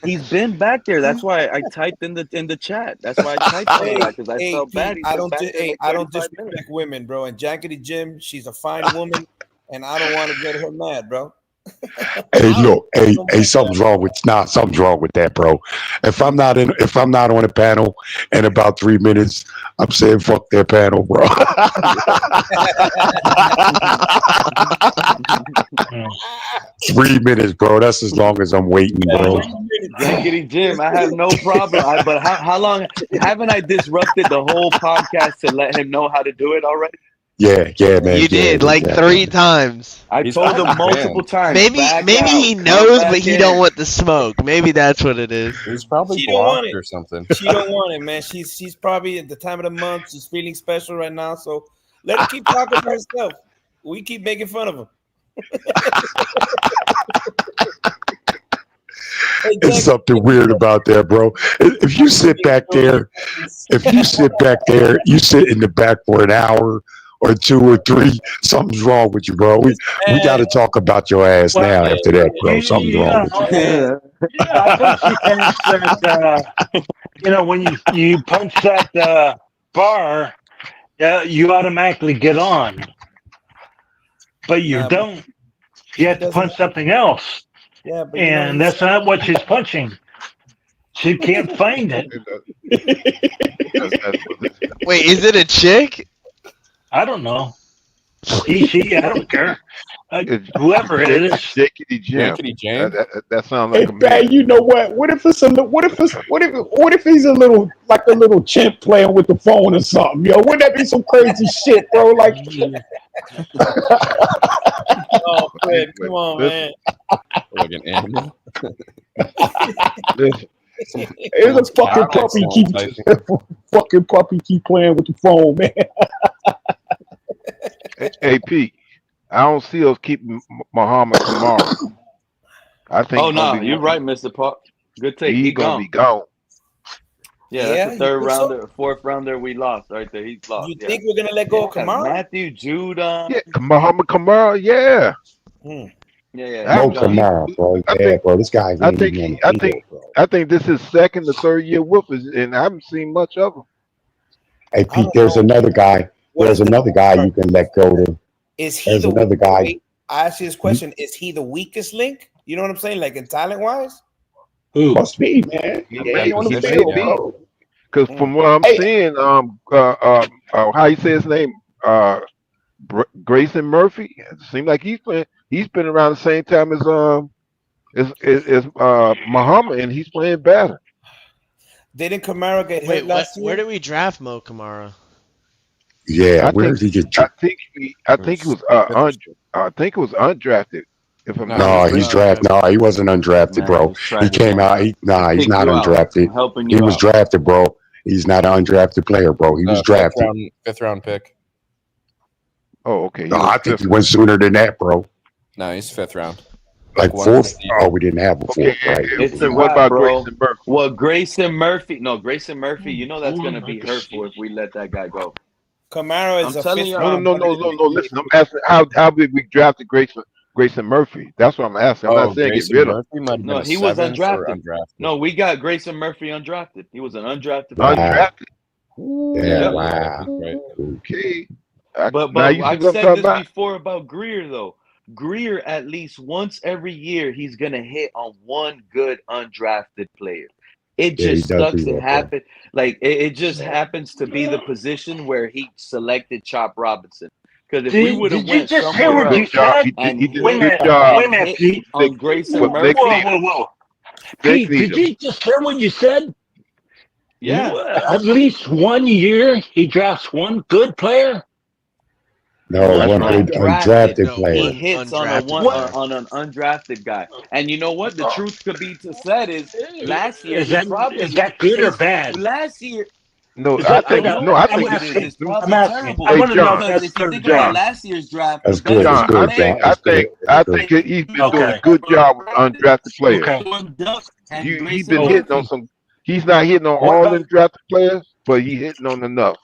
He's been back there. That's why I typed in the chat. That's why I typed all that because I felt bad. I don't disrespect women, bro. And Jankety Jim, she's a fine woman, and I don't want to get her mad, bro. Hey, look, hey, something's wrong with that, bro. If I'm not on a panel in about 3 minutes, I'm saying fuck that panel, bro. 3 minutes, bro. That's as long as I'm waiting, bro. Jankety Jim, I have no problem. But how long haven't I disrupted the whole podcast to let him know how to do it already? Yeah, man. You did like 3 times. I told him multiple times. Maybe he knows, but he don't want the smoke. Maybe that's what it is. He's probably She don't want blocked it. or something. She don't want it, man. She's probably at the time of the month. She's feeling special right now, so let her keep talking for herself. We keep making fun of her. There's something weird about that, bro. If you sit back there, you sit in the back for an hour or 2 or 3, something's wrong with you, bro. We got to talk about your ass now after that, bro. Something's wrong with you. I think she thinks that, when you punch that bar, you automatically get on. But you don't. You have to punch something else. Yeah, but and that's not what she's punching. She can't find it. Wait, is it a chick? I don't know. She, I don't care. Whoever it is. Jankety Jim. That sounds like Hey, man, you know what? What if he's a little chimp playing with the phone or something? Yo, wouldn't that be some crazy shit, bro? Like, oh, Fred, come on, man. Like an animal. It's a fucking puppy keep playing with the phone, man. Hey, Pete, I don't see us keeping Muhammad Kamara. I think. Oh no, you're right, Mr. Park. Good take. He's gonna be gone. Yeah, that's the third rounder, fourth rounder we lost right there. He's lost. You think we're gonna let go of Kamara? Matthew Judon. Yeah, Muhammad Kamara. Yeah. Yeah. No Kamara, bro. Bro. This guy's. I think this is second or third year with us, and I haven't seen much of him. Hey, Pete, there's another guy. There's another guy you can let go to. Is he There's the another guy. I asked you this question: is he the weakest link, You know what I'm saying? Like in talent wise. Who? Must be, man. He He on the may field, be. bro. Because from what I'm seeing, how you say his name, Grayson Murphy. It seems like he's playing. He's been around the same time as Muhammad, and he's playing better. Didn't Kamara get hit last year? Where did we draft Mo Kamara? Yeah, where did he get? I think it was undrafted. If I'm No, he's drafted. No, he wasn't undrafted, bro. He came out. He's not undrafted. He was drafted, bro. He's not an undrafted player, bro. He was drafted. Fifth round pick. Oh, okay. No, I think he went sooner than that, bro. No, he's fifth round. Like fourth? Oh, we didn't have a fourth, right? It's a what wrap, about bro. Grayson Murphy? Well, Grayson Murphy. No, Grayson Murphy. You know that's gonna be hurtful if we let that guy go. Kamara is I'm a telling fifth you. round. No. Listen, I'm asking how did we draft Grayson Murphy? That's what I'm asking. I'm not saying Grayson get rid of him. Murphy No, he was undrafted. No, we got Grayson Murphy undrafted. He was an undrafted. Undrafted. Yeah, wow. Okay. But now you I've see what I'm said talking this about? before about Greer though. Greer at least once every year he's gonna hit on one good undrafted player. It Yeah, he just does sucks. do It that, happened. Like it just happens to be the position where he selected Chop Robinson. Because if we would have Did you went just hear somewhere what you else said? and He did Wait a a good minute. job. Wait a minute, Pete. on Grayson But Murphy, Whoa. Pete, did you just hear what you said? yeah. At least 1 year he drafts one good player. No, one good undrafted player. He hits on an undrafted guy. And you know what? The truth could be said is last year Is that good or bad? Last year. No, Is I that think good? I think It's probably I'm asking. terrible. I want to know if Because that's if you good think or about bad. last year's draft, That's the best good. It's John, good, player, John. I think he's been doing a good job with undrafted players. He's been hitting on some. He's not hitting on all undrafted players, but he's hitting on enough.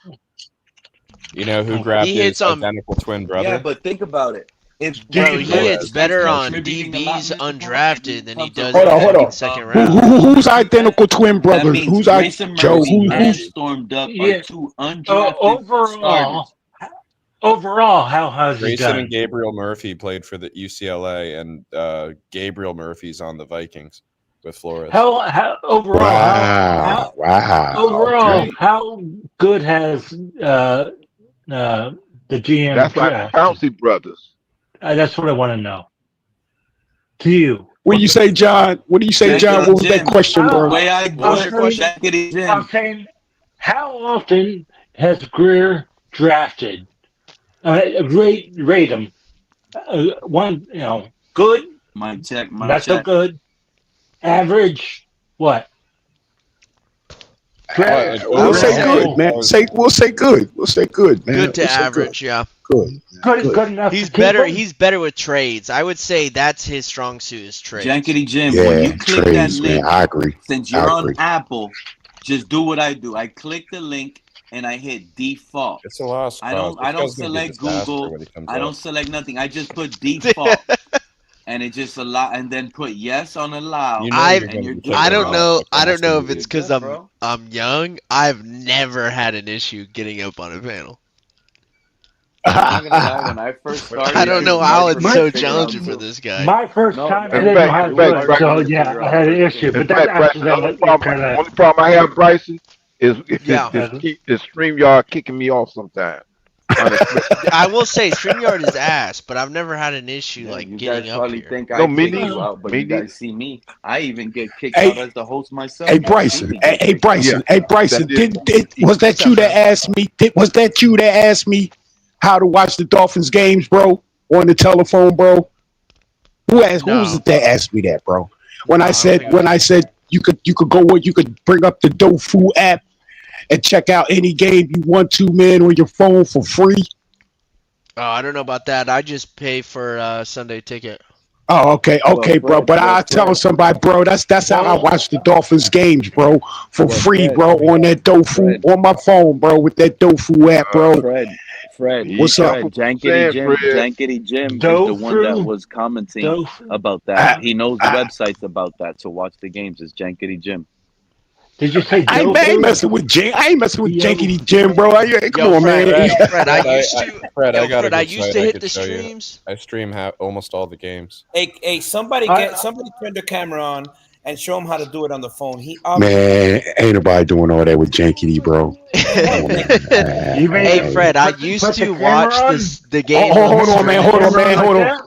You know who grabbed He his hits on- identical twin brother? Yeah, but think about it. Bro, he hits better on DBs undrafted than he does Hold on. second round. Who's identical twin brothers? Who's Joe? And Stormed Up are two undrafted starters. Overall, how has he Grayson done? and Gabriel Murphy played for the UCLA, and Gabriel Murphy's on the Vikings with Flores. How overall? Wow. How good has the GM? That's like the Pouncey brothers. That's what I want to know. To you, What do you say, John? What do you say, John? What was that question, bro? I'm saying, how often has Greer drafted? Rate him. One, good. Mic check. Not so good. Average. What? We'll say good, man. We'll say good. We'll say good, man. Good to average, yeah. Good. Good enough. He's better. He's better with trades. I would say that's his strong suit is trades. Jankety Jim, Yeah, when you click trades, that link, man. I agree. since you're on Apple, just do what I do. I click the link and I hit default. It's a loss. I don't select Google. I don't select nothing. I just put default. And it just and then put yes on allow. I don't know if it's because I'm young. I've never had an issue getting up on a panel. When I first started, I don't know how it's so challenging for this guy. My first time, I didn't know how to do it, so yeah, I had an issue. But that's after the only problem I have, Bryson, is StreamYard kicking me off sometimes. I will say StreamYard is ass, but I've never had an issue like getting up here. Think I kick you out, but you guys see me. I even get kicked out as the host myself. Hey Bryson. Hey Bryson. Was that you that asked me? Was that you that asked me how to watch the Dolphins games, bro? On the telephone, bro. Who was it that asked me that, bro? When I said you could bring up the Dofu app and check out any game you want to, man, on your phone for free. Oh, I don't know about that. I just pay for Sunday ticket. Oh, okay, bro. But I tell somebody, bro, that's how I watch the Dolphins games, bro, for free, bro, on that Dofu on my phone, bro, with that Dofu app, bro. Fred, what's up? Jankety Jim is the one that was commenting about that. He knows the websites about that to watch the games. It's Jankety Jim. Did you say I ain't messing with Jankity Jim, bro. Come on, Fred, man. Fred, I used to hit the streams. I stream almost all the games. Hey, somebody turn the camera on and show him how to do it on the phone. Man, ain't nobody doing all that with Jankity, bro. Hey, Fred, I used to watch the game. Hold on, man.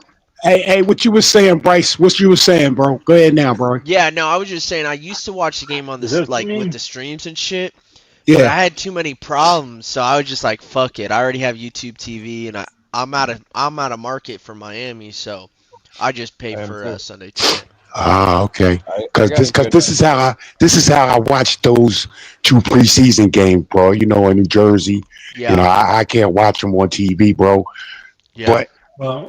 Hey, what you was saying, Bryce? What you was saying, bro? Go ahead now, bro. Yeah, no, I was just saying I used to watch the game on this with the streams and shit. Yeah. But I had too many problems, so I was just like, fuck it. I already have YouTube TV, and I'm out of market for Miami, so I just pay for Sunday ticket. Ah, okay. Because this is how I watched those 2 preseason games, bro. You know, in New Jersey. Yeah. You know, I can't watch them on TV, bro. Yeah. But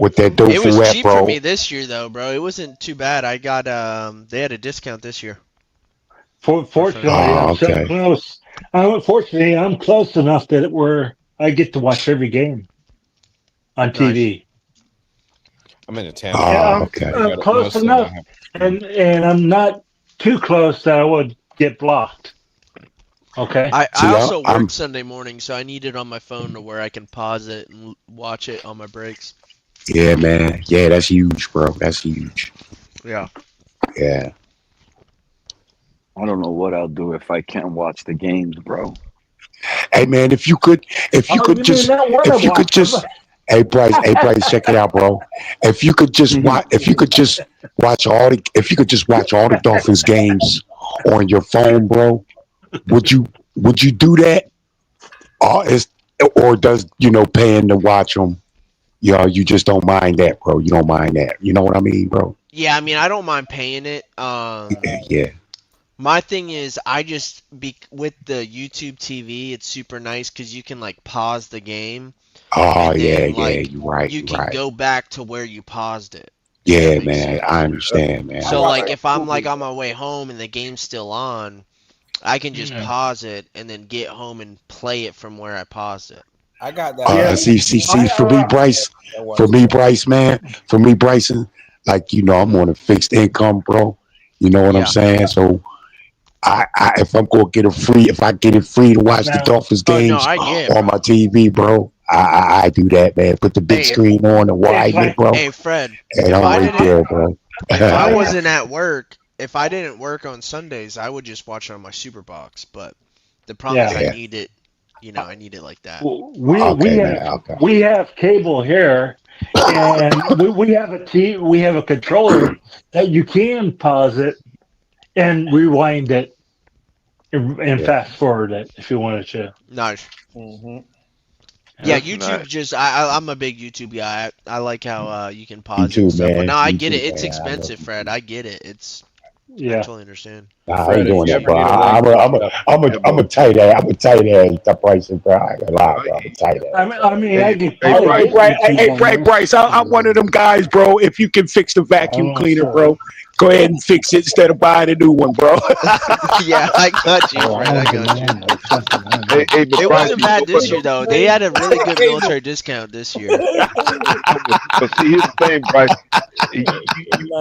with that dope it was for cheap bro. for me this year, though, bro. It wasn't too bad. I got they had a discount this year. Fortunately, I'm so close. Unfortunately, I'm close enough that I get to watch every game on TV. I'm in a Tampa. I'm close enough, and I'm not too close that I would get blocked. Okay. I also work Sunday morning, so I need it on my phone to where I can pause it and watch it on my breaks. Yeah, man. Yeah, that's huge, bro. That's huge. Yeah. Yeah. I don't know what I'll do if I can't watch the games, bro. Hey, man, if you could just, hey Bryce, check it out, bro. If you could just watch all the Dolphins games on your phone, bro, would you do that? Or does paying to watch them? You just don't mind that, bro. You don't mind that. You know what I mean, bro? Yeah, I mean, I don't mind paying it. Yeah. My thing is, with the YouTube TV, it's super nice because you can pause the game. Oh yeah, you're right. You can go back to where you paused it. Yeah, man, I understand, man. So if I'm on my way home and the game's still on, I can just pause it and then get home and play it from where I paused it. I got that. See, for me, Bryson, I'm on a fixed income, bro. You know what I'm saying? So, if I'm gonna get if I get it free to watch the Dolphins games on my TV, bro, I do that, man. Put the big screen on and widen it, bro. Hey, Fred. And I'm right there, bro. If I wasn't at work, if I didn't work on Sundays, I would just watch it on my super box. But the problem is I need it. I need it like that. We have cable here, and we have a controller that you can pause it and rewind it and fast forward it if you wanted to. Nice. Yeah, YouTube I'm a big YouTube guy. I like how you can pause it and stuff. But no, I get it. It's expensive, Fred. I get it. I totally understand. I ain't doing that, bro. I'm a tight ass. I'm a tight ass. The price of bro. I ain't gonna lie, bro. I'm a tight ass. I mean, I get. Hey, Bryce, I'm one of them guys, bro. If you can fix the vacuum cleaner, bro, go ahead and fix it instead of buying a new one, bro. Yeah, I got you, Fred. I got you. It wasn't bad this year, though. They had a really good military discount this year. But see, here's the thing, Bryce. You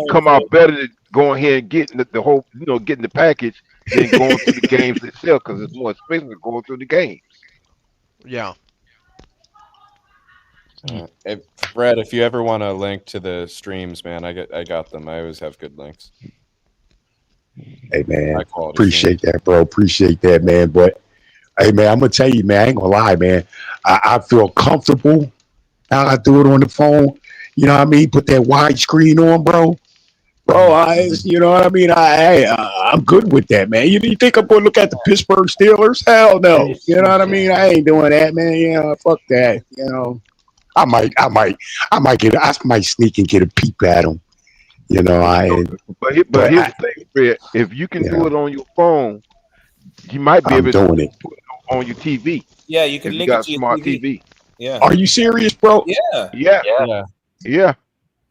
come out better than going here and getting the whole, getting the package than going through the games itself, because it's more expensive than going through the games. Yeah. Fred, if you ever want a link to the streams, man, I got them. I always have good links. Hey, man, appreciate that, bro. Appreciate that, man. But hey, man, I'm gonna tell you, man, I ain't gonna lie, man. I feel comfortable how I do it on the phone. You know what I mean? Put that wide screen on, bro. You know what I mean? I'm good with that, man. You think I'm going to look at the Pittsburgh Steelers? Hell no. You know what I mean? I ain't doing that, man. Fuck that. I might sneak and get a peep at them. But here's the thing, Fred. If you can do it on your phone, you might be able to put it on your TV. Yeah, you can link it to your smart TV. Yeah. Are you serious, bro? Yeah.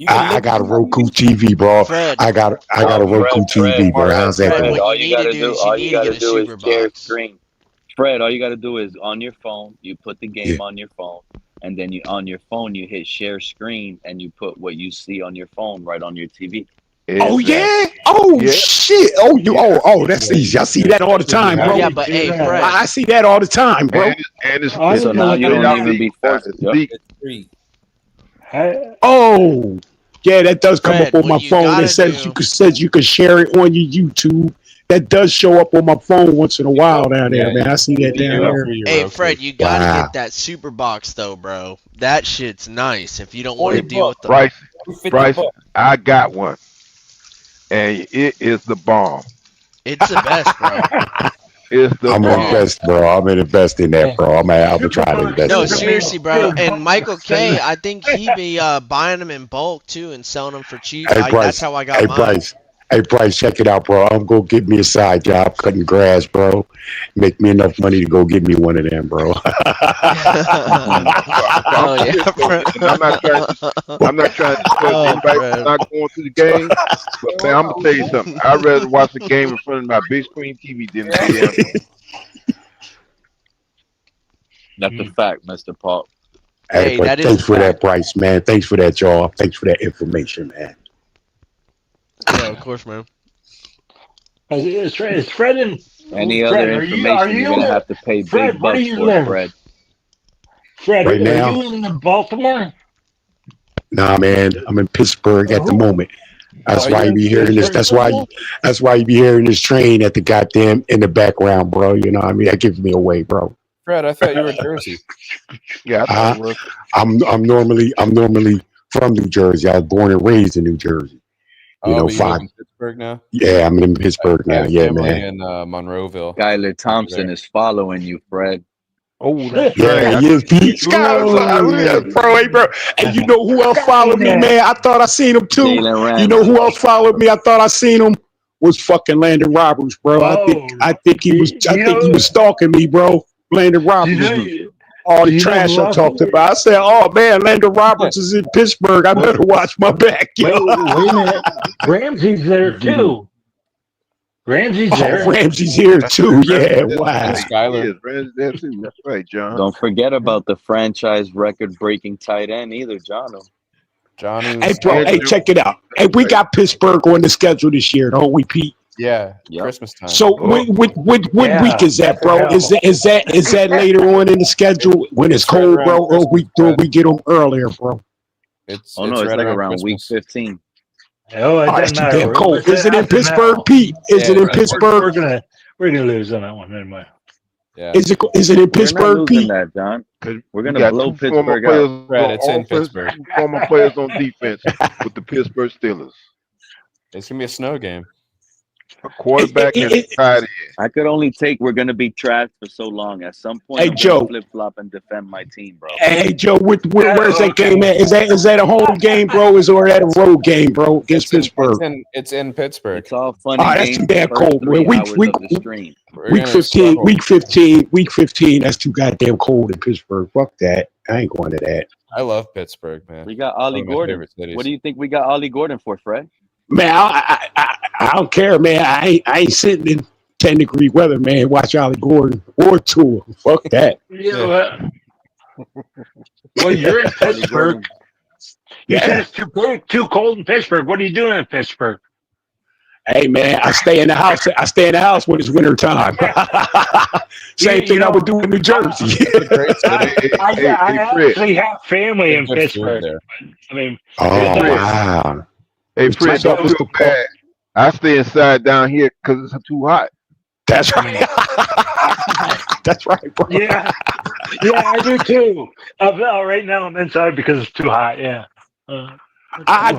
I got a Roku TV, bro. Fred. I got a Roku TV, bro. How's that? Fred, all you gotta do is share screen. Fred, all you gotta do is on your phone, you put the game on your phone, and then on your phone you hit share screen, and you put what you see on your phone right on your TV. Oh yeah! Shit! That's easy. I see that all the time, bro. Yeah, but hey, Fred. I see that all the time, bro. And it's so now you don't even be forced. Yep. Oh, yeah, that does come Fred, up on my phone. It says you can share it on your YouTube. That does show up on my phone once in a while down there, man. I see that down there. Hey, Fred, you gotta get that super box though, bro. That shit's nice. If you don't want to deal with the Bryce, I got one, and it is the bomb. It's the best, bro. I'm gonna invest, bro. I'm gonna invest in that, bro. I'm gonna try to invest. No, in that. seriously, bro. And Michael K, I think he be buying them in bulk too and selling them for cheap. Hey, Bryce, that's how I got mine. Hey, Bryce, check it out, bro. I'm gonna get me a side job cutting grass, bro. Make me enough money to go get me one of them, bro. I'm not trying to discuss anybody that's not going to the game, but man, I'm gonna tell you something. I'd rather watch the game in front of my big screen TV than the That's a fact, Mr. Paul. Hey, thanks for that, Bryce, man. Thanks for that, y'all. Thanks for that information, man. Yeah, of course, man. Is Fred and any Fred, other information you're gonna have to pay big bucks for, Fred. Fred, right now, are you in Baltimore? Nah, man, I'm in Pittsburgh at the moment. That's why you be hearing this. That's why you be hearing this train at the goddamn in the background, bro. You know what I mean? That gives me away, bro. Fred, I thought you were Jersey. Yeah, I thought you were. I'm normally from New Jersey. I was born and raised in New Jersey. You know, you live in Pittsburgh now? Yeah, I'm in Pittsburgh now. Yeah, man. In Monroeville. Skylar Thompson is following you, Fred. Oh, that's right. Yes, Pete. Skylar, bro, hey, bro. And you know who else followed me, man? I thought I seen him too. You know who else followed me? I thought I seen him. Was fucking Landon Roberts, bro. I think he was stalking me, bro. Landon Roberts. All the trash I talked about. I said, "Oh man, Landon Roberts is in Pittsburgh. I better watch my back." Wait a minute. Ramsey's there too. Ramsey's there. Ramsey's here too. Yeah, wow. Skylar. Ramsey's there too. That's right, John. Don't forget about the franchise record-breaking tight end either, Jono. Hey, bro. Hey, check it out. Hey, we got Pittsburgh on the schedule this year, don't we, Pete? Yeah, Christmas time. So what week is that, bro? Is that later on in the schedule when it's cold, bro, or we get them earlier, bro? It's like around week 15. Oh, it that's doesn't too damn cold. Is it in Pittsburgh, Pete? Is it in Pittsburgh? We're gonna lose on that one anyway. Yeah. Is it in Pittsburgh, Pete? That, John. We're gonna blow Pittsburgh out. Right, it's in Pittsburgh. Former players on defense with the Pittsburgh Steelers. It's gonna be a snow game. A quarterback and a tight end. I could only take we're gonna be trashed for so long. At some point, hey, I'm Joe, flip flop and defend my team, bro. Hey Joe, where's that game at? Is that a home game, bro? Or that a road game, bro? Against Pittsburgh. It's in Pittsburgh. It's all fun. That's too damn cold. Week 15. That's too goddamn cold in Pittsburgh. Fuck that. I ain't going to that. I love Pittsburgh, man. We got Ollie Gordon. What do you think we got Ollie Gordon for, Fred? Man, I don't care, man. I ain't sitting in 10-degree weather, man. Watch Ollie Gordon or Tua. Fuck that. Yeah. Well, you're in Pittsburgh. You said it's too cold in Pittsburgh. What are you doing in Pittsburgh? Hey, man, I stay in the house. I stay in the house when it's winter time. Same thing I would do in New Jersey. I actually have family in Pittsburgh. I mean, wow. Hey, Fred, don't feel bad. I stay inside down here because it's too hot. That's right. That's right, bro. Yeah, I do too. Right now I'm inside because it's too hot. Yeah. I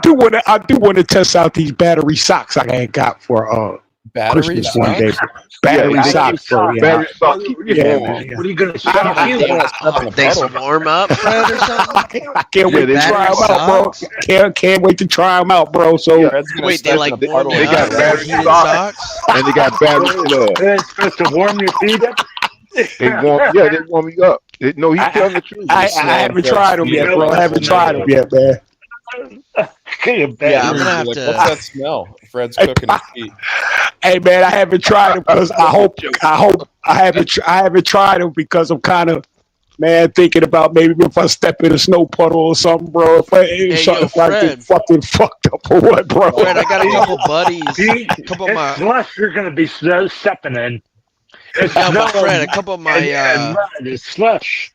do want to test out these battery socks I got for Christmas one day. Battery socks, bro. Battery socks. Yeah, man. What are you gonna say? They warm up, Fred, or something? I can't wait to try them out, bro. Can't wait to try them out, bro. So wait, they like warm they got battery socks and they got battery gloves. They're supposed to warm your feet up. They warm you up. No, he's telling the truth. I haven't tried them yet, bro. I haven't tried them yet, man. Yeah, I'm gonna have to. What's that smell? Fred's cooking his feet. Hey man, I haven't tried them because I haven't tried them because I'm kind of man, thinking about maybe if I step in a snow puddle or something, bro. If I get fucking fucked up or what, bro. Fred, I got a couple buddies. See, A couple of my slush you're going to be stepping in. It's yeah, snow but Fred, a couple of my and mud is slush.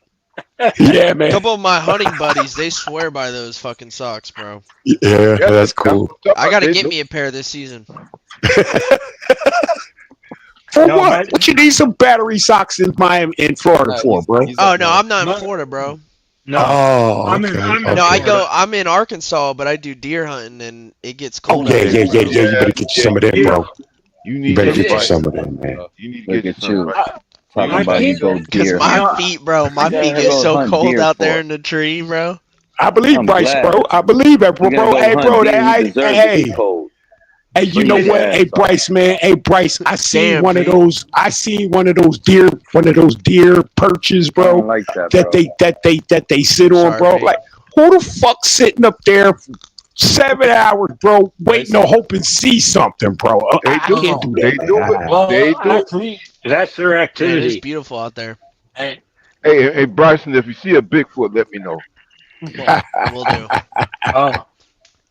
Yeah, man. A couple of my hunting buddies, they swear by those fucking socks, bro. Yeah, that's cool. I gotta get me a pair this season. For what? What you need some battery socks in Miami, in Florida for, bro? Oh no, I'm not in Florida, bro. No, I'm in I'm in Arkansas, but I do deer hunting, and it gets cold. Oh yeah. You better get you some of them, bro. You better get you some of them, man. You need to get you. Talking about you go deer. My feet, bro. My feet get so cold out there in the tree, bro. I believe Bryce, bro. I believe it, bro. Hey, bro. Hey, you know what? Hey, Bryce, man. Hey, Bryce. I seen one of those. I seen one of those deer perches, bro. Like that they sit on, bro. Like, who the fuck sitting up there for 7 hours, bro, waiting to hope and see something, bro? I can't do that. They do it. Well, They do actually, that's their activity. It's beautiful out there. Hey, Bryson, if you see a Bigfoot, let me know. Will do. Oh.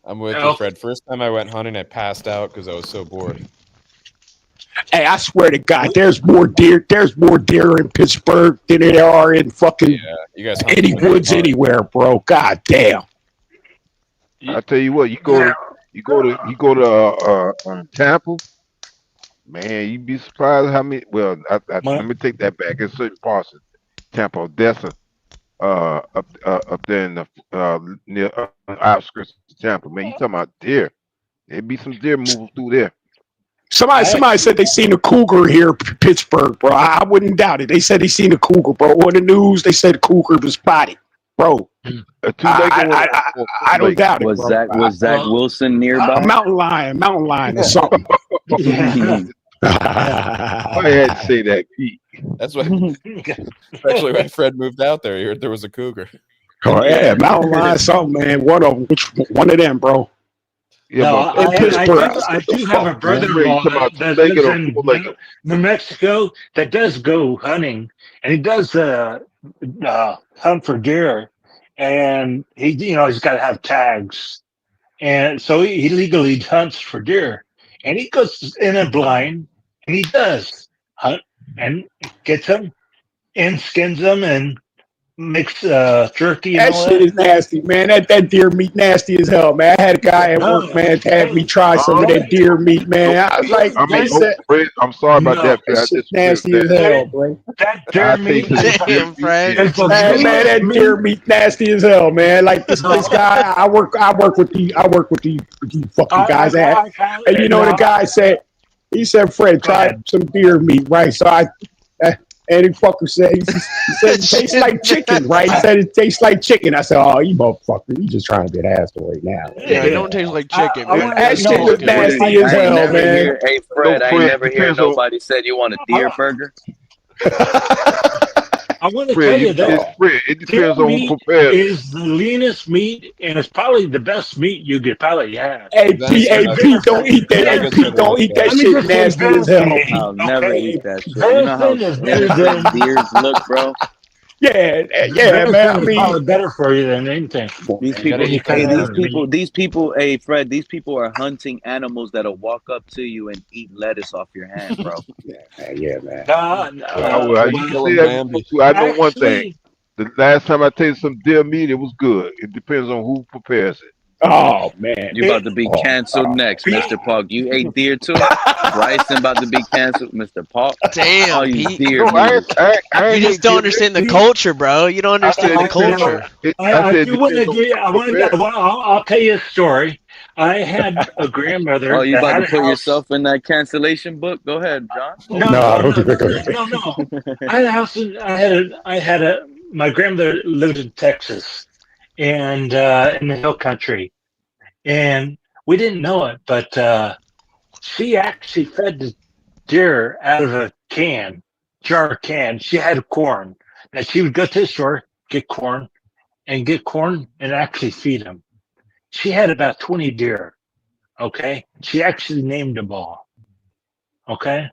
I'm with you, Fred. First time I went hunting, I passed out because I was so bored. Hey, I swear to God, there's more deer in Pittsburgh than there are in fucking you guys any woods anywhere, bro. God damn. I tell you what, you go to Tampa, man, you'd be surprised how many. Well, let me take that back. It's certain parts of Tampa, Odessa, up there in the near outskirts of Tampa, man. You talking about deer? There'd be some deer moving through there. Somebody said they seen a cougar here in Pittsburgh, bro. I wouldn't doubt it. They said they seen a cougar, bro. On the news, they said the cougar was spotted, bro. I don't doubt it. Was bro. Zach Wilson nearby? A mountain lion or something. I had to say that, Pete. That's actually when Fred moved out there. He heard there was a cougar. Oh yeah, mountain lion, something, man. One of them, one of them, bro. Yeah, no, I do have a brother-in-law that lives in New Mexico that does go hunting, and he does hunt for deer, and he's got to have tags, and so he legally hunts for deer, and he goes in a blind, and he does hunt and gets them and skins them and makes jerky and that all shit that. is nasty, man. That deer meat nasty as hell, man. I had a guy at work, man, had me try some of that deer meat, man. I was like, Fred, I'm sorry about that, Fred. Shit nasty as hell, bro. That deer meat, damn, Fred. Man, that deer meat nasty as hell, man. Like this guy, I work with these fucking guys, and you know the guy said, he said, Fred, try some deer meat, right? So and he fucker said, he said it tastes like chicken, right? He said it tastes like chicken. I said, oh, you motherfucker, you just trying to get asshole right now. Yeah, it don't taste like chicken, man. That shit was nasty as hell, man. Hey, Fred, I never hear nobody said you want a deer burger. I want to tell you that it depends on who prepares. Is the leanest meat, and it's probably the best meat you could probably have. Hey, Pete, don't eat that. Hey, Pete, don't eat that shit nasty as hell. I'll never eat that shit. You know how deers look, bro? Yeah, man. I mean, probably better for you than anything. These people, hey, Fred, these people are hunting animals that'll walk up to you and eat lettuce off your hand, bro. Yeah, man. I know one thing. The last time I tasted some deer meat, it was good. It depends on who prepares it. Oh man, you about to be canceled next, Mr. Park. You ate deer too. Bryson about to be canceled, Mr. Park. Damn, all you Pete. deer. You just don't understand the culture, bro. You don't understand the culture. I'll tell you a story. I had a grandmother. Oh, you about to put yourself in that cancellation book? Go ahead, John. No. I had a house. My grandmother lived in Texas. And in the hill country, and we didn't know it, but she actually fed the deer out of a jar of can. She had corn, and she would go to the store, get corn, and actually feed them. She had about 20 deer. Okay, she actually named them all. Okay,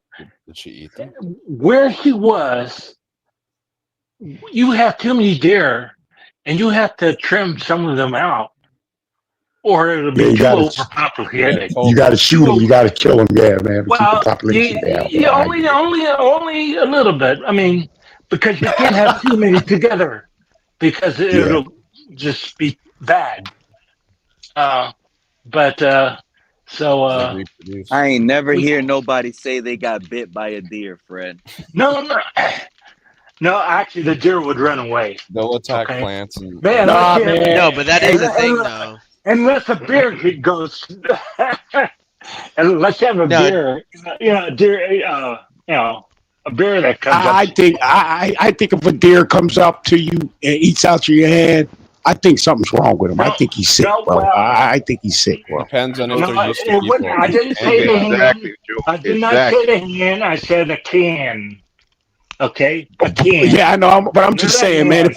did she eat them? Where she was, you have too many deer, and you have to trim some of them out, or it'll be too overpopulated. You got to shoot them. You got to kill them. Yeah, man. To keep the Well, population down. you only a little bit. I mean, because you can't have too many together, because it'll just be bad. So I ain't never hear nobody say they got bit by a deer, Fred. No, actually, the deer would run away. They'll attack plants and Man, No, but that is the thing, though. Unless a bear goes, and let's have a beer, a beer that comes up. I think if a deer comes up to you and eats out your hand, I think something's wrong with him. I think he's sick, bro. I think he's sick, bro. Depends on if they're used to people. I didn't say the hand. I did not say the hand. I said a can. Okay, a can. Yeah, I know, but I'm just saying, man.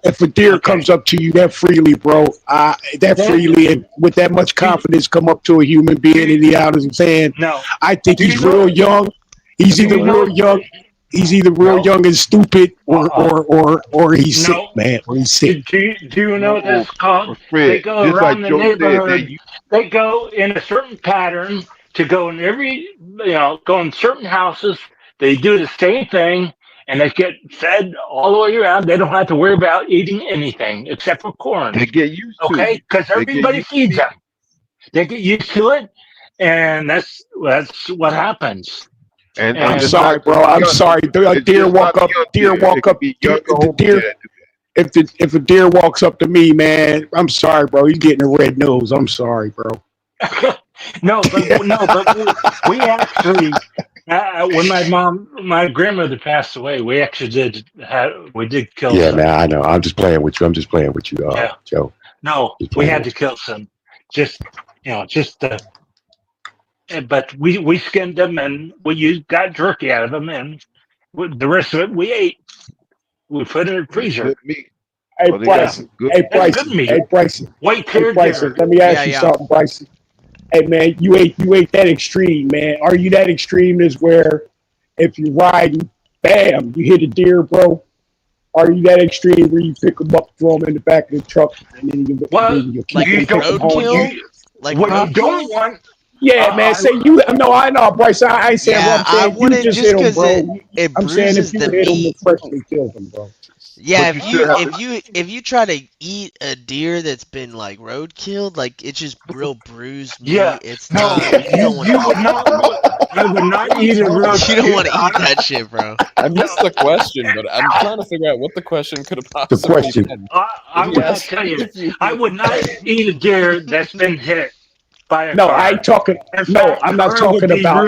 If a deer comes up to you that freely, bro, freely and with that much confidence, come up to a human being and he out his hand. No, I think he's real young. He's either real young. He's either real young and stupid, or he's sick, man. Or he's sick. Do you know what that's called? They go around the neighborhood. They go in a certain pattern to go in go in certain houses. They do the same thing, and they get fed all the way around. They don't have to worry about eating anything except for corn. They get used to it, because everybody feeds them. They get used to it, and that's what happens. And I'm sorry, bro. I'm sorry. A deer walk up. If a deer walks up to me, man, I'm sorry, bro. He's getting a red nose. I'm sorry, bro. No, but we actually, when my grandmother passed away, we actually did kill. Yeah, some. man, I know. I'm just playing with you. Joe. No, we had to kill some. But we skinned them and we got jerky out of them, and the rest of it we ate. We put it in the freezer. Hey, Bryson. Wait, Bryson. Let me ask you something, Bryson. Hey, man, you ate that extreme, man. Are you that extreme is where if you're riding, bam, you hit a deer, bro? Are you that extreme where you pick them up, throw them in the back of the truck, and then you like roadkill? Like what you don't want. Yeah, man. Say you. No, I know, Bryce. I ain't saying what I'm saying. I wouldn't you just hit them, bro. I'm saying if you hit them, it freshly kills them, bro. Yeah, if you try to eat a deer that's been like road killed, like it's just real bruised meat. Yeah, it's no, I would not eat a road. You don't want to eat that shit, bro. I missed the question, but I'm trying to figure out what the question could have possibly been. I'm going to tell you, I would not eat a deer that's been hit. No, I ain't talking. No, I'm not talking about.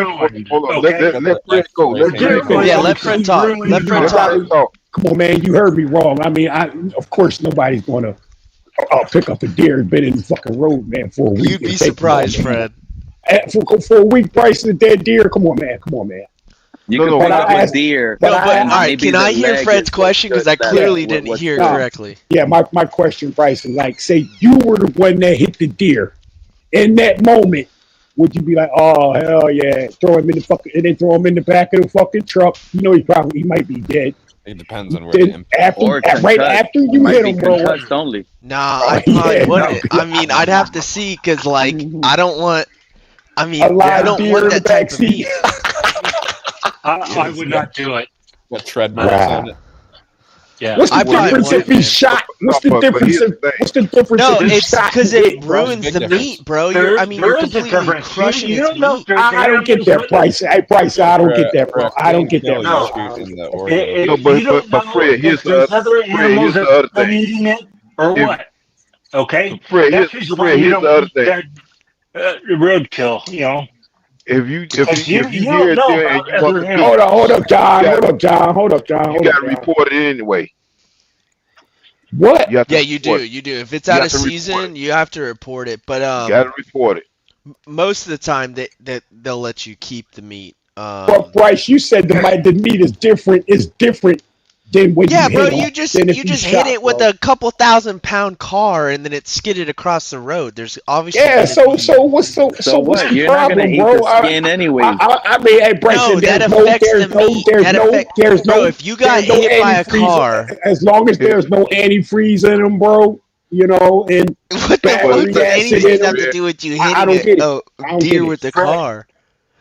Hold on, let Fred go. Let Fred talk. Let Fred talk. Come on, man. You heard me wrong. I mean, of course, nobody's gonna pick up a deer and been in the fucking road, man, for a week. You'd be surprised, Fred. For a week, Bryce, the dead deer. Come on, man. You can pick up a deer. No, but all right, can I hear Fred's question? Because I clearly didn't hear it correctly. Yeah, my question, Bryce, is like, say you were the one that hit the deer. In that moment, would you be like, "Oh hell yeah, throw him in the fucking," and then throw him in the back of the fucking truck? You know, he might be dead. It depends on where the impact. After you hit him, bro. Only. Nah, I probably wouldn't. I mean, I'd have to see because, like, I don't want. I mean, I don't want that type of meat. I would not do it. What treadmill on it? Yeah. What's the difference if he's shot? What's the difference? No, it's because it ruins the meat, bro. You're completely crushing its meat. I don't get that, Bryce. Hey, Bryce, I don't get that, bro. I don't get that. No, but Fred, here's the other thing. Eating it or what? Okay. Fred, here's the other thing. Roadkill, you know. If you hear it there and you want to hold up, John. You got to report it anyway. What? Yeah, you do. If it's out of season, you have to report it. But you got to report it. Most of the time, they'll let you keep the meat. But Bryce, you said the meat is different. It's different Then when Yeah, you bro, hit you them, just then it's you you just hit shot, it with bro. a couple 1,000-pound car and then it skidded across the road. There's obviously Yeah, gonna so be what's So what's what? the You're not gonna problem, eat bro? the skin anyways. I mean, hey, Bryson, no, that affects the meat. That affect, bro. If you got there's no hit by a antifreeze car, as long as there's no antifreeze in them, bro. You know, and what battery does acid in antifreeze have them. to do with you I hitting don't get it. a I don't deer get it. with the car?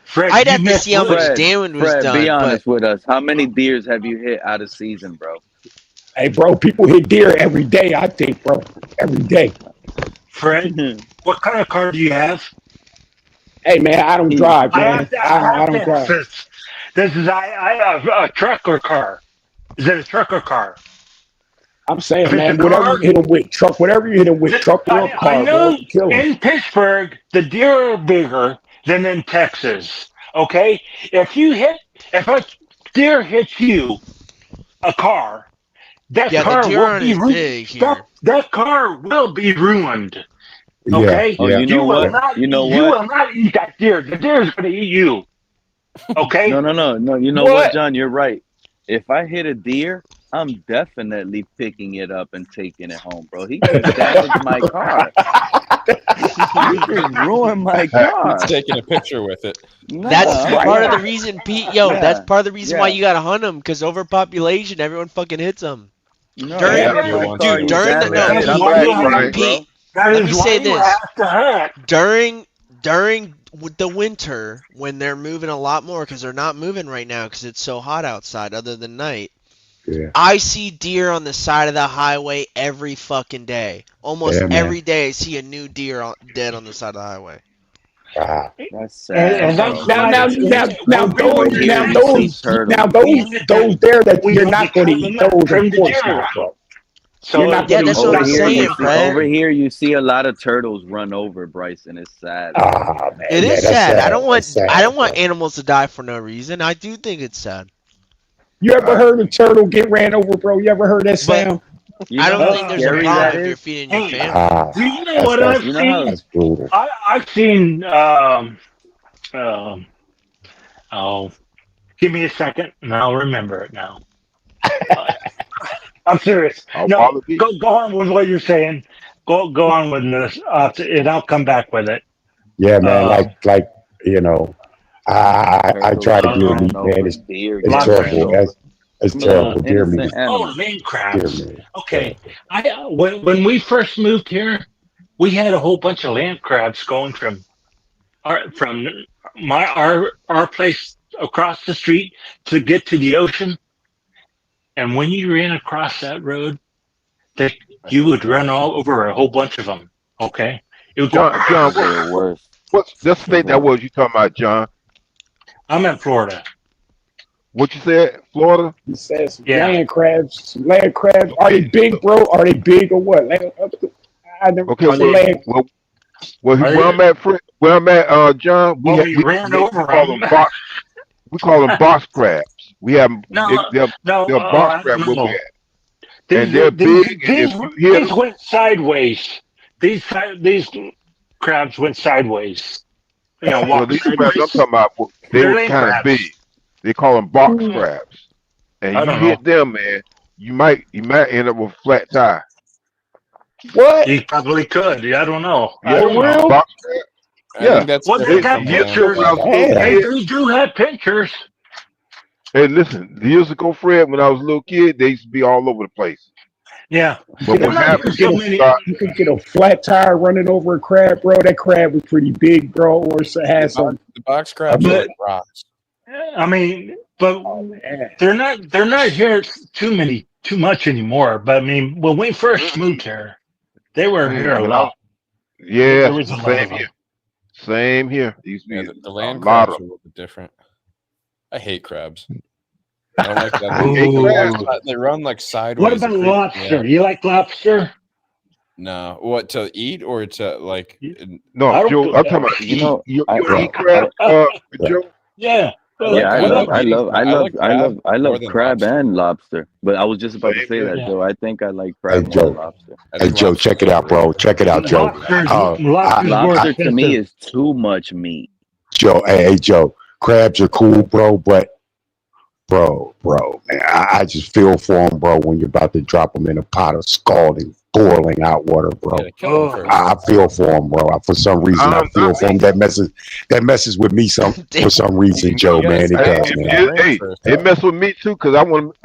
Fred, I'd you have to missed see how much Fred, damage was Fred, be done, but honest with us. How many deers have you hit out of season, bro? Hey, bro, people hit deer every day. I think, bro, every day. Fred, what kind of car do you have? Hey, man, I don't drive, man. I I have don't to ask drive. this. I have a truck or car. Is it a truck or car? I'm saying, If it's a man, whatever you car, hit them with, truck, whatever you hit them with, truck or a I car, bro, know kill them. in Pittsburgh the deer are bigger than in Texas. Okay, if a deer hits you, a car, that yeah, the car deer will aren't be as big here. that car will be ruined. Yeah, Okay, Oh, yeah. you know what? You know you what? will not eat that deer. The deer is going to eat you. Okay. No. You know what, What? John? You're right. If I hit a deer, I'm definitely picking it up and taking it home, bro. He just damaged my car. He just ruined my He's car. taking a picture with it. That's Nah, part of the reason, Pete. Yo, that's yeah, part of the reason why yeah. you gotta hunt them, because overpopulation, everyone fucking hits them. No, he During, hit Deer my wants car. to He eat during the the no, damaged it. That is I'm why you taking have. it, bro. Pete. That Let is me why say you this: have to hunt. during the winter, when they're moving a lot more, because they're not moving right now because it's so hot outside, other than night. Yeah, I see deer on the side of the highway every fucking day. Almost yeah, man. every day, I see a new deer dead on the side of the highway. Wow. That's sad, And bro. that's Now, why now, now, now, when those, you're now, Here you see those, Texas, now, turtles. those there that we you're have to not going to cut eat them, those, trim of the course deer not, out. bro. You're So not Yeah, going to that's eat what Over I'm those. here, you saying, see. Fred. Over here, you see a lot of turtles run over, Bryson. It's sad, bro. Ah, man, It yeah, is that's sad. sad. That's I sad, don't bro. want animals to die for no reason. I do think it's sad. You ever heard a turtle get ran over, bro? You ever heard that But sound? You I know don't how think there's a scary problem that if you're is. feeding your hey, family. do you know what I've You know seen? how. That's brutal. I've seen. Oh, give me a second, and I'll remember it now. Uh, I'm serious. No, Apologies. go on with what you're saying. Go on with this, and I'll come back with it. Yeah, man. Um, Like you know, I Turtles try to getting deer um, ran meat, man. over, deer It's getting ran terrible. lobsters. over. It's Come on, terrible. Deer meat innocent is Oh, animals. land deer crabs. meat. Okay, Terrible. when we first moved here, we had a whole bunch of land crabs going from our place across the street to get to the ocean. And when you ran across that road, you would run all over a whole bunch of them. Okay, it would go. John, Those are the worst. what's that state that was you talking about, John? I'm in Florida. What you said? Florida? He says Yeah. land crabs. Land crabs. Are they Okay. big, bro? Are they big or what? I never Okay. say land. Where I'm at, John, Well, we ran we over call them. them box crabs. We have No, they're box I crab don't where we know. at, and they're big. And if you hit These them, went sideways. These crabs went sideways. well, Walk these crabs I'm sideways. talking about, they They're were land kind of big. crabs. They call them box crabs, and I you don't know. hit them, man, you might end up with a flat tire. What? You probably could. I don't know. I Yeah, don't know. real? box crab. I think Yeah, that's Well, they different got from a years land ago when I pictures. was a little crab. Damn. kid. They do have pictures. Hey, listen, years ago, Fred, when I was a little kid, they used to be all over the place. Yeah. But They're what not here happened so is many. You could get a flat tire running over a crab, bro. That crab was pretty big, bro. Or it had some. The box crabs are like rocks. I mean, but Oh man. they're not here too much anymore. But I mean, when we first moved here, they were here a when I was, lot. There yes, was a lot same of them. here. Same here. There used to Yeah, be the a land lot crabs of are a little bit different. I hate crabs. I don't like that. Ooh. They run like sideways. What It about creeps me lobster? out. You like lobster? No, what to eat or to like? No, I Joe, don't. I'm talking about You eat. know, You I eat crab, Joe? Yeah. I like I I love like eating. I like crab more love than crab lobster. and lobster. But I was just about to Same say here. that, Yeah. Joe. I think I like Hey, crab more than Joe. lobster. I Hey, think Joe, lobster's check it out, bro. overrated. Check it out, Joe. Lobster's more Lobster to me expensive. is too much meat. Joe. Hey, Joe. Crabs are cool, bro, but Bro, man, I just feel for him, bro. When you're about to drop him in a pot of scalding, boiling hot water, bro. I feel for him, bro. For some reason, I feel for him. That messes with me for some reason, Joe. Man, it does, man. Hey, it messes with me too, cause I want,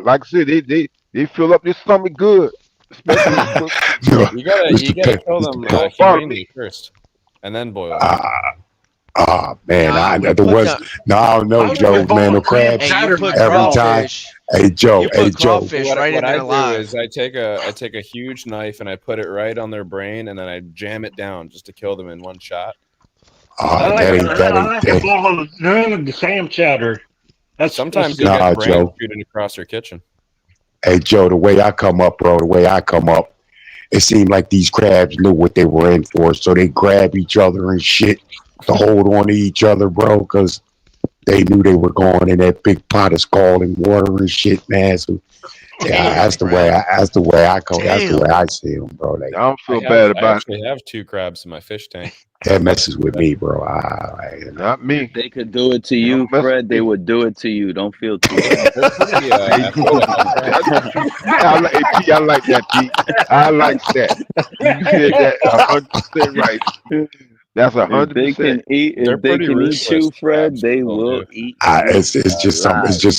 like I said, they fill up their stomach good. Especially you gotta kill them humanely first, and then boil. Man, I don't know, Joe, man. The crabs every time. Hey, Joe. What I do is I take a huge knife and I put it right on their brain, and then I jam it down just to kill them in one shot. I like the Sam chowder. Sometimes you get brain shooting across their kitchen. Hey, Joe, the way I come up, bro, it seemed like these crabs knew what they were in for, so they grab each other and shit to hold on to each other, bro, because they knew they were going in that big pot of scalding water and shit, man. So, yeah, that's the way I come. That's the way I see them, bro. I don't feel bad about it. I actually have 2 crabs in my fish tank. That messes with me, bro. Not me. If they could do it to you, Fred, they would do it to you. Don't feel too bad. I like that, Pete. I like that. You said that 100% right. That's 100%. If they can eat you, Fred, they will eat. It's just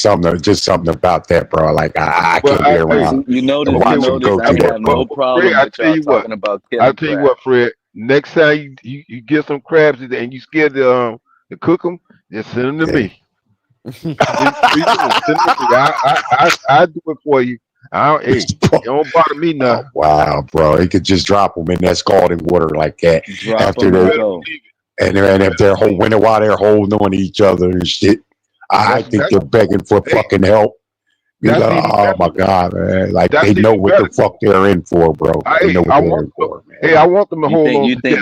something about that, bro. Like I can't be around. You notice I have no problem with y'all talking about killing I'll tell you what, Fred. Next time you get some crabs and you scared to cook them, just send them to me. I do it for you. It don't bother me now. Wow, bro. He could just drop them in that scalding water like that. And if they're while they're holding on to each other and shit, I think they're begging for fucking help. Oh my God, man! Like they know what the fuck they're in for, bro. They know what they're in for, man. Hey, I want them to hold on. You think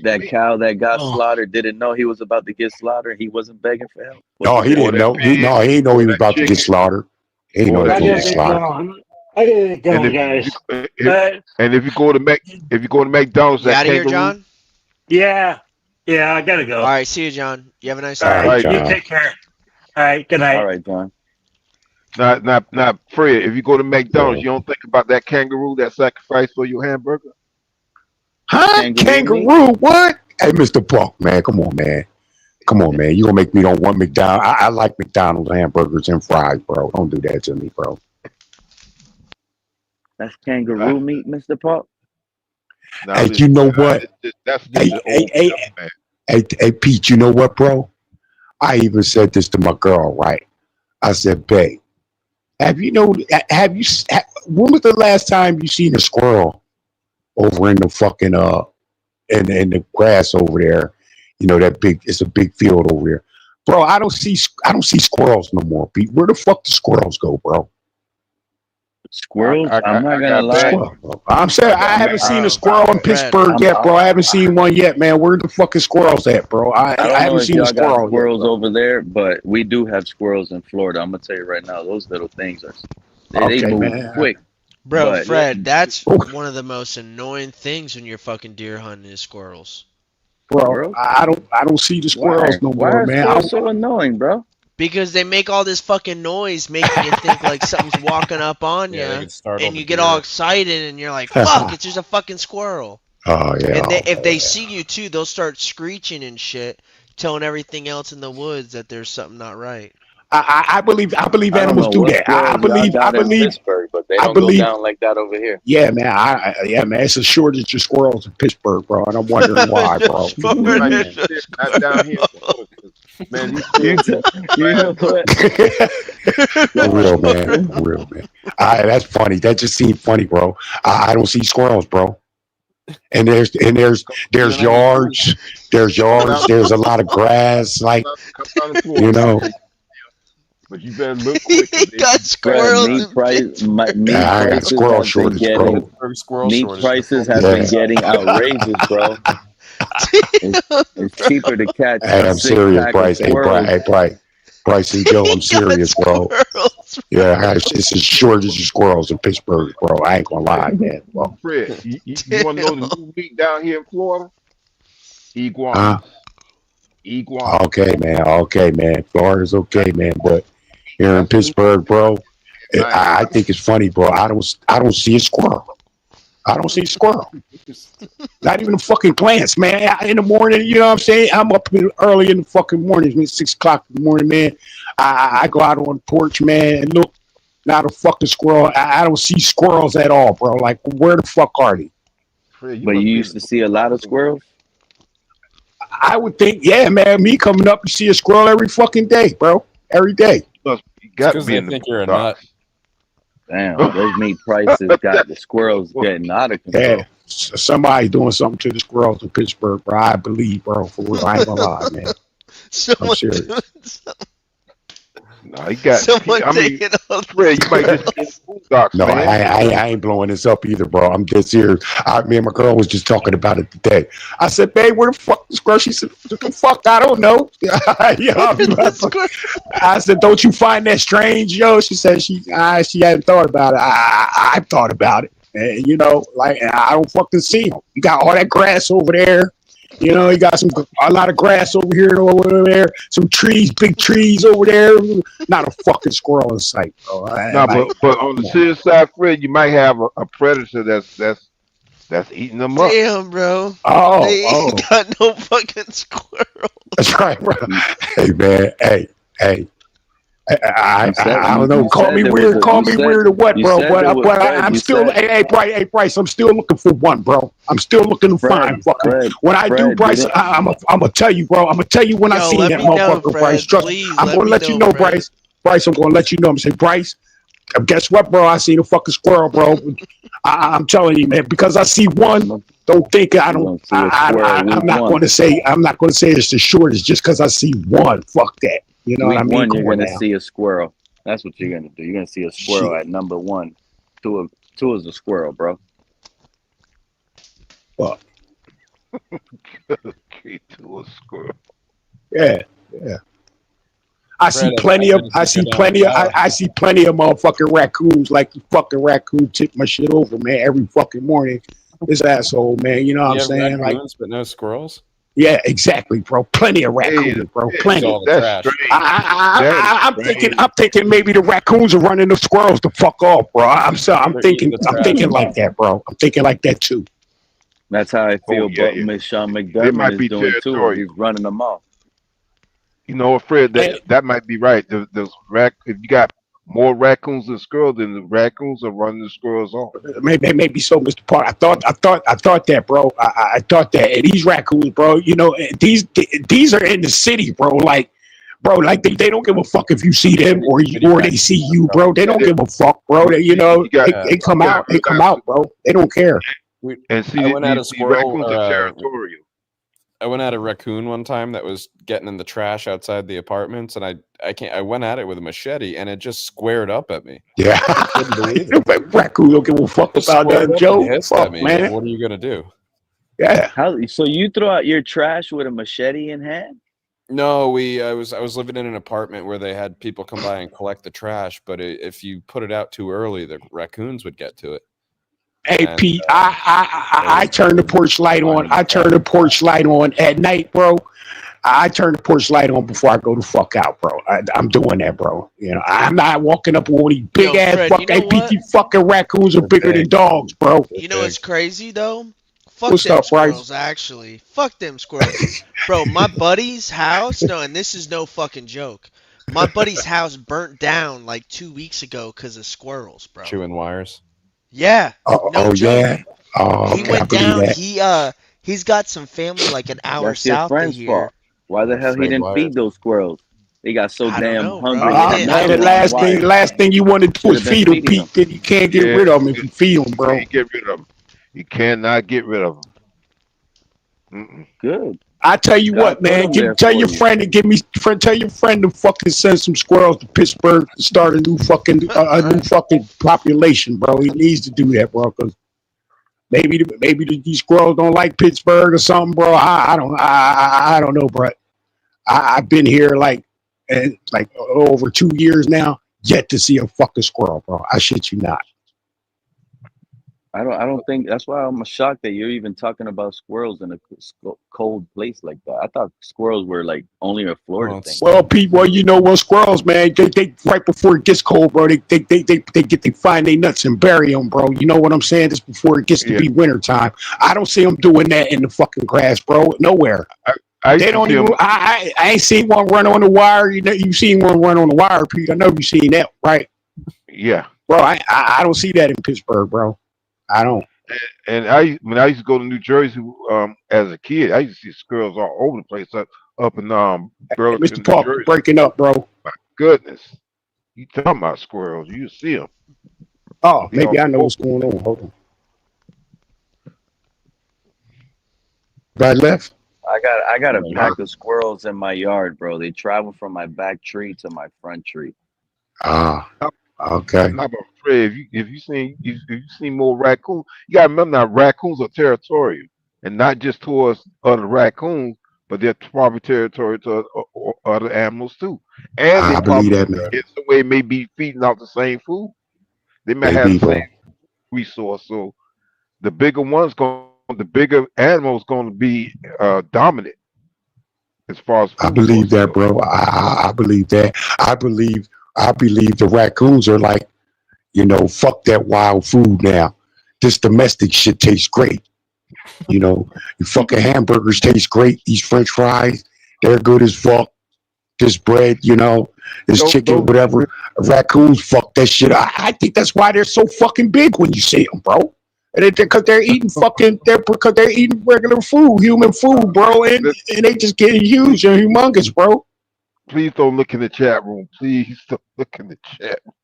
that cow that got slaughtered didn't know he was about to get slaughtered? He wasn't begging for help. No, he didn't know. He didn't know he was about to get slaughtered. He didn't know that he was slaughtered. I get it going, guys. And if you go to McDonald's, you out of here, John? Yeah, I gotta go. All right, see you, John. You have a nice night. All right, you take care. All right, good night. All right, John. Not Fred. If you go to McDonald's, you don't think about that kangaroo that sacrificed for your hamburger? Huh? Kangaroo? What? Hey, Mr. Punk, man, come on, man. You gonna make me don't want McDonald's? I like McDonald's hamburgers and fries, bro. Don't do that to me, bro. That's kangaroo meat, Mr. Pop. Hey, you know what? Hey, Pete, you know what, bro? I even said this to my girl, right? I said, babe, when was the last time you seen a squirrel over in the fucking in the grass over there? You know, it's a big field over there. Bro, I don't see squirrels no more, Pete. Where the fuck do squirrels go, bro? Squirrels? I'm not gonna lie. I'm saying I haven't seen a squirrel in Pittsburgh yet, bro. I haven't seen one yet, man. Where the fucking squirrels at, bro? I haven't seen a squirrel. Squirrels over there, but we do have squirrels in Florida. I'm gonna tell you right now, those little things they move quick. Bro, Fred, that's one of the most annoying things when you're fucking deer hunting is squirrels. Bro, I don't see the squirrels no more, man. Why are squirrels so annoying, bro? Because they make all this fucking noise, making you think like something's walking up on you, and you get all excited, and you're like, "Fuck! It's just a fucking squirrel." Oh yeah. And if they see you too, they'll start screeching and shit, telling everything else in the woods that there's something not right. I believe animals do that. I believe Pittsburgh, but they don't go down like that over here. Yeah, man. Man. It's a shortage of squirrels in Pittsburgh, bro, and I'm wondering why, bro. Not down here. Man, real man. That's funny. That just seemed funny, bro. I don't see squirrels, bro. And there's yards. There's a lot of grass, like you know. But you better look quick. He got squirrels. Meat prices have been getting outrageous, bro. It's cheaper to catch. Hey, I'm serious, Bryce. Hey, Bryce and Joe, I'm serious, bro. Yeah, it's a shortage of squirrels in Pittsburgh, bro. I ain't gonna lie, man. Bro. Fred, you want to know the new meat down here in Florida? Iguanas. iguana. Okay, man. Florida's okay, man. But here in Pittsburgh, bro, I think it's funny, bro. I don't see a squirrel. I don't see a squirrel. Not even a fucking glance, man. In the morning, you know what I'm saying? I'm up early in the fucking mornings, man. 6 o'clock in the morning, man. I go out on the porch, man, and look, not a fucking squirrel. I don't see squirrels at all, bro. Like, where the fuck are they? But you used to see a lot of squirrels? I would think, yeah, man. Me coming up, you see a squirrel every fucking day, bro. Every day. You got because they think you're a nut. Damn, those meat prices got the squirrels getting out of control. Yeah, somebody doing something to the squirrels in Pittsburgh, bro. I believe, bro. For real, I ain't gonna lie, man. I'm serious. No, you got. Someone taking Fred, you might just get food docs, No, man. I ain't blowing this up either, bro. I'm dead serious. Me and my girl was just talking about it today. I said, babe, where the fuck is squirrel? She said, the fuck, I don't know. I said, don't you find that strange, yo? She said she hadn't thought about it. I thought about it. And, you know, like, I don't fucking see them. You got all that grass over there. You know, you got a lot of grass over here and over there. Some trees, big trees over there. Not a fucking squirrel in sight, bro. But on the serious side, Fred, you might have a predator that's eating them up. Damn, bro. They ain't got no fucking squirrel. That's right, bro. Hey, man. Hey. I don't know. Call me weird. Call me weird or what, bro? But I'm still. Hey, Bryce. I'm still looking for one, bro. I'm still looking to find fucking. When I do, Bryce, I'm gonna tell you, bro. I'm gonna tell you when I see that motherfucker, Bryce. Trust me. I'm gonna let you know, Bryce. Bryce, I'm gonna let you know. I'm gonna say, Bryce. Guess what, bro? I seen a fucking squirrel, bro. I'm telling you, man. Because I see one. Don't think I don't. I'm not gonna say. I'm not gonna say it's the shortest just because I see one. Fuck that. You know what I mean? You're going to see a squirrel. That's what you're going to do. You're going to see a squirrel at number 1. Two is a squirrel, bro. What? To a squirrel. Yeah. I see plenty of motherfucking raccoons. Like the fucking raccoon tip my shit over, man, every fucking morning. This asshole, man. You know what I'm saying? Raccoons, but no squirrels. Yeah, exactly, bro. Plenty of raccoons, bro. Plenty. I'm thinking maybe the raccoons are running the squirrels the fuck off, bro. I'm thinking like that, bro. I'm thinking like that too. That's how I feel. But Miss Sean McDermott is doing too. He's running them off. You know, Fred, that might be right. If you got more raccoons than squirrels, then the raccoons are running the squirrels off. Maybe so, Mr. Park. I thought that, bro. I thought that. And these raccoons, bro, you know, these are in the city, bro. Like they don't give a fuck if you see them or they see you, bro. They don't give a fuck, bro. They come out, bro. They don't care. And see, I went at a squirrel. Raccoons are territorial. I went at a raccoon one time that was getting in the trash outside the apartments, and I went at it with a machete, and it just squared up at me. Yeah, raccoon don't give a fuck about that, Joe. Fuck, man. What are you gonna do? Yeah. So you throw out your trash with a machete in hand? No, I was living in an apartment where they had people come by and collect the trash, but if you put it out too early, the raccoons would get to it. Hey, Pete, I turn the porch light on. I turn the porch light on at night, bro. I turn the porch light on before I go the fuck out, bro. I'm doing that, bro. You know, I'm not walking up with all these big ass fucking raccoons are bigger than dogs, bro. You know what's crazy though? Fuck them squirrels, actually. Fuck them squirrels. Bro, my buddy's house, and this is no fucking joke. My buddy's house burnt down like 2 weeks ago because of squirrels, bro. Chewing wires. Yeah. No joke. Yeah. Oh, he went down. He's got some family like an hour south of here. Fault. Why the hell he didn't feed those squirrels? They got so damn hungry. The last thing you want to do is feed them, Pete. Then you can't get rid of them if you feed them, bro. You can't get rid of them. You cannot get rid of them. Good. I tell you what, man. Tell your friend to fucking send some squirrels to Pittsburgh to start a new fucking population, bro. He needs to do that, bro. Because maybe these squirrels don't like Pittsburgh or something, bro. I don't know, bro. I've been here like over 2 years now, yet to see a fucking squirrel, bro. I shit you not. I don't think that's why I'm shocked that you're even talking about squirrels in a cold place like that. I thought squirrels were like only a Florida thing. Well, people, you know what squirrels, man? They right before it gets cold, bro. They find their nuts and bury them, bro. You know what I'm saying? Just before it gets to be wintertime. I don't see them doing that in the fucking grass, bro. Nowhere. They don't even. I ain't seen one run on the wire. You know, you seen one run on the wire, Pete. I know you seen that, right? Yeah, bro. I don't see that in Pittsburgh, bro. I don't. And when I used to go to New Jersey as a kid, I used to see squirrels all over the place up in Burlington, Mr. Park, New Jersey. breaking up, bro. My goodness, you talking about squirrels? You see them? Oh, maybe I know what's going on. Hold on. Right, left. I got a pack of squirrels in my yard, bro. They travel from my back tree to my front tree. Ah, okay. I'm not afraid. If you seen more raccoons, you gotta remember now raccoons are territorial, and not just towards other raccoons, but they're probably territorial to other animals too. And I they believe probably that, man. in some way may be feeding off the same food. They may Maybe, have the bro. same resource. So the bigger the bigger animal is going to be dominant as far as food. I believe that, bro. I believe that. I believe the raccoons are like, you know, fuck that wild food now. This domestic shit tastes great. You know, your fucking hamburgers taste great. These French fries, they're good as fuck. This bread, you know, this chicken, whatever. Raccoons, fuck that shit. I think that's why they're so fucking big when you see them, bro. And because they're eating because they're eating regular food, human food, bro, and they just getting huge and humongous, bro. Please don't look in the chat room. Please don't look in the chat room.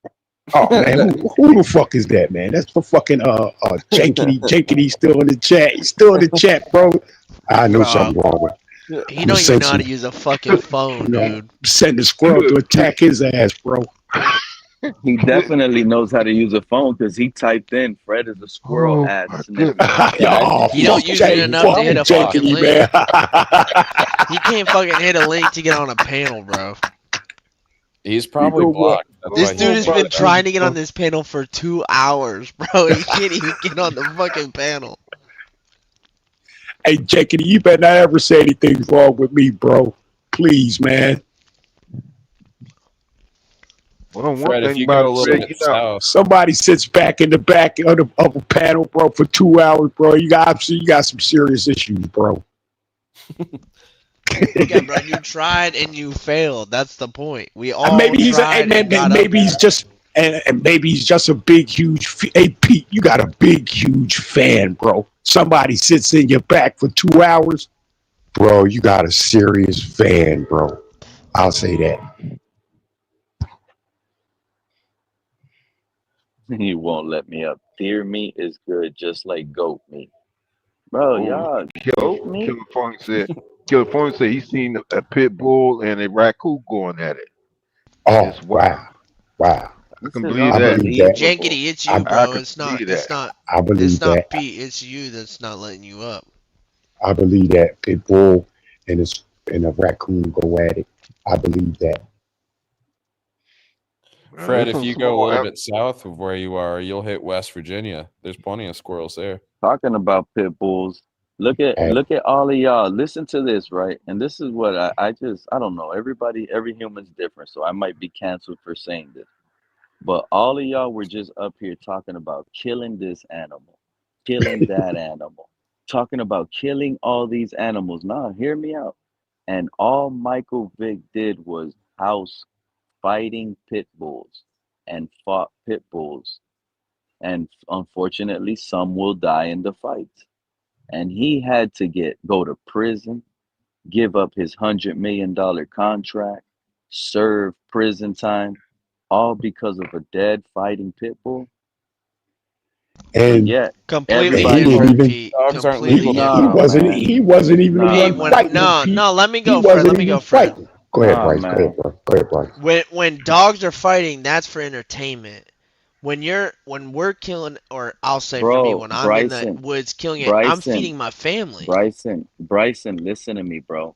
Oh man, who the fuck is that, man? That's for fucking Jankity. Jankity's still in the chat. He's still in the chat, bro. I know something wrong with. He don't even know how to use a fucking phone, dude. Send the squirrel to attack his ass, bro. He definitely knows how to use a phone because he typed in "Fred is a squirrel" ads. And He don't use it enough to hit a fucking link. He can't fucking hit a link to get on a panel, bro. He's probably blocked. This dude has been trying to get on this panel for 2 hours, bro. He can't even get on the fucking panel. Hey, Jankity, you better not ever say anything wrong with me, bro. Please, man. Well, Fred, if you go a little bit south, somebody sits back in the back of a panel, bro, for 2 hours, bro. You got some serious issues, bro. Yeah, bro, you tried and you failed. That's the point. We all maybe he's maybe he's just maybe he's just a big huge. Hey Pete, you got a big huge fan, bro. Somebody sits in your back for 2 hours, bro. You got a serious fan, bro. I'll say that. He won't let me up. Deer meat is good, just like goat meat, bro. Y'all goat meat. Killer Funk said he's seen a pit bull and a raccoon going at it. Oh wow. I can believe that. Jankity, it's you, bro. It's not. I believe it's not that. Pete. It's you that's not letting you up. I believe that pit bull and a raccoon go at it. I believe that. Fred, if you go a little bit south of where you are, you'll hit West Virginia. There's plenty of squirrels there. Talking about pit bulls, look at all of y'all. Listen to this, right? And this is what I don't know. Every human's different, so I might be canceled for saying this. But all of y'all were just up here talking about killing this animal, killing that animal, talking about killing all these animals. Nah, hear me out. And all Michael Vick did was house fighting pit bulls and fought pit bulls. And unfortunately, some will die in the fights. And he had to go to prison, give up his $100 million contract, serve prison time, all because of a dead fighting pit bull. And yet, completely he wasn't even fighting. No, let me go, Fred. Let me go, Fred. Go ahead, Bryce. Go ahead, Bryce. When dogs are fighting, that's for entertainment. When we're killing, or I'll say for me, when I'm in the woods killing it, I'm feeding my family. Bryson, listen to me, bro.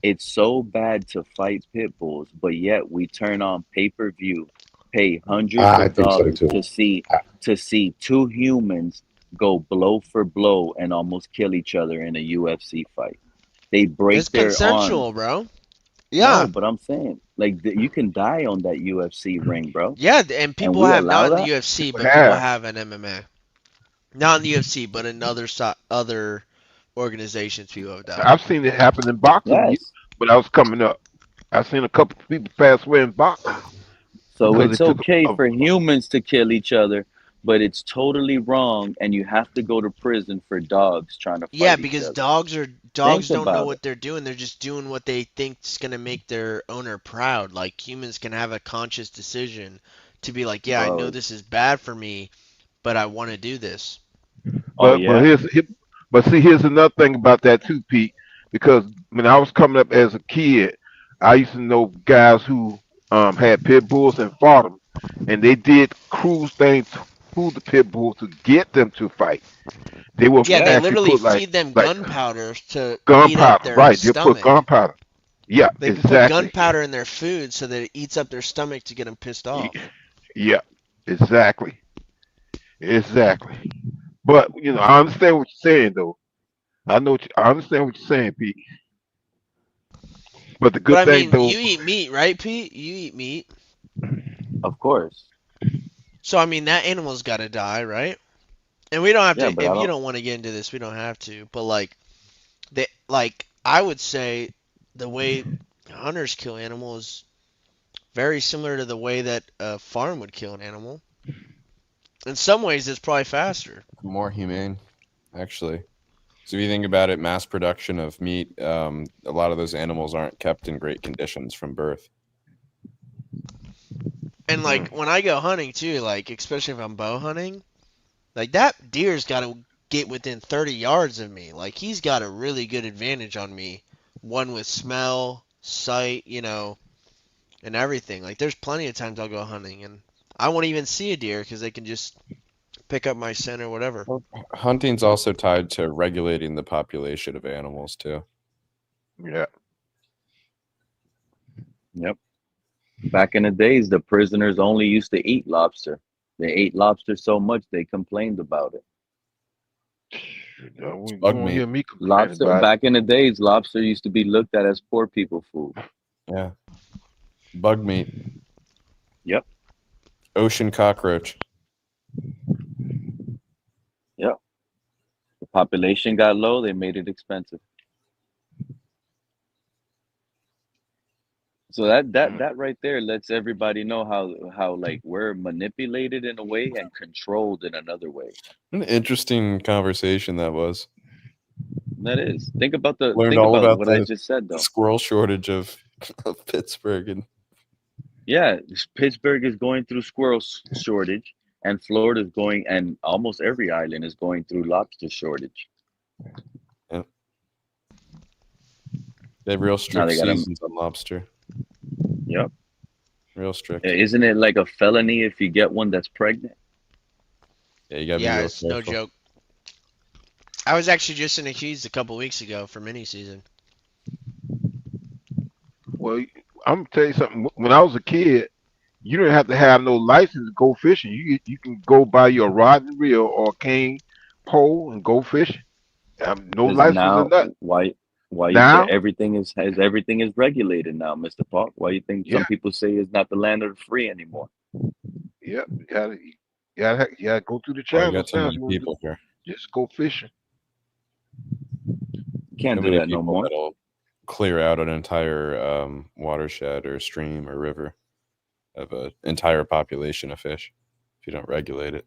It's so bad to fight pit bulls, but yet we turn on pay-per-view, pay hundreds of dollars to see to see two humans go blow for blow and almost kill each other in a UFC fight. They break It's their consensual, arms. bro. Yeah. No, but I'm saying, like, you can die on that UFC ring, bro. Yeah, and people we have allow not in the that? UFC, but people have in MMA. Not in the UFC, but in other organizations, people have died. I've seen it happen in boxing Yes. when I was coming up. I've seen a couple of people pass away in boxing. So because it's it took okay for humans to kill each other, but it's totally wrong, and you have to go to prison for dogs trying to fight Yeah, each because other. dogs Think don't know about what it. they're doing. They're just doing what they think is gonna make their owner proud. Like humans can have a conscious decision to be like, yeah, I know Bro. this is bad for me, but I want to do this. Oh, But yeah? here's another thing about that too, Pete. Because when I was coming up as a kid, I used to know guys who had pit bulls and fought them, and they did cruel things to the pit bull to get them to fight. They will Yeah, they actually literally put like feed them like gunpowder to heat up gunpowder, their right? They put stomach. gunpowder. Yeah, They put exactly. gunpowder in their food so that it eats up their stomach to get them pissed off. Yeah, exactly. Exactly. But I understand what you're saying, though. I understand what you're saying, Pete. But the But good I thing, mean, though, you eat meat, right, Pete? You eat meat. Of course. So I mean, that animal's got to die, right? And we don't have Yeah, to. but I If you don't. don't want to get into this, we don't have to. But I would say the way hunters kill animals is very similar to the way that a farm would kill an animal. In some ways, it's probably faster. More humane, actually. So if you think about it, mass production of meat, a lot of those animals aren't kept in great conditions from birth. And like when I go hunting too, like especially if I'm bow hunting, like that deer's got to get within 30 yards of me. Like he's got a really good advantage on me. One with smell, sight, and everything. Like there's plenty of times I'll go hunting and I won't even see a deer because they can just pick up my scent or whatever. Hunting's also tied to regulating the population of animals too. Yeah. Yep. Back in the days, the prisoners only used to eat lobster. They ate lobster so much they complained about it. We bug won't meat. hear me complain Lobster about it. back in the days, lobster used to be looked at as poor people food. Yeah. Bug meat. Yep. Ocean cockroach. Yep. The population got low, they made it expensive. So that right there lets everybody know how like we're manipulated in a way and controlled in another way. What an interesting conversation that was. That is. Think about Learned all about what the I just said though. squirrel shortage of Pittsburgh and Yeah, Pittsburgh is going through squirrel shortage, and Florida is going, and almost every island is going through lobster shortage. yeah. They have real Now strict they gotta. seasons on lobster. Yep. Real strict. Isn't it like a felony if you get one that's pregnant? Yeah, you gotta be Yeah, real it's no careful. joke. I was actually just in the Keys a couple weeks ago for mini season. Well, I'm gonna tell you something. When I was a kid, you didn't have to have no license to go fishing. You can go buy your rod and reel or cane pole and go fishing. No Because license or now, nothing. why you Now, everything is regulated now, Mr. Park? Why you think some yeah, people say it's not the land of the free anymore? yeah, you gotta go through the Oh, you channels got too now. many people here. Just go fishing. You can't Too do many that no people more. that'll clear out an entire watershed or stream or river of an entire population of fish if you don't regulate it.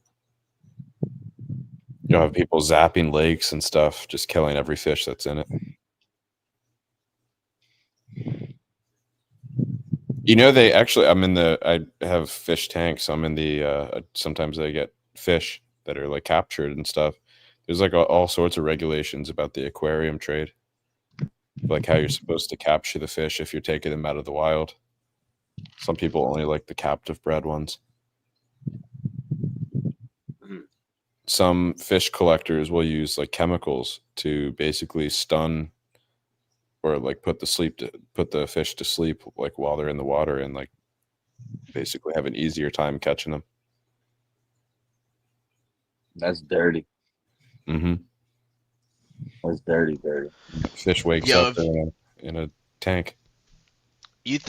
You don't have people zapping lakes and stuff, just killing every fish that's in it. They actually, I have fish tanks. I'm in the, sometimes I get fish that are like captured and stuff. There's like all sorts of regulations about the aquarium trade, like how you're supposed to capture the fish if you're taking them out of the wild. Some people only like the captive bred ones. Some fish collectors will use like chemicals to basically stun or like put the fish to sleep like while they're in the water and like basically have an easier time catching them. That's dirty. Mm-hmm. That's dirty. Fish wakes Yo, up in a tank. you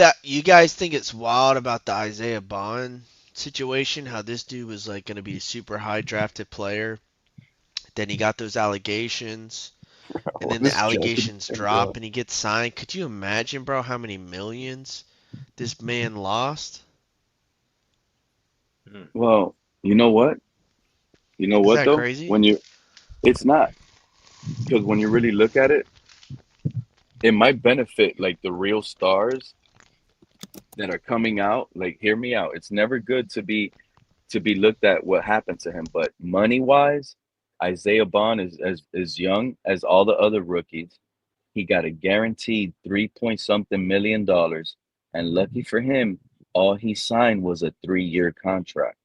guys think it's wild about the Isaiah Bond situation? How this dude was like going to be a super high drafted player, then he got those allegations, and then the allegations drop, and he gets signed. Could you imagine, bro, how many millions this man lost? Well, you know what? You know Is what that though? crazy? It's not, because when you really look at it, it might benefit like the real stars that are coming out. Like, hear me out. It's never good to be looked at what happened to him, but money wise, Isaiah Bond is as young as all the other rookies. He got a guaranteed 3 point something million dollars, and lucky for him, all he signed was a 3-year contract.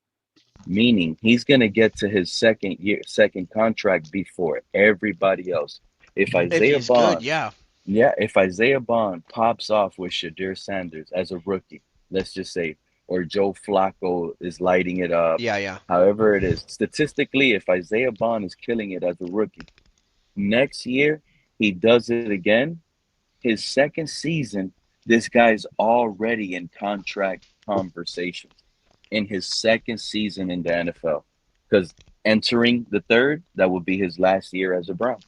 Meaning he's gonna get to his second contract before everybody else. If If Isaiah he's good, Bond, yeah. yeah, if Isaiah Bond pops off with Shadir Sanders as a rookie, let's just say, or Joe Flacco is lighting it up, Yeah. however it is, statistically, if Isaiah Bond is killing it as a rookie, next year he does it again. His second season, this guy's already in contract conversations in his second season in the NFL, because entering the third, that would be his last year as a Brown.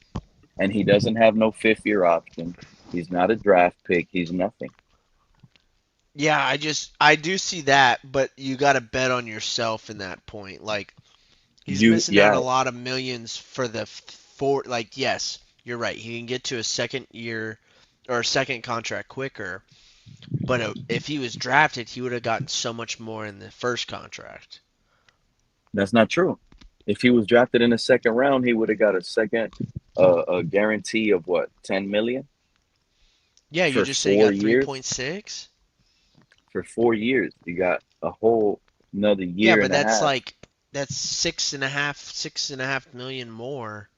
And he doesn't have no 5th-year option. He's not a draft pick. He's nothing. Yeah, I do see that, but you got to bet on yourself in that point. Like, he's missing out a lot of millions like, yes, you're right. He can get to a second year or a second contract quicker, but if he was drafted, he would have gotten so much more in the first contract. That's not true. If he was drafted in the second round, he would have got a guarantee of what, 10 million? Yeah, you just say you got 3.6? For 4 years. You got a whole another year. Yeah, but and a half. that's 6.5 million more.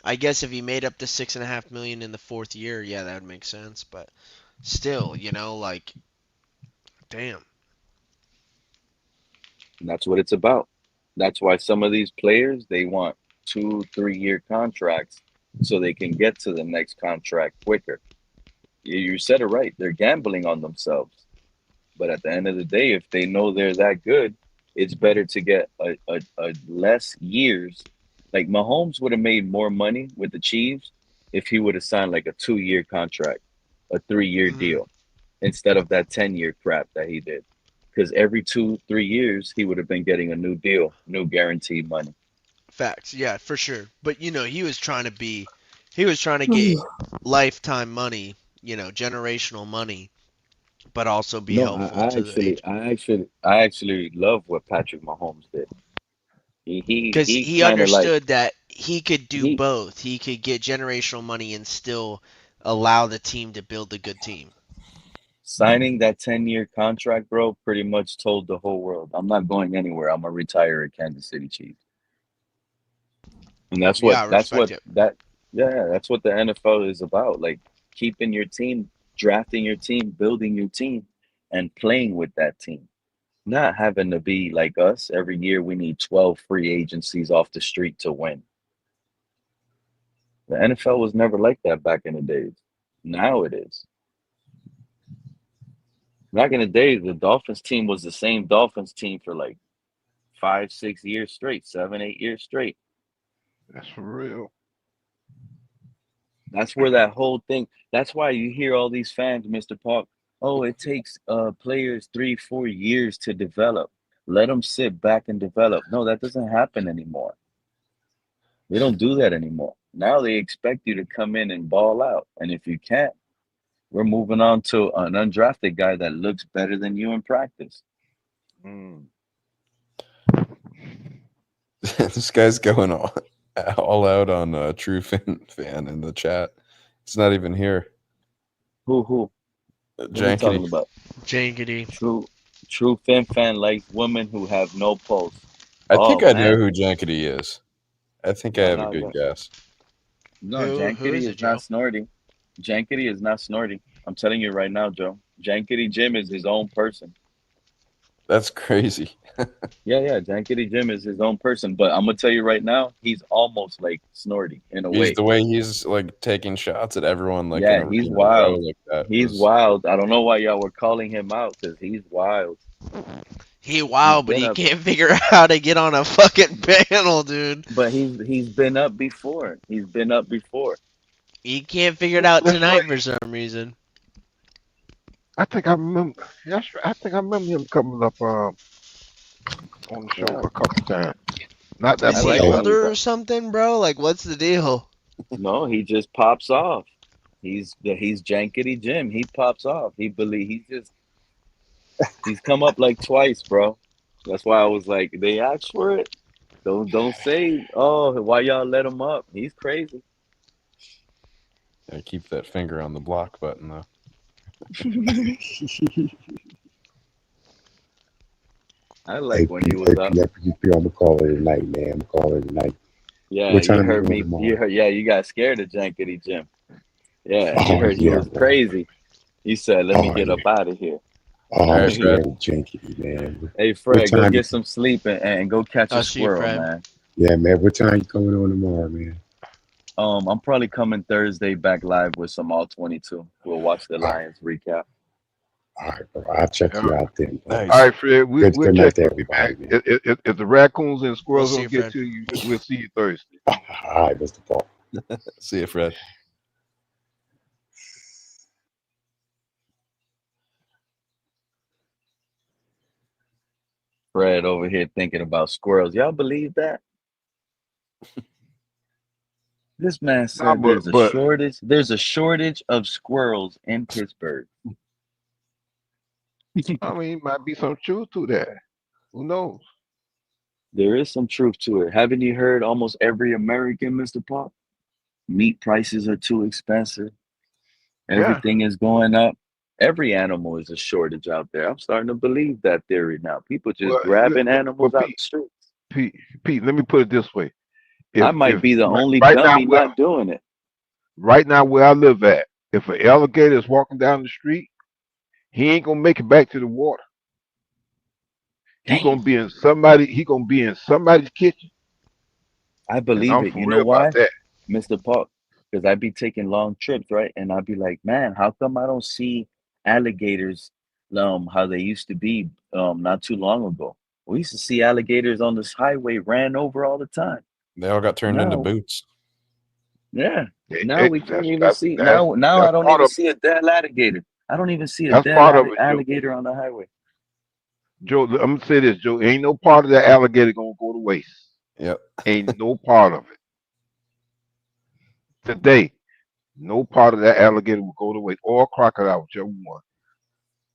I guess if he made up the 6.5 million in the 4th year, yeah, that would make sense. But still, like, damn. And that's what it's about. That's why some of these players, they want 2-3 year contracts so they can get to the next contract quicker. You said it right. They're gambling on themselves. But at the end of the day, if they know they're that good, it's better to get a less years. Like, Mahomes would have made more money with the Chiefs if he would have signed like a 2-year contract, a 3-year deal, instead of that 10-year crap that he did. Because every 2-3 years, he would have been getting a new deal, new guaranteed money. Facts, yeah, for sure. But he was trying to get lifetime money, generational money, but also be helpful to the age. I actually love what Patrick Mahomes did. Because he understood that he could do both. He could get generational money and still allow the team to build a good team. Signing that 10-year contract, bro, pretty much told the whole world, I'm not going anywhere. I'm gonna retire at Kansas City Chiefs. And that's what the NFL is about. Like, keeping your team, drafting your team, building your team, and playing with that team. Not having to be like us. Every year we need 12 free agencies off the street to win. The NFL was never like that back in the days. Now it is. Back in the day, the Dolphins team was the same Dolphins team for like 5-6 years straight, 7-8 years straight. That's for real. That's where that whole thing. That's why you hear all these fans, Mr. Park. Oh, it takes players 3-4 years to develop. Let them sit back and develop. No, that doesn't happen anymore. They don't do that anymore. Now they expect you to come in and ball out. And if you can't, we're moving on to an undrafted guy that looks better than you in practice. This guy's going all out on True Fin fan in the chat. It's not even here. Who? Jankety. About? Jankety. True Fin fan likes women who have no pulse. I think I know who Jankety is. I think I have a good guess. No, Jankety is not snorty. Jankety is not snorty. I'm telling you right now, Joe. Jankety Jim is his own person. That's crazy. Yeah. Jankity Jim is his own person, but I'm gonna tell you right now, he's almost like Snorty in a He's way. the way he's like taking shots at everyone like Yeah, in he's a row wild. like that. He's wild. I don't know why y'all were calling him out because he's wild. He wild, but he can't figure out how to get on a fucking panel, dude. But he's been up before. He's been up before. He can't figure it out tonight for some reason. I think I remember. Yeah, I think I remember him coming up on the show a couple times. Not that Is much. he older or something, bro? Like, what's the deal? No, he just pops off. He's Jankity Jim. He pops off. He's come up like twice, bro. That's why I was like, they asked for it. Don't say, oh, why y'all let him up? He's crazy. Yeah, keep that finger on the block button though. I like when he was up. I'm gonna call it a night, man. I'm gonna call it a night. Yeah, What you time heard you me. on tomorrow? You heard. Yeah, you got scared of Jankity Jim. Yeah, you Oh, heard he yeah, was bro. crazy. You said, "Let me Oh, get yeah. up out of here." Oh, All I'm right, scared Fred. of Jankity, man. Hey, What Fred, go time? get some sleep and go catch a I'll see you, squirrel, Fred. man. Yeah, man. What time you coming on tomorrow, man? I'm probably coming Thursday back live with some all 22. We'll watch the Lions recap. All right, bro. I'll check you out then, bro. All right, Fred. We'll Good check night to you. everybody, man. If the raccoons and squirrels see don't you, get Fred. to you, we'll see you Thursday. All right, Mr. Paul. See you, Fred. Fred over here thinking about squirrels. Y'all believe that? This man said Nah, there's a shortage of squirrels in Pittsburgh. I mean, might be some truth to that. Who knows? There is some truth to it. Haven't you heard almost every American, Mr. Pop? Meat prices are too expensive. Everything is going up. Every animal is a shortage out there. I'm starting to believe that theory now. People just grabbing animals out the streets. Pete, let me put it this way. I might be the only right now dummy not doing it. Right now where I live at, if an alligator is walking down the street, he ain't gonna make it back to the water. He gonna be in somebody's kitchen. I believe it. You know why, Mr. Park? Because I'd be taking long trips, right? And I'd be like, man, how come I don't see alligators how they used to be not too long ago? We used to see alligators on this highway ran over all the time. They all got turned into boots. Yeah. Now we can't even see. Now I don't even see a dead alligator. I don't even see a dead alligator on the highway. Joe, I'm gonna say this, Joe. Ain't no part of that alligator gonna go to waste. Yep. Ain't no part of it. Today, no part of that alligator will go to waste, or crocodile, whichever one.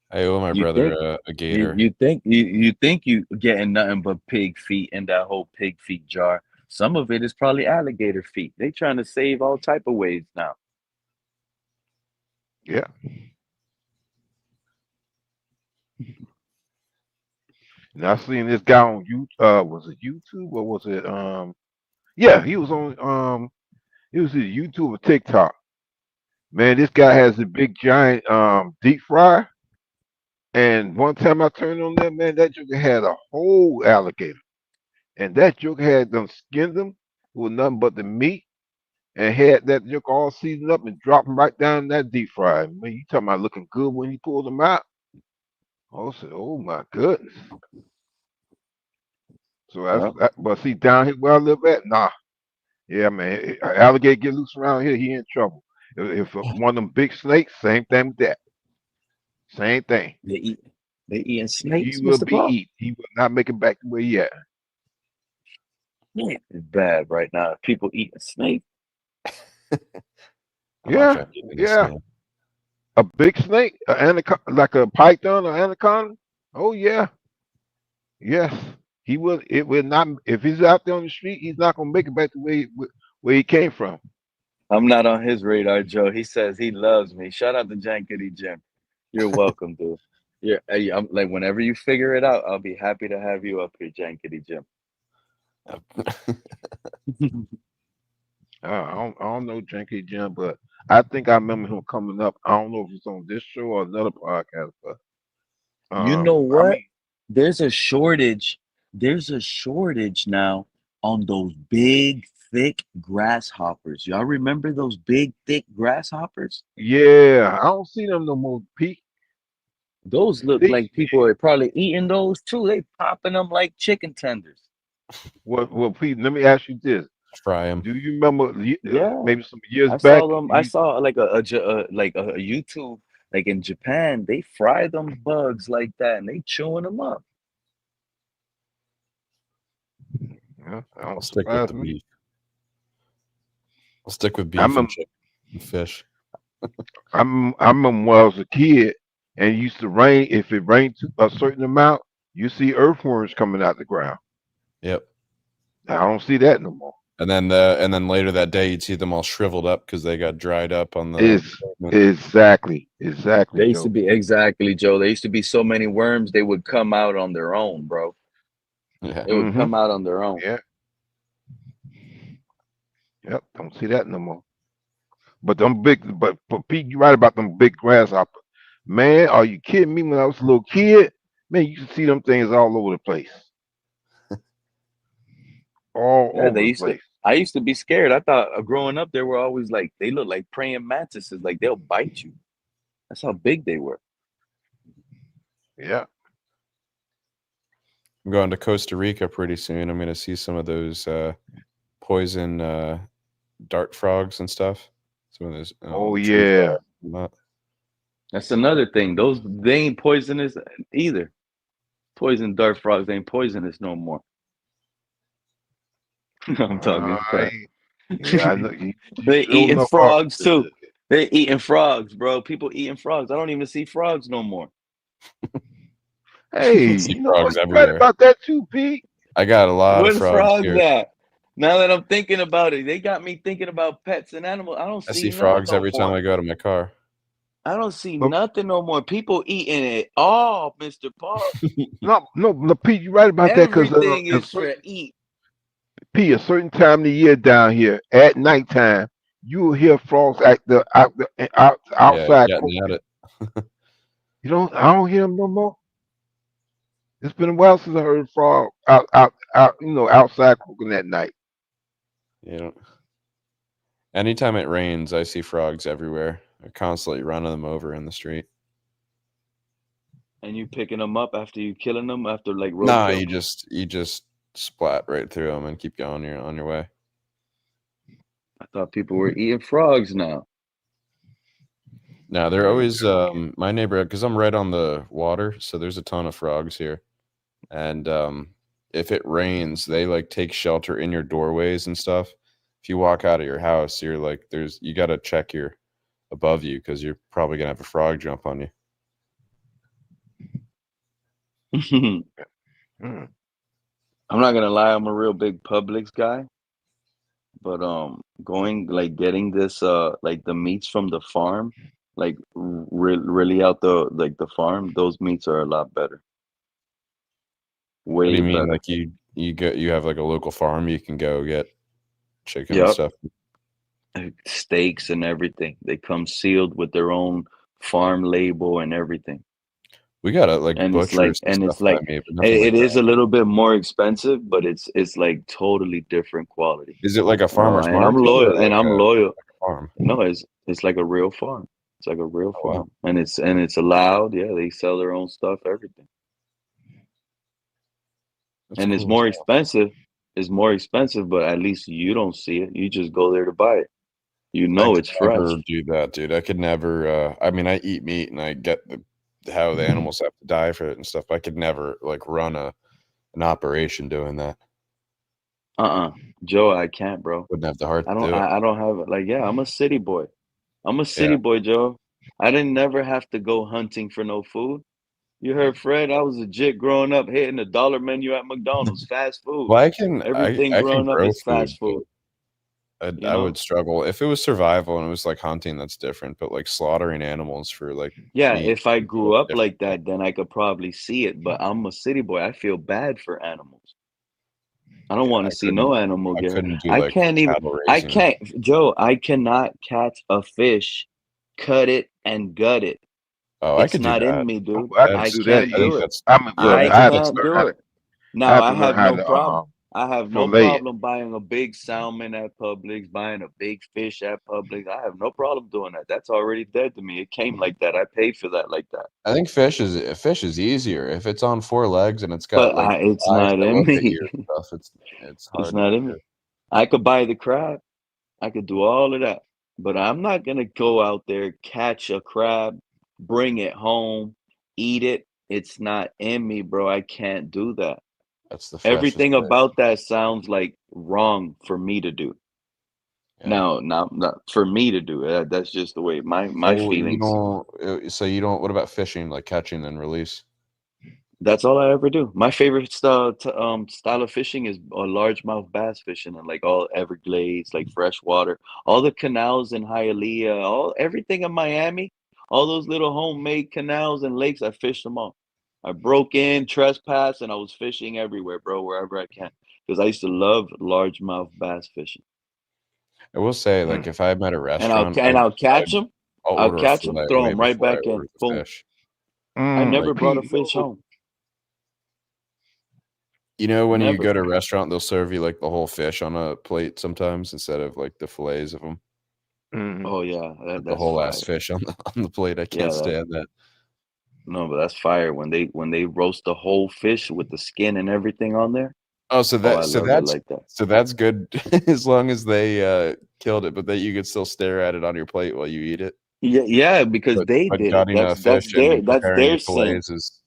I owe my brother a gator. You think you getting nothing but pig feet in that whole pig feet jar. Some of it is probably alligator feet. They trying to save all type of ways now. Yeah. And I seen this guy on was it YouTube or was it yeah, he was on YouTube or TikTok. Man, this guy has a big giant deep fryer. And one time I turned on that, man, that joker had a whole alligator. And that joker had them skinned them with nothing but the meat and had that joker all seasoned up and dropped them right down in that deep fryer. Man, you talking about looking good when he pulled them out? I said, oh my goodness. So but see, down here where I live at, nah. Yeah, man, alligator get loose around here, he in trouble. If one of them big snakes, same thing with that. Same thing. They eating snakes, He will Mr. be Paul? eaten. He will not make it back to where he at. Yeah, it's bad right now. People eating snake. Yeah. A big snake, like a python or anaconda. Oh yeah. Yes. He will. It will not. If he's out there on the street, he's not gonna make it back to where he came from. I'm not on his radar, Joe. He says he loves me. Shout out to Jankity Jim. You're welcome, dude. I'm like, whenever you figure it out, I'll be happy to have you up here, Jankity Jim. I don't know Janky Jim, but I think I remember him coming up. I don't know if it's on this show or another podcast, but you know what? there's a shortage. There's a shortage now on those big, thick grasshoppers. Y'all remember those big, thick grasshoppers? Yeah, I don't see them no more, Pete. Those look like people are probably eating those too. They popping them like chicken tenders. Well, Pete, let me ask you this: Fry them. do you remember Yeah, maybe some years I back? saw them. I saw like a YouTube, like in Japan, they fry them bugs like that and they chewing them up. Yeah, I'll stick with the beef. I'll stick with beef and chicken and fish. I remember when I was a kid and it used to rain. If it rained a certain amount, you see earthworms coming out the ground. Yep. I don't see that no more. And then later that day, you'd see them all shriveled up because they got dried up on the. Exactly. They used to Joe. be exactly, Joe. There used to be so many worms they would come out on their own, bro. Yeah. They would come out on their own. Yeah. Yep. Don't see that no more. But them big, but Pete, you're right about them big grasshoppers. Man, are you kidding me? When I was a little kid, man, you could see them things all over the place. All Yeah, over they the used to. place. I used to be scared. I thought growing up, they were always like they look like praying mantises, like they'll bite you. That's how big they were. Yeah. I'm going to Costa Rica pretty soon. I'm going to see some of those poison dart frogs and stuff. Some of those. Oh yeah. That's another thing. Those they ain't poisonous either. Poison dart frogs ain't poisonous no more. I'm talking crap. Yeah, I know. They eating frogs too. They eating frogs, bro. People eating frogs. I don't even see frogs no more. Hey, see you know frogs what? everywhere. Right about that too, Pete. I got a lot Where of the frogs frogs here. at? Now that I'm thinking about it, they got me thinking about pets and animals. I don't I see see none frogs no every time more. I go to my car. I don't see nothing no more. People eating it all, Mr. Paul. No, Pete, you're right about that because Everything is for eat. Pete, a certain time of the year down here at nighttime, you will hear frogs outside Yeah, croaking. at it. I don't hear them no more. It's been a while since I heard a frog outside croaking at night. Yeah. Anytime it rains, I see frogs everywhere. I'm constantly running them over in the street. And you picking them up after you killing them after like roadkill? Nah, you just splat right through them and keep going. You're on your way. I thought people were eating frogs now. No, they're always my neighborhood because I'm right on the water, so there's a ton of frogs here. And if it rains, they like take shelter in your doorways and stuff. If you walk out of your house, you're like, you got to check your above you because you're probably gonna have a frog jump on you. I'm not gonna lie, I'm a real big Publix guy, but getting this like the meats from the farm, like really out the farm, those meats are a lot better. Way What do you mean? better. Like you have like a local farm you can go get chicken and Yep. stuff. Steaks and everything. They come sealed with their own farm label and everything. We got it like And butchers it's like it is a little bit more expensive, but it's like totally different quality. Is it like a farmer's and I'm market loyal. or And like I'm a loyal. farm? No, it's like a real farm. It's like a real Oh, wow. farm, and it's allowed. Yeah, they sell their own stuff, everything. That's And cool it's as more hell. expensive. It's more expensive, but at least you don't see it. You just go there to buy it. You I know could it's fresh. never do that, dude. I could never. I mean, I eat meat and I get how the animals have to die for it and stuff. I could never like run an operation doing that. Joe, I can't, bro. Wouldn't have the heart I to don't. do it. I don't have it. Like, yeah, I'm a city boy. I'm a city Yeah. boy, Joe. I didn't never have to go hunting for no food. You heard Fred? I was legit growing up hitting the dollar menu at McDonald's, fast food. Well, I can Everything growing up grow is fast food. food. I would struggle if it was survival and it was like hunting. That's different, but like slaughtering animals for like Yeah, meat if I is a grew little up different. like that, then I could probably see it. But I'm a city boy. I feel bad for animals. I don't want to see no animal I get hurt. couldn't do I like can't even. cattle I raising. can't, Joe. I cannot catch a fish, cut it, and gut it, Oh, I It's could do not in that. me, dude. I can I do that. can't I think do Yeah, it. that's I I have to can't learn do how to. it. I Now have to I learn have how no to problem. I have no fillet it. problem buying a big salmon at Publix, buying a big fish at Publix. I have no problem doing that. That's already dead to me. It came like that. I paid for that like that. I think fish is easier if it's on four legs and it's got But like it's eyes not that in look at you me. and stuff. It's It's hard to not in me. do. I could buy the crab. I could do all of that. But I'm not gonna go out there, catch a crab, bring it home, eat it. It's not in me, bro. I can't do that. That's the freshest Everything fish. about that sounds like wrong for me to do. Yeah. No, not for me to do. That's just the way my So you feelings. don't. So you don't. What about fishing, like catching and release? That's all I ever do. My favorite style of fishing is largemouth bass fishing and like all Everglades, like freshwater, all the canals in Hialeah, all everything in Miami, all those little homemade canals and lakes. I fished them all. I broke in, trespassed, and I was fishing everywhere, bro, wherever I can, because I used to love largemouth bass fishing. I will say, like, if I'm at a And I'll restaurant, and I'll catch them. I'll I'll order a catch them, fillet throw way them right before I back in. order the Boom. fish. I never Like, brought a fish home. you know, when you Never. go to a restaurant, they'll serve you like the whole fish on a plate sometimes instead of like the fillets of them. Oh yeah, The that's whole fire. ass fish on the plate. I Yeah, can't stand that. no, but that's fire when they roast the whole fish with the skin and everything on there. Oh, so I love it like that. that's good as long as they killed it, but that you could still stare at it on your plate while you eat it. Yeah, because But they did it. gutting a That's fish and that's preparing their the sin. fillets is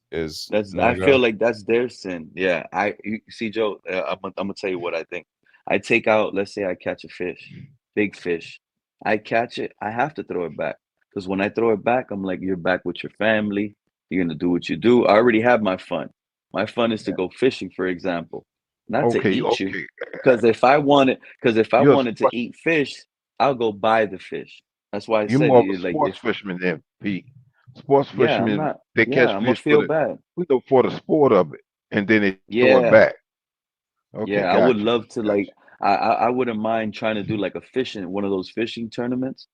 That's no I feel go. like that's their sin. Yeah, you see, Joe. I'm gonna tell you what I think. I take out. Let's say I catch a fish, big fish. I catch it. I have to throw it back because when I throw it back, I'm like, you're back with your family. You're gonna do what you do. I already have my fun. My fun is to go fishing, for example, not to Okay, eat you. okay. Because if I You're a wanted to eat fish, I'll go buy the fish. That's why I you're said more of a like sports if fisherman than Pete. Sports yeah, I'm fishermen not. they Yeah, catch I'm gonna fish for feel the bad. for the sport of it, and then they throw it Yeah. back. Okay, Yeah, I would gotcha. love to like I wouldn't mind trying to do like a fishing one of those fishing tournaments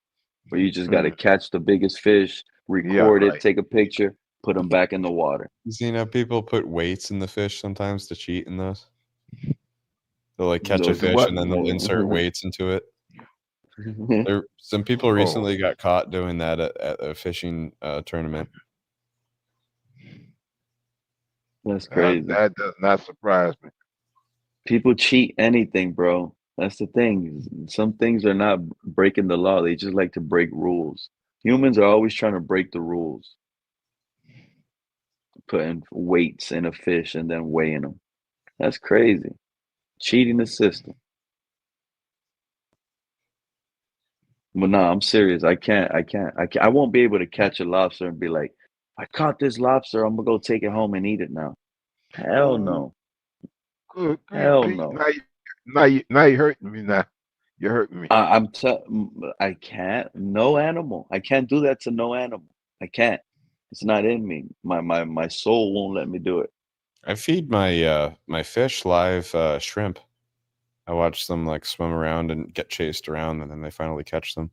where you just got to Mm, catch the biggest fish, yeah, record it, right. take a picture, put them back in the water. You seen how people put weights in the fish sometimes to cheat in those? They'll like catch a Those fish what? and then they'll insert weights into it. Some people Oh, recently got caught doing that at a fishing tournament. That's crazy. that does not surprise me. People cheat anything, bro. That's the thing. Some things are not breaking the law. They just like to break rules. Humans are always trying to break the rules, putting weights in a fish and then weighing them. That's crazy. Cheating the system. But no, I'm serious. I can't. I won't be able to catch a lobster and be like, I caught this lobster. I'm gonna go take it home and eat it now. Hell Ooh, no. good grief, Hell Pete. no. Now you hurting me now. You're hurting me. I can't. No animal. I can't do that to no animal. I can't. It's not in me. My soul won't let me do it. I feed my fish live shrimp. I watch them like swim around and get chased around, and then they finally catch them.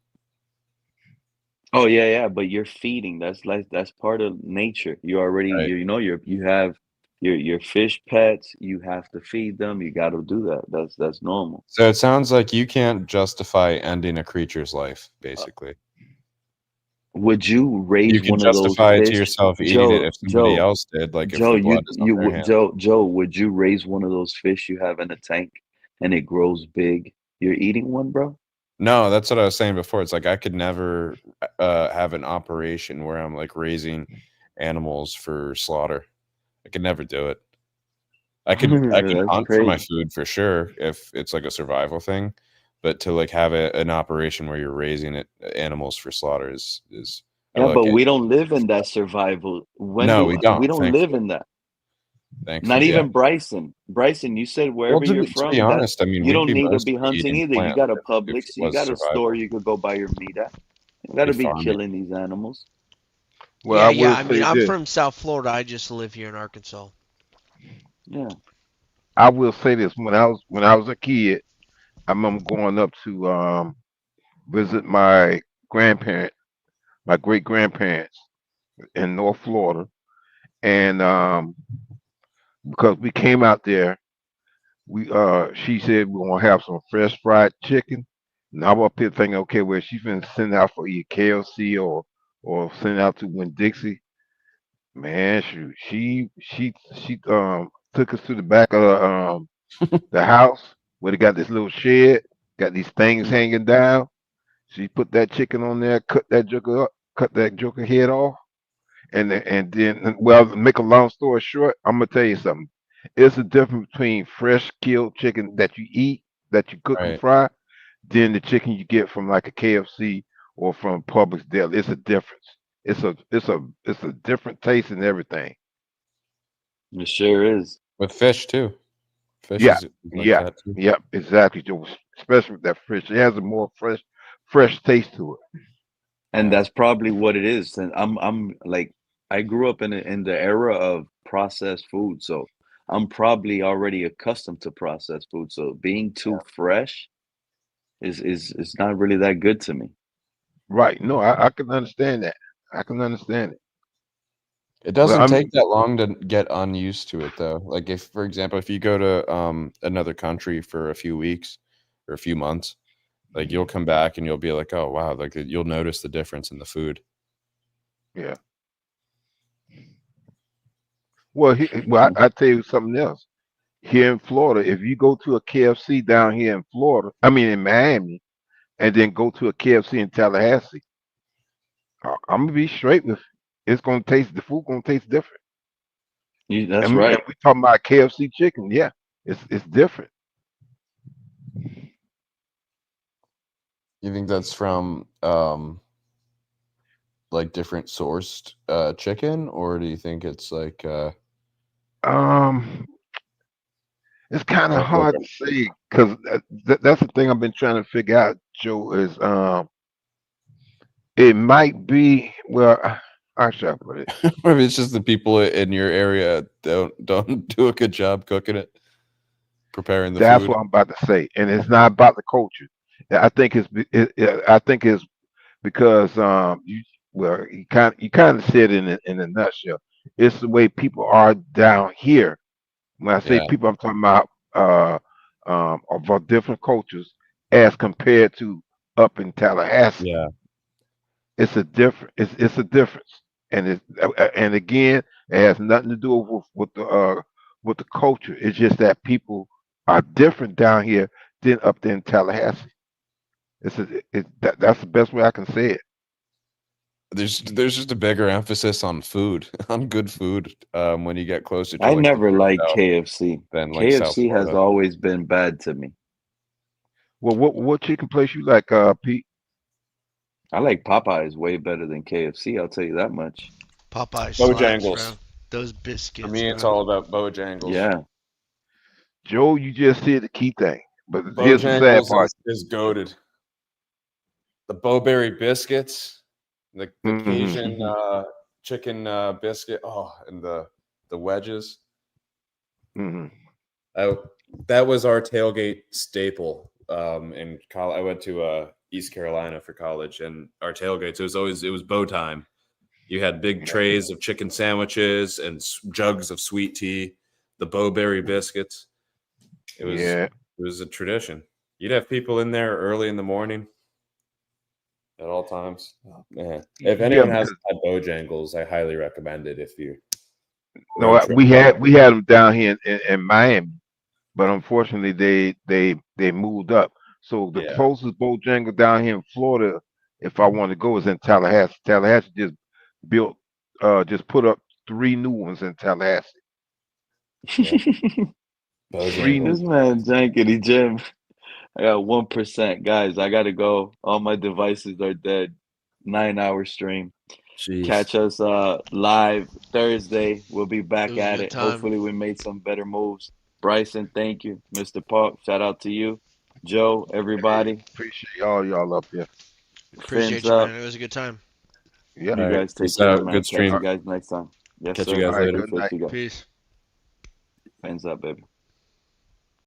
Oh yeah, but you're feeding. That's part of nature. You already Right. you have your fish pets. You have to feed them. You got to do that. That's normal. So it sounds like you can't justify ending a creature's life, basically. Would you raise You can one of those justify it to fish, yourself eating it if somebody Joe? else did, like if the blood is on their hands. Joe, would you raise one of those fish you have in a tank and it grows big? You're eating one, bro? No, that's what I was saying before. It's like I could never have an operation where I'm like raising animals for slaughter. I could never do it. I could That's hunt for my crazy. food for sure if it's like a survival thing, but to like have an operation where you're raising animals for slaughter is I Yeah, look but at we don't live in that survival. no, we We don't, don't live thankfully. in that? Not Thankfully, yeah. even Bryson. Bryson, you said Well, wherever to you're be from, that honest, I mean, you we'd don't be need to be mostly hunting eating either. You plants got a if Publix, it you was got a store survival. you could go buy your meat at. You got Be to be farming. killing these animals. Well, I Yeah. will I mean, say I'm this. from South Florida. I just live here in Arkansas. Yeah. I will say this. When I was a kid, I remember going up to visit my grandparents, my great grandparents, in North Florida, and because we came out there, she said we're gonna have some fresh fried chicken. And I'm up here thinking, okay, well, she's gonna send out for either KFC or send out to Winn Dixie. Man, she took us to the back of the house where they got this little shed, got these things hanging down. She put that chicken on there, cut that joker head off, and then well, make a long story short, I'm gonna tell you something. It's a difference between fresh killed chicken that you eat, that you cook and fry, than the chicken you get from like a KFC or from Publix deli. It's a difference. It's a different taste and everything. It sure is. With fish too. Fish Yeah, is like yeah, that too. yep, exactly, Joe. Especially with that fish, it has a more fresh taste to it. And that's probably what it is. And I'm like, I grew up in the era of processed food, so I'm probably already accustomed to processed food. So being too fresh is not really that good to me. Right? No, I can understand that. I can understand it. It doesn't take that long to get unused to it, though. Like if, for example, if you go to another country for a few weeks or a few months, like you'll come back and you'll be like, oh wow, like you'll notice the difference in the food. Yeah. Well, I tell you something else. Here in Florida, if you go to a KFC down here in Florida, I mean in Miami, and then go to a KFC in Tallahassee, I'm gonna be straight with you. The food gonna taste different. That's and right. We talking about KFC chicken, yeah, it's different. You think that's from like different sourced chicken, or do you think it's like it's kind of hard to say because that's the thing I've been trying to figure out, Joe, is it might be, well, how should I put it? Maybe it's just the people in your area don't do a good job cooking it, preparing the That's food. what I'm about to say, and it's not about the culture. I think it's because you kind of said it in a nutshell. It's the way people are down here. When I say Yeah. people, I'm talking about of different cultures as compared to up in Tallahassee. Yeah. It's a difference, and again, it has nothing to do with the culture. It's just that people are different down here than up there in Tallahassee. That's the best way I can say it. There's just a bigger emphasis on food, on good food, when you get closer to I like never liked KFC. than like South KFC has Florida. always been bad to me. Well, what chicken place you like, Pete? I like Popeyes way better than KFC. I'll tell you that much. Popeyes slaps, Bojangles. bro. Those biscuits. For me, it's bro. all about Bojangles. Yeah. Joe, you just said the key thing, but here's the sad part. Bojangles is goated. The Bowberry biscuits, the Cajun chicken biscuit, and the wedges. That was our tailgate staple. In college, I went to East Carolina for college, and our tailgates it was bow time. You had big trays of chicken sandwiches and jugs of sweet tea, the Bowberry biscuits. It was a tradition. You'd have people in there early in the morning at all times. Oh, man. If anyone hasn't had Bojangles, I highly recommend it. If you we had them down here in Miami, but unfortunately they moved up. So the closest Bojangle down here in Florida, if I want to go, is in Tallahassee. Tallahassee just put up 3 new ones in Tallahassee. This man Jankety Jim. I got 1%. Guys, I gotta go. All my devices are dead. 9-hour stream. Jeez. Catch us live Thursday. We'll be back at it. time. Hopefully we made some better moves. Bryson, thank you. Mr. Park, shout out to you. Joe, everybody. Appreciate y'all up here. Appreciate you, man. It was a good time. Yeah. You guys take Peace care, out. man. Good stream. Catch you guys next time. Yes, Catch sir. you guys later. Appreciate you guys. Peace. Hands up, baby.